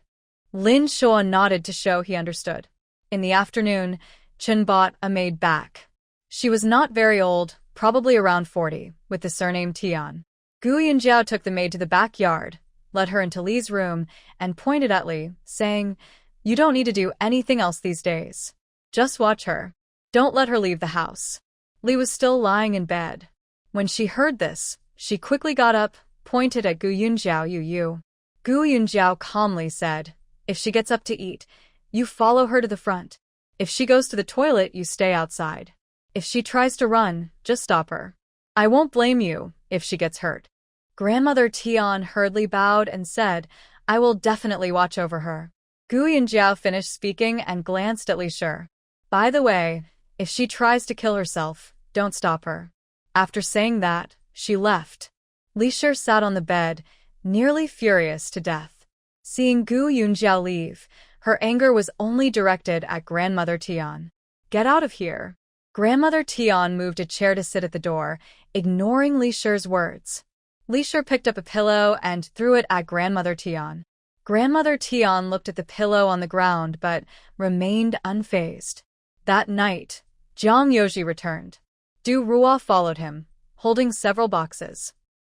Lin Shua nodded to show he understood. In the afternoon, Chen bought a maid back. She was not very old, probably around 40, with the surname Tian. Gu Yunjiao took the maid to the backyard, led her into Li's room, and pointed at Li, saying, You don't need to do anything else these days. Just watch her. Don't let her leave the house. Li was still lying in bed. When she heard this, she quickly got up, pointed at Gu Yunjiao. You. Gu Yunjiao calmly said, If she gets up to eat, you follow her to the front. If she goes to the toilet, you stay outside. If she tries to run, just stop her. I won't blame you if she gets hurt. Grandmother Tian hurriedly bowed and said, I will definitely watch over her. Gu Yunjiao finished speaking and glanced at Li Shi. By the way, if she tries to kill herself, don't stop her. After saying that, she left. Li Shi sat on the bed, nearly furious to death. Seeing Gu Yunjiao leave, her anger was only directed at Grandmother Tian. Get out of here. Grandmother Tian moved a chair to sit at the door, ignoring Li Shi's words. Li Shi picked up a pillow and threw it at Grandmother Tian. Grandmother Tian looked at the pillow on the ground but remained unfazed. That night, Jiang Yoji returned. Du Ruo followed him, holding several boxes.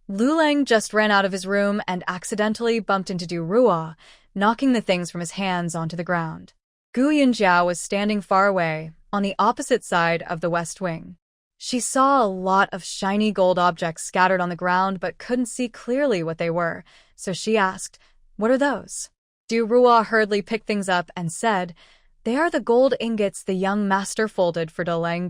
Lu Lang just ran out of his room and accidentally bumped into Du Ruo, knocking the things from his hands onto the ground. Gu Yunjiao was standing far away, on the opposite side of the west wing. She saw a lot of shiny gold objects scattered on the ground but couldn't see clearly what they were, so she asked, What are those? Du Ruo hurriedly picked things up and said, They are the gold ingots the young master folded for Dalang.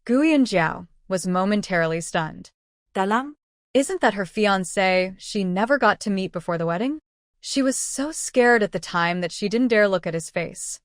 Gu Yunjiao was momentarily stunned. Dalang? Isn't that her fiancé she never got to meet before the wedding? She was so scared at the time that she didn't dare look at his face.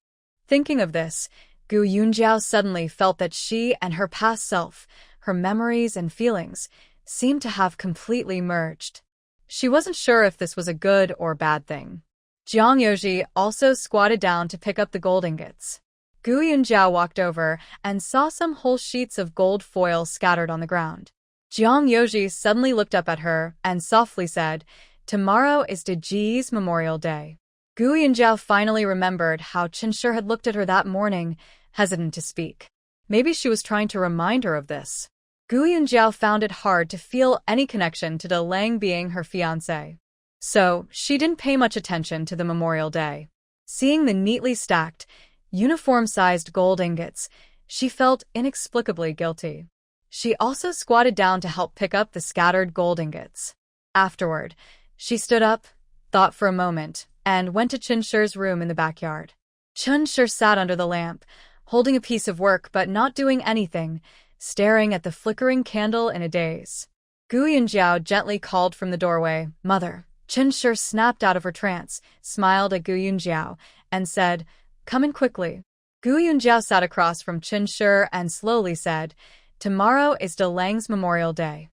Thinking of this, Gu Yunjiao suddenly felt that she and her past self, her memories and feelings, seemed to have completely merged. She wasn't sure if this was a good or bad thing. Jiang Yoji also squatted down to pick up the gold ingots. Gu Yunjiao walked over and saw some whole sheets of gold foil scattered on the ground. Jiang Yoji suddenly looked up at her and softly said, "Tomorrow is Deji's Memorial Day." Gu Yunjiao finally remembered how Qinshi had looked at her that morning, hesitant to speak. Maybe she was trying to remind her of this. Gu Yunjiao found it hard to feel any connection to De Lang being her fiancé. So, she didn't pay much attention to the Memorial Day. Seeing the neatly stacked, uniform-sized gold ingots, she felt inexplicably guilty. She also squatted down to help pick up the scattered gold ingots. Afterward, she stood up, thought for a moment, and went to Qinshi's room in the backyard. Qinshi sat under the lamp, holding a piece of work but not doing anything, staring at the flickering candle in a daze. Gu Yunjiao gently called from the doorway, "Mother." Qinshi snapped out of her trance, smiled at Gu Yunjiao, and said, "Come in quickly." Gu Yunjiao sat across from Qinshi and slowly said, "Tomorrow is De Lang's Memorial Day.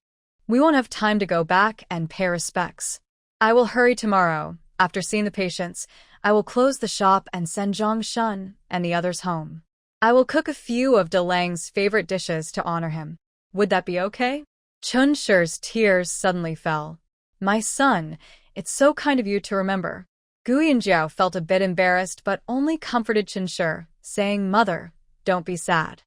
We won't have time to go back and pay respects. I will hurry tomorrow. After seeing the patients, I will close the shop and send Zhang Shun and the others home. I will cook a few of De Lang's favorite dishes to honor him. Would that be okay?" Qinshi's tears suddenly fell. "My son, it's so kind of you to remember." Gu Yunjiao felt a bit embarrassed but only comforted Qinshi, saying, "Mother, don't be sad.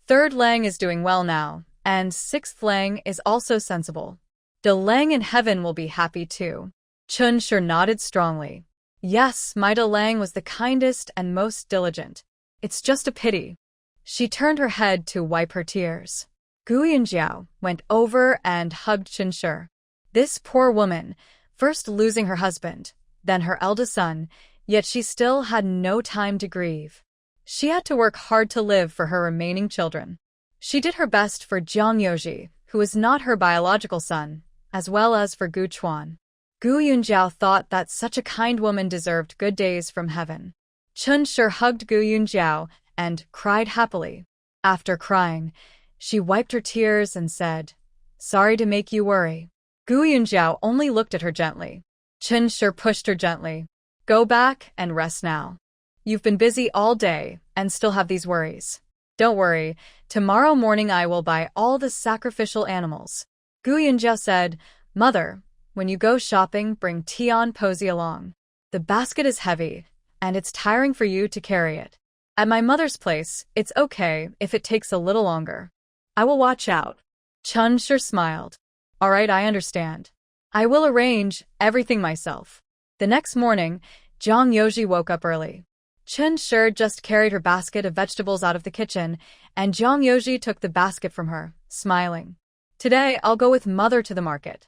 Third Lang is doing well now, and sixth Lang is also sensible. De Lang in heaven will be happy too." Qinshi nodded strongly. "Yes, my De Lang was the kindest and most diligent. It's just a pity." She turned her head to wipe her tears. Gu Yunjiao went over and hugged Qinshi. This poor woman, first losing her husband, then her eldest son, yet she still had no time to grieve. She had to work hard to live for her remaining children. She did her best for Jiang Yoji, who was not her biological son, as well as for Gu Chuan. Gu Yunjiao thought that such a kind woman deserved good days from heaven. Qinshi hugged Gu Yunjiao and cried happily. After crying, she wiped her tears and said, "Sorry to make you worry." Gu Yunjiao only looked at her gently. Qinshi pushed her gently. "Go back and rest now. You've been busy all day and still have these worries. Don't worry, tomorrow morning I will buy all the sacrificial animals." Gu Yunjiao said, "Mother, when you go shopping, bring Tian Posey along. The basket is heavy, and it's tiring for you to carry it. At my mother's place, it's okay if it takes a little longer. I will watch out." Qinshi smiled. "All right, I understand. I will arrange everything myself." The next morning, Jiang Yoji woke up early. Qinshi just carried her basket of vegetables out of the kitchen, and Jiang Yoji took the basket from her, smiling. "Today, I'll go with Mother to the market."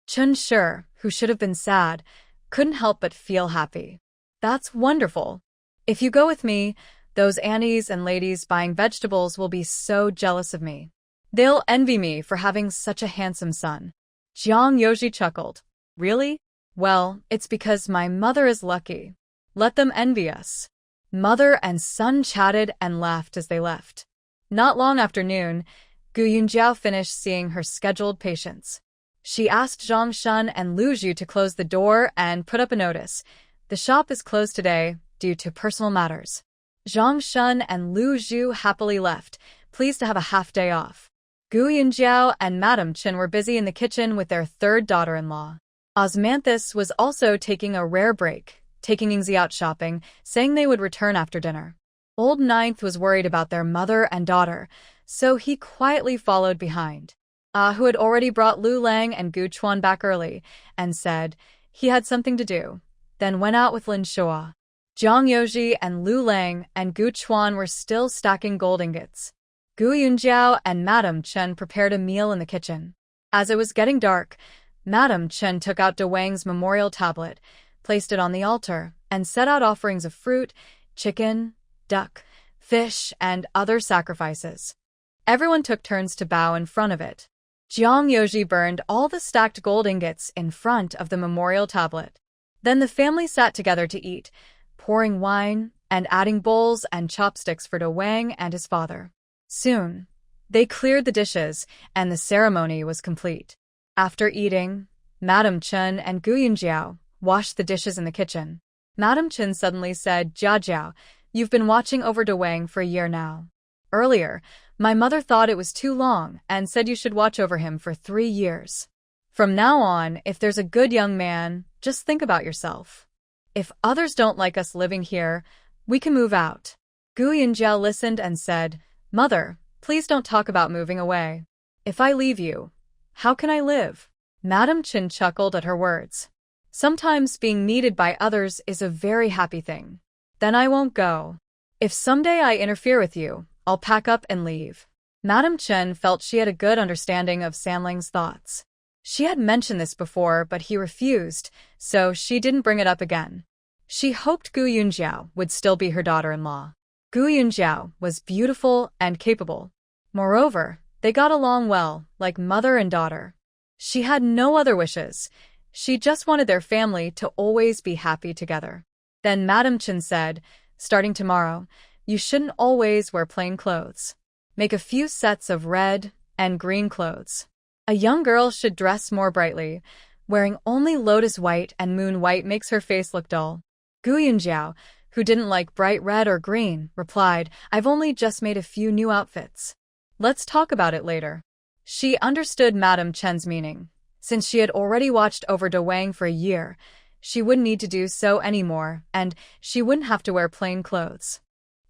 Qinshi, who should have been sad, couldn't help but feel happy. "That's wonderful. If you go with me, those aunties and ladies buying vegetables will be so jealous of me. They'll envy me for having such a handsome son." Jiang Yoji chuckled. "Really? Well, it's because my mother is lucky. Let them envy us." Mother and son chatted and laughed as they left. Not long after noon, Gu Yunjiao finished seeing her scheduled patients. She asked Zhang Shun and Lu Zhu to close the door and put up a notice. "The shop is closed today due to personal matters." Zhang Shun and Lu Zhu happily left, pleased to have a half-day off. Gu Yunjiao and Madame Chen were busy in the kitchen with their third daughter-in-law. Osmanthus was also taking a rare break, taking Yingzi out shopping, saying they would return after dinner. Old Ninth was worried about their mother and daughter, so he quietly followed behind. Who had already brought Lu Lang and Gu Chuan back early, and said he had something to do, then went out with Lin Shua. Jiang Yoji and Lu Lang and Gu Chuan were still stacking gold ingots. Gu Yunjiao and Madame Chen prepared a meal in the kitchen. As it was getting dark, Madame Chen took out De Wang's memorial tablet, placed it on the altar, and set out offerings of fruit, chicken, duck, fish, and other sacrifices. Everyone took turns to bow in front of it. Jiang Yoji burned all the stacked gold ingots in front of the memorial tablet. Then the family sat together to eat, pouring wine, and adding bowls and chopsticks for Do Wang and his father. Soon, they cleared the dishes, and the ceremony was complete. After eating, Madam Chen and Gu Yunjiao washed the dishes in the kitchen. Madam Chen suddenly said, Jiao, you've been watching over Do Wang for a year now. Earlier, my mother thought it was too long and said you should watch over him for 3 years. From now on, if there's a good young man, just think about yourself. If others don't like us living here, we can move out. Gu Yunjiao listened and said, Mother, please don't talk about moving away. If I leave you, how can I live? Madam Chen chuckled at her words. Sometimes being needed by others is a very happy thing. Then I won't go. If someday I interfere with you, I'll pack up and leave. Madam Chen felt she had a good understanding of Sanling's thoughts. She had mentioned this before, but he refused, so she didn't bring it up again. She hoped Gu Yunjiao would still be her daughter-in-law. Gu Yunjiao was beautiful and capable. Moreover, they got along well, like mother and daughter. She had no other wishes. She just wanted their family to always be happy together. Then Madam Chen said, starting tomorrow, you shouldn't always wear plain clothes. Make a few sets of red and green clothes. A young girl should dress more brightly. Wearing only lotus white and moon white makes her face look dull. Gu Yunjiao, who didn't like bright red or green, replied, I've only just made a few new outfits. Let's talk about it later. She understood Madam Chen's meaning. Since she had already watched over Do Wang for a year, she wouldn't need to do so anymore, and she wouldn't have to wear plain clothes.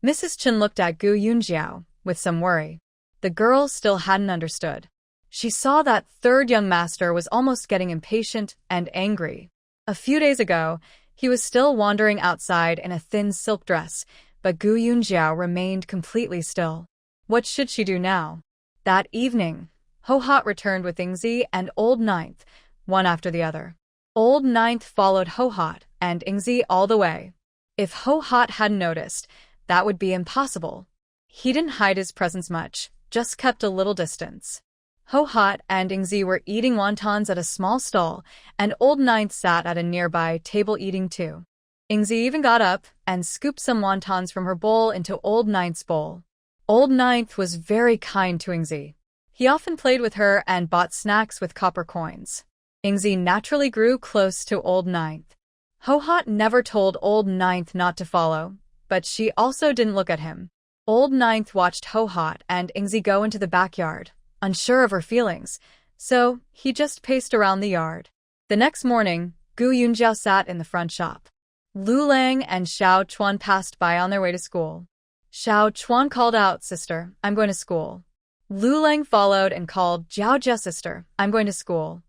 Mrs. Chen looked at Gu Yunjiao with some worry. The girl still hadn't understood. She saw that third young master was almost getting impatient and angry. A few days ago, he was still wandering outside in a thin silk dress, but Gu Yunjiao remained completely still. What should she do now? That evening, Ho-Hot returned with Yingzi and Old Ninth, one after the other. Old Ninth followed Ho-Hot and Yingzi all the way. If Ho-Hot hadn't noticed, that would be impossible. He didn't hide his presence much, just kept a little distance. Ho-Hot and Yingzi were eating wontons at a small stall, and Old Ninth sat at a nearby table eating too. Yingzi even got up and scooped some wontons from her bowl into Old Ninth's bowl. Old Ninth was very kind to Yingzi. He often played with her and bought snacks with copper coins. Yingzi naturally grew close to Old Ninth. Ho-Hot never told Old Ninth not to follow, but she also didn't look at him. Old Ninth watched Ho-Hot and Yingzi go into the backyard, unsure of her feelings, so he just paced around the yard. The next morning, Gu Yunjiao sat in the front shop. Lu Lang and Xiao Chuan passed by on their way to school. Xiao Chuan called out, Sister, I'm going to school. Lu Lang followed and called, Jiao, sister, I'm going to school.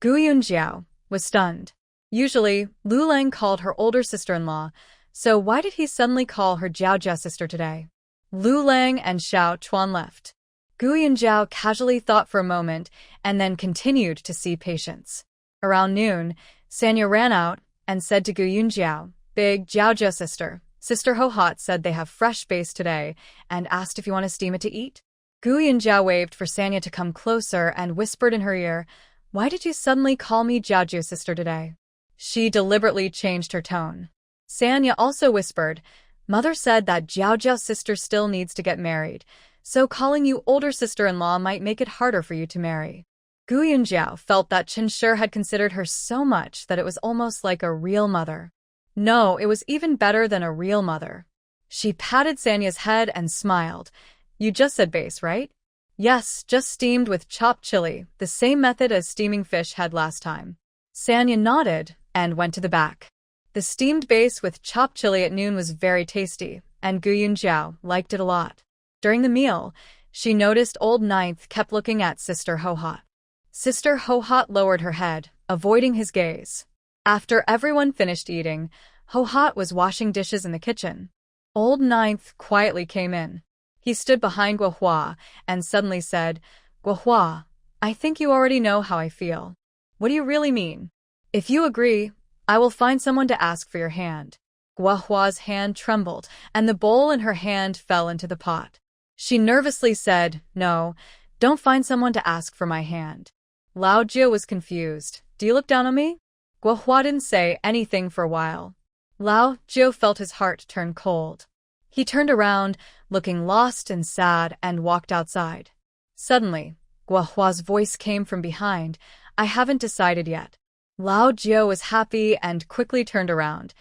Gu Yunjiao was stunned. Usually, Lu Lang called her older sister-in-law, so why did he suddenly call her Jiao sister today? Lu Lang and Xiao Chuan left. Gu Yunjiao casually thought for a moment and then continued to see patients. Around noon, Sanya ran out and said to Gu Yunjiao, Big Jiao sister, Sister Ho-Hot said they have fresh base today and asked if you want to steam it to eat. Gu Yunjiao waved for Sanya to come closer and whispered in her ear, Why did you suddenly call me Jiao sister today? She deliberately changed her tone. Sanya also whispered, Mother said that Jiao sister still needs to get married, so calling you older sister-in-law might make it harder for you to marry. Gu Yunjiao felt that Chen Shi had considered her so much that it was almost like a real mother. No, it was even better than a real mother. She patted Sanya's head and smiled. You just said base, right? Yes, just steamed with chopped chili, the same method as steaming fish had last time. Sanya nodded and went to the back. The steamed base with chopped chili at noon was very tasty, and Gu Yunjiao liked it a lot. During the meal, she noticed Old Ninth kept looking at Sister Ho-Hot. Sister Ho-Hot lowered her head, avoiding his gaze. After everyone finished eating, Ho-Hot was washing dishes in the kitchen. Old Ninth quietly came in. He stood behind Guohua and suddenly said, Guohua, I think you already know how I feel. What do you really mean? If you agree, I will find someone to ask for your hand. Guohua's hand trembled, and the bowl in her hand fell into the pot. She nervously said, No, don't find someone to ask for my hand. Lao Jia was confused. Do you look down on me? Guohua didn't say anything for a while. Lao Jiu felt his heart turn cold. He turned around, looking lost and sad, and walked outside. Suddenly, Guohua's voice came from behind. I haven't decided yet. Lao Jiu was happy and quickly turned around.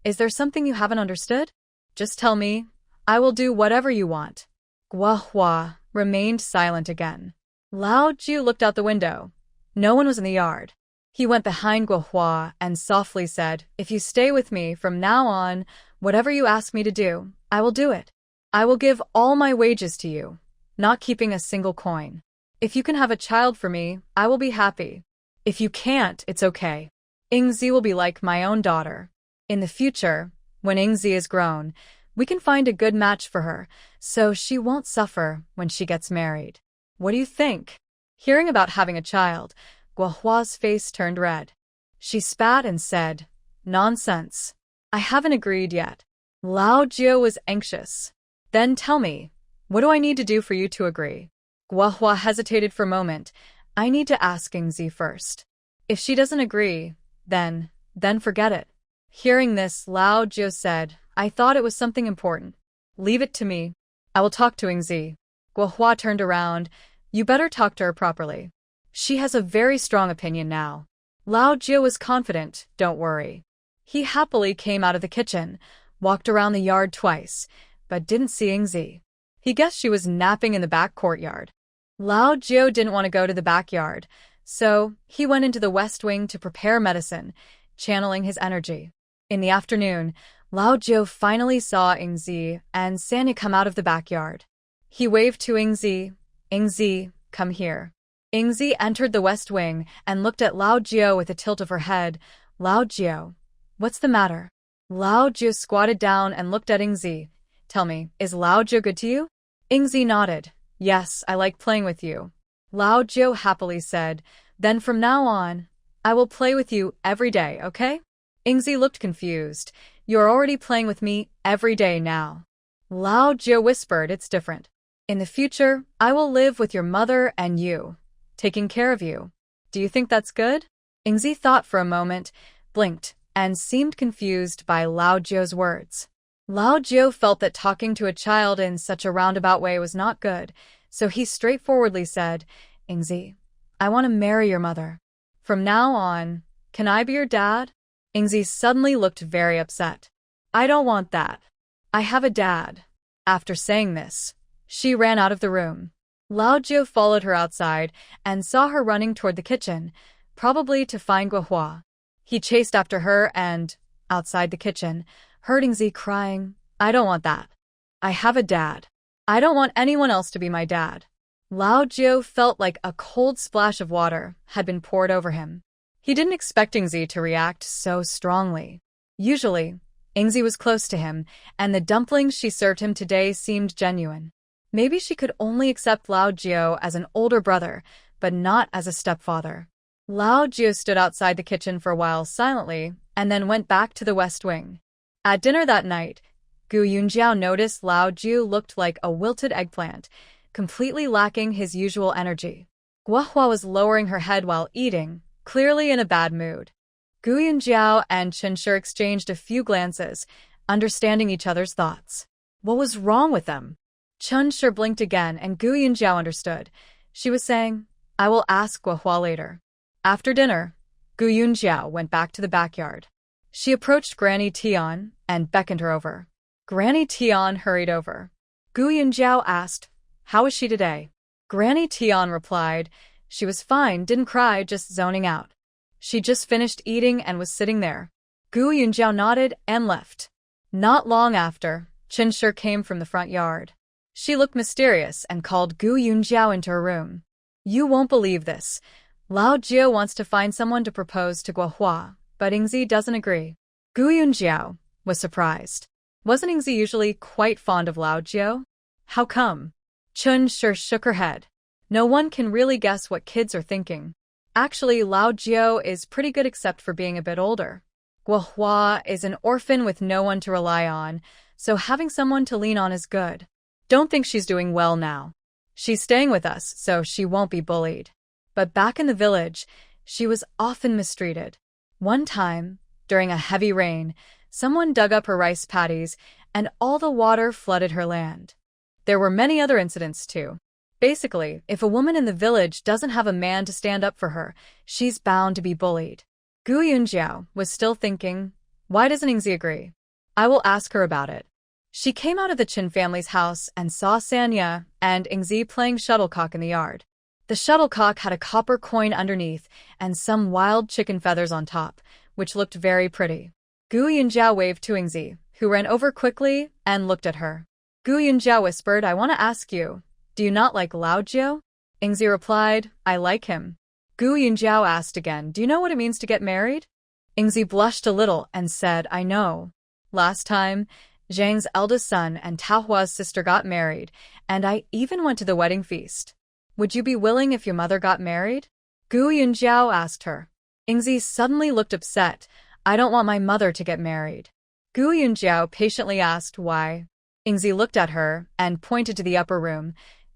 Is there something you haven't understood? Just tell me. I will do whatever you want. Guohua remained silent again. Lao Jiu looked out the window. No one was in the yard. He went behind Guohua and softly said, If you stay with me from now on, whatever you ask me to do, I will do it. I will give all my wages to you, not keeping a single coin. If you can have a child for me, I will be happy. If you can't, it's okay. Ingzi will be like my own daughter. In the future, when Ingzi is grown, we can find a good match for her, so she won't suffer when she gets married. What do you think? Hearing about having a child, Guohua's face turned red. She spat and said, Nonsense. I haven't agreed yet. Lao Jiu was anxious. Then tell me, what do I need to do for you to agree? Guohua hesitated for a moment. I need to ask Ingzi first. If she doesn't agree, then forget it. Hearing this, Lao Jiu said, I thought it was something important. Leave it to me. I will talk to Ingzi. Guohua turned around. You better talk to her properly. She has a very strong opinion now. Lao Jiu was confident, don't worry. He happily came out of the kitchen, walked around the yard twice, but didn't see Ingzi. He guessed she was napping in the back courtyard. Lao Jiu didn't want to go to the backyard, so he went into the west wing to prepare medicine, channeling his energy. In the afternoon, Lao Jiu finally saw Ingzi and Sanya come out of the backyard. He waved to Ingzi. Ingzi, come here. Ingzi entered the west wing and looked at Lao Jiu with a tilt of her head. Lao Jiu, what's the matter? Lao Jiu squatted down and looked at Ingzi. Tell me, is Lao Jiu good to you? Ingzi nodded. Yes, I like playing with you. Lao Jiu happily said, Then from now on, I will play with you every day, okay? Ingzi looked confused. You're already playing with me every day now. Lao Jiu whispered, It's different. In the future, I will live with your mother and you, taking care of you. Do you think that's good? Ingzi thought for a moment, blinked, and seemed confused by Lao Jiu's words. Lao Jiu felt that talking to a child in such a roundabout way was not good, so he straightforwardly said, Ingzi, I want to marry your mother. From now on, can I be your dad? Ingzi suddenly looked very upset. I don't want that. I have a dad. After saying this, she ran out of the room. Lao Jiu followed her outside and saw her running toward the kitchen, probably to find Guohua. He chased after her and, outside the kitchen, heard Ingzi crying, I don't want that. I have a dad. I don't want anyone else to be my dad. Lao Jiu felt like a cold splash of water had been poured over him. He didn't expect Ingzi to react so strongly. Usually, Ingzi was close to him, and the dumplings she served him today seemed genuine. Maybe she could only accept Lao Jiu as an older brother, but not as a stepfather. Lao Jiu stood outside the kitchen for a while silently, and then went back to the west wing. At dinner that night, Gu Yunjiao noticed Lao Jiu looked like a wilted eggplant, completely lacking his usual energy. Guohua was lowering her head while eating, clearly in a bad mood. Gu Yunjiao and Chenshi exchanged a few glances, understanding each other's thoughts. What was wrong with them? Chenshi blinked again and Gu Yunjiao understood. She was saying, I will ask Guohua later. After dinner, Gu Yunjiao went back to the backyard. She approached Granny Tian and beckoned her over. Granny Tian hurried over. Gu Yunjiao asked, How is she today? Granny Tian replied, She was fine, didn't cry, just zoning out. She just finished eating and was sitting there. Gu Yunjiao nodded and left. Not long after, Chenshi came from the front yard. She looked mysterious and called Gu Yunjiao into her room. You won't believe this. Lao Jiu wants to find someone to propose to Guohua, but Ingzi doesn't agree. Gu Yunjiao was surprised. Wasn't Ingzi usually quite fond of Lao Jiu? How come? Chenshi shook her head. No one can really guess what kids are thinking. Actually, Lao Jiu is pretty good except for being a bit older. Guohua is an orphan with no one to rely on, so having someone to lean on is good. Don't think she's doing well now. She's staying with us, so she won't be bullied. But back in the village, she was often mistreated. One time, during a heavy rain, Someone dug up her rice paddies, and all the water flooded her land. There were many other incidents too. Basically, if a woman in the village doesn't have a man to stand up for her, she's bound to be bullied. Gu Yunjiao was still thinking, why doesn't Ingzi agree? I will ask her about it. She came out of the Qin family's house and saw Sanya and Ingzi playing shuttlecock in the yard. The shuttlecock had a copper coin underneath and some wild chicken feathers on top, which looked very pretty. Gu Yunjiao waved to Ingzi, who ran over quickly and looked at her. Gu Yunjiao whispered, I want to ask you, do you not like Lao Jiao? Ingzi replied, I like him. Gu Yunjiao asked again, do you know what it means to get married? Ingzi blushed a little and said, I know. Last time, Zhang's eldest son and Taohua's sister got married, and I even went to the wedding feast. Would you be willing if your mother got married? Gu Yunjiao asked her. Ingzi suddenly looked upset. I don't want my mother to get married. Gu Yunjiao patiently asked why. Ingzi looked at her and pointed to the upper room.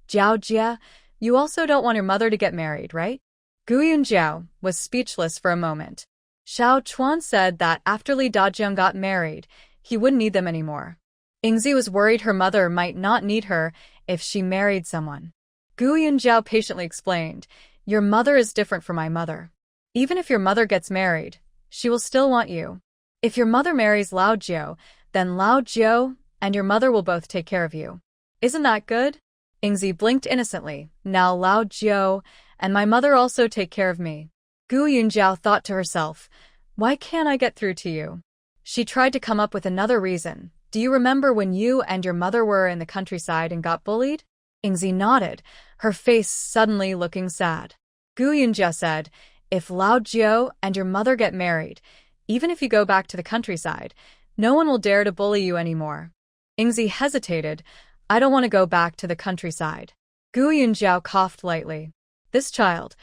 Jiao Jia, you also don't want your mother to get married, right? Gu Yunjiao was speechless for a moment. Xiao Chuan said that after Li Dajiang got married, he wouldn't need them anymore. Ingzi was worried her mother might not need her if she married someone. Gu Yunjiao patiently explained, your mother is different from my mother. Even if your mother gets married, she will still want you. If your mother marries Lao Jiao, then Lao Jiao and your mother will both take care of you. Isn't that good? Ingzi blinked innocently. Now Lao Jiao and my mother also take care of me. Gu Yunjiao thought to herself, why can't I get through to you? She tried to come up with another reason. Do you remember when you and your mother were in the countryside and got bullied? Ingzi nodded, her face suddenly looking sad. Gu Yunjiao said, if Lao Jiao and your mother get married, even if you go back to the countryside, no one will dare to bully you anymore. Ingzi hesitated. I don't want to go back to the countryside. Gu Yunjiao coughed lightly. This child,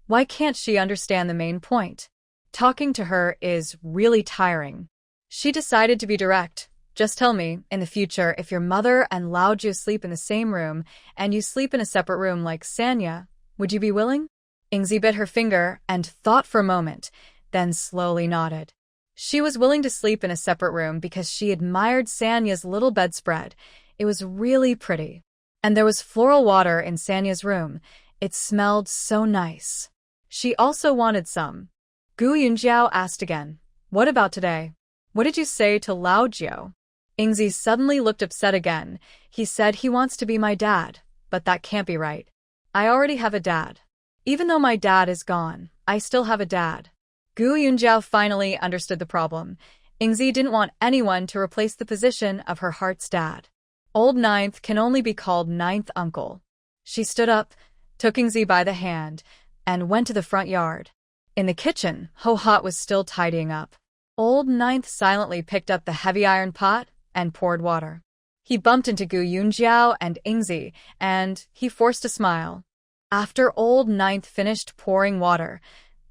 why can't she understand the main point? Talking to her is really tiring. She decided to be direct. Just tell me, in the future, if your mother and Lao Jiao sleep in the same room and you sleep in a separate room like Sanya, would you be willing? Ingzi bit her finger and thought for a moment, then slowly nodded. She was willing to sleep in a separate room because she admired Sanya's little bedspread. It was really pretty. And there was floral water in Sanya's room. It smelled so nice. She also wanted some. Gu Yunjiao asked again, what about today? What did you say to Lao Jiao? Ingzi suddenly looked upset again. He said he wants to be my dad, but that can't be right. I already have a dad. Even though my dad is gone, I still have a dad. Gu Yunjiao finally understood the problem. Ingzi didn't want anyone to replace the position of her heart's dad. Old Ninth can only be called Ninth Uncle. She stood up, took Ingzi by the hand, and went to the front yard. In the kitchen, Ho Hot was still tidying up. Old Ninth silently picked up the heavy iron pot and poured water. He bumped into Gu Yunjiao and Ingzi, and he forced a smile. After Old Ninth finished pouring water,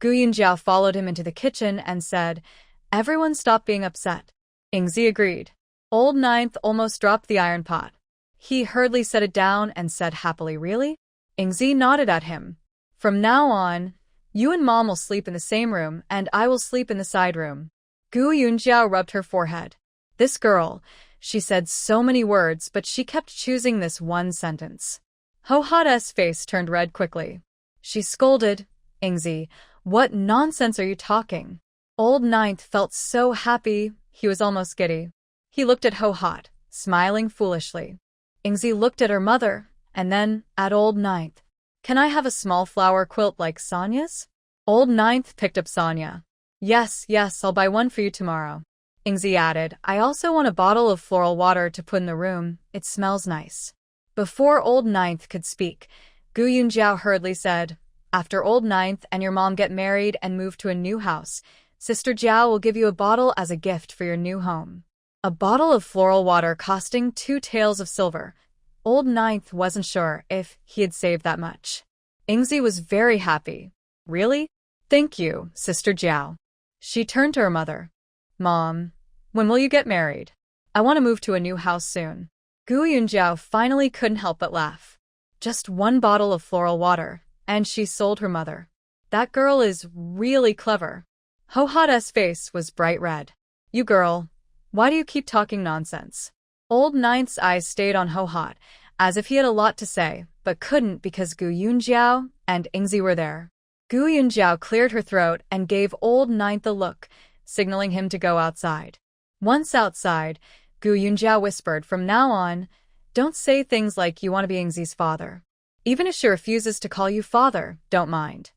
Gu Yunjiao followed him into the kitchen and said, everyone stop being upset. Ingzi agreed. Old Ninth almost dropped the iron pot. He hurriedly set it down and said happily, really? Ingzi nodded at him. From now on, you and Mom will sleep in the same room and I will sleep in the side room. Gu Yunjiao rubbed her forehead. This girl, she said so many words, but she kept choosing this one sentence. Ho Hot's face turned red quickly. She scolded, Ingzi, what nonsense are you talking? Old Ninth felt so happy, he was almost giddy. He looked at Ho Hot, smiling foolishly. Ingzi looked at her mother, and then at Old Ninth. Can I have a small flower quilt like Sanya's? Old Ninth picked up Sanya. Yes, I'll buy one for you tomorrow. Ingzi added, I also want a bottle of floral water to put in the room. It smells nice. Before Old Ninth could speak, Gu Yunjiao hurriedly said, after Old Ninth and your mom get married and move to a new house, Sister Jiao will give you a bottle as a gift for your new home. A bottle of floral water costing 2 taels of silver. Old Ninth wasn't sure if he had saved that much. Ingzi was very happy. Really? Thank you, Sister Jiao. She turned to her mother. Mom, when will you get married? I want to move to a new house soon. Gu Yunjiao finally couldn't help but laugh. Just 1 bottle of floral water, and she sold her mother. That girl is really clever. Ho Hot's face was bright red. You girl, Why do you keep talking nonsense? Old Ninth's eyes stayed on Ho-Hot, as if he had a lot to say, but couldn't because Gu Yunjiao and Ingzi were there. Gu Yunjiao cleared her throat and gave Old Ninth a look, signaling him to go outside. Once outside, Gu Yunjiao whispered, "From now on, don't say things like you want to be Ingzi's father. Even if she refuses to call you father, don't mind.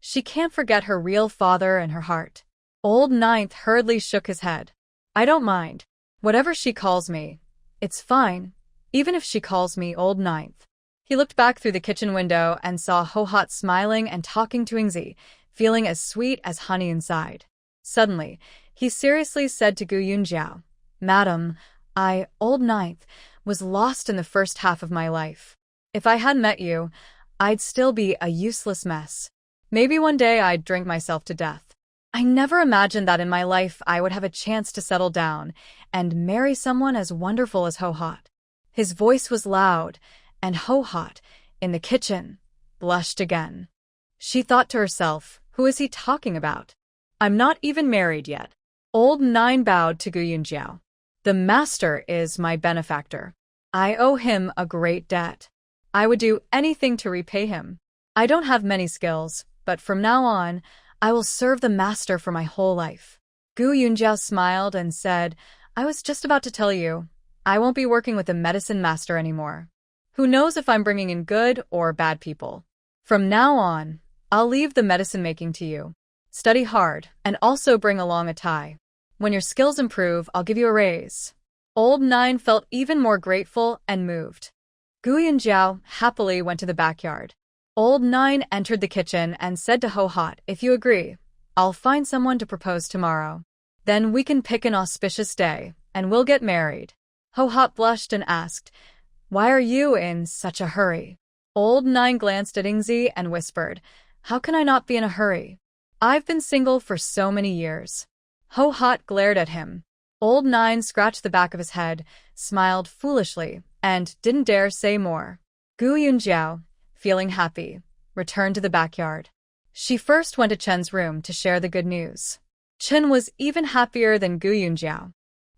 She can't forget her real father in her heart." Old Ninth hurriedly shook his head. "I don't mind. Whatever she calls me, it's fine, even if she calls me Old Ninth." He looked back through the kitchen window and saw Ho-Hot smiling and talking to Ingzi, feeling as sweet as honey inside. Suddenly, he seriously said to Gu Yunjiao, "Madam, Old Ninth, was lost in the first half of my life. If I hadn't met you, I'd still be a useless mess. Maybe one day I'd drink myself to death. I never imagined that in my life I would have a chance to settle down and marry someone as wonderful as Ho-Hot." His voice was loud, and Ho-Hot, in the kitchen, blushed again. She thought to herself, who is he talking about? I'm not even married yet. Old Nine bowed to Gu Yunjiao. The master is my benefactor. I owe him a great debt. I would do anything to repay him. I don't have many skills, but from now on, I will serve the master for my whole life. Gu Yunjiao smiled and said, I was just about to tell you, I won't be working with the medicine master anymore. Who knows if I'm bringing in good or bad people? From now on, I'll leave the medicine making to you. Study hard, and also bring along a tie. When your skills improve, I'll give you a raise. Old Nine felt even more grateful and moved. Gu Yunjiao happily went to the backyard. Old Nine entered the kitchen and said to Ho-Hot, if you agree, I'll find someone to propose tomorrow. Then we can pick an auspicious day, and we'll get married. Ho-Hot blushed and asked, why are you in such a hurry? Old Nine glanced at Ingzi and whispered, how can I not be in a hurry? I've been single for so many years. Ho-Hot glared at him. Old Nine scratched the back of his head, smiled foolishly, and didn't dare say more. Gu Yunjiao, feeling happy, returned to the backyard. She first went to Chen's room to share the good news. Chen was even happier than Gu Yunjiao.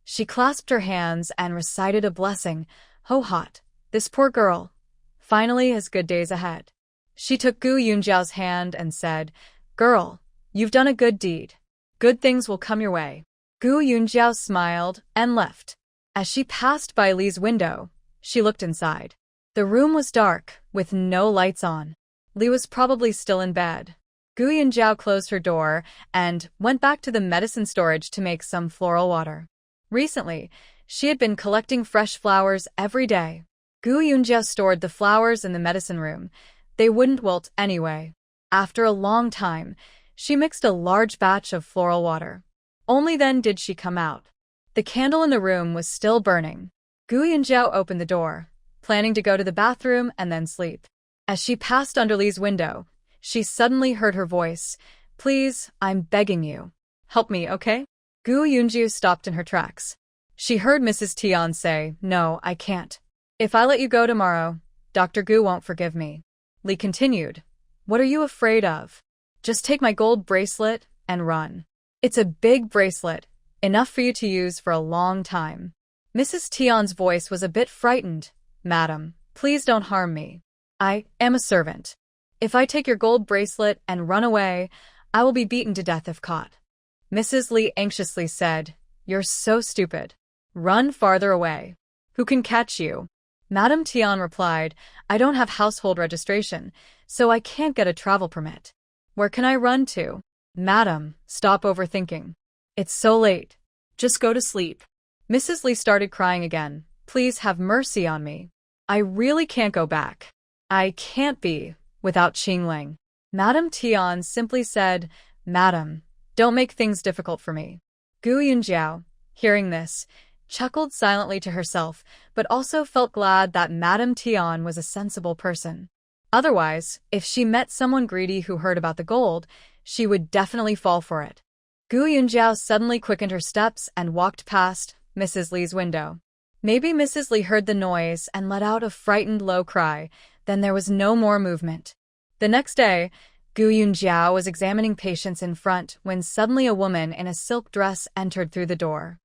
She clasped her hands and recited a blessing. Ho-Hot, this poor girl, finally has good days ahead. She took Gu Yunjiao's hand and said, girl, you've done a good deed. Good things will come your way. Gu Yunjiao smiled and left. As she passed by Li's window, she looked inside. The room was dark, with no lights on. Li was probably still in bed. Gu Yunjiao closed her door and went back to the medicine storage to make some floral water. Recently, she had been collecting fresh flowers every day. Gu Yunjiao stored the flowers in the medicine room. They wouldn't wilt anyway. After a long time, she mixed a large batch of floral water. Only then did she come out. The candle in the room was still burning. Gu Yunjiao opened the door, planning to go to the bathroom and then sleep. As she passed under Li's window, she suddenly heard her voice. Please, I'm begging you. Help me, okay? Gu Yunjiao stopped in her tracks. She heard Mrs. Tian say, no, I can't. If I let you go tomorrow, Dr. Gu won't forgive me. Li continued, what are you afraid of? Just take my gold bracelet and run. It's a big bracelet, enough for you to use for a long time. Mrs. Tian's voice was a bit frightened. Madam, please don't harm me. I am a servant. If I take your gold bracelet and run away, I will be beaten to death if caught. Mrs. Li anxiously said, you're so stupid. Run farther away. Who can catch you? Madam Tian replied, I don't have household registration, so I can't get a travel permit. Where can I run to? Madam, stop overthinking. It's so late. Just go to sleep. Mrs. Li started crying again. Please have mercy on me. I really can't go back. I can't be without Qingling. Madam Tian simply said, Madam, don't make things difficult for me. Gu Yunjiao, hearing this, chuckled silently to herself, but also felt glad that Madam Tian was a sensible person. Otherwise, if she met someone greedy who heard about the gold, she would definitely fall for it. Gu Yunjiao suddenly quickened her steps and walked past Mrs. Li's window. Maybe Mrs. Li heard the noise and let out a frightened low cry, then there was no more movement. The next day, Gu Yunjiao was examining patients in front when suddenly a woman in a silk dress entered through the door.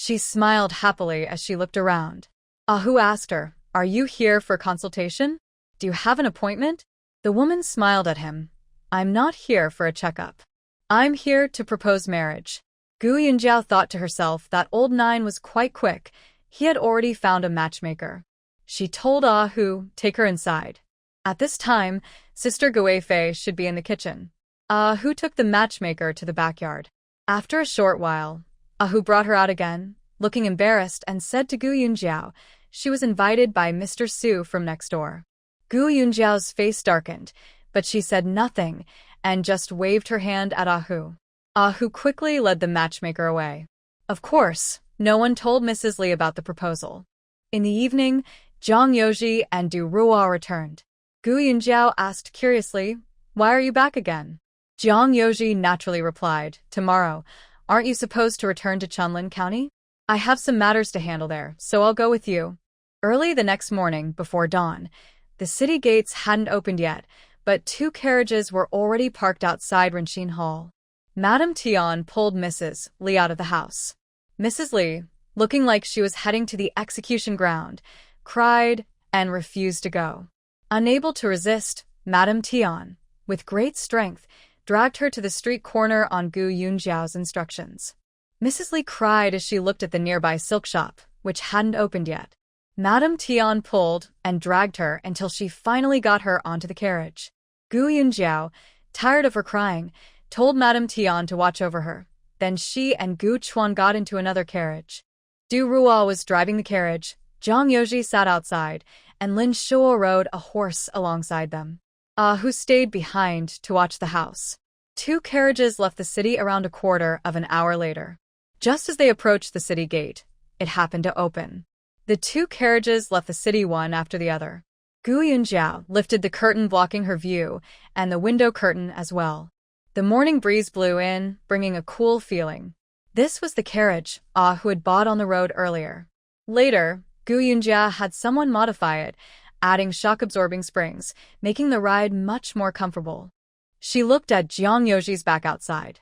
She smiled happily as she looked around. Ahu asked her, "Are you here for consultation? Do you have an appointment?" The woman smiled at him. "I'm not here for a checkup. I'm here to propose marriage." Gu Yunjiao thought to herself that old Nine was quite quick. He had already found a matchmaker. She told Ahu, "Take her inside." At this time, Sister Guifei should be in the kitchen. Ahu took the matchmaker to the backyard. After a short while, Ahu brought her out again, looking embarrassed, and said to Gu Yunjiao she was invited by Mr. Su from next door. Gu Yunjiao's face darkened, but she said nothing and just waved her hand at Ahu. Ahu quickly led the matchmaker away. Of course, no one told Mrs. Li about the proposal. In the evening, Zhang Yoji and Du Ruo returned. Gu Yunjiao asked curiously, "Why are you back again?" Zhang Yoji naturally replied, "Tomorrow, aren't you supposed to return to Chunlin County? I have some matters to handle there, so I'll go with you." Early the next morning, before dawn, the city gates hadn't opened yet, but 2 carriages were already parked outside Renxin Hall. Madame Tian pulled Mrs. Li out of the house. Mrs. Li, looking like she was heading to the execution ground, cried and refused to go. Unable to resist, Madame Tian, with great strength, dragged her to the street corner on Gu Yunjiao's instructions. Mrs. Li cried as she looked at the nearby silk shop, which hadn't opened yet. Madame Tian pulled and dragged her until she finally got her onto the carriage. Gu Yunjiao, tired of her crying, told Madame Tian to watch over her. Then she and Gu Chuan got into another carriage. Du Ruo was driving the carriage, Zhang Yoji sat outside, and Lin Shuo rode a horse alongside them. Ahu stayed behind to watch the house. 2 carriages left the city around a quarter of an hour later. Just as they approached the city gate, it happened to open. The 2 carriages left the city one after the other. Gu Yunjiao lifted the curtain blocking her view, and the window curtain as well. The morning breeze blew in, bringing a cool feeling. This was the carriage Ahu had bought on the road earlier. Later, Gu Yunjia had someone modify it, adding shock-absorbing springs, making the ride much more comfortable. She looked at Zhang Yoji's back outside.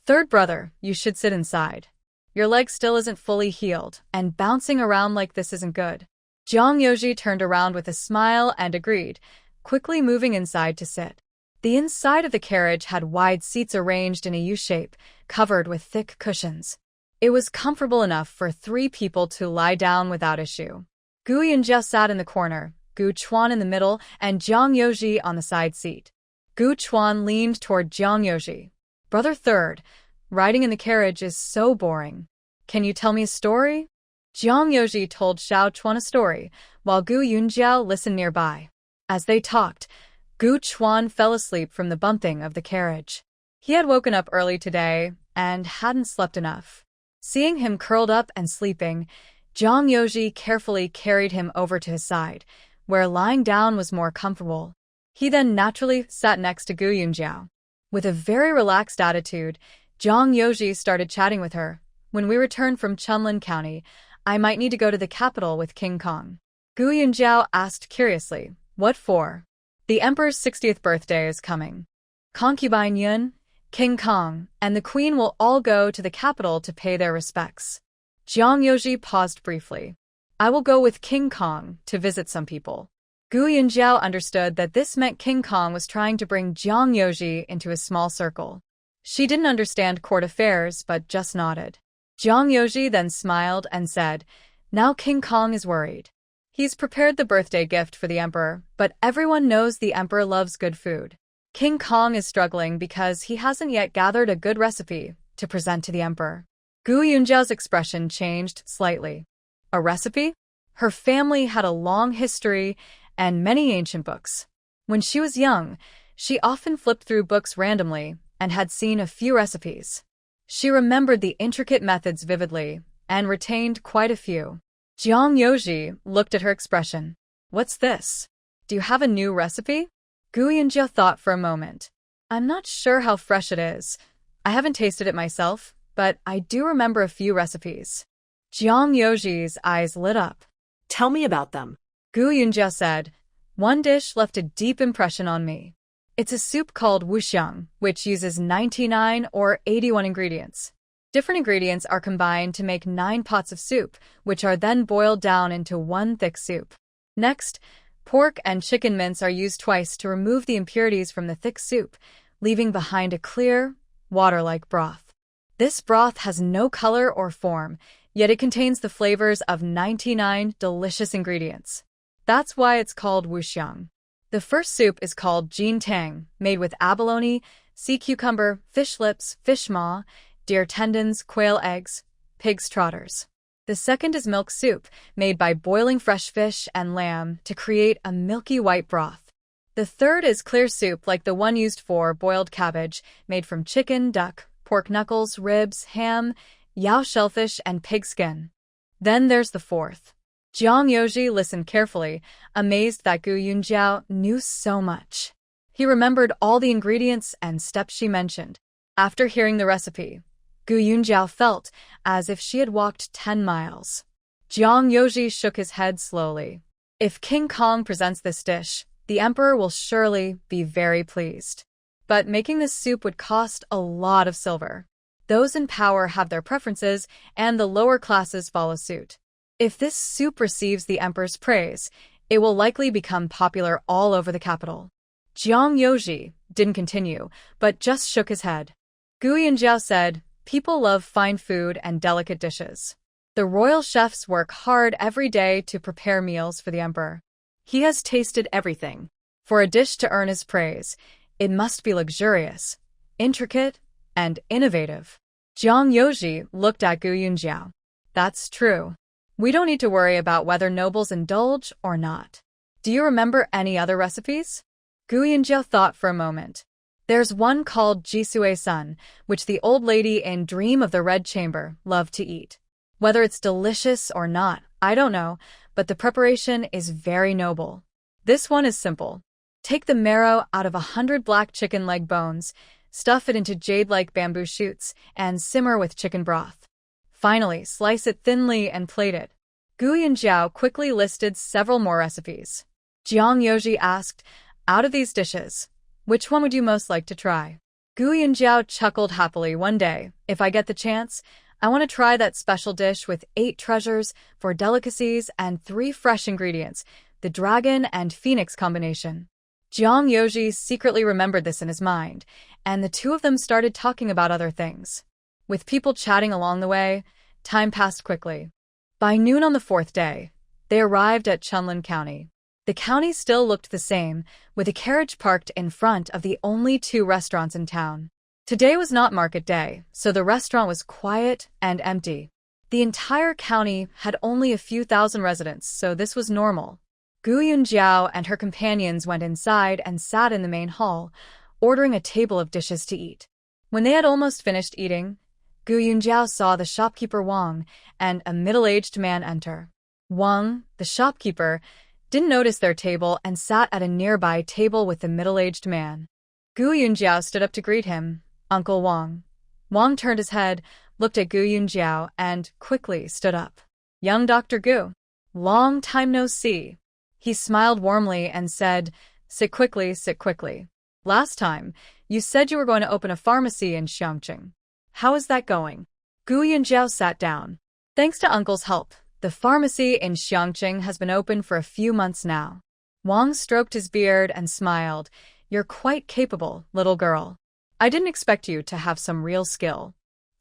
"Third brother, you should sit inside. Your leg still isn't fully healed, and bouncing around like this isn't good." Zhang Yoji turned around with a smile and agreed, quickly moving inside to sit. The inside of the carriage had wide seats arranged in a U-shape, covered with thick cushions. It was comfortable enough for 3 people to lie down without issue. Gu Yunjia sat in the corner, Gu Chuan in the middle, and Zhang Yoji on the side seat. Gu Chuan leaned toward Zhang Yoji. "Brother third, riding in the carriage is so boring. Can you tell me a story?" Zhang Yoji told Xiao Chuan a story, while Gu Yunjiao listened nearby. As they talked, Gu Chuan fell asleep from the bumping of the carriage. He had woken up early today and hadn't slept enough. Seeing him curled up and sleeping, Zhang Yoji carefully carried him over to his side, where lying down was more comfortable. He then naturally sat next to Gu Yunjiao. With a very relaxed attitude, Zhang Yoji started chatting with her. "When we return from Chunlin County, I might need to go to the capital with King Kong." Gu Yunjiao asked curiously, "What for?" "The emperor's 60th birthday is coming. Concubine Yun, King Kong, and the queen will all go to the capital to pay their respects." Zhang Yoji paused briefly. "I will go with King Kong to visit some people." Gu Yunjiao understood that this meant King Kong was trying to bring Zhang Yoji into a small circle. She didn't understand court affairs but just nodded. Zhang Yoji then smiled and said, "Now King Kong is worried. He's prepared the birthday gift for the emperor, but everyone knows the emperor loves good food. King Kong is struggling because he hasn't yet gathered a good recipe to present to the emperor." Gu Yunjiao's expression changed slightly. A recipe? Her family had a long history and many ancient books. When she was young, she often flipped through books randomly and had seen a few recipes. She remembered the intricate methods vividly and retained quite a few. Zhang Yoji looked at her expression. "What's this? Do you have a new recipe?" Gu Yunjia thought for a moment. "I'm not sure how fresh it is. I haven't tasted it myself, but I do remember a few recipes." Zhang Yoji's eyes lit up. "Tell me about them." Gu Yunjia said, "One dish left a deep impression on me. It's a soup called wuxiang, which uses 99 or 81 ingredients. Different ingredients are combined to make 9 pots of soup, which are then boiled down into one thick soup. Next, pork and chicken mince are used twice to remove the impurities from the thick soup, leaving behind a clear, water-like broth. This broth has no color or form, yet it contains the flavors of 99 delicious ingredients. That's why it's called wuxiang. The first soup is called jin tang, made with abalone, sea cucumber, fish lips, fish maw, deer tendons, quail eggs, pig's trotters. The second is milk soup, made by boiling fresh fish and lamb to create a milky white broth. The third is clear soup like the one used for boiled cabbage, made from chicken, duck, pork knuckles, ribs, ham, yao shellfish, and pig skin. Then there's the fourth. Jiang Yoji listened carefully, amazed that Gu Yunjiao knew so much. He remembered all the ingredients and steps she mentioned. After hearing the recipe, Gu Yunjiao felt as if she had walked 10 miles. Jiang Yoji shook his head slowly. If King Kong presents this dish, the emperor will surely be very pleased. But making this soup would cost a lot of silver. Those in power have their preferences, and the lower classes follow suit. If this soup receives the emperor's praise, it will likely become popular all over the capital. Jiang Yoji didn't continue, but just shook his head. Gu Yunjiao said, "People love fine food and delicate dishes. The royal chefs work hard every day to prepare meals for the emperor. He has tasted everything. For a dish to earn his praise, it must be luxurious, intricate, and innovative." Jiang Yoji looked at Gu Yunjiao. "That's true. We don't need to worry about whether nobles indulge or not. Do you remember any other recipes?" Gu Yunjiao thought for a moment. "There's one called Jisue Sun, which the old lady in Dream of the Red Chamber loved to eat. Whether it's delicious or not, I don't know, but the preparation is very noble. This one is simple. Take the marrow out of 100 black chicken leg bones, stuff it into jade-like bamboo shoots, and simmer with chicken broth. Finally, slice it thinly and plate it." Gu Yunjiao quickly listed several more recipes. Jiang Yoji asked, "Out of these dishes, which one would you most like to try?" Gu Yunjiao chuckled happily. "One day, if I get the chance, I want to try that special dish with 8 treasures, 4 delicacies, and 3 fresh ingredients, the dragon and phoenix combination." Jiang Yoji secretly remembered this in his mind, and the two of them started talking about other things. With people chatting along the way, time passed quickly. By noon on the 4th day, they arrived at Chunlin County. The county still looked the same, with a carriage parked in front of the only 2 restaurants in town. Today was not market day, so the restaurant was quiet and empty. The entire county had only a few thousand residents, so this was normal. Gu Yunjiao and her companions went inside and sat in the main hall, ordering a table of dishes to eat. When they had almost finished eating, Gu Yunjiao saw the shopkeeper Wang and a middle-aged man enter. Wang, the shopkeeper, didn't notice their table and sat at a nearby table with the middle-aged man. Gu Yunjiao stood up to greet him, "Uncle Wang." Wang turned his head, looked at Gu Yunjiao, and quickly stood up. "Young Dr. Gu, long time no see." He smiled warmly and said, sit quickly. "Last time, you said you were going to open a pharmacy in Xiangqing. How is that going?" Gu Yunjiao sat down. "Thanks to Uncle's help, the pharmacy in Xiangqing has been open for a few months now." Wang stroked his beard and smiled. "You're quite capable, little girl. I didn't expect you to have some real skill."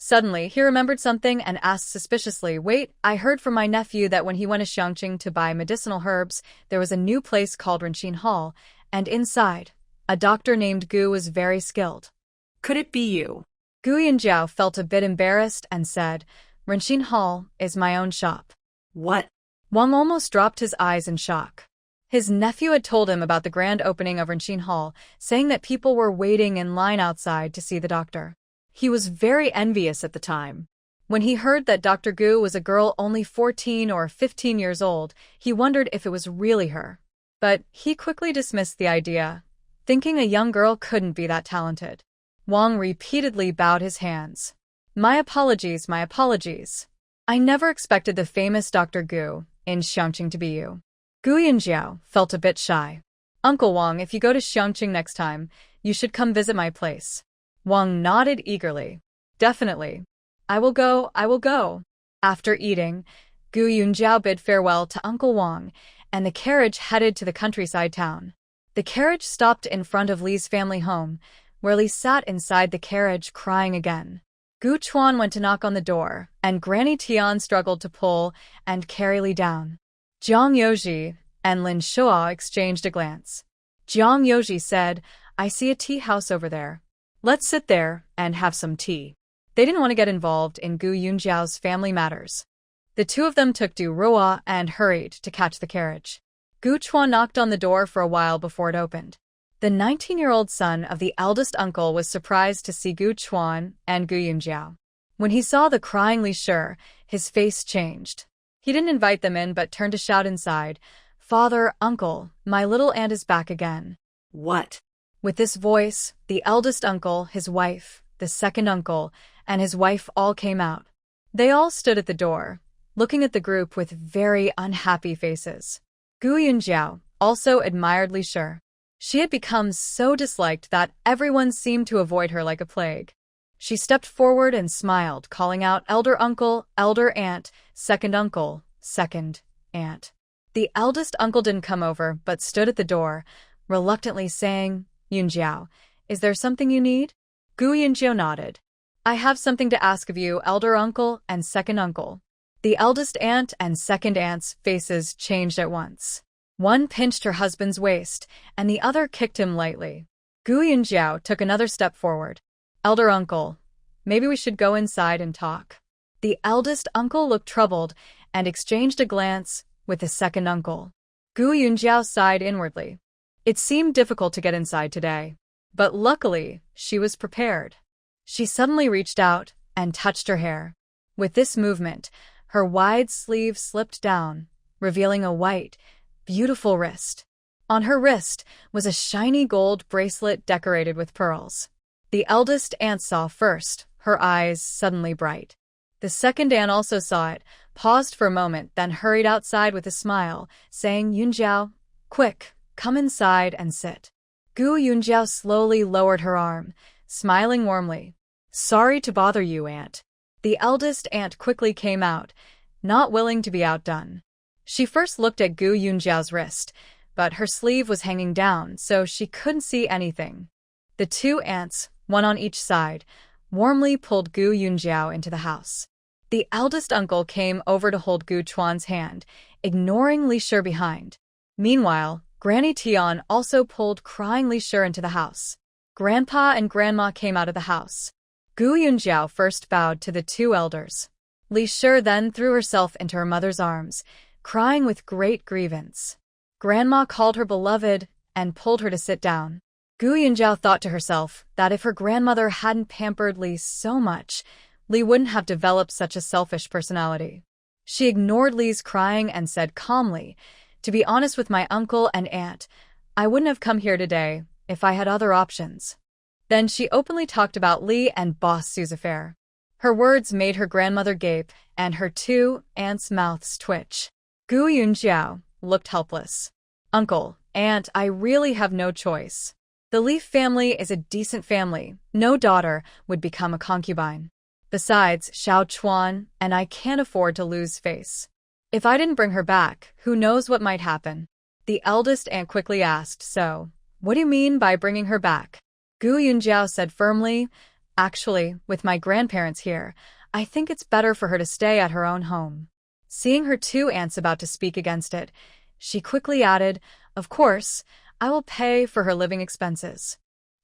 Suddenly, he remembered something and asked suspiciously, "Wait, I heard from my nephew that when he went to Xiangqing to buy medicinal herbs, there was a new place called Renqin Hall, and inside, a doctor named Gu was very skilled. Could it be you?" Gu Yunjiao felt a bit embarrassed and said, "Renqin Hall is my own shop." "What?" Wang almost dropped his eyes in shock. His nephew had told him about the grand opening of Renqin Hall, saying that people were waiting in line outside to see the doctor. He was very envious at the time. When he heard that Dr. Gu was a girl only 14 or 15 years old, he wondered if it was really her. But he quickly dismissed the idea, thinking a young girl couldn't be that talented. Wang repeatedly bowed his hands. My apologies. I never expected the famous Dr. Gu in Xiangqing to be you." Gu Yunjiao felt a bit shy. "Uncle Wang, if you go to Xiangqing next time, you should come visit my place." Wang nodded eagerly. "Definitely. I will go, I will go. After eating, Gu Yunjiao bid farewell to Uncle Wang, and the carriage headed to the countryside town. The carriage stopped in front of Li's family home, where Li sat inside the carriage crying again. Gu Chuan went to knock on the door, and Granny Tian struggled to pull and carry Li down. Jiang Yoji and Lin Shuo exchanged a glance. Jiang Yoji said, I see a tea house over there. Let's sit there and have some tea. They didn't want to get involved in Gu Yunjiao's family matters. The two of them took Du Ruo and hurried to catch the carriage. Gu Chuan knocked on the door for a while before it opened. The 19-year-old son of the eldest uncle was surprised to see Gu Chuan and Gu Yunjiao. When he saw the crying Li Shi, his face changed. He didn't invite them in but turned to shout inside, Father, uncle, my little aunt is back again. What? With this voice, the eldest uncle, his wife, the second uncle, and his wife all came out. They all stood at the door, looking at the group with very unhappy faces. Gu Yunjiao also admired Li Shi. She had become so disliked that everyone seemed to avoid her like a plague. She stepped forward and smiled, calling out elder uncle, elder aunt, second uncle, second aunt. The eldest uncle didn't come over but stood at the door, reluctantly saying, Yunjiao, is there something you need? Gu Yunjiao nodded. I have something to ask of you, elder uncle and second uncle. The eldest aunt and second aunt's faces changed at once. One pinched her husband's waist, and the other kicked him lightly. Gu Yunjiao took another step forward. Elder uncle, maybe we should go inside and talk. The eldest uncle looked troubled and exchanged a glance with the second uncle. Gu Yunjiao sighed inwardly. It seemed difficult to get inside today, but luckily, she was prepared. She suddenly reached out and touched her hair. With this movement, her wide sleeve slipped down, revealing a white, beautiful wrist. On her wrist was a shiny gold bracelet decorated with pearls. The eldest aunt saw first, her eyes suddenly bright. The second aunt also saw it, paused for a moment, then hurried outside with a smile, saying, Yunjiao, quick, come inside and sit. Gu Yunjiao slowly lowered her arm, smiling warmly. Sorry to bother you, aunt. The eldest aunt quickly came out, not willing to be outdone. She first looked at Gu Yunjiao's wrist, but her sleeve was hanging down, so she couldn't see anything. The two aunts, one on each side, warmly pulled Gu Yunjiao into the house. The eldest uncle came over to hold Gu Chuan's hand, ignoring Li Shi behind. Meanwhile, Granny Tian also pulled crying Li Shi into the house. Grandpa and Grandma came out of the house. Gu Yunjiao first bowed to the two elders. Li Shi then threw herself into her mother's arms, crying with great grievance. Grandma called her beloved and pulled her to sit down. Gu Yunjiao thought to herself that if her grandmother hadn't pampered Li so much, Li wouldn't have developed such a selfish personality. She ignored Li's crying and said calmly, to be honest with my uncle and aunt, I wouldn't have come here today if I had other options. Then she openly talked about Li and Boss Sue's affair. Her words made her grandmother gape and her two aunts' mouths twitch. Gu Yunjiao looked helpless. Uncle, aunt, I really have no choice. The Li family is a decent family. No daughter would become a concubine. Besides, Xiao Chuan and I can't afford to lose face. If I didn't bring her back, who knows what might happen? The eldest aunt quickly asked, so, what do you mean by bringing her back? Gu Yunjiao said firmly, actually, with my grandparents here, I think it's better for her to stay at her own home. Seeing her two aunts about to speak against it, she quickly added, of course, I will pay for her living expenses.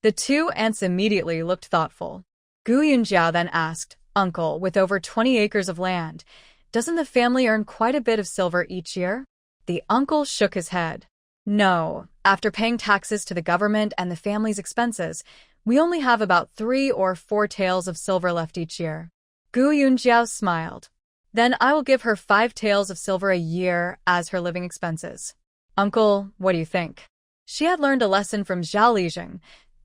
The two aunts immediately looked thoughtful. Gu Yunjiao then asked, Uncle, with over 20 acres of land, doesn't the family earn quite a bit of silver each year? The uncle shook his head. No, after paying taxes to the government and the family's expenses, we only have about 3 or 4 taels of silver left each year. Gu Yunjiao smiled. Then I will give her 5 taels of silver a year as her living expenses. Uncle, what do you think? She had learned a lesson from Zhao Lijing.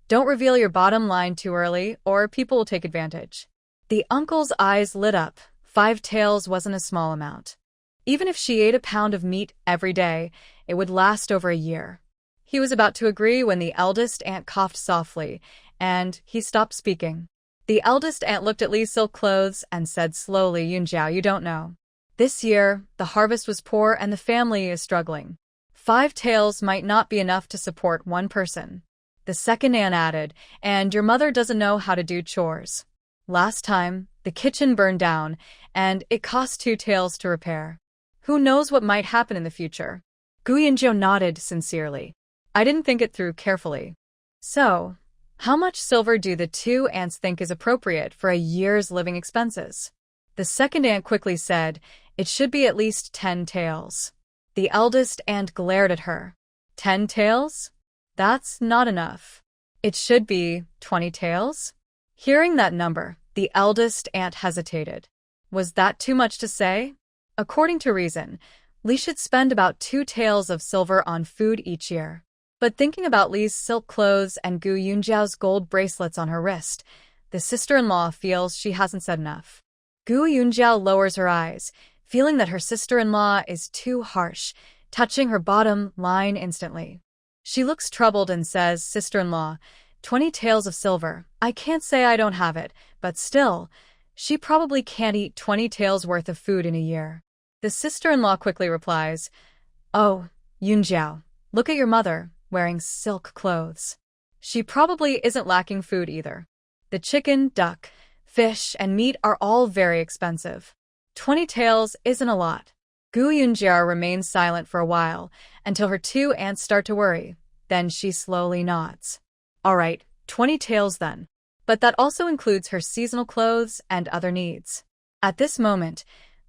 Don't reveal your bottom line too early, or people will take advantage. The uncle's eyes lit up. 5 taels wasn't a small amount. Even if she ate a pound of meat every day, it would last over a year. He was about to agree when the eldest aunt coughed softly, and he stopped speaking. The eldest aunt looked at Li's silk clothes and said slowly, Yunjiao, you don't know. This year, the harvest was poor and the family is struggling. 5 taels might not be enough to support one person. The second aunt added, and your mother doesn't know how to do chores. Last time, the kitchen burned down, and it cost 2 taels to repair. Who knows what might happen in the future? Gu Yunjiao nodded sincerely. I didn't think it through carefully. So, how much silver do the 2 aunts think is appropriate for a year's living expenses? The second aunt quickly said, it should be at least 10 taels. The eldest aunt glared at her. 10 taels? That's not enough. It should be 20 taels? Hearing that number, the eldest aunt hesitated. Was that too much to say? According to reason, Li should spend about 2 taels of silver on food each year. But thinking about Li's silk clothes and Gu Yunjiao's gold bracelets on her wrist, the sister-in-law feels she hasn't said enough. Gu Yunjiao lowers her eyes, feeling that her sister-in-law is too harsh, touching her bottom line instantly. She looks troubled and says, sister-in-law, 20 taels of silver. I can't say I don't have it, but still, she probably can't eat 20 taels worth of food in a year. The sister-in-law quickly replies, oh, Yunjiao, look at your mother, wearing silk clothes. She probably isn't lacking food either. The chicken, duck, fish, and meat are all very expensive. 20 taels isn't a lot. Gu Yunjiao remains silent for a while, until her 2 aunts start to worry. Then she slowly nods. All right, 20 taels then. But that also includes her seasonal clothes and other needs. At this moment,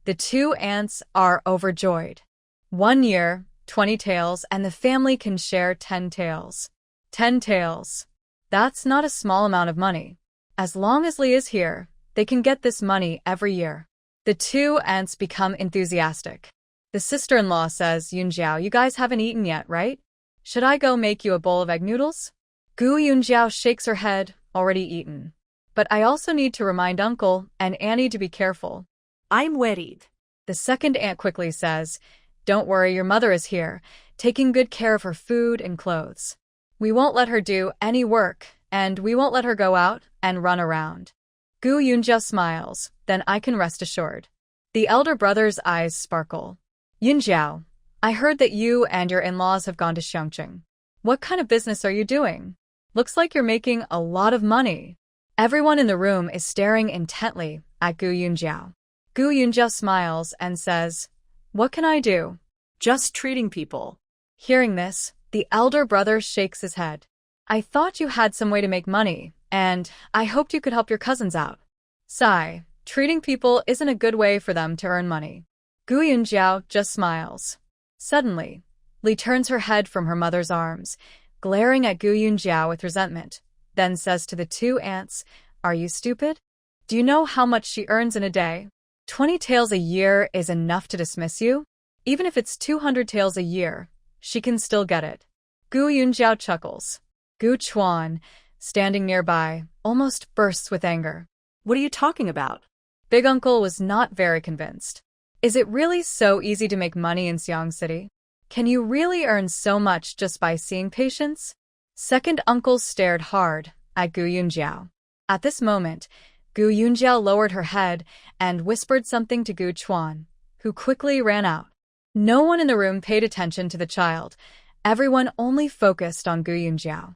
the 2 aunts are overjoyed. 1 year, 20 taels, and the family can share 10 taels. 10 taels. That's not a small amount of money. As long as Li is here, they can get this money every year. The 2 aunts become enthusiastic. The sister-in-law says, Yunjiao, you guys haven't eaten yet, right? Should I go make you a bowl of egg noodles? Gu Yunjiao shakes her head, already eaten. But I also need to remind Uncle and Annie to be careful. I'm worried. The second aunt quickly says, don't worry, your mother is here, taking good care of her food and clothes. We won't let her do any work, and we won't let her go out and run around. Gu Yunjiao smiles, then I can rest assured. The elder brother's eyes sparkle. Yunjiao, I heard that you and your in-laws have gone to Xiangqing. What kind of business are you doing? Looks like you're making a lot of money. Everyone in the room is staring intently at Gu Yunjiao. Gu Yunjiao smiles and says, what can I do? Just treating people. Hearing this, the elder brother shakes his head. I thought you had some way to make money, and I hoped you could help your cousins out. Sigh, treating people isn't a good way for them to earn money. Gu Yunjiao just smiles. Suddenly, Li turns her head from her mother's arms, glaring at Gu Yunjiao with resentment, then says to the 2 aunts, are you stupid? Do you know how much she earns in a day? 20 taels a year is enough to dismiss you? Even if it's 200 taels a year, she can still get it. Gu Yunjiao chuckles. Gu Chuan, standing nearby, almost bursts with anger. What are you talking about? Big Uncle was not very convinced. Is it really so easy to make money in Xiang City? Can you really earn so much just by seeing patients? Second Uncle stared hard at Gu Yunjiao. At this moment, Gu Yunjiao lowered her head and whispered something to Gu Chuan, who quickly ran out. No one in the room paid attention to the child. Everyone only focused on Gu Yunjiao.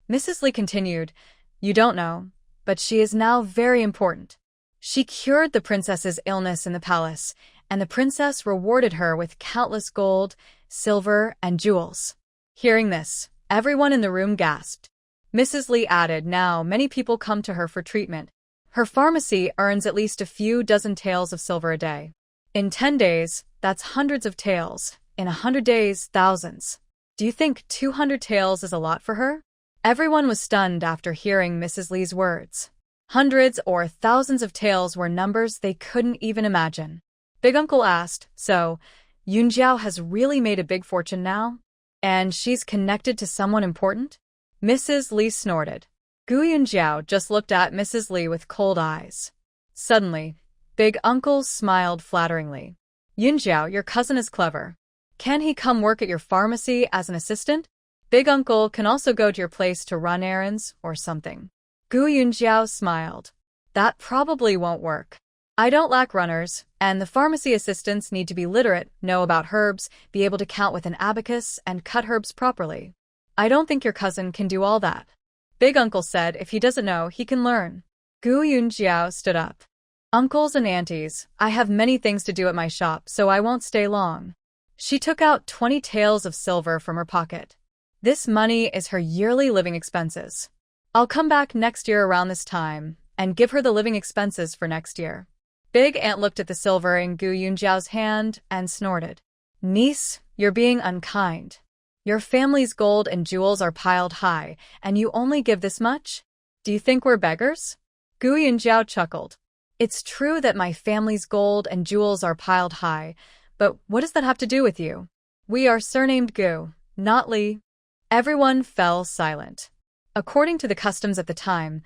Mrs. Li continued, you don't know, but she is now very important. She cured the princess's illness in the palace, and the princess rewarded her with countless gold, silver, and jewels. Hearing this, everyone in the room gasped. Mrs. Li added, now many people come to her for treatment. Her pharmacy earns at least a few dozen taels of silver a day. In 10 days, that's hundreds of taels. In 100 days, thousands. Do you think 200 taels is a lot for her? Everyone was stunned after hearing Mrs. Li's words. Hundreds or thousands of taels were numbers they couldn't even imagine. Big Uncle asked, so, Yunjiao has really made a big fortune now? And she's connected to someone important? Mrs. Li snorted. Gu Yunjiao just looked at Mrs. Li with cold eyes. Suddenly, Big Uncle smiled flatteringly. Yunjiao, your cousin is clever. Can he come work at your pharmacy as an assistant? Big Uncle can also go to your place to run errands or something. Gu Yunjiao smiled. That probably won't work. I don't lack runners, and the pharmacy assistants need to be literate, know about herbs, be able to count with an abacus, and cut herbs properly. I don't think your cousin can do all that. Big Uncle said if he doesn't know, he can learn. Gu Yunjiao stood up. Uncles and aunties, I have many things to do at my shop, so I won't stay long. She took out 20 taels of silver from her pocket. This money is her yearly living expenses. I'll come back next year around this time and give her the living expenses for next year. Big Aunt looked at the silver in Gu Yunjiao's hand and snorted. Niece, you're being unkind. Your family's gold and jewels are piled high, and you only give this much? Do you think we're beggars? Gu Yunjiao chuckled. It's true that my family's gold and jewels are piled high, but what does that have to do with you? We are surnamed Gu, not Li. Everyone fell silent. According to the customs at the time,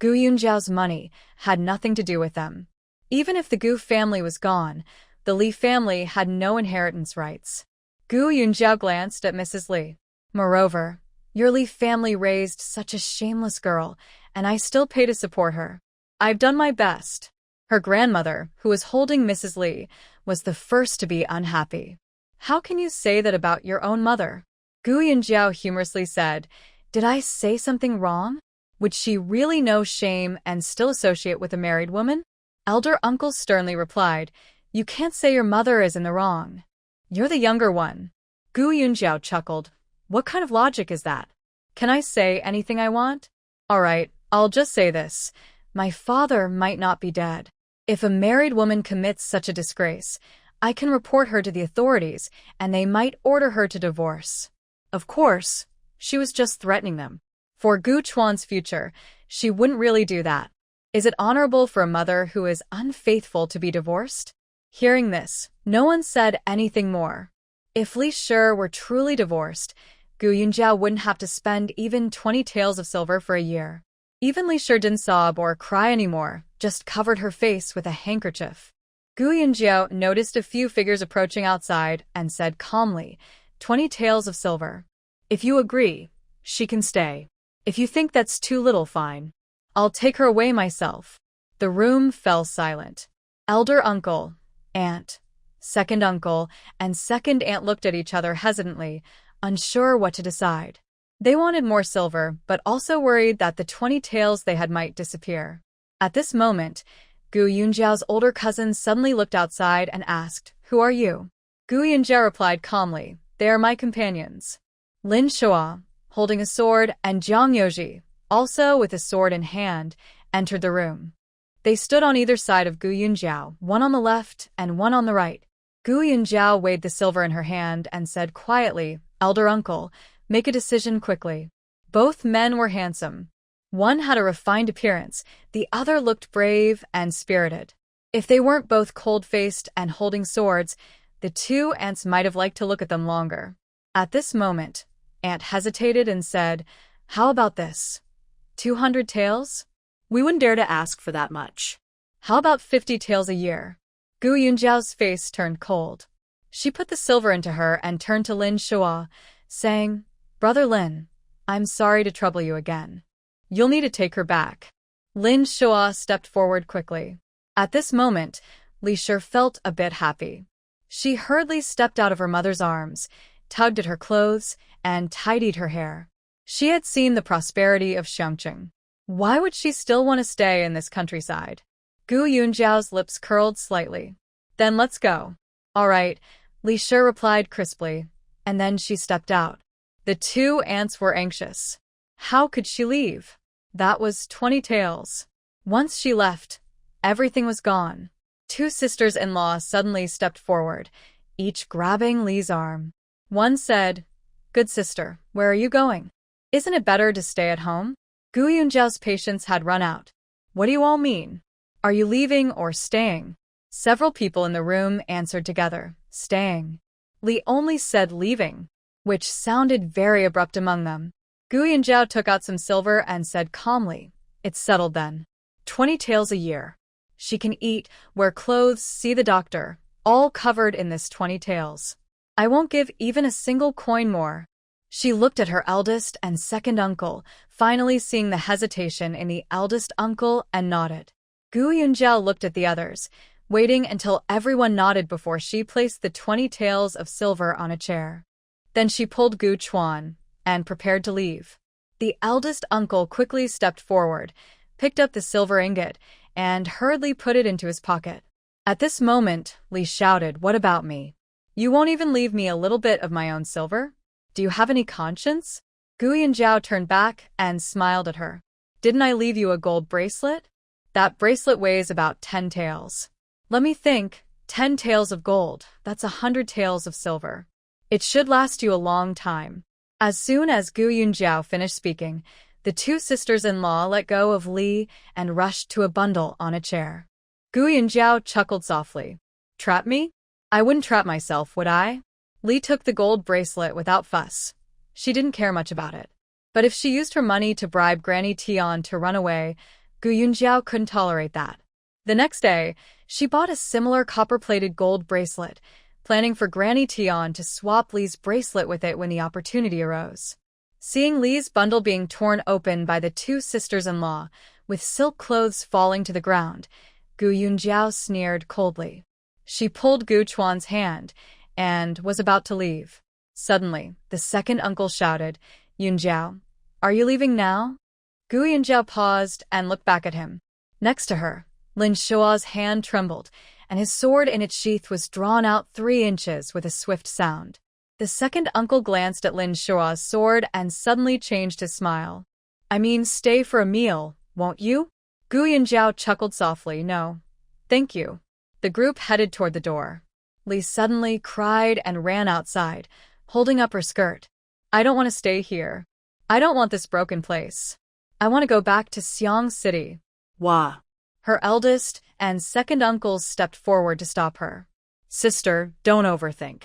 Gu Yunjiao's money had nothing to do with them. Even if the Gu family was gone, the Li family had no inheritance rights. Gu Yunjiao glanced at Mrs. Li. Moreover, your Li family raised such a shameless girl, and I still pay to support her. I've done my best. Her grandmother, who was holding Mrs. Li, was the first to be unhappy. How can you say that about your own mother? Gu Yunjiao humorously said, Did I say something wrong? Would she really know shame and still associate with a married woman? Elder Uncle sternly replied, You can't say your mother is in the wrong. You're the younger one. Gu Yunjiao chuckled. What kind of logic is that? Can I say anything I want? All right, I'll just say this. My father might not be dead. If a married woman commits such a disgrace, I can report her to the authorities, and they might order her to divorce. Of course, she was just threatening them. For Gu Chuan's future, she wouldn't really do that. Is it honorable for a mother who is unfaithful to be divorced? Hearing this, no one said anything more. If Li Shi were truly divorced, Gu Yunjiao wouldn't have to spend even 20 taels of silver for a year. Even Li Shi didn't sob or cry anymore, just covered her face with a handkerchief. Gu Yunjiao noticed a few figures approaching outside and said calmly, 20 taels of silver. If you agree, she can stay. If you think that's too little, fine. I'll take her away myself. The room fell silent. Elder uncle, aunt, second uncle, and second aunt looked at each other hesitantly, unsure what to decide. They wanted more silver, but also worried that the 20 taels they had might disappear. At this moment, Gu Yunjiao's older cousin suddenly looked outside and asked, Who are you? Gu Yunjiao replied calmly, They are my companions. Lin Shua, holding a sword, and Jiang Yoji, also with a sword in hand, entered the room. They stood on either side of Gu Yunjiao, one on the left and one on the right. Gu Yunjiao weighed the silver in her hand and said quietly, Elder uncle, make a decision quickly. Both men were handsome. One had a refined appearance, the other looked brave and spirited. If they weren't both cold-faced and holding swords, the two aunts might have liked to look at them longer. At this moment, Aunt hesitated and said, How about this? 200 taels? We wouldn't dare to ask for that much. How about 50 taels a year? Gu Yunjiao's face turned cold. She put the silver into her and turned to Lin Shua, saying, Brother Lin, I'm sorry to trouble you again. You'll need to take her back. Lin Shua stepped forward quickly. At this moment, Li Shi felt a bit happy. She hurriedly stepped out of her mother's arms, tugged at her clothes, and tidied her hair. She had seen the prosperity of Xiangqing. Why would she still want to stay in this countryside? Gu Yunjiao's lips curled slightly. Then let's go. All right, Li Shi replied crisply, and then she stepped out. The two aunts were anxious. How could she leave? That was 20 taels. Once she left, everything was gone. Two sisters-in-law suddenly stepped forward, each grabbing Li's arm. One said, Good sister, where are you going? Isn't it better to stay at home? Gu Yunjiao's patience had run out. What do you all mean? Are you leaving or staying? Several people in the room answered together, staying. Li only said leaving, which sounded very abrupt among them. Gu Yunjiao took out some silver and said calmly, It's settled then. 20 taels a year. She can eat, wear clothes, see the doctor, all covered in this 20 taels. I won't give even a single coin more. She looked at her eldest and second uncle, finally seeing the hesitation in the eldest uncle, and nodded. Gu Yunjiao looked at the others, waiting until everyone nodded before she placed the 20 taels of silver on a chair. Then she pulled Gu Chuan and prepared to leave. The eldest uncle quickly stepped forward, picked up the silver ingot, and hurriedly put it into his pocket. At this moment, Li shouted, "What about me? You won't even leave me a little bit of my own silver? Do you have any conscience?" Gu Yunjiao turned back and smiled at her. "Didn't I leave you a gold bracelet? That bracelet weighs about 10 taels. Let me think, 10 taels of gold, that's 100 taels of silver. It should last you a long time." As soon as Gu Yunjiao finished speaking, the two sisters-in-law let go of Li and rushed to a bundle on a chair. Gu Yunjiao chuckled softly. "Trap me? I wouldn't trap myself, would I?" Li took the gold bracelet without fuss. She didn't care much about it. But if she used her money to bribe Granny Tian to run away, Gu Yunjiao couldn't tolerate that. The next day, she bought a similar copper-plated gold bracelet, planning for Granny Tian to swap Li's bracelet with it when the opportunity arose. Seeing Li's bundle being torn open by the two sisters-in-law, with silk clothes falling to the ground, Gu Yunjiao sneered coldly. She pulled Gu Chuan's hand and was about to leave. Suddenly, the second uncle shouted, "Yunjiao, are you leaving now?" Gu Yunjiao paused and looked back at him. Next to her, Lin Shua's hand trembled, and his sword in its sheath was drawn out 3 inches with a swift sound. The second uncle glanced at Lin Shua's sword and suddenly changed his smile. "I mean, stay for a meal, won't you?" Gu Yunjiao chuckled softly. "No, thank you." The group headed toward the door. Li suddenly cried and ran outside, holding up her skirt. "I don't want to stay here. I don't want this broken place. I want to go back to Xiang City." Wah. Her eldest and second uncles stepped forward to stop her. "Sister, don't overthink.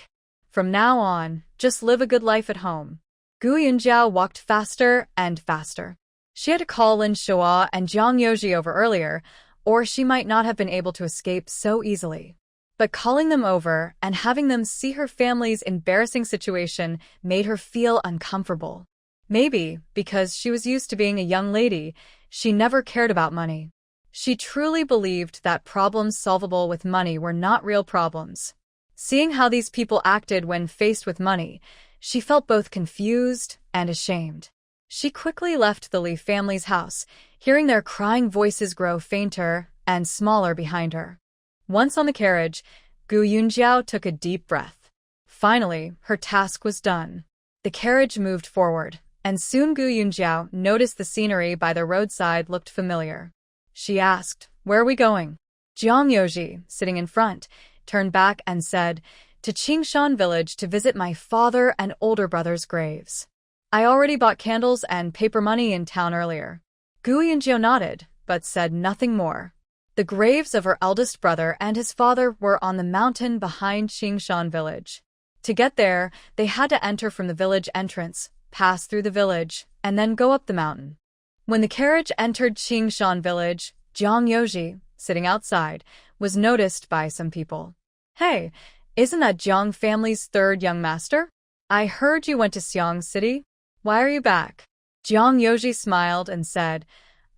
From now on, just live a good life at home." Gu Yunjiao walked faster and faster. She had to call Lin Shua and Jiang Yoji over earlier, or she might not have been able to escape so easily. But calling them over and having them see her family's embarrassing situation made her feel uncomfortable. Maybe because she was used to being a young lady, she never cared about money. She truly believed that problems solvable with money were not real problems. Seeing how these people acted when faced with money, she felt both confused and ashamed. She quickly left the Li family's house, hearing their crying voices grow fainter and smaller behind her. Once on the carriage, Gu Yunjiao took a deep breath. Finally, her task was done. The carriage moved forward, and soon Gu Yunjiao noticed the scenery by the roadside looked familiar. She asked, "Where are we going?" Jiang Yoji, sitting in front, turned back and said, "To Qingshan village to visit my father and older brother's graves. I already bought candles and paper money in town earlier." Gu Yunjiao nodded, but said nothing more. The graves of her eldest brother and his father were on the mountain behind Qingshan village. To get there, they had to enter from the village entrance, pass through the village, and then go up the mountain. When the carriage entered Qingshan village, Jiang Yoji, sitting outside, was noticed by some people. "Hey, isn't that Jiang family's third young master? I heard you went to Xiang City. Why are you back?" Jiang Yoji smiled and said,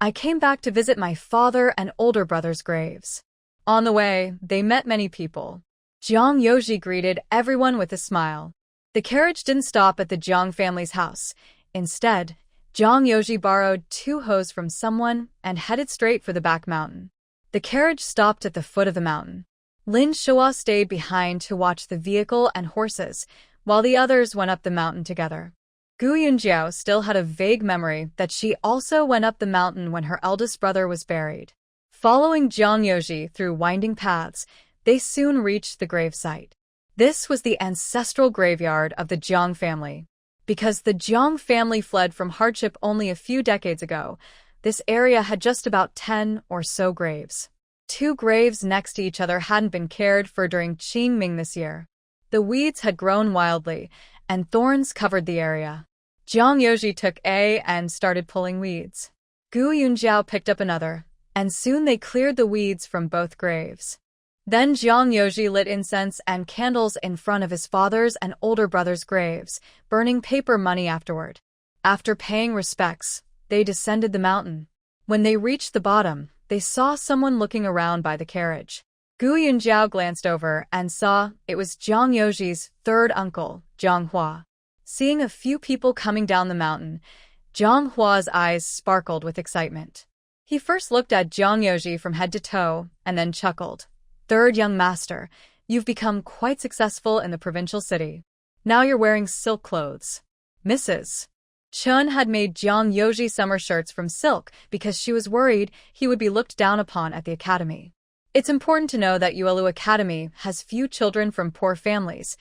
"I came back to visit my father and older brother's graves." On the way, they met many people. Jiang Yoji greeted everyone with a smile. The carriage didn't stop at the Jiang family's house. Instead, Jiang Yoji borrowed 2 hoes from someone and headed straight for the back mountain. The carriage stopped at the foot of the mountain. Lin Shua stayed behind to watch the vehicle and horses, while the others went up the mountain together. Gu Yunjiao still had a vague memory that she also went up the mountain when her eldest brother was buried. Following Jiang Yoji through winding paths, they soon reached the gravesite. This was the ancestral graveyard of the Jiang family. Because the Jiang family fled from hardship only a few decades ago, this area had just about 10 or so graves. 2 graves next to each other hadn't been cared for during Qingming this year. The weeds had grown wildly, and thorns covered the area. Jiang Yoji took A and started pulling weeds. Gu Yunjiao picked up another, and soon they cleared the weeds from both graves. Then Jiang Yoji lit incense and candles in front of his father's and older brother's graves, burning paper money afterward. After paying respects, they descended the mountain. When they reached the bottom, they saw someone looking around by the carriage. Gu Yunjiao glanced over and saw it was Zhang Youji's third uncle, Zhang Hua. Seeing a few people coming down the mountain, Zhang Hua's eyes sparkled with excitement. He first looked at Zhang Youji from head to toe and then chuckled. "Third young master, you've become quite successful in the provincial city. Now you're wearing silk clothes." Mrs. Chun had made Zhang Youji summer shirts from silk because she was worried he would be looked down upon at the academy. It's important to know that Yuelu Academy has few children from poor families.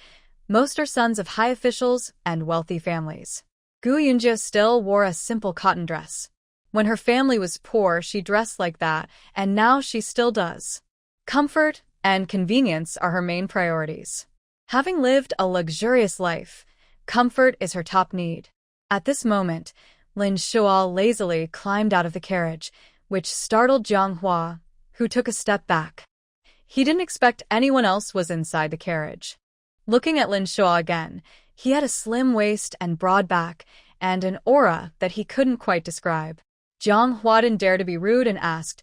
Most are sons of high officials and wealthy families. Gu Yunjia still wore a simple cotton dress. When her family was poor, she dressed like that, and now she still does. Comfort and convenience are her main priorities. Having lived a luxurious life, comfort is her top need. At this moment, Lin Shual lazily climbed out of the carriage, which startled Zhang Hua, who took a step back. He didn't expect anyone else was inside the carriage. Looking at Lin Shual again, he had a slim waist and broad back, and an aura that he couldn't quite describe. Zhang Hua didn't dare to be rude and asked,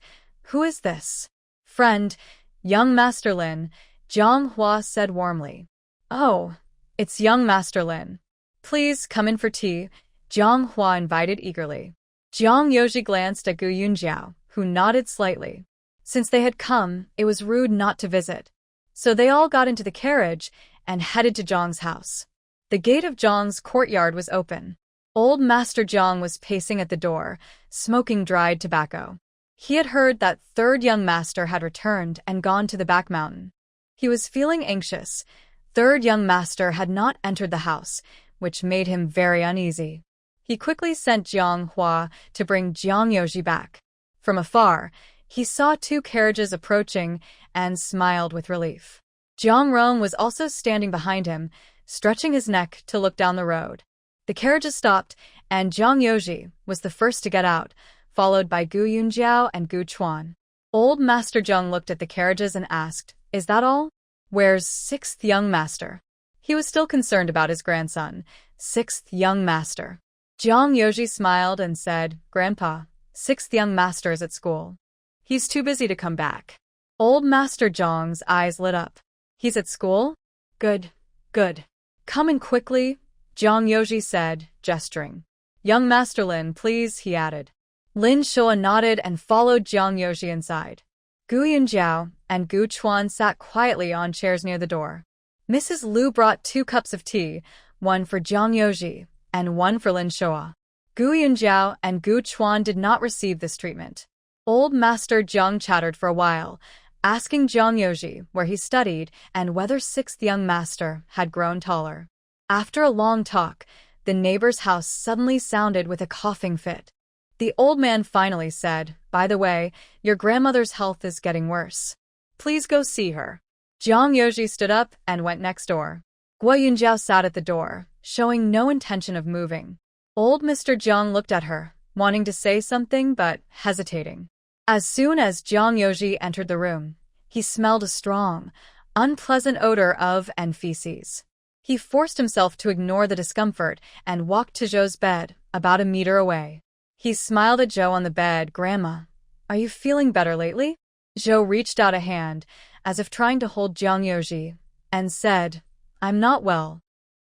"Who is this?" "Friend, young Master Lin," Zhang Hua said warmly. "Oh, it's young Master Lin. Please come in for tea," Zhang Hua invited eagerly. Zhang Youji glanced at Gu Yunjiao, who nodded slightly. Since they had come, it was rude not to visit. So they all got into the carriage and headed to Zhang's house. The gate of Zhang's courtyard was open. Old Master Zhang was pacing at the door, smoking dried tobacco. He had heard that third young master had returned and gone to the back mountain. He was feeling anxious. Third young master had not entered the house, which made him very uneasy. He quickly sent Zhang Hua to bring Zhang Youji back. From afar, he saw two carriages approaching and smiled with relief. Zhang Rong was also standing behind him, stretching his neck to look down the road. The carriages stopped, and Zhang Youji was the first to get out, followed by Gu Yunjiao and Gu Chuan. Old Master Zhang looked at the carriages and asked, "Is that all? Where's sixth young master?" He was still concerned about his grandson, sixth young master. Zhang Youji smiled and said, "Grandpa, sixth young master is at school. He's too busy to come back." Old Master Zhang's eyes lit up. "He's at school? Good, good. Come in quickly," Zhang Youji said, gesturing. "Young Master Lin, please," he added. Lin Shua nodded and followed Zhang Youji inside. Gu Yunjiao and Gu Chuan sat quietly on chairs near the door. Mrs. Liu brought 2 cups of tea, one for Zhang Youji and one for Lin Shua. Gu Yunjiao and Gu Chuan did not receive this treatment. Old Master Zhang chattered for a while, asking Zhang Youji where he studied and whether sixth young master had grown taller. After a long talk, the neighbor's house suddenly sounded with a coughing fit. The old man finally said, "By the way, your grandmother's health is getting worse. Please go see her." Zhang Youji stood up and went next door. Guo Yunjiao sat at the door, showing no intention of moving. Old Mr. Zhang looked at her, wanting to say something but hesitating. As soon as Zhang Youji entered the room, he smelled a strong, unpleasant odor of and feces. He forced himself to ignore the discomfort and walked to Zhou's bed, about a meter away. He smiled at Zhou on the bed. "Grandma, are you feeling better lately?" Zhou reached out a hand, as if trying to hold Zhang Youji, and said, "I'm not well.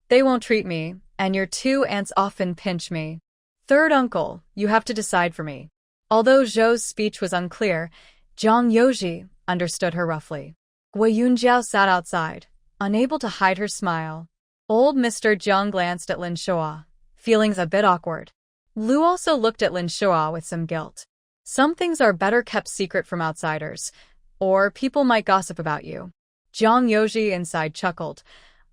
They won't treat me, and your 2 aunts often pinch me. Third uncle, you have to decide for me." Although Zhou's speech was unclear, Zhang Youji understood her roughly. Guo Yunjiao sat outside, unable to hide her smile. Old Mr. Zhang glanced at Lin Shua, feeling a bit awkward. Liu also looked at Lin Shua with some guilt. Some things are better kept secret from outsiders, or people might gossip about you. Zhang Youji inside chuckled.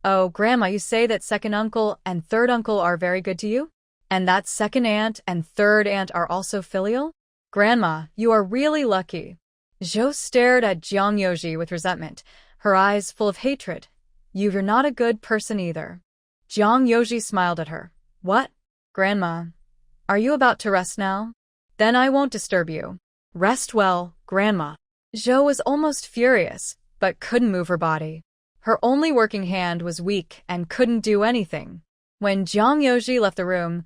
"Oh, Grandma, you say that second uncle and third uncle are very good to you? And that second aunt and third aunt are also filial? Grandma, you are really lucky." Zhou stared at Zhang Youji with resentment, her eyes full of hatred. "You're not a good person either." Zhang Youji smiled at her. "What? Grandma, are you about to rest now? Then I won't disturb you." "Rest well, Grandma." Zhou was almost furious, but couldn't move her body. Her only working hand was weak and couldn't do anything. When Zhang Youji left the room,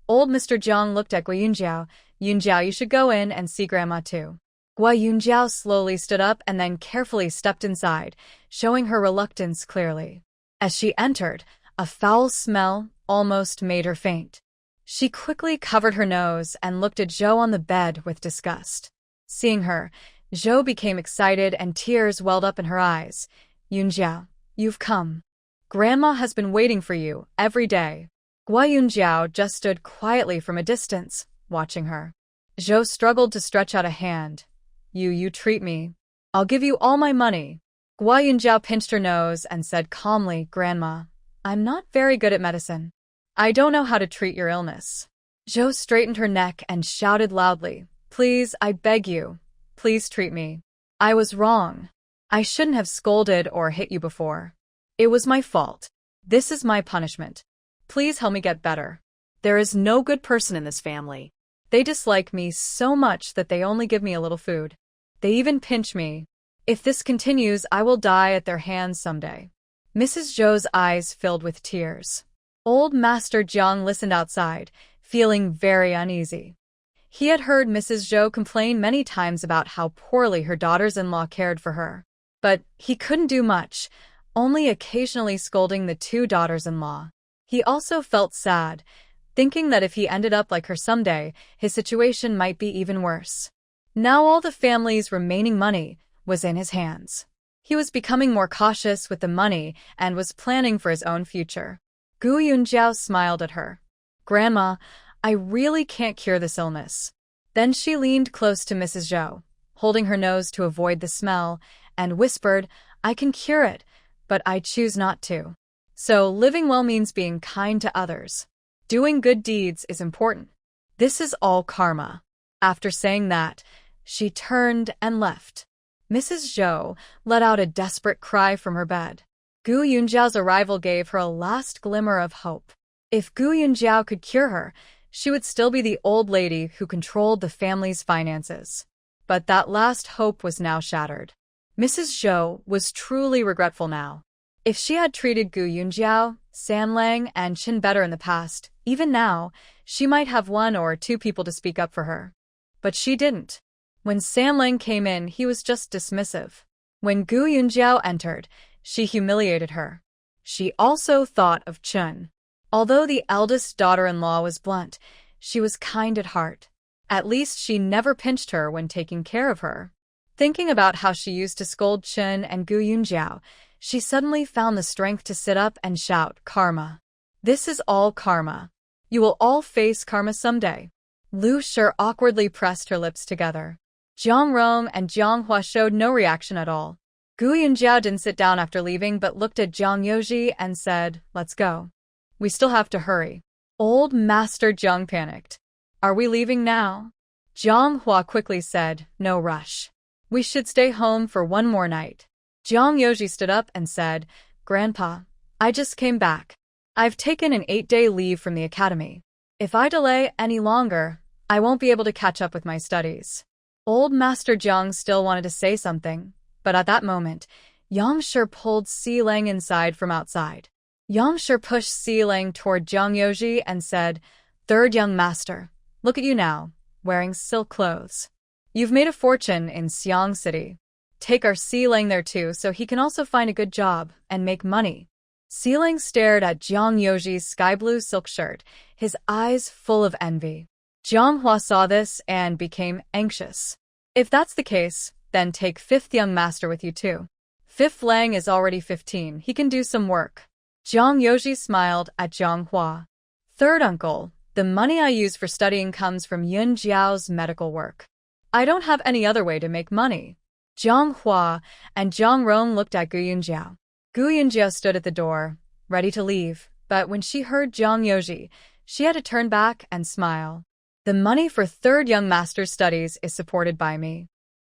old Mr. Zhang looked at Guo Yunjiao. "Yunjiao, you should go in and see Grandma too." Gua Yunjiao slowly stood up and then carefully stepped inside, showing her reluctance clearly. As she entered, a foul smell almost made her faint. She quickly covered her nose and looked at Zhou on the bed with disgust. Seeing her, Zhou became excited and tears welled up in her eyes. Yunjiao, you've come. Grandma has been waiting for you every day. Gua Yunjiao just stood quietly from a distance, watching her. Zhou struggled to stretch out a hand. You treat me. I'll give you all my money. Gua Yunjiao pinched her nose and said calmly, Grandma, I'm not very good at medicine. I don't know how to treat your illness. Zhou straightened her neck and shouted loudly, Please, I beg you. Please treat me. I was wrong. I shouldn't have scolded or hit you before. It was my fault. This is my punishment. Please help me get better. There is no good person in this family. They dislike me so much that they only give me a little food. They even pinch me. If this continues, I will die at their hands someday. Mrs. Zhou's eyes filled with tears. Old Master Jiang listened outside, feeling very uneasy. He had heard Mrs. Zhou complain many times about how poorly her daughters-in-law cared for her. But he couldn't do much, only occasionally scolding the two daughters-in-law. He also felt sad, thinking that if he ended up like her someday, his situation might be even worse. Now all the family's remaining money was in his hands. He was becoming more cautious with the money and was planning for his own future. Gu Yunjiao smiled at her. Grandma, I really can't cure this illness. Then she leaned close to Mrs. Zhou, holding her nose to avoid the smell, and whispered, I can cure it, but I choose not to. So living well means being kind to others. Doing good deeds is important. This is all karma. After saying that, she turned and left. Mrs. Zhou let out a desperate cry from her bed. Gu Yunjiao's arrival gave her a last glimmer of hope. If Gu Yunjiao could cure her, she would still be the old lady who controlled the family's finances. But that last hope was now shattered. Mrs. Zhou was truly regretful now. If she had treated Gu Yunjiao, Sanlang, and Qin better in the past, even now, she might have one or two people to speak up for her. But she didn't. When Sanlang came in, he was just dismissive. When Gu Yunjiao entered, she humiliated her. She also thought of Chun. Although the eldest daughter-in-law was blunt, she was kind at heart. At least she never pinched her when taking care of her. Thinking about how she used to scold Chun and Gu Yunjiao, she suddenly found the strength to sit up and shout, Karma. This is all karma. You will all face karma someday. Lu Shi awkwardly pressed her lips together. Jiang Rong and Jiang Hua showed no reaction at all. Gu Yunjiao didn't sit down after leaving but looked at Jiang Yoji and said, Let's go. We still have to hurry. Old Master Jiang panicked. Are we leaving now? Jiang Hua quickly said, No rush. We should stay home for one more night. Jiang Yoji stood up and said, Grandpa, I just came back. I've taken an 8-day leave from the academy. If I delay any longer, I won't be able to catch up with my studies. Old Master Jiang still wanted to say something, but at that moment, Yang Shi pulled Si Lang inside from outside. Yang Shi pushed Si Lang toward Jiang Yoji and said, Third young master, look at you now, wearing silk clothes. You've made a fortune in Xiang City. Take our Si Lang there too so he can also find a good job and make money. Si Lang stared at Jiang Yoji's sky blue silk shirt, his eyes full of envy. Jiang Hua saw this and became anxious. If that's the case, then take fifth young master with you too. Fifth Lang is already 15, he can do some work. Jiang Yoji smiled at Jiang Hua. Third uncle, the money I use for studying comes from Yun Jiao's medical work. I don't have any other way to make money. Jiang Hua and Jiang Rong looked at Gu Yunjiao. Gu Yunjiao stood at the door, ready to leave, but when she heard Jiang Yoji, she had to turn back and smile. The money for third young master's studies is supported by me.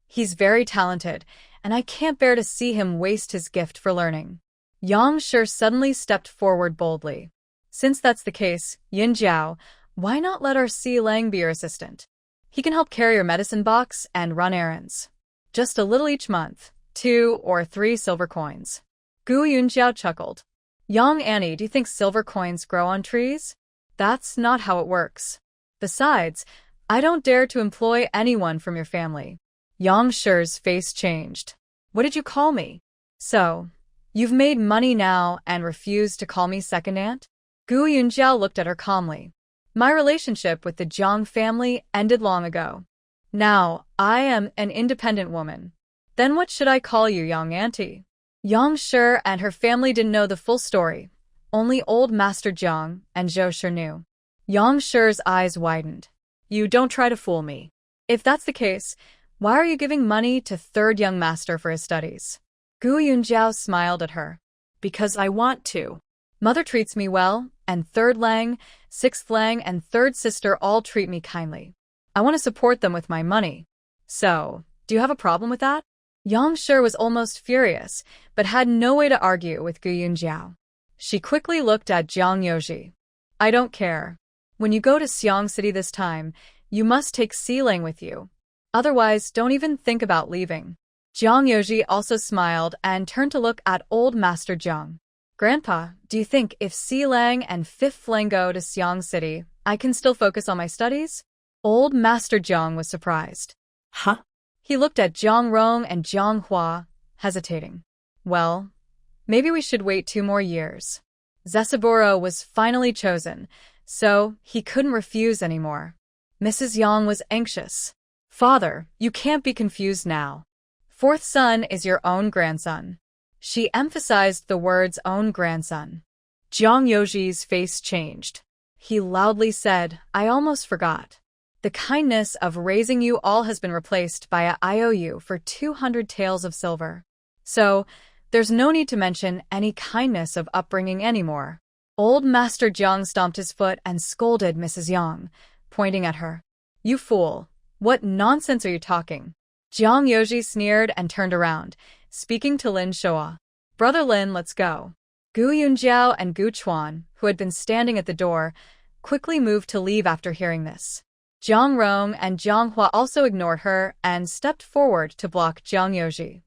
He's very talented, and I can't bear to see him waste his gift for learning. Yang Shi suddenly stepped forward boldly. Since that's the case, Yin Jiao, why not let our Si Lang be your assistant? He can help carry your medicine box and run errands. Just a little each month, 2 or 3 silver coins. Gu Yunjiao chuckled. Yang Annie, do you think silver coins grow on trees? That's not how it works. Besides, I don't dare to employ anyone from your family. Yang Shi's face changed. What did you call me? So, you've made money now and refuse to call me second aunt? Gu Yunjiao looked at her calmly. My relationship with the Jiang family ended long ago. Now, I am an independent woman. Then what should I call you, young auntie? Yang Shi and her family didn't know the full story. Only old Master Jiang and Zhou Shi knew. Yang Shi's eyes widened. You don't try to fool me. If that's the case, why are you giving money to third young master for his studies? Gu Yunjiao smiled at her. Because I want to. Mother treats me well, and third Lang, sixth Lang, and third sister all treat me kindly. I want to support them with my money. So, do you have a problem with that? Yang Shi was almost furious, but had no way to argue with Gu Yunjiao. She quickly looked at Jiang Yoji. I don't care. When you go to Xiang City this time, you must take Xilang with you. Otherwise, don't even think about leaving. Jiang Yoji also smiled and turned to look at old Master Jiang. Grandpa, do you think if Xilang and fifth Lang go to Xiang City, I can still focus on my studies? Old Master Jiang was surprised. Huh? He looked at Jiang Rong and Jiang Hua, hesitating. Well, maybe we should wait 2 more years. Zesaburo was finally chosen, so he couldn't refuse anymore. Mrs. Yang was anxious. Father, you can't be confused now. Fourth son is your own grandson. She emphasized the words own grandson. Jiang Yoji's face changed. He loudly said, I almost forgot. The kindness of raising you all has been replaced by a IOU for 200 taels of silver. So, there's no need to mention any kindness of upbringing anymore. Old Master Jiang stomped his foot and scolded Mrs. Yang, pointing at her. You fool! What nonsense are you talking? Jiang Yoji sneered and turned around, speaking to Lin Shoa. Brother Lin, let's go. Gu Yunjiao and Gu Chuan, who had been standing at the door, quickly moved to leave after hearing this. Jiang Rong and Jiang Hua also ignored her and stepped forward to block Jiang Yoji.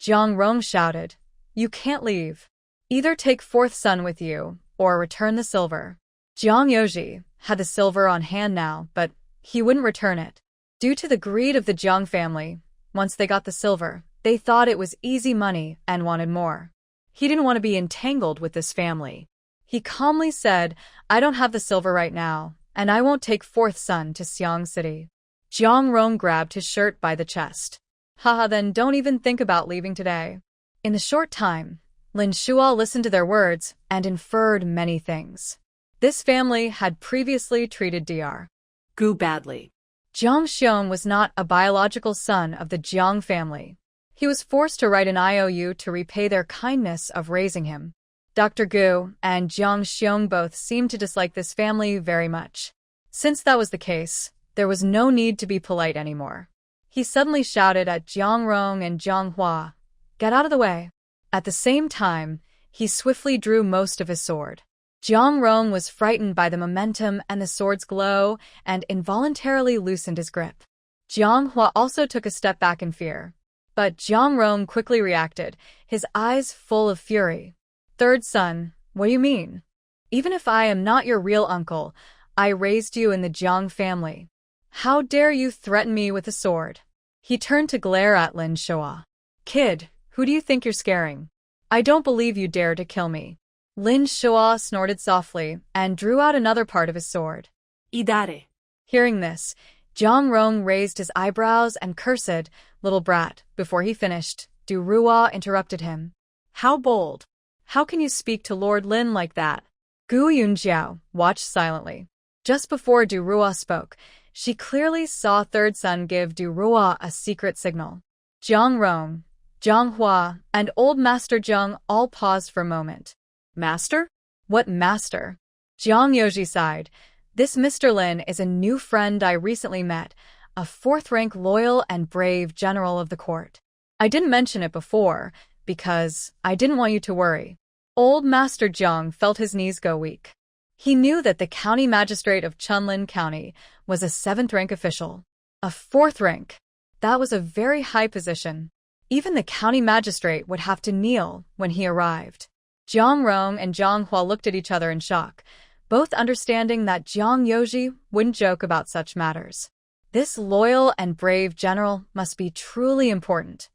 Jiang Rong shouted, You can't leave. Either take fourth son with you, or return the silver. Jiang Yoji had the silver on hand now, but he wouldn't return it. Due to the greed of the Jiang family, once they got the silver, they thought it was easy money and wanted more. He didn't want to be entangled with this family. He calmly said, I don't have the silver right now, and I won't take fourth son to Xiang City. Jiang Rong grabbed his shirt by the chest. Haha, then don't even think about leaving today. In the short time, Lin Shuo listened to their words and inferred many things. This family had previously treated Dr. Gu badly. Jiang Xiong was not a biological son of the Jiang family. He was forced to write an IOU to repay their kindness of raising him. Dr. Gu and Jiang Xiong both seemed to dislike this family very much. Since that was the case, there was no need to be polite anymore. He suddenly shouted at Jiang Rong and Jiang Hua, Get out of the way. At the same time, he swiftly drew most of his sword. Jiang Rong was frightened by the momentum and the sword's glow and involuntarily loosened his grip. Jiang Hua also took a step back in fear. But Jiang Rong quickly reacted, his eyes full of fury. Third son, what do you mean? Even if I am not your real uncle, I raised you in the Jiang family. How dare you threaten me with a sword? He turned to glare at Lin Shuo. Kid, who do you think you're scaring? I don't believe you dare to kill me. Lin Shuo snorted softly and drew out another part of his sword. Idare. Hearing this, Jiang Rong raised his eyebrows and cursed, little brat. Before he finished, Du Ruo interrupted him. How bold! How can you speak to Lord Lin like that? Gu Yunjiao watched silently. Just before Du Ruo spoke, she clearly saw third son give Du Ruo a secret signal. Jiang Rong, Jiang Hua, and old Master Jiang all paused for a moment. Master? What master? Jiang Yoji sighed. This Mr. Lin is a new friend I recently met, a fourth-rank loyal and brave general of the court. I didn't mention it before, because I didn't want you to worry. Old Master Jiang felt his knees go weak. He knew that the county magistrate of Chunlin County was a 7th-rank official. A 4th rank. That was a very high position. Even the county magistrate would have to kneel when he arrived. Jiang Rong and Jiang Hua looked at each other in shock, both understanding that Jiang Yoji wouldn't joke about such matters. This loyal and brave general must be truly important.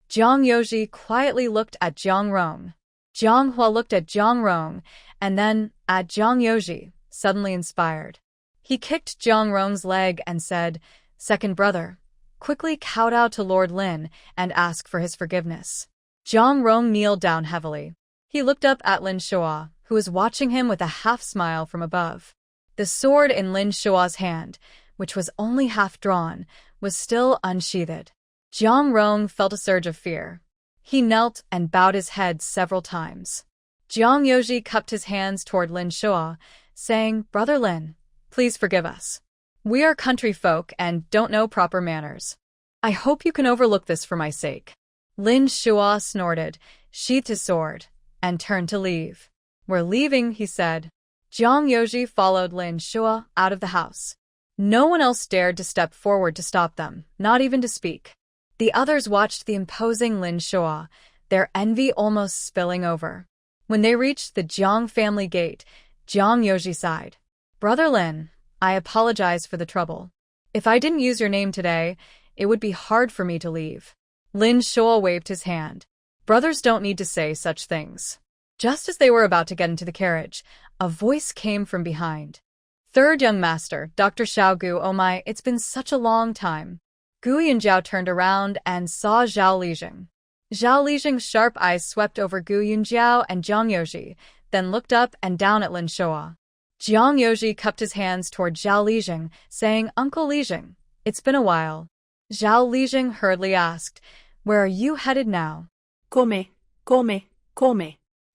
Jiang Yoji quietly looked at Jiang Rong. Jiang Hua looked at Jiang Rong, and then at Jiang Yoji, suddenly inspired. He kicked Jiang Rong's leg and said, "Second brother, quickly kowtow to Lord Lin and ask for his forgiveness." Jiang Rong kneeled down heavily. He looked up at Lin Shua, who was watching him with a half-smile from above. The sword in Lin Shua's hand, which was only half drawn, was still unsheathed. Jiang Rong felt a surge of fear. He knelt and bowed his head several times. Jiang Yoji cupped his hands toward Lin Shua, saying, "Brother Lin, please forgive us. We are country folk and don't know proper manners. I hope you can overlook this for my sake." Lin Shua snorted, sheathed his sword, and turned to leave. "We're leaving," he said. Jiang Yoji followed Lin Shua out of the house. No one else dared to step forward to stop them, not even to speak. The others watched the imposing Lin Shua, their envy almost spilling over. When they reached the Jiang family gate, Jiang Yoji sighed. "Brother Lin, I apologize for the trouble. If I didn't use your name today, it would be hard for me to leave." Lin Shua waved his hand. "Brothers don't need to say such things." Just as they were about to get into the carriage, a voice came from behind. "Third young master, Dr. Xiao Gu, oh my, it's been such a long time." Gu Yunjiao turned around and saw Zhao Lijing. Zhao Lijing's sharp eyes swept over Gu Yunjiao and Jiang Yoji, then looked up and down at Lin Shua. Jiang Yoji cupped his hands toward Zhao Lijing, saying, "Uncle Lijing, it's been a while." Zhao Lijing hurriedly asked, "Where are you headed now?" Come.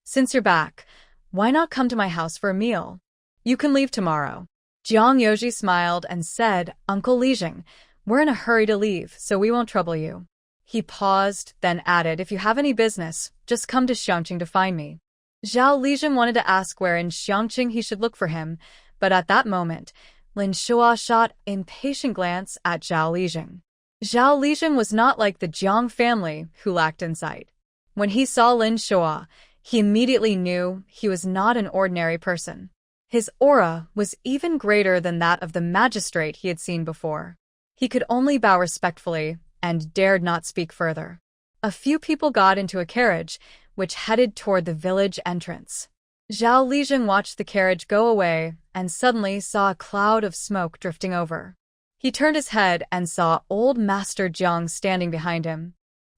"Since you're back, why not come to my house for a meal? You can leave tomorrow." Jiang Yoji smiled and said, "Uncle Lijing, we're in a hurry to leave, so we won't trouble you." He paused, then added, "If you have any business, just come to Xiangqing to find me." Zhao Lijing wanted to ask where in Xiangqing he should look for him, but at that moment, Lin Shua shot an impatient glance at Zhao Lijing. Zhao Lijing was not like the Jiang family, who lacked insight. When he saw Lin Shua, he immediately knew he was not an ordinary person. His aura was even greater than that of the magistrate he had seen before. He could only bow respectfully and dared not speak further. A few people got into a carriage, which headed toward the village entrance. Zhao Lijing watched the carriage go away and suddenly saw a cloud of smoke drifting over. He turned his head and saw old Master Jiang standing behind him.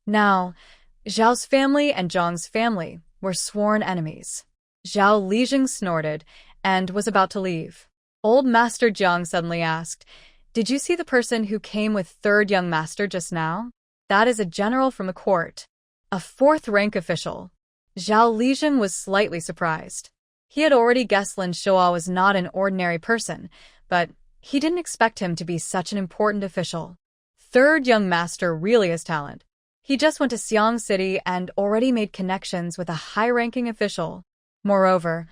Now, Zhao's family and Jiang's family were sworn enemies. Zhao Lijing snorted and was about to leave. Old Master Jiang suddenly asked, "Did you see the person who came with third young master just now? That is a general from the court. A fourth-rank official." Zhao Lijing was slightly surprised. He had already guessed Lin Shua was not an ordinary person, but he didn't expect him to be such an important official. Third young master really has talent. He just went to Xiang City and already made connections with a high-ranking official. Moreover,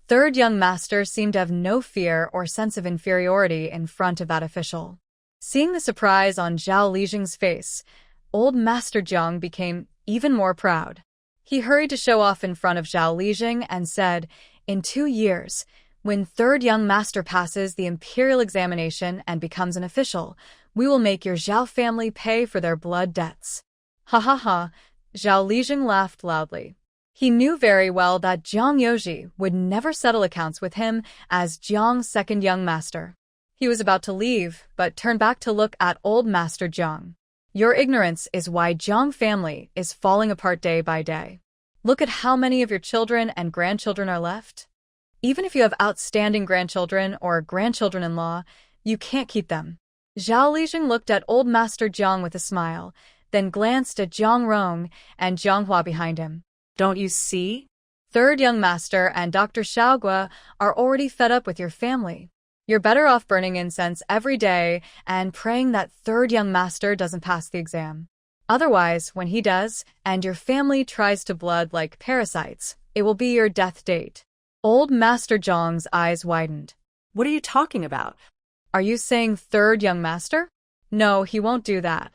third young master seemed to have no fear or sense of inferiority in front of that official. Seeing the surprise on Zhao Lijing's face, old Master Jiang became even more proud. He hurried to show off in front of Zhao Lijing and said, "In 2 years, when third young master passes the imperial examination and becomes an official, we will make your Zhao family pay for their blood debts." Ha ha ha, Zhao Lijing laughed loudly. He knew very well that Jiang Yoji would never settle accounts with him as Jiang's second young master. He was about to leave, but turned back to look at old Master Jiang. "Your ignorance is why Jiang family is falling apart day by day. Look at how many of your children and grandchildren are left. Even if you have outstanding grandchildren or grandchildren-in-law, you can't keep them." Zhao Lijing looked at old Master Jiang with a smile, then glanced at Jiang Rong and Jiang Hua behind him. "Don't you see? Third young master and Dr. Xiaogua are already fed up with your family. You're better off burning incense every day and praying that third young master doesn't pass the exam. Otherwise, when he does, and your family tries to blood like parasites, it will be your death date." Old Master Jiang's eyes widened. What are you talking about? "Are you saying third young master? No, he won't do that.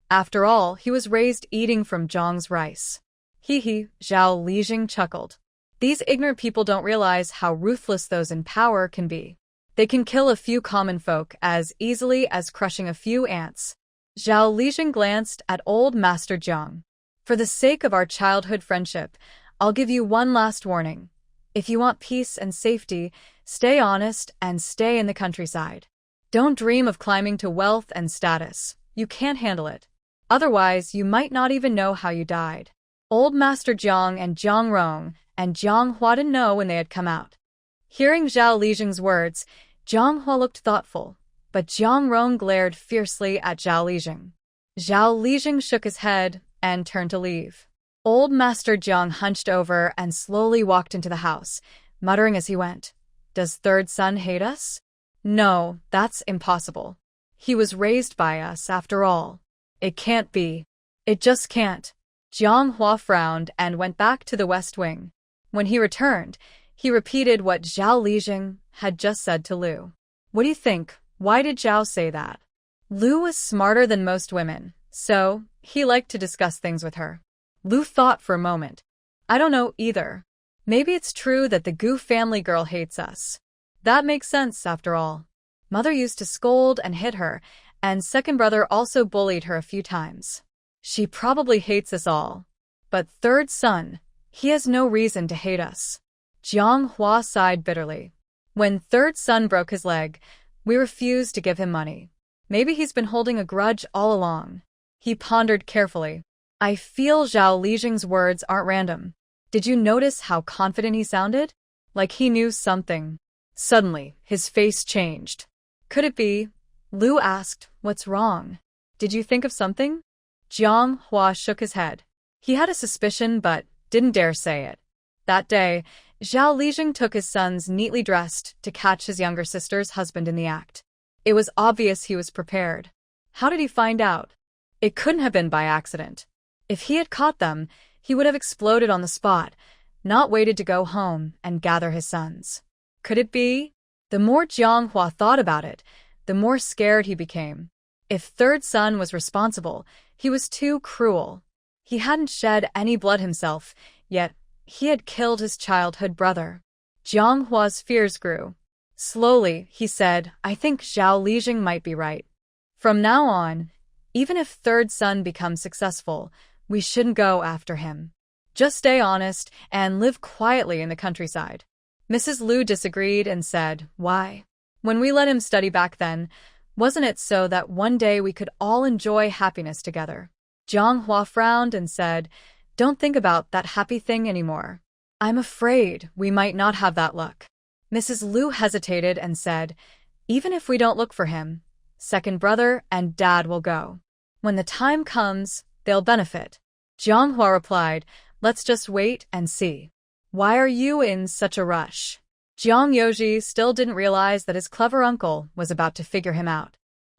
After all, he was raised eating from Jiang's rice." Hee, Zhao Lijing chuckled. These ignorant people don't realize how ruthless those in power can be. They can kill a few common folk as easily as crushing a few ants. Zhao Lijing glanced at old Master Jiang. For the sake of our childhood friendship, I'll give you one last warning. If you want peace and safety, stay honest and stay in the countryside. Don't dream of climbing to wealth and status. You can't handle it. Otherwise, you might not even know how you died. Old Master Jiang and Jiang Rong and Jiang Hua didn't know when they had come out. Hearing Zhao Lijing's words, Jiang Hua looked thoughtful, but Jiang Rong glared fiercely at Zhao Lijing. Zhao Lijing shook his head and turned to leave. Old Master Jiang hunched over and slowly walked into the house, muttering as he went, "Does third son hate us? No, that's impossible. He was raised by us, after all. It can't be. It just can't." Jiang Hua frowned and went back to the West Wing. When he returned, he repeated what Zhao Lijing had just said to Lu. "What do you think? Why did Zhao say that?" Lu was smarter than most women, so he liked to discuss things with her. Lu thought for a moment. "I don't know either. Maybe it's true that the Gu family girl hates us. That makes sense, after all. Mother used to scold and hit her, and second brother also bullied her a few times. She probably hates us all. But third son, he has no reason to hate us." Jiang Hua sighed bitterly. "When third son broke his leg, we refused to give him money. Maybe he's been holding a grudge all along." He pondered carefully. "I feel Zhao Lijing's words aren't random. Did you notice how confident he sounded? Like he knew something." Suddenly, his face changed. "Could it be?" Lu asked, "What's wrong? Did you think of something?" Jiang Hua shook his head. He had a suspicion but didn't dare say it. That day, Zhao Lijing took his sons neatly dressed to catch his younger sister's husband in the act. It was obvious he was prepared. How did he find out? It couldn't have been by accident. If he had caught them, he would have exploded on the spot, not waited to go home and gather his sons. Could it be? The more Jiang Hua thought about it, the more scared he became. If third son was responsible, he was too cruel. He hadn't shed any blood himself, yet he had killed his childhood brother. Jiang Hua's fears grew. Slowly, he said, "I think Zhao Lijing might be right. From now on, even if third son becomes successful, we shouldn't go after him. Just stay honest and live quietly in the countryside." Mrs. Lu disagreed and said, "Why? When we let him study back then, wasn't it so that one day we could all enjoy happiness together?" Jiang Hua frowned and said, "Don't think about that happy thing anymore. I'm afraid we might not have that luck." Mrs. Lu hesitated and said, "Even if we don't look for him, second brother and dad will go. When the time comes, they'll benefit." Jiang Hua replied, "Let's just wait and see. Why are you in such a rush?" Jiang Yoji still didn't realize that his clever uncle was about to figure him out.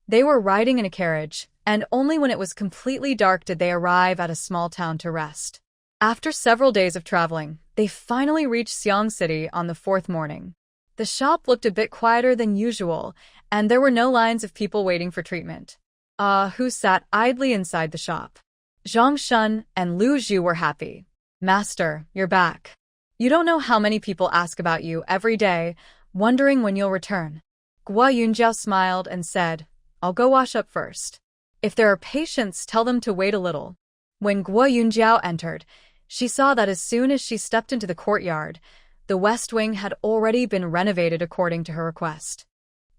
They were riding in a carriage, and only when it was completely dark did they arrive at a small town to rest. After several days of traveling, they finally reached Xiang City on the fourth morning. The shop looked a bit quieter than usual, and there were no lines of people waiting for treatment. Who sat idly inside the shop? Zhang Shun and Lu Zhu were happy. "Master, you're back. You don't know how many people ask about you every day, wondering when you'll return." Guo Yunjiao smiled and said, "I'll go wash up first. If there are patients, tell them to wait a little." When Guo Yunjiao entered, she saw that as soon as she stepped into the courtyard, the West Wing had already been renovated according to her request.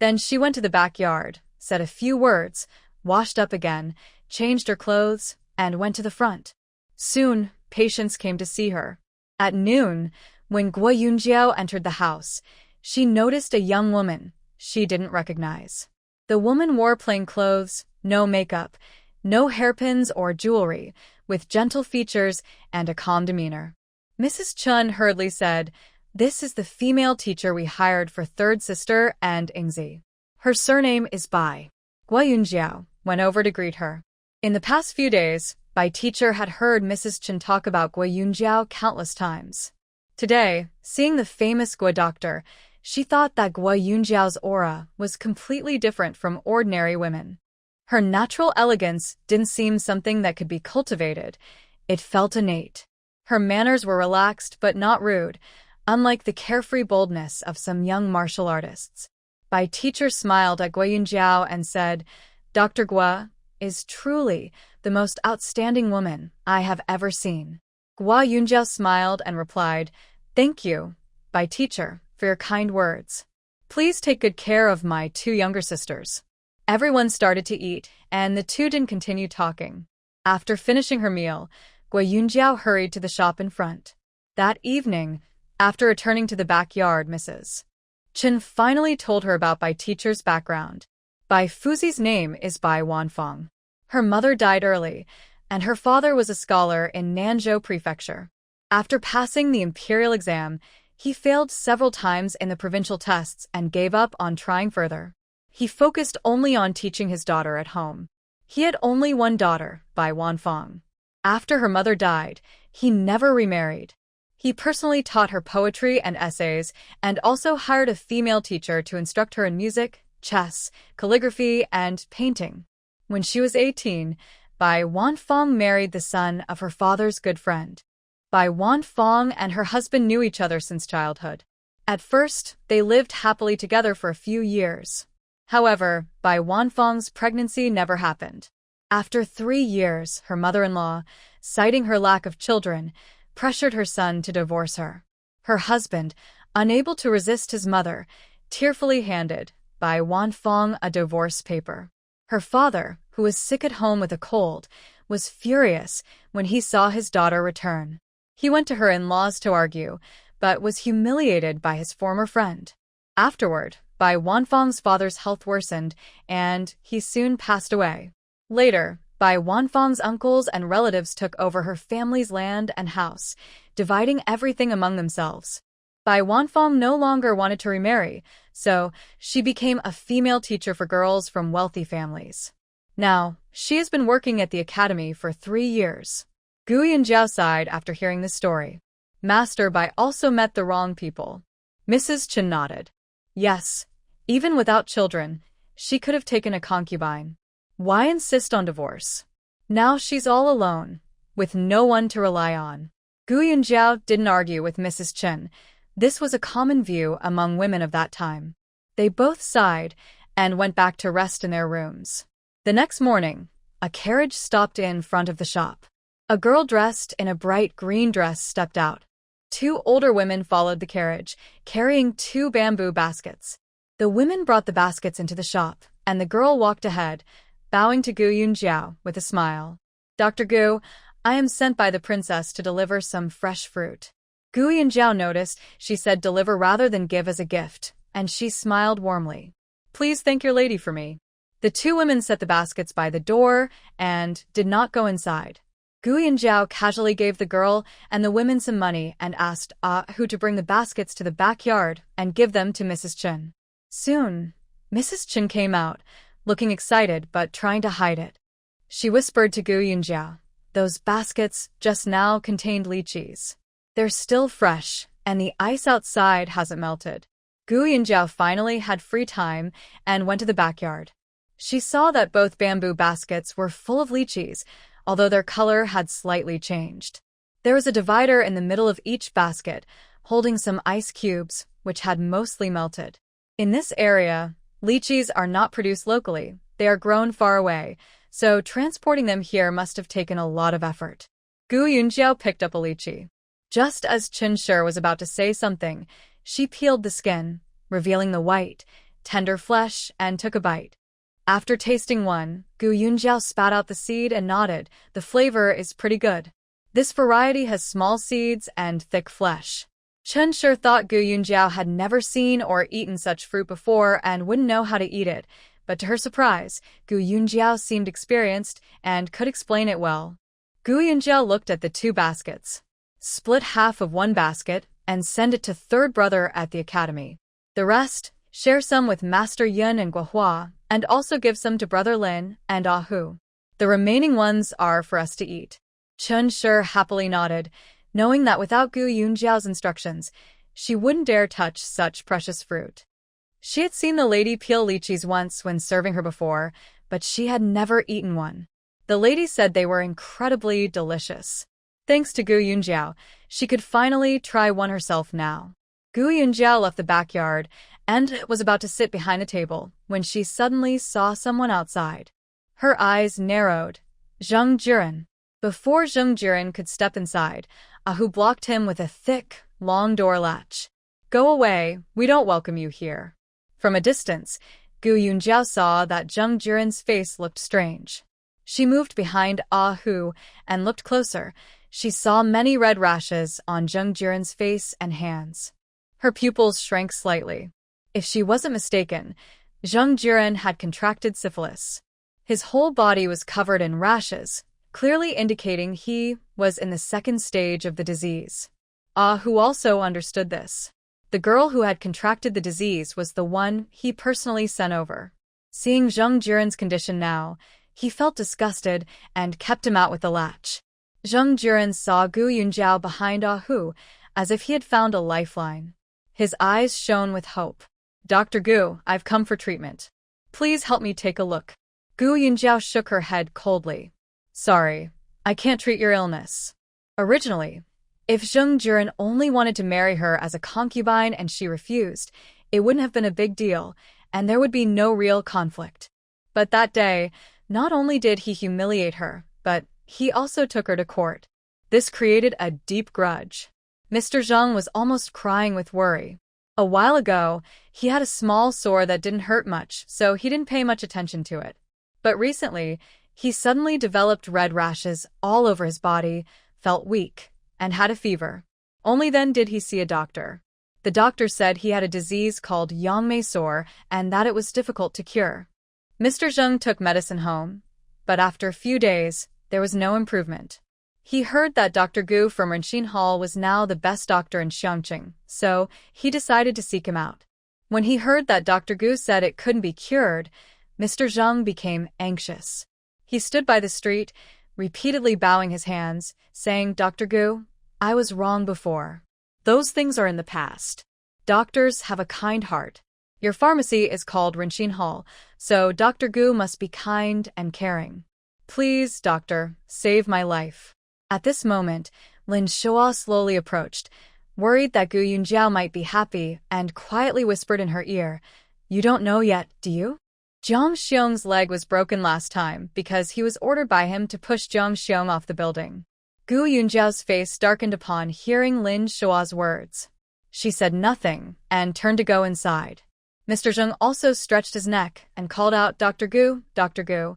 Then she went to the backyard, said a few words, washed up again, changed her clothes, and went to the front. Soon, patients came to see her. At noon, when Guo Yunjiao entered the house, she noticed a young woman she didn't recognize. The woman wore plain clothes, no makeup, no hairpins or jewelry, with gentle features and a calm demeanor. Mrs. Chun hurriedly said, "This is the female teacher we hired for third sister and Ingzi. Her surname is Bai." Guo Yunjiao went over to greet her. In the past few days, Bai teacher had heard Mrs. Chen talk about Guo Yunjiao countless times. Today, seeing the famous Guo doctor, she thought that Guo Yunjiao's aura was completely different from ordinary women. Her natural elegance didn't seem something that could be cultivated. It felt innate. Her manners were relaxed but not rude, unlike the carefree boldness of some young martial artists. Bai teacher smiled at Gui Yunjiao and said, Dr. Gua is truly the most outstanding woman I have ever seen. Gua Yunjiao smiled and replied, Thank you, Bai teacher, for your kind words. Please take good care of my two younger sisters. Everyone started to eat, and the two didn't continue talking. After finishing her meal, Gua Yunjiao hurried to the shop in front. That evening, after returning to the backyard, Mrs. Chen finally told her about Bai teacher's background. Bai Fuzi's name is Bai Wanfang. Her mother died early, and her father was a scholar in Nanzhou Prefecture. After passing the imperial exam, he failed several times in the provincial tests and gave up on trying further. He focused only on teaching his daughter at home. He had only one daughter, Bai Wanfang. After her mother died, he never remarried. He personally taught her poetry and essays and also hired a female teacher to instruct her in music, chess, calligraphy, and painting. When she was 18, Bai Wanfang married the son of her father's good friend. Bai Wanfang and her husband knew each other since childhood. At first, they lived happily together for a few years. However, Bai Wanfang's pregnancy never happened. After 3 years, her mother-in-law, citing her lack of children, pressured her son to divorce her. Her husband, unable to resist his mother, tearfully handed Bai Wanfang a divorce paper. Her father, who was sick at home with a cold, was furious when he saw his daughter return. He went to her in-laws to argue, but was humiliated by his former friend. Afterward, Bai Wanfang's father's health worsened, and he soon passed away. Later, Bai Wanfang's uncles and relatives took over her family's land and house, dividing everything among themselves. Bai Wanfang no longer wanted to remarry, so she became a female teacher for girls from wealthy families. Now, she has been working at the academy for 3 years. Gu Yunjiao sighed after hearing the story. Master Bai also met the wrong people. Mrs. Chen nodded. Yes, even without children, she could have taken a concubine. Why insist on divorce? Now she's all alone, with no one to rely on. Gu Yunjiao didn't argue with Mrs. Chen. This was a common view among women of that time. They both sighed and went back to rest in their rooms. The next morning, a carriage stopped in front of the shop. A girl dressed in a bright green dress stepped out. 2 older women followed the carriage, carrying 2 bamboo baskets. The women brought the baskets into the shop, and the girl walked ahead, bowing to Gu Yunjiao with a smile. Dr. Gu, I am sent by the princess to deliver some fresh fruit. Gu Yunjiao noticed she said deliver rather than give as a gift, and she smiled warmly. Please thank your lady for me. The 2 women set the baskets by the door and did not go inside. Gu Yunjiao casually gave the girl and the women some money and asked who to bring the baskets to the backyard and give them to Mrs. Chen. Soon, Mrs. Chen came out, looking excited but trying to hide it. She whispered to Gu Yunjiao, those baskets just now contained lychees. They're still fresh, and the ice outside hasn't melted. Gu Yunjiao finally had free time and went to the backyard. She saw that both bamboo baskets were full of lychees, although their color had slightly changed. There was a divider in the middle of each basket, holding some ice cubes, which had mostly melted. In this area, lychees are not produced locally. They are grown far away, so transporting them here must have taken a lot of effort. Gu Yunjiao picked up a lychee. Just as Chen Shi was about to say something, she peeled the skin, revealing the white, tender flesh, and took a bite. After tasting one, Gu Yunjiao spat out the seed and nodded. The flavor is pretty good. This variety has small seeds and thick flesh. Chen Shi thought Gu Yunjiao had never seen or eaten such fruit before and wouldn't know how to eat it, but to her surprise, Gu Yunjiao seemed experienced and could explain it well. Gu Yunjiao looked at the 2 baskets. Split half of one basket and send it to third brother at the academy. The rest, share some with Master Yun and Guohua, and also give some to brother Lin and Hu. The remaining ones are for us to eat. Chen Shi happily nodded, knowing that without Gu Yunjiao's instructions, she wouldn't dare touch such precious fruit. She had seen the lady peel lychees once when serving her before, but she had never eaten one. The lady said they were incredibly delicious. Thanks to Gu Yunjiao, she could finally try one herself now. Gu Yunjiao left the backyard and was about to sit behind the table when she suddenly saw someone outside. Her eyes narrowed. Zheng Jiren. Before Zheng Jiren could step inside, Ahu blocked him with a thick, long door latch. Go away, we don't welcome you here. From a distance, Gu Yunjiao saw that Zheng Jiren's face looked strange. She moved behind Ahu and looked closer. She saw many red rashes on Zheng Jiren's face and hands. Her pupils shrank slightly. If she wasn't mistaken, Zheng Jiren had contracted syphilis. His whole body was covered in rashes, clearly indicating he was in the second stage of the disease. Ahu also understood this. The girl who had contracted the disease was the one he personally sent over. Seeing Zheng Jiren's condition now, he felt disgusted and kept him out with the latch. Zheng Jiren saw Gu Yunjiao behind Ahu, as if he had found a lifeline. His eyes shone with hope. Dr. Gu, I've come for treatment. Please help me take a look. Gu Yunjiao shook her head coldly. Sorry, I can't treat your illness. Originally, if Zheng Jiren only wanted to marry her as a concubine and she refused, it wouldn't have been a big deal, and there would be no real conflict. But that day, not only did he humiliate her, but he also took her to court. This created a deep grudge. Mr. Zheng was almost crying with worry. A while ago, he had a small sore that didn't hurt much, so he didn't pay much attention to it. But recently, he suddenly developed red rashes all over his body, felt weak, and had a fever. Only then did he see a doctor. The doctor said he had a disease called Yangmei sore and that it was difficult to cure. Mr. Zheng took medicine home, but after a few days, there was no improvement. He heard that Dr. Gu from Renxin Hall was now the best doctor in Xiangqing, so he decided to seek him out. When he heard that Dr. Gu said it couldn't be cured, Mr. Zheng became anxious. He stood by the street, repeatedly bowing his hands, saying, Dr. Gu, I was wrong before. Those things are in the past. Doctors have a kind heart. Your pharmacy is called Renxin Hall, so Dr. Gu must be kind and caring. Please, doctor, save my life. At this moment, Lin Shuo slowly approached, worried that Gu Yunjiao might be happy, and quietly whispered in her ear, You don't know yet, do you? Jiang Xiong's leg was broken last time because he was ordered by him to push Jiang Xiong off the building. Gu Yunjiao's face darkened upon hearing Lin Shuo's words. She said nothing and turned to go inside. Mr. Zheng also stretched his neck and called out, Dr. Gu, Dr. Gu.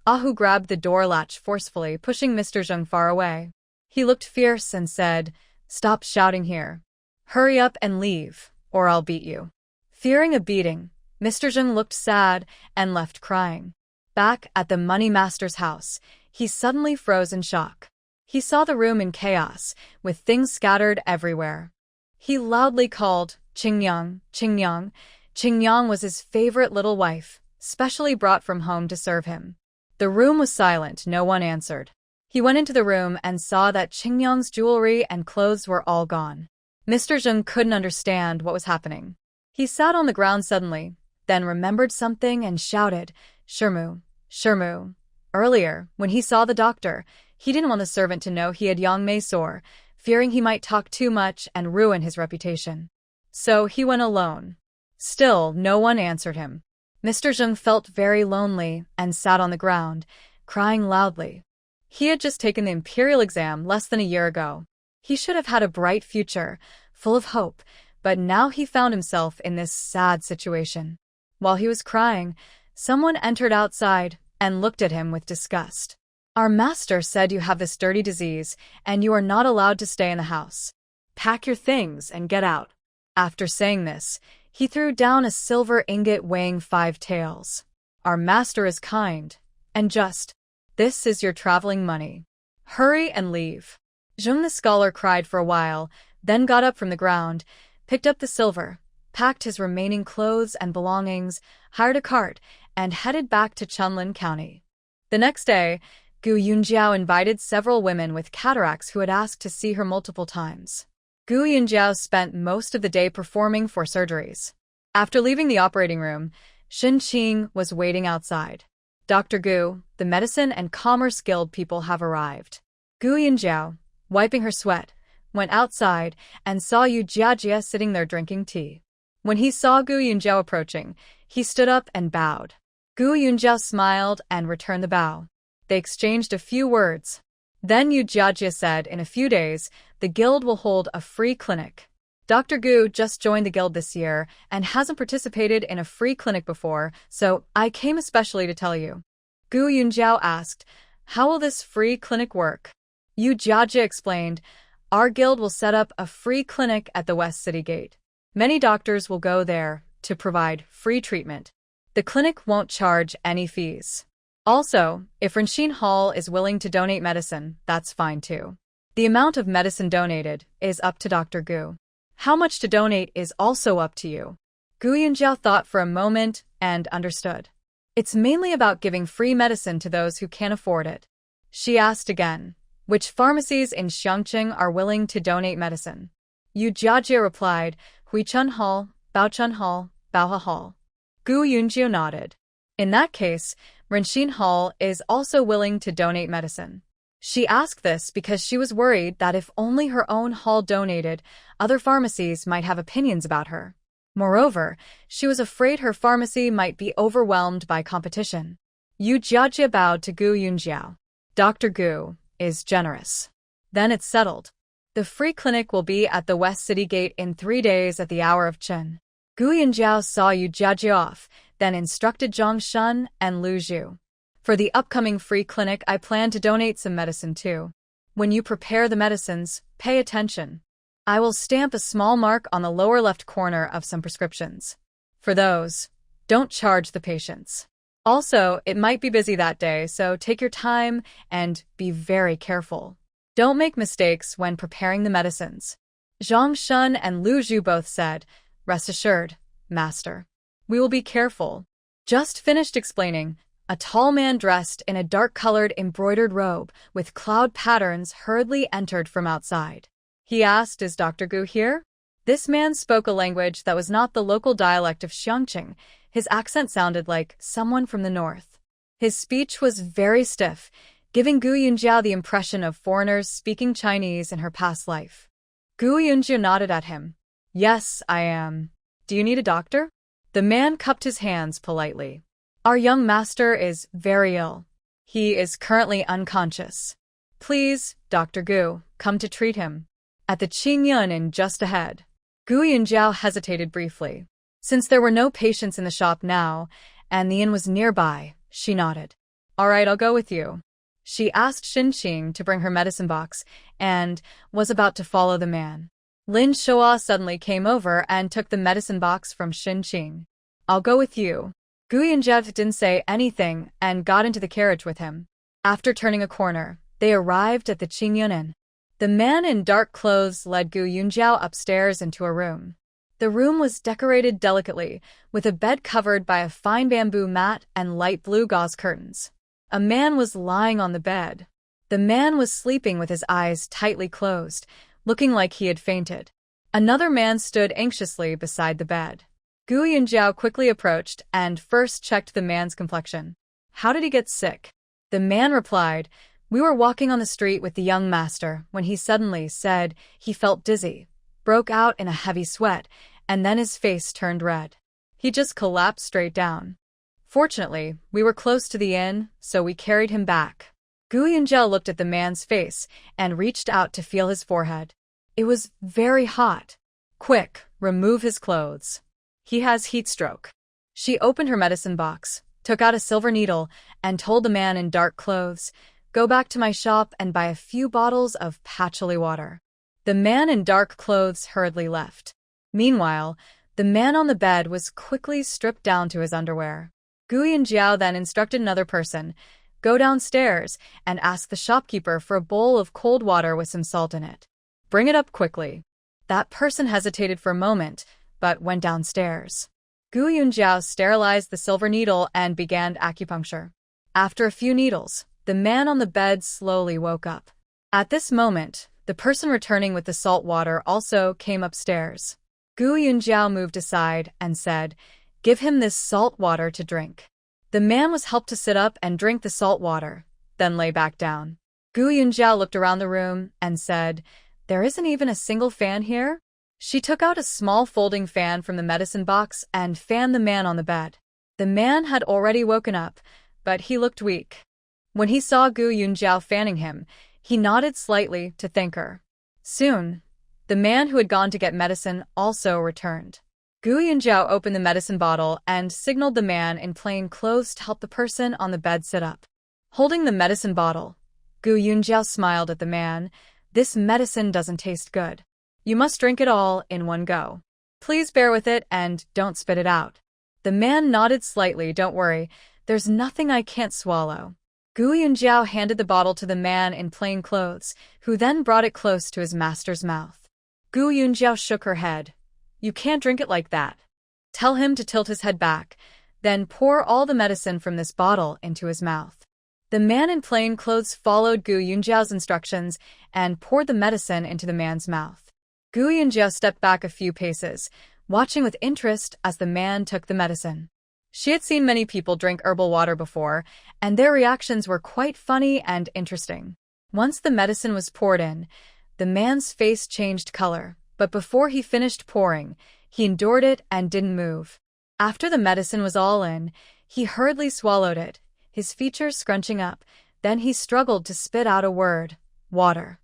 Ahu grabbed the door latch forcefully, pushing Mr. Zheng far away. He looked fierce and said, Stop shouting here. Hurry up and leave, or I'll beat you. Fearing a beating, Mr. Zheng looked sad and left crying. Back at the money master's house, he suddenly froze in shock. He saw the room in chaos, with things scattered everywhere. He loudly called, Qingyang, Qingyang. Qingyang was his favorite little wife, specially brought from home to serve him. The room was silent, no one answered. He went into the room and saw that Qingyang's jewelry and clothes were all gone. Mr. Zheng couldn't understand what was happening. He sat on the ground suddenly, then remembered something and shouted, Shirmu, Shirmu. Earlier, when he saw the doctor, he didn't want the servant to know he had Yangmei sore, fearing he might talk too much and ruin his reputation. So he went alone. Still, no one answered him. Mr. Zheng felt very lonely and sat on the ground, crying loudly. He had just taken the imperial exam less than a year ago. He should have had a bright future, full of hope, but now he found himself in this sad situation. While he was crying, someone entered outside and looked at him with disgust. Our master said you have this dirty disease and you are not allowed to stay in the house. Pack your things and get out. After saying this, he threw down a silver ingot weighing 5 taels. Our master is kind and just. This is your traveling money. Hurry and leave. Zheng the scholar cried for a while, then got up from the ground, picked up the silver, packed his remaining clothes and belongings, hired a cart, and headed back to Chunlin County. The next day, Gu Yunjiao invited several women with cataracts who had asked to see her multiple times. Gu Yunjiao spent most of the day performing 4 surgeries. After leaving the operating room, Shin Qing was waiting outside. Dr. Gu, the medicine and commerce guild people have arrived. Gu Yunjiao, wiping her sweat, went outside and saw Yu Jiajia sitting there drinking tea. When he saw Gu Yunjiao approaching, he stood up and bowed. Gu Yunjiao smiled and returned the bow. They exchanged a few words. Then Yu Jiajie said, in a few days, the guild will hold a free clinic. Dr. Gu just joined the guild this year and hasn't participated in a free clinic before, so I came especially to tell you. Gu Yunjiao asked, how will this free clinic work? Yu Jiajie explained, our guild will set up a free clinic at the West City Gate. Many doctors will go there to provide free treatment. The clinic won't charge any fees. Also, if Renshin Hall is willing to donate medicine, that's fine too. The amount of medicine donated is up to Dr. Gu. How much to donate is also up to you. Gu Yunjiao thought for a moment and understood. It's mainly about giving free medicine to those who can't afford it. She asked again, which pharmacies in Xiangqing are willing to donate medicine? Yu Jiajie replied, Huichun Hall, Baochun Hall, Baohe Hall. Gu Yunjiao nodded. In that case, Renshin Hall is also willing to donate medicine. She asked this because she was worried that if only her own hall donated, other pharmacies might have opinions about her. Moreover, she was afraid her pharmacy might be overwhelmed by competition. Yu Jiajie bowed to Gu Yunjiao. Dr. Gu is generous. Then it's settled. The free clinic will be at the West City Gate in 3 days at the hour of Chen. Gu Yunjiao saw Yu Jiajie off, then instructed Zhang Shun and Lu Zhu. For the upcoming free clinic, I plan to donate some medicine too. When you prepare the medicines, pay attention. I will stamp a small mark on the lower left corner of some prescriptions. For those, don't charge the patients. Also, it might be busy that day, so take your time and be very careful. Don't make mistakes when preparing the medicines. Zhang Shun and Lu Zhu both said, rest assured, master. We will be careful. Just finished explaining, a tall man dressed in a dark-colored embroidered robe with cloud patterns hurriedly entered from outside. He asked, is Dr. Gu here? This man spoke a language that was not the local dialect of Xiangqing. His accent sounded like someone from the north. His speech was very stiff, giving Gu Yunjiao the impression of foreigners speaking Chinese in her past life. Gu Yunjiao nodded at him. Yes, I am. Do you need a doctor? The man cupped his hands politely. Our young master is very ill. He is currently unconscious. Please, Dr. Gu, come to treat him. At the Qingyun Inn just ahead. Gu Yunjiao hesitated briefly. Since there were no patients in the shop now, and the inn was nearby, she nodded. All right, I'll go with you. She asked Xinqing to bring her medicine box, and was about to follow the man. Lin Shoa suddenly came over and took the medicine box from Xinqing. I'll go with you. Gu Yunjiao didn't say anything and got into the carriage with him. After turning a corner, they arrived at the Qingyun Inn. The man in dark clothes led Gu Yunjiao upstairs into a room. The room was decorated delicately, with a bed covered by a fine bamboo mat and light blue gauze curtains. A man was lying on the bed. The man was sleeping with his eyes tightly closed, looking like he had fainted. Another man stood anxiously beside the bed. Gu Yunjiao quickly approached and first checked the man's complexion. How did he get sick? The man replied, we were walking on the street with the young master when he suddenly said he felt dizzy, broke out in a heavy sweat, and then his face turned red. He just collapsed straight down. Fortunately, we were close to the inn, so we carried him back. Gu Yunjiao looked at the man's face and reached out to feel his forehead. It was very hot. Quick, remove his clothes. He has heat stroke. She opened her medicine box, took out a silver needle, and told the man in dark clothes, go back to my shop and buy a few bottles of patchouli water. The man in dark clothes hurriedly left. Meanwhile, the man on the bed was quickly stripped down to his underwear. Gu Yunjiao then instructed another person, go downstairs and ask the shopkeeper for a bowl of cold water with some salt in it. Bring it up quickly. That person hesitated for a moment, but went downstairs. Gu Yunjiao sterilized the silver needle and began acupuncture. After a few needles, the man on the bed slowly woke up. At this moment, the person returning with the salt water also came upstairs. Gu Yunjiao moved aside and said, give him this salt water to drink. The man was helped to sit up and drink the salt water, then lay back down. Gu Yunjiao looked around the room and said, there isn't even a single fan here? She took out a small folding fan from the medicine box and fanned the man on the bed. The man had already woken up, but he looked weak. When he saw Gu Yunjiao fanning him, he nodded slightly to thank her. Soon, the man who had gone to get medicine also returned. Gu Yunjiao opened the medicine bottle and signaled the man in plain clothes to help the person on the bed sit up. Holding the medicine bottle, Gu Yunjiao smiled at the man. This medicine doesn't taste good. You must drink it all in one go. Please bear with it and don't spit it out. The man nodded slightly. Don't worry, there's nothing I can't swallow. Gu Yunjiao handed the bottle to the man in plain clothes, who then brought it close to his master's mouth. Gu Yunjiao shook her head. You can't drink it like that. Tell him to tilt his head back, then pour all the medicine from this bottle into his mouth. The man in plain clothes followed Gu Yunjiao's instructions and poured the medicine into the man's mouth. Gu Yunjiao stepped back a few paces, watching with interest as the man took the medicine. She had seen many people drink herbal water before, and their reactions were quite funny and interesting. Once the medicine was poured in, the man's face changed color, but before he finished pouring, he endured it and didn't move. After the medicine was all in, he hurriedly swallowed it, his features scrunching up. Then he struggled to spit out a word: water.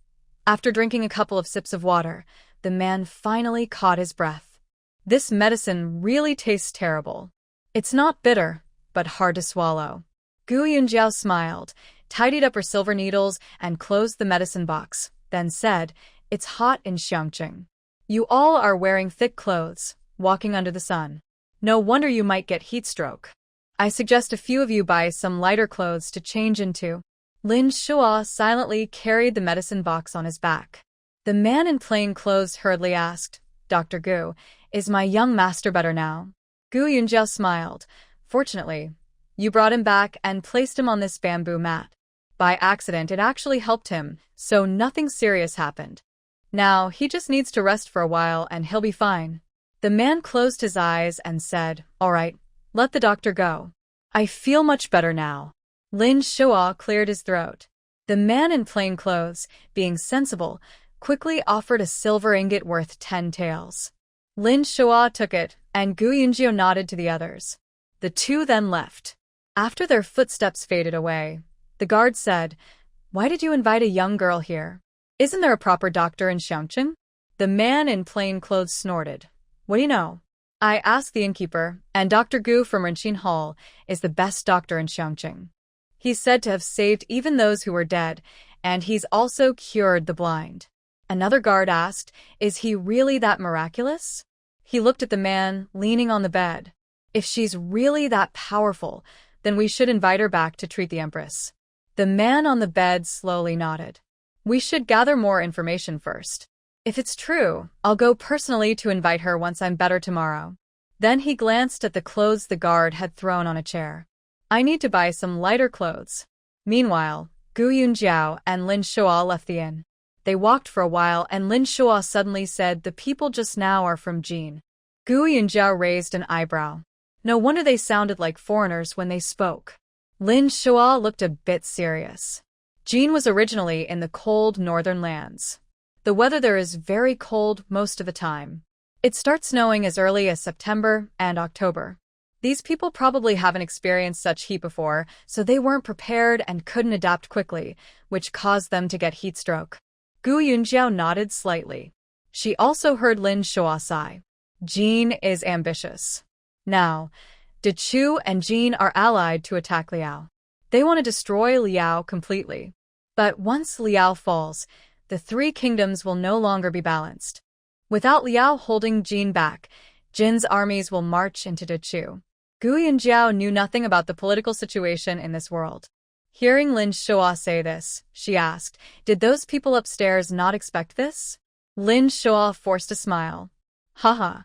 After drinking a couple of sips of water, the man finally caught his breath. This medicine really tastes terrible. It's not bitter, but hard to swallow. Gu Yunjiao smiled, tidied up her silver needles, and closed the medicine box, then said, It's hot in Xiangqing. You all are wearing thick clothes, walking under the sun. No wonder you might get heat stroke. I suggest a few of you buy some lighter clothes to change into. Lin Shua silently carried the medicine box on his back. The man in plain clothes hurriedly asked, Dr. Gu, is my young master better now? Gu Yunjiao smiled. Fortunately, you brought him back and placed him on this bamboo mat. By accident, it actually helped him, so nothing serious happened. Now, he just needs to rest for a while and he'll be fine. The man closed his eyes and said, All right, let the doctor go. I feel much better now. Lin Shua cleared his throat. The man in plain clothes, being sensible, quickly offered a silver ingot worth 10 taels. Lin Shua took it, and Gu Yunjiao nodded to the others. The two then left. After their footsteps faded away, the guard said, Why did you invite a young girl here? Isn't there a proper doctor in Xiangqing? The man in plain clothes snorted. What do you know? I asked the innkeeper, and Dr. Gu from Renqin Hall is the best doctor in Xiangqing. He's said to have saved even those who were dead, and he's also cured the blind. Another guard asked, Is he really that miraculous? He looked at the man leaning on the bed. If she's really that powerful, then we should invite her back to treat the empress. The man on the bed slowly nodded. We should gather more information first. If it's true, I'll go personally to invite her once I'm better tomorrow. Then he glanced at the clothes the guard had thrown on a chair. I need to buy some lighter clothes. Meanwhile, Gu Yunjiao and Lin Shua left the inn. They walked for a while and Lin Shua suddenly said, The people just now are from Jin. Gu Yunjiao raised an eyebrow. No wonder they sounded like foreigners when they spoke. Lin Shua looked a bit serious. Jin was originally in the cold northern lands. The weather there is very cold most of the time. It starts snowing as early as September and October. These people probably haven't experienced such heat before, so they weren't prepared and couldn't adapt quickly, which caused them to get heat stroke. Gu Yunjiao nodded slightly. She also heard Lin Shua sigh. Jin is ambitious. Now, Dechu and Jin are allied to attack Liao. They want to destroy Liao completely. But once Liao falls, the three kingdoms will no longer be balanced. Without Liao holding Jin back, Jin's armies will march into Dechu. Gu Yunjiao knew nothing about the political situation in this world. Hearing Lin Shua say this, she asked, Did those people upstairs not expect this? Lin Shua forced a smile. Haha.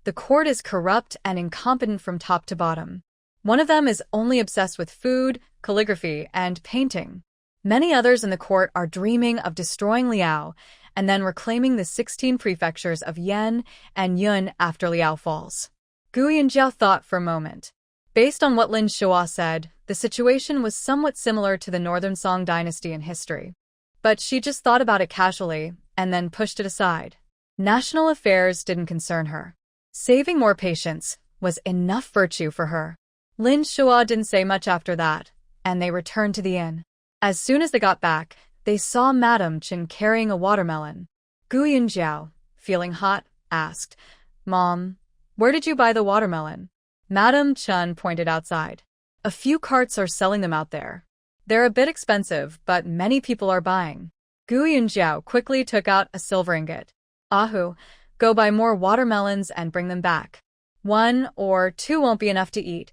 The court is corrupt and incompetent from top to bottom. One of them is only obsessed with food, calligraphy, and painting. Many others in the court are dreaming of destroying Liao and then reclaiming the 16 prefectures of Yan and Yun after Liao falls. Gu Yunjiao thought for a moment. Based on what Lin Shua said, the situation was somewhat similar to the Northern Song dynasty in history. But she just thought about it casually and then pushed it aside. National affairs didn't concern her. Saving more patients was enough virtue for her. Lin Shua didn't say much after that, and they returned to the inn. As soon as they got back, they saw Madame Chen carrying a watermelon. Gu Yunjiao, feeling hot, asked, "Mom, where did you buy the watermelon?" Madame Chen pointed outside. "A few carts are selling them out there. They're a bit expensive, but many people are buying." Gu Yunjiao quickly took out a silver ingot. "Ahu, go buy more watermelons and bring them back. 1 or 2 won't be enough to eat.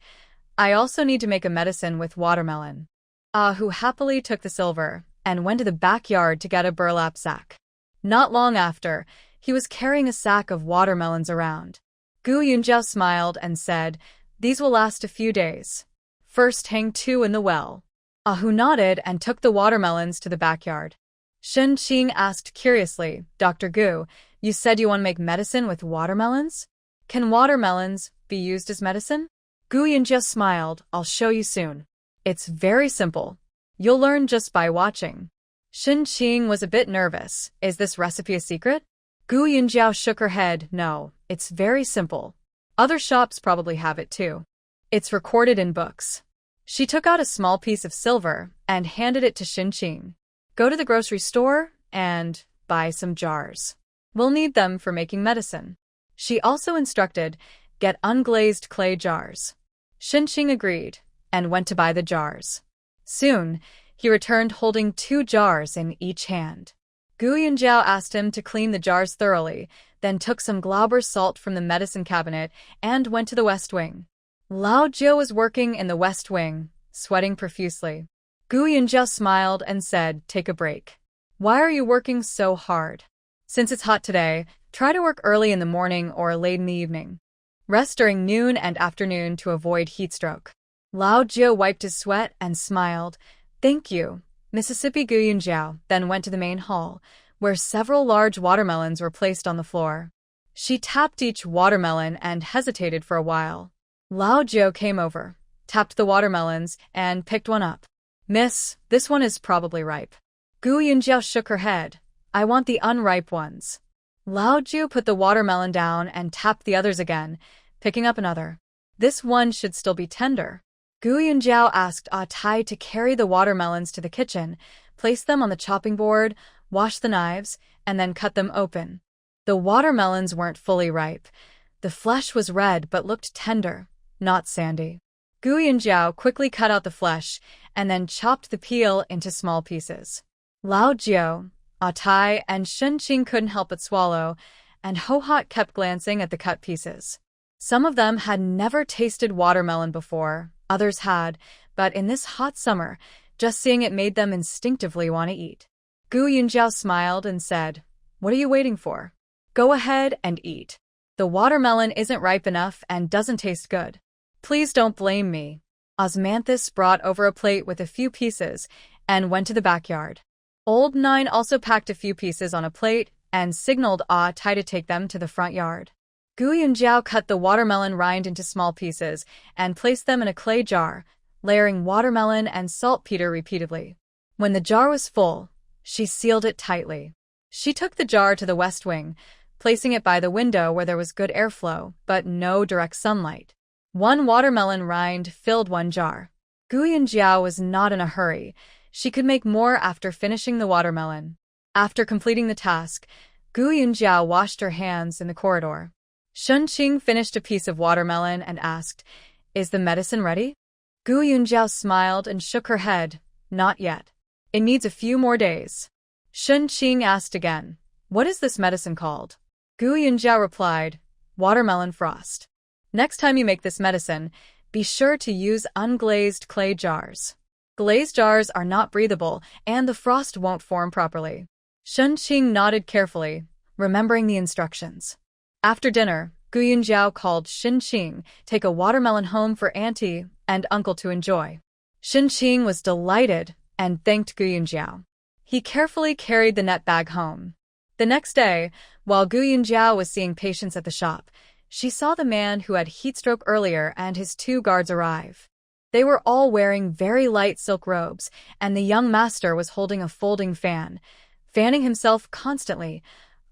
I also need to make a medicine with watermelon." Ahu happily took the silver and went to the backyard to get a burlap sack. Not long after, he was carrying a sack of watermelons around. Gu Yunjiao smiled and said, "These will last a few days. First hang 2 in the well." Ahu nodded and took the watermelons to the backyard. Shen Qing asked curiously, "Dr. Gu, you said you want to make medicine with watermelons? Can watermelons be used as medicine?" Gu Yunjiao smiled, "I'll show you soon. It's very simple. You'll learn just by watching." Shen Qing was a bit nervous. "Is this recipe a secret?" Gu Yunjiao shook her head. "No, it's very simple. Other shops probably have it too. It's recorded in books." She took out a small piece of silver and handed it to Shen Qing. "Go to the grocery store and buy some jars. We'll need them for making medicine." She also instructed, "Get unglazed clay jars." Shen Qing agreed and went to buy the jars. Soon, he returned holding 2 jars in each hand. Gu Yunjiao asked him to clean the jars thoroughly, then took some glauber salt from the medicine cabinet and went to the West Wing. Lao Jiu was working in the West Wing, sweating profusely. Gu Yunjiao smiled and said, "Take a break. Why are you working so hard? Since it's hot today, try to work early in the morning or late in the evening. Rest during noon and afternoon to avoid heat stroke." Lao Jiu wiped his sweat and smiled. "Thank you, Mississippi." Gu Yunjiao then went to the main hall, where several large watermelons were placed on the floor. She tapped each watermelon and hesitated for a while. Lao Jiu came over, tapped the watermelons, and picked one up. "Miss, this one is probably ripe." Gu Yunjiao shook her head. "I want the unripe ones." Lao Jiu put the watermelon down and tapped the others again, picking up another. "This one should still be tender." Gu Yunjiao asked Tai to carry the watermelons to the kitchen, place them on the chopping board, wash the knives, and then cut them open. The watermelons weren't fully ripe. The flesh was red but looked tender, not sandy. Gu Yunjiao quickly cut out the flesh and then chopped the peel into small pieces. Lao Jiu, Tai, and Shen Qing couldn't help but swallow, and Ho Hot kept glancing at the cut pieces. Some of them had never tasted watermelon before, others had, but in this hot summer, just seeing it made them instinctively want to eat. Gu Yunjiao smiled and said, "What are you waiting for? Go ahead and eat. The watermelon isn't ripe enough and doesn't taste good. Please don't blame me." Osmanthus brought over a plate with a few pieces and went to the backyard. Old Nine also packed a few pieces on a plate and signaled Tai to take them to the front yard. Gu Yunjiao cut the watermelon rind into small pieces and placed them in a clay jar, layering watermelon and saltpeter repeatedly. When the jar was full, she sealed it tightly. She took the jar to the West Wing, placing it by the window where there was good airflow, but no direct sunlight. 1 watermelon rind filled 1 jar. Gu Yunjiao was not in a hurry. She could make more after finishing the watermelon. After completing the task, Gu Yunjiao washed her hands in the corridor. Shen Qing finished a piece of watermelon and asked, "Is the medicine ready?" Gu Yunjiao smiled and shook her head. "Not yet. It needs a few more days." Shen Qing asked again, "What is this medicine called?" Gu Yunjiao replied, "Watermelon frost. Next time you make this medicine, be sure to use unglazed clay jars. Glazed jars are not breathable, and the frost won't form properly." Shen Qing nodded carefully, remembering the instructions. After dinner, Gu Yunjiao called Shen Qing, take a watermelon home for auntie and uncle to enjoy. Shen Qing was delighted and thanked Gu Yunjiao. He carefully carried the net bag home. The next day, while Gu Yunjiao was seeing patients at the shop, she saw the man who had heat stroke earlier and his 2 guards arrive. They were all wearing very light silk robes, and the young master was holding a folding fan, fanning himself constantly.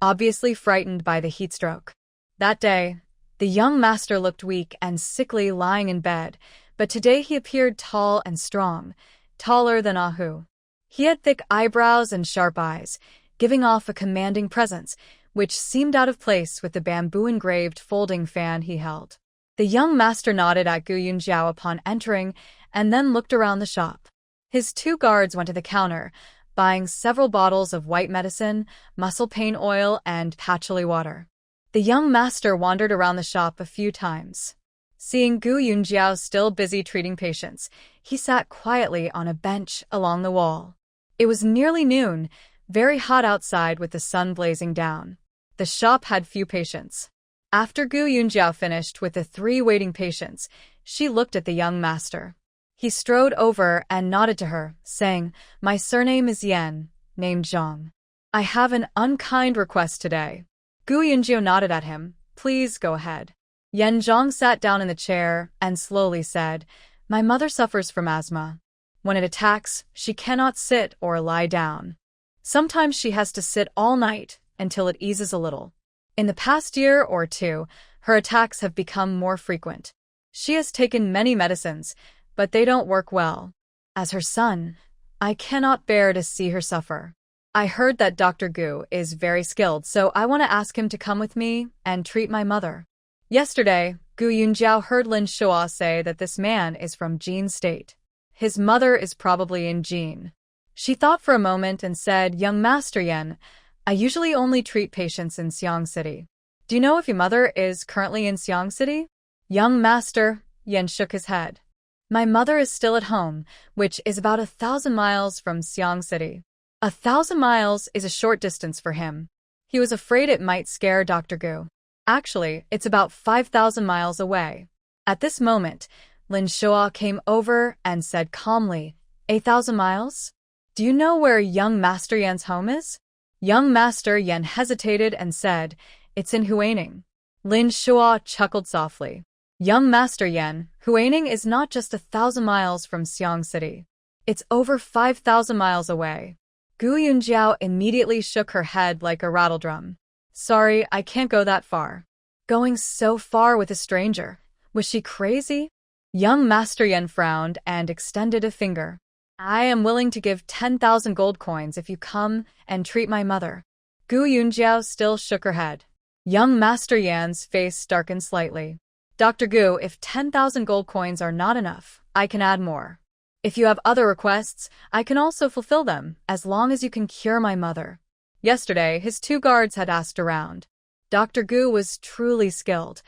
obviously frightened by the heat stroke. That day, the young master looked weak and sickly lying in bed, but today he appeared tall and strong, taller than Ahu. He had thick eyebrows and sharp eyes, giving off a commanding presence, which seemed out of place with the bamboo-engraved folding fan he held. The young master nodded at Gu Yunjiao upon entering and then looked around the shop. His 2 guards went to the counter, buying several bottles of white medicine, muscle pain oil, and patchouli water. The young master wandered around the shop a few times. Seeing Gu Yunjiao still busy treating patients, he sat quietly on a bench along the wall. It was nearly noon, very hot outside with the sun blazing down. The shop had few patients. After Gu Yunjiao finished with the 3 waiting patients, she looked at the young master. He strode over and nodded to her, saying, "My surname is Yan, named Zhang. I have an unkind request today." Gu Yunjiao nodded at him. "Please go ahead." Yan Zhang sat down in the chair and slowly said, "My mother suffers from asthma. When it attacks, she cannot sit or lie down. Sometimes she has to sit all night until it eases a little. In the past year or 2, her attacks have become more frequent. She has taken many medicines, but they don't work well. As her son, I cannot bear to see her suffer. I heard that Dr. Gu is very skilled, so I want to ask him to come with me and treat my mother." Yesterday, Gu Yunjiao heard Lin Shuo say that this man is from Jin State. His mother is probably in Jin. She thought for a moment and said, "Young Master Yan, I usually only treat patients in Xiang City. Do you know if your mother is currently in Xiang City?" Young Master Yan shook his head. "My mother is still at home, which is about 1,000 miles from Xiang City." 1,000 miles is a short distance for him. He was afraid it might scare Dr. Gu. Actually, it's about 5,000 miles away. At this moment, Lin Shuo came over and said calmly, 8,000 miles? Do you know where young Master Yan's home is?" Young Master Yan hesitated and said, "It's in Huaining." Lin Shuo chuckled softly. "Young Master Yan, Huaining is not just 1,000 miles from Xiang City. It's over 5,000 miles away." Gu Yunjiao immediately shook her head like a rattledrum. "Sorry, I can't go that far." Going so far with a stranger? Was she crazy? Young Master Yan frowned and extended a finger. "I am willing to give 10,000 gold coins if you come and treat my mother." Gu Yunjiao still shook her head. Young Master Yan's face darkened slightly. "Dr. Gu, if 10,000 gold coins are not enough, I can add more. If you have other requests, I can also fulfill them, as long as you can cure my mother." Yesterday, his 2 guards had asked around. Dr. Gu was truly skilled.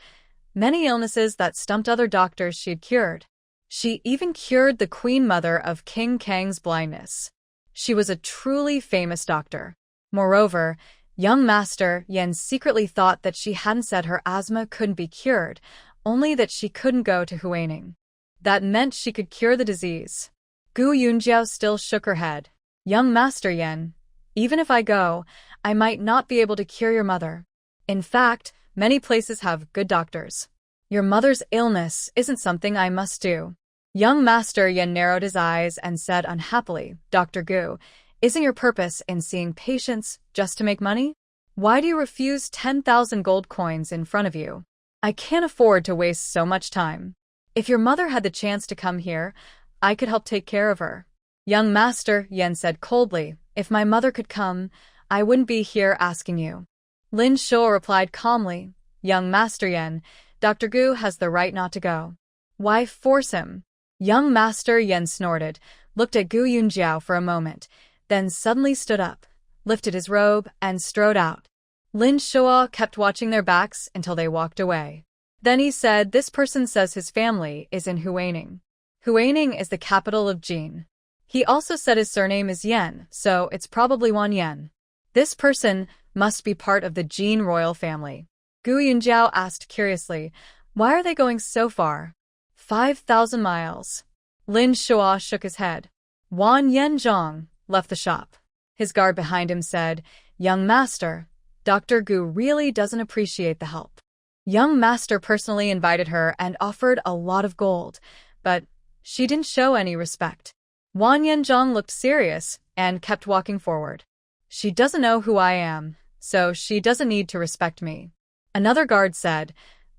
Many illnesses that stumped other doctors she had cured. She even cured the queen mother of King Kang's blindness. She was a truly famous doctor. Moreover, young Master Yan secretly thought that she hadn't said her asthma couldn't be cured, only that she couldn't go to Huaining. That meant she could cure the disease. Gu Yunjiao still shook her head. "Young Master Yan, even if I go, I might not be able to cure your mother. In fact, many places have good doctors. Your mother's illness isn't something I must do." Young Master Yan narrowed his eyes and said unhappily, "Dr. Gu, isn't your purpose in seeing patients just to make money? Why do you refuse 10,000 gold coins in front of you? I can't afford to waste so much time. If your mother had the chance to come here, I could help take care of her." Young Master Yan said coldly, "If my mother could come, I wouldn't be here asking you." Lin Shuo replied calmly, "Young Master Yan, Dr. Gu has the right not to go. Why force him?" Young Master Yan snorted, looked at Gu Yunjiao for a moment, then suddenly stood up, lifted his robe, and strode out. Lin Shuo kept watching their backs until they walked away. Then he said, "This person says his family is in Huaining. Huaining is the capital of Jin. He also said his surname is Yan, so it's probably Wan Yan. This person must be part of the Jin royal family." Gu Yunjiao asked curiously, "Why are they going so far?" 5,000 miles. Lin Shuo shook his head. Wan Yanzhong left the shop. His guard behind him said, "Young Master, Dr. Gu really doesn't appreciate the help." Young Master personally invited her and offered a lot of gold, but she didn't show any respect. Wan Yanzhong looked serious and kept walking forward. "She doesn't know who I am, so she doesn't need to respect me. Another guard said,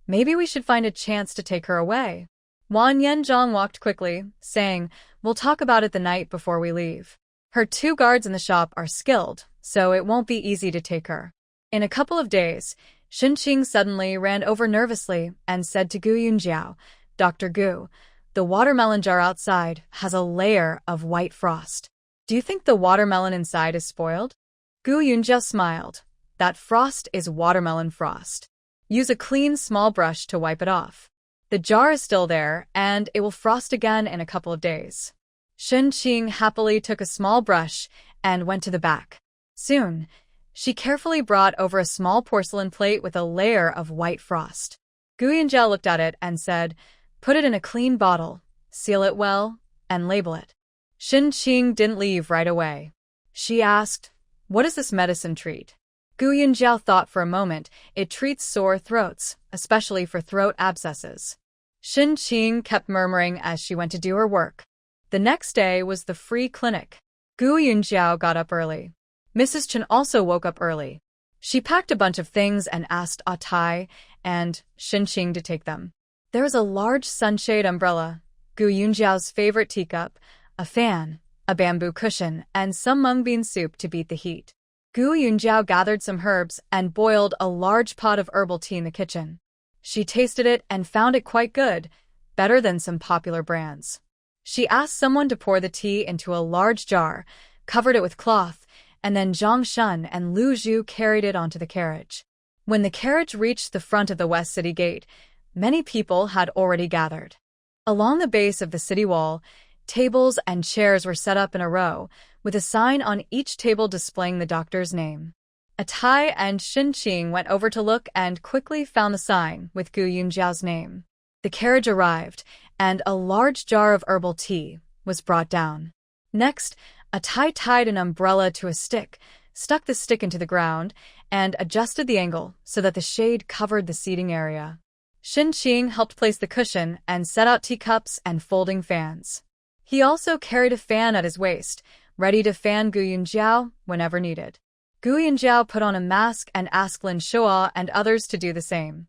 maybe we should find a chance to take her away. Wan Yanzhong walked quickly, saying, we'll talk about it the night before we leave. Her 2 guards in the shop are skilled, so it won't be easy to take her. In a couple of days, Xinqing suddenly ran over nervously and said to Gu Yunjiao, Dr. Gu, the watermelon jar outside has a layer of white frost. Do you think the watermelon inside is spoiled? Gu Yunjiao smiled. That frost is watermelon frost. Use a clean small brush to wipe it off. The jar is still there, and it will frost again in a couple of days. Xinqing happily took a small brush and went to the back. Soon, she carefully brought over a small porcelain plate with a layer of white frost. Gu Yunjiao looked at it and said, put it in a clean bottle, seal it well, and label it. Xinqing didn't leave right away. She asked, what does this medicine treat? Gu Yunjiao thought for a moment. It treats sore throats, especially for throat abscesses. Xinqing kept murmuring as she went to do her work. The next day was the free clinic. Gu Yunjiao got up early. Mrs. Chen also woke up early. She packed a bunch of things and asked Tai and Xinqing to take them. There was a large sunshade umbrella, Gu Yunjiao's favorite teacup, a fan, a bamboo cushion, and some mung bean soup to beat the heat. Gu Yunjiao gathered some herbs and boiled a large pot of herbal tea in the kitchen. She tasted it and found it quite good, better than some popular brands. She asked someone to pour the tea into a large jar, covered it with cloth, and then Zhang Shun and Lu Zhu carried it onto the carriage. When the carriage reached the front of the West City Gate, many people had already gathered. Along the base of the city wall, tables and chairs were set up in a row, with a sign on each table displaying the doctor's name. Tai and Xinqing went over to look and quickly found the sign with Gu Yunjiao's name. The carriage arrived, and a large jar of herbal tea was brought down. Next, Tai tied an umbrella to a stick, stuck the stick into the ground, and adjusted the angle so that the shade covered the seating area. Xinqing helped place the cushion and set out teacups and folding fans. He also carried a fan at his waist, ready to fan Gu Yunjiao whenever needed. Gu Yunjiao put on a mask and asked Lin Shuo and others to do the same.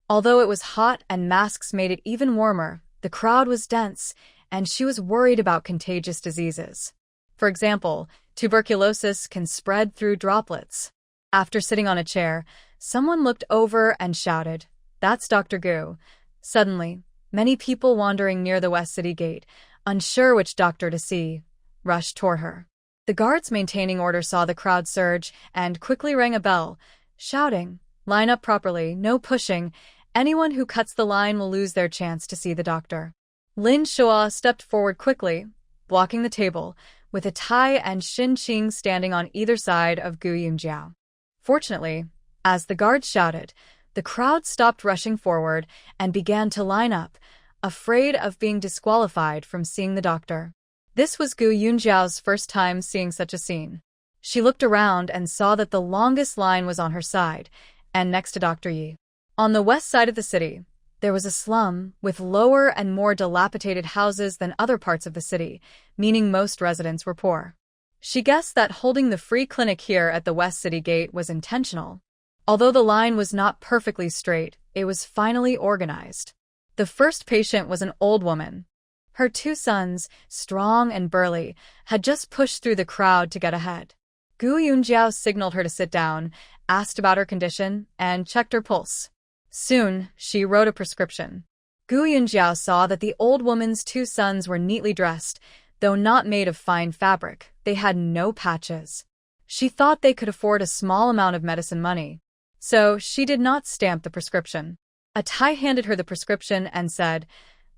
Although it was hot and masks made it even warmer, the crowd was dense, and she was worried about contagious diseases. For example, tuberculosis can spread through droplets. After sitting on a chair, someone looked over and shouted, "That's Dr. Gu." Suddenly, many people wandering near the West City Gate, unsure which doctor to see, rushed toward her. The guards maintaining order saw the crowd surge and quickly rang a bell, shouting, "Line up properly, no pushing. Anyone who cuts the line will lose their chance to see the doctor." Lin Shuo stepped forward quickly, blocking the table, with Tai and Xinqing standing on either side of Gu Yunjiao. Fortunately, as the guards shouted, the crowd stopped rushing forward and began to line up, afraid of being disqualified from seeing the doctor. This was Gu Yunjiao's first time seeing such a scene. She looked around and saw that the longest line was on her side, and next to Dr. Yi. On the west side of the city, there was a slum with lower and more dilapidated houses than other parts of the city, meaning most residents were poor. She guessed that holding the free clinic here at the West City Gate was intentional. Although the line was not perfectly straight, it was finally organized. The first patient was an old woman. Her 2 sons, strong and burly, had just pushed through the crowd to get ahead. Gu Yunjiao signaled her to sit down, asked about her condition, and checked her pulse. Soon, she wrote a prescription. Gu Yunjiao saw that the old woman's 2 sons were neatly dressed, though not made of fine fabric. They had no patches. She thought they could afford a small amount of medicine money, so she did not stamp the prescription. Tai handed her the prescription and said,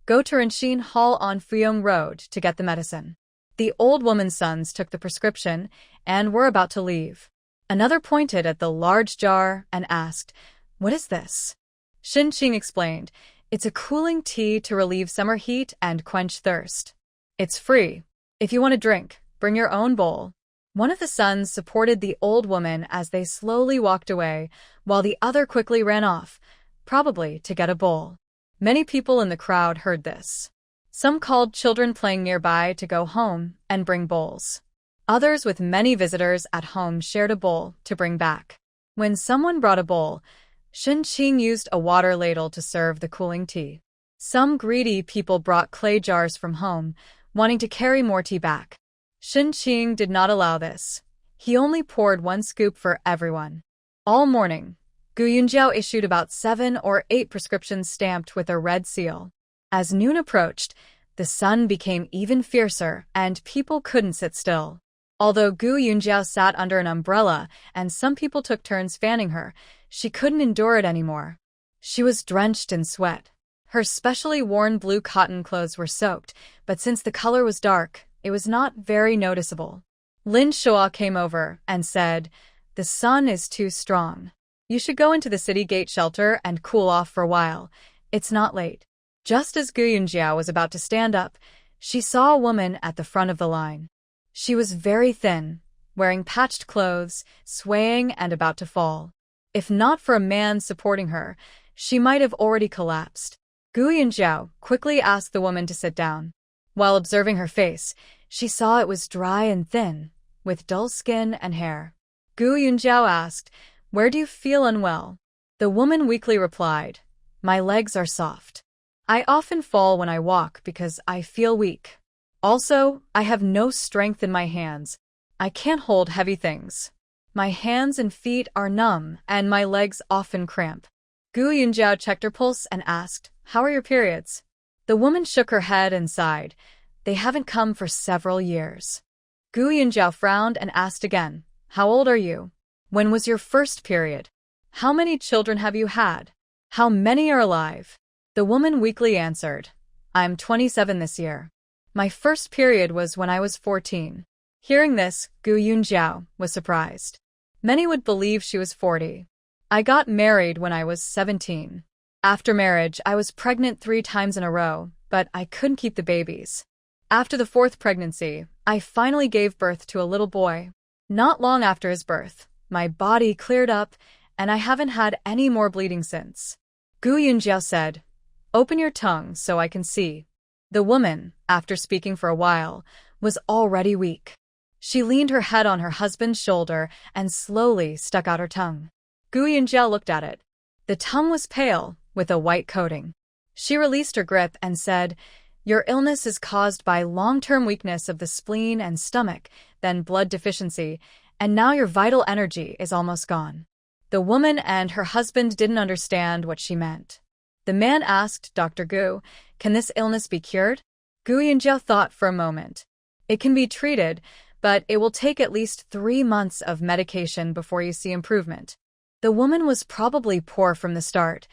"Go to Renxin Hall on Fuyong Road to get the medicine." The old woman's sons took the prescription and were about to leave. Another pointed at the large jar and asked, "What is this?" Xinqing explained, "It's a cooling tea to relieve summer heat and quench thirst. It's free. If you want a drink, bring your own bowl." One of the sons supported the old woman as they slowly walked away, while the other quickly ran off, probably to get a bowl. Many people in the crowd heard this. Some called children playing nearby to go home and bring bowls. Others with many visitors at home shared a bowl to bring back. When someone brought a bowl, Shen-Qing used a water ladle to serve the cooling tea. Some greedy people brought clay jars from home, wanting to carry more tea back. Shen-Qing did not allow this. He only poured 1 scoop for everyone. All morning, Gu Yunjiao issued about 7 or 8 prescriptions stamped with a red seal. As noon approached, the sun became even fiercer and people couldn't sit still. Although Gu Yunjiao sat under an umbrella and some people took turns fanning her, she couldn't endure it anymore. She was drenched in sweat. Her specially worn blue cotton clothes were soaked, but since the color was dark, it was not very noticeable. Lin Shua came over and said, "The sun is too strong. You should go into the city gate shelter and cool off for a while. It's not late." Just as Gu Yunjiao was about to stand up, she saw a woman at the front of the line. She was very thin, wearing patched clothes, swaying and about to fall. If not for a man supporting her, she might have already collapsed. Gu Yunjiao quickly asked the woman to sit down. While observing her face, she saw it was dry and thin, with dull skin and hair. Gu Yunjiao asked, "Where do you feel unwell?" The woman weakly replied, "My legs are soft. I often fall when I walk because I feel weak. Also, I have no strength in my hands. I can't hold heavy things. My hands and feet are numb, and my legs often cramp." Gu Yunjiao checked her pulse and asked, "How are your periods?" The woman shook her head and sighed. "They haven't come for several years." Gu Yunjiao frowned and asked again, "How old are you? When was your first period? How many children have you had? How many are alive?" The woman weakly answered, "I'm 27 this year. My first period was when I was 14. Hearing this, Gu Yunjiao was surprised. Many would believe she was 40. "I got married when I was 17. After marriage, I was pregnant 3 times in a row, but I couldn't keep the babies. After the 4th pregnancy, I finally gave birth to a little boy. Not long after his birth, my body cleared up, and I haven't had any more bleeding since." Gu Yunjiao said, "Open your tongue so I can see." The woman, after speaking for a while, was already weak. She leaned her head on her husband's shoulder and slowly stuck out her tongue. Gu Yunjiao looked at it. The tongue was pale, with a white coating. She released her grip and said, "Your illness is caused by long-term weakness of the spleen and stomach, then blood deficiency, and now your vital energy is almost gone." The woman and her husband didn't understand what she meant. The man asked Dr. Gu, "Can this illness be cured?" Gu Yunjiao thought for a moment. "It can be treated, but it will take at least 3 months of medication before you see improvement." The woman was probably poor from the start,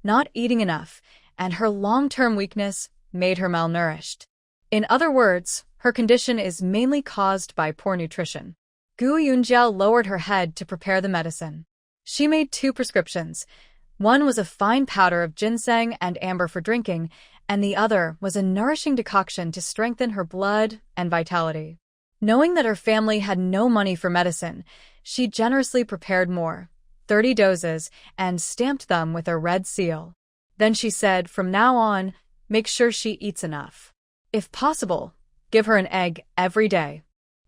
not eating enough, and her long-term weakness made her malnourished. In other words, her condition is mainly caused by poor nutrition. Gu Yunjiao lowered her head to prepare the medicine. She made 2 prescriptions. One was a fine powder of ginseng and amber for drinking, and the other was a nourishing decoction to strengthen her blood and vitality. Knowing that her family had no money for medicine, she generously prepared more, 30 doses, and stamped them with a red seal. Then she said, "From now on, make sure she eats enough. If possible, give her an egg every day.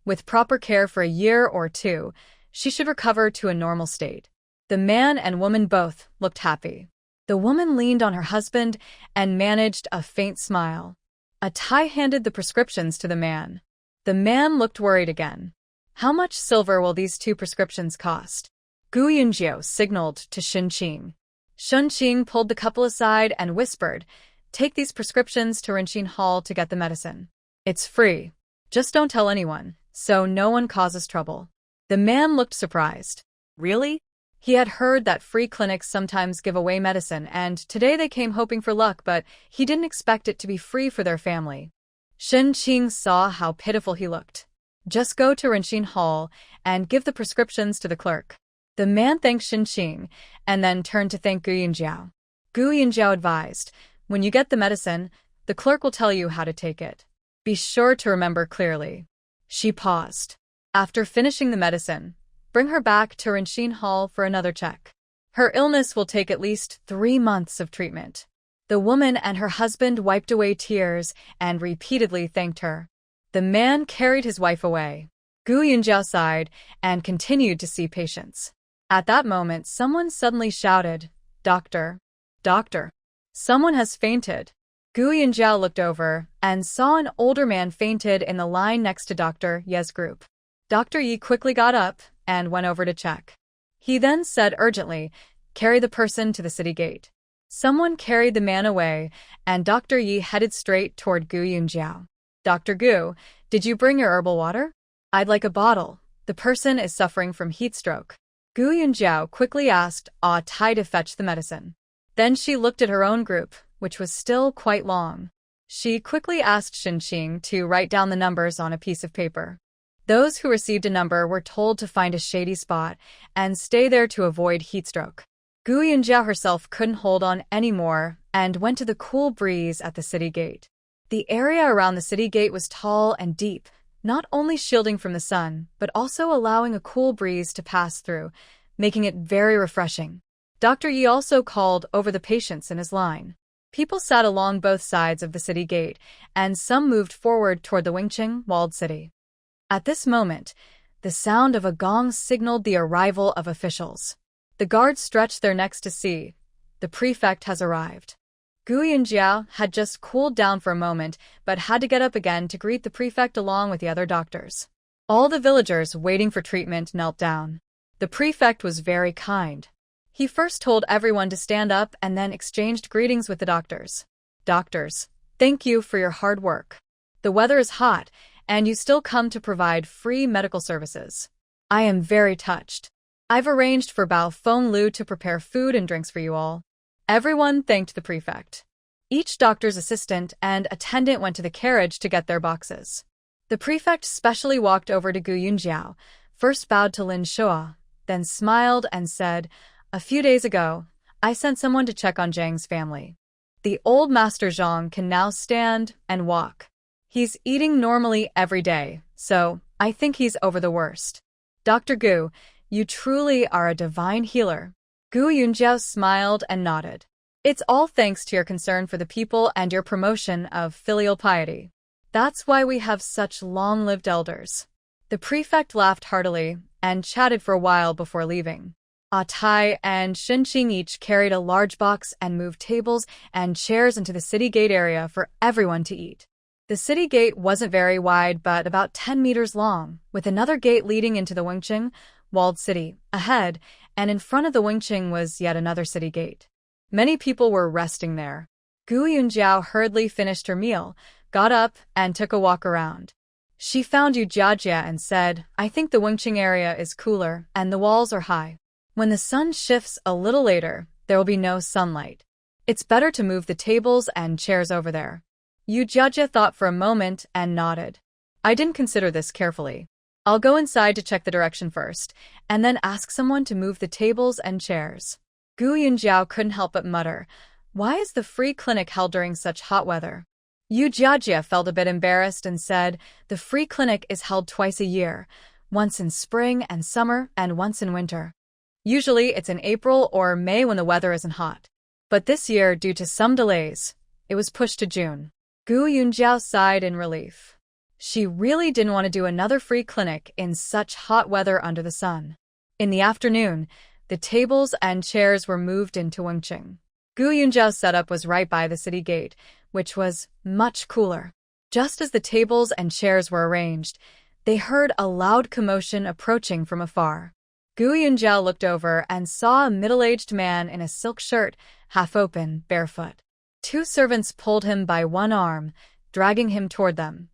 With proper care for a year or 2, she should recover to a normal state." The man and woman both looked happy. The woman leaned on her husband and managed a faint smile. Atai handed the prescriptions to the man. The man looked worried again. "How much silver will these 2 prescriptions cost?" Gu Yunjiao signaled to Shen-Qing. Shen-Qing pulled the couple aside and whispered, "Take these prescriptions to Renxin Hall to get the medicine. It's free. Just don't tell anyone, so no one causes trouble." The man looked surprised. "Really?" He had heard that free clinics sometimes give away medicine, and today they came hoping for luck, but he didn't expect it to be free for their family. Shen-Qing saw how pitiful he looked. "Just go to Renxin Hall and give the prescriptions to the clerk." The man thanked Shen-Qing and then turned to thank Gu Yunjiao. Gu Yunjiao advised, "When you get the medicine, the clerk will tell you how to take it. Be sure to remember clearly." She paused. After finishing the medicine, bring her back to Renxin Hall for another check. Her illness will take at least 3 months of treatment. The woman and her husband wiped away tears and repeatedly thanked her. The man carried his wife away. Gu Yunjiao sighed and continued to see patients. At that moment, someone suddenly shouted, "Doctor! Doctor! Someone has fainted!" Gu Yunjiao looked over and saw an older man fainted in the line next to Dr. Ye's group. Dr. Yi quickly got up and went over to check. He then said urgently, "Carry the person to the city gate." Someone carried the man away, and Dr. Yi headed straight toward Gu Yunjiao. "Dr. Gu, did you bring your herbal water? I'd like a bottle. The person is suffering from heat stroke." Gu Yunjiao quickly asked Tai to fetch the medicine. Then she looked at her own group, which was still quite long. She quickly asked Xinqing to write down the numbers on a piece of paper. Those who received a number were told to find a shady spot and stay there to avoid heat stroke. Gu Yunjiao herself couldn't hold on anymore and went to the cool breeze at the city gate. The area around the city gate was tall and deep, not only shielding from the sun, but also allowing a cool breeze to pass through, making it very refreshing. Dr. Yi also called over the patients in his line. People sat along both sides of the city gate, and some moved forward toward the Wingqing walled city. At this moment, the sound of a gong signaled the arrival of officials. The guards stretched their necks to see. The prefect has arrived. Gu Yunjiao had just cooled down for a moment, but had to get up again to greet the prefect along with the other doctors. All the villagers waiting for treatment knelt down. The prefect was very kind. He first told everyone to stand up and then exchanged greetings with the doctors. "Doctors, thank you for your hard work. The weather is hot, and you still come to provide free medical services. I am very touched. I've arranged for Bao Feng Lu to prepare food and drinks for you all." Everyone thanked the prefect. Each doctor's assistant and attendant went to the carriage to get their boxes. The prefect specially walked over to Gu Yunjiao, first bowed to Lin Shua, then smiled and said, "A few days ago, I sent someone to check on Zhang's family. The old Master Zhang can now stand and walk. He's eating normally every day, so I think he's over the worst. Dr. Gu, you truly are a divine healer." Gu Yunjiao smiled and nodded. "It's all thanks to your concern for the people and your promotion of filial piety. That's why we have such long-lived elders." The prefect laughed heartily and chatted for a while before leaving. Tai and Xinqing each carried a large box and moved tables and chairs into the city gate area for everyone to eat. The city gate wasn't very wide but about 10 meters long, with another gate leading into the Wingqing walled city ahead, and in front of the Wingqing was yet another city gate. Many people were resting there. Gu Yunjiao hurriedly finished her meal, got up, and took a walk around. She found Yu Jiajia and said, "I think the Wingqing area is cooler and the walls are high. When the sun shifts a little later, there will be no sunlight. It's better to move the tables and chairs over there." Yu Jiajia thought for a moment and nodded. "I didn't consider this carefully. I'll go inside to check the direction first, and then ask someone to move the tables and chairs." Gu Yunjiao couldn't help but mutter, "Why is the free clinic held during such hot weather?" Yu Jiajia felt a bit embarrassed and said, "The free clinic is held twice a year, once in spring and summer and once in winter. Usually it's in April or May when the weather isn't hot. But this year, due to some delays, it was pushed to June." Gu Yunjiao sighed in relief. She really didn't want to do another free clinic in such hot weather under the sun. In the afternoon, the tables and chairs were moved into Wingqing. Gu Yunjiao's setup was right by the city gate, which was much cooler. Just as the tables and chairs were arranged, they heard a loud commotion approaching from afar. Gu Yunjiao looked over and saw a middle-aged man in a silk shirt, half open, barefoot. Two servants pulled him by one arm, dragging him toward them.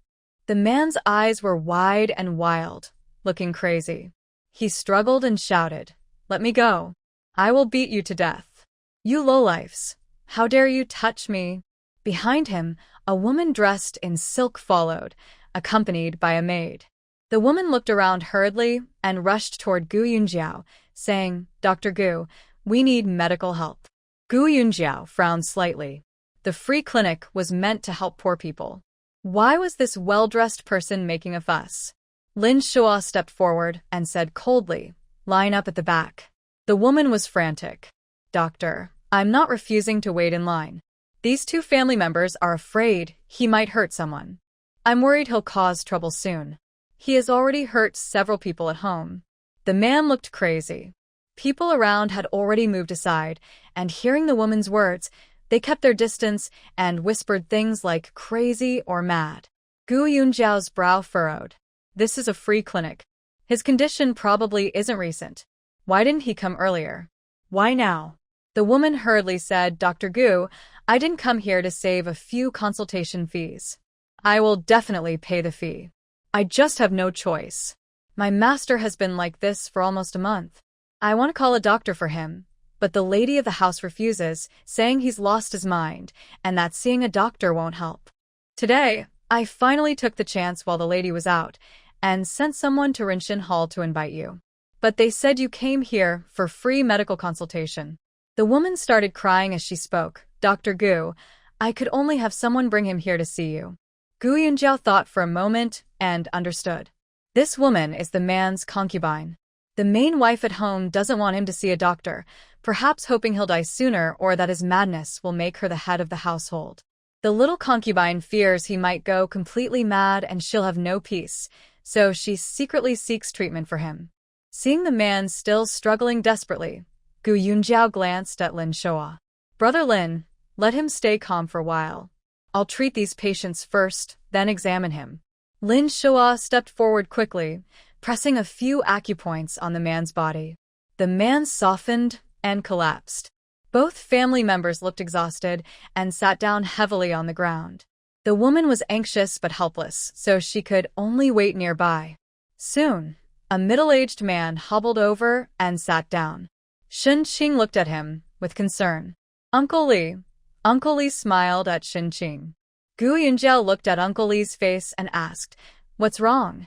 The man's eyes were wide and wild, looking crazy. He struggled and shouted, "Let me go. I will beat you to death. You lowlifes, how dare you touch me?" Behind him, a woman dressed in silk followed, accompanied by a maid. The woman looked around hurriedly and rushed toward Gu Yunjiao, saying, "Dr. Gu, we need medical help." Gu Yunjiao frowned slightly. The free clinic was meant to help poor people. Why was this well-dressed person making a fuss? Lin Shua stepped forward and said coldly, "Line up at the back." The woman was frantic. "Doctor, I'm not refusing to wait in line. These two family members are afraid he might hurt someone. I'm worried he'll cause trouble soon. He has already hurt several people at home." The man looked crazy. People around had already moved aside, and hearing the woman's words, they kept their distance and whispered things like crazy or mad. Gu Yunjiao's brow furrowed. This is a free clinic. His condition probably isn't recent. Why didn't he come earlier? Why now? The woman hurriedly said, Dr. Gu, I didn't come here to save a few consultation fees. I will definitely pay the fee. I just have no choice. My master has been like this for almost a month. I want to call a doctor for him, but the lady of the house refuses, saying he's lost his mind and that seeing a doctor won't help. Today, I finally took the chance while the lady was out and sent someone to Rinshin Hall to invite you. But they said you came here for free medical consultation. The woman started crying as she spoke. Dr. Gu, I could only have someone bring him here to see you. Gu Yunjiao thought for a moment and understood. This woman is the man's concubine. The main wife at home doesn't want him to see a doctor, perhaps hoping he'll die sooner or that his madness will make her the head of the household. The little concubine fears he might go completely mad and she'll have no peace, so she secretly seeks treatment for him. Seeing the man still struggling desperately, Gu Yunjiao glanced at Lin Shoa. Brother Lin, let him stay calm for a while. I'll treat these patients first, then examine him. Lin Shoa stepped forward quickly, pressing a few acupoints on the man's body. The man softened and collapsed. Both family members looked exhausted and sat down heavily on the ground. The woman was anxious but helpless, so she could only wait nearby. Soon, a middle-aged man hobbled over and sat down. Shen Qing looked at him with concern. Uncle Li. Uncle Li smiled at Shen Qing. Gu Yunjiao looked at Uncle Li's face and asked, What's wrong?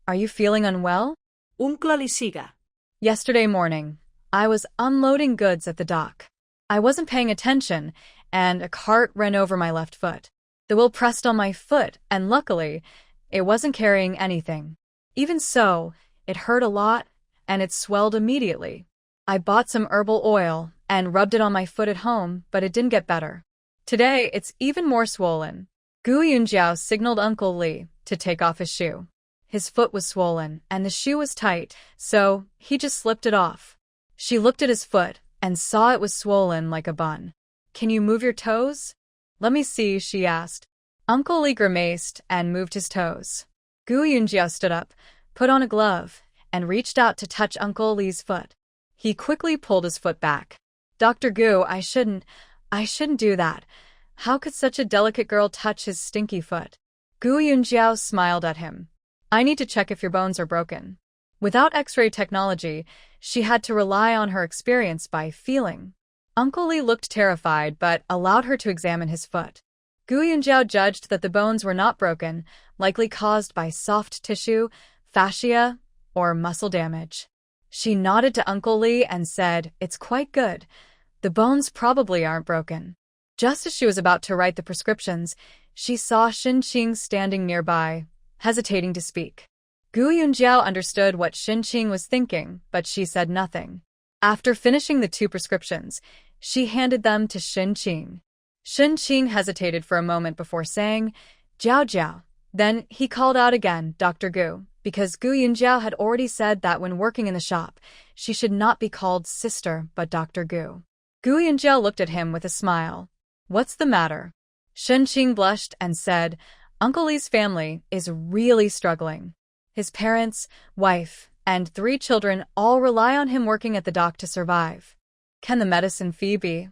Are you feeling unwell? Uncle Li siga. Yesterday morning, I was unloading goods at the dock. I wasn't paying attention, and a cart ran over my left foot. The wheel pressed on my foot, and luckily, it wasn't carrying anything. Even so, it hurt a lot, and it swelled immediately. I bought some herbal oil and rubbed it on my foot at home, but it didn't get better. Today, it's even more swollen. Gu Yunjiao signaled Uncle Li to take off his shoe. His foot was swollen, and the shoe was tight, so he just slipped it off. She looked at his foot and saw it was swollen like a bun. Can you move your toes? Let me see, she asked. Uncle Li grimaced and moved his toes. Gu Yunjiao stood up, put on a glove, and reached out to touch Uncle Li's foot. He quickly pulled his foot back. Dr. Gu, I shouldn't do that. How could such a delicate girl touch his stinky foot? Gu Yunjiao smiled at him. I need to check if your bones are broken. Without X-ray technology, she had to rely on her experience by feeling. Uncle Li looked terrified but allowed her to examine his foot. Gu Yunjiao judged that the bones were not broken, likely caused by soft tissue, fascia, or muscle damage. She nodded to Uncle Li and said, It's quite good. The bones probably aren't broken. Just as she was about to write the prescriptions, she saw Shen Qing standing nearby, hesitating to speak. Gu Yunjiao understood what Shen Qing was thinking, but she said nothing. After finishing the 2 prescriptions, she handed them to Shen Qing. Shen Qing hesitated for a moment before saying, Jiao Jiao. Then he called out again, Dr. Gu, because Gu Yunjiao had already said that when working in the shop, she should not be called sister but Dr. Gu. Gu Yunjiao looked at him with a smile. What's the matter? Shen Qing blushed and said, Uncle Li's family is really struggling. His parents, wife, and 3 children all rely on him working at the dock to survive. Can the medicine fee be?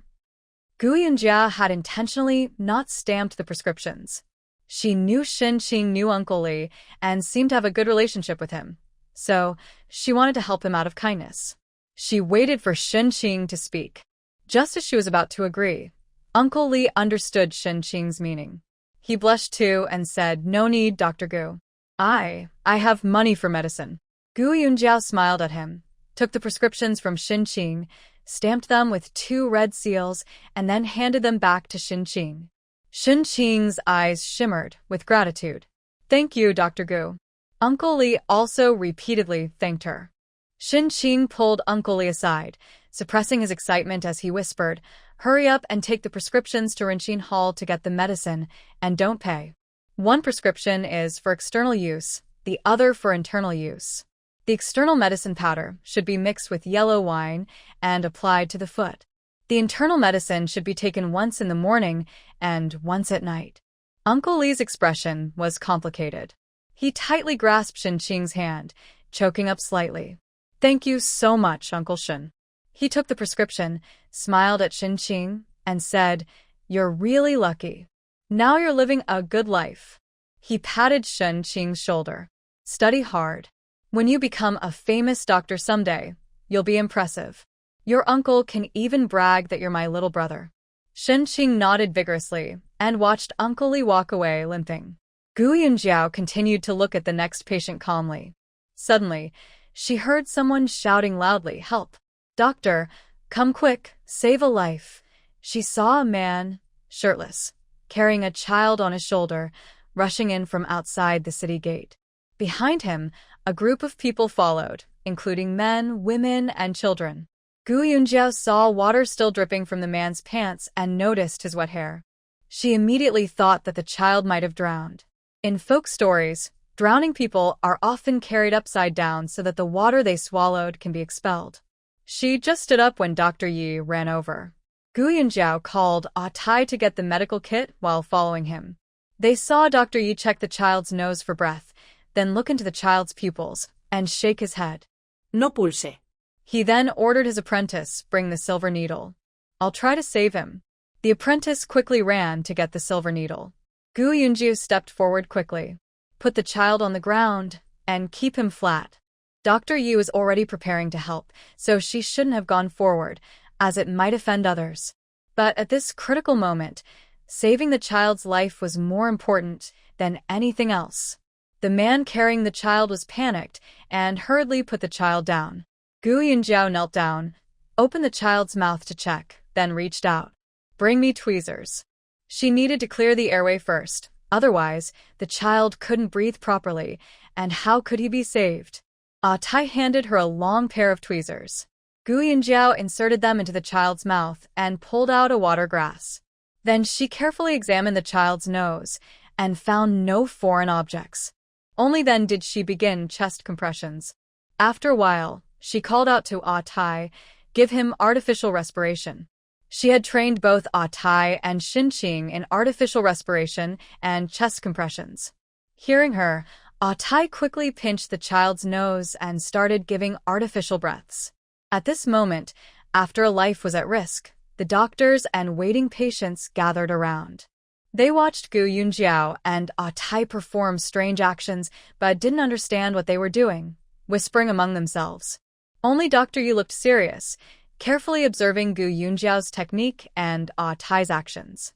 Gu Yunjia had intentionally not stamped the prescriptions. She knew Shen Qing knew Uncle Li and seemed to have a good relationship with him, so she wanted to help him out of kindness. She waited for Shen Qing to speak. Just as she was about to agree, Uncle Li understood Shen Qing's meaning. He blushed too and said, No need, Dr. Gu. I have money for medicine. Gu Yunjiao smiled at him, took the prescriptions from Shen Qing, stamped them with 2 red seals, and then handed them back to Shen Qing. Shen Qing's eyes shimmered with gratitude. Thank you, Dr. Gu. Uncle Li also repeatedly thanked her. Shen Qing pulled Uncle Li aside, suppressing his excitement as he whispered, Hurry up and take the prescriptions to Rinshin Hall to get the medicine, and don't pay. 1 prescription is for external use, the other for internal use. The external medicine powder should be mixed with yellow wine and applied to the foot. The internal medicine should be taken once in the morning and once at night. Uncle Lee's expression was complicated. He tightly grasped Shinqing's hand, choking up slightly. "Thank you so much, Uncle Shin." He took the prescription, smiled at Shinqing, and said, "You're really lucky. Now you're living a good life." He patted Shinqing's shoulder. "Study hard. When you become a famous doctor someday, you'll be impressive. Your uncle can even brag that you're my little brother." Shinqing nodded vigorously and watched Uncle Lee walk away limping. Gu Yunjiao continued to look at the next patient calmly. Suddenly, she heard someone shouting loudly, "Help! Doctor, come quick, save a life." She saw a man, shirtless, carrying a child on his shoulder, rushing in from outside the city gate. Behind him, a group of people followed, including men, women, and children. Gu Yunjiao saw water still dripping from the man's pants and noticed his wet hair. She immediately thought that the child might have drowned. In folk stories, drowning people are often carried upside down so that the water they swallowed can be expelled. She just stood up when Dr. Yi ran over. Gu Yunjiao called Ah Tai to get the medical kit while following him. They saw Dr. Yi check the child's nose for breath, then look into the child's pupils, and shake his head. "No pulse." He then ordered his apprentice bring the silver needle. "I'll try to save him." The apprentice quickly ran to get the silver needle. Gu Yunjiao stepped forward quickly. "Put the child on the ground and keep him flat." Dr. Yi was already preparing to help, so she shouldn't have gone forward, as it might offend others. But at this critical moment, saving the child's life was more important than anything else. The man carrying the child was panicked and hurriedly put the child down. Gu Yunjiao knelt down, opened the child's mouth to check, then reached out. "Bring me tweezers." She needed to clear the airway first, otherwise the child couldn't breathe properly, and how could he be saved? Ah Tai handed her a long pair of tweezers. Gu Yunjiao inserted them into the child's mouth and pulled out a water glass. Then she carefully examined the child's nose and found no foreign objects. Only then did she begin chest compressions. After a while, she called out to Ah Tai, "Give him artificial respiration." She had trained both Ah Tai and Shinqing in artificial respiration and chest compressions. Hearing her, Ah Tai quickly pinched the child's nose and started giving artificial breaths. At this moment, after a life was at risk, the doctors and waiting patients gathered around. They watched Gu Yunjiao and Ah Tai perform strange actions but didn't understand what they were doing, whispering among themselves. Only Dr. Yu looked serious, carefully observing Gu Yunjiao's technique and Ah Tai's actions.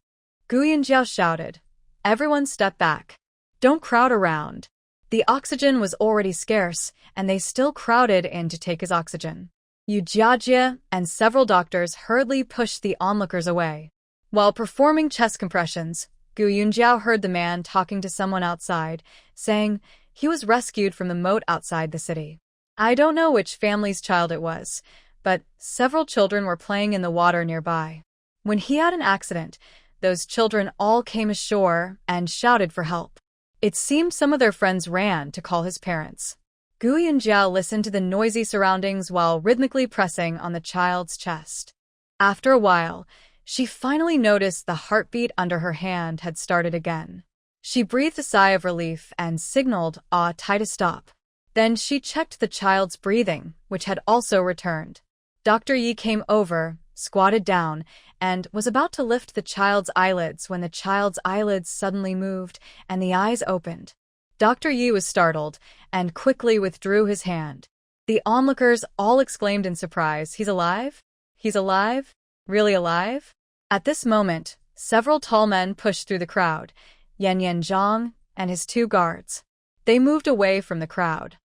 Gu Yunjiao shouted, "Everyone step back. Don't crowd around." The oxygen was already scarce, and they still crowded in to take his oxygen. Yu Jiajie and several doctors hurriedly pushed the onlookers away. While performing chest compressions, Gu Yunjiao heard the man talking to someone outside, saying he was rescued from the moat outside the city. I don't know which family's child it was, but several children were playing in the water nearby. When he had an accident, those children all came ashore and shouted for help. It seemed some of their friends ran to call his parents. Gu Yunjiao listened to the noisy surroundings while rhythmically pressing on the child's chest. After a while, she finally noticed the heartbeat under her hand had started again. She breathed a sigh of relief and signaled Ah Tai to stop. Then she checked the child's breathing, which had also returned. Dr. Yi came over, squatted down, and was about to lift the child's eyelids when the child's eyelids suddenly moved and the eyes opened. Dr. Yi was startled and quickly withdrew his hand. The onlookers all exclaimed in surprise, "He's alive? He's alive? Really alive?" At this moment, several tall men pushed through the crowd, Yan Zhang and his two guards. They moved away from the crowd.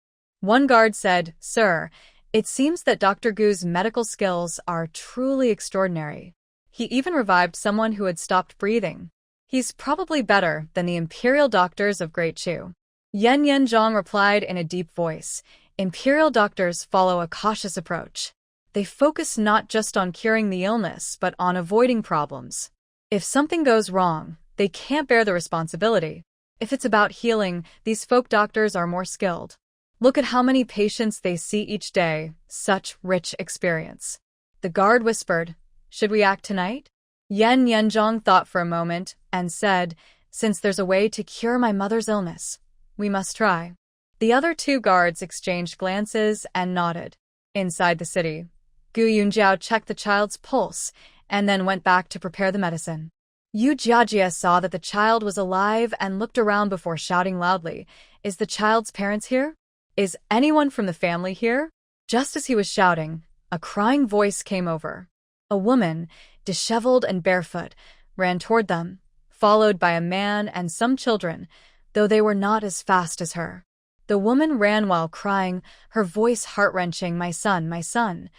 One guard said, "Sir, it seems that Dr. Gu's medical skills are truly extraordinary. He even revived someone who had stopped breathing. He's probably better than the imperial doctors of Great Chu." Yan Zhang replied in a deep voice, "Imperial doctors follow a cautious approach. They focus not just on curing the illness but on avoiding problems. If something goes wrong, they can't bear the responsibility. If it's about healing, these folk doctors are more skilled." Look at how many patients they see each day. Such rich experience. The guard whispered, should we act tonight? Yen Yenjong thought for a moment and said, since there's a way to cure my mother's illness, we must try. The other two guards exchanged glances and nodded. Inside the city, Gu Yunjiao checked the child's pulse and then went back to prepare the medicine. Yu Jiajia saw that the child was alive and looked around before shouting loudly, is the child's parents here? Is anyone from the family here? Just as he was shouting, a crying voice came over. A woman, disheveled and barefoot, ran toward them, followed by a man and some children, though they were not as fast as her. The woman ran while crying, her voice heart-wrenching, my son, my son.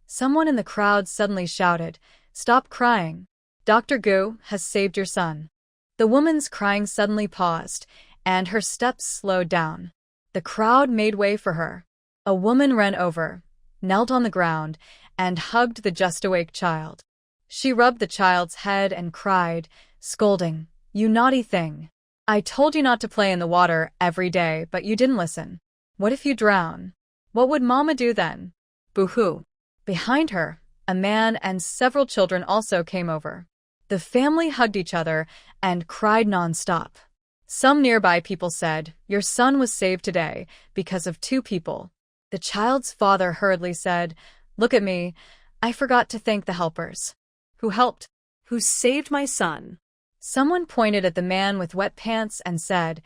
Someone in the crowd suddenly shouted, stop crying. Dr. Gu has saved your son. The woman's crying suddenly paused, and her steps slowed down. The crowd made way for her. A woman ran over, knelt on the ground, and hugged the just-awake child. She rubbed the child's head and cried, scolding, you naughty thing. I told you not to play in the water every day, but you didn't listen. What if you drown? What would Mama do then? Boo-hoo. Behind her, a man and several children also came over. The family hugged each other and cried non-stop. Some nearby people said, your son was saved today because of two people. The child's father hurriedly said, look at me, I forgot to thank the helpers. Who helped? Who saved my son? Someone pointed at the man with wet pants and said,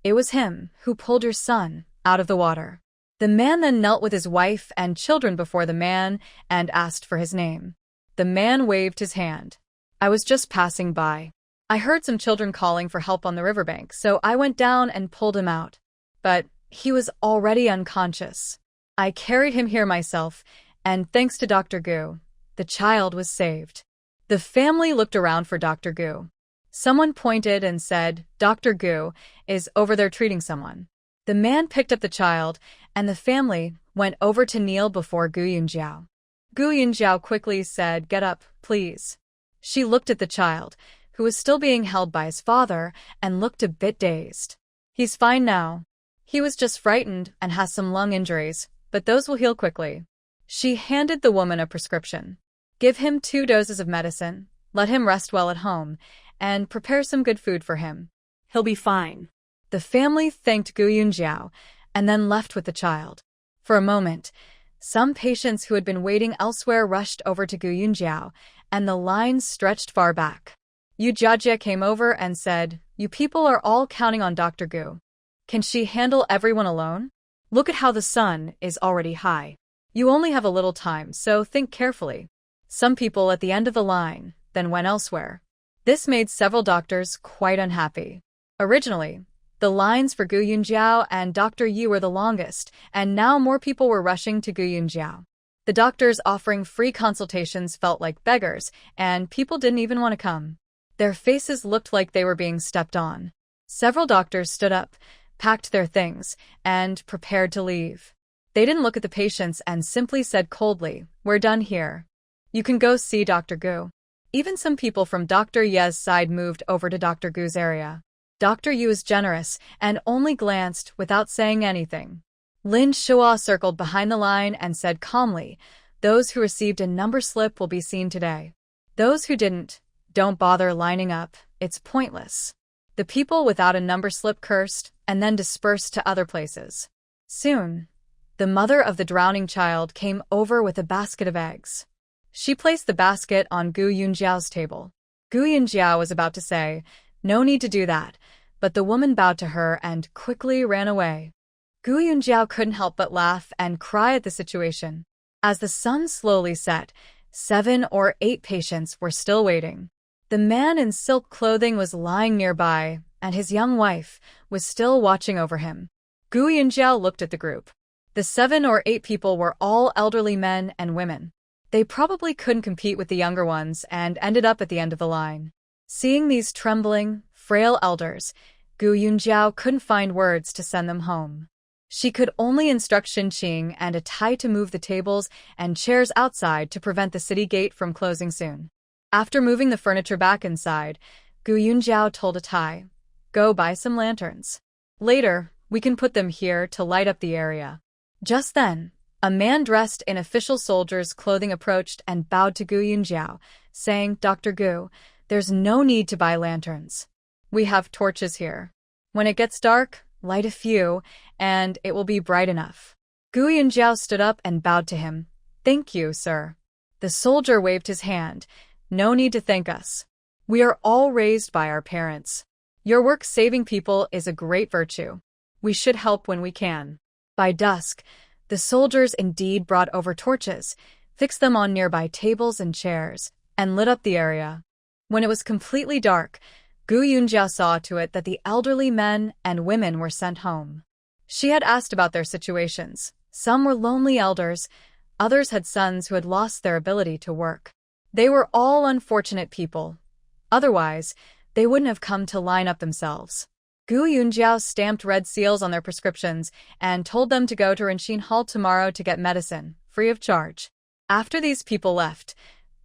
it was him who pulled your son out of the water. The man then knelt with his wife and children before the man and asked for his name. The man waved his hand. I was just passing by. I heard some children calling for help on the riverbank, so I went down and pulled him out. But he was already unconscious. I carried him here myself, and thanks to Dr. Gu, the child was saved. The family looked around for Dr. Gu. Someone pointed and said, Dr. Gu is over there treating someone. The man picked up the child, and the family went over to kneel before Gu Yunjiao. Gu Yunjiao quickly said, get up, please. She looked at the child, who was still being held by his father, and looked a bit dazed. He's fine now. He was just frightened and has some lung injuries, but those will heal quickly. She handed the woman a prescription. Give him 2 doses of medicine, let him rest well at home, and prepare some good food for him. He'll be fine. The family thanked Gu Yunjiao and then left with the child. For a moment, some patients who had been waiting elsewhere rushed over to Gu Yunjiao, and the lines stretched far back. Yu Jiajia came over and said, you people are all counting on Dr. Gu. Can she handle everyone alone? Look at how the sun is already high. You only have a little time, so think carefully. Some people at the end of the line then went elsewhere. This made several doctors quite unhappy. Originally, the lines for Gu Yunjiao and Dr. Yi were the longest, and now more people were rushing to Gu Yunjiao. The doctors offering free consultations felt like beggars, and people didn't even want to come. Their faces looked like they were being stepped on. Several doctors stood up, packed their things, and prepared to leave. They didn't look at the patients and simply said coldly, we're done here. You can go see Dr. Gu. Even some people from Dr. Ye's side moved over to Dr. Gu's area. Dr. Yu was generous and only glanced without saying anything. Lin Shua circled behind the line and said calmly, those who received a number slip will be seen today. Those who didn't, don't bother lining up, it's pointless. The people without a number slip cursed and then dispersed to other places. Soon, the mother of the drowning child came over with a basket of eggs. She placed the basket on Gu Yunjiao's table. Gu Yunjiao was about to say, no need to do that, but the woman bowed to her and quickly ran away. Gu Yunjiao couldn't help but laugh and cry at the situation. As the sun slowly set, 7 or 8 patients were still waiting. The man in silk clothing was lying nearby, and his young wife was still watching over him. Gu Yunjiao looked at the group. The 7 or 8 people were all elderly men and women. They probably couldn't compete with the younger ones and ended up at the end of the line. Seeing these trembling, frail elders, Gu Yunjiao couldn't find words to send them home. She could only instruct Xinqing and a Tai to move the tables and chairs outside to prevent the city gate from closing soon. After moving the furniture back inside, Gu Yunjiao told a Tai, go buy some lanterns. Later, We can put them here to light up the area. Just then, a man dressed in official soldier's clothing approached and bowed to Gu Yunjiao, saying, Dr. Gu, there's no need to buy lanterns. We have torches here. When it gets dark, light a few, and it will be bright enough. Gu Yunjiao stood up and bowed to him. Thank you, sir. The soldier waved his hand. No need to thank us. We are all raised by our parents. Your work saving people is a great virtue. We should help when we can. By dusk, the soldiers indeed brought over torches, fixed them on nearby tables and chairs, and lit up the area. When it was completely dark, Gu Yunjiao saw to it that the elderly men and women were sent home. She had asked about their situations. Some were lonely elders, others had sons who had lost their ability to work. They were all unfortunate people. Otherwise, they wouldn't have come to line up themselves. Gu Yunjiao stamped red seals on their prescriptions and told them to go to Renxin Hall tomorrow to get medicine, free of charge. After these people left,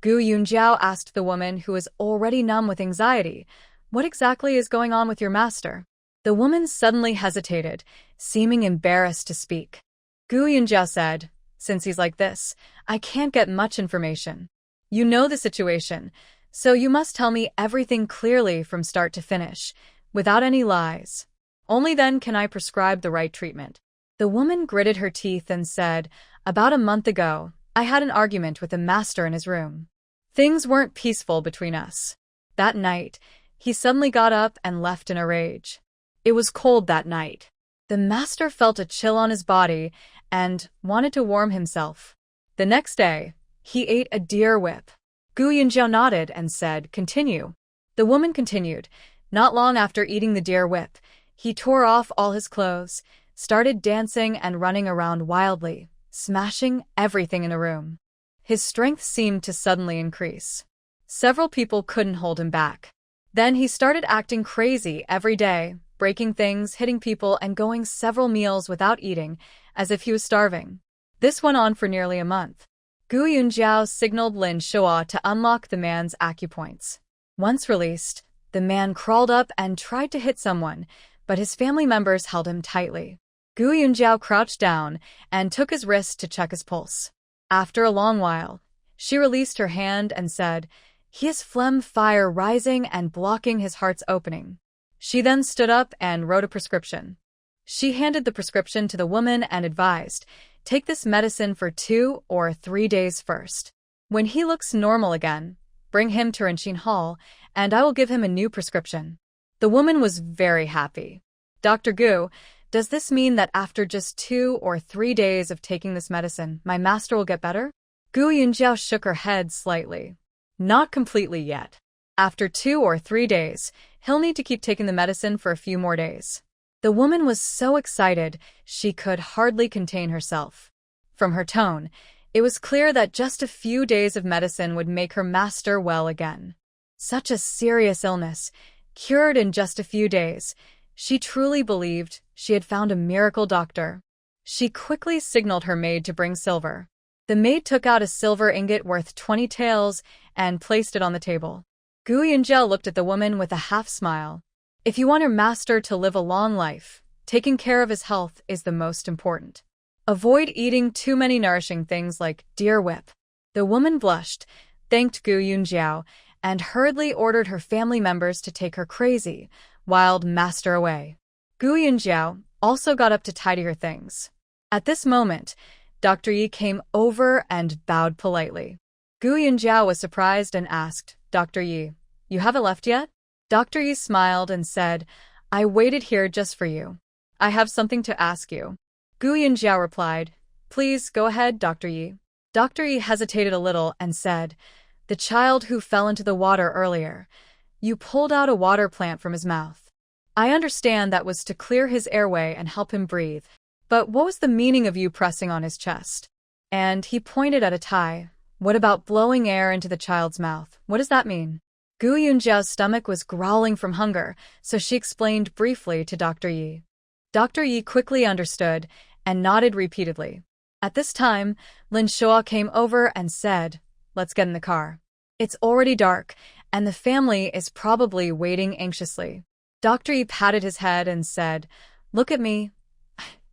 Gu Yunjiao asked the woman who was already numb with anxiety, What exactly is going on with your master? The woman suddenly hesitated, seeming embarrassed to speak. Gu Yunjiao said, Since he's like this, I can't get much information. You know the situation, so you must tell me everything clearly from start to finish, without any lies. Only then can I prescribe the right treatment. The woman gritted her teeth and said, About a month ago, I had an argument with the master in his room. Things weren't peaceful between us. That night, he suddenly got up and left in a rage. It was cold that night. The master felt a chill on his body and wanted to warm himself. The next day, he ate a deer whip. Gu Yunjiao nodded and said, Continue. The woman continued. Not long after eating the deer whip, he tore off all his clothes, started dancing and running around wildly, smashing everything in the room. His strength seemed to suddenly increase. Several people couldn't hold him back. Then he started acting crazy every day, breaking things, hitting people, and going several meals without eating, as if he was starving. This went on for nearly a month. Gu Yunjiao signaled Lin Shua to unlock the man's acupoints. Once released, the man crawled up and tried to hit someone, but his family members held him tightly. Gu Yunjiao crouched down and took his wrist to check his pulse. After a long while, she released her hand and said, He has phlegm fire rising and blocking his heart's opening. She then stood up and wrote a prescription. She handed the prescription to the woman and advised, Take this medicine for 2 or 3 days first. When he looks normal again, bring him to Renxin Hall, and I will give him a new prescription. The woman was very happy. Dr. Gu, does this mean that after just 2 or 3 days of taking this medicine, my master will get better? Gu Yunjiao shook her head slightly. Not completely yet. After 2 or 3 days, he'll need to keep taking the medicine for a few more days. The woman was so excited, she could hardly contain herself. From her tone, it was clear that just a few days of medicine would make her master well again. Such a serious illness, cured in just a few days, she truly believed she had found a miracle doctor. She quickly signaled her maid to bring silver. The maid took out a silver ingot worth 20 taels and placed it on the table. Gu Yunjiao looked at the woman with a half-smile. If you want your master to live a long life, taking care of his health is the most important. Avoid eating too many nourishing things like deer whip. The woman blushed, thanked Gu Yunjiao, and hurriedly ordered her family members to take her crazy, wild master away. Gu Yunjiao also got up to tidy her things. At this moment, Dr. Yi came over and bowed politely. Gu Yunjiao was surprised and asked, Dr. Yi, you haven't left yet? Dr. Yi smiled and said, I waited here just for you. I have something to ask you. Gu Yunjiao replied, Please go ahead, Dr. Yi. Dr. Yi hesitated a little and said, The child who fell into the water earlier, you pulled out a water plant from his mouth. I understand that was to clear his airway and help him breathe. But what was the meaning of you pressing on his chest? And he pointed at a tie. What about blowing air into the child's mouth? What does that mean? Gu Yunjiao's stomach was growling from hunger, so she explained briefly to Dr. Yi. Dr. Yi quickly understood and nodded repeatedly. At this time, Lin Shua came over and said, Let's get in the car. It's already dark, and the family is probably waiting anxiously. Dr. Yi patted his head and said, Look at me.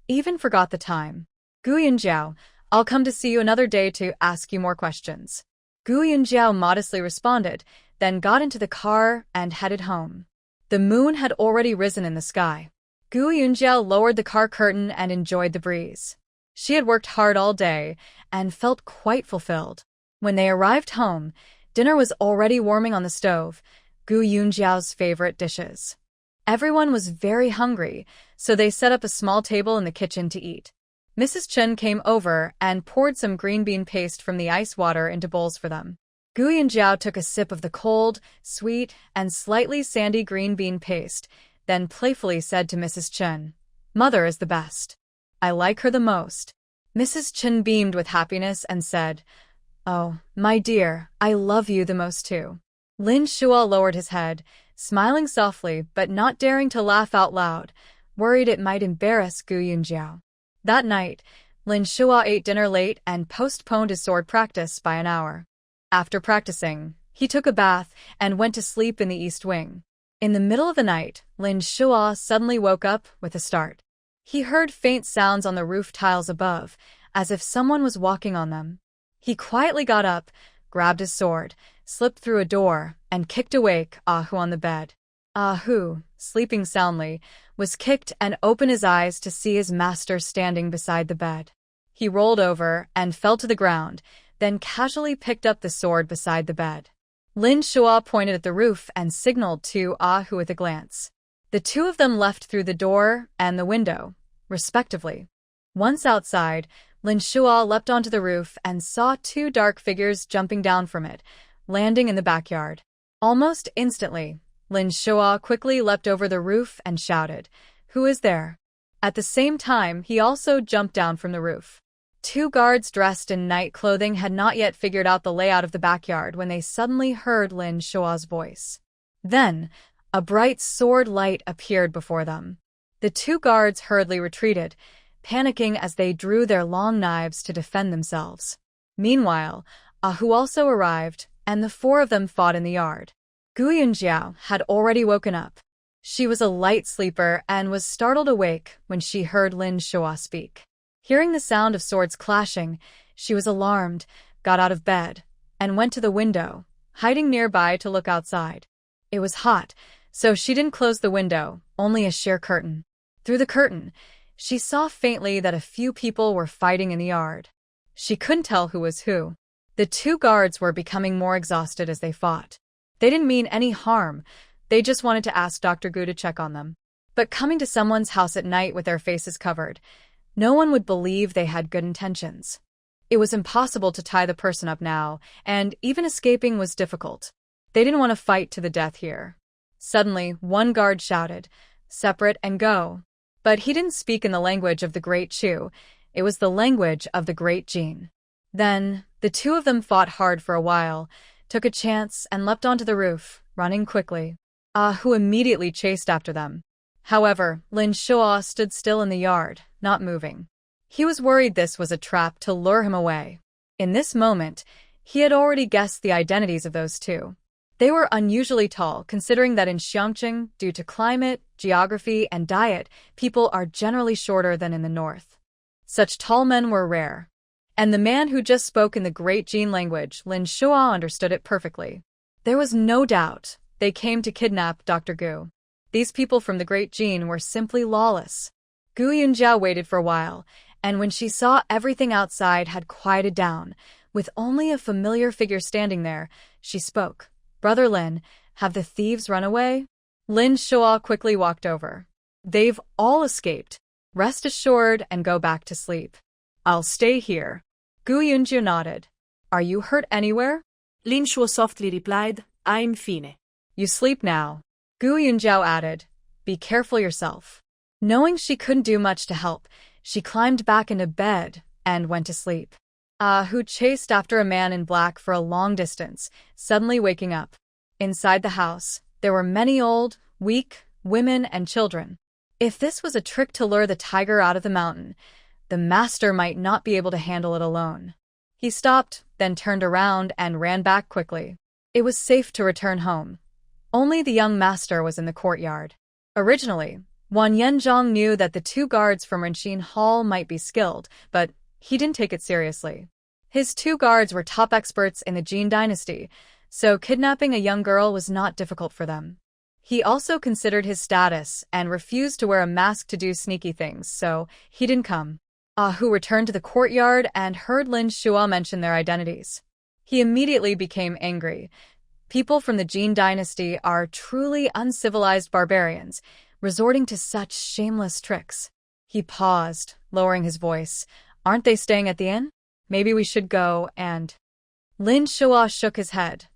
Even forgot the time. Gu Yunjiao, I'll come to see you another day to ask you more questions. Gu Yunjiao modestly responded, then got into the car and headed home. The moon had already risen in the sky. Gu Yunjiao lowered the car curtain and enjoyed the breeze. She had worked hard all day and felt quite fulfilled. When they arrived home, dinner was already warming on the stove, Gu Yunjiao's favorite dishes. Everyone was very hungry, so they set up a small table in the kitchen to eat. Mrs. Chen came over and poured some green bean paste from the ice water into bowls for them. Gu Yunjiao took a sip of the cold, sweet, and slightly sandy green bean paste, then playfully said to Mrs. Chen, "Mother is the best. I like her the most." Mrs. Chen beamed with happiness and said, "Oh, my dear, I love you the most too." Lin Shua lowered his head, smiling softly but not daring to laugh out loud, worried it might embarrass Gu Yunjiao. That night, Lin Shua ate dinner late and postponed his sword practice by an hour. After practicing, he took a bath and went to sleep in the east wing. In the middle of the night, Lin Shua suddenly woke up with a start. He heard faint sounds on the roof tiles above, as if someone was walking on them. He quietly got up, grabbed his sword, slipped through a door, and kicked awake Ahu on the bed. Ahu, sleeping soundly, was kicked and opened his eyes to see his master standing beside the bed. He rolled over and fell to the ground, then casually picked up the sword beside the bed. Lin Shua pointed at the roof and signaled to Ahu with a glance. The two of them left through the door and the window, respectively. Once outside, Lin Shua leapt onto the roof and saw two dark figures jumping down from it, landing in the backyard. Almost instantly, Lin Shua quickly leapt over the roof and shouted, "Who is there?" At the same time, he also jumped down from the roof. Two guards dressed in night clothing had not yet figured out the layout of the backyard when they suddenly heard Lin Shua's voice. Then, a bright sword light appeared before them. The two guards hurriedly retreated, panicking as they drew their long knives to defend themselves. Meanwhile, Ahu also arrived, and the four of them fought in the yard. Gu Yunjiao had already woken up. She was a light sleeper and was startled awake when she heard Lin Shua speak. Hearing the sound of swords clashing, she was alarmed, got out of bed, and went to the window, hiding nearby to look outside. It was hot, so she didn't close the window, only a sheer curtain. Through the curtain, she saw faintly that a few people were fighting in the yard. She couldn't tell who was who. The two guards were becoming more exhausted as they fought. They didn't mean any harm, they just wanted to ask Dr. Gu to check on them. But coming to someone's house at night with their faces covered, no one would believe they had good intentions. It was impossible to tie the person up now, and even escaping was difficult. They didn't want to fight to the death here. Suddenly, one guard shouted, "Separate and go." But he didn't speak in the language of the Great Chu, it was the language of the Great Jin. Then, the two of them fought hard for a while, took a chance and leapt onto the roof, running quickly. Ahu immediately chased after them. However, Lin Shua stood still in the yard, not moving. He was worried this was a trap to lure him away. In this moment, he had already guessed the identities of those two. They were unusually tall, considering that in Xiangqing, due to climate, geography, and diet, people are generally shorter than in the north. Such tall men were rare. And the man who just spoke in the Great Jin language, Lin Shua understood it perfectly. There was no doubt they came to kidnap Dr. Gu. These people from the Great Jin were simply lawless. Gu Yunjiao waited for a while, and when she saw everything outside had quieted down, with only a familiar figure standing there, she spoke. "Brother Lin, have the thieves run away?" Lin Shua quickly walked over. "They've all escaped. Rest assured and go back to sleep. I'll stay here." Gu Yunjiao nodded. "Are you hurt anywhere?" Lin Shua softly replied, "I'm fine." "You sleep now." Gu Yunjiao added, "Be careful yourself." Knowing she couldn't do much to help, she climbed back into bed and went to sleep. Ahu chased after a man in black for a long distance, suddenly waking up. Inside the house, there were many old, weak women and children. If this was a trick to lure the tiger out of the mountain, the master might not be able to handle it alone. He stopped, then turned around and ran back quickly. It was safe to return home. Only the young master was in the courtyard. Originally, Wan Yanzhong knew that the two guards from Renxin Hall might be skilled, but he didn't take it seriously. His two guards were top experts in the Jin dynasty, so kidnapping a young girl was not difficult for them. He also considered his status and refused to wear a mask to do sneaky things, so he didn't come. Hu returned to the courtyard and heard Lin Shua mention their identities. He immediately became angry. People from the Jin dynasty are truly uncivilized barbarians, resorting to such shameless tricks. He paused, lowering his voice. Aren't they staying at the inn? Maybe we should go and... Lin Shua shook his head.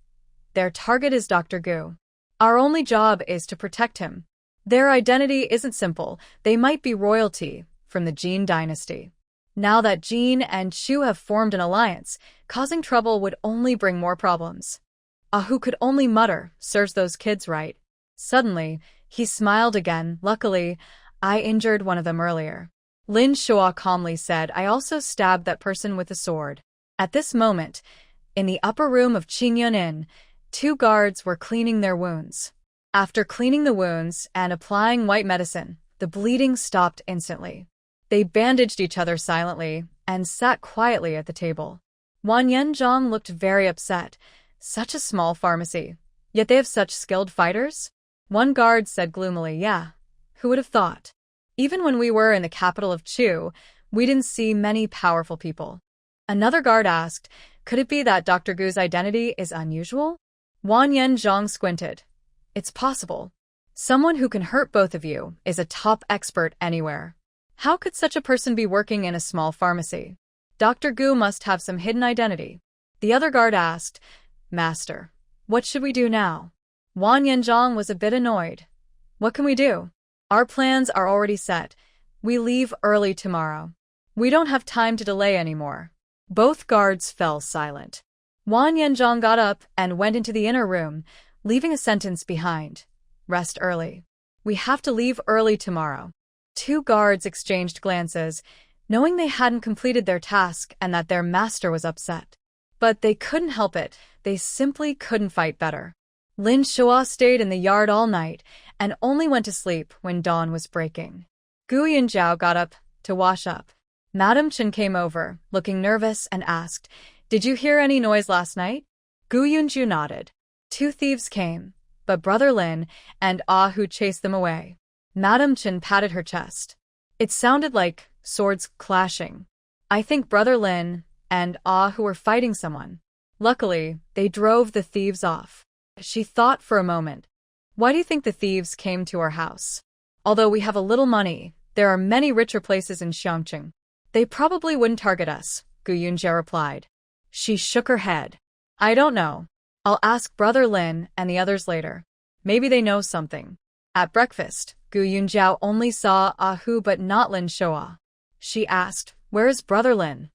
Their target is Dr. Gu. Our only job is to protect him. Their identity isn't simple. They might be royalty from the Jin dynasty. Now that Jin and Chu have formed an alliance, causing trouble would only bring more problems. Hu could only mutter, serves those kids right. Suddenly, he smiled again. Luckily, I injured one of them earlier. Lin Shua calmly said, I also stabbed that person with a sword. At this moment, in the upper room of Qingyun Inn, two guards were cleaning their wounds. After cleaning the wounds and applying white medicine, the bleeding stopped instantly. They bandaged each other silently and sat quietly at the table. Wan Yanzhong looked very upset. Such a small pharmacy, yet they have such skilled fighters? One guard said gloomily, yeah, who would have thought? Even when we were in the capital of Chu, we didn't see many powerful people. Another guard asked, could it be that Dr. Gu's identity is unusual? Wan Yanzhong squinted. It's possible. Someone who can hurt both of you is a top expert anywhere. How could such a person be working in a small pharmacy? Dr. Gu must have some hidden identity. The other guard asked, Master, what should we do now? Wan Yanzhong was a bit annoyed. What can we do? Our plans are already set. We leave early tomorrow. We don't have time to delay anymore. Both guards fell silent. Wan Yanzhong got up and went into the inner room, leaving a sentence behind. Rest early. We have to leave early tomorrow. Two guards exchanged glances, knowing they hadn't completed their task and that their master was upset. But they couldn't help it. They simply couldn't fight better. Lin Shua stayed in the yard all night and only went to sleep when dawn was breaking. Gu Yunjiao got up to wash up. Madame Chen came over, looking nervous, and asked, Did you hear any noise last night? Gu Yunjiao nodded. Two thieves came, but Brother Lin and Hu chased them away. Madame Chen patted her chest. It sounded like swords clashing. I think Brother Lin and Hu were fighting someone. Luckily, they drove the thieves off. She thought for a moment. Why do you think the thieves came to our house? Although we have a little money, there are many richer places in Xiangqing. They probably wouldn't target us, Gu Yunjie replied. She shook her head. I don't know. I'll ask Brother Lin and the others later. Maybe they know something. At breakfast, Gu Yunjiao only saw Hu but not Lin Shua. She asked, Where is Brother Lin?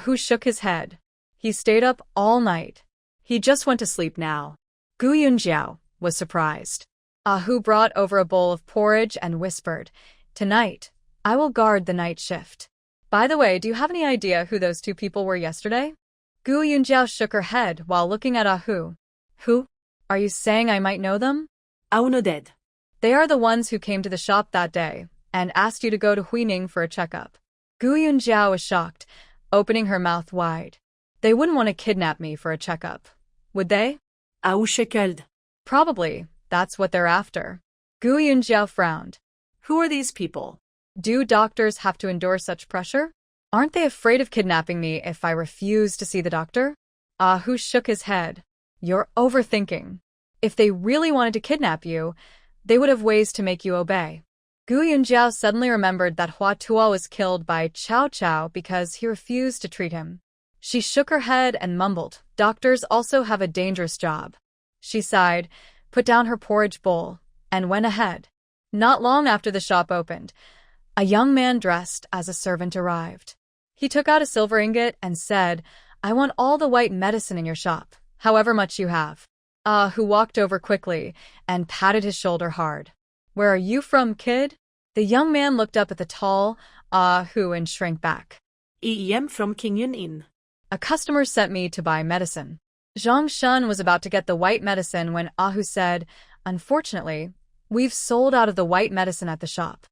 Hu shook his head. He stayed up all night. He just went to sleep now. Gu Yunjiao was surprised. Hu brought over a bowl of porridge and whispered, Tonight, I will guard the night shift. By the way, do you have any idea who those two people were yesterday? Gu Yunjiao shook her head while looking at Hu. Who? Are you saying I might know them? Aún dead. They are the ones who came to the shop that day and asked you to go to Huining for a checkup. Gu Yunjiao was shocked, opening her mouth wide. They wouldn't want to kidnap me for a checkup, would they? Shekeld. Probably. That's what they're after. Gu Yunjiao frowned. Who are these people? Do doctors have to endure such pressure? Aren't they afraid of kidnapping me if I refuse to see the doctor? Hu shook his head. You're overthinking. If they really wanted to kidnap you, they would have ways to make you obey. Gu Yunjiao suddenly remembered that Hua Tuo was killed by Cao Cao because he refused to treat him. She shook her head and mumbled, Doctors also have a dangerous job. She sighed, put down her porridge bowl, and went ahead. Not long after the shop opened, a young man dressed as a servant arrived. He took out a silver ingot and said, I want all the white medicine in your shop, however much you have. Hu walked over quickly and patted his shoulder hard. Where are you from, kid? The young man looked up at the tall Hu and shrank back. I am from Qingyun Inn. A customer sent me to buy medicine. Zhang Shun was about to get the white medicine when Hu said, Unfortunately, We've sold out of the white medicine at the shop.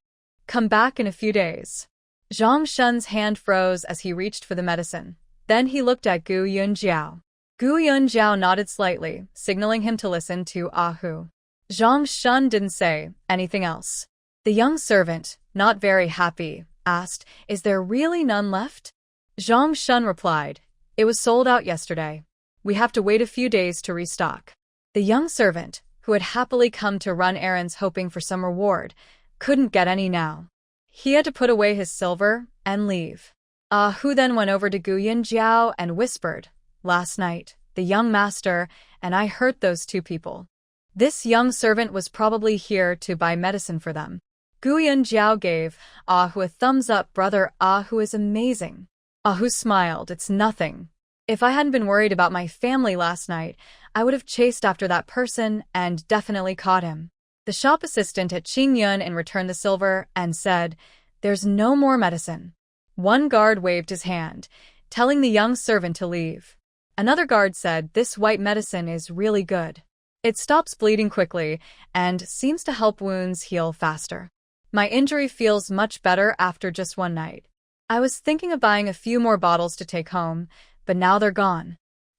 Come back in a few days. Zhang Shun's hand froze as he reached for the medicine. Then he looked at Gu Yunjiao. Gu Yunjiao nodded slightly, signaling him to listen to Ahu. Zhang Shun didn't say anything else. The young servant, not very happy, asked, "Is there really none left?" Zhang Shun replied, "It was sold out yesterday. We have to wait a few days to restock." The young servant, who had happily come to run errands hoping for some reward, couldn't get any now. He had to put away his silver and leave. Hu then went over to Gu Yunjiao and whispered, "Last night, the young master and I hurt those two people. This young servant was probably here to buy medicine for them." Gu Yunjiao gave Hu a thumbs up. "Brother, Hu is amazing." Hu smiled, "It's nothing. If I hadn't been worried about my family last night, I would have chased after that person and definitely caught him." The shop assistant at Qingyun returned the silver and said, "There's no more medicine." One guard waved his hand, telling the young servant to leave. Another guard said, "This white medicine is really good. It stops bleeding quickly and seems to help wounds heal faster. My injury feels much better after just one night. I was thinking of buying a few more bottles to take home, but now they're gone."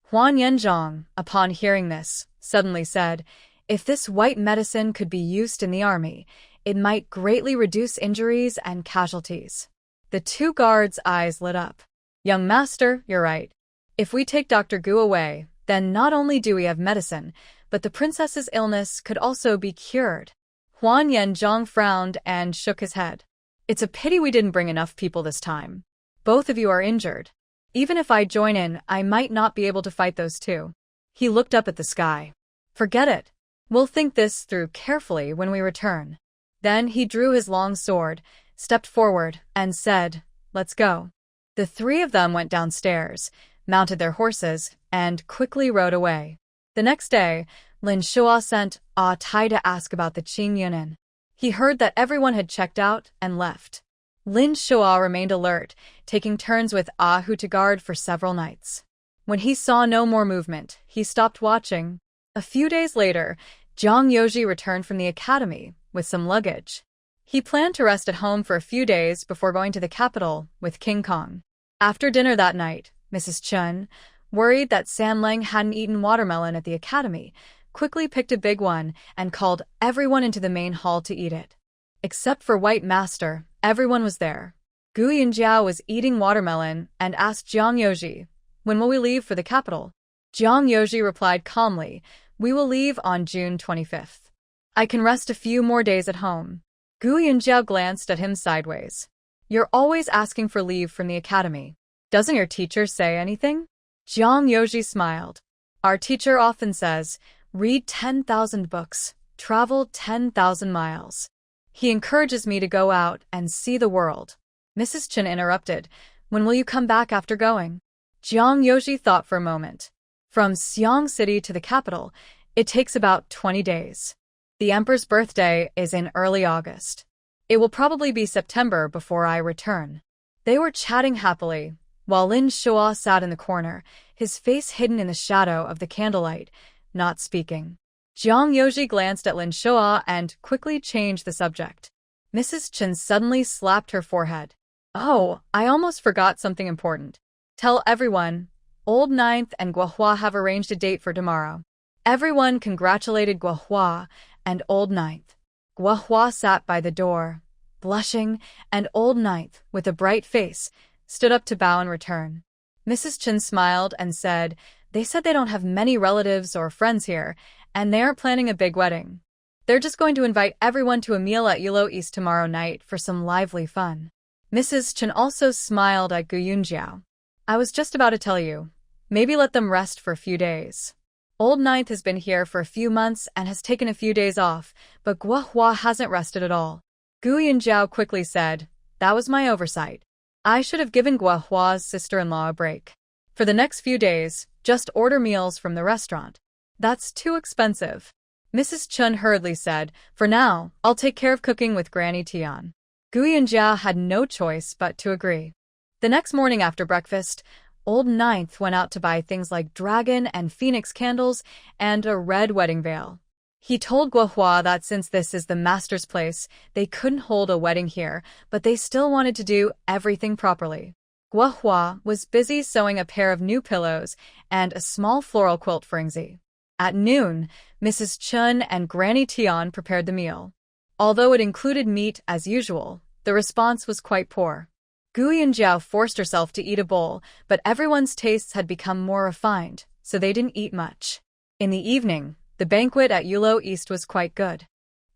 Huan Yanzhong, upon hearing this, suddenly said, "If this white medicine could be used in the army, it might greatly reduce injuries and casualties." The two guards' eyes lit up. "Young master, you're right. If we take Dr. Gu away, then not only do we have medicine, but the princess's illness could also be cured." Huan Yanzhong frowned and shook his head. "It's a pity we didn't bring enough people this time. Both of you are injured. Even if I join in, I might not be able to fight those two." He looked up at the sky. "Forget it. We'll think this through carefully when we return." Then he drew his long sword, stepped forward, and said, "Let's go." The three of them went downstairs, mounted their horses, and quickly rode away. The next day, Lin Shua sent Tai to ask about the Qingyun Inn. He heard that everyone had checked out and left. Lin Shua remained alert, taking turns with Hu to guard for several nights. When he saw no more movement, he stopped watching. A few days later, Zhang Yoji returned from the academy with some luggage. He planned to rest at home for a few days before going to the capital with King Kong. After dinner that night, Mrs. Chun, worried that San Leng hadn't eaten watermelon at the academy, quickly picked a big one and called everyone into the main hall to eat it. Except for White Master, everyone was there. Gu Yunjiao was eating watermelon and asked Zhang Yoji, "When will we leave for the capital?" Zhang Yoji replied calmly, "We will leave on June 25th. I can rest a few more days at home." Gu Yunjiao glanced at him sideways. "You're always asking for leave from the academy. Doesn't your teacher say anything?" Zhang Yoji smiled. "Our teacher often says, read 10,000 books, travel 10,000 miles. He encourages me to go out and see the world." Mrs. Chen interrupted, "When will you come back after going?" Zhang Yoji thought for a moment. From Xiang City to the capital, it takes about 20 days. The emperor's birthday is in early August. It will probably be September before I return. They were chatting happily, while Lin Shua sat in the corner, his face hidden in the shadow of the candlelight, not speaking. Zhang Yoji glanced at Lin Shua and quickly changed the subject. Mrs. Chen suddenly slapped her forehead. "Oh, I almost forgot something important. Tell everyone, Old Ninth and Guohua have arranged a date for tomorrow." Everyone congratulated Guohua and Old Ninth. Guohua sat by the door, blushing, and Old Ninth, with a bright face, stood up to bow in return. Mrs. Chen smiled and said, "They said they don't have many relatives or friends here, and they aren't planning a big wedding. They're just going to invite everyone to a meal at Yulo East tomorrow night for some lively fun." Mrs. Chen also smiled at Gu Yunjiao. "I was just about to tell you. Maybe let them rest for a few days. Old Ninth has been here for a few months and has taken a few days off, but Guohua hasn't rested at all." Gu Yunjiao quickly said, "That was my oversight. I should have given Guohua's sister-in-law a break. For the next few days, just order meals from the restaurant. That's too expensive." Mrs. Chun hurriedly said, "For now, I'll take care of cooking with Granny Tian." Gu Yunjia had no choice but to agree. The next morning after breakfast, Old Ninth went out to buy things like dragon and phoenix candles and a red wedding veil. He told Guohua that since this is the master's place, they couldn't hold a wedding here, but they still wanted to do everything properly. Guohua was busy sewing a pair of new pillows and a small floral quilt for Yingzi. At noon, Mrs. Chun and Granny Tian prepared the meal. Although it included meat as usual, the response was quite poor. Gu Yunjiao forced herself to eat a bowl, but everyone's tastes had become more refined, so they didn't eat much. In the evening, the banquet at Yulo East was quite good.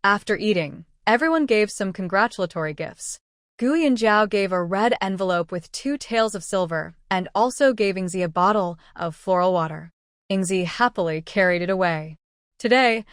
After eating, everyone gave some congratulatory gifts. Gu Yunjiao gave a red envelope with 2 taels of silver and also gave Yingzi a bottle of floral water. Yingzi happily carried it away. Today,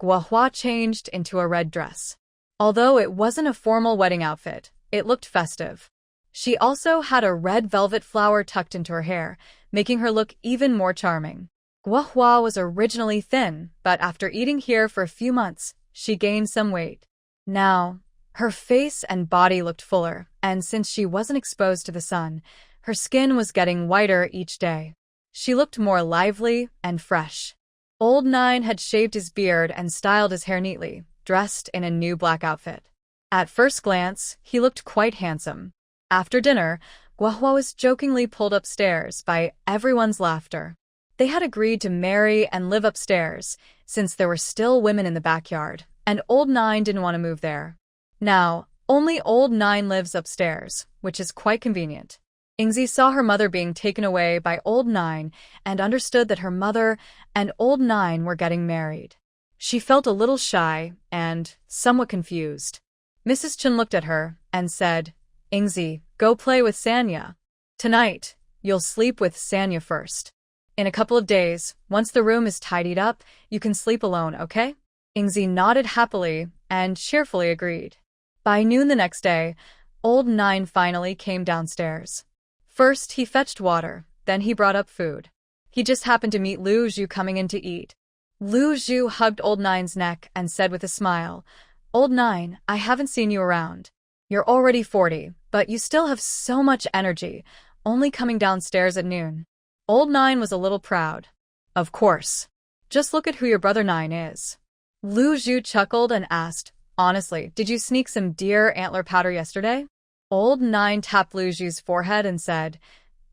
Guohua changed into a red dress. Although it wasn't a formal wedding outfit, it looked festive. She also had a red velvet flower tucked into her hair, making her look even more charming. Guohua was originally thin, but after eating here for a few months, she gained some weight. Now, her face and body looked fuller, and since she wasn't exposed to the sun, her skin was getting whiter each day. She looked more lively and fresh. Old Nine had shaved his beard and styled his hair neatly, dressed in a new black outfit. At first glance, he looked quite handsome. After dinner, Guohua was jokingly pulled upstairs by everyone's laughter. They had agreed to marry and live upstairs, since there were still women in the backyard, and Old Nine didn't want to move there. Now, only Old Nine lives upstairs, which is quite convenient. Yingzi saw her mother being taken away by Old Nine and understood that her mother and Old Nine were getting married. She felt a little shy and somewhat confused. Mrs. Chun looked at her and said, "Yingzi, go play with Sanya. Tonight, you'll sleep with Sanya first. In a couple of days, once the room is tidied up, you can sleep alone, okay?" Yingzi nodded happily and cheerfully agreed. By noon the next day, Old Nine finally came downstairs. First, he fetched water, then he brought up food. He just happened to meet Lu Zhu coming in to eat. Lu Zhu hugged Old Nine's neck and said with a smile, "Old Nine, I haven't seen you around. You're already 40, but you still have so much energy, only coming downstairs at noon." Old Nine was a little proud. "Of course. Just look at who your brother Nine is." Lu Zhu chuckled and asked, "Honestly, did you sneak some deer antler powder yesterday?" Old Nine tapped Lu Zhu's forehead and said,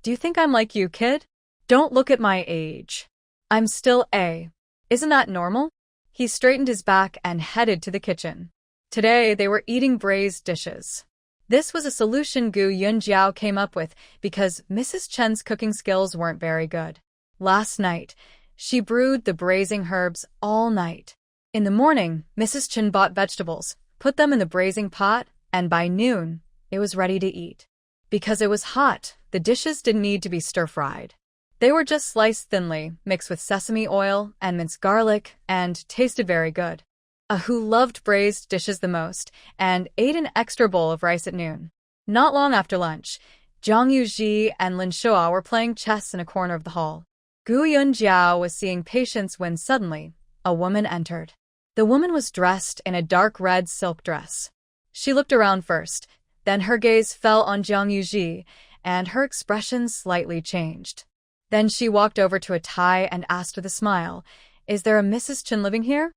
"Do you think I'm like you, kid? Don't look at my age. I'm still A. Isn't that normal?" He straightened his back and headed to the kitchen. Today, they were eating braised dishes. This was a solution Gu Yunjiao came up with because Mrs. Chen's cooking skills weren't very good. Last night, she brewed the braising herbs all night. In the morning, Mrs. Chen bought vegetables, put them in the braising pot, and by noon, it was ready to eat. Because it was hot, the dishes didn't need to be stir-fried. They were just sliced thinly, mixed with sesame oil and minced garlic, and tasted very good. Ahu loved braised dishes the most and ate an extra bowl of rice at noon. Not long after lunch, Zhang Yuji and Lin Shoa were playing chess in a corner of the hall. Gu Yunjiao was seeing patients when suddenly, a woman entered. The woman was dressed in a dark red silk dress. She looked around first, then her gaze fell on Zhang Yuji, and her expression slightly changed. Then she walked over to a Thai and asked with a smile, "Is there a Mrs. Chen living here?"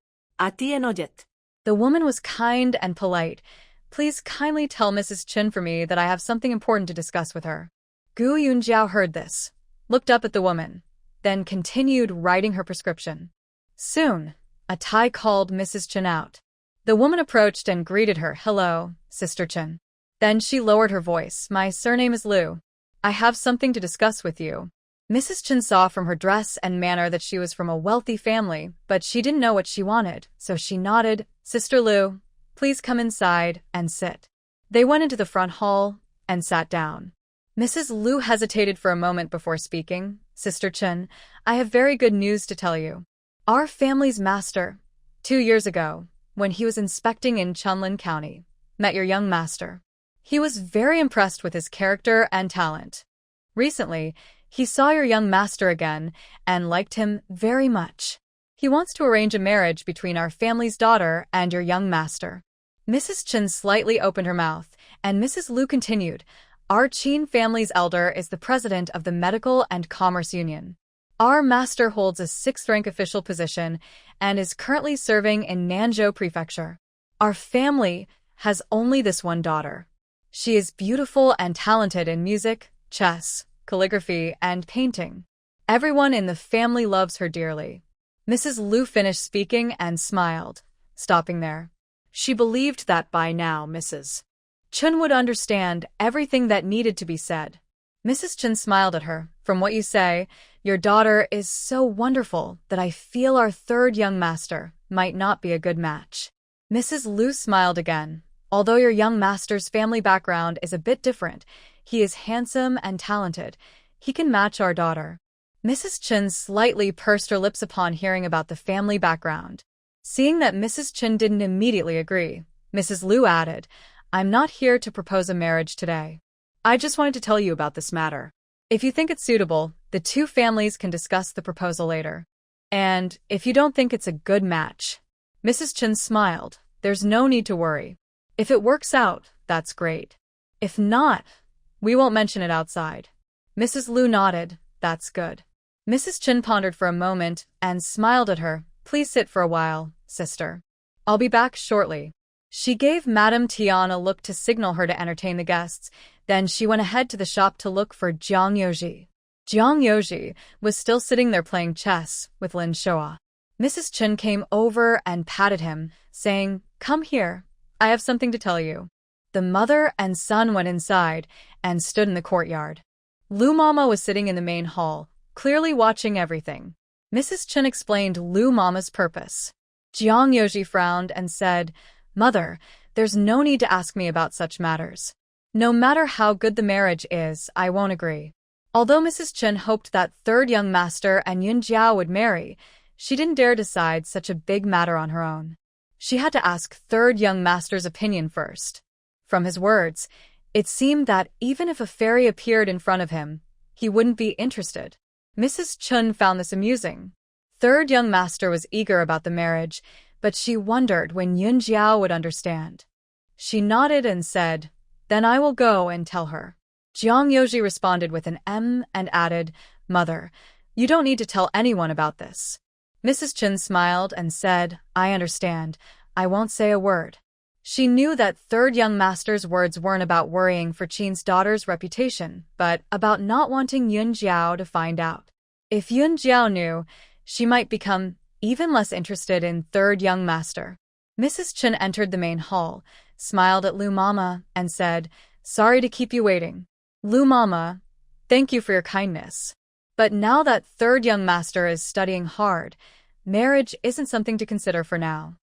The woman was kind and polite. "Please kindly tell Mrs. Chen for me that I have something important to discuss with her." Gu Yunjiao heard this, looked up at the woman, then continued writing her prescription. Soon, a Thai called Mrs. Chen out. The woman approached and greeted her, "Hello, Sister Chen." Then she lowered her voice, "My surname is Liu. I have something to discuss with you." Mrs. Chen saw from her dress and manner that she was from a wealthy family, but she didn't know what she wanted, so she nodded, "Sister Liu, please come inside and sit." They went into the front hall and sat down. Mrs. Liu hesitated for a moment before speaking. "Sister Chen, I have very good news to tell you. Our family's master, 2 years ago, when he was inspecting in Chunlin County, met your young master. He was very impressed with his character and talent. Recently, he saw your young master again and liked him very much. He wants to arrange a marriage between our family's daughter and your young master." Mrs. Chen slightly opened her mouth, and Mrs. Liu continued, "Our Qin family's elder is the president of the Medical and Commerce Union. Our master holds a 6th-rank official position and is currently serving in Nanzhou Prefecture. Our family has only this one daughter. She is beautiful and talented in music, chess, calligraphy, and painting. Everyone in the family loves her dearly. Mrs. Lu finished speaking and smiled, stopping there. She believed that by now Mrs. Chun would understand everything that needed to be said. Mrs. Chun smiled at her. From what you say, your daughter is so wonderful that I feel our 3rd young master might not be a good match. Mrs. Lu smiled again. Although your young master's family background is a bit different, he is handsome and talented. He can match our daughter. Mrs. Chun slightly pursed her lips upon hearing about the family background. Seeing that Mrs. Chun didn't immediately agree, Mrs. Lu added, I'm not here to propose a marriage today. I just wanted to tell you about this matter. If you think it's suitable, the 2 families can discuss the proposal later. And if you don't think it's a good match, Mrs. Chun smiled, there's no need to worry. If it works out, that's great. If not, we won't mention it outside. Mrs. Lu nodded, that's good. Mrs. Chun pondered for a moment and smiled at her. Please sit for a while, sister. I'll be back shortly. She gave Madame Tian a look to signal her to entertain the guests. Then she went ahead to the shop to look for Jiang Yoji. Jiang Yoji was still sitting there playing chess with Lin Shoa. Mrs. Chun came over and patted him, saying, Come here. I have something to tell you. The mother and son went inside and stood in the courtyard. Lu Mama was sitting in the main hall, clearly watching everything. Mrs. Chun explained Lu Mama's purpose. Jiang Yoji frowned and said, Mother, there's no need to ask me about such matters. No matter how good the marriage is, I won't agree. Although Mrs. Chun hoped that 3rd young master and Yun Jiao would marry, she didn't dare decide such a big matter on her own. She had to ask 3rd young master's opinion first. From his words, it seemed that even if a fairy appeared in front of him, he wouldn't be interested. Mrs. Chun found this amusing. 3rd young master was eager about the marriage, but she wondered when Yun Jiao would understand. She nodded and said, Then I will go and tell her. Jiang Yoji responded with an M and added, Mother, you don't need to tell anyone about this. Mrs. Chun smiled and said, I understand. I won't say a word. She knew that 3rd young master's words weren't about worrying for Qin's daughter's reputation, but about not wanting Yun Jiao to find out. If Yun Jiao knew, she might become even less interested in 3rd young master. Mrs. Chun entered the main hall, smiled at Lu Mama, and said, Sorry to keep you waiting. Lu Mama, thank you for your kindness. But now that 3rd young master is studying hard, marriage isn't something to consider for now.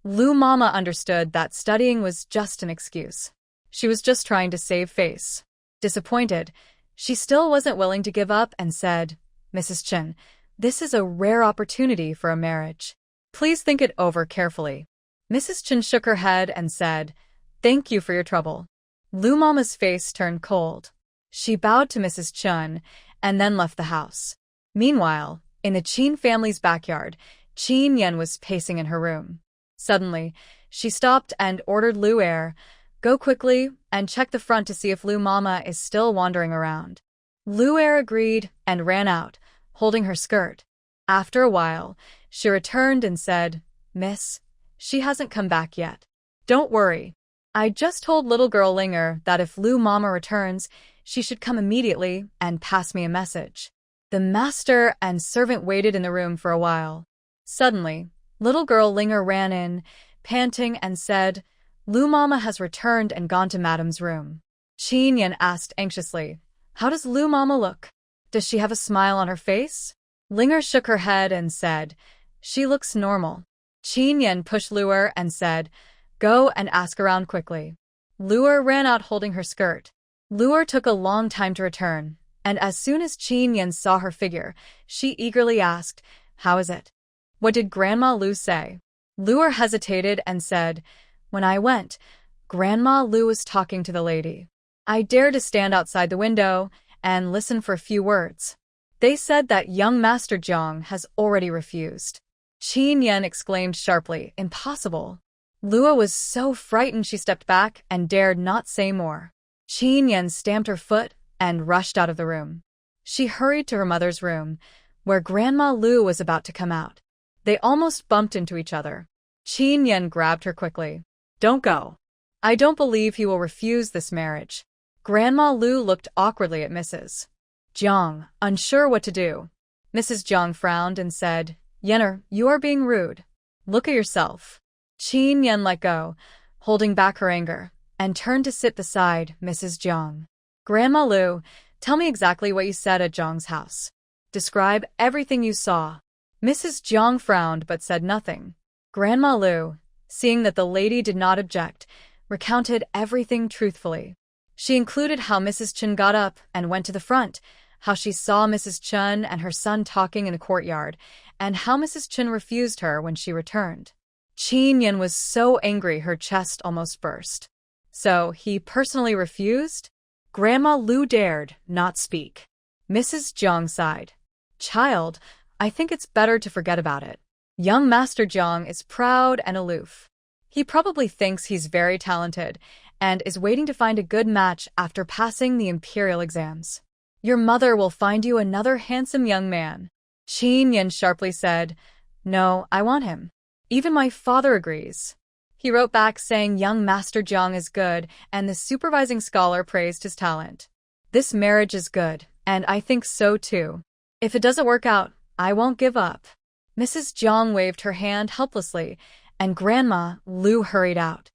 Lu Mama understood that studying was just an excuse. She was just trying to save face. Disappointed, she still wasn't willing to give up and said, Mrs. Chun, this is a rare opportunity for a marriage. Please think it over carefully. Mrs. Chun shook her head and said, Thank you for your trouble. Lu Mama's face turned cold. She bowed to Mrs. Chun and then left the house. Meanwhile, in the Qin family's backyard, Qin Yan was pacing in her room. Suddenly, she stopped and ordered Lu Er, Go quickly and check the front to see if Lu Mama is still wandering around. Lu Er agreed and ran out, holding her skirt. After a while, she returned and said, Miss, she hasn't come back yet. Don't worry. I just told little girl Linger that if Lu Mama returns, she should come immediately and pass me a message. The master and servant waited in the room for a while. Suddenly, little girl Linger ran in, panting, and said, Lu Mama has returned and gone to Madam's room. Qin Yan asked anxiously, How does Lu Mama look? Does she have a smile on her face? Linger shook her head and said, She looks normal. Qin Yan pushed Lu Er and said, Go and ask around quickly. Lu Er ran out holding her skirt. Lu Er took a long time to return, and as soon as Qin Yan saw her figure, she eagerly asked, How is it? What did Grandma Lu say? Lu Er hesitated and said, When I went, Grandma Lu was talking to the lady. I dared to stand outside the window and listen for a few words. They said that young Master Jiang has already refused. Qin Yan exclaimed sharply, Impossible. Lua was so frightened she stepped back and dared not say more. Qin Yan stamped her foot and rushed out of the room. She hurried to her mother's room. where Grandma Lu was about to come out. They almost bumped into each other. Qin Yan grabbed her quickly. "Don't go. I don't believe he will refuse this marriage." Grandma Lu looked awkwardly at Mrs. Jiang, unsure what to do. Mrs. Jiang frowned and said, "Yenner, you are being rude. Look at yourself." Qin Yan let go, holding back her anger, and turned to sit beside Mrs. Jiang. "Grandma Lu, tell me exactly what you said at Jiang's house. Describe everything you saw." Mrs. Jiang frowned but said nothing. Grandma Lu, seeing that the lady did not object, recounted everything truthfully. She included how Mrs. Chen got up and went to the front, how she saw Mrs. Chen and her son talking in the courtyard, and how Mrs. Chen refused her when she returned. Qin Yan was so angry her chest almost burst. So, he personally refused? Grandma Lu dared not speak. Mrs. Jiang sighed. "Child, I think it's better to forget about it. Young Master Jiang is proud and aloof. He probably thinks he's very talented and is waiting to find a good match after passing the imperial exams. Your mother will find you another handsome young man." Qin Yan sharply said, "No, I want him. Even my father agrees." He wrote back saying young Master Jiang is good and the supervising scholar praised his talent. "This marriage is good, and I think so too. If it doesn't work out, I won't give up." Mrs. Jiang waved her hand helplessly, and Grandma Lu hurried out.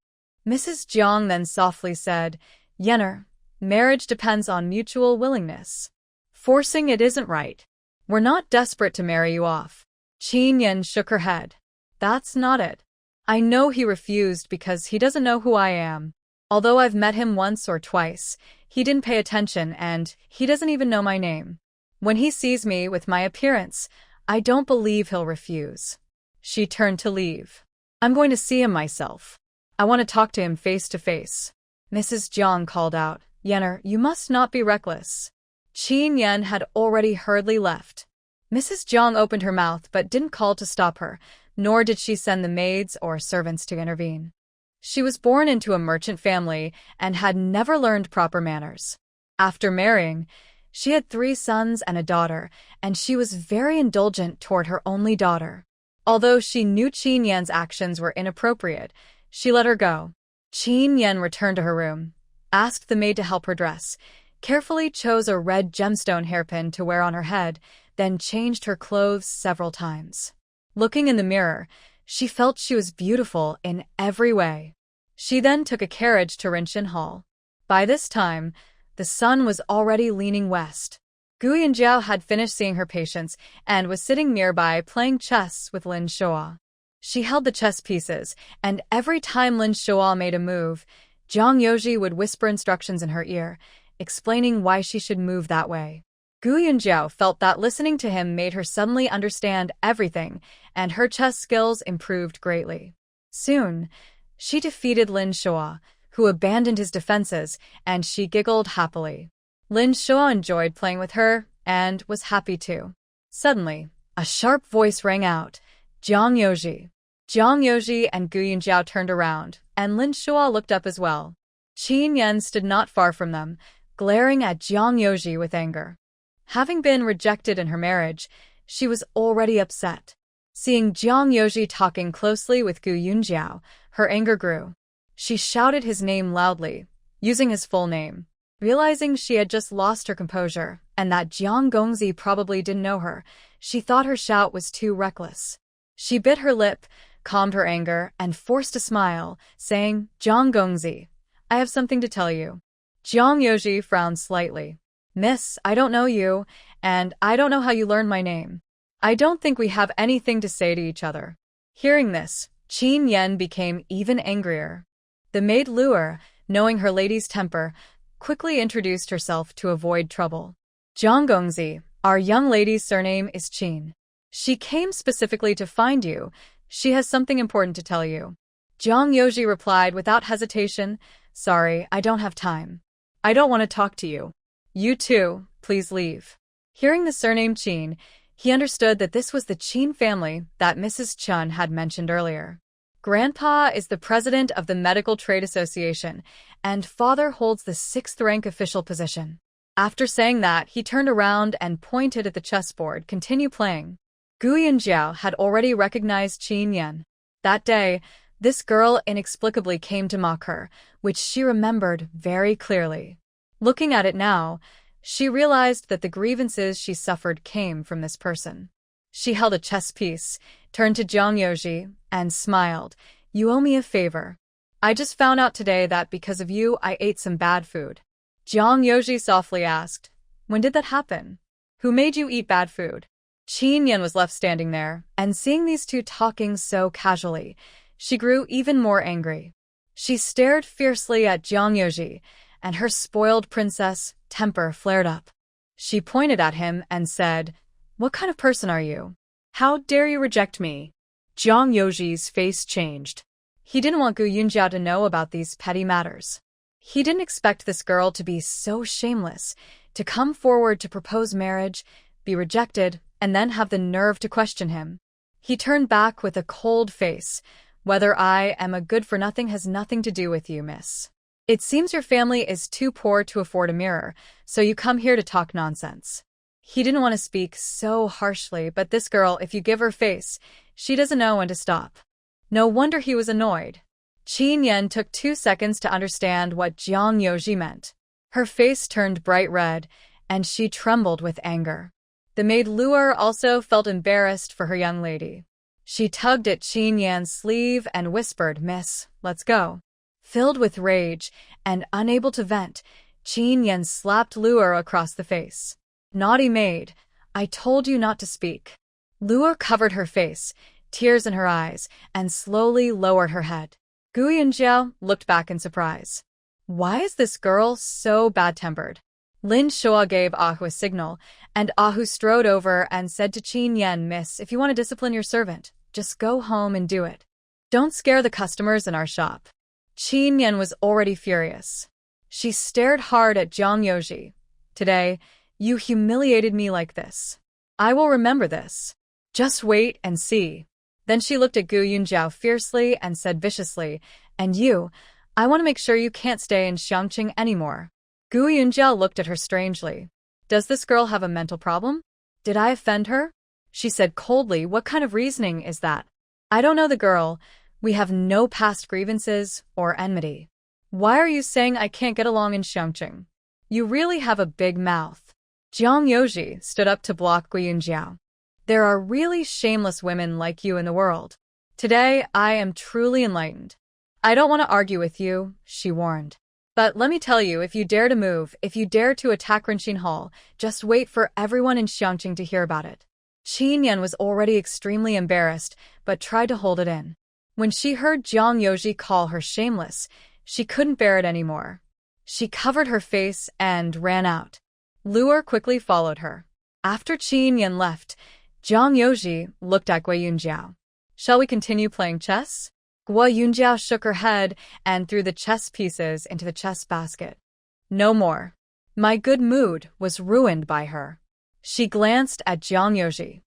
Mrs. Jiang then softly said, "Yenner, marriage depends on mutual willingness. Forcing it isn't right. We're not desperate to marry you off." Qin Yan shook her head. "That's not it. I know he refused because he doesn't know who I am. Although I've met him once or twice, he didn't pay attention and he doesn't even know my name. When he sees me with my appearance, I don't believe he'll refuse." She turned to leave. "I'm going to see him myself. I want to talk to him face to face." Mrs. Jiang called out, "Yenner, you must not be reckless." Qin Yan had already hurriedly left. Mrs. Jiang opened her mouth but didn't call to stop her, nor did she send the maids or servants to intervene. She was born into a merchant family and had never learned proper manners. After marrying, she had 3 sons and a daughter, and she was very indulgent toward her only daughter. Although she knew Qin Yan's actions were inappropriate, she let her go. Qin Yan returned to her room, asked the maid to help her dress, carefully chose a red gemstone hairpin to wear on her head, then changed her clothes several times. Looking in the mirror, she felt she was beautiful in every way. She then took a carriage to Rinshin Hall. By this time, the sun was already leaning west. Gu Yunjiao had finished seeing her patients and was sitting nearby playing chess with Lin Shoa. She held the chess pieces, and every time Lin Shoa made a move, Zhang Yoji would whisper instructions in her ear, explaining why she should move that way. Gu Yunjiao felt that listening to him made her suddenly understand everything, and her chess skills improved greatly. Soon, she defeated Lin Shoa, who abandoned his defenses, and she giggled happily. Lin Shoa enjoyed playing with her, and was happy too. Suddenly, a sharp voice rang out, "Zhang Yoji." Zhang Yoji and Gu Yunjiao turned around, and Lin Shoa looked up as well. Qin Yan stood not far from them, glaring at Zhang Yoji with anger. Having been rejected in her marriage, she was already upset. Seeing Zhang Yoji talking closely with Gu Yunjiao, her anger grew. She shouted his name loudly, using his full name. Realizing she had just lost her composure, and that Jiang Gongzi probably didn't know her, she thought her shout was too reckless. She bit her lip, calmed her anger, and forced a smile, saying, "Jiang Gongzi, I have something to tell you." Zhang Yoji frowned slightly. "Miss, I don't know you, and I don't know how you learned my name. I don't think we have anything to say to each other." Hearing this, Qin Yan became even angrier. The maid Luer, knowing her lady's temper, quickly introduced herself to avoid trouble. "Zhang Gongzi, our young lady's surname is Qin. She came specifically to find you. She has something important to tell you." Zhang Yoji replied without hesitation, "Sorry, I don't have time. I don't want to talk to you. You too, please leave." Hearing the surname Qin, he understood that this was the Qin family that Mrs. Chen had mentioned earlier. Grandpa is the president of the Medical Trade Association, and father holds the 6th rank official position. After saying that, he turned around and pointed at the chessboard. Continue playing. Gu Yunjiao had already recognized Qin Yan. That day, this girl inexplicably came to mock her, which she remembered very clearly. Looking at it now, she realized that the grievances she suffered came from this person. She held a chess piece, turned to Jiang Yoji, and smiled. You owe me a favor. I just found out today that because of you, I ate some bad food. Jiang Yoji softly asked, when did that happen? Who made you eat bad food? Qin Yan was left standing there, and seeing these two talking so casually, she grew even more angry. She stared fiercely at Jiang Yoji, and her spoiled princess temper flared up. She pointed at him and said, what kind of person are you? How dare you reject me? Jiang Yoji's face changed. He didn't want Gu Yunjiao to know about these petty matters. He didn't expect this girl to be so shameless, to come forward to propose marriage, be rejected, and then have the nerve to question him. He turned back with a cold face. Whether I am a good-for-nothing has nothing to do with you, miss. It seems your family is too poor to afford a mirror, so you come here to talk nonsense. He didn't want to speak so harshly, but this girl, if you give her face, she doesn't know when to stop. No wonder he was annoyed. Qin Yan took 2 seconds to understand what Jiang Yoji meant. Her face turned bright red, and she trembled with anger. The maid Luer also felt embarrassed for her young lady. She tugged at Qin Yan's sleeve and whispered, Miss, let's go. Filled with rage and unable to vent, Qin Yan slapped Luer across the face. Naughty maid, I told you not to speak. Luer covered her face, tears in her eyes, and slowly lowered her head. Gu Yunjiao looked back in surprise. Why is this girl so bad-tempered? Lin Shua gave Ahu a signal, and Ahu strode over and said to Qin Yan, Miss, if you want to discipline your servant, just go home and do it. Don't scare the customers in our shop. Qin Yan was already furious. She stared hard at Jiang Yoji. Today, you humiliated me like this. I will remember this. Just wait and see. Then she looked at Gu Yunjiao fiercely and said viciously, and you, I want to make sure you can't stay in Xiangqing anymore. Gu Yunjiao looked at her strangely. Does this girl have a mental problem? Did I offend her? She said coldly, what kind of reasoning is that? I don't know the girl. We have no past grievances or enmity. Why are you saying I can't get along in Xiangqing? You really have a big mouth. Jiang Yoji stood up to block Gu Yunjiao. There are really shameless women like you in the world. Today, I am truly enlightened. I don't want to argue with you, she warned. But let me tell you, if you dare to move, if you dare to attack Renqin Hall, just wait for everyone in Xiangqing to hear about it. Qin Yan was already extremely embarrassed, but tried to hold it in. When she heard Jiang Yoji call her shameless, she couldn't bear it anymore. She covered her face and ran out. Luer quickly followed her. After Qin Yan left, Jiang Yoji looked at Gu Yunjiao. Shall we continue playing chess? Gu Yunjiao shook her head and threw the chess pieces into the chess basket. No more. My good mood was ruined by her. She glanced at Jiang Yoji.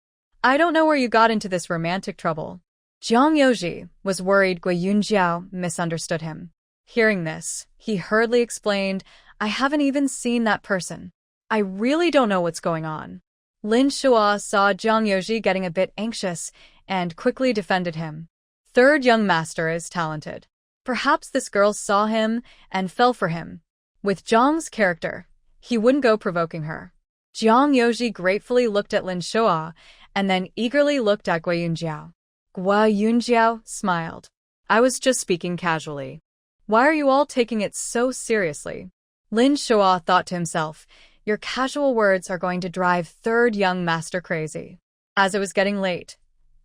I don't know where you got into this romantic trouble. Jiang Yoji was worried Gu Yunjiao misunderstood him. Hearing this, he hurriedly explained, I haven't even seen that person. I really don't know what's going on. Lin Shua saw Jiang Yoji getting a bit anxious and quickly defended him. Third young master is talented. Perhaps this girl saw him and fell for him. With Jiang's character, he wouldn't go provoking her. Jiang Yoji gratefully looked at Lin Shua and then eagerly looked at Gu Yunjiao. Gu Yunjiao smiled. I was just speaking casually. Why are you all taking it so seriously? Lin Shua thought to himself, your casual words are going to drive third young master crazy. As it was getting late,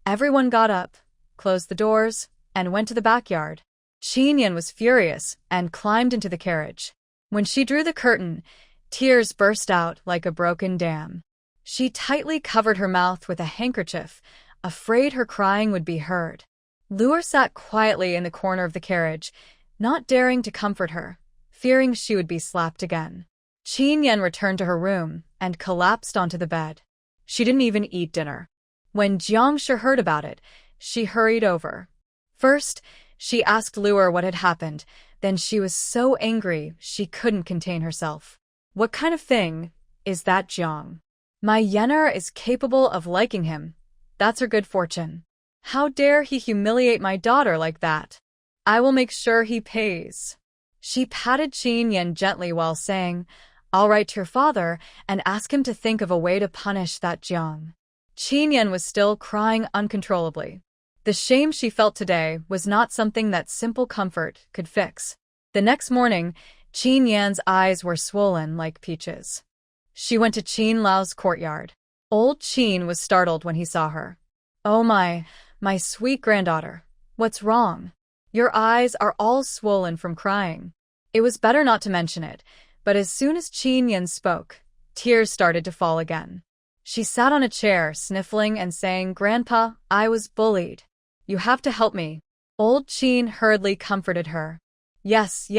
everyone got up, closed the doors, and went to the backyard. Qin Yan was furious and climbed into the carriage. When she drew the curtain, tears burst out like a broken dam. She tightly covered her mouth with a handkerchief, afraid her crying would be heard. Luer sat quietly in the corner of the carriage, not daring to comfort her, fearing she would be slapped again. Qin Yan returned to her room and collapsed onto the bed. She didn't even eat dinner. When Jiang Shi heard about it, she hurried over. First, she asked Luer what had happened, then she was so angry she couldn't contain herself. What kind of thing is that, Jiang? My Yener is capable of liking him. That's her good fortune. How dare he humiliate my daughter like that? I will make sure he pays. She patted Qin Yan gently while saying, I'll write to your father and ask him to think of a way to punish that Jiang. Qin Yan was still crying uncontrollably. The shame she felt today was not something that simple comfort could fix. The next morning, Qin Yan's eyes were swollen like peaches. She went to Qin Lao's courtyard. Old Qin was startled when he saw her. Oh my sweet granddaughter. What's wrong? Your eyes are all swollen from crying. It was better not to mention it, but as soon as Qin Yan spoke, tears started to fall again. She sat on a chair, sniffling and saying, Grandpa, I was bullied. You have to help me. Old Qin hurriedly comforted her. Yes,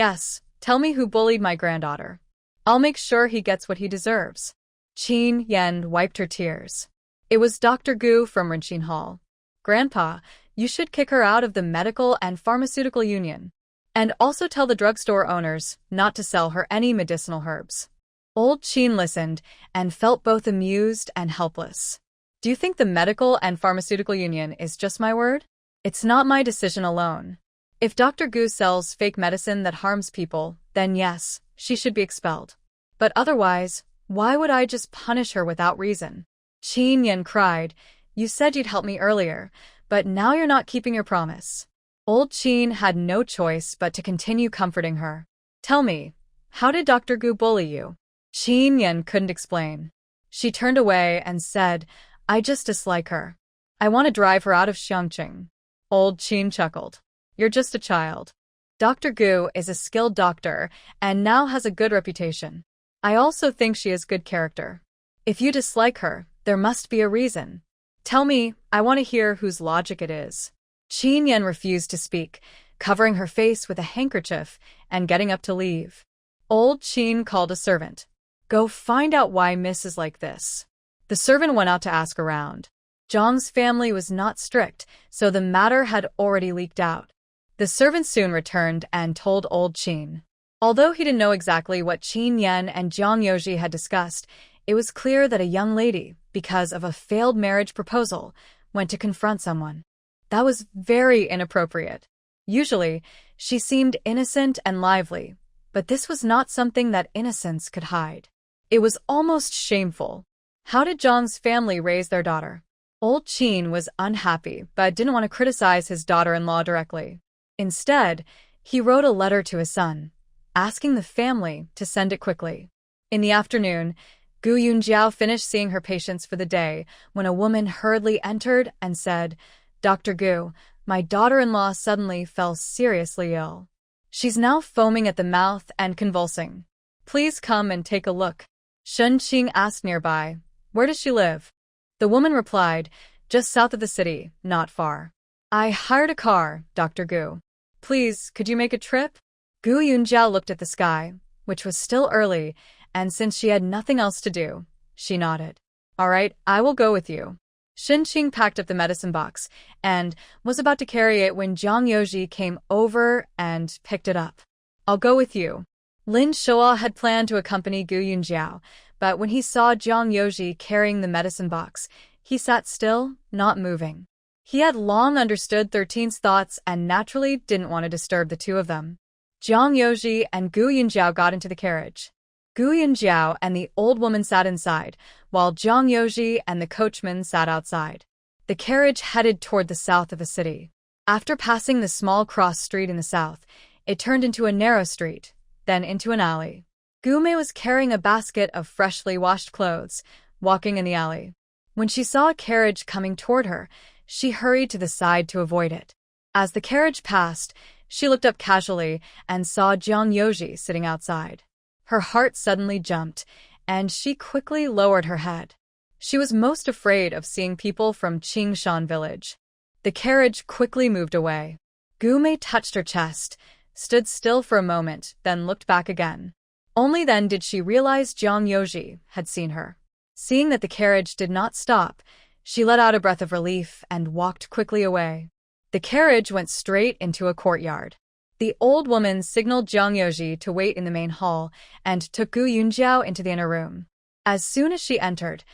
tell me who bullied my granddaughter. I'll make sure he gets what he deserves. Qin Yan wiped her tears. It was Dr. Gu from Rinqin Hall. Grandpa, you should kick her out of the medical and pharmaceutical union. And also tell the drugstore owners not to sell her any medicinal herbs. Old Qin listened and felt both amused and helpless. Do you think the medical and pharmaceutical union is just my word? It's not my decision alone. If Dr. Gu sells fake medicine that harms people, then yes, she should be expelled. But otherwise, why would I just punish her without reason? Qin Yan cried, You said you'd help me earlier, but now you're not keeping your promise. Old Qin had no choice but to continue comforting her. Tell me, how did Dr. Gu bully you? Qin Yan couldn't explain. She turned away and said, I just dislike her. I want to drive her out of Xiangqing. Old Qin chuckled. You're just a child. Dr. Gu is a skilled doctor and now has a good reputation. I also think she has good character. If you dislike her, there must be a reason. Tell me, I want to hear whose logic it is. Qin Yan refused to speak, covering her face with a handkerchief and getting up to leave. Old Qin called a servant. Go find out why Miss is like this. The servant went out to ask around. Zhang's family was not strict, so the matter had already leaked out. The servant soon returned and told Old Qin. Although he didn't know exactly what Qin Yan and Jiang Yoji had discussed, it was clear that a young lady, because of a failed marriage proposal, went to confront someone. That was very inappropriate. Usually, she seemed innocent and lively, but this was not something that innocence could hide. It was almost shameful. How did Zhang's family raise their daughter? Old Qin was unhappy, but didn't want to criticize his daughter-in-law directly. Instead, he wrote a letter to his son, asking the family to send it quickly. In the afternoon, Gu Yunjiao finished seeing her patients for the day when a woman hurriedly entered and said, Dr. Gu, my daughter-in-law suddenly fell seriously ill. She's now foaming at the mouth and convulsing. Please come and take a look. Shen Qing asked nearby, Where does she live? The woman replied, Just south of the city, not far. I hired a car, Dr. Gu. Please, could you make a trip? Gu Yunjiao looked at the sky, which was still early, and since she had nothing else to do, she nodded. All right, I will go with you. Shen Qing packed up the medicine box and was about to carry it when Jiang Yoji came over and picked it up. I'll go with you. Lin Shoa had planned to accompany Gu Yunjiao, but when he saw Jiang Yoji carrying the medicine box, he sat still, not moving. He had long understood 13's thoughts and naturally didn't want to disturb the two of them. Jiang Yoji and Gu Yunjiao got into the carriage. Gu Yunjiao and the old woman sat inside, while Jiang Yoji and the coachman sat outside. The carriage headed toward the south of the city. After passing the small cross street in the south, it turned into a narrow street, then into an alley. Gume was carrying a basket of freshly washed clothes, walking in the alley. When she saw a carriage coming toward her, she hurried to the side to avoid it. As the carriage passed, she looked up casually and saw Jiang Yoji sitting outside. Her heart suddenly jumped, and she quickly lowered her head. She was most afraid of seeing people from Qingshan village. The carriage quickly moved away. Gume touched her chest, stood still for a moment, then looked back again. Only then did she realize Jiang Yoji had seen her. Seeing that the carriage did not stop, she let out a breath of relief and walked quickly away. The carriage went straight into a courtyard. The old woman signaled Jiang Yoji to wait in the main hall and took Gu Yunjiao into the inner room. As soon as she entered,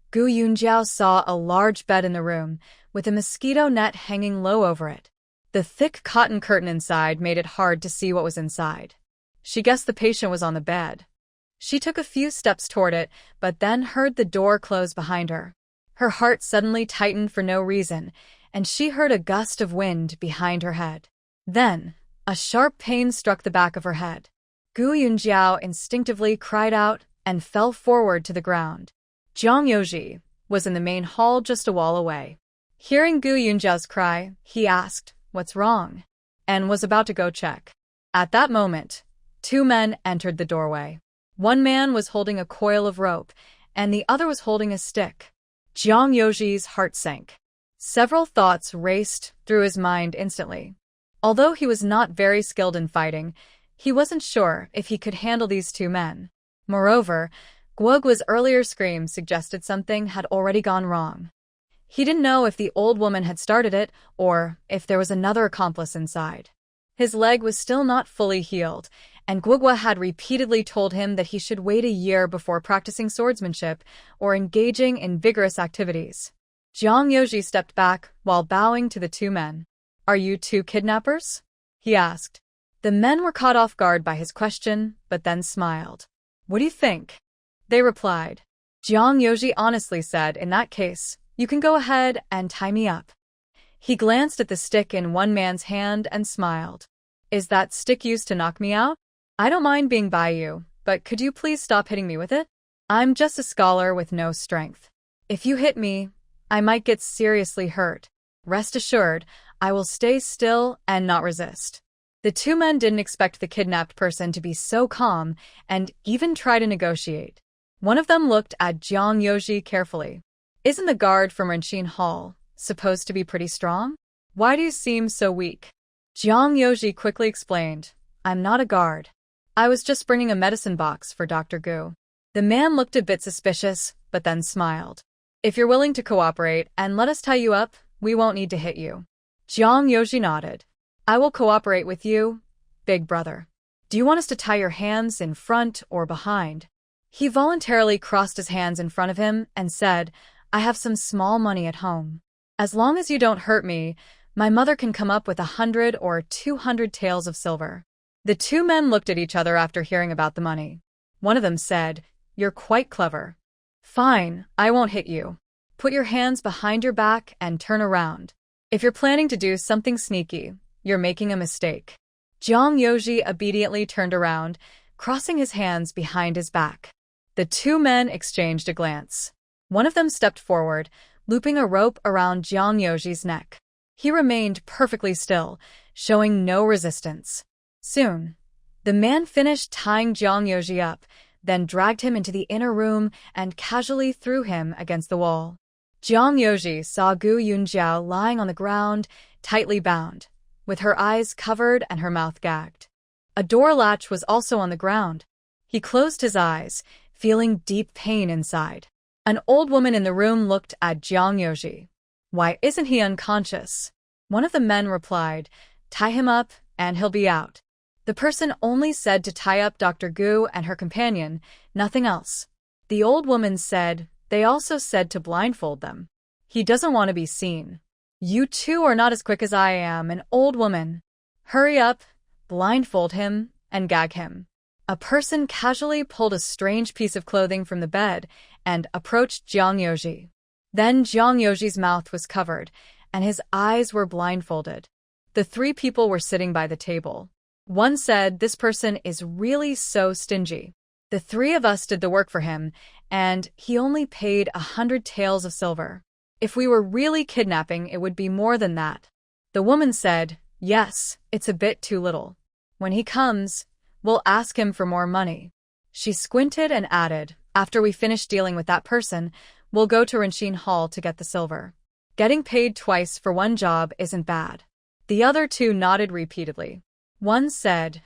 Gu Yunjiao saw a large bed in the room, with a mosquito net hanging low over it. The thick cotton curtain inside made it hard to see what was inside. She guessed the patient was on the bed. She took a few steps toward it, but then heard the door close behind her. Her heart suddenly tightened for no reason, and she heard a gust of wind behind her head. Then, a sharp pain struck the back of her head. Gu Yunjiao instinctively cried out and fell forward to the ground. Jiang Yoji was in the main hall just a wall away. Hearing Gu Yunjiao's cry, he asked, "What's wrong?" and was about to go check. At that moment, two men entered the doorway. One man was holding a coil of rope, and the other was holding a stick. Jiang Yoji's heart sank. Several thoughts raced through his mind instantly. Although he was not very skilled in fighting, he wasn't sure if he could handle these two men. Moreover, Guogua's earlier scream suggested something had already gone wrong. He didn't know if the old woman had started it or if there was another accomplice inside. His leg was still not fully healed, and Guogua had repeatedly told him that he should wait a year before practicing swordsmanship or engaging in vigorous activities. Jiang Yoji stepped back while bowing to the two men. "Are you two kidnappers?" he asked. The men were caught off guard by his question, but then smiled. "What do you think?" they replied. Jiang Yoji honestly said, "In that case, you can go ahead and tie me up." He glanced at the stick in one man's hand and smiled. "Is that stick used to knock me out? I don't mind being by you, but could you please stop hitting me with it? I'm just a scholar with no strength. If you hit me, I might get seriously hurt. Rest assured, I will stay still and not resist." The two men didn't expect the kidnapped person to be so calm and even try to negotiate. One of them looked at Jiang Yoji carefully. "Isn't the guard from Renqin Hall supposed to be pretty strong? Why do you seem so weak?" Jiang Yoji quickly explained, "I'm not a guard. I was just bringing a medicine box for Dr. Gu." The man looked a bit suspicious, but then smiled. "If you're willing to cooperate and let us tie you up, we won't need to hit you." Jiang Yoji nodded. "I will cooperate with you, big brother. Do you want us to tie your hands in front or behind?" He voluntarily crossed his hands in front of him and said, "I have some small money at home. As long as you don't hurt me, my mother can come up with 100 or 200 taels of silver." The two men looked at each other after hearing about the money. One of them said, "You're quite clever. Fine, I won't hit you. Put your hands behind your back and turn around. If you're planning to do something sneaky, you're making a mistake." Jiang Yoji obediently turned around, crossing his hands behind his back. The two men exchanged a glance. One of them stepped forward, looping a rope around Jiang Yoji's neck. He remained perfectly still, showing no resistance. Soon, the man finished tying Jiang Yoji up, then dragged him into the inner room and casually threw him against the wall. Jiang Yoji saw Gu Yunjiao lying on the ground, tightly bound, with her eyes covered and her mouth gagged. A door latch was also on the ground. He closed his eyes, feeling deep pain inside. An old woman in the room looked at Jiang Yoji. "Why isn't he unconscious?" One of the men replied, "Tie him up and he'll be out." The person only said to tie up Dr. Gu and her companion, nothing else. The old woman said, "They also said to blindfold them. He doesn't want to be seen." "You two are not as quick as I am, an old woman. Hurry up, blindfold him, and gag him." A person casually pulled a strange piece of clothing from the bed and approached Jiang Yoji. Then Jiang Yoji's mouth was covered, and his eyes were blindfolded. The three people were sitting by the table. One said, "This person is really so stingy. The three of us did the work for him, and he only paid 100 taels of silver. If we were really kidnapping, it would be more than that." The woman said, "Yes, it's a bit too little. When he comes, we'll ask him for more money." She squinted and added, "After we finish dealing with that person, we'll go to Renqin Hall to get the silver. Getting paid twice for one job isn't bad." The other two nodded repeatedly. One said,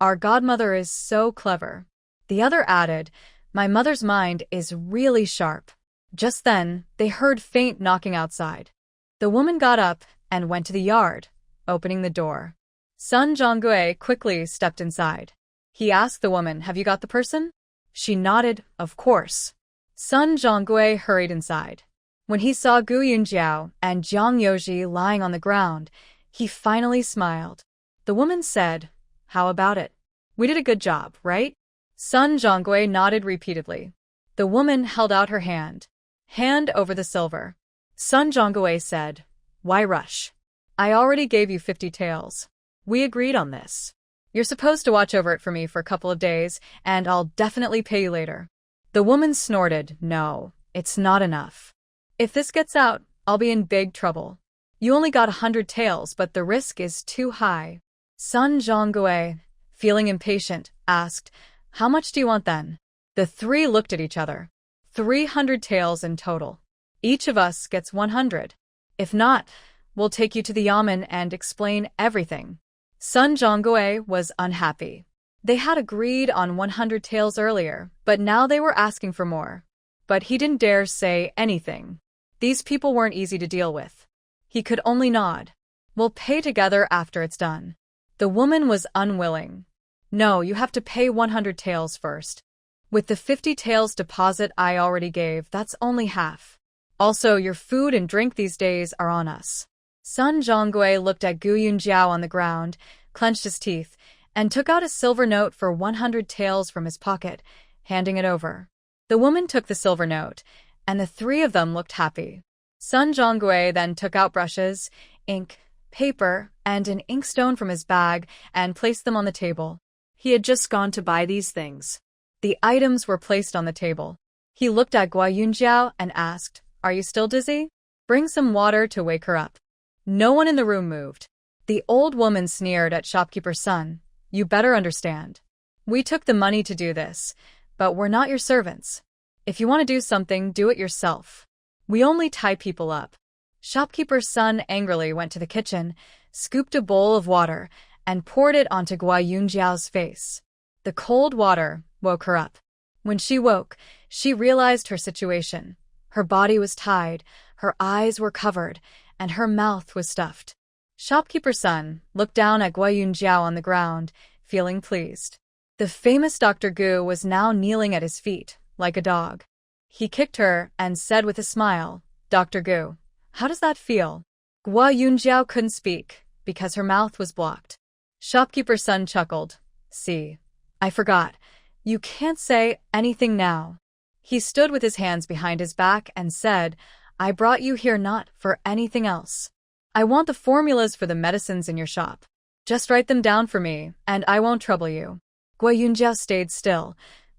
"Our godmother is so clever." The other added, "My mother's mind is really sharp." Just then, they heard faint knocking outside. The woman got up and went to the yard, opening the door. Sun Jonggue quickly stepped inside. He asked the woman, "Have you got the person?" She nodded, "Of course." Sun Jonggue hurried inside. When he saw Gu Yunjiao and Jiang Yoji lying on the ground, he finally smiled. The woman said, "How about it? We did a good job, right?" Sun Jonggue nodded repeatedly. The woman held out her hand. "Hand over the silver." Sun Jonggue said, "Why rush? I already gave you 50 taels. We agreed on this. You're supposed to watch over it for me for a couple of days, and I'll definitely pay you later." The woman snorted, "No, it's not enough. If this gets out, I'll be in big trouble. You only got 100 taels, but the risk is too high." Sun Zhonggue, feeling impatient, asked, "How much do you want then?" The three looked at each other. 300 taels in total. Each of us gets 100. If not, we'll take you to the yamen and explain everything. Sun Zhonggue was unhappy. They had agreed on 100 taels earlier, but now they were asking for more. But he didn't dare say anything. These people weren't easy to deal with. He could only nod. "We'll pay together after it's done." The woman was unwilling. "No, you have to pay 100 taels first. With the 50 taels deposit I already gave, that's only half. Also, your food and drink these days are on us." Sun Zhonggue looked at Gu Yunjiao on the ground, clenched his teeth, and took out a silver note for 100 taels from his pocket, handing it over. The woman took the silver note, and the three of them looked happy. Sun Zhonggue then took out brushes, ink, paper, and an inkstone from his bag and placed them on the table. He had just gone to buy these things. The items were placed on the table. He looked at Gua Yunjiao and asked, "Are you still dizzy? Bring some water to wake her up." No one in the room moved. The old woman sneered at shopkeeper's son. "You better understand. We took the money to do this, but we're not your servants. If you want to do something, do it yourself. We only tie people up." Shopkeeper's son angrily went to the kitchen, scooped a bowl of water, and poured it onto Gua Yunjiao's face. The cold water woke her up. When she woke, she realized her situation. Her body was tied, her eyes were covered, and her mouth was stuffed. Shopkeeper's son looked down at Gua Yunjiao on the ground, feeling pleased. The famous Dr. Gu was now kneeling at his feet, like a dog. He kicked her and said with a smile, "Dr. Gu, how does that feel?" Gua Yunjiao couldn't speak, because her mouth was blocked. Shopkeeper's son chuckled. "See, I forgot. You can't say anything now." He stood with his hands behind his back and said, "I brought you here not for anything else. I want the formulas for the medicines in your shop. Just write them down for me, and I won't trouble you." Gua Yunjiao stayed still,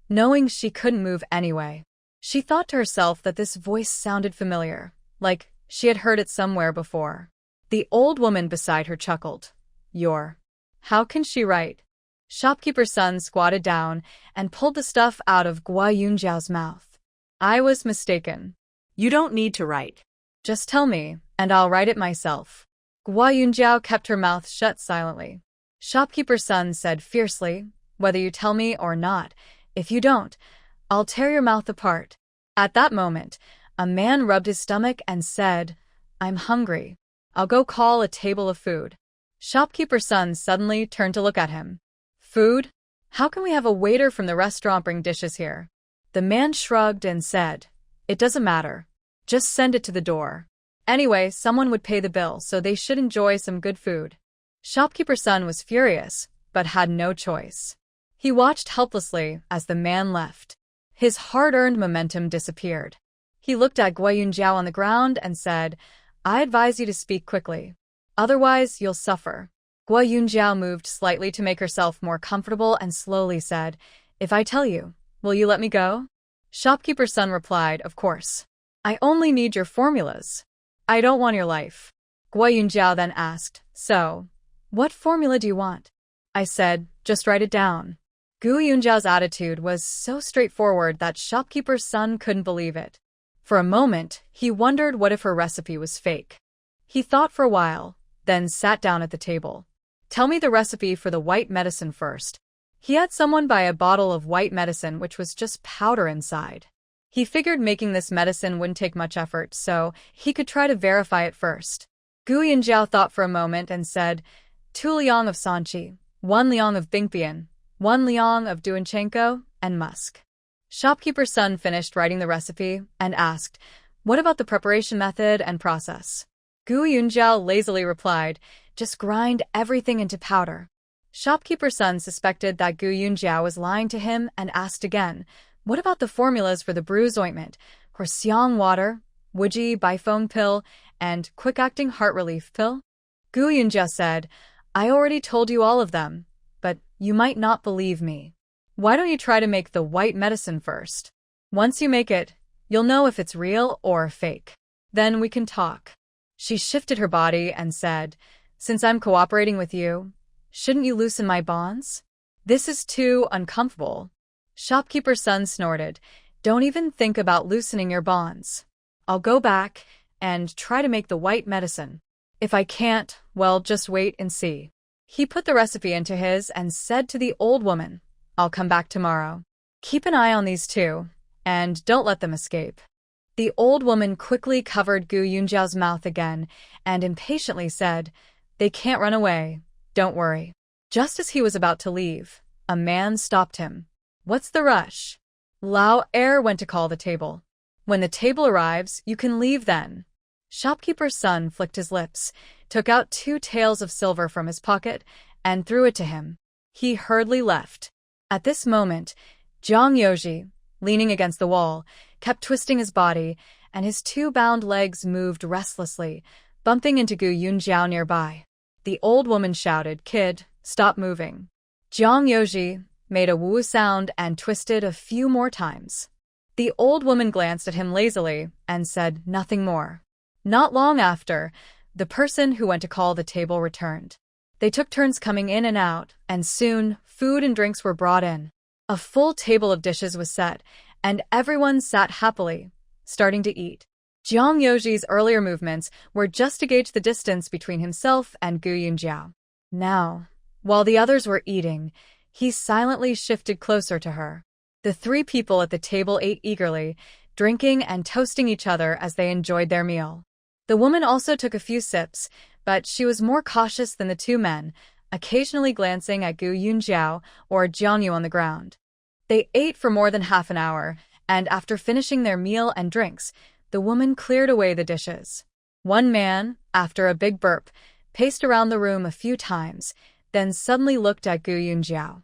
knowing she couldn't move anyway. She thought to herself that this voice sounded familiar, like she had heard it somewhere before. The old woman beside her chuckled. How can she write?" Shopkeeper's son squatted down and pulled the stuff out of Gua Yunjiao's mouth. "I was mistaken. You don't need to write. Just tell me, and I'll write it myself." Gua Yunjiao kept her mouth shut silently. Shopkeeper's son said fiercely, "Whether you tell me or not, if you don't, I'll tear your mouth apart." At that moment, a man rubbed his stomach and said, "I'm hungry. I'll go call a table of food." Shopkeeper's son suddenly turned to look at him. "Food? How can we have a waiter from the restaurant bring dishes here?" The man shrugged and said, "It doesn't matter. Just send it to the door. Anyway, someone would pay the bill, so they should enjoy some good food." Shopkeeper's son was furious, but had no choice. He watched helplessly as the man left. His hard-earned momentum disappeared. He looked at Gua Yunjiao on the ground and said, "I advise you to speak quickly. Otherwise, you'll suffer." Gua Yunjiao moved slightly to make herself more comfortable and slowly said, "If I tell you, will you let me go?" Shopkeeper's son replied, "Of course. I only need your formulas. I don't want your life." Gua Yunjiao then asked, "So, what formula do you want?" I said, "Just write it down." Gu Yunjiao's attitude was so straightforward that Shopkeeper's son couldn't believe it. For a moment, he wondered what if her recipe was fake. He thought for a while, then sat down at the table. "Tell me the recipe for the white medicine first." He had someone buy a bottle of white medicine which was just powder inside. He figured making this medicine wouldn't take much effort, so he could try to verify it first. Gu Yunjiao thought for a moment and said, 2 liang of Sanchi, 1 liang of Bingpian, 1 liang of Duanchenko, and musk. Shopkeeper's son finished writing the recipe and asked, "What about the preparation method and process?" Gu Yunjiao lazily replied, "Just grind everything into powder." Shopkeeper's son suspected that Gu Yunjiao was lying to him and asked again, "What about the formulas for the bruise ointment, Hsiang water, Wuji Bifeng pill, and quick-acting heart relief pill?" Gu Yunjia said, "I already told you all of them, but you might not believe me. Why don't you try to make the white medicine first? Once you make it, you'll know if it's real or fake. Then we can talk." She shifted her body and said, "Since I'm cooperating with you, shouldn't you loosen my bonds? This is too uncomfortable." Shopkeeper's son snorted, "Don't even think about loosening your bonds. I'll go back and try to make the white medicine. If I can't, well, just wait and see." He put the recipe into his and said to the old woman, "I'll come back tomorrow. Keep an eye on these two, and don't let them escape." The old woman quickly covered Gu Yunjiao's mouth again and impatiently said, "They can't run away, don't worry." Just as he was about to leave, a man stopped him. "What's the rush?" Lao Er went to call the table. "When the table arrives, you can leave then." Shopkeeper's son flicked his lips, took out 2 taels of silver from his pocket, and threw it to him. He hurriedly left. At this moment, Jiang Yoji, leaning against the wall, kept twisting his body, and his 2 bound legs moved restlessly, bumping into Gu Yunjiao nearby. The old woman shouted, "Kid, stop moving." Jiang Yoji made a woo sound and twisted a few more times. The old woman glanced at him lazily and said nothing more. Not long after, the person who went to call the table returned. They took turns coming in and out, and soon food and drinks were brought in. A full table of dishes was set, and everyone sat happily, starting to eat. Jiang Yoji's earlier movements were just to gauge the distance between himself and Gu Yunjiao. Now, while the others were eating, he silently shifted closer to her. The 3 people at the table ate eagerly, drinking and toasting each other as they enjoyed their meal. The woman also took a few sips, but she was more cautious than the 2 men, occasionally glancing at Gu Yunjiao or Jiang Yu on the ground. They ate for more than half an hour, and after finishing their meal and drinks, the woman cleared away the dishes. One man, after a big burp, paced around the room a few times, then suddenly looked at Gu Yunjiao.